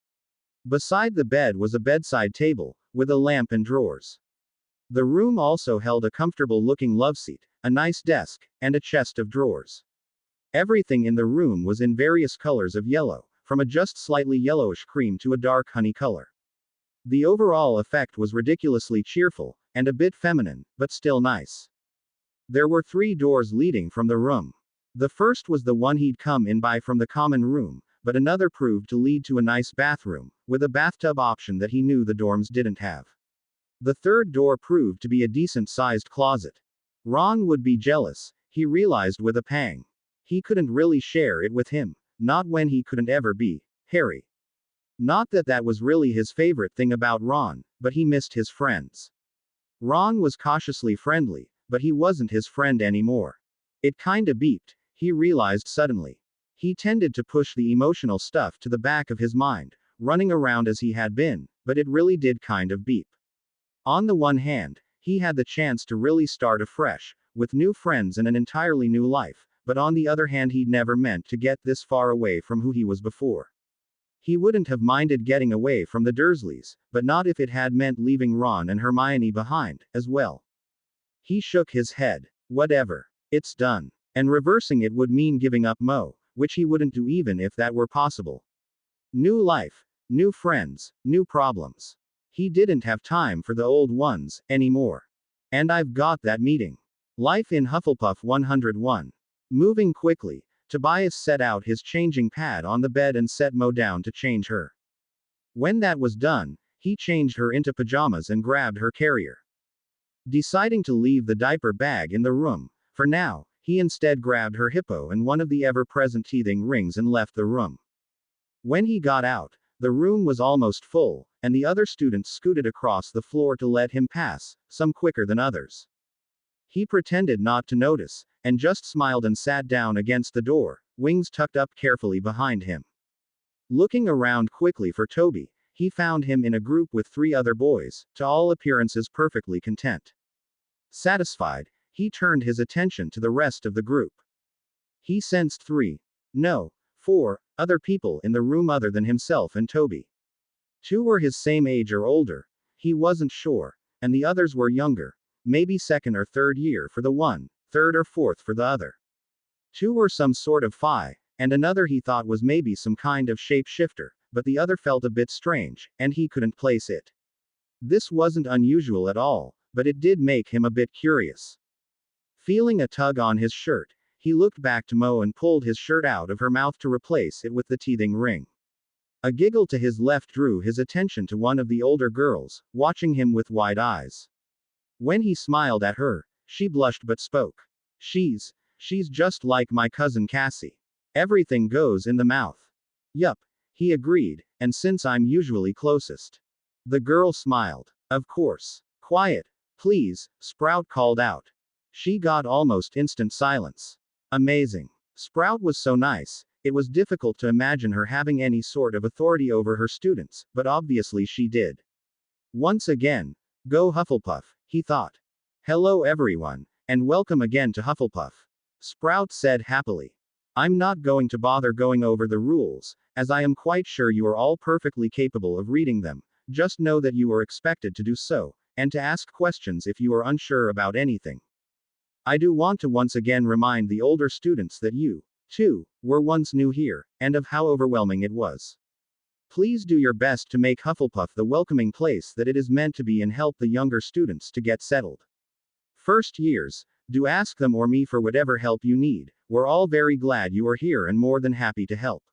Beside the bed was a bedside table, with a lamp and drawers. The room also held a comfortable-looking loveseat, a nice desk, and a chest of drawers. Everything in the room was in various colors of yellow, from a just slightly yellowish cream to a dark honey color. The overall effect was ridiculously cheerful, and a bit feminine, but still nice. There were 3 doors leading from the room. The first was the one he'd come in by from the common room, but another proved to lead to a nice bathroom, with a bathtub option that he knew the dorms didn't have. The third door proved to be a decent-sized closet. Ron would be jealous, he realized with a pang. He couldn't really share it with him, not when he couldn't ever be Harry. Not that that was really his favorite thing about Ron, but he missed his friends. Ron was cautiously friendly, but he wasn't his friend anymore. It kinda beeped, he realized suddenly. He tended to push the emotional stuff to the back of his mind, running around as he had been, but it really did kind of beep. On the one hand, he had the chance to really start afresh, with new friends and an entirely new life, but on the other hand he'd never meant to get this far away from who he was before. He wouldn't have minded getting away from the Dursleys, but not if it had meant leaving Ron and Hermione behind, as well. He shook his head. Whatever. It's done. And reversing it would mean giving up Mo, which he wouldn't do even if that were possible. New life, new friends, new problems. He didn't have time for the old ones anymore. And I've got that meeting. Life in Hufflepuff 101. Moving quickly, Tobias set out his changing pad on the bed and set Mo down to change her. When that was done, he changed her into pajamas and grabbed her carrier. Deciding to leave the diaper bag in the room, for now, he instead grabbed her hippo and one of the ever-present teething rings and left the room. When he got out, the room was almost full, and the other students scooted across the floor to let him pass, some quicker than others. He pretended not to notice, and just smiled and sat down against the door, wings tucked up carefully behind him. Looking around quickly for Toby, he found him in a group with 3 other boys, to all appearances perfectly content. Satisfied, he turned his attention to the rest of the group. He sensed 3, no, 4, other people in the room other than himself and Toby. 2 were his same age or older, he wasn't sure, and the others were younger, maybe 2nd or 3rd year for the one, 3rd or 4th for the other. 2 were some sort of Phi, and another he thought was maybe some kind of shapeshifter, but the other felt a bit strange, and he couldn't place it. This wasn't unusual at all, but it did make him a bit curious. Feeling a tug on his shirt, he looked back to Mo and pulled his shirt out of her mouth to replace it with the teething ring. A giggle to his left drew his attention to one of the older girls, watching him with wide eyes. When he smiled at her, she blushed but spoke. She's just like my cousin Cassie. Everything goes in the mouth. Yup, he agreed, and since I'm usually closest. The girl smiled. Of course. Quiet, please, Sprout called out. She got almost instant silence. Amazing. Sprout was so nice, it was difficult to imagine her having any sort of authority over her students, but obviously she did. Once again, go Hufflepuff, he thought. Hello everyone, and welcome again to Hufflepuff. Sprout said happily. I'm not going to bother going over the rules, as I am quite sure you are all perfectly capable of reading them, just know that you are expected to do so, and to ask questions if you are unsure about anything. I do want to once again remind the older students that you, too, were once new here, and of how overwhelming it was. Please do your best to make Hufflepuff the welcoming place that it is meant to be and help the younger students to get settled. First years, do ask them or me for whatever help you need, we're all very glad you are here and more than happy to help.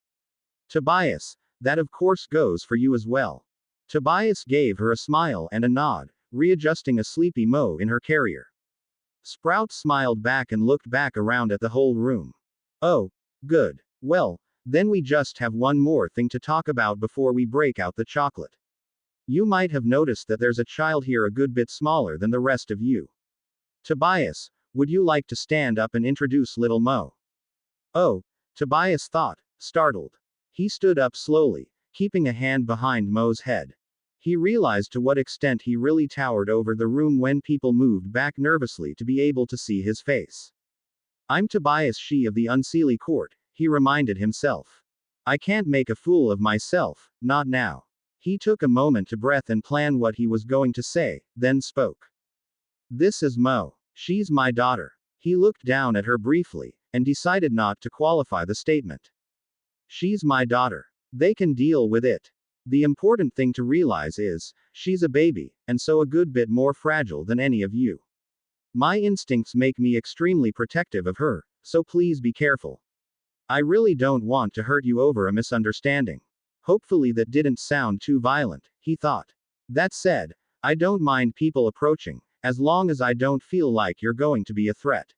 Tobias, that of course goes for you as well. Tobias gave her a smile and a nod, readjusting a sleepy Mo in her carrier. Sprout smiled back and looked back around at the whole room. Oh, good. Well, then we just have one more thing to talk about before we break out the chocolate. You might have noticed that there's a child here a good bit smaller than the rest of you. Tobias, would you like to stand up and introduce little Mo? Oh, Tobias thought, startled. He stood up slowly, keeping a hand behind Mo's head. He realized to what extent he really towered over the room when people moved back nervously to be able to see his face. I'm Tobias She of the Unseelie Court, he reminded himself. I can't make a fool of myself, not now. He took a moment to breath and plan what he was going to say, then spoke. This is Mo. She's my daughter. He looked down at her briefly, and decided not to qualify the statement. She's my daughter. They can deal with it. The important thing to realize is, she's a baby, and so a good bit more fragile than any of you. My instincts make me extremely protective of her, so please be careful. I really don't want to hurt you over a misunderstanding. Hopefully that didn't sound too violent, he thought. That said, I don't mind people approaching, as long as I don't feel like you're going to be a threat.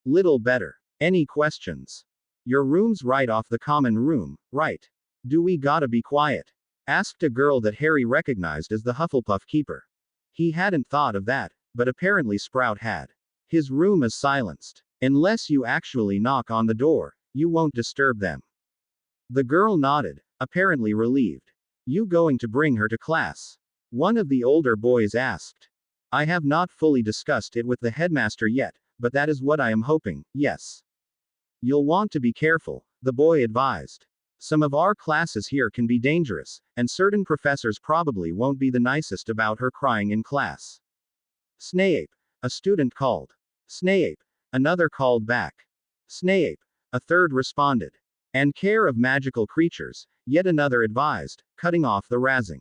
Little better. Any questions? Your room's right off the common room, right? Do we gotta be quiet? Asked a girl that Harry recognized as the Hufflepuff keeper. He hadn't thought of that, but apparently Sprout had. His room is silenced. Unless you actually knock on the door, you won't disturb them. The girl nodded, apparently relieved. You going to bring her to class? One of the older boys asked. I have not fully discussed it with the headmaster yet, but that is what I am hoping, yes. You'll want to be careful, the boy advised. Some of our classes here can be dangerous, and certain professors probably won't be the nicest about her crying in class. Snape, a student called. Snape, another called back. Snape, a third responded. And care of magical creatures, yet another advised, cutting off the razzing.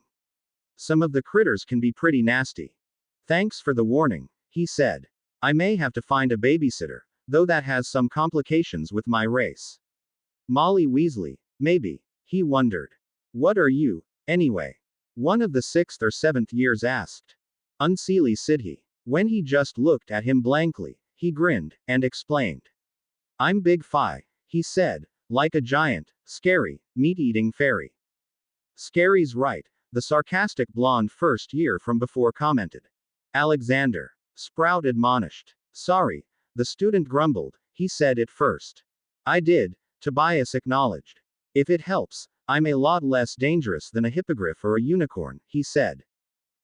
Some of the critters can be pretty nasty. Thanks for the warning, he said. I may have to find a babysitter, though that has some complications with my race. Molly Weasley, maybe, he wondered. What are you, anyway? One of the 6th or 7th years asked. Unseelie Sidhe. When he just looked at him blankly, he grinned, and explained. I'm Big Fi, he said, like a giant, scary, meat-eating fairy. Scary's right, the sarcastic blonde first year from before commented. Alexander. Sprout admonished. Sorry, the student grumbled, he said it first. I did, Tobias acknowledged. If it helps, I'm a lot less dangerous than a hippogriff or a unicorn, he said.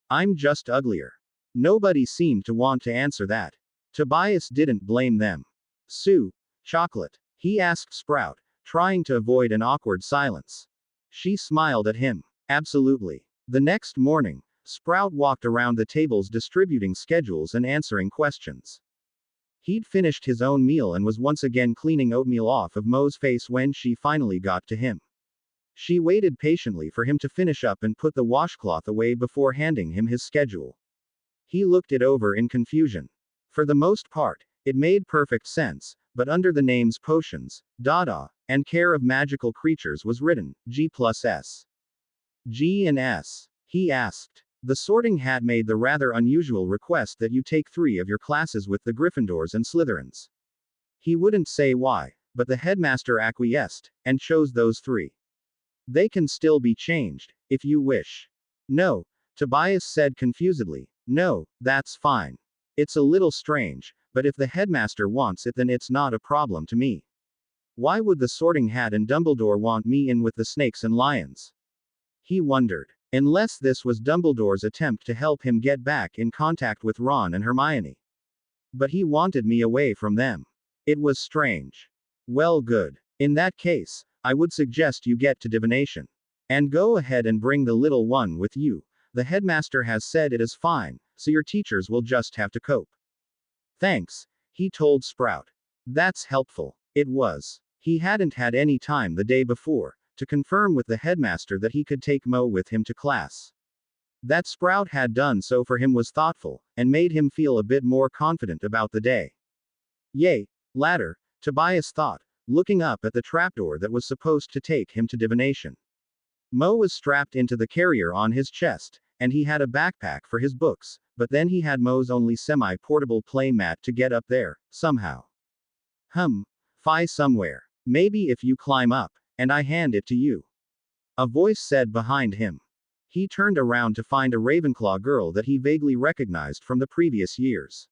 I'm just uglier. Nobody seemed to want to answer that. Tobias didn't blame them. Sue, chocolate? He asked Sprout, trying to avoid an awkward silence. She smiled at him. Absolutely. The next morning, Sprout walked around the tables distributing schedules and answering questions. He'd finished his own meal and was once again cleaning oatmeal off of Mo's face when she finally got to him. She waited patiently for him to finish up and put the washcloth away before handing him his schedule. He looked it over in confusion. For the most part, it made perfect sense, but under the names potions, Dada, and care of magical creatures was written, G+S. G and S? He asked. The Sorting Hat made the rather unusual request that you take 3 of your classes with the Gryffindors and Slytherins. He wouldn't say why, but the headmaster acquiesced, and chose those 3. They can still be changed, if you wish. No, Tobias said confusedly. No, that's fine. It's a little strange, but if the headmaster wants it then it's not a problem to me. Why would the Sorting Hat and Dumbledore want me in with the snakes and lions? He wondered. Unless this was Dumbledore's attempt to help him get back in contact with Ron and Hermione. But he wanted me away from them. It was strange. Well, good. In that case, I would suggest you get to divination. And go ahead and bring the little one with you. The headmaster has said it is fine, so your teachers will just have to cope. Thanks, he told Sprout. That's helpful. It was. He hadn't had any time the day before to confirm with the headmaster that he could take Mo with him to class. That Sprout had done so for him was thoughtful, and made him feel a bit more confident about the day. Yay, ladder, Tobias thought, looking up at the trapdoor that was supposed to take him to divination. Mo was strapped into the carrier on his chest, and he had a backpack for his books, but then he had Mo's only semi-portable play mat to get up there, somehow. Fi somewhere. Maybe if you climb up, and I hand it to you. A voice said behind him. He turned around to find a Ravenclaw girl that he vaguely recognized from the previous years.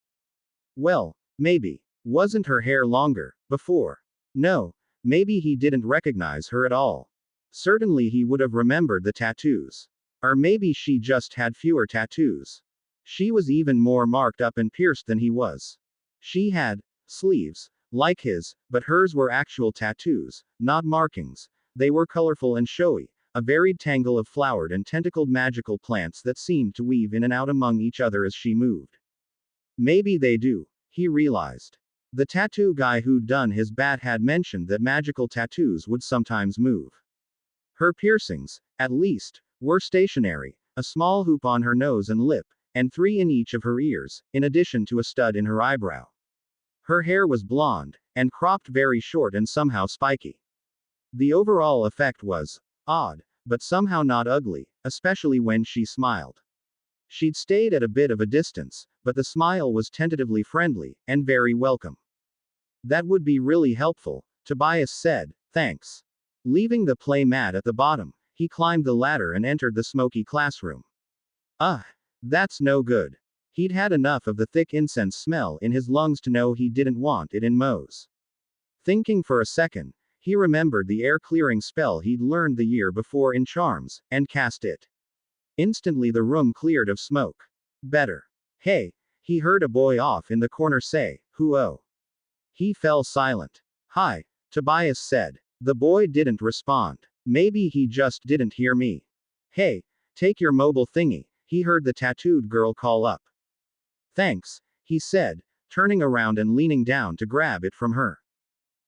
Well, maybe. Wasn't her hair longer, before? No, maybe he didn't recognize her at all. Certainly he would have remembered the tattoos. Or maybe she just had fewer tattoos. She was even more marked up and pierced than he was. She had sleeves, like his, but hers were actual tattoos, not markings. They were colorful and showy, a varied tangle of flowered and tentacled magical plants that seemed to weave in and out among each other as she moved. Maybe they do, he realized. The tattoo guy who'd done his bat had mentioned that magical tattoos would sometimes move. Her piercings, at least, were stationary, a small hoop on her nose and lip, and 3 in each of her ears, in addition to a stud in her eyebrow. Her hair was blonde, and cropped very short and somehow spiky. The overall effect was odd, but somehow not ugly, especially when she smiled. She'd stayed at a bit of a distance, but the smile was tentatively friendly, and very welcome. That would be really helpful, Tobias said, thanks. Leaving the play mat at the bottom, he climbed the ladder and entered the smoky classroom. That's no good. He'd had enough of the thick incense smell in his lungs to know he didn't want it in Mo's. Thinking for a second, he remembered the air-clearing spell he'd learned the year before in Charms, and cast it. Instantly the room cleared of smoke. Better. Hey, he heard a boy off in the corner say, "Who-oh?" He fell silent. Hi, Tobias said. The boy didn't respond. Maybe he just didn't hear me. Hey, take your mobile thingy, he heard the tattooed girl call up. Thanks, he said, turning around and leaning down to grab it from her.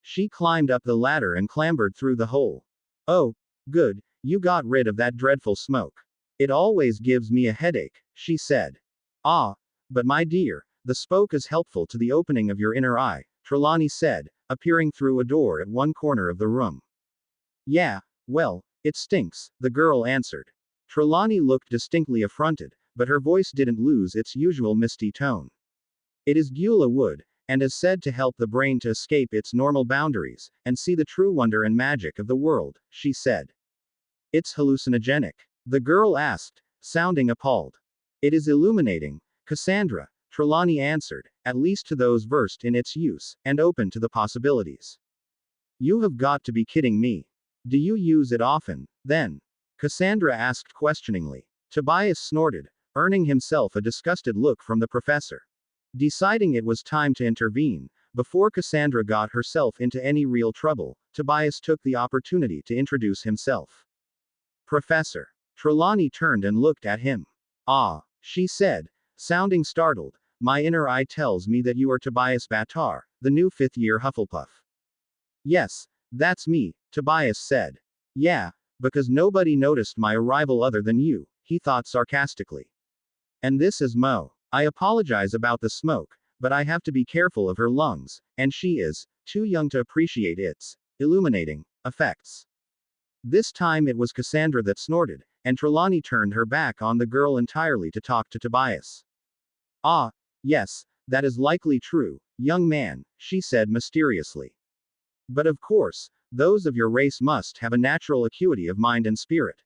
She climbed up the ladder and clambered through the hole. Oh, good, you got rid of that dreadful smoke. It always gives me a headache, she said. Ah, but my dear, the smoke is helpful to the opening of your inner eye, Trelawney said, appearing through a door at one corner of the room. Yeah, well, it stinks, the girl answered. Trelawney looked distinctly affronted, but her voice didn't lose its usual misty tone. It is Gula wood, and is said to help the brain to escape its normal boundaries, and see the true wonder and magic of the world, she said. It's hallucinogenic? The girl asked, sounding appalled. It is illuminating, Cassandra, Trelawney answered, at least to those versed in its use, and open to the possibilities. You have got to be kidding me. Do you use it often, then? Cassandra asked questioningly. Tobias snorted, earning himself a disgusted look from the professor. Deciding it was time to intervene, before Cassandra got herself into any real trouble, Tobias took the opportunity to introduce himself. Professor. Trelawney turned and looked at him. Ah, she said, sounding startled, my inner eye tells me that you are Tobias Batar, the new fifth-year Hufflepuff. Yes, that's me, Tobias said. Yeah, because nobody noticed my arrival other than you, he thought sarcastically. And this is Mo. I apologize about the smoke, but I have to be careful of her lungs, and she is too young to appreciate its illuminating effects. This time it was Cassandra that snorted, and Trelawney turned her back on the girl entirely to talk to Tobias. Ah, yes, that is likely true, young man, she said mysteriously. But of course, those of your race must have a natural acuity of mind and spirit.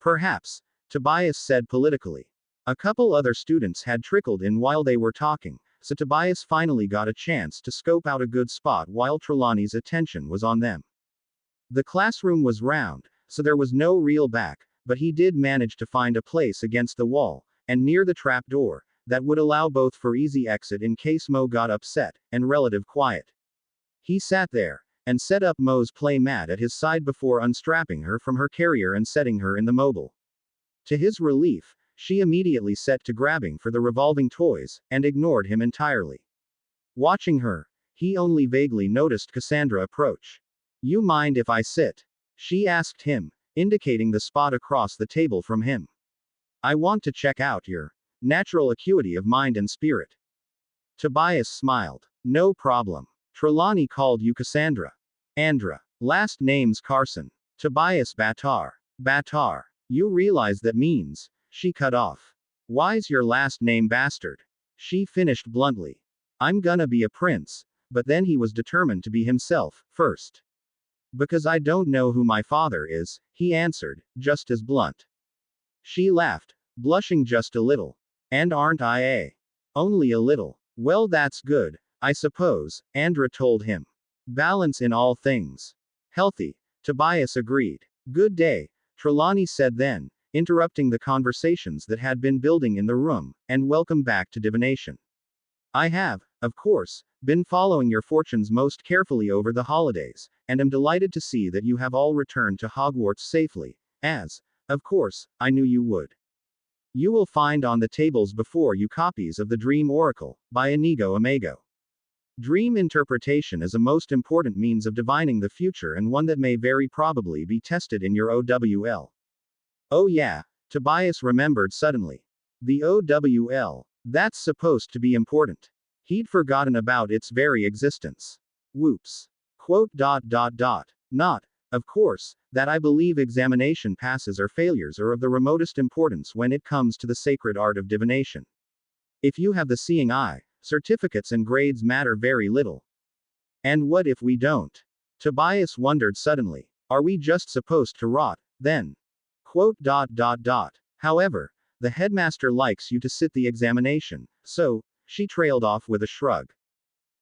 Perhaps, Tobias said politically. A couple other students had trickled in while they were talking, so Tobias finally got a chance to scope out a good spot while Trelawney's attention was on them. The classroom was round, so there was no real back, but he did manage to find a place against the wall, and near the trap door, that would allow both for easy exit in case Mo got upset, and relative quiet. He sat there, and set up Mo's play mat at his side before unstrapping her from her carrier and setting her in the mobile. To his relief, she immediately set to grabbing for the revolving toys, and ignored him entirely. Watching her, he only vaguely noticed Cassandra approach. You mind if I sit? She asked him, indicating the spot across the table from him. I want to check out your natural acuity of mind and spirit. Tobias smiled. No problem. Trelawney called you Cassandra. Andra. Last name's Carson. Tobias Batar. Batar. You realize that means, she cut off. Why's your last name Bastard? She finished bluntly. I'm gonna be a prince, but then he was determined to be himself, first. Because I don't know who my father is, he answered, just as blunt. She laughed, blushing just a little. And aren't I a? Only a little. Well, that's good, I suppose, Andra told him. Balance in all things. Healthy, Tobias agreed. Good day, Trelawney said then, interrupting the conversations that had been building in the room, and welcome back to divination. I have, of course, been following your fortunes most carefully over the holidays, and am delighted to see that you have all returned to Hogwarts safely, as, of course, I knew you would. You will find on the tables before you copies of the Dream Oracle, by Inigo Amago. Dream interpretation is a most important means of divining the future and one that may very probably be tested in your OWL. Oh yeah, Tobias remembered suddenly. The OWL. That's supposed to be important. He'd forgotten about its very existence. Whoops. Quote. Not, of course, that I believe examination passes or failures are of the remotest importance when it comes to the sacred art of divination. If you have the seeing eye, certificates and grades matter very little. And what if we don't? Tobias wondered suddenly. Are we just supposed to rot, then? Quote. However, the headmaster likes you to sit the examination, so, she trailed off with a shrug.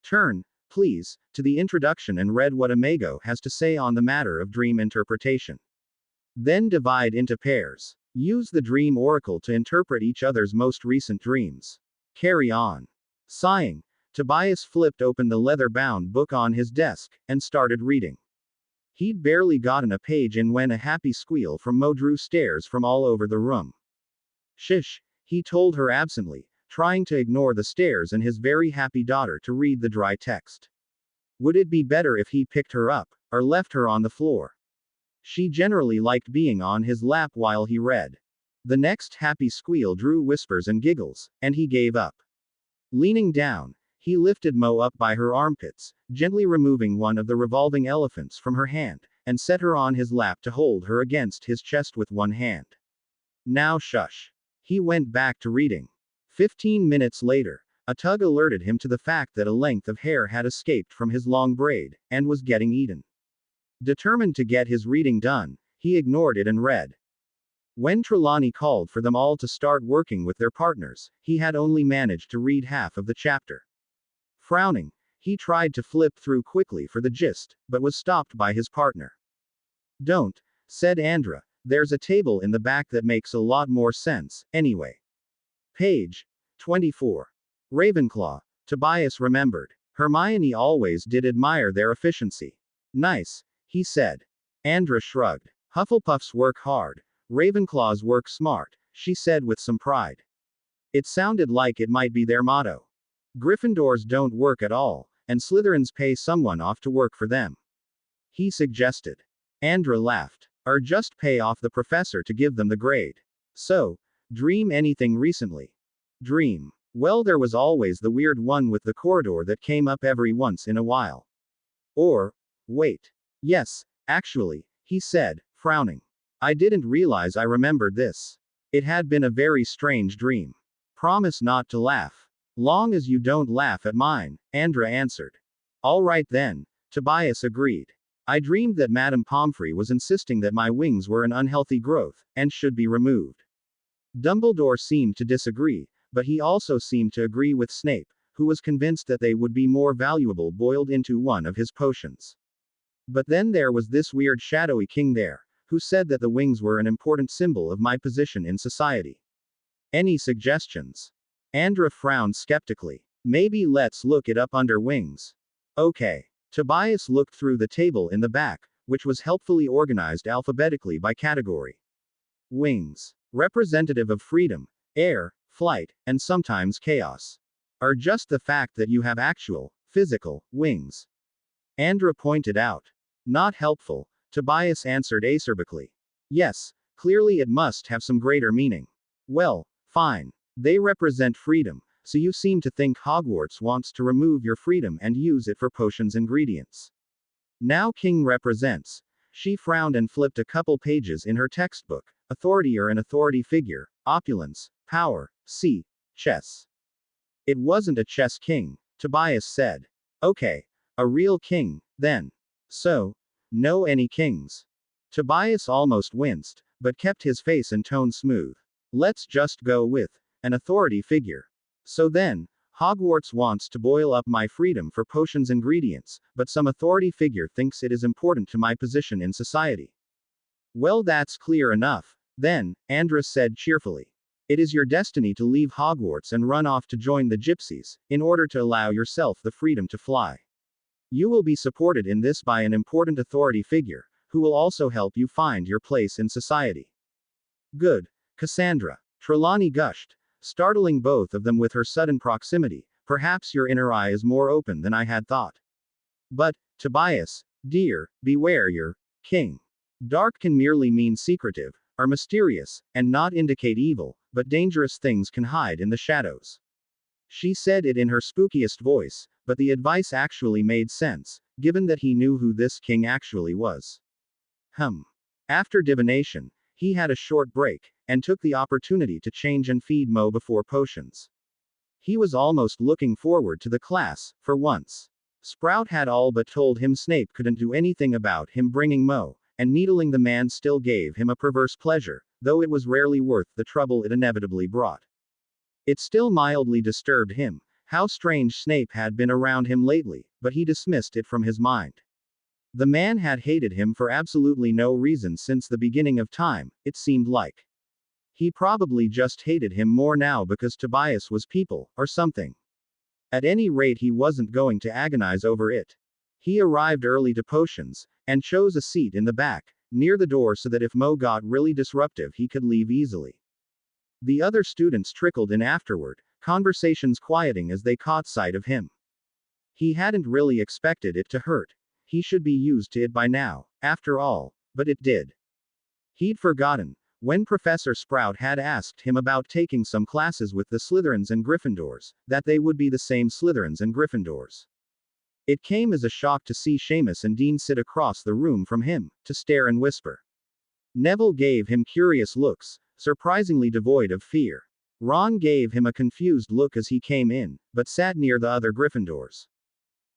Turn, please, to the introduction and read what Amago has to say on the matter of dream interpretation. Then divide into pairs. Use the dream oracle to interpret each other's most recent dreams. Carry on. Sighing, Tobias flipped open the leather-bound book on his desk, and started reading. He'd barely gotten a page in when a happy squeal from Mo drew stares from all over the room. Shish, he told her absently, trying to ignore the stares and his very happy daughter to read the dry text. Would it be better if he picked her up, or left her on the floor? She generally liked being on his lap while he read. The next happy squeal drew whispers and giggles, and he gave up. Leaning down, he lifted Mo up by her armpits, gently removing one of the revolving elephants from her hand, and set her on his lap to hold her against his chest with one hand. Now shush. He went back to reading. 15 minutes later, a tug alerted him to the fact that a length of hair had escaped from his long braid, and was getting eaten. Determined to get his reading done, he ignored it and read. When Trelawney called for them all to start working with their partners, he had only managed to read half of the chapter. Frowning, he tried to flip through quickly for the gist, but was stopped by his partner. Don't, said Andra, there's a table in the back that makes a lot more sense, anyway. Page 24. Ravenclaw, Tobias remembered. Hermione always did admire their efficiency. Nice, he said. Andra shrugged. Hufflepuffs work hard. Ravenclaws work smart, she said with some pride. It sounded like it might be their motto. Gryffindors don't work at all, and Slytherins pay someone off to work for them. He suggested. Andra laughed. Or just pay off the professor to give them the grade. So, dream anything recently? Dream. Well, there was always the weird one with the corridor that came up every once in a while. Or, wait. Yes, actually, he said, frowning. I didn't realize I remembered this. It had been a very strange dream. Promise not to laugh. Long as you don't laugh at mine, Andra answered. All right then, Tobias agreed. I dreamed that Madame Pomfrey was insisting that my wings were an unhealthy growth, and should be removed. Dumbledore seemed to disagree, but he also seemed to agree with Snape, who was convinced that they would be more valuable boiled into one of his potions. But then there was this weird shadowy king there, who said that the wings were an important symbol of my position in society. Any suggestions? Andra frowned skeptically. Maybe let's look it up under wings. Okay. Tobias looked through the table in the back, which was helpfully organized alphabetically by category. Wings. Representative of freedom, air, flight, and sometimes chaos. Are just the fact that you have actual, physical, wings. Andra pointed out. Not helpful, Tobias answered acerbically. Yes, clearly it must have some greater meaning. Well, fine. They represent freedom, so you seem to think Hogwarts wants to remove your freedom and use it for potions ingredients. Now king represents. She frowned and flipped a couple pages in her textbook. Authority or an authority figure, opulence, power, see, chess. It wasn't a chess king, Tobias said. Okay. A real king, then. So, no any kings. Tobias almost winced, but kept his face and tone smooth. Let's just go with an authority figure. So then, Hogwarts wants to boil up my freedom for potions ingredients, but some authority figure thinks it is important to my position in society. Well, that's clear enough, then, Andra said cheerfully. It is your destiny to leave Hogwarts and run off to join the gypsies, in order to allow yourself the freedom to fly. You will be supported in this by an important authority figure, who will also help you find your place in society. Good, Cassandra. Trelawney gushed, startling both of them with her sudden proximity. Perhaps your inner eye is more open than I had thought. But, Tobias, dear, beware your king. Dark can merely mean secretive, or mysterious, and not indicate evil, but dangerous things can hide in the shadows. She said it in her spookiest voice, but the advice actually made sense, given that he knew who this king actually was. After divination, he had a short break, and took the opportunity to change and feed Mo before potions. He was almost looking forward to the class, for once. Sprout had all but told him Snape couldn't do anything about him bringing Mo, and needling the man still gave him a perverse pleasure, though it was rarely worth the trouble it inevitably brought. It still mildly disturbed him, how strange Snape had been around him lately, but he dismissed it from his mind. The man had hated him for absolutely no reason since the beginning of time, it seemed like. He probably just hated him more now because Tobias was people, or something. At any rate, he wasn't going to agonize over it. He arrived early to potions, and chose a seat in the back, near the door so that if Mo got really disruptive he could leave easily. The other students trickled in afterward, conversations quieting as they caught sight of him. He hadn't really expected it to hurt. He should be used to it by now, after all, but it did. He'd forgotten, when Professor Sprout had asked him about taking some classes with the Slytherins and Gryffindors, that they would be the same Slytherins and Gryffindors. It came as a shock to see Seamus and Dean sit across the room from him, to stare and whisper. Neville gave him curious looks, surprisingly devoid of fear. Ron gave him a confused look as he came in, but sat near the other Gryffindors.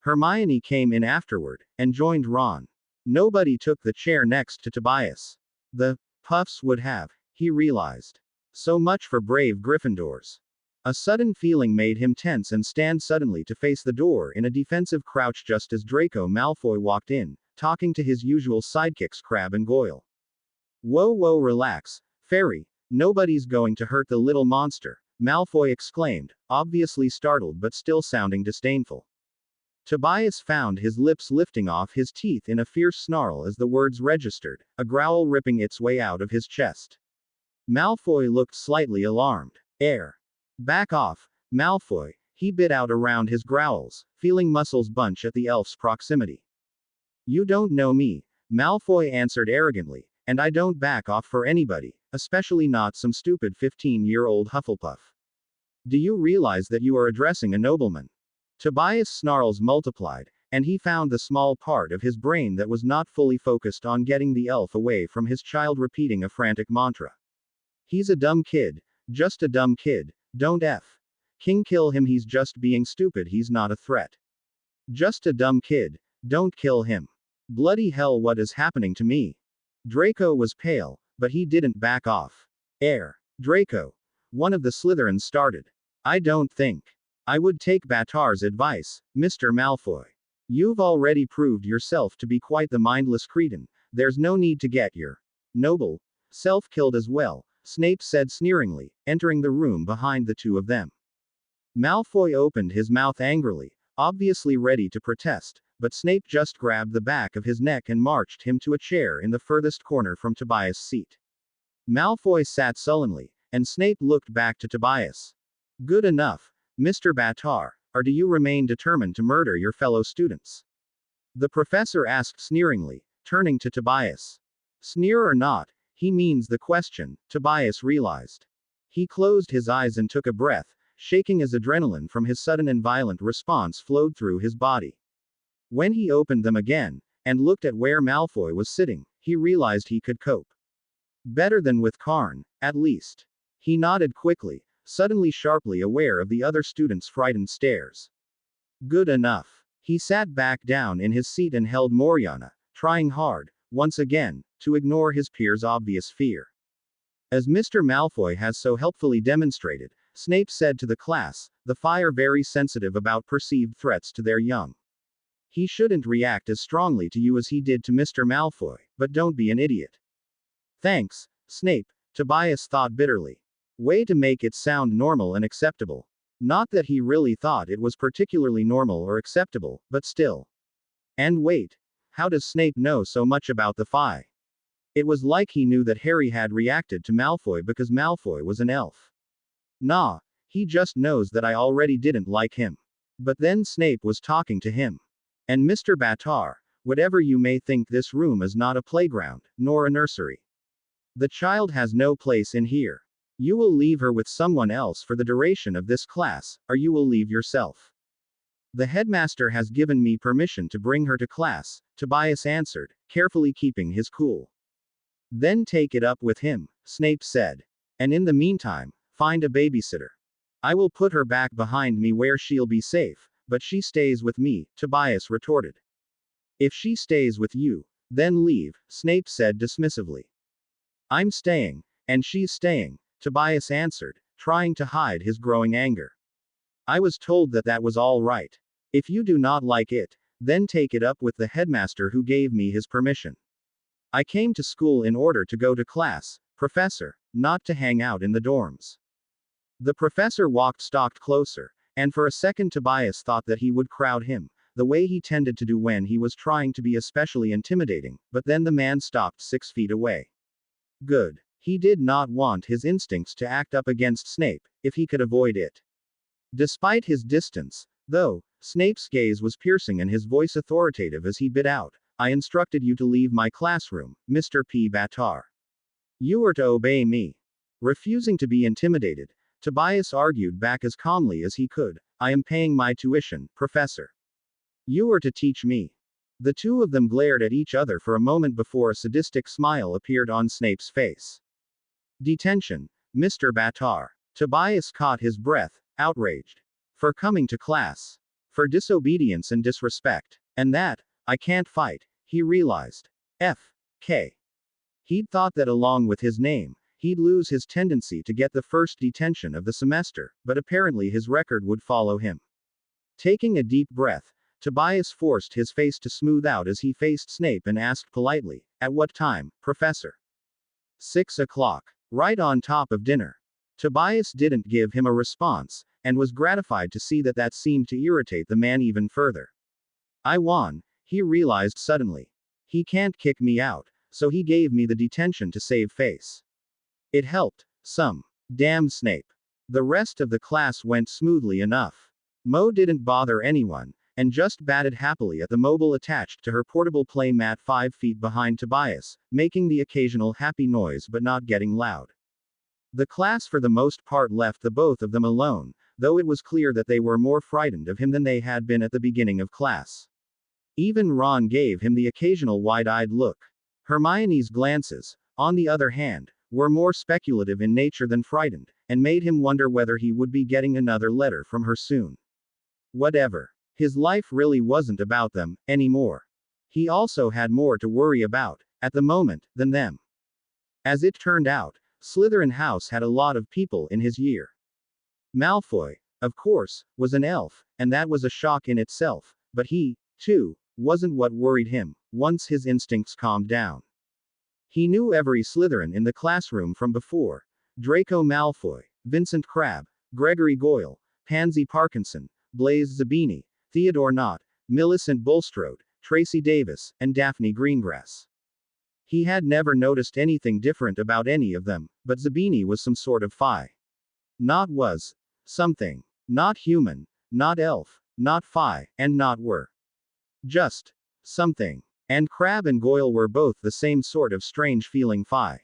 Hermione came in afterward, and joined Ron. Nobody took the chair next to Tobias. The Puffs would have, he realized. So much for brave Gryffindors. A sudden feeling made him tense and stand suddenly to face the door in a defensive crouch just as Draco Malfoy walked in, talking to his usual sidekicks Crabbe and Goyle. Whoa, relax, Fairy, nobody's going to hurt the little monster, Malfoy exclaimed, obviously startled but still sounding disdainful. Tobias found his lips lifting off his teeth in a fierce snarl as the words registered, a growl ripping its way out of his chest. Malfoy looked slightly alarmed. Back off, Malfoy, he bit out around his growls, feeling muscles bunch at the elf's proximity. You don't know me, Malfoy answered arrogantly, and I don't back off for anybody, especially not some stupid 15-year-old Hufflepuff. Do you realize that you are addressing a nobleman? Tobias' snarls multiplied, and he found the small part of his brain that was not fully focused on getting the elf away from his child repeating a frantic mantra. He's a dumb kid, just a dumb kid, don't King kill him, he's just being stupid, he's not a threat. Just a dumb kid, don't kill him. Bloody hell, what is happening to me? Draco was pale, but he didn't back off. Draco. One of the Slytherins started. I don't think. I would take Batar's advice, Mr. Malfoy. You've already proved yourself to be quite the mindless cretin, there's no need to get your noble self killed as well, Snape said sneeringly, entering the room behind the two of them. Malfoy opened his mouth angrily, obviously ready to protest, but Snape just grabbed the back of his neck and marched him to a chair in the furthest corner from Tobias' seat. Malfoy sat sullenly, and Snape looked back to Tobias. Good enough, Mr. Batar, or do you remain determined to murder your fellow students? The professor asked sneeringly, turning to Tobias. Sneer or not, he means the question, Tobias realized. He closed his eyes and took a breath, shaking as adrenaline from his sudden and violent response flowed through his body. When he opened them again, and looked at where Malfoy was sitting, he realized he could cope. Better than with Karn, at least. He nodded quickly, suddenly sharply aware of the other students' frightened stares. Good enough. He sat back down in his seat and held Moriana, trying hard, once again, to ignore his peers' obvious fear. As Mr. Malfoy has so helpfully demonstrated, Snape said to the class, the Phi are very sensitive about perceived threats to their young. He shouldn't react as strongly to you as he did to Mr. Malfoy, but don't be an idiot. Thanks, Snape, Tobias thought bitterly. Way to make it sound normal and acceptable. Not that he really thought it was particularly normal or acceptable, but still. And wait, how does Snape know so much about the Phi? It was like he knew that Harry had reacted to Malfoy because Malfoy was an elf. Nah, he just knows that I already didn't like him. But then Snape was talking to him. And Mr. Batar, whatever you may think, this room is not a playground, nor a nursery. The child has no place in here. You will leave her with someone else for the duration of this class, or you will leave yourself. The headmaster has given me permission to bring her to class, Tobias answered, carefully keeping his cool. Then take it up with him, Snape said. And in the meantime, find a babysitter. I will put her back behind me where she'll be safe, but she stays with me, Tobias retorted. If she stays with you, then leave, Snape said dismissively. I'm staying, and she's staying, Tobias answered, trying to hide his growing anger. I was told that that was all right. If you do not like it, then take it up with the headmaster who gave me his permission. I came to school in order to go to class, Professor, not to hang out in the dorms. The professor stalked closer, and for a second Tobias thought that he would crowd him, the way he tended to do when he was trying to be especially intimidating, but then the man stopped 6 feet away. Good. He did not want his instincts to act up against Snape, if he could avoid it. Despite his distance, though, Snape's gaze was piercing and his voice authoritative as he bit out, "I instructed you to leave my classroom, Mr. P. Batar. You are to obey me." Refusing to be intimidated, Tobias argued back as calmly as he could, "I am paying my tuition, Professor. You are to teach me." The two of them glared at each other for a moment before a sadistic smile appeared on Snape's face. "Detention, Mr. Batar." Tobias caught his breath, outraged. "For coming to class. For disobedience and disrespect. And that, I can't fight," he realized. F.K. He'd thought that along with his name, he'd lose his tendency to get the first detention of the semester, but apparently his record would follow him. Taking a deep breath, Tobias forced his face to smooth out as he faced Snape and asked politely, "At what time, Professor?" 6 o'clock. Right on top of dinner. Tobias didn't give him a response, and was gratified to see that that seemed to irritate the man even further. "I won," he realized suddenly. "He can't kick me out, so he gave me the detention to save face." It helped some. Damn Snape. The rest of the class went smoothly enough. Mo didn't bother anyone, and just batted happily at the mobile attached to her portable play mat 5 feet behind Tobias, making the occasional happy noise but not getting loud. The class for the most part left the both of them alone, though it was clear that they were more frightened of him than they had been at the beginning of class. Even Ron gave him the occasional wide-eyed look. Hermione's glances, on the other hand, were more speculative in nature than frightened, and made him wonder whether he would be getting another letter from her soon. Whatever. His life really wasn't about them, anymore. He also had more to worry about, at the moment, than them. As it turned out, Slytherin House had a lot of people in his year. Malfoy, of course, was an elf, and that was a shock in itself, but he, too, wasn't what worried him, once his instincts calmed down. He knew every Slytherin in the classroom from before: Draco Malfoy, Vincent Crabbe, Gregory Goyle, Pansy Parkinson, Blaise Zabini, Theodore Nott, Millicent Bulstrode, Tracy Davis, and Daphne Greengrass. He had never noticed anything different about any of them, but Zabini was some sort of Phi. Nott was something. Not human, not elf, not Phi, and not were. Just something. And Crabbe and Goyle were both the same sort of strange feeling Phi.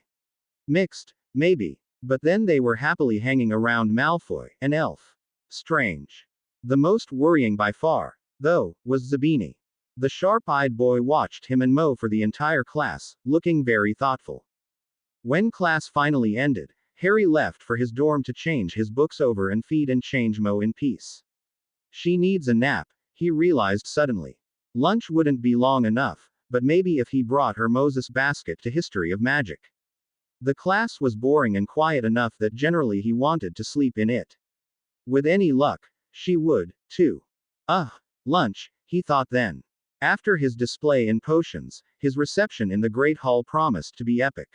Mixed, maybe. But then they were happily hanging around Malfoy, an elf. Strange. The most worrying by far, though, was Zabini. The sharp-eyed boy watched him and Mo for the entire class, looking very thoughtful. When class finally ended, Harry left for his dorm to change his books over and feed and change Mo in peace. She needs a nap, he realized suddenly. Lunch wouldn't be long enough, but maybe if he brought her Moses basket to History of Magic. The class was boring and quiet enough that generally he wanted to sleep in it. With any luck, she would, too. Lunch, he thought then. After his display in potions, his reception in the Great Hall promised to be epic.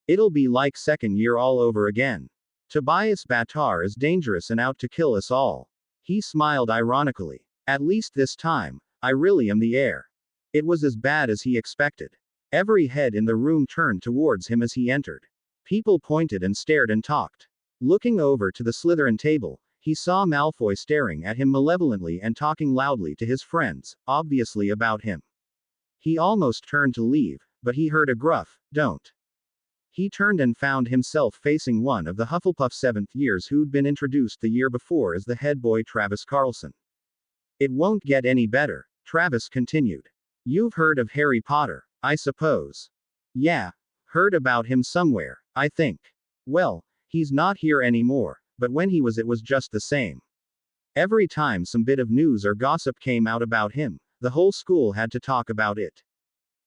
It'll be like second year all over again. Tobias Batar is dangerous and out to kill us all. He smiled ironically. At least this time, I really am the heir. It was as bad as he expected. Every head in the room turned towards him as he entered. People pointed and stared and talked. Looking over to the Slytherin table, he saw Malfoy staring at him malevolently and talking loudly to his friends, obviously about him. He almost turned to leave, but he heard a gruff, "Don't." He turned and found himself facing one of the Hufflepuff 7th years who'd been introduced the year before as the head boy, Travis Carlson. "It won't get any better," Travis continued. "You've heard of Harry Potter, I suppose." "Yeah. Heard about him somewhere, I think." "Well, he's not here anymore. But when he was, it was just the same. Every time some bit of news or gossip came out about him, the whole school had to talk about it.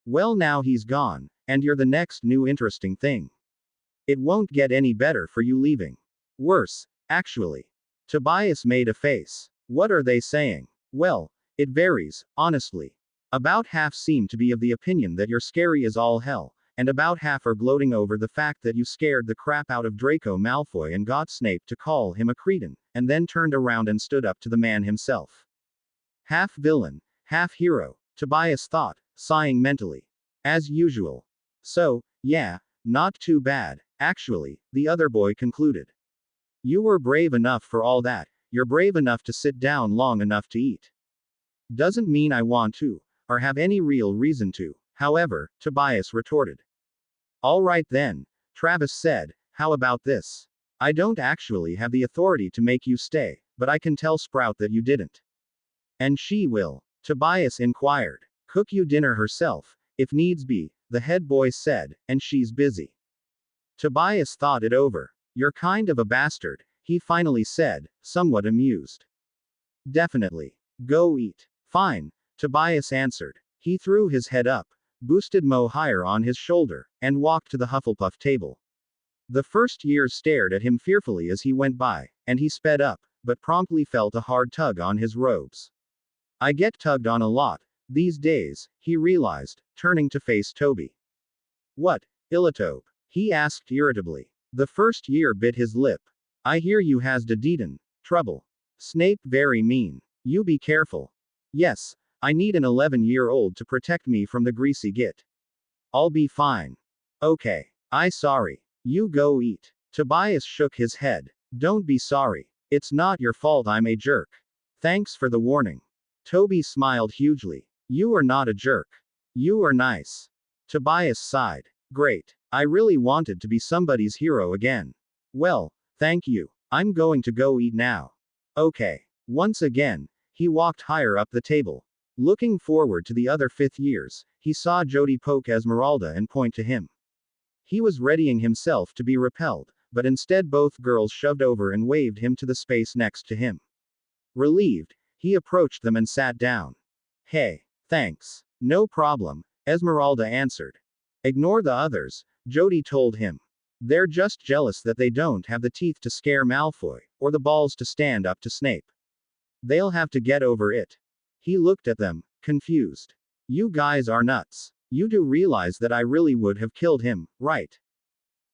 Well, now he's gone, and you're the next new interesting thing. It won't get any better for you leaving. Worse, actually." Tobias made a face. "What are they saying?" "Well, it varies, honestly. About half seem to be of the opinion that you're scary as all hell, and about half are gloating over the fact that you scared the crap out of Draco Malfoy and got Snape to call him a cretin, and then turned around and stood up to the man himself. Half villain, Half hero, Tobias thought, sighing mentally. As usual. So, yeah, not too bad, actually, the other boy concluded. You were brave enough for all that, you're brave enough to sit down long enough to eat. Doesn't mean I want to, or have any real reason to, however, Tobias retorted. All right then, Travis said, how about this? I don't actually have the authority to make you stay, but I can tell Sprout that you didn't. And she will, Tobias inquired. Cook you dinner herself, if needs be, the head boy said, and she's busy. Tobias thought it over. You're kind of a bastard, he finally said, somewhat amused. Definitely. Go eat. Fine, Tobias answered. He threw his head up, boosted Mo higher on his shoulder, and walked to the Hufflepuff table. The first years stared at him fearfully as he went by, and he sped up, but promptly felt a hard tug on his robes. I get tugged on a lot, these days, he realized, turning to face Toby. What, Illitope? He asked irritably. The first year bit his lip. I hear you has da deedin' trouble. Snape very mean. You be careful. Yes, I need an 11-year-old to protect me from the greasy git. I'll be fine. Okay. I sorry. You go eat. Tobias shook his head. Don't be sorry. It's not your fault I'm a jerk. Thanks for the warning. Toby smiled hugely. You are not a jerk. You are nice. Tobias sighed. Great. I really wanted to be somebody's hero again. Well, thank you. I'm going to go eat now. Okay. Once again, he walked higher up the table. Looking forward to the other 5th years, he saw Jody poke Esmeralda and point to him. He was readying himself to be repelled, but instead both girls shoved over and waved him to the space next to him. Relieved, he approached them and sat down. Hey, thanks. No problem, Esmeralda answered. Ignore the others, Jody told him. They're just jealous that they don't have the teeth to scare Malfoy, or the balls to stand up to Snape. They'll have to get over it. He looked at them, confused. You guys are nuts. You do realize that I really would have killed him, right?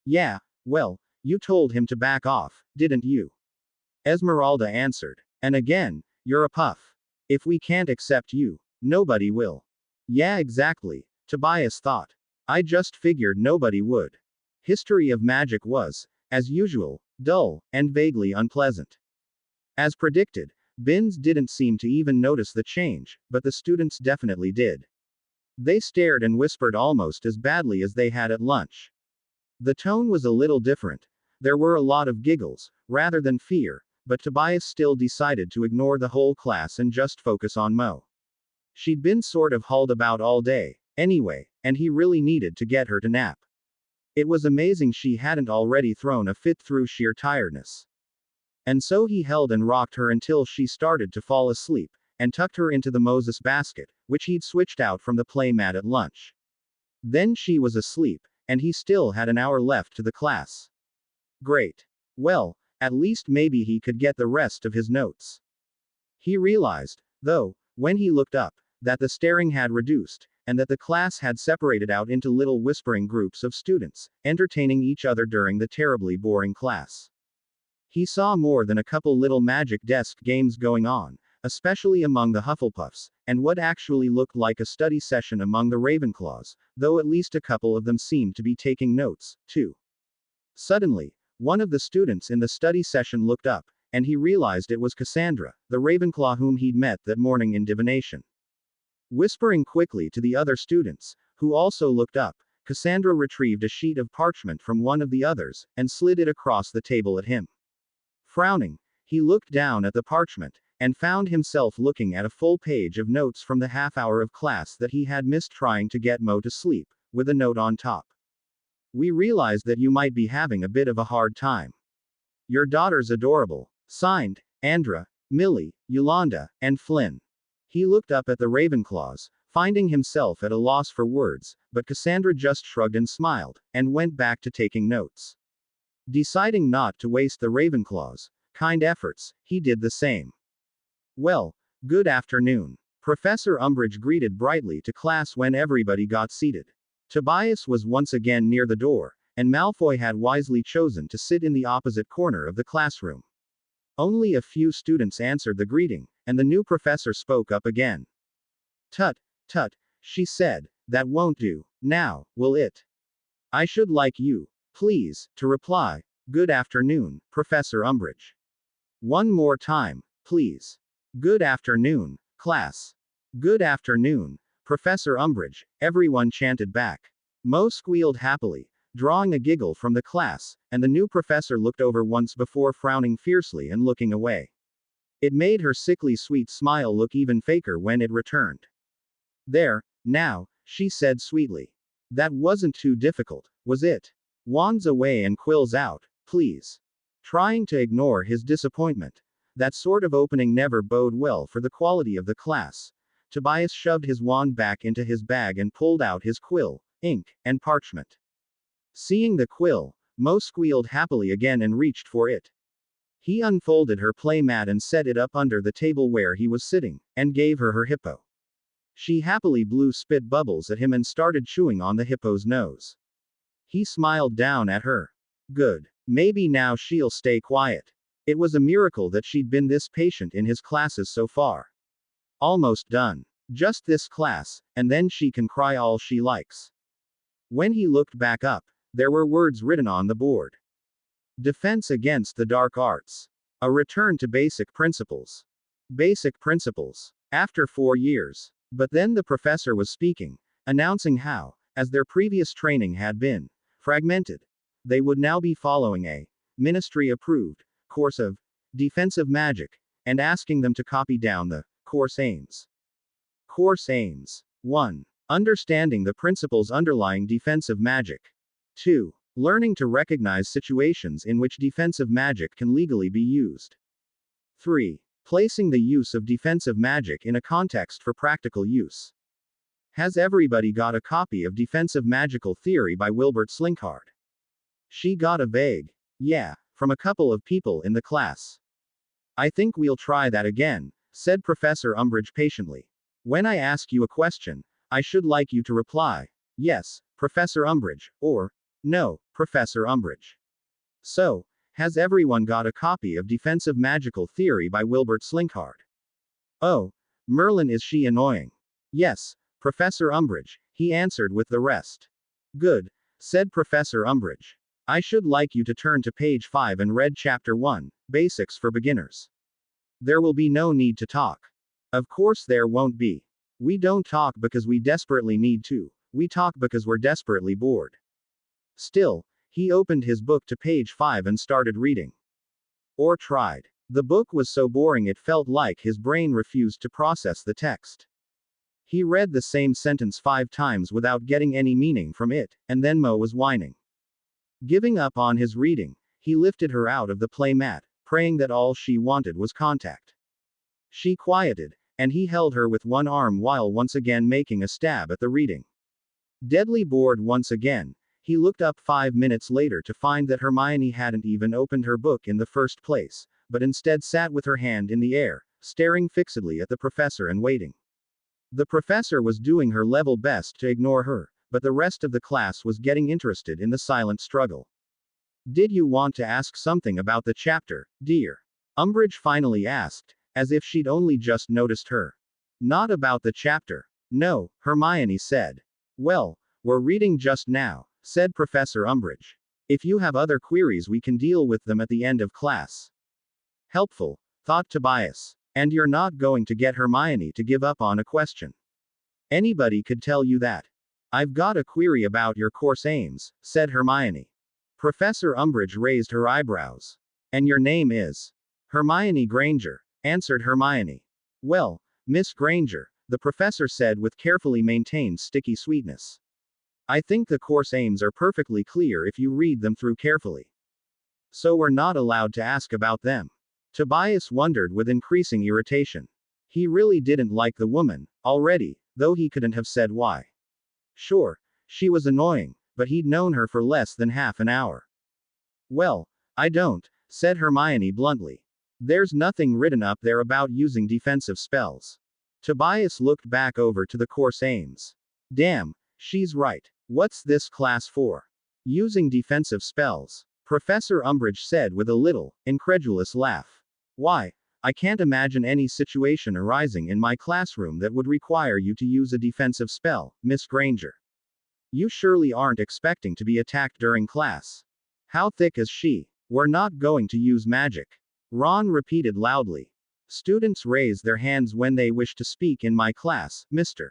Yeah, well, you told him to back off, didn't you? Esmeralda answered. And again, you're a puff. If we can't accept you, nobody will. Yeah, exactly, Tobias thought. I just figured nobody would. History of Magic was, as usual, dull, and vaguely unpleasant. As predicted, Binns didn't seem to even notice the change, but the students definitely did. They stared and whispered almost as badly as they had at lunch. The tone was a little different. There were a lot of giggles, rather than fear, but Tobias still decided to ignore the whole class and just focus on Mo. She'd been sort of hauled about all day, anyway, and he really needed to get her to nap. It was amazing she hadn't already thrown a fit through sheer tiredness. And so he held and rocked her until she started to fall asleep, and tucked her into the Moses basket, which he'd switched out from the play mat at lunch. Then she was asleep, and he still had an hour left to the class. Great. Well, at least maybe he could get the rest of his notes. He realized, though, when he looked up, that the staring had reduced, and that the class had separated out into little whispering groups of students, entertaining each other during the terribly boring class. He saw more than a couple little magic desk games going on, especially among the Hufflepuffs, and what actually looked like a study session among the Ravenclaws, though at least a couple of them seemed to be taking notes, too. Suddenly, one of the students in the study session looked up, and he realized it was Cassandra, the Ravenclaw whom he'd met that morning in divination. Whispering quickly to the other students, who also looked up, Cassandra retrieved a sheet of parchment from one of the others, and slid it across the table at him. Frowning, he looked down at the parchment, and found himself looking at a full page of notes from the half-hour of class that he had missed trying to get Mo to sleep, with a note on top. We realize that you might be having a bit of a hard time. Your daughter's adorable. Signed, Andra, Millie, Yolanda, and Flynn. He looked up at the Ravenclaws, finding himself at a loss for words, but Cassandra just shrugged and smiled, and went back to taking notes. Deciding not to waste the Ravenclaws' kind efforts, he did the same. Well, good afternoon. Professor Umbridge greeted brightly to class when everybody got seated. Tobias was once again near the door, and Malfoy had wisely chosen to sit in the opposite corner of the classroom. Only a few students answered the greeting, and the new professor spoke up again. Tut, tut, she said, that won't do. Now, will it? I should like you, please, to reply, good afternoon, Professor Umbridge. One more time, please. Good afternoon, class. Good afternoon, Professor Umbridge, everyone chanted back. Mo squealed happily, drawing a giggle from the class, and the new professor looked over once before frowning fiercely and looking away. It made her sickly sweet smile look even faker when it returned. There, now, she said sweetly. That wasn't too difficult, was it? Wands away and quills out, please. Trying to ignore his disappointment. That sort of opening never bode well for the quality of the class. Tobias shoved his wand back into his bag and pulled out his quill, ink, and parchment. Seeing the quill, Mo squealed happily again and reached for it. He unfolded her playmat and set it up under the table where he was sitting, and gave her her hippo. She happily blew spit bubbles at him and started chewing on the hippo's nose. He smiled down at her. Good. Maybe now she'll stay quiet. It was a miracle that she'd been this patient in his classes so far. Almost done. Just this class, and then she can cry all she likes. When he looked back up, there were words written on the board. Defense against the dark arts. A return to basic principles. Basic principles. After 4 years. But then the professor was speaking, announcing how, as their previous training had been fragmented, they would now be following a ministry-approved course of defensive magic, and asking them to copy down the course aims. Course aims. 1. Understanding the principles underlying defensive magic. 2. Learning to recognize situations in which defensive magic can legally be used. 3. Placing the use of defensive magic in a context for practical use. Has everybody got a copy of Defensive Magical Theory by Wilbert Slinkhard? She got a vague, yeah, from a couple of people in the class. I think we'll try that again, said Professor Umbridge patiently. When I ask you a question, I should like you to reply, yes, Professor Umbridge, or, no, Professor Umbridge. So, has everyone got a copy of Defensive Magical Theory by Wilbert Slinkhard? Oh, Merlin, is she annoying? Yes, Professor Umbridge, he answered with the rest. Good, said Professor Umbridge. I should like you to turn to page 5 and read chapter 1, Basics for Beginners. There will be no need to talk. Of course there won't be. We don't talk because we desperately need to, we talk because we're desperately bored. Still, he opened his book to page 5 and started reading. Or tried. The book was so boring it felt like his brain refused to process the text. He read the same sentence 5 times without getting any meaning from it, and then Mo was whining. Giving up on his reading, he lifted her out of the playmat, praying that all she wanted was contact. She quieted, and he held her with one arm while once again making a stab at the reading. Deadly bored once again, he looked up 5 minutes later to find that Hermione hadn't even opened her book in the first place, but instead sat with her hand in the air, staring fixedly at the professor and waiting. The professor was doing her level best to ignore her, but the rest of the class was getting interested in the silent struggle. Did you want to ask something about the chapter, dear? Umbridge finally asked, as if she'd only just noticed her. Not about the chapter. No, Hermione said. Well, we're reading just now, said Professor Umbridge. If you have other queries we can deal with them at the end of class. Helpful, thought Tobias. And you're not going to get Hermione to give up on a question. Anybody could tell you that. I've got a query about your course aims, said Hermione. Professor Umbridge raised her eyebrows. And your name is? Hermione Granger, answered Hermione. Well, Miss Granger, the professor said with carefully maintained sticky sweetness. I think the course aims are perfectly clear if you read them through carefully. So we're not allowed to ask about them. Tobias wondered with increasing irritation. He really didn't like the woman, already, though he couldn't have said why. Sure, she was annoying, but he'd known her for less than half an hour. Well, I don't, said Hermione bluntly. There's nothing written up there about using defensive spells. Tobias looked back over to the course aims. Damn, she's right. What's this class for? Using defensive spells? Professor Umbridge said with a little, incredulous laugh. Why, I can't imagine any situation arising in my classroom that would require you to use a defensive spell, Miss Granger. You surely aren't expecting to be attacked during class. How thick is she? We're not going to use magic. Ron repeated loudly. Students raise their hands when they wish to speak in my class, Mr.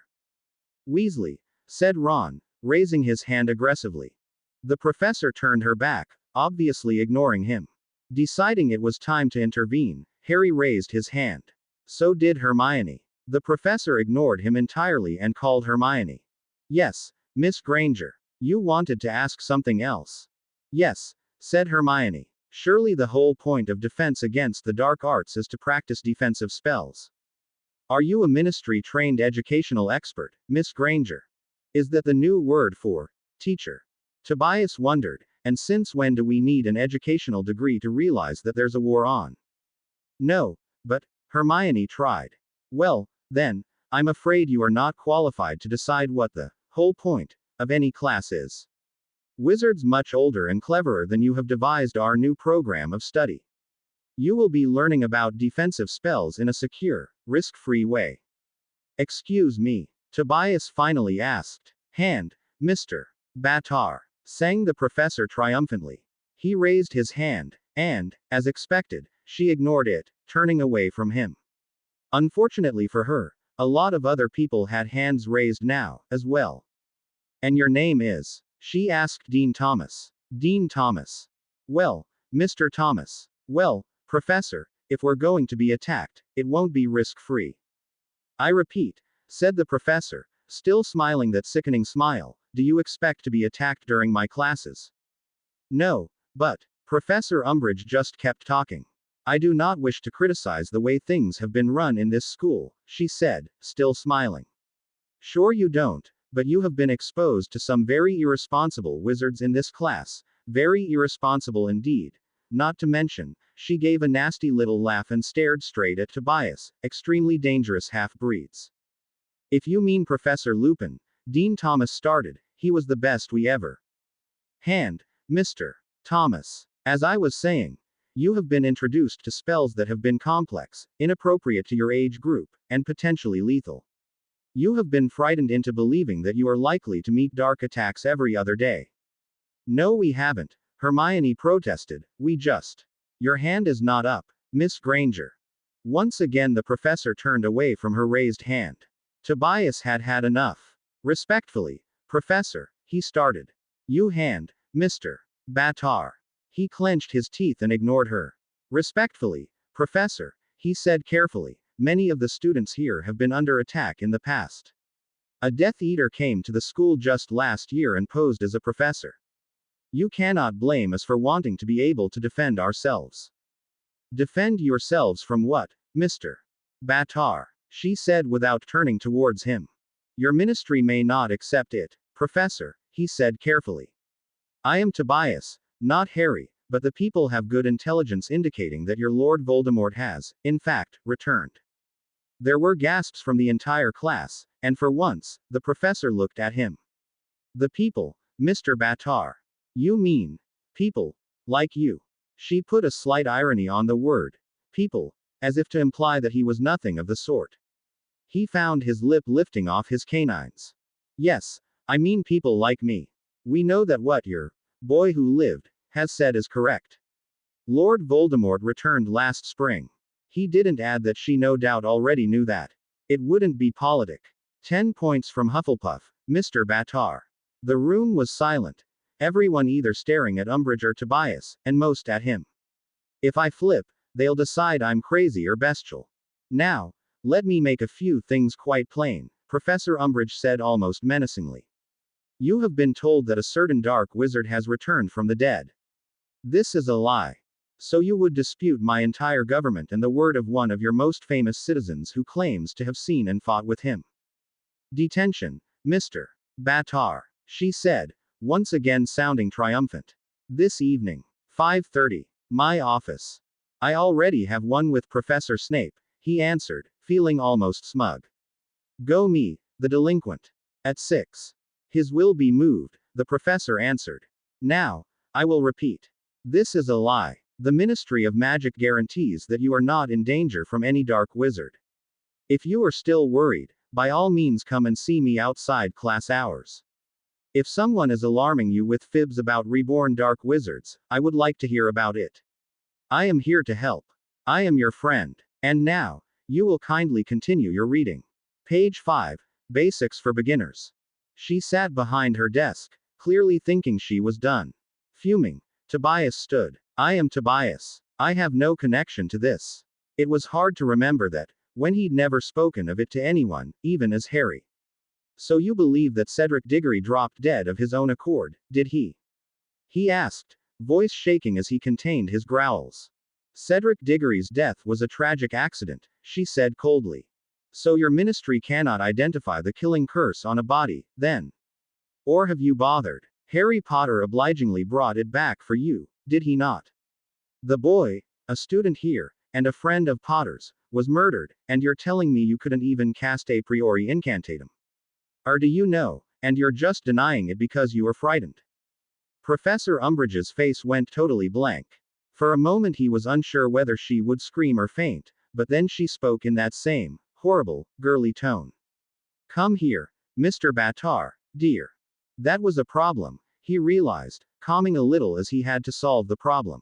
Weasley, said Ron, raising his hand aggressively. The professor turned her back, obviously ignoring him. Deciding it was time to intervene, Harry raised his hand. So did Hermione. The professor ignored him entirely and called Hermione. Yes, Miss Granger. You wanted to ask something else. Yes, said Hermione. Surely the whole point of defense against the dark arts is to practice defensive spells. Are you a ministry-trained educational expert, Miss Granger? Is that the new word for teacher? Tobias wondered, and since when do we need an educational degree to realize that there's a war on? No, but Hermione tried. Well, then, I'm afraid you are not qualified to decide what the whole point of any class is. Wizards much older and cleverer than you have devised our new program of study. You will be learning about defensive spells in a secure, risk-free way. Excuse me, Tobias finally asked. Hand, Mr. Batar, sang the professor triumphantly. He raised his hand, and, as expected, she ignored it, turning away from him. Unfortunately for her, a lot of other people had hands raised now, as well. And your name is? She asked Dean Thomas. Dean Thomas. Well, Mr. Thomas. Well, Professor, if we're going to be attacked, it won't be risk-free. I repeat, said the professor, still smiling that sickening smile, do you expect to be attacked during my classes? No, but, Professor Umbridge just kept talking. I do not wish to criticize the way things have been run in this school, she said, still smiling. Sure you don't, but you have been exposed to some very irresponsible wizards in this class, very irresponsible indeed. Not to mention, she gave a nasty little laugh and stared straight at Tobias, extremely dangerous half-breeds. If you mean Professor Lupin, Dean Thomas started, he was the best we ever hand, Mr. Thomas. As I was saying, you have been introduced to spells that have been complex, inappropriate to your age group, and potentially lethal. You have been frightened into believing that you are likely to meet dark attacks every other day. No, we haven't, Hermione protested, we just. Your hand is not up, Miss Granger. Once again the professor turned away from her raised hand. Tobias had had enough. Respectfully, Professor, he started. You hand, Mr. Batar. He clenched his teeth and ignored her. Respectfully, Professor, he said carefully, many of the students here have been under attack in the past. A Death Eater came to the school just last year and posed as a professor. You cannot blame us for wanting to be able to defend ourselves. Defend yourselves from what, Mr. Batar? She said without turning towards him. Your ministry may not accept it, Professor, he said carefully. I am Tobias, not Harry, but the people have good intelligence indicating that your Lord Voldemort has, in fact, returned. There were gasps from the entire class, and for once, the professor looked at him. The people, Mr. Batar. You mean, people, like you. She put a slight irony on the word, people, as if to imply that he was nothing of the sort. He found his lip lifting off his canines. Yes, I mean people like me. We know that what your boy who lived has said is correct. Lord Voldemort returned last spring. He didn't add that she no doubt already knew that. It wouldn't be politic. 10 points from Hufflepuff, Mr. Batar. The room was silent. Everyone either staring at Umbridge or Tobias, and most at him. If I flip, they'll decide I'm crazy or bestial. Now, let me make a few things quite plain, Professor Umbridge said almost menacingly. You have been told that a certain dark wizard has returned from the dead. This is a lie. So you would dispute my entire government and the word of one of your most famous citizens who claims to have seen and fought with him. Detention, Mr. Batar, she said, once again sounding triumphant. This evening, 5:30, my office. I already have one with Professor Snape, he answered, feeling almost smug. Go me, the delinquent. At 6. His will be moved, the professor answered. Now, I will repeat. This is a lie. The Ministry of Magic guarantees that you are not in danger from any dark wizard. If you are still worried, by all means come and see me outside class hours. If someone is alarming you with fibs about reborn dark wizards, I would like to hear about it. I am here to help. I am your friend. And now, you will kindly continue your reading. Page 5. Basics for Beginners. She sat behind her desk, clearly thinking she was done. Fuming, Tobias stood. I am Tobias. I have no connection to this. It was hard to remember that, when he'd never spoken of it to anyone, even as Harry. So you believe that Cedric Diggory dropped dead of his own accord, did he? He asked, voice shaking as he contained his growls. Cedric Diggory's death was a tragic accident, she said coldly. So your ministry cannot identify the killing curse on a body, then? Or have you bothered? Harry Potter obligingly brought it back for you, did he not? The boy, a student here, and a friend of Potter's, was murdered, and you're telling me you couldn't even cast a priori incantatem. Or do you know, and you're just denying it because you were frightened? Professor Umbridge's face went totally blank. For a moment he was unsure whether she would scream or faint, but then she spoke in that same, horrible, girly tone. Come here, Mr. Batar, dear. That was a problem, he realized, calming a little as he had to solve the problem.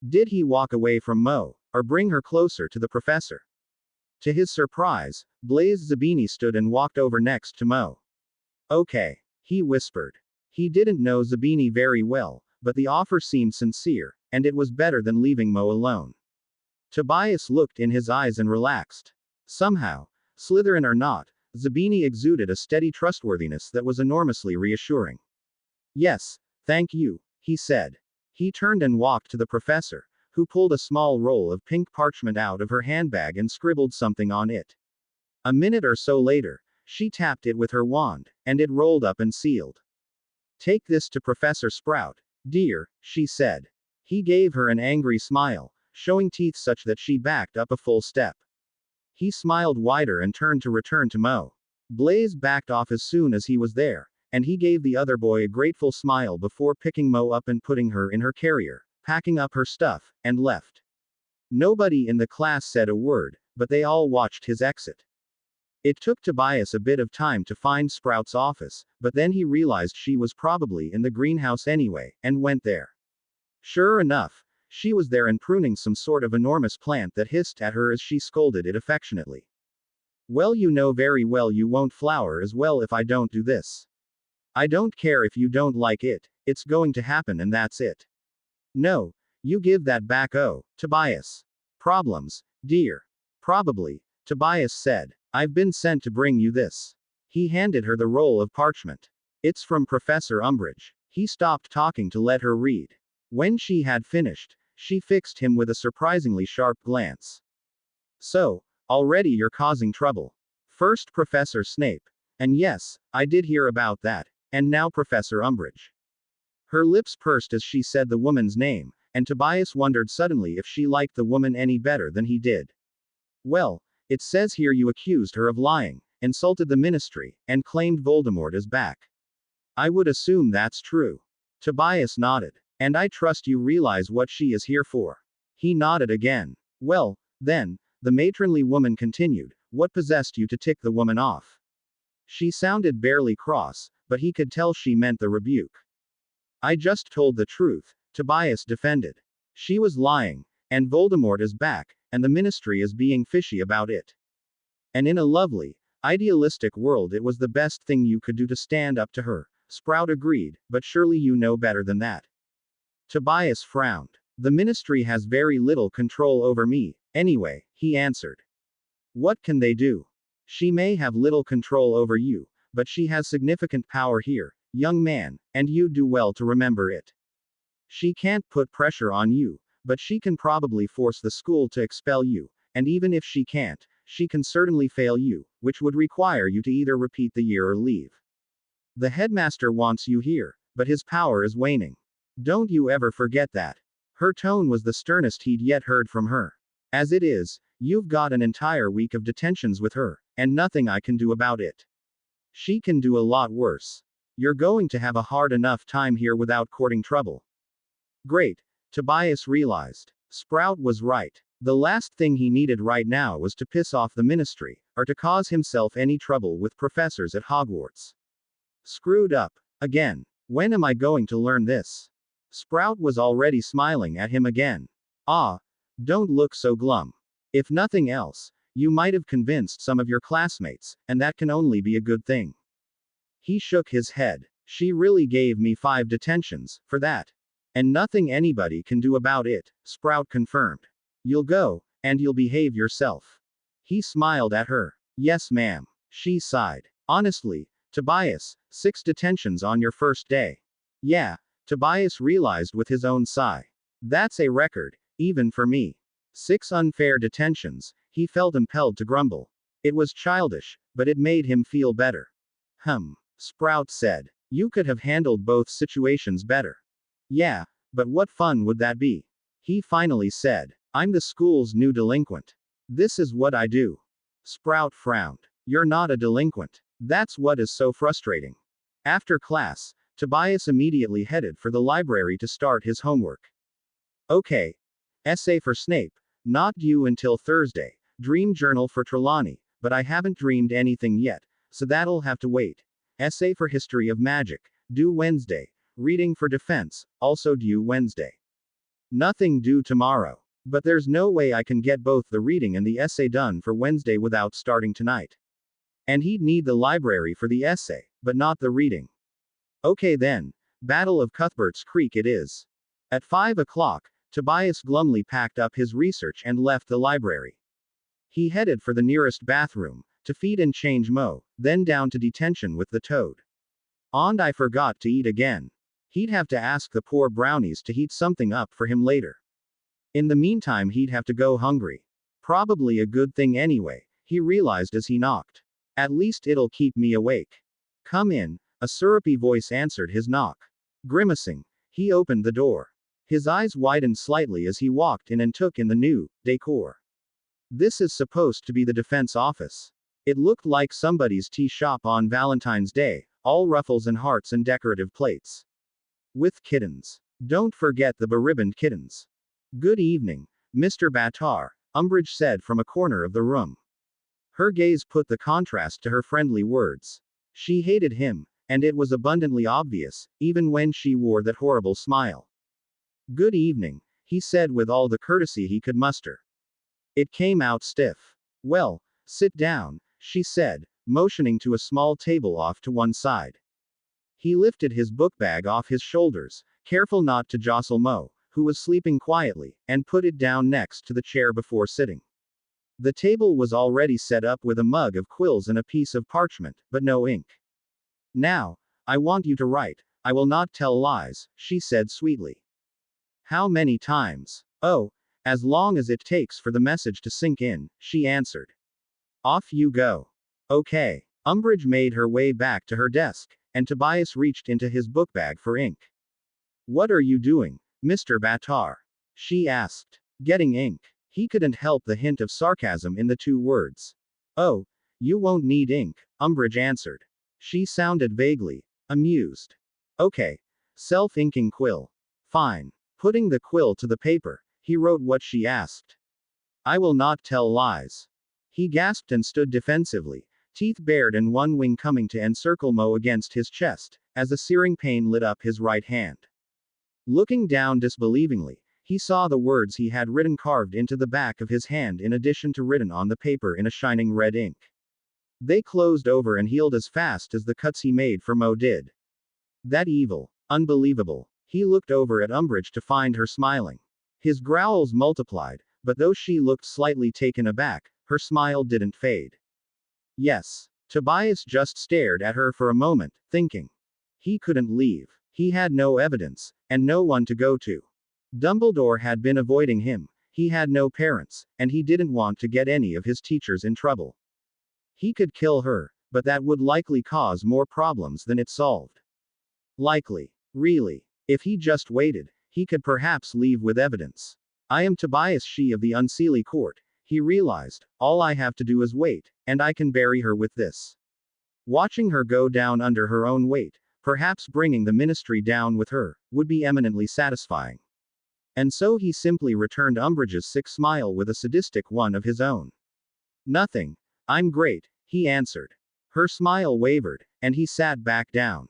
Did he walk away from Mo, or bring her closer to the professor? To his surprise, Blaise Zabini stood and walked over next to Mo. Okay, he whispered. He didn't know Zabini very well, but the offer seemed sincere, and it was better than leaving Mo alone. Tobias looked in his eyes and relaxed. Somehow, Slytherin or not, Zabini exuded a steady trustworthiness that was enormously reassuring. Yes, thank you, he said. He turned and walked to the professor, who pulled a small roll of pink parchment out of her handbag and scribbled something on it. A minute or so later, she tapped it with her wand, and it rolled up and sealed. Take this to Professor Sprout, dear, she said. He gave her an angry smile, showing teeth such that she backed up a full step. He smiled wider and turned to return to Mo. Blaise backed off as soon as he was there, and he gave the other boy a grateful smile before picking Mo up and putting her in her carrier, packing up her stuff, and left. Nobody in the class said a word, but they all watched his exit. It took Tobias a bit of time to find Sprout's office, but then he realized she was probably in the greenhouse anyway, and went there. Sure enough, she was there and pruning some sort of enormous plant that hissed at her as she scolded it affectionately. Well, you know very well you won't flower as well if I don't do this. I don't care if you don't like it, it's going to happen and that's it. No, you give that back. Oh, Tobias. Problems, dear. Probably, Tobias said. I've been sent to bring you this. He handed her the roll of parchment. It's from Professor Umbridge. He stopped talking to let her read. When she had finished, she fixed him with a surprisingly sharp glance. So, already you're causing trouble. First Professor Snape. And yes, I did hear about that, and now Professor Umbridge. Her lips pursed as she said the woman's name, and Tobias wondered suddenly if she liked the woman any better than he did. Well, it says here you accused her of lying, insulted the ministry, and claimed Voldemort is back. I would assume that's true. Tobias nodded. And I trust you realize what she is here for. He nodded again. Well, then, the matronly woman continued, what possessed you to tick the woman off? She sounded barely cross, but he could tell she meant the rebuke. I just told the truth, Tobias defended. She was lying, and Voldemort is back, and the ministry is being fishy about it. And in a lovely, idealistic world it was the best thing you could do to stand up to her, Sprout agreed, but surely you know better than that. Tobias frowned. The ministry has very little control over me, anyway, he answered. What can they do? She may have little control over you, but she has significant power here, young man, and you'd do well to remember it. She can't put pressure on you, but she can probably force the school to expel you, and even if she can't, she can certainly fail you, which would require you to either repeat the year or leave. The headmaster wants you here, but his power is waning. Don't you ever forget that. Her tone was the sternest he'd yet heard from her. As it is, you've got an entire week of detentions with her, and nothing I can do about it. She can do a lot worse. You're going to have a hard enough time here without courting trouble. Great, Tobias realized. Sprout was right. The last thing he needed right now was to piss off the ministry, or to cause himself any trouble with professors at Hogwarts. Screwed up. Again. When am I going to learn this? Sprout was already smiling at him again. Ah, don't look so glum. If nothing else, you might have convinced some of your classmates, and that can only be a good thing. He shook his head. She really gave me 5 detentions, for that. And nothing anybody can do about it, Sprout confirmed. You'll go, and you'll behave yourself. He smiled at her. Yes, ma'am. She sighed. Honestly, Tobias, 6 detentions on your first day. Yeah, Tobias realized with his own sigh. That's a record, even for me. 6 unfair detentions, he felt impelled to grumble. It was childish, but it made him feel better. Sprout said. You could have handled both situations better. Yeah, but what fun would that be? He finally said. I'm the school's new delinquent. This is what I do. Sprout frowned. You're not a delinquent. That's what is so frustrating. After class, Tobias immediately headed for the library to start his homework. Okay. Essay for Snape. Not due until Thursday. Dream journal for Trelawney, but I haven't dreamed anything yet, so that'll have to wait. Essay for History of Magic. Due Wednesday. Reading for Defense. Also due Wednesday. Nothing due tomorrow. But there's no way I can get both the reading and the essay done for Wednesday without starting tonight. And he'd need the library for the essay, but not the reading. Okay then. Battle of Cuthbert's Creek it is. At 5 o'clock, Tobias glumly packed up his research and left the library. He headed for the nearest bathroom, to feed and change Mo, then down to detention with the toad. And I forgot to eat again. He'd have to ask the poor brownies to heat something up for him later. In the meantime, he'd have to go hungry. Probably a good thing anyway, he realized as he knocked. At least it'll keep me awake. Come in, a syrupy voice answered his knock. Grimacing, he opened the door. His eyes widened slightly as he walked in and took in the new decor. This is supposed to be the defense office. It looked like somebody's tea shop on Valentine's Day, all ruffles and hearts and decorative plates. With kittens. Don't forget the beribboned kittens. Good evening, Mr. Batar, Umbridge said from a corner of the room. Her gaze put the contrast to her friendly words. She hated him, and it was abundantly obvious, even when she wore that horrible smile. Good evening, he said with all the courtesy he could muster. It came out stiff. Well, sit down, she said, motioning to a small table off to one side. He lifted his book bag off his shoulders, careful not to jostle Mo, who was sleeping quietly, and put it down next to the chair before sitting. The table was already set up with a mug of quills and a piece of parchment, but no ink. Now, I want you to write. I will not tell lies, she said sweetly. How many times? Oh, as long as it takes for the message to sink in, she answered. Off you go. Okay. Umbridge made her way back to her desk, and Tobias reached into his book bag for ink. What are you doing, Mr. Batar? She asked. Getting ink. He couldn't help the hint of sarcasm in the 2 words. Oh, you won't need ink, Umbridge answered. She sounded vaguely amused. Okay. Self-inking quill. Fine. Putting the quill to the paper, he wrote what she asked. I will not tell lies. He gasped and stood defensively, teeth bared and one wing coming to encircle Mo against his chest, as a searing pain lit up his right hand. Looking down disbelievingly, he saw the words he had written carved into the back of his hand in addition to written on the paper in a shining red ink. They closed over and healed as fast as the cuts he made for Mo did. That evil. Unbelievable. He looked over at Umbridge to find her smiling. His growls multiplied, but though she looked slightly taken aback, her smile didn't fade. Yes. Tobias just stared at her for a moment, thinking. He couldn't leave. He had no evidence, and no one to go to. Dumbledore had been avoiding him, he had no parents, and he didn't want to get any of his teachers in trouble. He could kill her, but that would likely cause more problems than it solved. Likely. Really. If he just waited, he could perhaps leave with evidence. I am Tobias She of the Unseelie Court, he realized. All I have to do is wait, and I can bury her with this. Watching her go down under her own weight, perhaps bringing the ministry down with her, would be eminently satisfying. And so he simply returned Umbridge's sick smile with a sadistic one of his own. Nothing. I'm great, he answered. Her smile wavered, and he sat back down.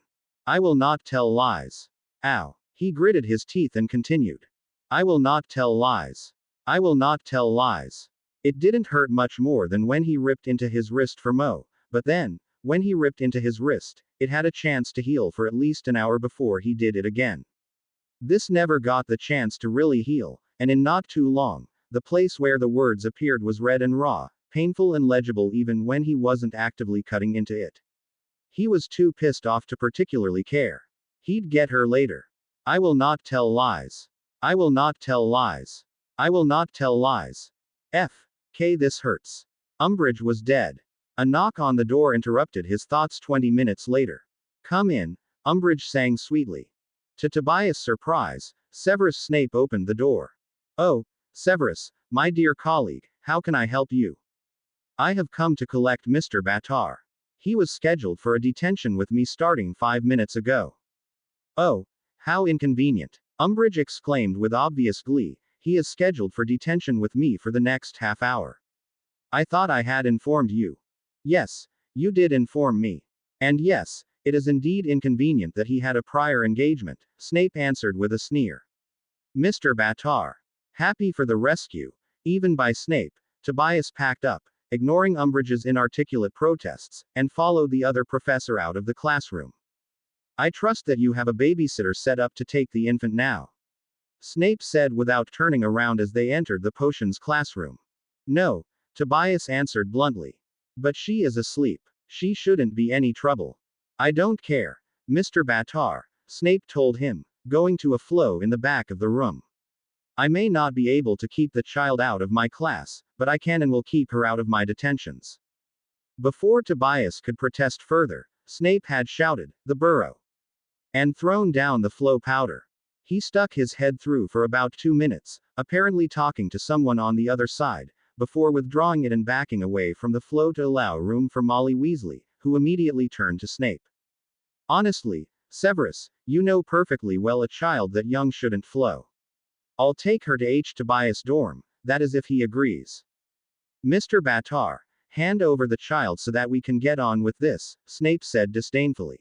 I will not tell lies. Ow. He gritted his teeth and continued. I will not tell lies. I will not tell lies. It didn't hurt much more than when he ripped into his wrist for Mo, but then, when he ripped into his wrist, it had a chance to heal for at least an hour before he did it again. This never got the chance to really heal, and in not too long, the place where the words appeared was red and raw, painful and legible even when he wasn't actively cutting into it. He was too pissed off to particularly care. He'd get her later. I will not tell lies. I will not tell lies. I will not tell lies. F.K. This hurts. Umbridge was dead. A knock on the door interrupted his thoughts 20 minutes later. Come in, Umbridge sang sweetly. To Tobias' surprise, Severus Snape opened the door. Oh, Severus, my dear colleague, how can I help you? I have come to collect Mr. Battar. He was scheduled for a detention with me starting 5 minutes ago. Oh, how inconvenient. Umbridge exclaimed with obvious glee. He is scheduled for detention with me for the next half hour. I thought I had informed you. Yes, you did inform me. And yes, it is indeed inconvenient that he had a prior engagement, Snape answered with a sneer. Mr. Battar. Happy for the rescue, even by Snape, Tobias packed up, ignoring Umbridge's inarticulate protests, and followed the other professor out of the classroom. I trust that you have a babysitter set up to take the infant now. Snape said without turning around as they entered the potions classroom. No, Tobias answered bluntly. But she is asleep. She shouldn't be any trouble. I don't care, Mr. Battar, Snape told him, going to a flow in the back of the room. I may not be able to keep the child out of my class, but I can and will keep her out of my detentions. Before Tobias could protest further, Snape had shouted, the burrow, and thrown down the flow powder. He stuck his head through for about 2 minutes, apparently talking to someone on the other side, before withdrawing it and backing away from the flow to allow room for Molly Weasley, who immediately turned to Snape. Honestly, Severus, you know perfectly well a child that young shouldn't flow. I'll take her to Tobias' dorm, that is if he agrees. Mr. Battar, hand over the child so that we can get on with this, Snape said disdainfully.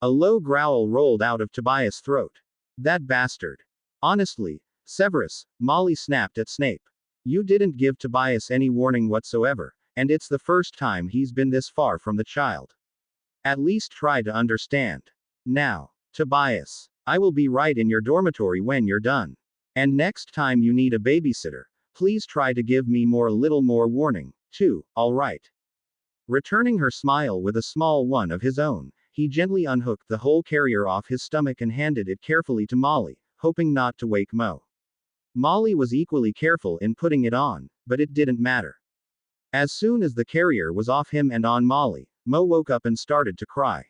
A low growl rolled out of Tobias' throat. That bastard. Honestly, Severus, Molly snapped at Snape. You didn't give Tobias any warning whatsoever, and it's the first time he's been this far from the child. At least try to understand. Now, Tobias, I will be right in your dormitory when you're done. And next time you need a babysitter, please try to give me a little more warning, too, alright? Returning her smile with a small one of his own, he gently unhooked the whole carrier off his stomach and handed it carefully to Molly, hoping not to wake Mo. Molly was equally careful in putting it on, but it didn't matter. As soon as the carrier was off him and on Molly, Mo woke up and started to cry.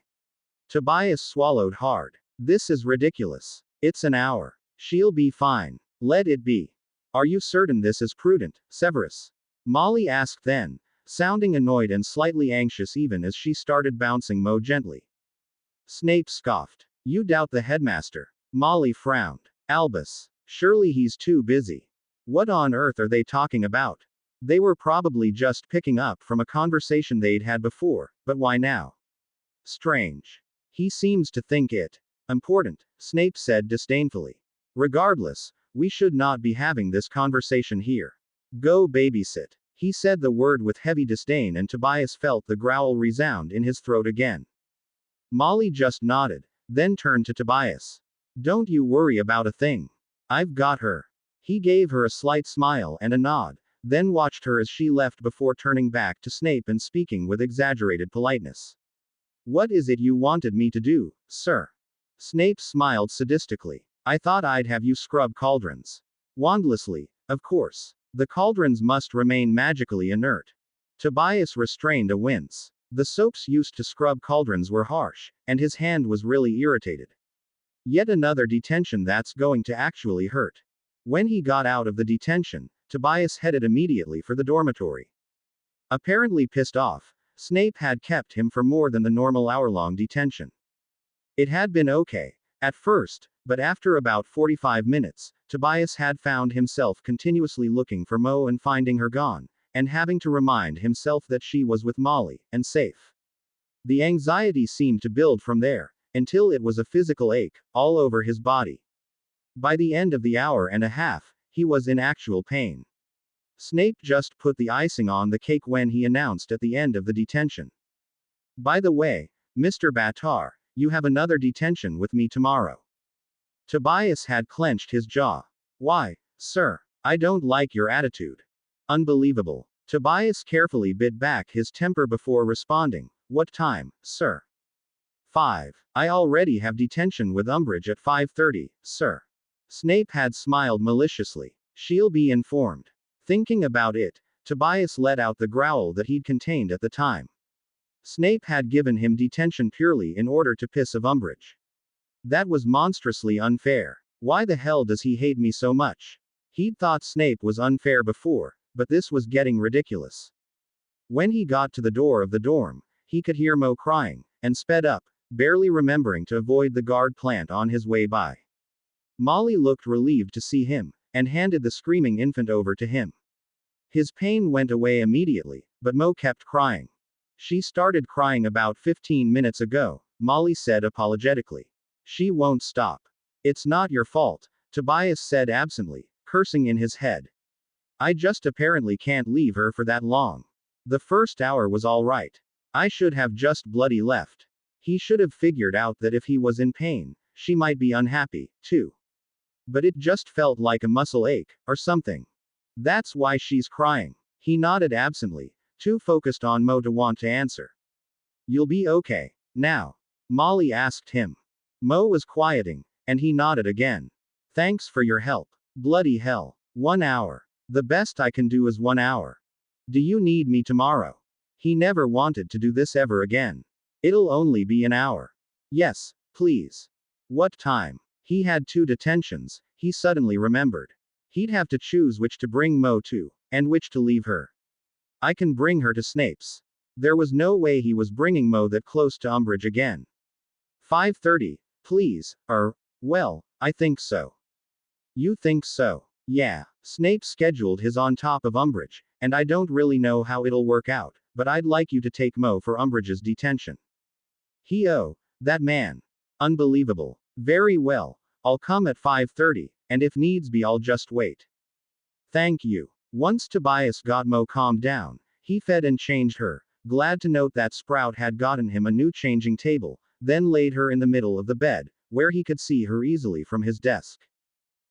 Tobias swallowed hard. This is ridiculous. It's an hour. She'll be fine. Let it be. Are you certain this is prudent, Severus? Molly asked then, sounding annoyed and slightly anxious even as she started bouncing Mo gently. Snape scoffed. You doubt the headmaster. Molly frowned. Albus. Surely he's too busy. What on earth are they talking about? They were probably just picking up from a conversation they'd had before, but why now? Strange. He seems to think it important, Snape said disdainfully. Regardless, we should not be having this conversation here. Go babysit. He said the word with heavy disdain and Tobias felt the growl resound in his throat again. Molly just nodded, then turned to Tobias. Don't you worry about a thing. I've got her. He gave her a slight smile and a nod, then watched her as she left before turning back to Snape and speaking with exaggerated politeness. What is it you wanted me to do, sir? Snape smiled sadistically. I thought I'd have you scrub cauldrons. Wandlessly, of course. The cauldrons must remain magically inert. Tobias restrained a wince. The soaps used to scrub cauldrons were harsh, and his hand was really irritated. Yet another detention that's going to actually hurt. When he got out of the detention, Tobias headed immediately for the dormitory. Apparently pissed off, Snape had kept him for more than the normal hour-long detention. It had been okay at first, but after about 45 minutes, Tobias had found himself continuously looking for Mo and finding her gone, and having to remind himself that she was with Molly, and safe. The anxiety seemed to build from there, until it was a physical ache, all over his body. By the end of the hour and a half, he was in actual pain. Snape just put the icing on the cake when he announced at the end of the detention. By the way, Mr. Batar, you have another detention with me tomorrow. Tobias had clenched his jaw. Why, sir? I don't like your attitude. Unbelievable. Tobias carefully bit back his temper before responding. What time, sir? 5. I already have detention with Umbridge at 5:30, sir. Snape had smiled maliciously. She'll be informed. Thinking about it, Tobias let out the growl that he'd contained at the time. Snape had given him detention purely in order to piss off Umbridge. That was monstrously unfair. Why the hell does he hate me so much? He'd thought Snape was unfair before, but this was getting ridiculous. When he got to the door of the dorm, he could hear Mo crying, and sped up, barely remembering to avoid the guard plant on his way by. Molly looked relieved to see him, and handed the screaming infant over to him. His pain went away immediately, but Mo kept crying. She started crying about 15 minutes ago, Molly said apologetically. She won't stop. It's not your fault, Tobias said absently, cursing in his head. I just apparently can't leave her for that long. The first hour was all right. I should have just bloody left. He should have figured out that if he was in pain, she might be unhappy, too. But it just felt like a muscle ache, or something. That's why she's crying. He nodded absently, too focused on Mo to want to answer. You'll be okay now? Molly asked him. Mo was quieting, and he nodded again. Thanks for your help. Bloody hell. 1 hour. The best I can do is 1 hour. Do you need me tomorrow? He never wanted to do this ever again. It'll only be an hour. Yes, please. What time? He had 2 detentions, he suddenly remembered. He'd have to choose which to bring Mo to, and which to leave her. I can bring her to Snape's. There was no way he was bringing Mo that close to Umbridge again. 5:30, please, well, I think so. You think so? Yeah. Snape scheduled his on top of Umbridge, and I don't really know how it'll work out, but I'd like you to take Mo for Umbridge's detention. That man. Unbelievable. Very well. I'll come at 5:30, and if needs be I'll just wait. Thank you. Once Tobias got Mo calmed down, he fed and changed her, glad to note that Sprout had gotten him a new changing table, then laid her in the middle of the bed, where he could see her easily from his desk.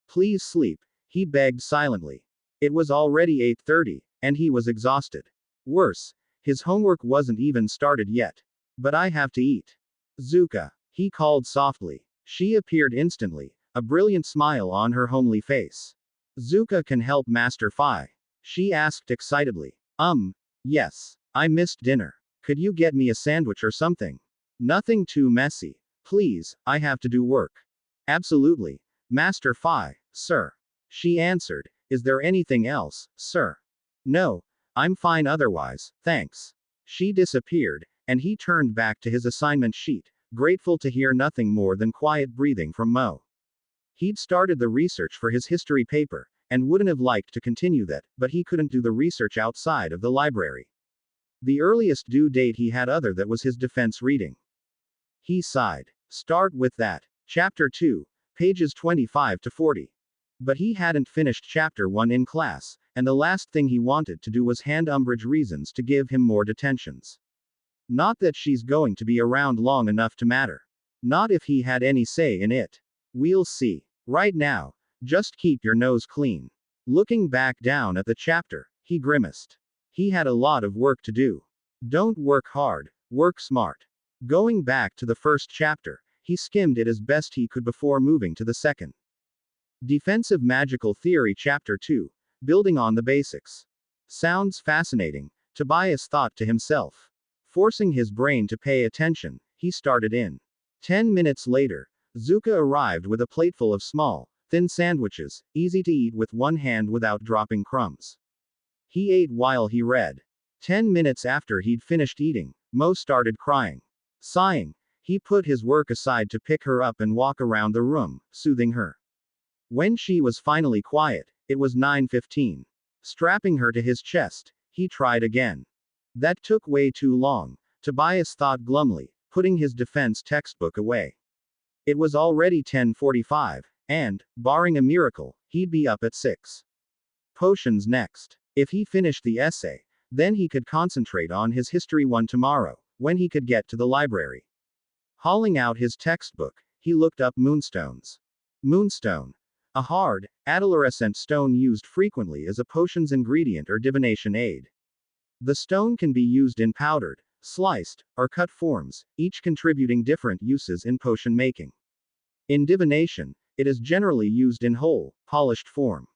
Please sleep, he begged silently. It was already 8:30, and he was exhausted. Worse, his homework wasn't even started yet. But I have to eat. Zuka, he called softly. She appeared instantly, a brilliant smile on her homely face. Zuka can help Master Fi. She asked excitedly. Yes. I missed dinner. Could you get me a sandwich or something? Nothing too messy. Please, I have to do work. Absolutely. Master Fi, sir. She answered. Is there anything else, sir? No. I'm fine otherwise, thanks. She disappeared, and he turned back to his assignment sheet, grateful to hear nothing more than quiet breathing from Mo. He'd started the research for his history paper, and wouldn't have liked to continue that, but he couldn't do the research outside of the library. The earliest due date he had other that was his defense reading. He sighed. Start with that. Chapter 2, pages 25 to 40. But he hadn't finished Chapter 1 in class, and the last thing he wanted to do was hand Umbridge reasons to give him more detentions. Not that she's going to be around long enough to matter. Not if he had any say in it. We'll see. Right now, just keep your nose clean. Looking back down at the chapter, he grimaced. He had a lot of work to do. Don't work hard, work smart. Going back to the first chapter, he skimmed it as best he could before moving to the second. Defensive Magical Theory Chapter 2, Building on the Basics. Sounds fascinating, Tobias thought to himself. Forcing his brain to pay attention, he started in. 10 minutes later, Zuka arrived with a plateful of small, thin sandwiches, easy to eat with one hand without dropping crumbs. He ate while he read. 10 minutes after he'd finished eating, Mo started crying. Sighing, he put his work aside to pick her up and walk around the room, soothing her. When she was finally quiet, it was 9:15. Strapping her to his chest, he tried again. That took way too long, Tobias thought glumly, putting his defense textbook away. It was already 10:45, and, barring a miracle, he'd be up at 6. Potions next. If he finished the essay, then he could concentrate on his History 1 tomorrow, when he could get to the library. Hauling out his textbook, he looked up moonstones. Moonstone. A hard, adolescent stone used frequently as a potion's ingredient or divination aid. The stone can be used in powdered, sliced, or cut forms, each contributing different uses in potion making. In divination, it is generally used in whole, polished form.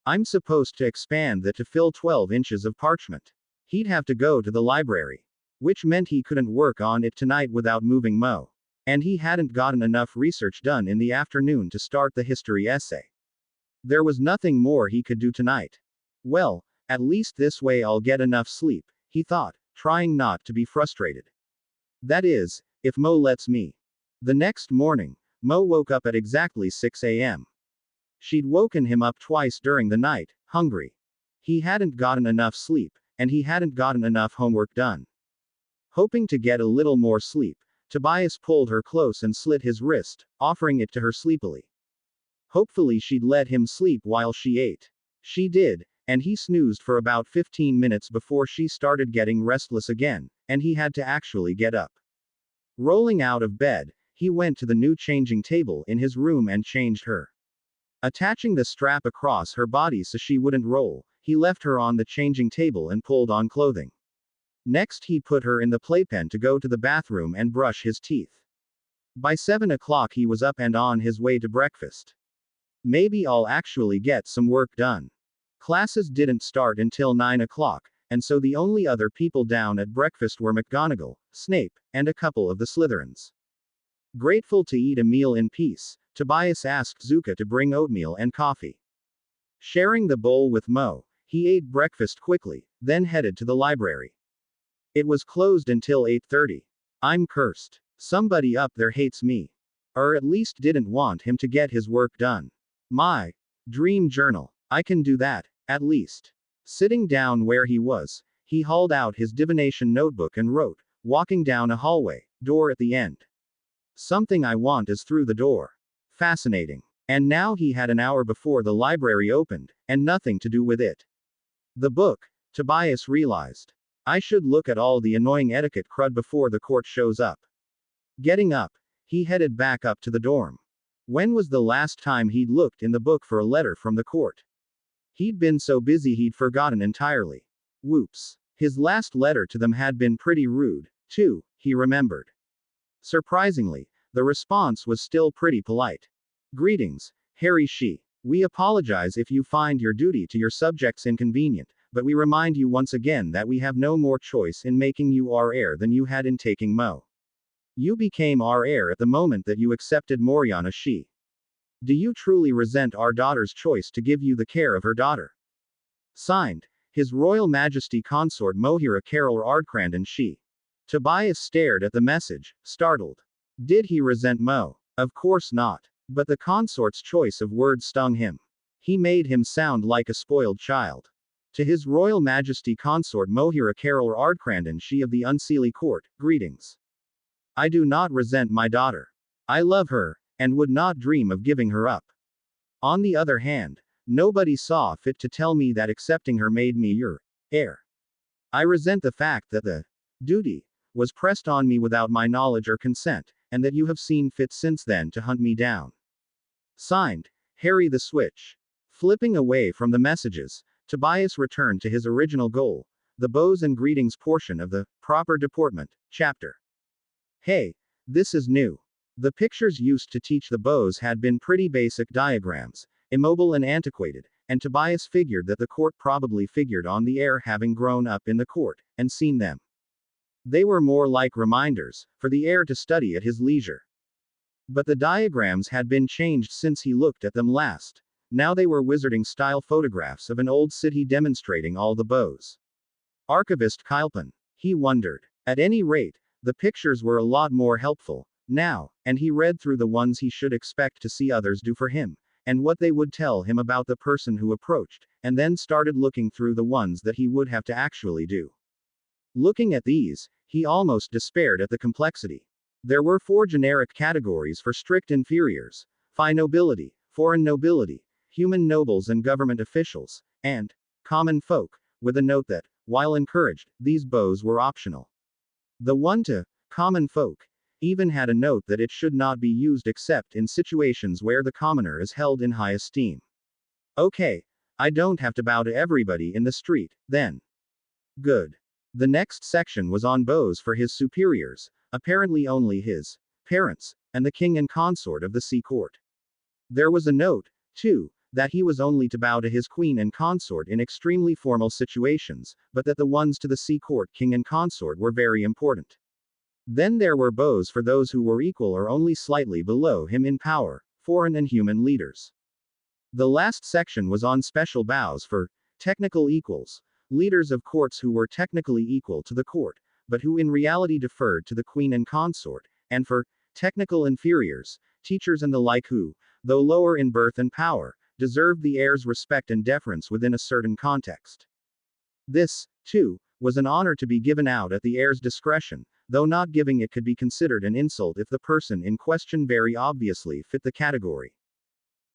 I'm supposed to expand that to fill 12 inches of parchment. He'd have to go to the library. Which meant he couldn't work on it tonight without moving Mo. And he hadn't gotten enough research done in the afternoon to start the history essay. There was nothing more he could do tonight. Well, at least this way I'll get enough sleep, he thought, trying not to be frustrated. That is, if Mo lets me. The next morning, Mo woke up at exactly 6 a.m. She'd woken him up twice during the night, hungry. He hadn't gotten enough sleep, and he hadn't gotten enough homework done. Hoping to get a little more sleep, Tobias pulled her close and slit his wrist, offering it to her sleepily. Hopefully she'd let him sleep while she ate. She did, and he snoozed for about 15 minutes before she started getting restless again, and he had to actually get up. Rolling out of bed, he went to the new changing table in his room and changed her. Attaching the strap across her body so she wouldn't roll, he left her on the changing table and pulled on clothing. Next he put her in the playpen to go to the bathroom and brush his teeth. By 7 o'clock he was up and on his way to breakfast. Maybe I'll actually get some work done. Classes didn't start until 9 o'clock, and so the only other people down at breakfast were McGonagall, Snape, and a couple of the Slytherins. Grateful to eat a meal in peace, Tobias asked Zuko to bring oatmeal and coffee. Sharing the bowl with Mo, he ate breakfast quickly, then headed to the library. It was closed until 8:30. I'm cursed. Somebody up there hates me. Or at least didn't want him to get his work done. My dream journal. I can do that, at least. Sitting down where he was, he hauled out his divination notebook and wrote, walking down a hallway, door at the end. Something I want is through the door. Fascinating. And now he had an hour before the library opened, and nothing to do with it. The book, Tobias realized. I should look at all the annoying etiquette crud before the court shows up. Getting up, he headed back up to the dorm. When was the last time he'd looked in the book for a letter from the court? He'd been so busy he'd forgotten entirely. Whoops. His last letter to them had been pretty rude, too, he remembered. Surprisingly, the response was still pretty polite. Greetings, Harry She. We apologize if you find your duty to your subjects inconvenient, but we remind you once again that we have no more choice in making you our heir than you had in taking Mo. You became our heir at the moment that you accepted Moriana She. Do you truly resent our daughter's choice to give you the care of her daughter? Signed, His Royal Majesty Consort Mohira Carol Ardcrandon She. Tobias stared at the message, startled. Did he resent Mo? Of course not. But the consort's choice of words stung him. He made him sound like a spoiled child. To His Royal Majesty Consort Mohira Carol Ardcrandon She of the Unseelie Court, greetings. I do not resent my daughter. I love her, and would not dream of giving her up. On the other hand, nobody saw fit to tell me that accepting her made me your heir. I resent the fact that the duty was pressed on me without my knowledge or consent, and that you have seen fit since then to hunt me down. Signed, Harry the Switch. Flipping away from the messages, Tobias returned to his original goal, the bows and greetings portion of the proper deportment chapter. Hey, this is new. The pictures used to teach the bows had been pretty basic diagrams, immobile and antiquated, and Tobias figured that the court probably figured on the heir having grown up in the court, and seen them. They were more like reminders, for the heir to study at his leisure. But the diagrams had been changed since he looked at them last. Now they were wizarding-style photographs of an old city demonstrating all the bows. Archivist Kylpin. He wondered. At any rate, the pictures were a lot more helpful now, and he read through the ones he should expect to see others do for him, and what they would tell him about the person who approached, and then started looking through the ones that he would have to actually do. Looking at these, he almost despaired at the complexity. There were 4 generic categories for strict inferiors: phi nobility, foreign nobility, human nobles and government officials, and common folk, with a note that, while encouraged, these bows were optional. The one to common folk even had a note that it should not be used except in situations where the commoner is held in high esteem. Okay, I don't have to bow to everybody in the street, then. Good. The next section was on bows for his superiors, apparently only his parents, and the king and consort of the sea court. There was a note, too, that he was only to bow to his queen and consort in extremely formal situations, but that the ones to the sea court king and consort were very important. Then there were bows for those who were equal or only slightly below him in power, foreign and human leaders. The last section was on special bows for technical equals, leaders of courts who were technically equal to the court, but who in reality deferred to the queen and consort, and for technical inferiors, teachers and the like who, though lower in birth and power, deserved the heir's respect and deference within a certain context. This, too, was an honor to be given out at the heir's discretion, though not giving it could be considered an insult if the person in question very obviously fit the category.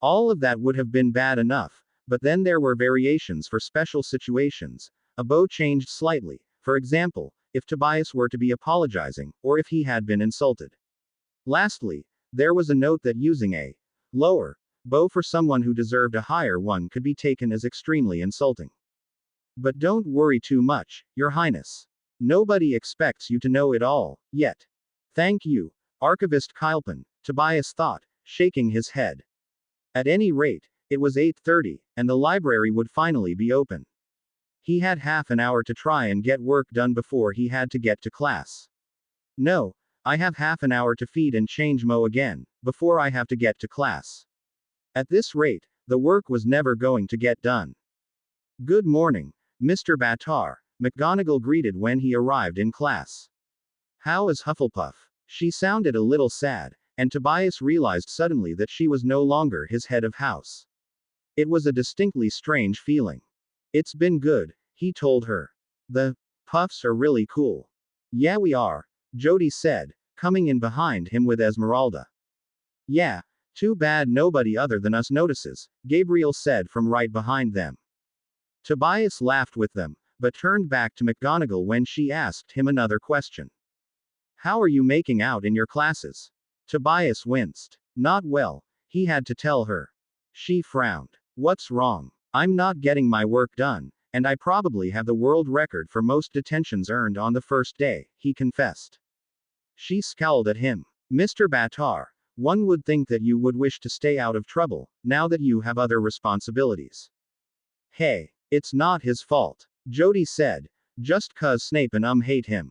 All of that would have been bad enough, but then there were variations for special situations. A bow changed slightly, for example, if Tobias were to be apologizing, or if he had been insulted. Lastly, there was a note that using a lower bow for someone who deserved a higher one could be taken as extremely insulting. But don't worry too much, Your Highness. Nobody expects you to know it all, yet. Thank you, Archivist Kylpin, Tobias thought, shaking his head. At any rate, it was 8:30, and the library would finally be open. He had half an hour to try and get work done before he had to get to class. No, I have half an hour to feed and change Mo again, before I have to get to class. At this rate, the work was never going to get done. Good morning, Mr. Batar, McGonagall greeted when he arrived in class. How is Hufflepuff? She sounded a little sad, and Tobias realized suddenly that she was no longer his head of house. It was a distinctly strange feeling. It's been good, he told her. The Puffs are really cool. Yeah, we are, Jody said, coming in behind him with Esmeralda. Yeah, too bad nobody other than us notices, Gabriel said from right behind them. Tobias laughed with them, but turned back to McGonagall when she asked him another question. How are you making out in your classes? Tobias winced. Not well, he had to tell her. She frowned. What's wrong? I'm not getting my work done, and I probably have the world record for most detentions earned on the first day, he confessed. She scowled at him. Mr. Batar, one would think that you would wish to stay out of trouble, now that you have other responsibilities. Hey, it's not his fault, Jody said, just 'cause Snape and hate him.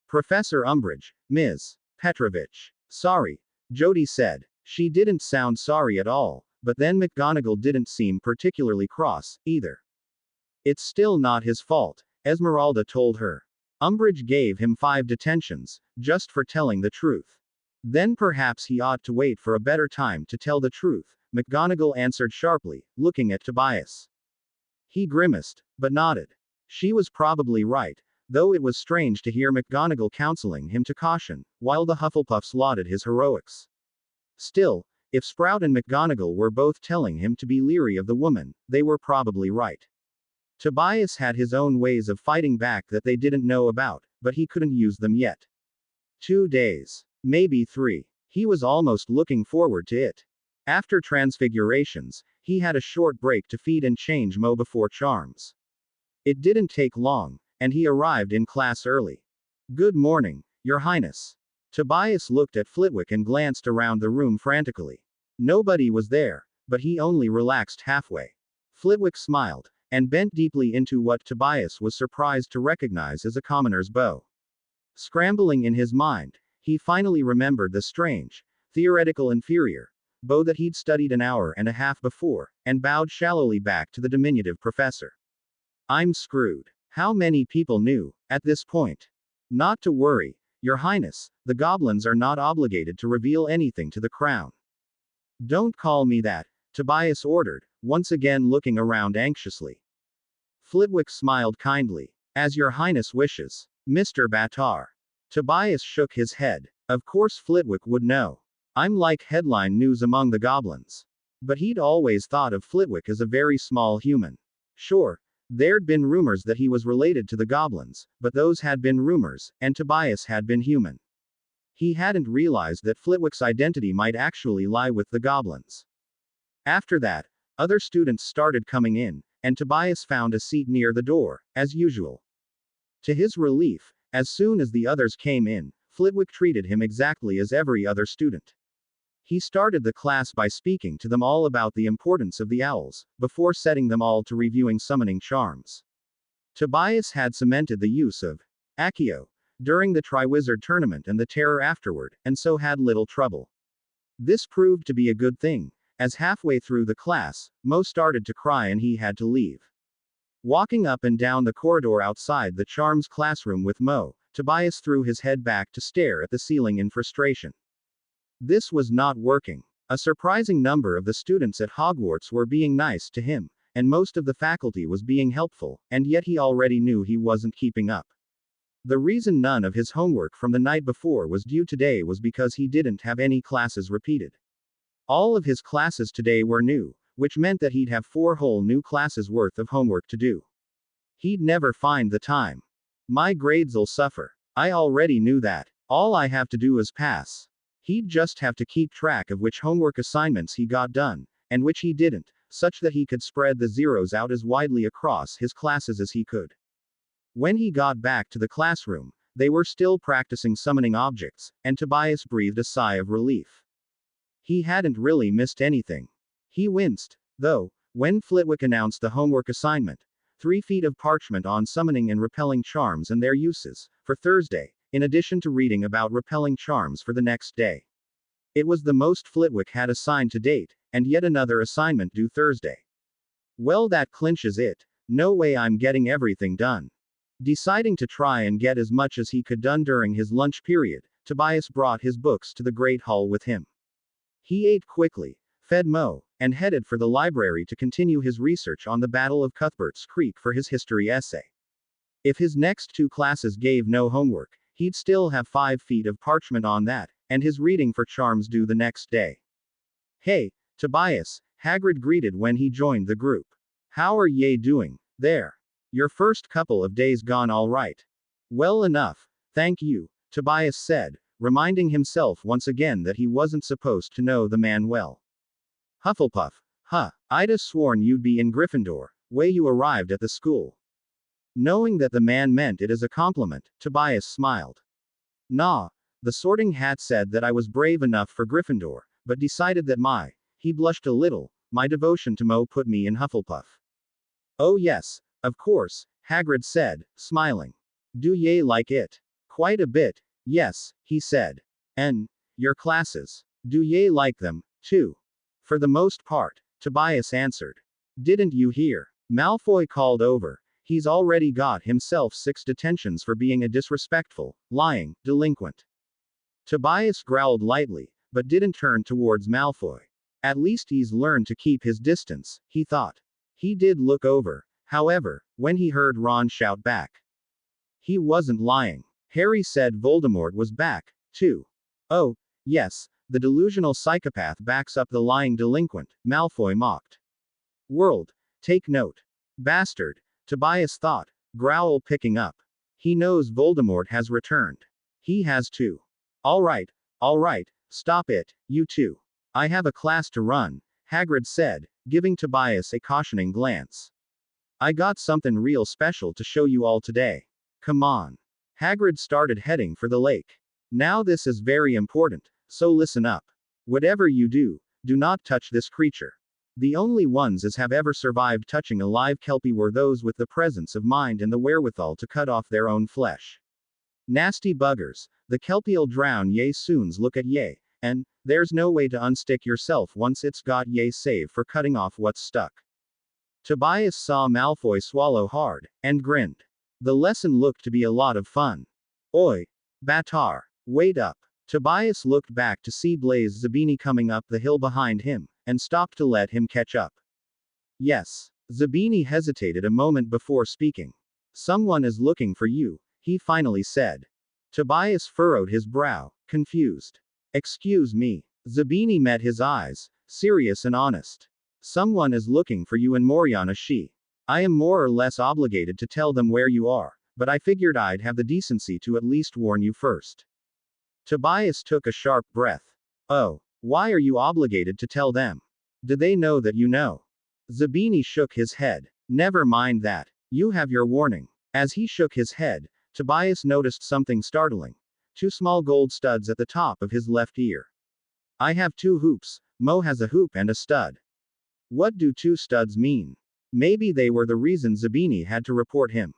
Professor Umbridge, Ms. Petrovich. Sorry, Jody said. She didn't sound sorry at all, but then McGonagall didn't seem particularly cross, either. It's still not his fault, Esmeralda told her. Umbridge gave him 5 detentions, just for telling the truth. Then perhaps he ought to wait for a better time to tell the truth, McGonagall answered sharply, looking at Tobias. He grimaced, but nodded. She was probably right, though it was strange to hear McGonagall counseling him to caution, while the Hufflepuffs lauded his heroics. Still, if Sprout and McGonagall were both telling him to be leery of the woman, they were probably right. Tobias had his own ways of fighting back that they didn't know about, but he couldn't use them yet. 2 days. Maybe 3. He was almost looking forward to it. After transfigurations, he had a short break to feed and change Mo before charms. It didn't take long, and he arrived in class early. Good morning, Your Highness. Tobias looked at Flitwick and glanced around the room frantically. Nobody was there, but he only relaxed halfway. Flitwick smiled, and bent deeply into what Tobias was surprised to recognize as a commoner's bow. Scrambling in his mind, he finally remembered the strange, theoretical inferior bow that he'd studied an hour and a half before, and bowed shallowly back to the diminutive professor. I'm screwed. How many people knew, at this point? Not to worry, Your Highness, the goblins are not obligated to reveal anything to the crown. Don't call me that, Tobias ordered, once again looking around anxiously. Flitwick smiled kindly. As your highness wishes, Mr. Batar. Tobias shook his head. Of course Flitwick would know. I'm like headline news among the goblins. But he'd always thought of Flitwick as a very small human. Sure, there'd been rumors that he was related to the goblins, but those had been rumors, and Tobias had been human. He hadn't realized that Flitwick's identity might actually lie with the goblins. After that, other students started coming in, and Tobias found a seat near the door, as usual. To his relief, as soon as the others came in, Flitwick treated him exactly as every other student. He started the class by speaking to them all about the importance of the owls, before setting them all to reviewing summoning charms. Tobias had cemented the use of Accio during the Triwizard tournament and the Terror afterward, and so had little trouble. This proved to be a good thing, as halfway through the class, Mo started to cry and he had to leave. Walking up and down the corridor outside the Charms classroom with Mo, Tobias threw his head back to stare at the ceiling in frustration. This was not working. A surprising number of the students at Hogwarts were being nice to him, and most of the faculty was being helpful, and yet he already knew he wasn't keeping up. The reason none of his homework from the night before was due today was because he didn't have any classes repeated. All of his classes today were new, which meant that he'd have 4 whole new classes worth of homework to do. He'd never find the time. My grades'll suffer. I already knew that. All I have to do is pass. He'd just have to keep track of which homework assignments he got done, and which he didn't, such that he could spread the zeros out as widely across his classes as he could. When he got back to the classroom, they were still practicing summoning objects, and Tobias breathed a sigh of relief. He hadn't really missed anything. He winced, though, when Flitwick announced the homework assignment, 3 feet of parchment on summoning and repelling charms and their uses, for Thursday, in addition to reading about repelling charms for the next day. It was the most Flitwick had assigned to date, and yet another assignment due Thursday. Well, that clinches it. No way I'm getting everything done. Deciding to try and get as much as he could done during his lunch period, Tobias brought his books to the Great Hall with him. He ate quickly, fed Mo, and headed for the library to continue his research on the Battle of Cuthbert's Creek for his history essay. If his next 2 classes gave no homework, he'd still have 5 feet of parchment on that, and his reading for charms due the next day. Hey, Tobias, Hagrid greeted when he joined the group. How are ye doing, there? Your first couple of days gone all right? Well enough, thank you, Tobias said, reminding himself once again that he wasn't supposed to know the man well. Hufflepuff. Huh, I'd have sworn you'd be in Gryffindor, way you arrived at the school. Knowing that the man meant it as a compliment, Tobias smiled. Nah, the Sorting Hat said that I was brave enough for Gryffindor, but decided that he blushed a little, my devotion to Mo put me in Hufflepuff. Oh yes, of course, Hagrid said, smiling. Do ye like it? Quite a bit, yes, he said. And your classes? Do ye like them, too? For the most part, Tobias answered. Didn't you hear? Malfoy called over. He's already got himself 6 detentions for being a disrespectful, lying, delinquent. Tobias growled lightly, but didn't turn towards Malfoy. At least he's learned to keep his distance, he thought. He did look over, however, when he heard Ron shout back. He wasn't lying. Harry said Voldemort was back, too. Oh, yes, the delusional psychopath backs up the lying delinquent, Malfoy mocked. World, take note. Bastard, Tobias thought, growl picking up. He knows Voldemort has returned. He has too. All right, stop it, you two. I have a class to run, Hagrid said, giving Tobias a cautioning glance. I got something real special to show you all today. Come on. Hagrid started heading for the lake. Now this is very important, so listen up. Whatever you do, do not touch this creature. The only ones as have ever survived touching a live Kelpie were those with the presence of mind and the wherewithal to cut off their own flesh. Nasty buggers, the Kelpie'll drown ye soon's look at ye, and there's no way to unstick yourself once it's got ye save for cutting off what's stuck. Tobias saw Malfoy swallow hard, and grinned. The lesson looked to be a lot of fun. Oi, Batar, wait up. Tobias looked back to see Blaise Zabini coming up the hill behind him, and stopped to let him catch up. Yes. Zabini hesitated a moment before speaking. Someone is looking for you, he finally said. Tobias furrowed his brow, confused. Excuse me. Zabini met his eyes, serious and honest. Someone is looking for you in Morianashi. I am more or less obligated to tell them where you are, but I figured I'd have the decency to at least warn you first. Tobias took a sharp breath. Oh, why are you obligated to tell them? Do they know that you know? Zabini shook his head. Never mind that. You have your warning. As he shook his head, Tobias noticed something startling. 2 small gold studs at the top of his left ear. I have 2 hoops. Mo has a hoop and a stud. What do 2 studs mean? Maybe they were the reason Zabini had to report him.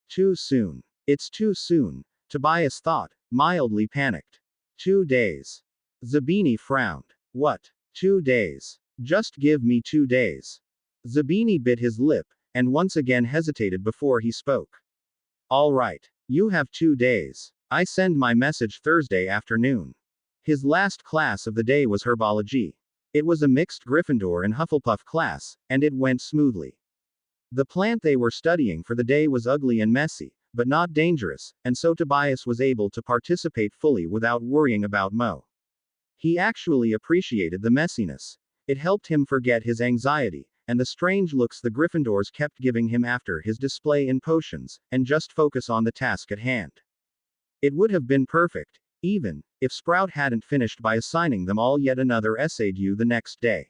Too soon. It's too soon, Tobias thought, mildly panicked. 2 days. Zabini frowned. What? 2 days. Just give me 2 days. Zabini bit his lip, and once again hesitated before he spoke. All right. You have 2 days. I send my message Thursday afternoon. His last class of the day was herbology. It was a mixed Gryffindor and Hufflepuff class, and it went smoothly. The plant they were studying for the day was ugly and messy, but not dangerous, and so Tobias was able to participate fully without worrying about Mo. He actually appreciated the messiness. It helped him forget his anxiety, and the strange looks the Gryffindors kept giving him after his display in potions, and just focus on the task at hand. It would have been perfect, even, if Sprout hadn't finished by assigning them all yet another essay due the next day.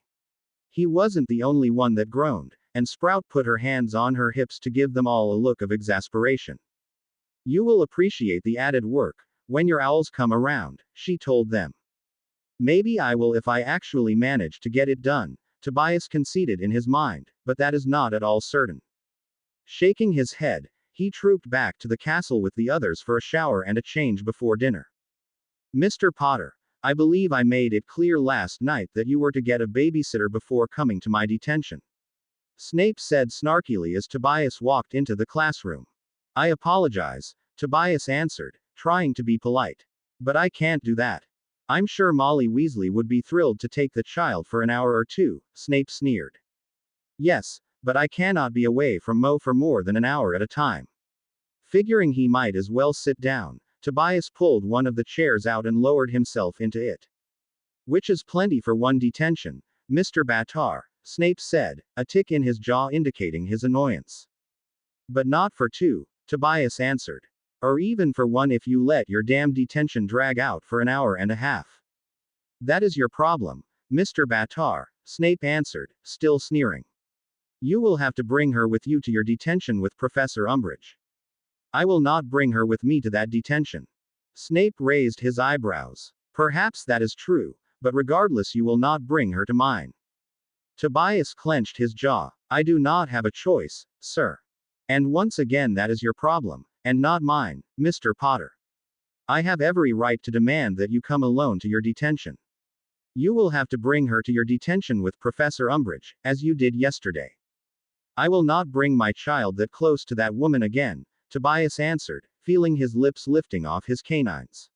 He wasn't the only one that groaned, and Sprout put her hands on her hips to give them all a look of exasperation. You will appreciate the added work when your owls come around, she told them. Maybe I will if I actually manage to get it done, Tobias conceded in his mind, but that is not at all certain. Shaking his head, he trooped back to the castle with the others for a shower and a change before dinner. Mr. Potter, I believe I made it clear last night that you were to get a babysitter before coming to my detention. Snape said snarkily as Tobias walked into the classroom. I apologize, Tobias answered, trying to be polite. But I can't do that. I'm sure Molly Weasley would be thrilled to take the child for an hour or two, Snape sneered. Yes, but I cannot be away from Mo for more than an hour at a time. Figuring he might as well sit down, Tobias pulled one of the chairs out and lowered himself into it. Which is plenty for one detention, Mr. Batar, Snape said, a tick in his jaw indicating his annoyance. But not for 2, Tobias answered. Or even for 1 if you let your damn detention drag out for an hour and a half. That is your problem, Mr. Batar, Snape answered, still sneering. You will have to bring her with you to your detention with Professor Umbridge. I will not bring her with me to that detention. Snape raised his eyebrows. Perhaps that is true, but regardless you will not bring her to mine. Tobias clenched his jaw. I do not have a choice, sir. And once again that is your problem, and not mine, Mr. Potter. I have every right to demand that you come alone to your detention. You will have to bring her to your detention with Professor Umbridge, as you did yesterday. I will not bring my child that close to that woman again, Tobias answered, feeling his lips lifting off his canines.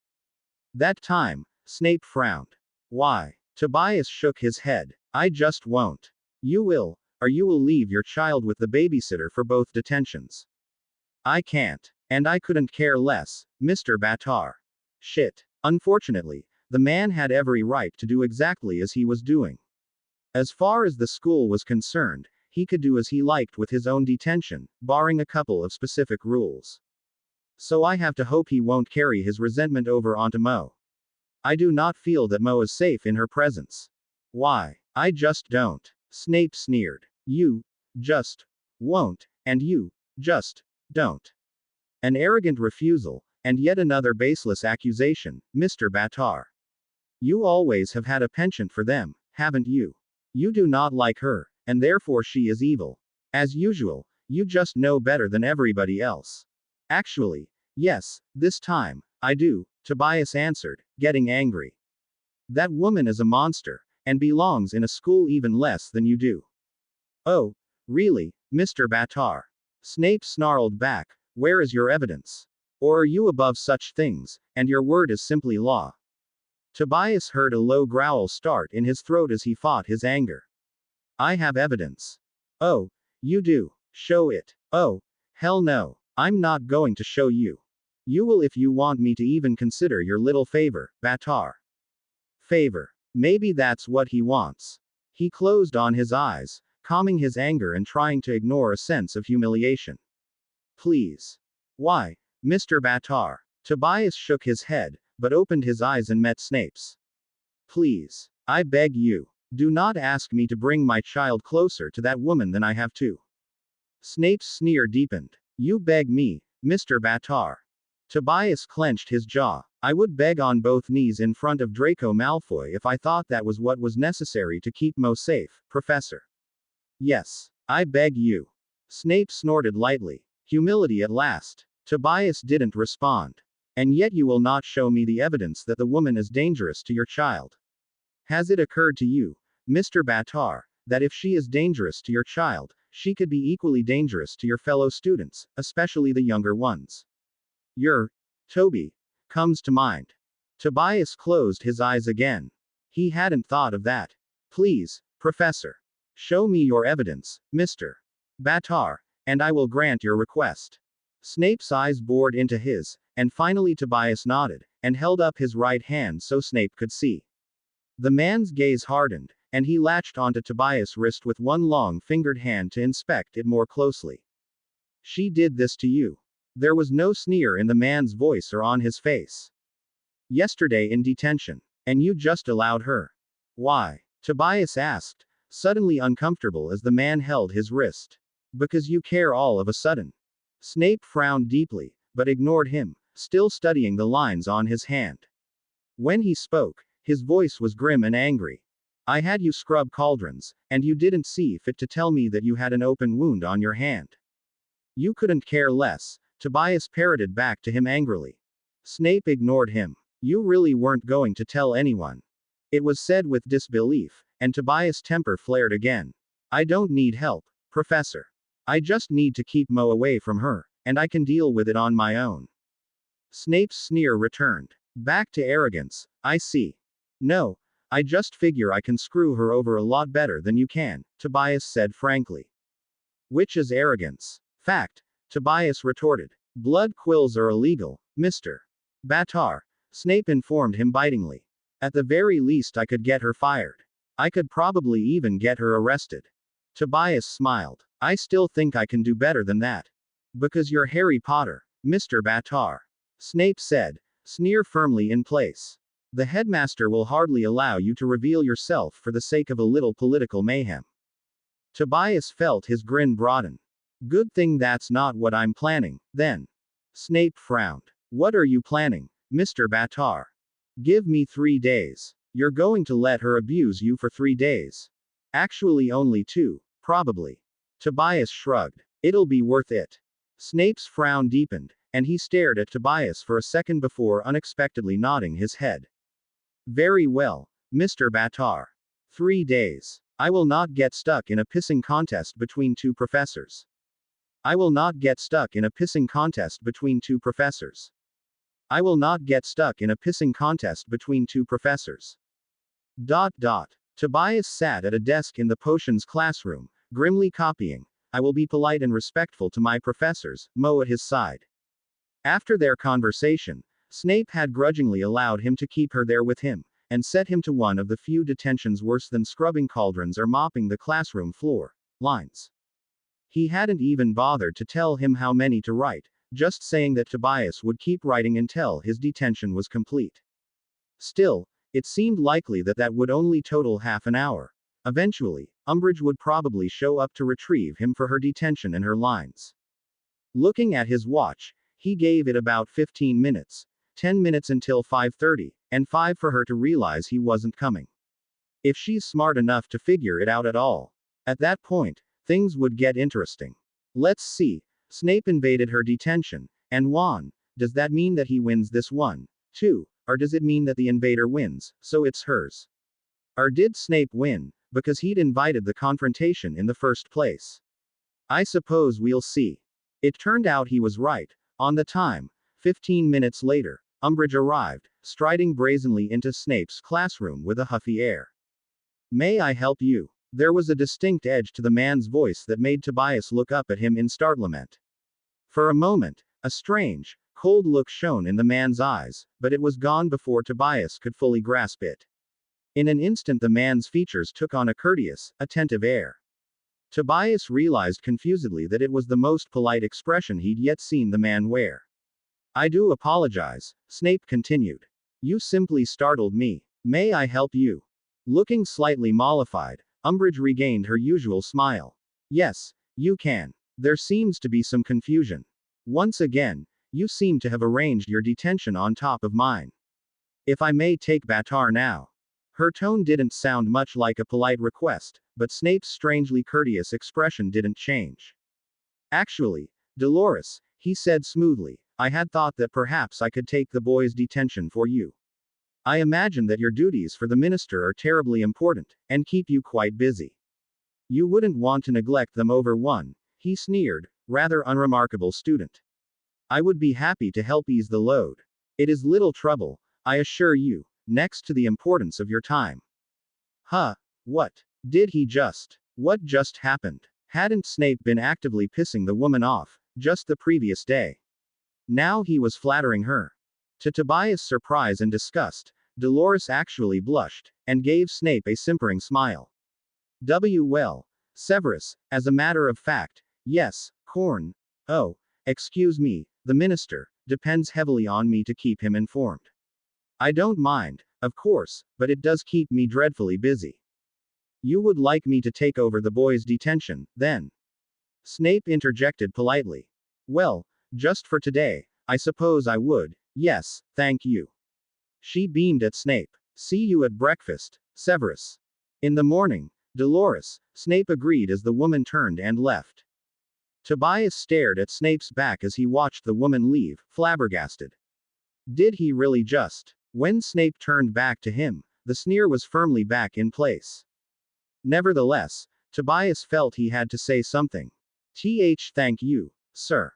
That time, Snape frowned. Why? Tobias shook his head. I just won't. You will, or you will leave your child with the babysitter for both detentions. I can't. And I couldn't care less, Mr. Batar. Shit. Unfortunately, the man had every right to do exactly as he was doing. As far as the school was concerned, he could do as he liked with his own detention, barring a couple of specific rules. So I have to hope he won't carry his resentment over onto Mo. I do not feel that Mo is safe in her presence. Why? I just don't. Snape sneered. You just won't, and you just don't. An arrogant refusal, and yet another baseless accusation, Mr. Batar. You always have had a penchant for them, haven't you? You do not like her, and therefore she is evil. As usual, you just know better than everybody else. Actually, yes, this time, I do, Tobias answered, getting angry. That woman is a monster, and belongs in a school even less than you do. Oh, really, Mr. Batar? Snape snarled back. Where is your evidence? Or are you above such things, and your word is simply law? Tobias heard a low growl start in his throat as he fought his anger. I have evidence. Oh, you do. Show it. Oh, hell no. I'm not going to show you. You will if you want me to even consider your little favor, Batar. Favor. Maybe that's what he wants. He closed on his eyes, calming his anger and trying to ignore a sense of humiliation. Please. Why, Mr. Batar? Tobias shook his head, but opened his eyes and met Snape's. Please. I beg you. Do not ask me to bring my child closer to that woman than I have to. Snape's sneer deepened. You beg me, Mr. Batar. Tobias clenched his jaw. I would beg on both knees in front of Draco Malfoy if I thought that was what was necessary to keep Mo safe, Professor. Yes, I beg you. Snape snorted lightly. Humility at last. Tobias didn't respond. And yet you will not show me the evidence that the woman is dangerous to your child. Has it occurred to you, Mr. Batar, that if she is dangerous to your child, she could be equally dangerous to your fellow students, especially the younger ones? Toby, comes to mind. Tobias closed his eyes again. He hadn't thought of that. Please, Professor. Show me your evidence, Mr. Batar, and I will grant your request. Snape's eyes bored into his, and finally Tobias nodded, and held up his right hand so Snape could see. The man's gaze hardened, and he latched onto Tobias' wrist with one long-fingered hand to inspect it more closely. She did this to you. There was no sneer in the man's voice or on his face. Yesterday in detention. And you just allowed her. Why? Tobias asked, suddenly uncomfortable as the man held his wrist. Because you care all of a sudden. Snape frowned deeply, but ignored him, still studying the lines on his hand. When he spoke, his voice was grim and angry. I had you scrub cauldrons, and you didn't see fit to tell me that you had an open wound on your hand. You couldn't care less, Tobias parroted back to him angrily. Snape ignored him. You really weren't going to tell anyone. It was said with disbelief, and Tobias' temper flared again. I don't need help, Professor. I just need to keep Mo away from her, and I can deal with it on my own. Snape's sneer returned. Back to arrogance. I see. No, I just figure I can screw her over a lot better than you can, Tobias said frankly. Which is arrogance. Fact, Tobias retorted. Blood quills are illegal, Mr. Batar, Snape informed him bitingly. At the very least I could get her fired. I could probably even get her arrested. Tobias smiled. I still think I can do better than that. Because you're Harry Potter, Mr. Batar. Snape said, sneer firmly in place. The headmaster will hardly allow you to reveal yourself for the sake of a little political mayhem. Tobias felt his grin broaden. Good thing that's not what I'm planning, then. Snape frowned. What are you planning, Mr. Batar? Give me 3 days. You're going to let her abuse you for 3 days. Actually only 2, probably. Tobias shrugged. It'll be worth it. Snape's frown deepened, and he stared at Tobias for a second before unexpectedly nodding his head. Very well, Mr. Batar. 3 days. I will not get stuck in a pissing contest between 2 professors. I will not get stuck in a pissing contest between 2 professors. I will not get stuck in a pissing contest between 2 professors. ... Tobias sat at a desk in the potions classroom, grimly copying, I will be polite and respectful to my professors, Mo at his side. After their conversation, Snape had grudgingly allowed him to keep her there with him, and set him to one of the few detentions worse than scrubbing cauldrons or mopping the classroom floor, lines. He hadn't even bothered to tell him how many to write, just saying that Tobias would keep writing until his detention was complete. Still, it seemed likely that that would only total half an hour. Eventually, Umbridge would probably show up to retrieve him for her detention and her lines. Looking at his watch, he gave it about 15 minutes, 10 minutes until 5:30, and 5 for her to realize he wasn't coming. If she's smart enough to figure it out at all. At that point, things would get interesting. Let's see. Snape invaded her detention, and won. Does that mean that he wins this one, too? Or does it mean that the invader wins, so it's hers? Or did Snape win, because he'd invited the confrontation in the first place? I suppose we'll see. It turned out he was right. On the time, 15 minutes later, Umbridge arrived, striding brazenly into Snape's classroom with a huffy air. May I help you? There was a distinct edge to the man's voice that made Tobias look up at him in startlement. For a moment, a strange, cold look shone in the man's eyes, but it was gone before Tobias could fully grasp it. In an instant, the man's features took on a courteous, attentive air. Tobias realized confusedly that it was the most polite expression he'd yet seen the man wear. I do apologize, Snape continued. You simply startled me. May I help you? Looking slightly mollified, Umbridge regained her usual smile. Yes, you can. There seems to be some confusion. Once again, you seem to have arranged your detention on top of mine. If I may take Batar now. Her tone didn't sound much like a polite request, but Snape's strangely courteous expression didn't change. Actually, Dolores, he said smoothly, I had thought that perhaps I could take the boy's detention for you. I imagine that your duties for the minister are terribly important, and keep you quite busy. You wouldn't want to neglect them over one, he sneered, rather unremarkable student. I would be happy to help ease the load. It is little trouble, I assure you, next to the importance of your time. Huh? What? Did he just? What just happened? Hadn't Snape been actively pissing the woman off, just the previous day? Now he was flattering her. To Tobias' surprise and disgust, Dolores actually blushed, and gave Snape a simpering smile. Well, Severus, as a matter of fact, yes, Corn. Oh, excuse me, the minister, depends heavily on me to keep him informed. I don't mind, of course, but it does keep me dreadfully busy. You would like me to take over the boy's detention, then? Snape interjected politely. Well, just for today, I suppose I would, yes, thank you. She beamed at Snape. See you at breakfast, Severus. In the morning, Dolores, Snape agreed as the woman turned and left. Tobias stared at Snape's back as he watched the woman leave, flabbergasted. Did he really just? When Snape turned back to him, the sneer was firmly back in place. Nevertheless, Tobias felt he had to say something. Thank you, sir.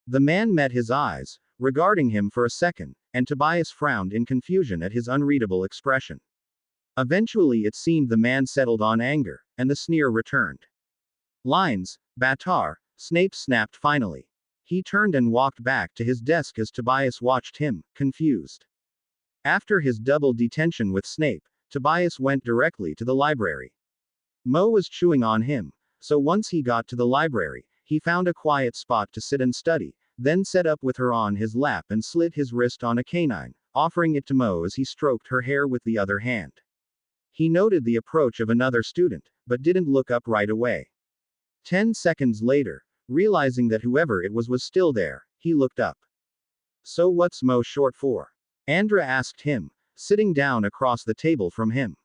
The man met his eyes, regarding him for a second, and Tobias frowned in confusion at his unreadable expression. Eventually it seemed the man settled on anger, and the sneer returned. Lines, Batar, Snape snapped finally. He turned and walked back to his desk as Tobias watched him, confused. After his double detention with Snape, Tobias went directly to the library. Mo was chewing on him, so once he got to the library, he found a quiet spot to sit and study, then sat up with her on his lap and slid his wrist on a canine, offering it to Mo as he stroked her hair with the other hand. He noted the approach of another student, but didn't look up right away. 10 seconds later, realizing that whoever it was still there, he looked up. So what's Mo short for? Andra asked him, sitting down across the table from him.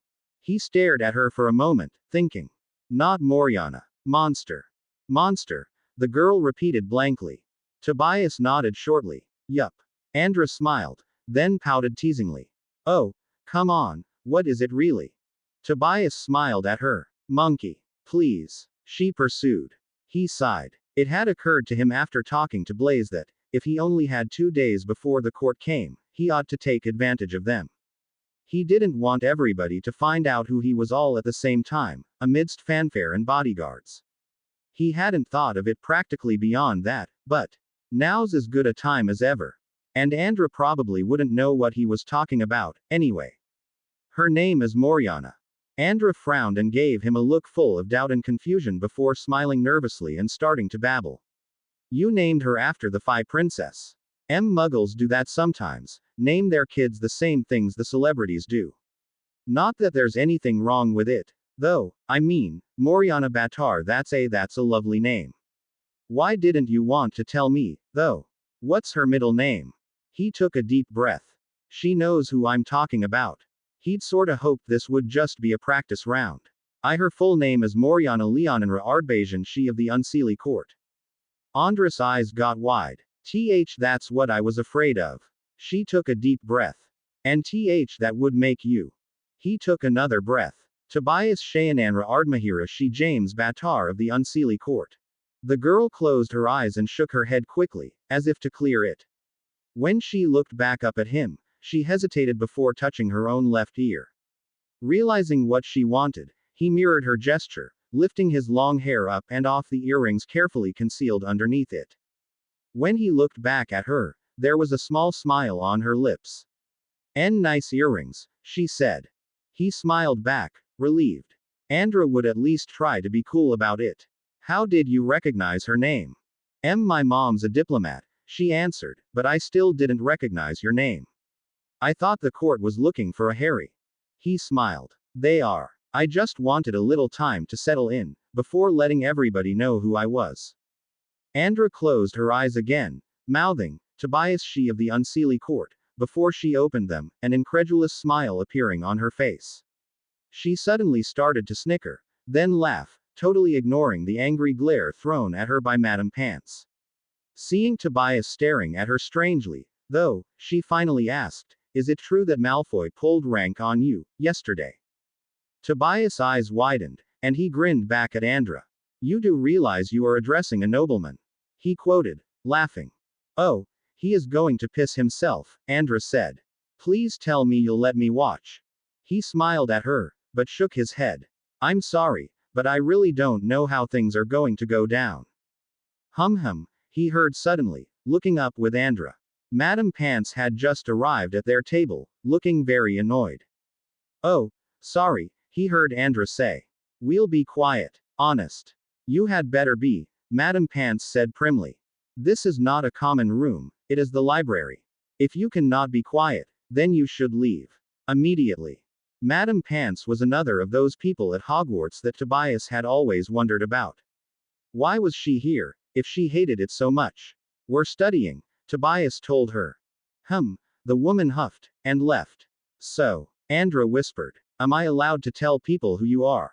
He stared at her for a moment, thinking. Not Moriana. Monster. Monster, the girl repeated blankly. Tobias nodded shortly. Yup. Andra smiled, then pouted teasingly. Oh, come on, what is it really? Tobias smiled at her. Monkey. Please, she pursued. He sighed. It had occurred to him after talking to Blaise that, if he only had 2 days before the court came, he ought to take advantage of them. He didn't want everybody to find out who he was all at the same time, amidst fanfare and bodyguards. He hadn't thought of it practically beyond that, but now's as good a time as ever. And Andra probably wouldn't know what he was talking about, anyway. Her name is Moriana. Andra frowned and gave him a look full of doubt and confusion before smiling nervously and starting to babble. You named her after the Phi Princess. Muggles do that sometimes, name their kids the same things the celebrities do. Not that there's anything wrong with it, though, I mean, Moriana Batar, that's a lovely name. Why didn't you want to tell me, though? What's her middle name? He took a deep breath. She knows who I'm talking about. He'd sorta hoped this would just be a practice round. Her full name is Moriana Leonenra Ardbasian, she of the Unseelie Court. Andra's eyes got wide. That's what I was afraid of. She took a deep breath. And that would make you. He took another breath. Tobias Shayananra Ardmahira she James Batar of the Unseelie Court. The girl closed her eyes and shook her head quickly, as if to clear it. When she looked back up at him, she hesitated before touching her own left ear. Realizing what she wanted, he mirrored her gesture, lifting his long hair up and off the earrings carefully concealed underneath it. When he looked back at her, there was a small smile on her lips. Nice earrings, she said. He smiled back, relieved. Andra would at least try to be cool about it. How did you recognize her name? My mom's a diplomat, she answered, but I still didn't recognize your name. I thought the court was looking for a Harry. He smiled. They are. I just wanted a little time to settle in, before letting everybody know who I was. Andra closed her eyes again, mouthing, Tobias she of the Unseelie court, before she opened them, an incredulous smile appearing on her face. She suddenly started to snicker, then laugh, totally ignoring the angry glare thrown at her by Madame Pants. Seeing Tobias staring at her strangely, though, she finally asked, is it true that Malfoy pulled rank on you, yesterday? Tobias' eyes widened, and he grinned back at Andra. You do realize you are addressing a nobleman? He quoted, laughing. Oh, he is going to piss himself, Andra said. Please tell me you'll let me watch. He smiled at her, but shook his head. I'm sorry, but I really don't know how things are going to go down. Hum, he heard suddenly, looking up with Andra. Madame Pants had just arrived at their table, looking very annoyed. Oh, sorry, he heard Andra say. We'll be quiet, honest. You had better be, Madame Pants said primly. This is not a common room, it is the library. If you cannot be quiet, then you should leave. Immediately. Madame Pants was another of those people at Hogwarts that Tobias had always wondered about. Why was she here, if she hated it so much? We're studying, Tobias told her. The woman huffed, and left. So, Andra whispered. Am I allowed to tell people who you are?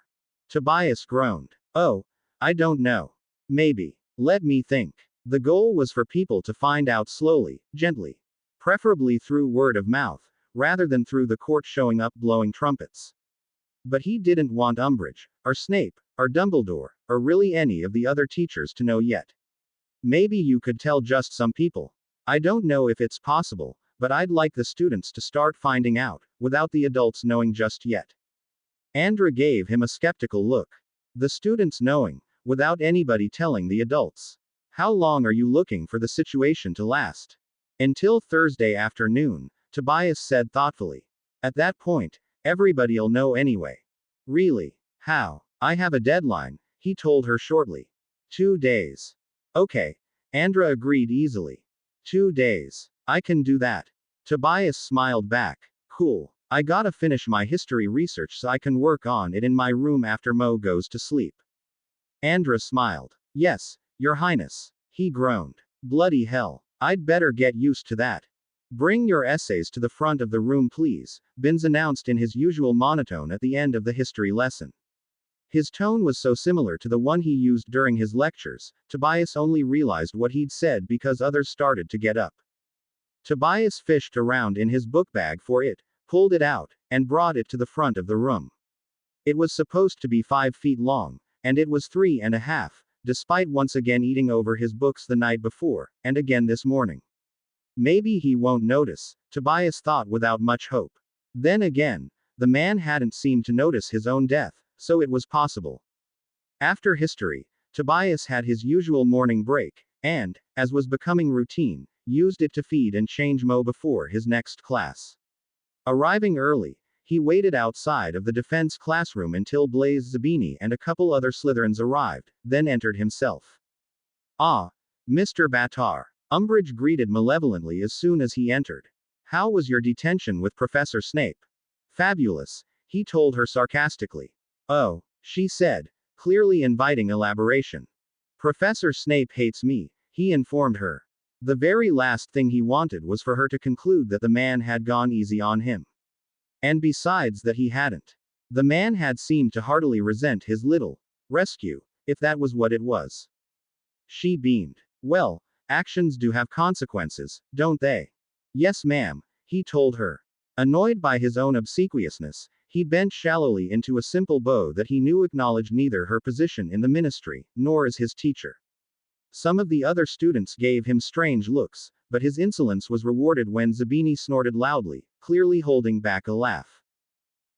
Tobias groaned. Oh, I don't know. Maybe. Let me think. The goal was for people to find out slowly, gently. Preferably through word of mouth, rather than through the court showing up blowing trumpets. But he didn't want Umbridge, or Snape, or Dumbledore, or really any of the other teachers to know yet. Maybe you could tell just some people. I don't know if it's possible, but I'd like the students to start finding out, without the adults knowing just yet. Andra gave him a skeptical look. The students knowing, without anybody telling the adults. How long are you looking for the situation to last? Until Thursday afternoon, Tobias said thoughtfully. At that point, everybody'll know anyway. Really? How? I have a deadline, he told her shortly. 2 days. Okay. Andra agreed easily. 2 days. I can do that. Tobias smiled back. Cool. I gotta finish my history research so I can work on it in my room after Mo goes to sleep. Andra smiled. Yes, Your Highness. He groaned. Bloody hell. I'd better get used to that. Bring your essays to the front of the room please, Binns announced in his usual monotone at the end of the history lesson. His tone was so similar to the one he used during his lectures, Tobias only realized what he'd said because others started to get up. Tobias fished around in his book bag for it, pulled it out, and brought it to the front of the room. It was supposed to be 5 feet long, and it was 3.5, despite once again eating over his books the night before, and again this morning. Maybe he won't notice, Tobias thought without much hope. Then again, the man hadn't seemed to notice his own death, so it was possible. After history, Tobias had his usual morning break, and, as was becoming routine, used it to feed and change Mo before his next class. Arriving early, he waited outside of the defense classroom until Blaise Zabini and a couple other Slytherins arrived, then entered himself. Ah, Mr. Batar. Umbridge greeted malevolently as soon as he entered. How was your detention with Professor Snape? Fabulous, he told her sarcastically. Oh, she said, clearly inviting elaboration. Professor Snape hates me, he informed her. The very last thing he wanted was for her to conclude that the man had gone easy on him. And besides that he hadn't. The man had seemed to heartily resent his little rescue, if that was what it was. She beamed. Well, actions do have consequences, don't they? Yes, ma'am, he told her. Annoyed by his own obsequiousness, he bent shallowly into a simple bow that he knew acknowledged neither her position in the ministry, nor as his teacher. Some of the other students gave him strange looks, but his insolence was rewarded when Zabini snorted loudly, clearly holding back a laugh.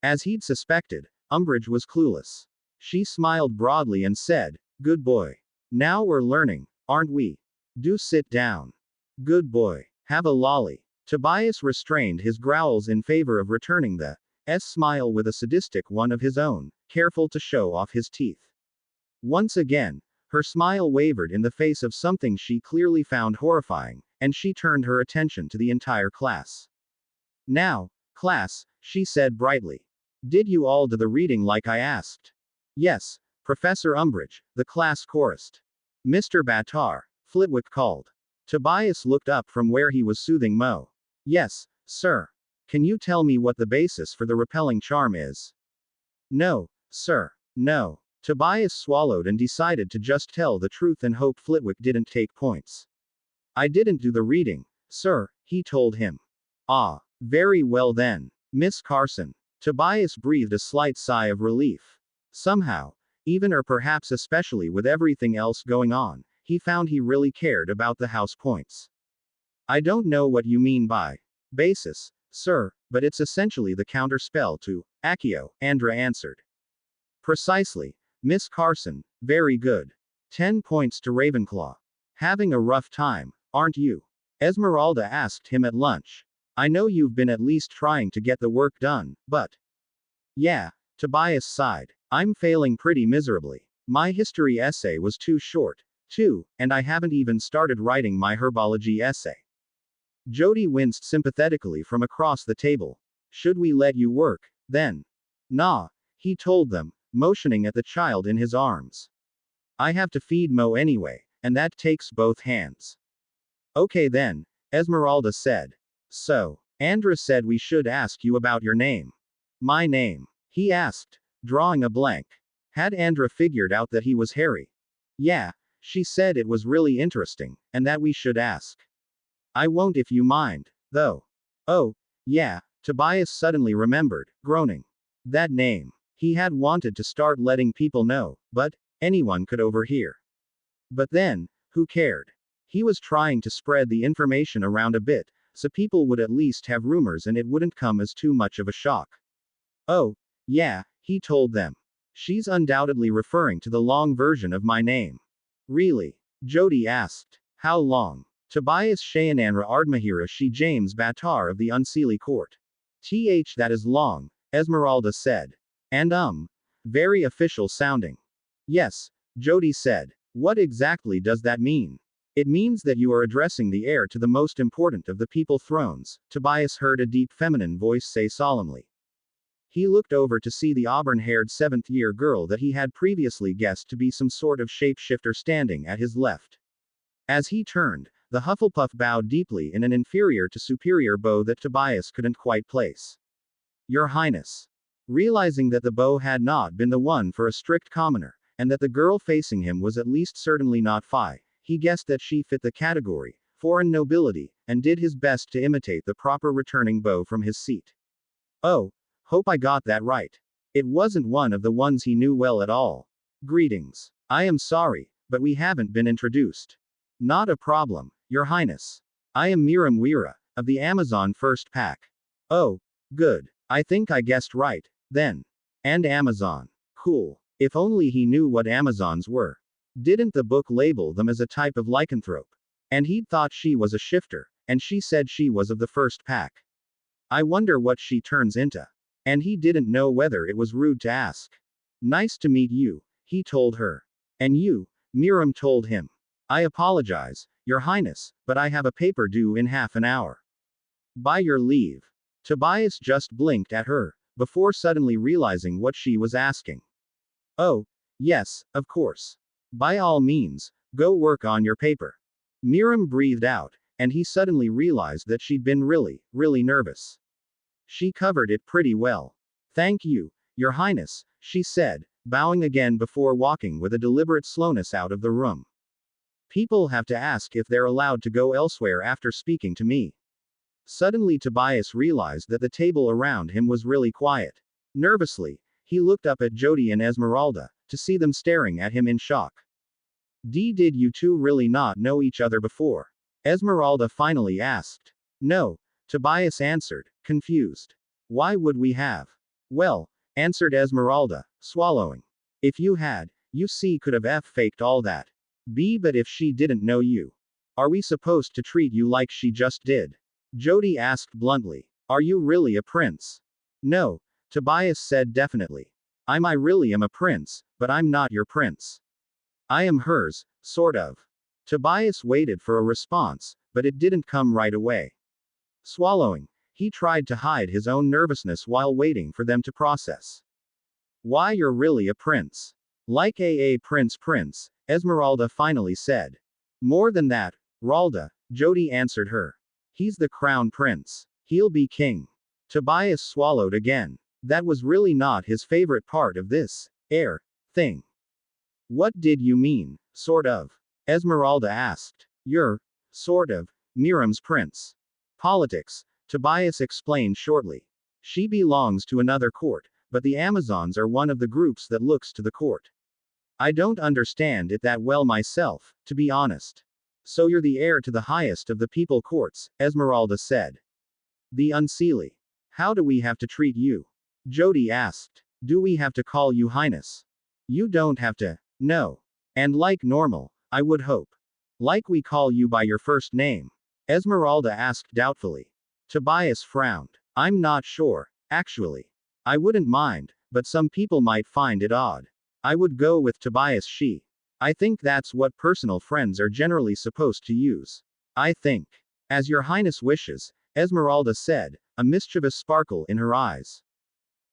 As he'd suspected, Umbridge was clueless. She smiled broadly and said, "Good boy. Now we're learning, aren't we? Do sit down. Good boy. Have a lolly." Tobias restrained his growls in favor of returning the smile with a sadistic one of his own, careful to show off his teeth. Once again, her smile wavered in the face of something she clearly found horrifying, and she turned her attention to the entire class. "Now, class," she said brightly. "Did you all do the reading like I asked?" "Yes, Professor Umbridge," the class chorused. "Mr. Batar," Flitwick called. Tobias looked up from where he was soothing Mo. "Yes, sir. Can you tell me what the basis for the repelling charm is?" "No, sir. No." Tobias swallowed and decided to just tell the truth and hope Flitwick didn't take points. "I didn't do the reading, sir," he told him. "Ah, very well then. Miss Carson." Tobias breathed a slight sigh of relief. Somehow, even or perhaps especially with everything else going on, he found he really cared about the house points. "I don't know what you mean by basis, sir, but it's essentially the counter spell to Accio," Andra answered. "Precisely, Miss Carson, very good. 10 points to Ravenclaw. Having a rough time, aren't you?" Esmeralda asked him at lunch. "I know you've been at least trying to get the work done, but..." "Yeah," Tobias sighed. "I'm failing pretty miserably. My history essay was too short, too, and I haven't even started writing my herbology essay." Jody winced sympathetically from across the table. "Should we let you work, then?" "Nah," he told them, motioning at the child in his arms. "I have to feed Mo anyway, and that takes both hands." "Okay then," Esmeralda said. "So, Andra said we should ask you about your name." "My name?" he asked, drawing a blank. Had Andra figured out that he was Harry? "Yeah, she said it was really interesting, and that we should ask." "I won't if you mind, though." "Oh, yeah," Tobias suddenly remembered, groaning. That name. He had wanted to start letting people know, but anyone could overhear. But then, who cared? He was trying to spread the information around a bit, so people would at least have rumors and it wouldn't come as too much of a shock. "Oh, yeah," he told them. "She's undoubtedly referring to the long version of my name." "Really?" Jody asked. "How long?" "Tobias Shayananra Ardmahira She James Batar of the Unseelie Court." That is long," Esmeralda said. "And very official sounding." "Yes," Jody said. "What exactly does that mean?" "It means that you are addressing the heir to the most important of the People thrones," Tobias heard a deep feminine voice say solemnly. He looked over to see the auburn-haired seventh-year girl that he had previously guessed to be some sort of shapeshifter standing at his left. As he turned, the Hufflepuff bowed deeply in an inferior to superior bow that Tobias couldn't quite place. "Your Highness." Realizing that the bow had not been the one for a strict commoner, and that the girl facing him was at least certainly not Phi, he guessed that she fit the category, foreign nobility, and did his best to imitate the proper returning bow from his seat. "Oh, hope I got that right." It wasn't one of the ones he knew well at all. "Greetings. I am sorry, but we haven't been introduced." "Not a problem, Your Highness. I am Miram Weira, of the Amazon First Pack." "Oh, good. I think I guessed right, then. And Amazon. Cool. If only he knew what Amazons were. Didn't the book label them as a type of lycanthrope? And he'd thought she was a shifter, and she said she was of the First Pack. I wonder what she turns into. And he didn't know whether it was rude to ask. "Nice to meet you," he told her. "And you," Miram told him. "I apologize, Your Highness, but I have a paper due in half an hour." "By your leave." Tobias just blinked at her, before suddenly realizing what she was asking. "Oh, yes, of course. By all means, go work on your paper." Miram breathed out, and he suddenly realized that she'd been really, really nervous. She covered it pretty well. "Thank you, Your Highness," she said, bowing again before walking with a deliberate slowness out of the room. "People have to ask if they're allowed to go elsewhere after speaking to me." Suddenly Tobias realized that the table around him was really quiet. Nervously, he looked up at Jody and Esmeralda, to see them staring at him in shock. Did you two really not know each other before?" Esmeralda finally asked. No, Tobias answered, confused. Why would we have? Well, answered Esmeralda, swallowing. If you had, you see could have faked all that. But if she didn't know you, are we supposed to treat you like she just did? Jody asked bluntly. Are you really a prince? No, Tobias said definitely. I really am a prince, but I'm not your prince. I am hers, sort of. Tobias waited for a response, but it didn't come right away. Swallowing, he tried to hide his own nervousness while waiting for them to process. Why, you're really a prince. Like a prince, Esmeralda finally said. More than that, Ralda, Jody answered her. He's the crown prince. He'll be king. Tobias swallowed again. That was really not his favorite part of this thing. What did you mean, sort of? Esmeralda asked. You're, sort of, Miriam's prince. Politics, Tobias explained shortly. She belongs to another court, but the Amazons are one of the groups that looks to the court. I don't understand it that well myself, to be honest. So you're the heir to the highest of the people courts, Esmeralda said. The unseelie. How do we have to treat you? Jody asked. Do we have to call you Highness? You don't have to, no. And like normal, I would hope. Like we call you by your first name? Esmeralda asked doubtfully. Tobias frowned. I'm not sure, actually. I wouldn't mind, but some people might find it odd. I would go with Tobias she. I think that's what personal friends are generally supposed to use. I think. As your highness wishes, Esmeralda said, a mischievous sparkle in her eyes.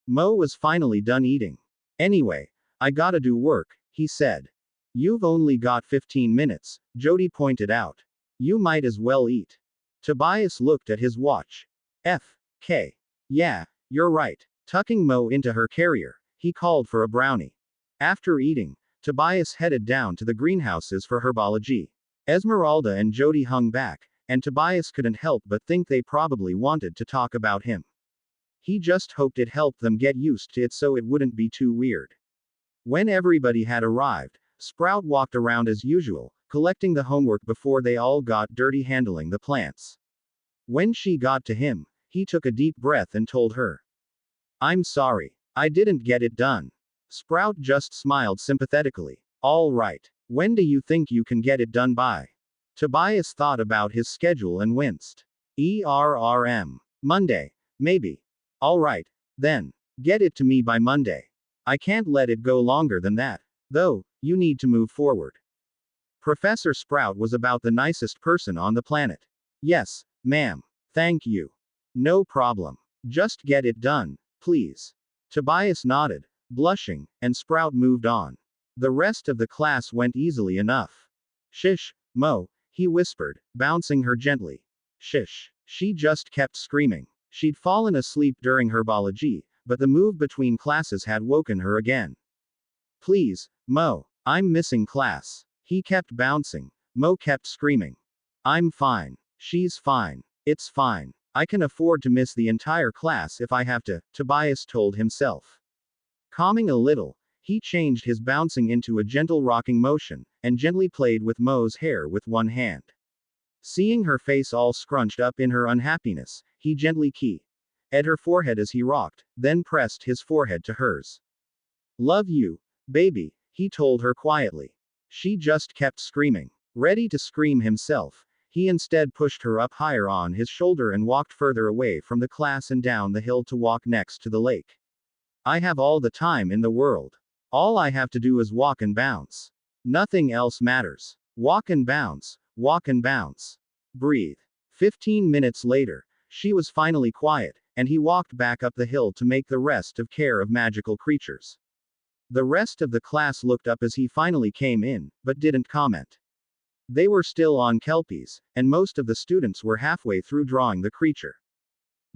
Mo was finally done eating. Anyway, I gotta do work, he said. You've only got 15 minutes, Jody pointed out. You might as well eat. Tobias looked at his watch. FK. Yeah, you're right. Tucking Mo into her carrier, he called for a brownie. After eating, Tobias headed down to the greenhouses for herbology. Esmeralda and Jody hung back, and Tobias couldn't help but think they probably wanted to talk about him. He just hoped it helped them get used to it so it wouldn't be too weird. When everybody had arrived, Sprout walked around as usual, collecting the homework before they all got dirty handling the plants. When she got to him, he took a deep breath and told her. I'm sorry. I didn't get it done. Sprout just smiled sympathetically. All right. When do you think you can get it done by? Tobias thought about his schedule and winced. Monday. Maybe. All right, then. Get it to me by Monday. I can't let it go longer than that. Though, you need to move forward. Professor Sprout was about the nicest person on the planet. Yes, ma'am. Thank you. No problem. Just get it done, please. Tobias nodded, blushing, and Sprout moved on. The rest of the class went easily enough. Shish, Mo, he whispered, bouncing her gently. Shish. She just kept screaming. She'd fallen asleep during herbology, but the move between classes had woken her again. Please, Mo, I'm missing class. He kept bouncing. Mo kept screaming. I'm fine. She's fine. It's fine. I can afford to miss the entire class if I have to, Tobias told himself. Calming a little, he changed his bouncing into a gentle rocking motion, and gently played with Mo's hair with one hand. Seeing her face all scrunched up in her unhappiness, he gently at her forehead as he rocked, then pressed his forehead to hers. Love you, baby, he told her quietly. She just kept screaming. Ready to scream himself, he instead pushed her up higher on his shoulder and walked further away from the class and down the hill to walk next to the lake. I have all the time in the world. All I have to do is walk and bounce. Nothing else matters. Walk and bounce, walk and bounce. Breathe. 15 minutes later, she was finally quiet, and he walked back up the hill to make the rest of care of magical creatures. The rest of the class looked up as he finally came in, but didn't comment. They were still on Kelpies, and most of the students were halfway through drawing the creature.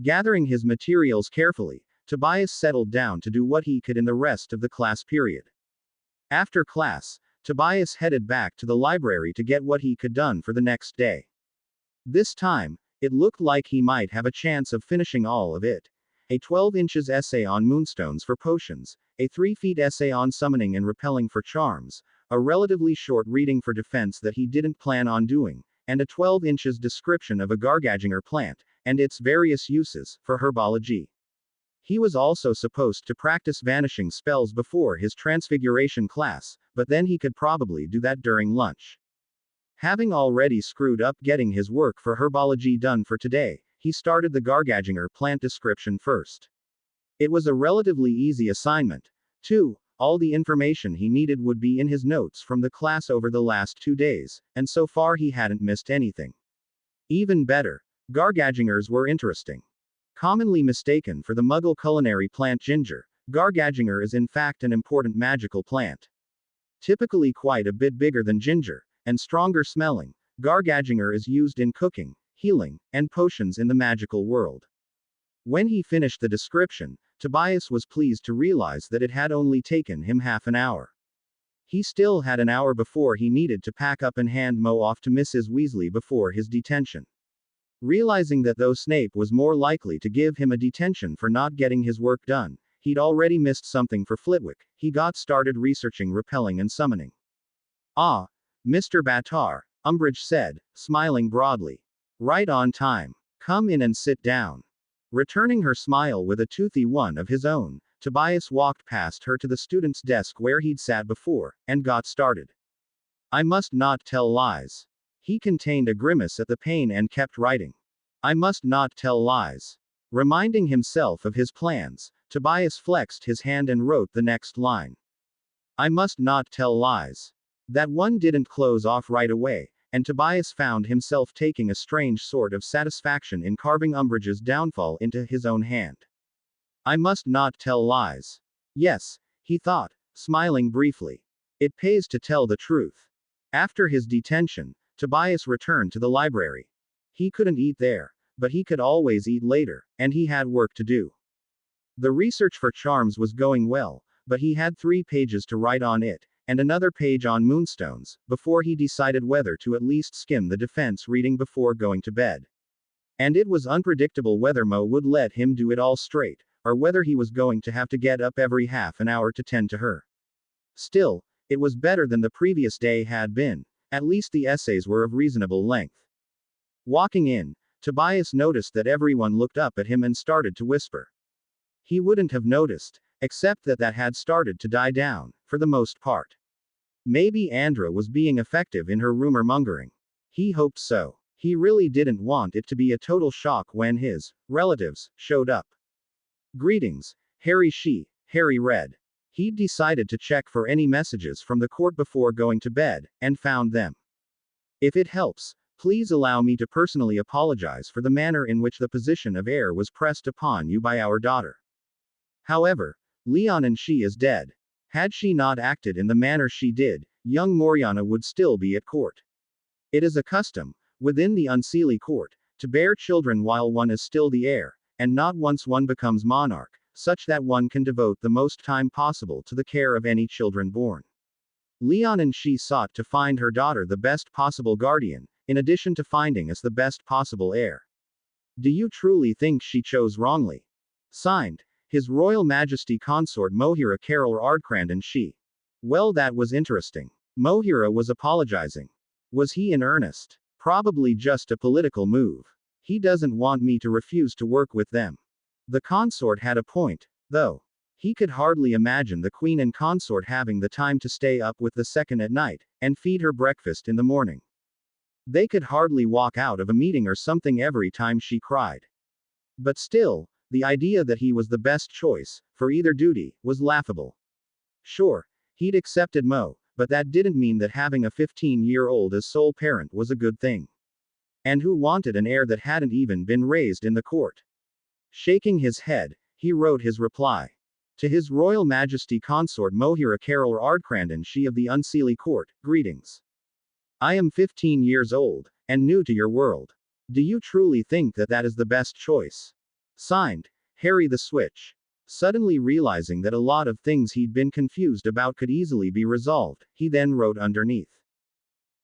Gathering his materials carefully, Tobias settled down to do what he could in the rest of the class period. After class, Tobias headed back to the library to get what he could done for the next day. This time, it looked like he might have a chance of finishing all of it. A 12 inches essay on moonstones for potions, a 3 feet essay on summoning and repelling for charms, a relatively short reading for defense that he didn't plan on doing, and a 12 inches description of a Gargajinger plant, and its various uses, for herbology. He was also supposed to practice vanishing spells before his transfiguration class, but then he could probably do that during lunch. Having already screwed up getting his work for herbology done for today, he started the Gargajinger plant description first. It was a relatively easy assignment, too. All the information he needed would be in his notes from the class over the last 2 days, and so far he hadn't missed anything. Even better, Gargajingers were interesting. Commonly mistaken for the Muggle culinary plant ginger, Gargajinger is in fact an important magical plant. Typically quite a bit bigger than ginger, and stronger smelling, Gargajinger is used in cooking, healing, and potions in the magical world. When he finished the description, Tobias was pleased to realize that it had only taken him half an hour. He still had an hour before he needed to pack up and hand Mo off to Mrs. Weasley before his detention. Realizing that though Snape was more likely to give him a detention for not getting his work done, he'd already missed something for Flitwick, he got started researching repelling and summoning. "Ah, Mr. Batar," Umbridge said, smiling broadly. "Right on time. Come in and sit down." Returning her smile with a toothy one of his own, Tobias walked past her to the student's desk where he'd sat before, and got started. "I must not tell lies." He contained a grimace at the pain and kept writing. "I must not tell lies." Reminding himself of his plans, Tobias flexed his hand and wrote the next line. "I must not tell lies." That one didn't close off right away, and Tobias found himself taking a strange sort of satisfaction in carving Umbridge's downfall into his own hand. "I must not tell lies." Yes, he thought, smiling briefly. It pays to tell the truth. After his detention, Tobias returned to the library. He couldn't eat there, but he could always eat later, and he had work to do. The research for charms was going well, but he had 3 pages to write on it, and another page on moonstones, before he decided whether to at least skim the defense reading before going to bed. And it was unpredictable whether Mo would let him do it all straight, or whether he was going to have to get up every half an hour to tend to her. Still, it was better than the previous day had been. At least the essays were of reasonable length. Walking in, Tobias noticed that everyone looked up at him and started to whisper. He wouldn't have noticed, except that had started to die down, for the most part. Maybe Andra was being effective in her rumor mongering. He hoped so. He really didn't want it to be a total shock when his relatives showed up. "Greetings, Harry." Harry read. He'd decided to check for any messages from the court before going to bed, and found them. "If it helps, please allow me to personally apologize for the manner in which the position of heir was pressed upon you by our daughter. However, Leon and she is dead. Had she not acted in the manner she did, young Moriana would still be at court. It is a custom, within the Unseelie court, to bear children while one is still the heir, and not once one becomes monarch, such that one can devote the most time possible to the care of any children born. Leon and she sought to find her daughter the best possible guardian, in addition to finding us the best possible heir. Do you truly think she chose wrongly? Signed, His Royal Majesty Consort Mohira Carol Ardcrand and she. Well, that was interesting. Mohira was apologizing. Was he in earnest? Probably just a political move. He doesn't want me to refuse to work with them. The consort had a point, though. He could hardly imagine the queen and consort having the time to stay up with the second at night, and feed her breakfast in the morning. They could hardly walk out of a meeting or something every time she cried. But still, the idea that he was the best choice, for either duty, was laughable. Sure, he'd accepted Mo, but that didn't mean that having a 15-year-old as sole parent was a good thing. And who wanted an heir that hadn't even been raised in the court? Shaking his head, he wrote his reply. To His Royal Majesty Consort Mohira Carol Ardcrandon, she of the Unseelie Court, greetings. I am 15 years old, and new to your world. Do you truly think that is the best choice? Signed, Harry the Switch. Suddenly realizing that a lot of things he'd been confused about could easily be resolved, he then wrote underneath.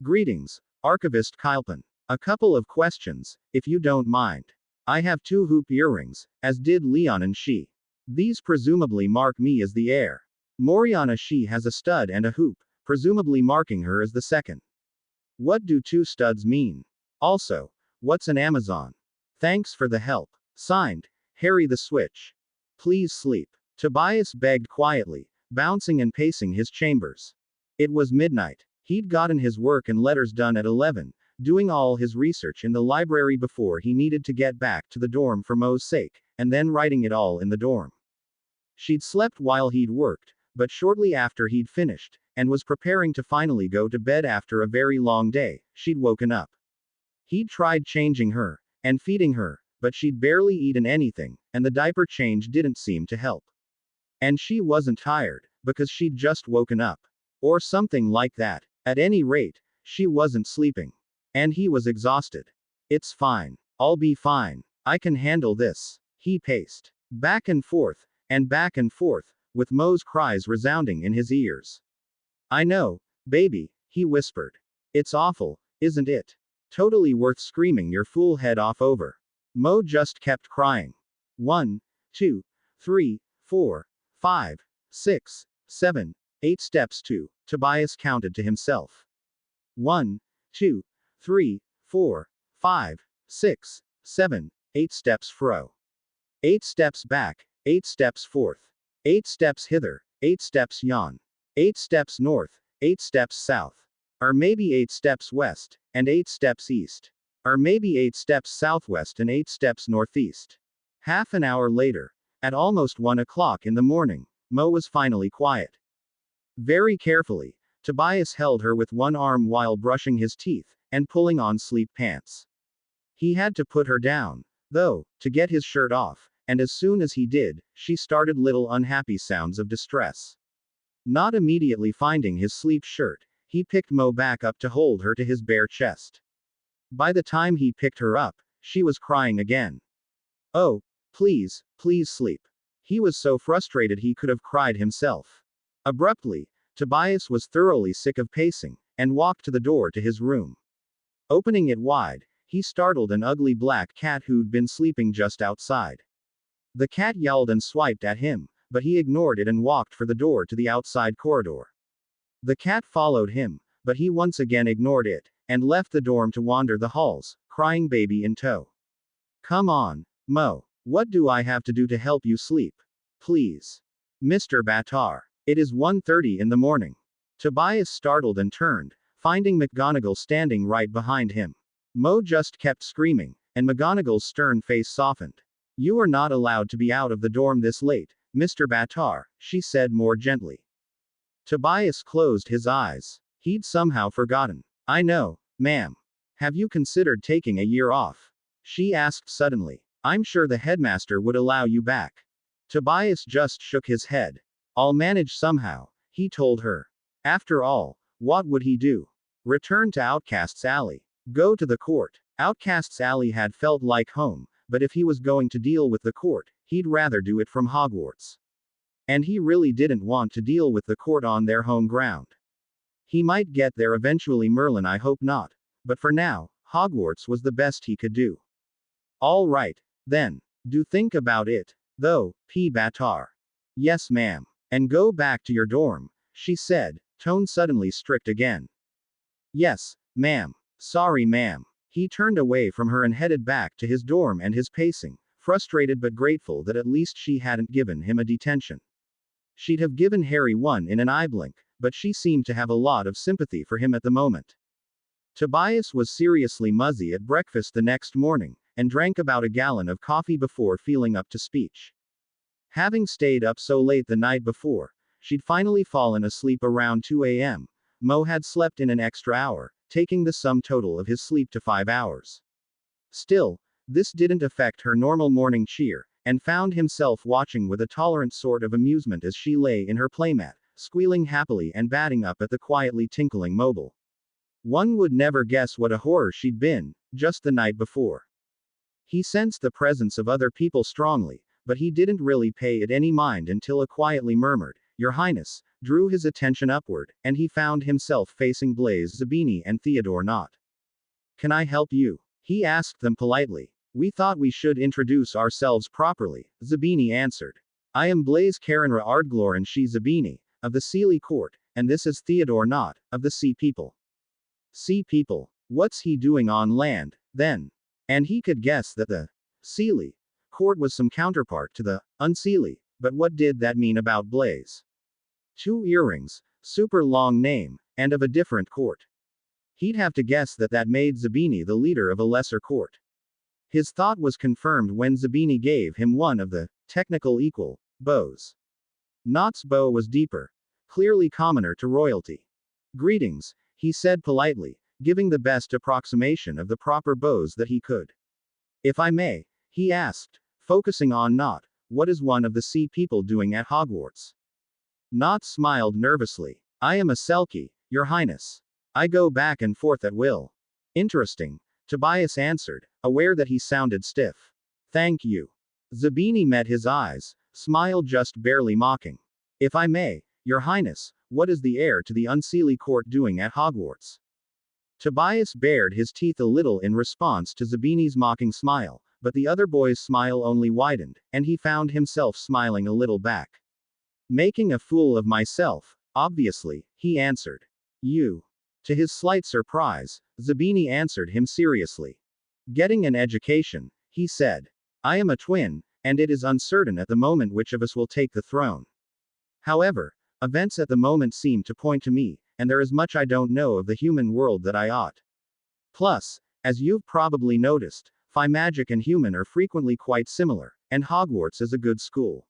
Greetings, Archivist Kylpin. A couple of questions, if you don't mind. I have 2 hoop earrings, as did Leon and she. These presumably mark me as the heir. Moriana she has a stud and a hoop, presumably marking her as the second. What do 2 studs mean? Also, what's an Amazon? Thanks for the help. Signed, Harry the Switch. Please sleep. Tobias begged quietly, bouncing and pacing his chambers. It was midnight. He'd gotten his work and letters done at 11, doing all his research in the library before he needed to get back to the dorm for Mo's sake, and then writing it all in the dorm. She'd slept while he'd worked, but shortly after he'd finished, and was preparing to finally go to bed after a very long day, she'd woken up. He'd tried changing her, and feeding her, but she'd barely eaten anything, and the diaper change didn't seem to help. And she wasn't tired, because she'd just woken up. Or something like that. At any rate, she wasn't sleeping. And he was exhausted. It's fine. I'll be fine. I can handle this. He paced. Back and forth, with Mo's cries resounding in his ears. I know, baby, he whispered. It's awful, isn't it? Totally worth screaming your fool head off over. Mo just kept crying. 1, 2, 3, 4, 5, 6, 7, 8 steps to, Tobias counted to himself. 1, 2, 3, 4, 5, 6, 7, 8 steps fro. 8 steps back, 8 steps forth. 8 steps hither, 8 steps yon. 8 steps north, 8 steps south. Or maybe 8 steps west, and 8 steps east. Or maybe 8 steps southwest and 8 steps northeast. Half an hour later, at almost 1 o'clock in the morning, Mo was finally quiet. Very carefully, Tobias held her with one arm while brushing his teeth, and pulling on sleep pants. He had to put her down, though, to get his shirt off, and as soon as he did, she started little unhappy sounds of distress. Not immediately finding his sleep shirt, he picked Mo back up to hold her to his bare chest. By the time he picked her up, she was crying again. Oh, please, please sleep. He was so frustrated he could have cried himself. Abruptly, Tobias was thoroughly sick of pacing, and walked to the door to his room. Opening it wide, he startled an ugly black cat who'd been sleeping just outside. The cat yelled and swiped at him, but he ignored it and walked for the door to the outside corridor. The cat followed him, but he once again ignored it, and left the dorm to wander the halls, crying baby in tow. Come on, Mo. What do I have to do to help you sleep? Please. Mr. Batar. It is 1:30 in the morning. Tobias startled and turned, finding McGonagall standing right behind him. Mo just kept screaming, and McGonagall's stern face softened. You are not allowed to be out of the dorm this late, Mr. Batar, she said more gently. Tobias closed his eyes. He'd somehow forgotten. I know, ma'am. Have you considered taking a year off? She asked suddenly. I'm sure the headmaster would allow you back. Tobias just shook his head. I'll manage somehow, he told her. After all, what would he do? Return to Outcasts Alley. Go to the court. Outcasts Alley had felt like home, but if he was going to deal with the court, he'd rather do it from Hogwarts. And he really didn't want to deal with the court on their home ground. He might get there eventually, Merlin, I hope not. But for now, Hogwarts was the best he could do. All right, then. Do think about it, though, P. Batar. Yes, ma'am. And go back to your dorm, she said, tone suddenly strict again. Yes, ma'am. Sorry, ma'am. He turned away from her and headed back to his dorm and his pacing, frustrated but grateful that at least she hadn't given him a detention. She'd have given Harry one in an eye blink, but she seemed to have a lot of sympathy for him at the moment. Tobias was seriously muzzy at breakfast the next morning, and drank about a gallon of coffee before feeling up to speech. Having stayed up so late the night before, she'd finally fallen asleep around 2 a.m. Mo had slept in an extra hour, taking the sum total of his sleep to 5 hours. Still, this didn't affect her normal morning cheer, and found himself watching with a tolerant sort of amusement as she lay in her playmat, squealing happily and batting up at the quietly tinkling mobile. One would never guess what a horror she'd been, just the night before. He sensed the presence of other people strongly, but he didn't really pay it any mind until a quietly murmured, Your Highness, drew his attention upward, and he found himself facing Blaise Zabini and Theodore Nott. Can I help you? He asked them politely. We thought we should introduce ourselves properly, Zabini answered. I am Blaise Carinra Ardglor and she Zabini, of the Seelie Court, and this is Theodore Nott, of the Sea People. Sea People. What's he doing on land, then? And he could guess that the Seelie court was some counterpart to the Unseelie, but what did that mean about Blaze? 2 earrings, super long name, and of a different court. He'd have to guess that that made Zabini the leader of a lesser court. His thought was confirmed when Zabini gave him one of the technical equal bows. Nott's bow was deeper, clearly commoner to royalty. Greetings, he said politely, giving the best approximation of the proper bows that he could. If I may, he asked, focusing on Nott, what is one of the sea people doing at Hogwarts? Nott smiled nervously. I am a Selkie, Your Highness. I go back and forth at will. Interesting, Tobias answered, aware that he sounded stiff. Thank you. Zabini met his eyes, smile just barely mocking. If I may, Your Highness, what is the heir to the Unseelie court doing at Hogwarts? Tobias bared his teeth a little in response to Zabini's mocking smile, but the other boy's smile only widened, and he found himself smiling a little back. Making a fool of myself, obviously, he answered. You. To his slight surprise, Zabini answered him seriously. Getting an education, he said. I am a twin, and it is uncertain at the moment which of us will take the throne. However, events at the moment seem to point to me, and there is much I don't know of the human world that I ought. Plus, as you've probably noticed, Phi magic and human are frequently quite similar, and Hogwarts is a good school.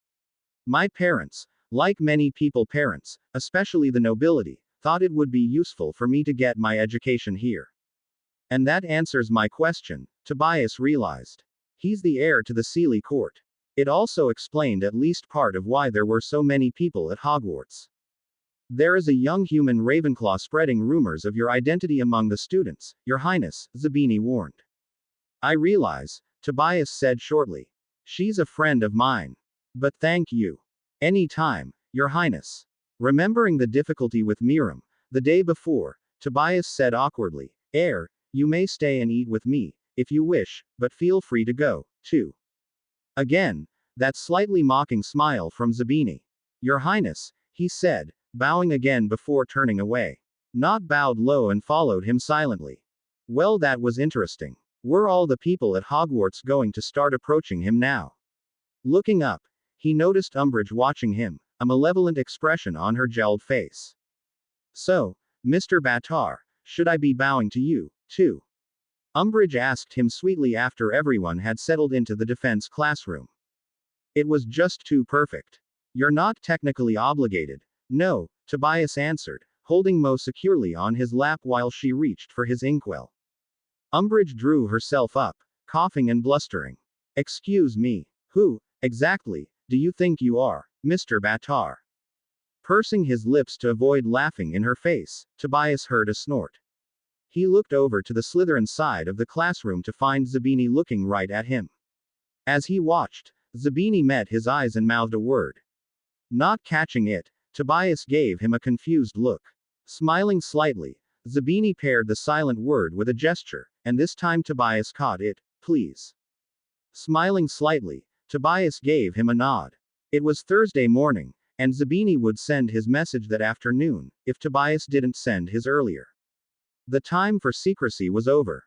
My parents, like many people parents, especially the nobility, thought it would be useful for me to get my education here. And that answers my question, Tobias realized. He's the heir to the Seelie court. It also explained at least part of why there were so many people at Hogwarts. There is a young human Ravenclaw spreading rumors of your identity among the students, Your Highness, Zabini warned. I realize, Tobias said shortly. She's a friend of mine. But thank you. Any time, Your Highness. Remembering the difficulty with Miram, the day before, Tobias said awkwardly, Heir, you may stay and eat with me, if you wish, but feel free to go, too. Again, that slightly mocking smile from Zabini. Your Highness, he said, bowing again before turning away. Nott bowed low and followed him silently. Well, that was interesting. Were all the people at Hogwarts going to start approaching him now? Looking up, he noticed Umbridge watching him, a malevolent expression on her gelled face. So, Mr. Batar, should I be bowing to you, too? Umbridge asked him sweetly after everyone had settled into the defense classroom. It was just too perfect. You're not technically obligated. No, Tobias answered, holding Mo securely on his lap while she reached for his inkwell. Umbridge drew herself up, coughing and blustering. Excuse me. Who, exactly, do you think you are, Mr. Batar? Pursing his lips to avoid laughing in her face, Tobias heard a snort. He looked over to the Slytherin side of the classroom to find Zabini looking right at him. As he watched, Zabini met his eyes and mouthed a word. Not catching it, Tobias gave him a confused look. Smiling slightly, Zabini paired the silent word with a gesture, and this time Tobias caught it, please. Smiling slightly, Tobias gave him a nod. It was Thursday morning, and Zabini would send his message that afternoon, if Tobias didn't send his earlier. The time for secrecy was over.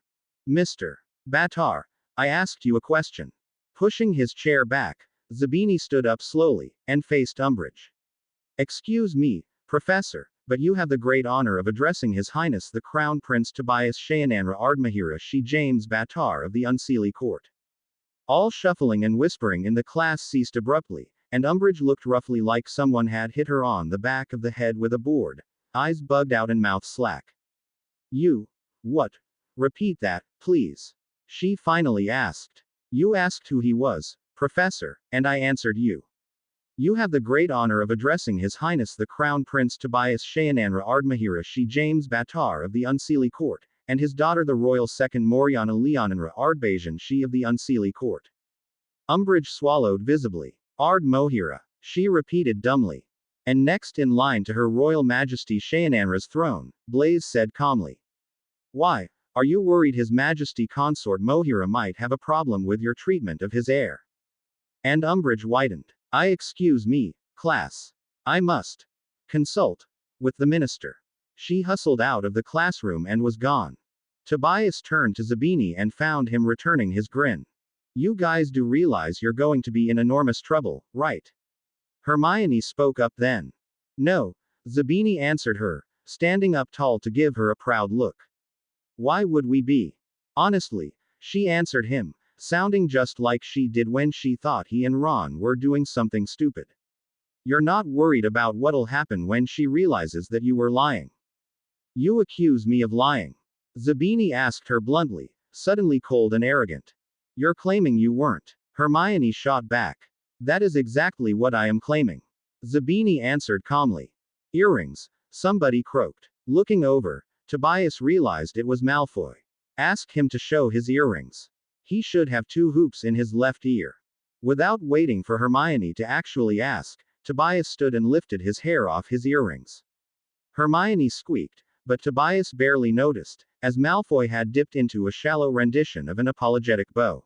Mr. Batar, I asked you a question. Pushing his chair back, Zabini stood up slowly, and faced Umbridge. Excuse me, Professor, but you have the great honor of addressing His Highness the Crown Prince Tobias Shayananra Ardmahira Shi James Batar of the Unseelie Court. All shuffling and whispering in the class ceased abruptly, and Umbridge looked roughly like someone had hit her on the back of the head with a board, eyes bugged out and mouth slack. You? What? Repeat that, please. She finally asked. You asked who he was, Professor, and I answered you. You have the great honor of addressing His Highness the Crown Prince Tobias Shayananra Ardmahira Shi James Batar of the Unseelie Court, and his daughter the Royal Second Moriana Leonanra Ardbajan Shi of the Unseelie Court. Umbridge swallowed visibly. Ard Mohira, she repeated dumbly. And next in line to Her Royal Majesty Shayananra's throne, Blaze said calmly. Why, are you worried His Majesty Consort Mohira might have a problem with your treatment of his heir? And Umbridge widened. Excuse me, class. I must consult with the minister. She hustled out of the classroom and was gone. Tobias turned to Zabini and found him returning his grin. You guys do realize you're going to be in enormous trouble, right? Hermione spoke up then. No, Zabini answered her, standing up tall to give her a proud look. Why would we be? Honestly, she answered him, sounding just like she did when she thought he and Ron were doing something stupid. You're not worried about what'll happen when she realizes that you were lying. You accuse me of lying? Zabini asked her bluntly, suddenly cold and arrogant. You're claiming you weren't. Hermione shot back. That is exactly what I am claiming. Zabini answered calmly. Earrings, somebody croaked. Looking over, Tobias realized it was Malfoy. Ask him to show his earrings. He should have 2 hoops in his left ear. Without waiting for Hermione to actually ask, Tobias stood and lifted his hair off his earrings. Hermione squeaked, but Tobias barely noticed, as Malfoy had dipped into a shallow rendition of an apologetic bow.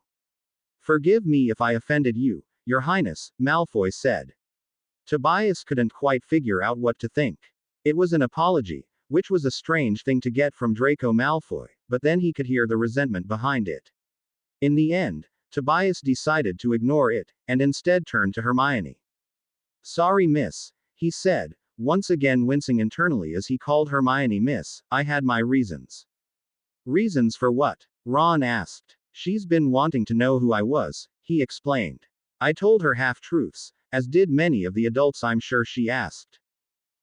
Forgive me if I offended you, Your Highness, Malfoy said. Tobias couldn't quite figure out what to think. It was an apology, which was a strange thing to get from Draco Malfoy, but then he could hear the resentment behind it. In the end, Tobias decided to ignore it, and instead turned to Hermione. Sorry, miss, he said, once again wincing internally as he called Hermione miss. I had my reasons. Reasons for what? Ron asked. She's been wanting to know who I was, he explained. I told her half-truths, as did many of the adults I'm sure she asked.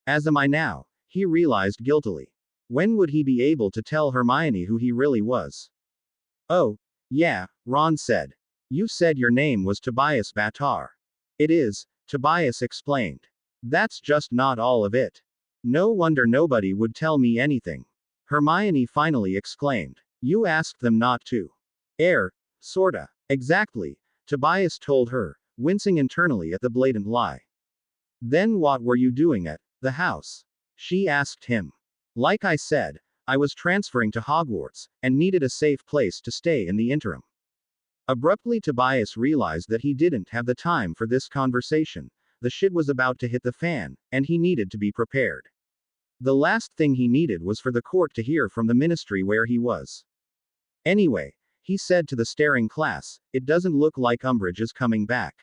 As am I now, he realized guiltily. When would he be able to tell Hermione who he really was? Oh, yeah, Ron said. You said your name was Tobias Batar. It is, Tobias explained. That's just not all of it. No wonder nobody would tell me anything. Hermione finally exclaimed. You asked them not to. Sorta. Exactly, Tobias told her, wincing internally at the blatant lie. Then what were you doing at the house? She asked him. Like I said, I was transferring to Hogwarts, and needed a safe place to stay in the interim. Abruptly Tobias realized that he didn't have the time for this conversation. The shit was about to hit the fan, and he needed to be prepared. The last thing he needed was for the court to hear from the ministry where he was. Anyway, he said to the staring class, it doesn't look like Umbridge is coming back.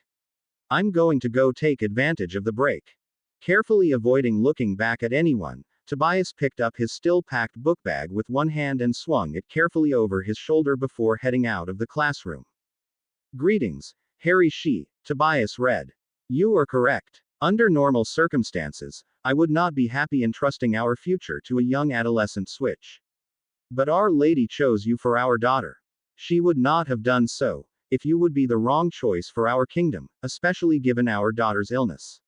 I'm going to go take advantage of the break. Carefully avoiding looking back at anyone, Tobias picked up his still-packed book bag with one hand and swung it carefully over his shoulder before heading out of the classroom. Greetings, Harry She, Tobias read. You are correct. Under normal circumstances, I would not be happy entrusting our future to a young adolescent switch. But Our Lady chose you for our daughter. She would not have done so, if you would be the wrong choice for our kingdom, especially given our daughter's illness.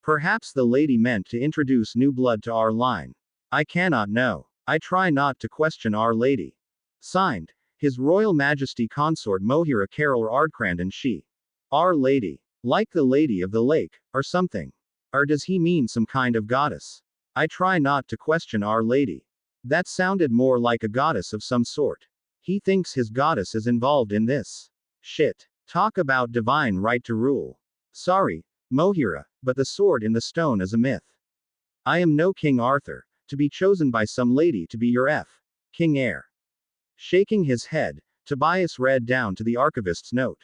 Perhaps the lady meant to introduce new blood to our line. I cannot know. I try not to question Our Lady. Signed, His Royal Majesty Consort Mohira Carol Ardcrandon She. Our Lady. Like the Lady of the Lake, or something. Or does he mean some kind of goddess? I try not to question Our Lady. That sounded more like a goddess of some sort. He thinks his goddess is involved in this. Shit. Talk about divine right to rule. Sorry, Mohira, but the sword in the stone is a myth. I am no King Arthur, to be chosen by some lady to be your King heir. Shaking his head, Tobias read down to the archivist's note.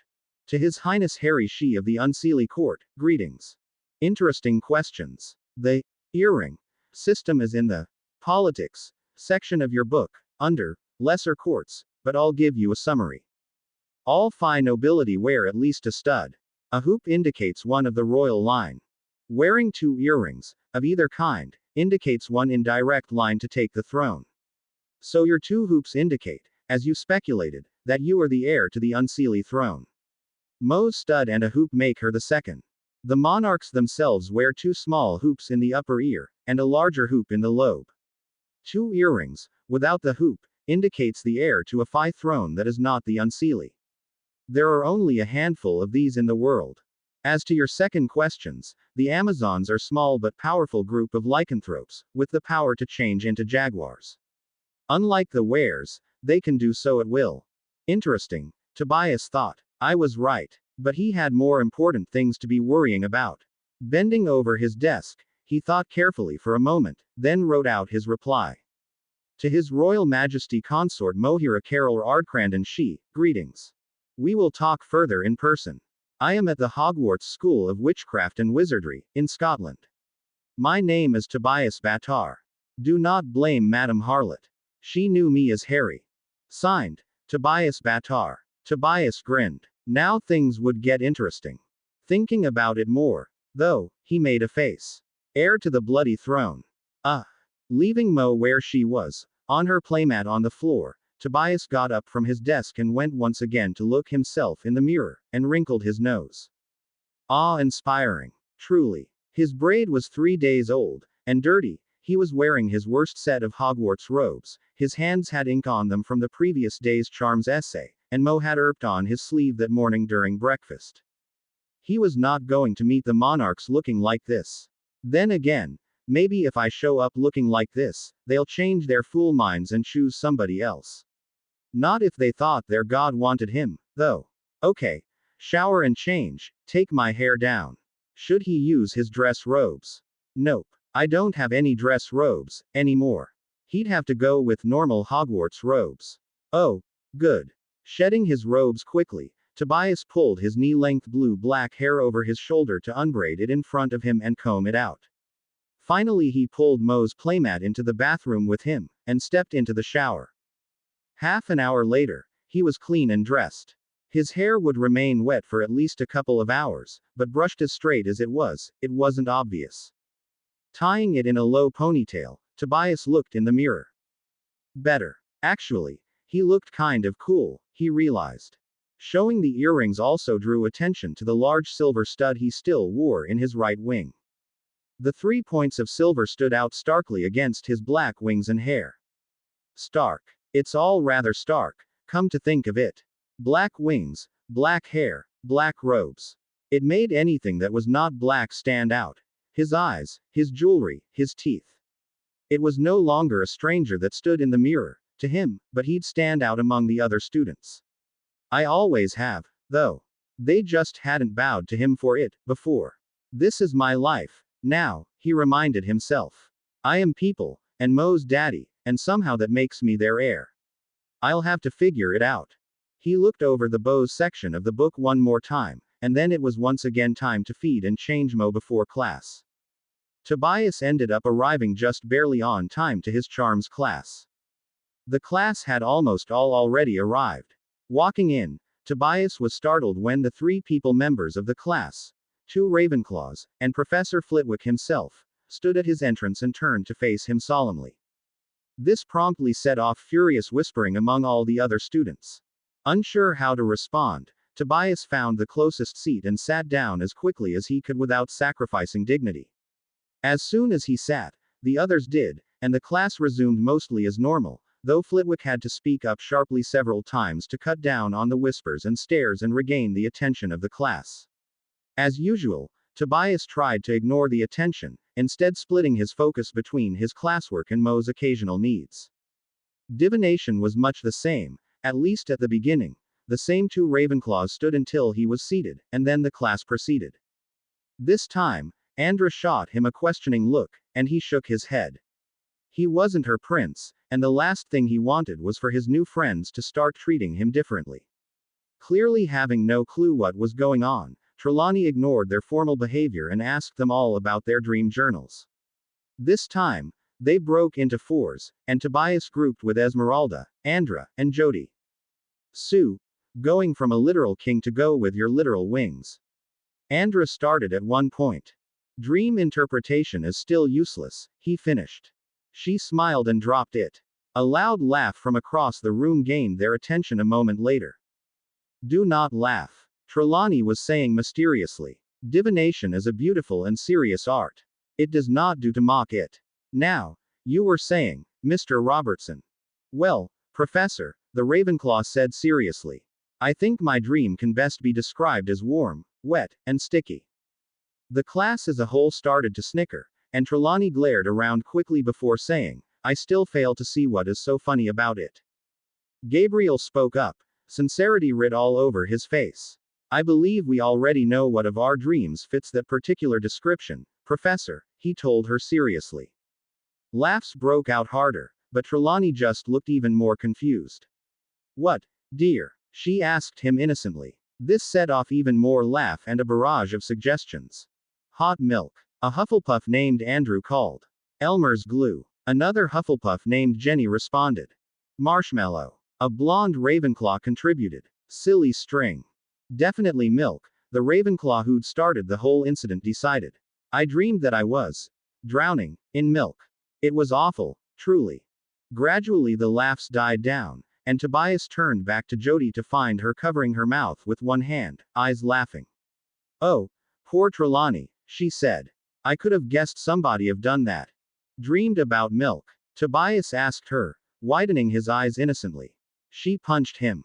To His Highness Harry She of the Unseelie Court, greetings. Interesting questions. The earring system is in the politics section of your book, under lesser courts, but I'll give you a summary. All fine nobility wear at least a stud. A hoop indicates one of the royal line. Wearing 2 earrings, of either kind, indicates one indirect line to take the throne. So your 2 hoops indicate, as you speculated, that you are the heir to the Unseelie throne. Moe's stud and a hoop make her the second. The monarchs themselves wear 2 small hoops in the upper ear, and a larger hoop in the lobe. 2 earrings, without the hoop, indicates the heir to a Phi throne that is not the Unseelie. There are only a handful of these in the world. As to your second questions, the Amazons are small but powerful group of lycanthropes, with the power to change into jaguars. Unlike the wares, they can do so at will. Interesting, Tobias thought. I was right. But he had more important things to be worrying about. Bending over his desk, he thought carefully for a moment, then wrote out his reply. To His Royal Majesty Consort Mohira Carol Ardcrandon She, greetings. We will talk further in person. I am at the Hogwarts School of Witchcraft and Wizardry, in Scotland. My name is Tobias Battar. Do not blame Madame Harlot. She knew me as Harry. Signed, Tobias Battar. Tobias grinned. Now things would get interesting. Thinking about it more, though, he made a face. Heir to the bloody throne. Leaving Mo where she was, on her playmat on the floor, Tobias got up from his desk and went once again to look himself in the mirror, and wrinkled his nose. Awe-inspiring. Truly. His braid was 3 days old, and dirty. He was wearing his worst set of Hogwarts robes, his hands had ink on them from the previous day's charms essay, and Mo had erped on his sleeve that morning during breakfast. He was not going to meet the monarchs looking like this. Then again, maybe if I show up looking like this, they'll change their fool minds and choose somebody else. Not if they thought their god wanted him, though. Okay. Shower and change, take my hair down. Should he use his dress robes? Nope. I don't have any dress robes, anymore. He'd have to go with normal Hogwarts robes. Oh, good. Shedding his robes quickly, Tobias pulled his knee-length blue-black hair over his shoulder to unbraid it in front of him and comb it out. Finally he pulled Mo's playmat into the bathroom with him, and stepped into the shower. Half an hour later, he was clean and dressed. His hair would remain wet for at least a couple of hours, but brushed as straight as it wasn't obvious. Tying it in a low ponytail, Tobias looked in the mirror. Better. Actually, he looked kind of cool, he realized. Showing the earrings also drew attention to the large silver stud he still wore in his right wing. The 3 points of silver stood out starkly against his black wings and hair. Stark. It's all rather stark, come to think of it. Black wings, black hair, black robes. It made anything that was not black stand out. His eyes, his jewelry, his teeth. It was no longer a stranger that stood in the mirror, to him, but he'd stand out among the other students. I always have, though. They just hadn't bowed to him for it, before. This is my life, now, he reminded himself. I am people, and Mo's daddy, and somehow that makes me their heir. I'll have to figure it out. He looked over the bows section of the book one more time, and then it was once again time to feed and change Mo before class. Tobias ended up arriving just barely on time to his charms class. The class had almost all already arrived. Walking in, Tobias was startled when the 3 people members of the class, 2 Ravenclaws, and Professor Flitwick himself, stood at his entrance and turned to face him solemnly. This promptly set off furious whispering among all the other students. Unsure how to respond, Tobias found the closest seat and sat down as quickly as he could without sacrificing dignity. As soon as he sat, the others did, and the class resumed mostly as normal, though Flitwick had to speak up sharply several times to cut down on the whispers and stares and regain the attention of the class. As usual, Tobias tried to ignore the attention, instead splitting his focus between his classwork and Mo's occasional needs. Divination was much the same, at least at the beginning. The same 2 Ravenclaws stood until he was seated, and then the class proceeded. This time, Andra shot him a questioning look, and he shook his head. He wasn't her prince, and the last thing he wanted was for his new friends to start treating him differently. Clearly having no clue what was going on, Trelawney ignored their formal behavior and asked them all about their dream journals. This time, they broke into 4s, and Tobias grouped with Esmeralda, Andra, and Jody. Sue, going from a literal king to go with your literal wings. Andra started at one point. Dream interpretation is still useless, he finished. She smiled and dropped it. A loud laugh from across the room gained their attention a moment later. Do not laugh, Trelawney was saying mysteriously. Divination is a beautiful and serious art. It does not do to mock it. Now, you were saying, Mr. Robertson. Well, Professor, the Ravenclaw said seriously. I think my dream can best be described as warm, wet, and sticky. The class as a whole started to snicker, and Trelawney glared around quickly before saying, I still fail to see what is so funny about it. Gabriel spoke up, sincerity writ all over his face. I believe we already know what of our dreams fits that particular description, Professor, he told her seriously. Laughs broke out harder, but Trelawney just looked even more confused. What, dear? She asked him innocently. This set off even more laugh and a barrage of suggestions. Hot milk. A Hufflepuff named Andrew called. Elmer's glue. Another Hufflepuff named Jenny responded. Marshmallow. A blonde Ravenclaw contributed. Silly string. Definitely milk, the Ravenclaw who'd started the whole incident decided. I dreamed that I was drowning in milk. It was awful, truly. Gradually the laughs died down, and Tobias turned back to Jody to find her covering her mouth with one hand, eyes laughing. Oh, poor Trelawney, she said. I could have guessed somebody have done that. Dreamed about milk? Tobias asked her, widening his eyes innocently. She punched him.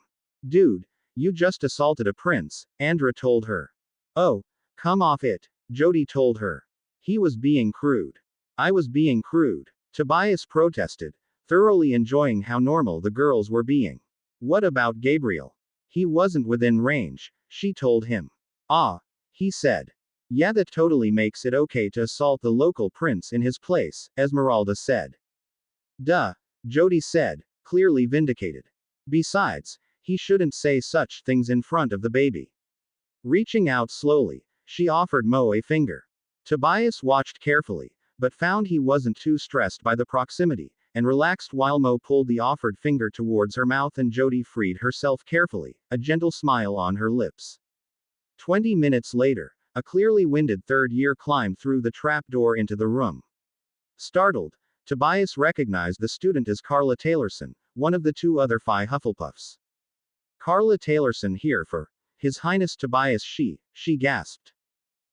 Dude, you just assaulted a prince, Andra told her. Oh, come off it, Jody told her. He was being crude. I was being crude, Tobias protested, thoroughly enjoying how normal the girls were being. What about Gabriel? He wasn't within range, she told him. Ah, he said. Yeah, that totally makes it okay to assault the local prince in his place, Esmeralda said. Duh, Jody said, clearly vindicated. Besides, he shouldn't say such things in front of the baby. Reaching out slowly, she offered Mo a finger. Tobias watched carefully, but found he wasn't too stressed by the proximity, and relaxed while Mo pulled the offered finger towards her mouth and Jody freed herself carefully, a gentle smile on her lips. 20 minutes later, a clearly winded third-year climbed through the trapdoor into the room. Startled, Tobias recognized the student as Carla Taylorson, one of the two other Phi Hufflepuffs. Carla Taylorson here for His Highness Tobias she gasped.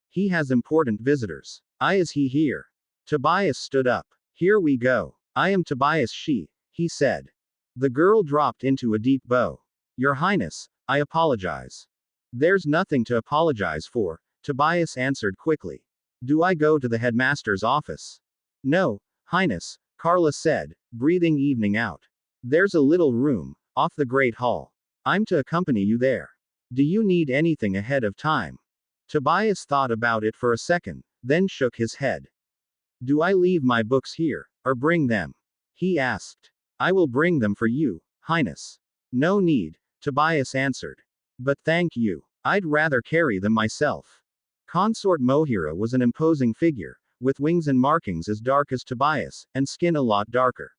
He has important visitors. Is he here? Tobias stood up. Here we go. I am Tobias he said. The girl dropped into a deep bow. Your Highness, I apologize. There's nothing to apologize for, Tobias answered quickly. Do I go to the headmaster's office? No, Highness, Carla said, breathing evening out. There's a little room, off the Great Hall. I'm to accompany you there. Do you need anything ahead of time? Tobias thought about it for a second, then shook his head. Do I leave my books here, or bring them? He asked. I will bring them for you, Highness. No need, Tobias answered. But thank you. I'd rather carry them myself. Consort Mohira was an imposing figure, with wings and markings as dark as Tobias, and skin a lot darker.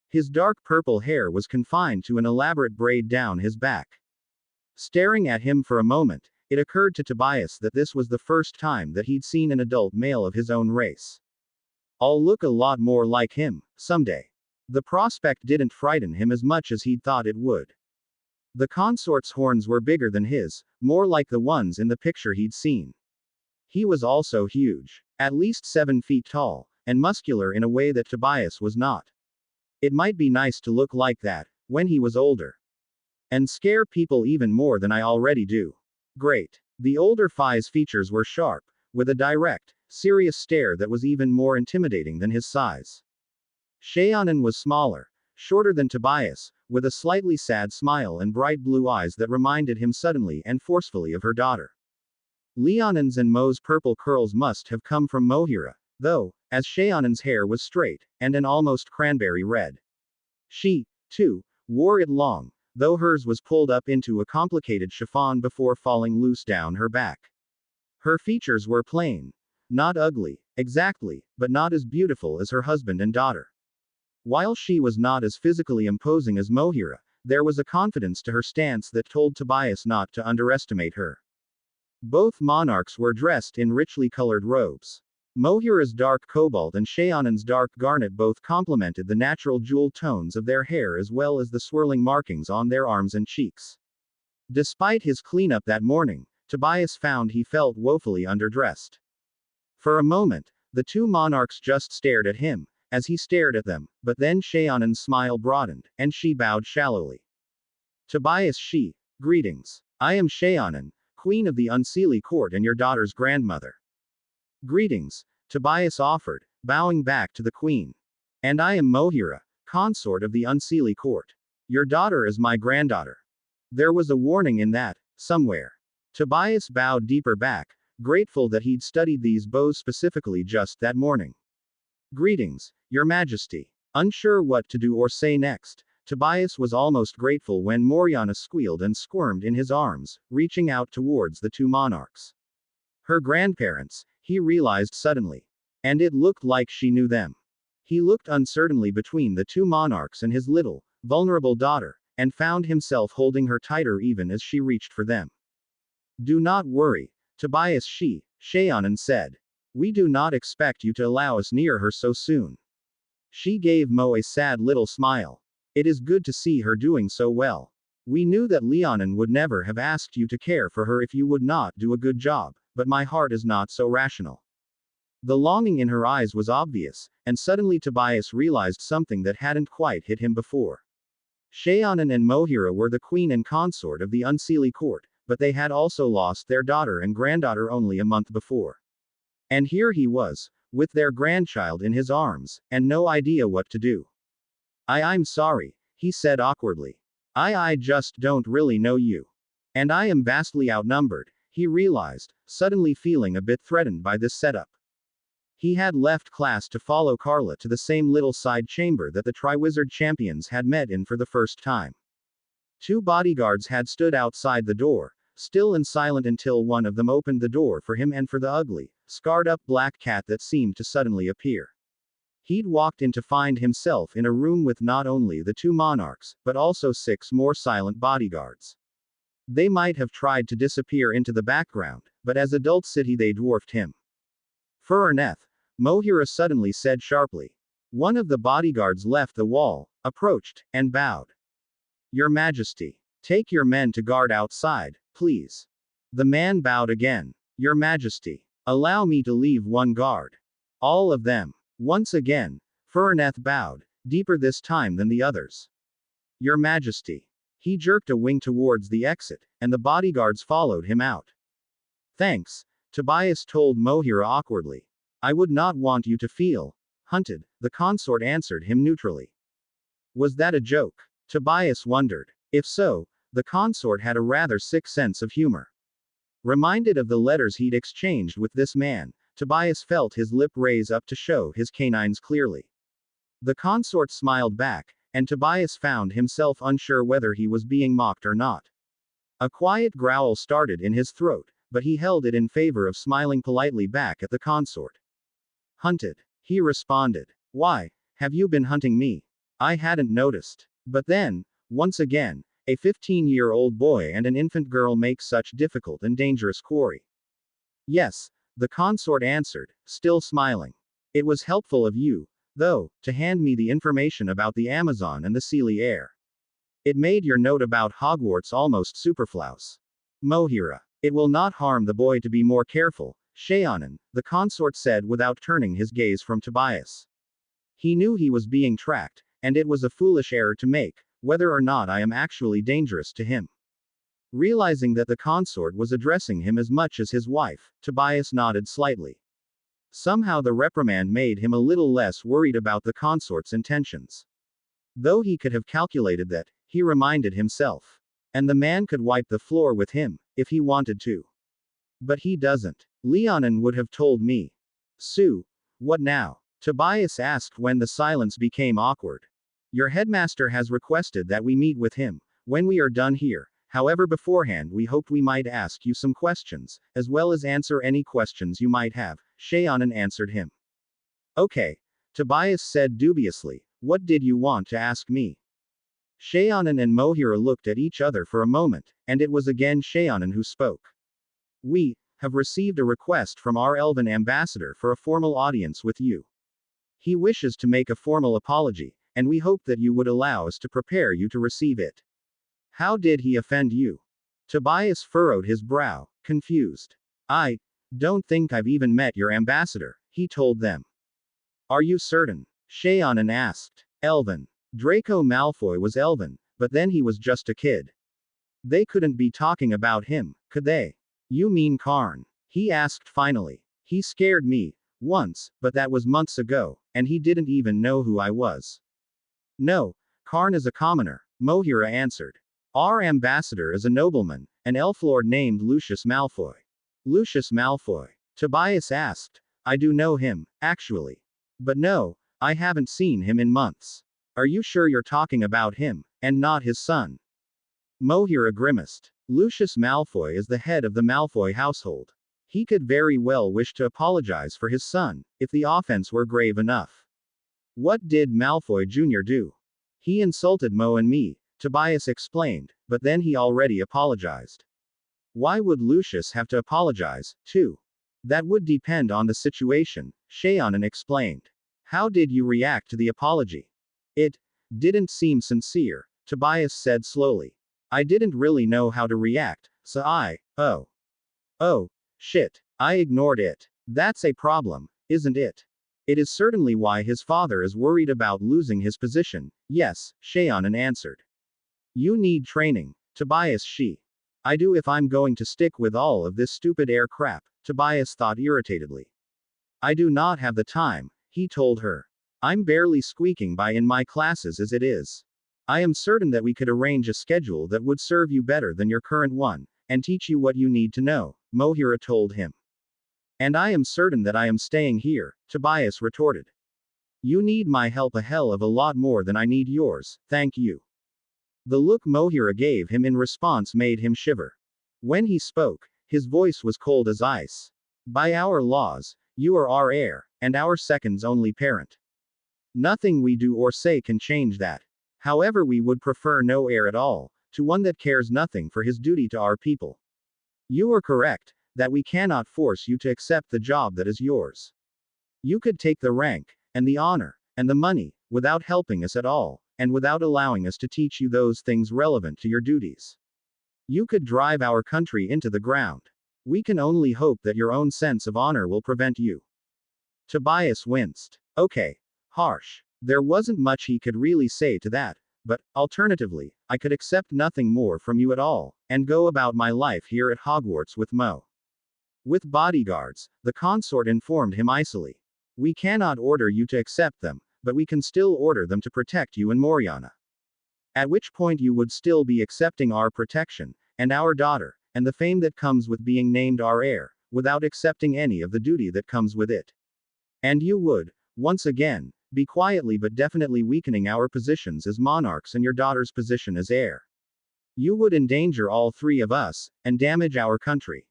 His dark purple hair was confined to an elaborate braid down his back. Staring at him for a moment, it occurred to Tobias that this was the first time that he'd seen an adult male of his own race. I'll look a lot more like him, someday. The prospect didn't frighten him as much as he'd thought it would. The consort's horns were bigger than his, more like the ones in the picture he'd seen. He was also huge, at least 7 feet tall, and muscular in a way that Tobias was not. It might be nice to look like that, when he was older. And scare people even more than I already do. Great. The older Phi's features were sharp, with a direct, serious stare that was even more intimidating than his size. Shaonan was smaller, shorter than Tobias, with a slightly sad smile and bright blue eyes that reminded him suddenly and forcefully of her daughter. Leonan's and Mo's purple curls must have come from Mohira, though, as Shaonan's hair was straight, and an almost cranberry red. She, too, wore it long, though hers was pulled up into a complicated chiffon before falling loose down her back. Her features were plain. Not ugly, exactly, but not as beautiful as her husband and daughter. While she was not as physically imposing as Mohira, there was a confidence to her stance that told Tobias not to underestimate her. Both monarchs were dressed in richly colored robes. Mohira's dark cobalt and Shaonan's dark garnet both complemented the natural jewel tones of their hair as well as the swirling markings on their arms and cheeks. Despite his cleanup that morning, Tobias found he felt woefully underdressed. For a moment, the two monarchs just stared at him, as he stared at them, but then Shaonan's smile broadened, and she bowed shallowly. Tobias greetings. I am Shaonan, Queen of the Unseelie Court and your daughter's grandmother. Greetings, Tobias offered, bowing back to the Queen. And I am Mohira, consort of the Unseelie Court. Your daughter is my granddaughter. There was a warning in that, somewhere. Tobias bowed deeper back, grateful that he'd studied these bows specifically just that morning. Greetings, Your Majesty. Unsure what to do or say next, Tobias was almost grateful when Moriana squealed and squirmed in his arms, reaching out towards the two monarchs. Her grandparents, he realized suddenly. And it looked like she knew them. He looked uncertainly between the two monarchs and his little, vulnerable daughter, and found himself holding her tighter even as she reached for them. Do not worry, Tobias, Shaonan said. We do not expect you to allow us near her so soon. She gave Mo a sad little smile. It is good to see her doing so well. We knew that Leonin would never have asked you to care for her if you would not do a good job, but my heart is not so rational. The longing in her eyes was obvious, and suddenly Tobias realized something that hadn't quite hit him before. Shaonan and Mohira were the queen and consort of the Unseelie court, but they had also lost their daughter and granddaughter only a month before. And here he was, with their grandchild in his arms, and no idea what to do. I'm sorry, he said awkwardly. I just don't really know you. And I am vastly outnumbered, he realized, suddenly feeling a bit threatened by this setup. He had left class to follow Carla to the same little side chamber that the Triwizard champions had met in for the first time. Two bodyguards had stood outside the door, still and silent until one of them opened the door for him and for the ugly, scarred-up black cat that seemed to suddenly appear. He'd walked in to find himself in a room with not only the two monarchs, but also 6 more silent bodyguards. They might have tried to disappear into the background, but as adult city they dwarfed him. Furneth, Mohira suddenly said sharply. One of the bodyguards left the wall, approached, and bowed. Your Majesty. Take your men to guard outside, please. The man bowed again. Your Majesty. Allow me to leave one guard. All of them. Once again, Furneth bowed, deeper this time than the others. Your Majesty. He jerked a wing towards the exit, and the bodyguards followed him out. Thanks, Tobias told Mohira awkwardly. I would not want you to feel hunted, the consort answered him neutrally. Was that a joke? Tobias wondered. If so, the consort had a rather sick sense of humor. Reminded of the letters he'd exchanged with this man, Tobias felt his lip raise up to show his canines clearly. The consort smiled back, and Tobias found himself unsure whether he was being mocked or not. A quiet growl started in his throat, but he held it in favor of smiling politely back at the consort. Hunted, he responded. Why, have you been hunting me? I hadn't noticed. But then, once again, a 15-year-old boy and an infant girl make such difficult and dangerous quarry. Yes, the consort answered, still smiling. It was helpful of you, though, to hand me the information about the Amazon and the Seelie heir. It made your note about Hogwarts almost superfluous. Mohira. It will not harm the boy to be more careful, Shaonan, the consort said without turning his gaze from Tobias. He knew he was being tracked, and it was a foolish error to make, whether or not I am actually dangerous to him. Realizing that the consort was addressing him as much as his wife, Tobias nodded slightly. Somehow the reprimand made him a little less worried about the consort's intentions. Though he could have calculated that, he reminded himself. And the man could wipe the floor with him, if he wanted to. But he doesn't. Leonin would have told me. Sue, what now? Tobias asked when the silence became awkward. Your headmaster has requested that we meet with him, when we are done here. However, beforehand we hoped we might ask you some questions, as well as answer any questions you might have, Shaonan answered him. Okay. Tobias said dubiously, what did you want to ask me? Shaonan and Mohira looked at each other for a moment, and it was again Shaonan who spoke. We have received a request from our Elven ambassador for a formal audience with you. He wishes to make a formal apology, and we hope that you would allow us to prepare you to receive it. How did he offend you? Tobias furrowed his brow, confused. I don't think I've even met your ambassador, he told them. Are you certain? Shaonan asked. Elven. Draco Malfoy was Elven, but then he was just a kid. They couldn't be talking about him, could they? You mean Karn? He asked finally. He scared me, once, but that was months ago, and he didn't even know who I was. No, Karn is a commoner, Mohira answered. Our ambassador is a nobleman, an elf lord named Lucius Malfoy. Lucius Malfoy? Tobias asked. I do know him, actually. But no, I haven't seen him in months. Are you sure you're talking about him, and not his son? Mohira grimaced. Lucius Malfoy is the head of the Malfoy household. He could very well wish to apologize for his son, if the offense were grave enough. What did Malfoy Jr. do? He insulted Mo and me, Tobias explained, but then he already apologized. Why would Lucius have to apologize, too? That would depend on the situation, Shaonan explained. How did you react to the apology? It didn't seem sincere, Tobias said slowly. I didn't really know how to react, so oh, shit. I ignored it. That's a problem, isn't it? It is certainly why his father is worried about losing his position. Yes, Shaonan answered. You need training, Tobias I do if I'm going to stick with all of this stupid air crap, Tobias thought irritatedly. I do not have the time, he told her. I'm barely squeaking by in my classes as it is. I am certain that we could arrange a schedule that would serve you better than your current one, and teach you what you need to know, Mohira told him. And I am certain that I am staying here, Tobias retorted. You need my help a hell of a lot more than I need yours, thank you. The look Mohira gave him in response made him shiver. When he spoke, his voice was cold as ice. By our laws, you are our heir, and our second's only parent. Nothing we do or say can change that. However, we would prefer no heir at all, to one that cares nothing for his duty to our people. You are correct, that we cannot force you to accept the job that is yours. You could take the rank, and the honor, and the money, without helping us at all, and without allowing us to teach you those things relevant to your duties. You could drive our country into the ground. We can only hope that your own sense of honor will prevent you. Tobias winced. Okay. Harsh. There wasn't much he could really say to that, but, alternatively, I could accept nothing more from you at all, and go about my life here at Hogwarts with Mo. With bodyguards, the consort informed him icily. We cannot order you to accept them, but we can still order them to protect you and Moriana. At which point you would still be accepting our protection, and our daughter, and the fame that comes with being named our heir, without accepting any of the duty that comes with it. And you would, once again, be quietly but definitely weakening our positions as monarchs and your daughter's position as heir. You would endanger all three of us, and damage our country.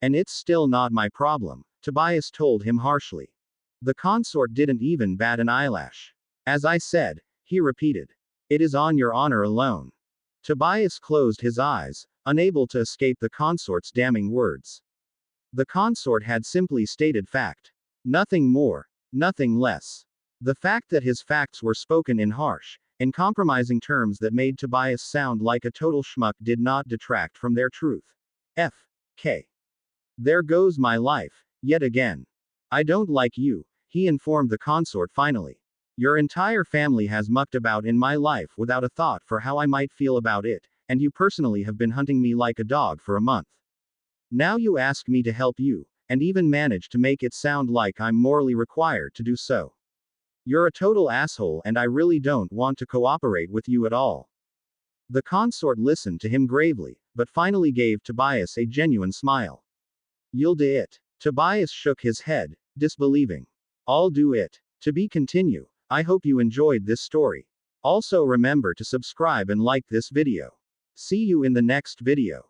And it's still not my problem, Tobias told him harshly. The consort didn't even bat an eyelash. As I said, he repeated. It is on your honor alone. Tobias closed his eyes, unable to escape the consort's damning words. The consort had simply stated fact. Nothing more, nothing less. The fact that his facts were spoken in harsh, and compromising terms that made Tobias sound like a total schmuck did not detract from their truth. F.K. There goes my life, yet again. I don't like you, he informed the consort finally. Your entire family has mucked about in my life without a thought for how I might feel about it, and you personally have been hunting me like a dog for a month. Now you ask me to help you, and even manage to make it sound like I'm morally required to do so. You're a total asshole and I really don't want to cooperate with you at all. The consort listened to him gravely, but finally gave Tobias a genuine smile. You'll do it. Tobias shook his head, disbelieving. I'll do it. To be continue. I hope you enjoyed this story. Also remember to subscribe and like this video. See you in the next video.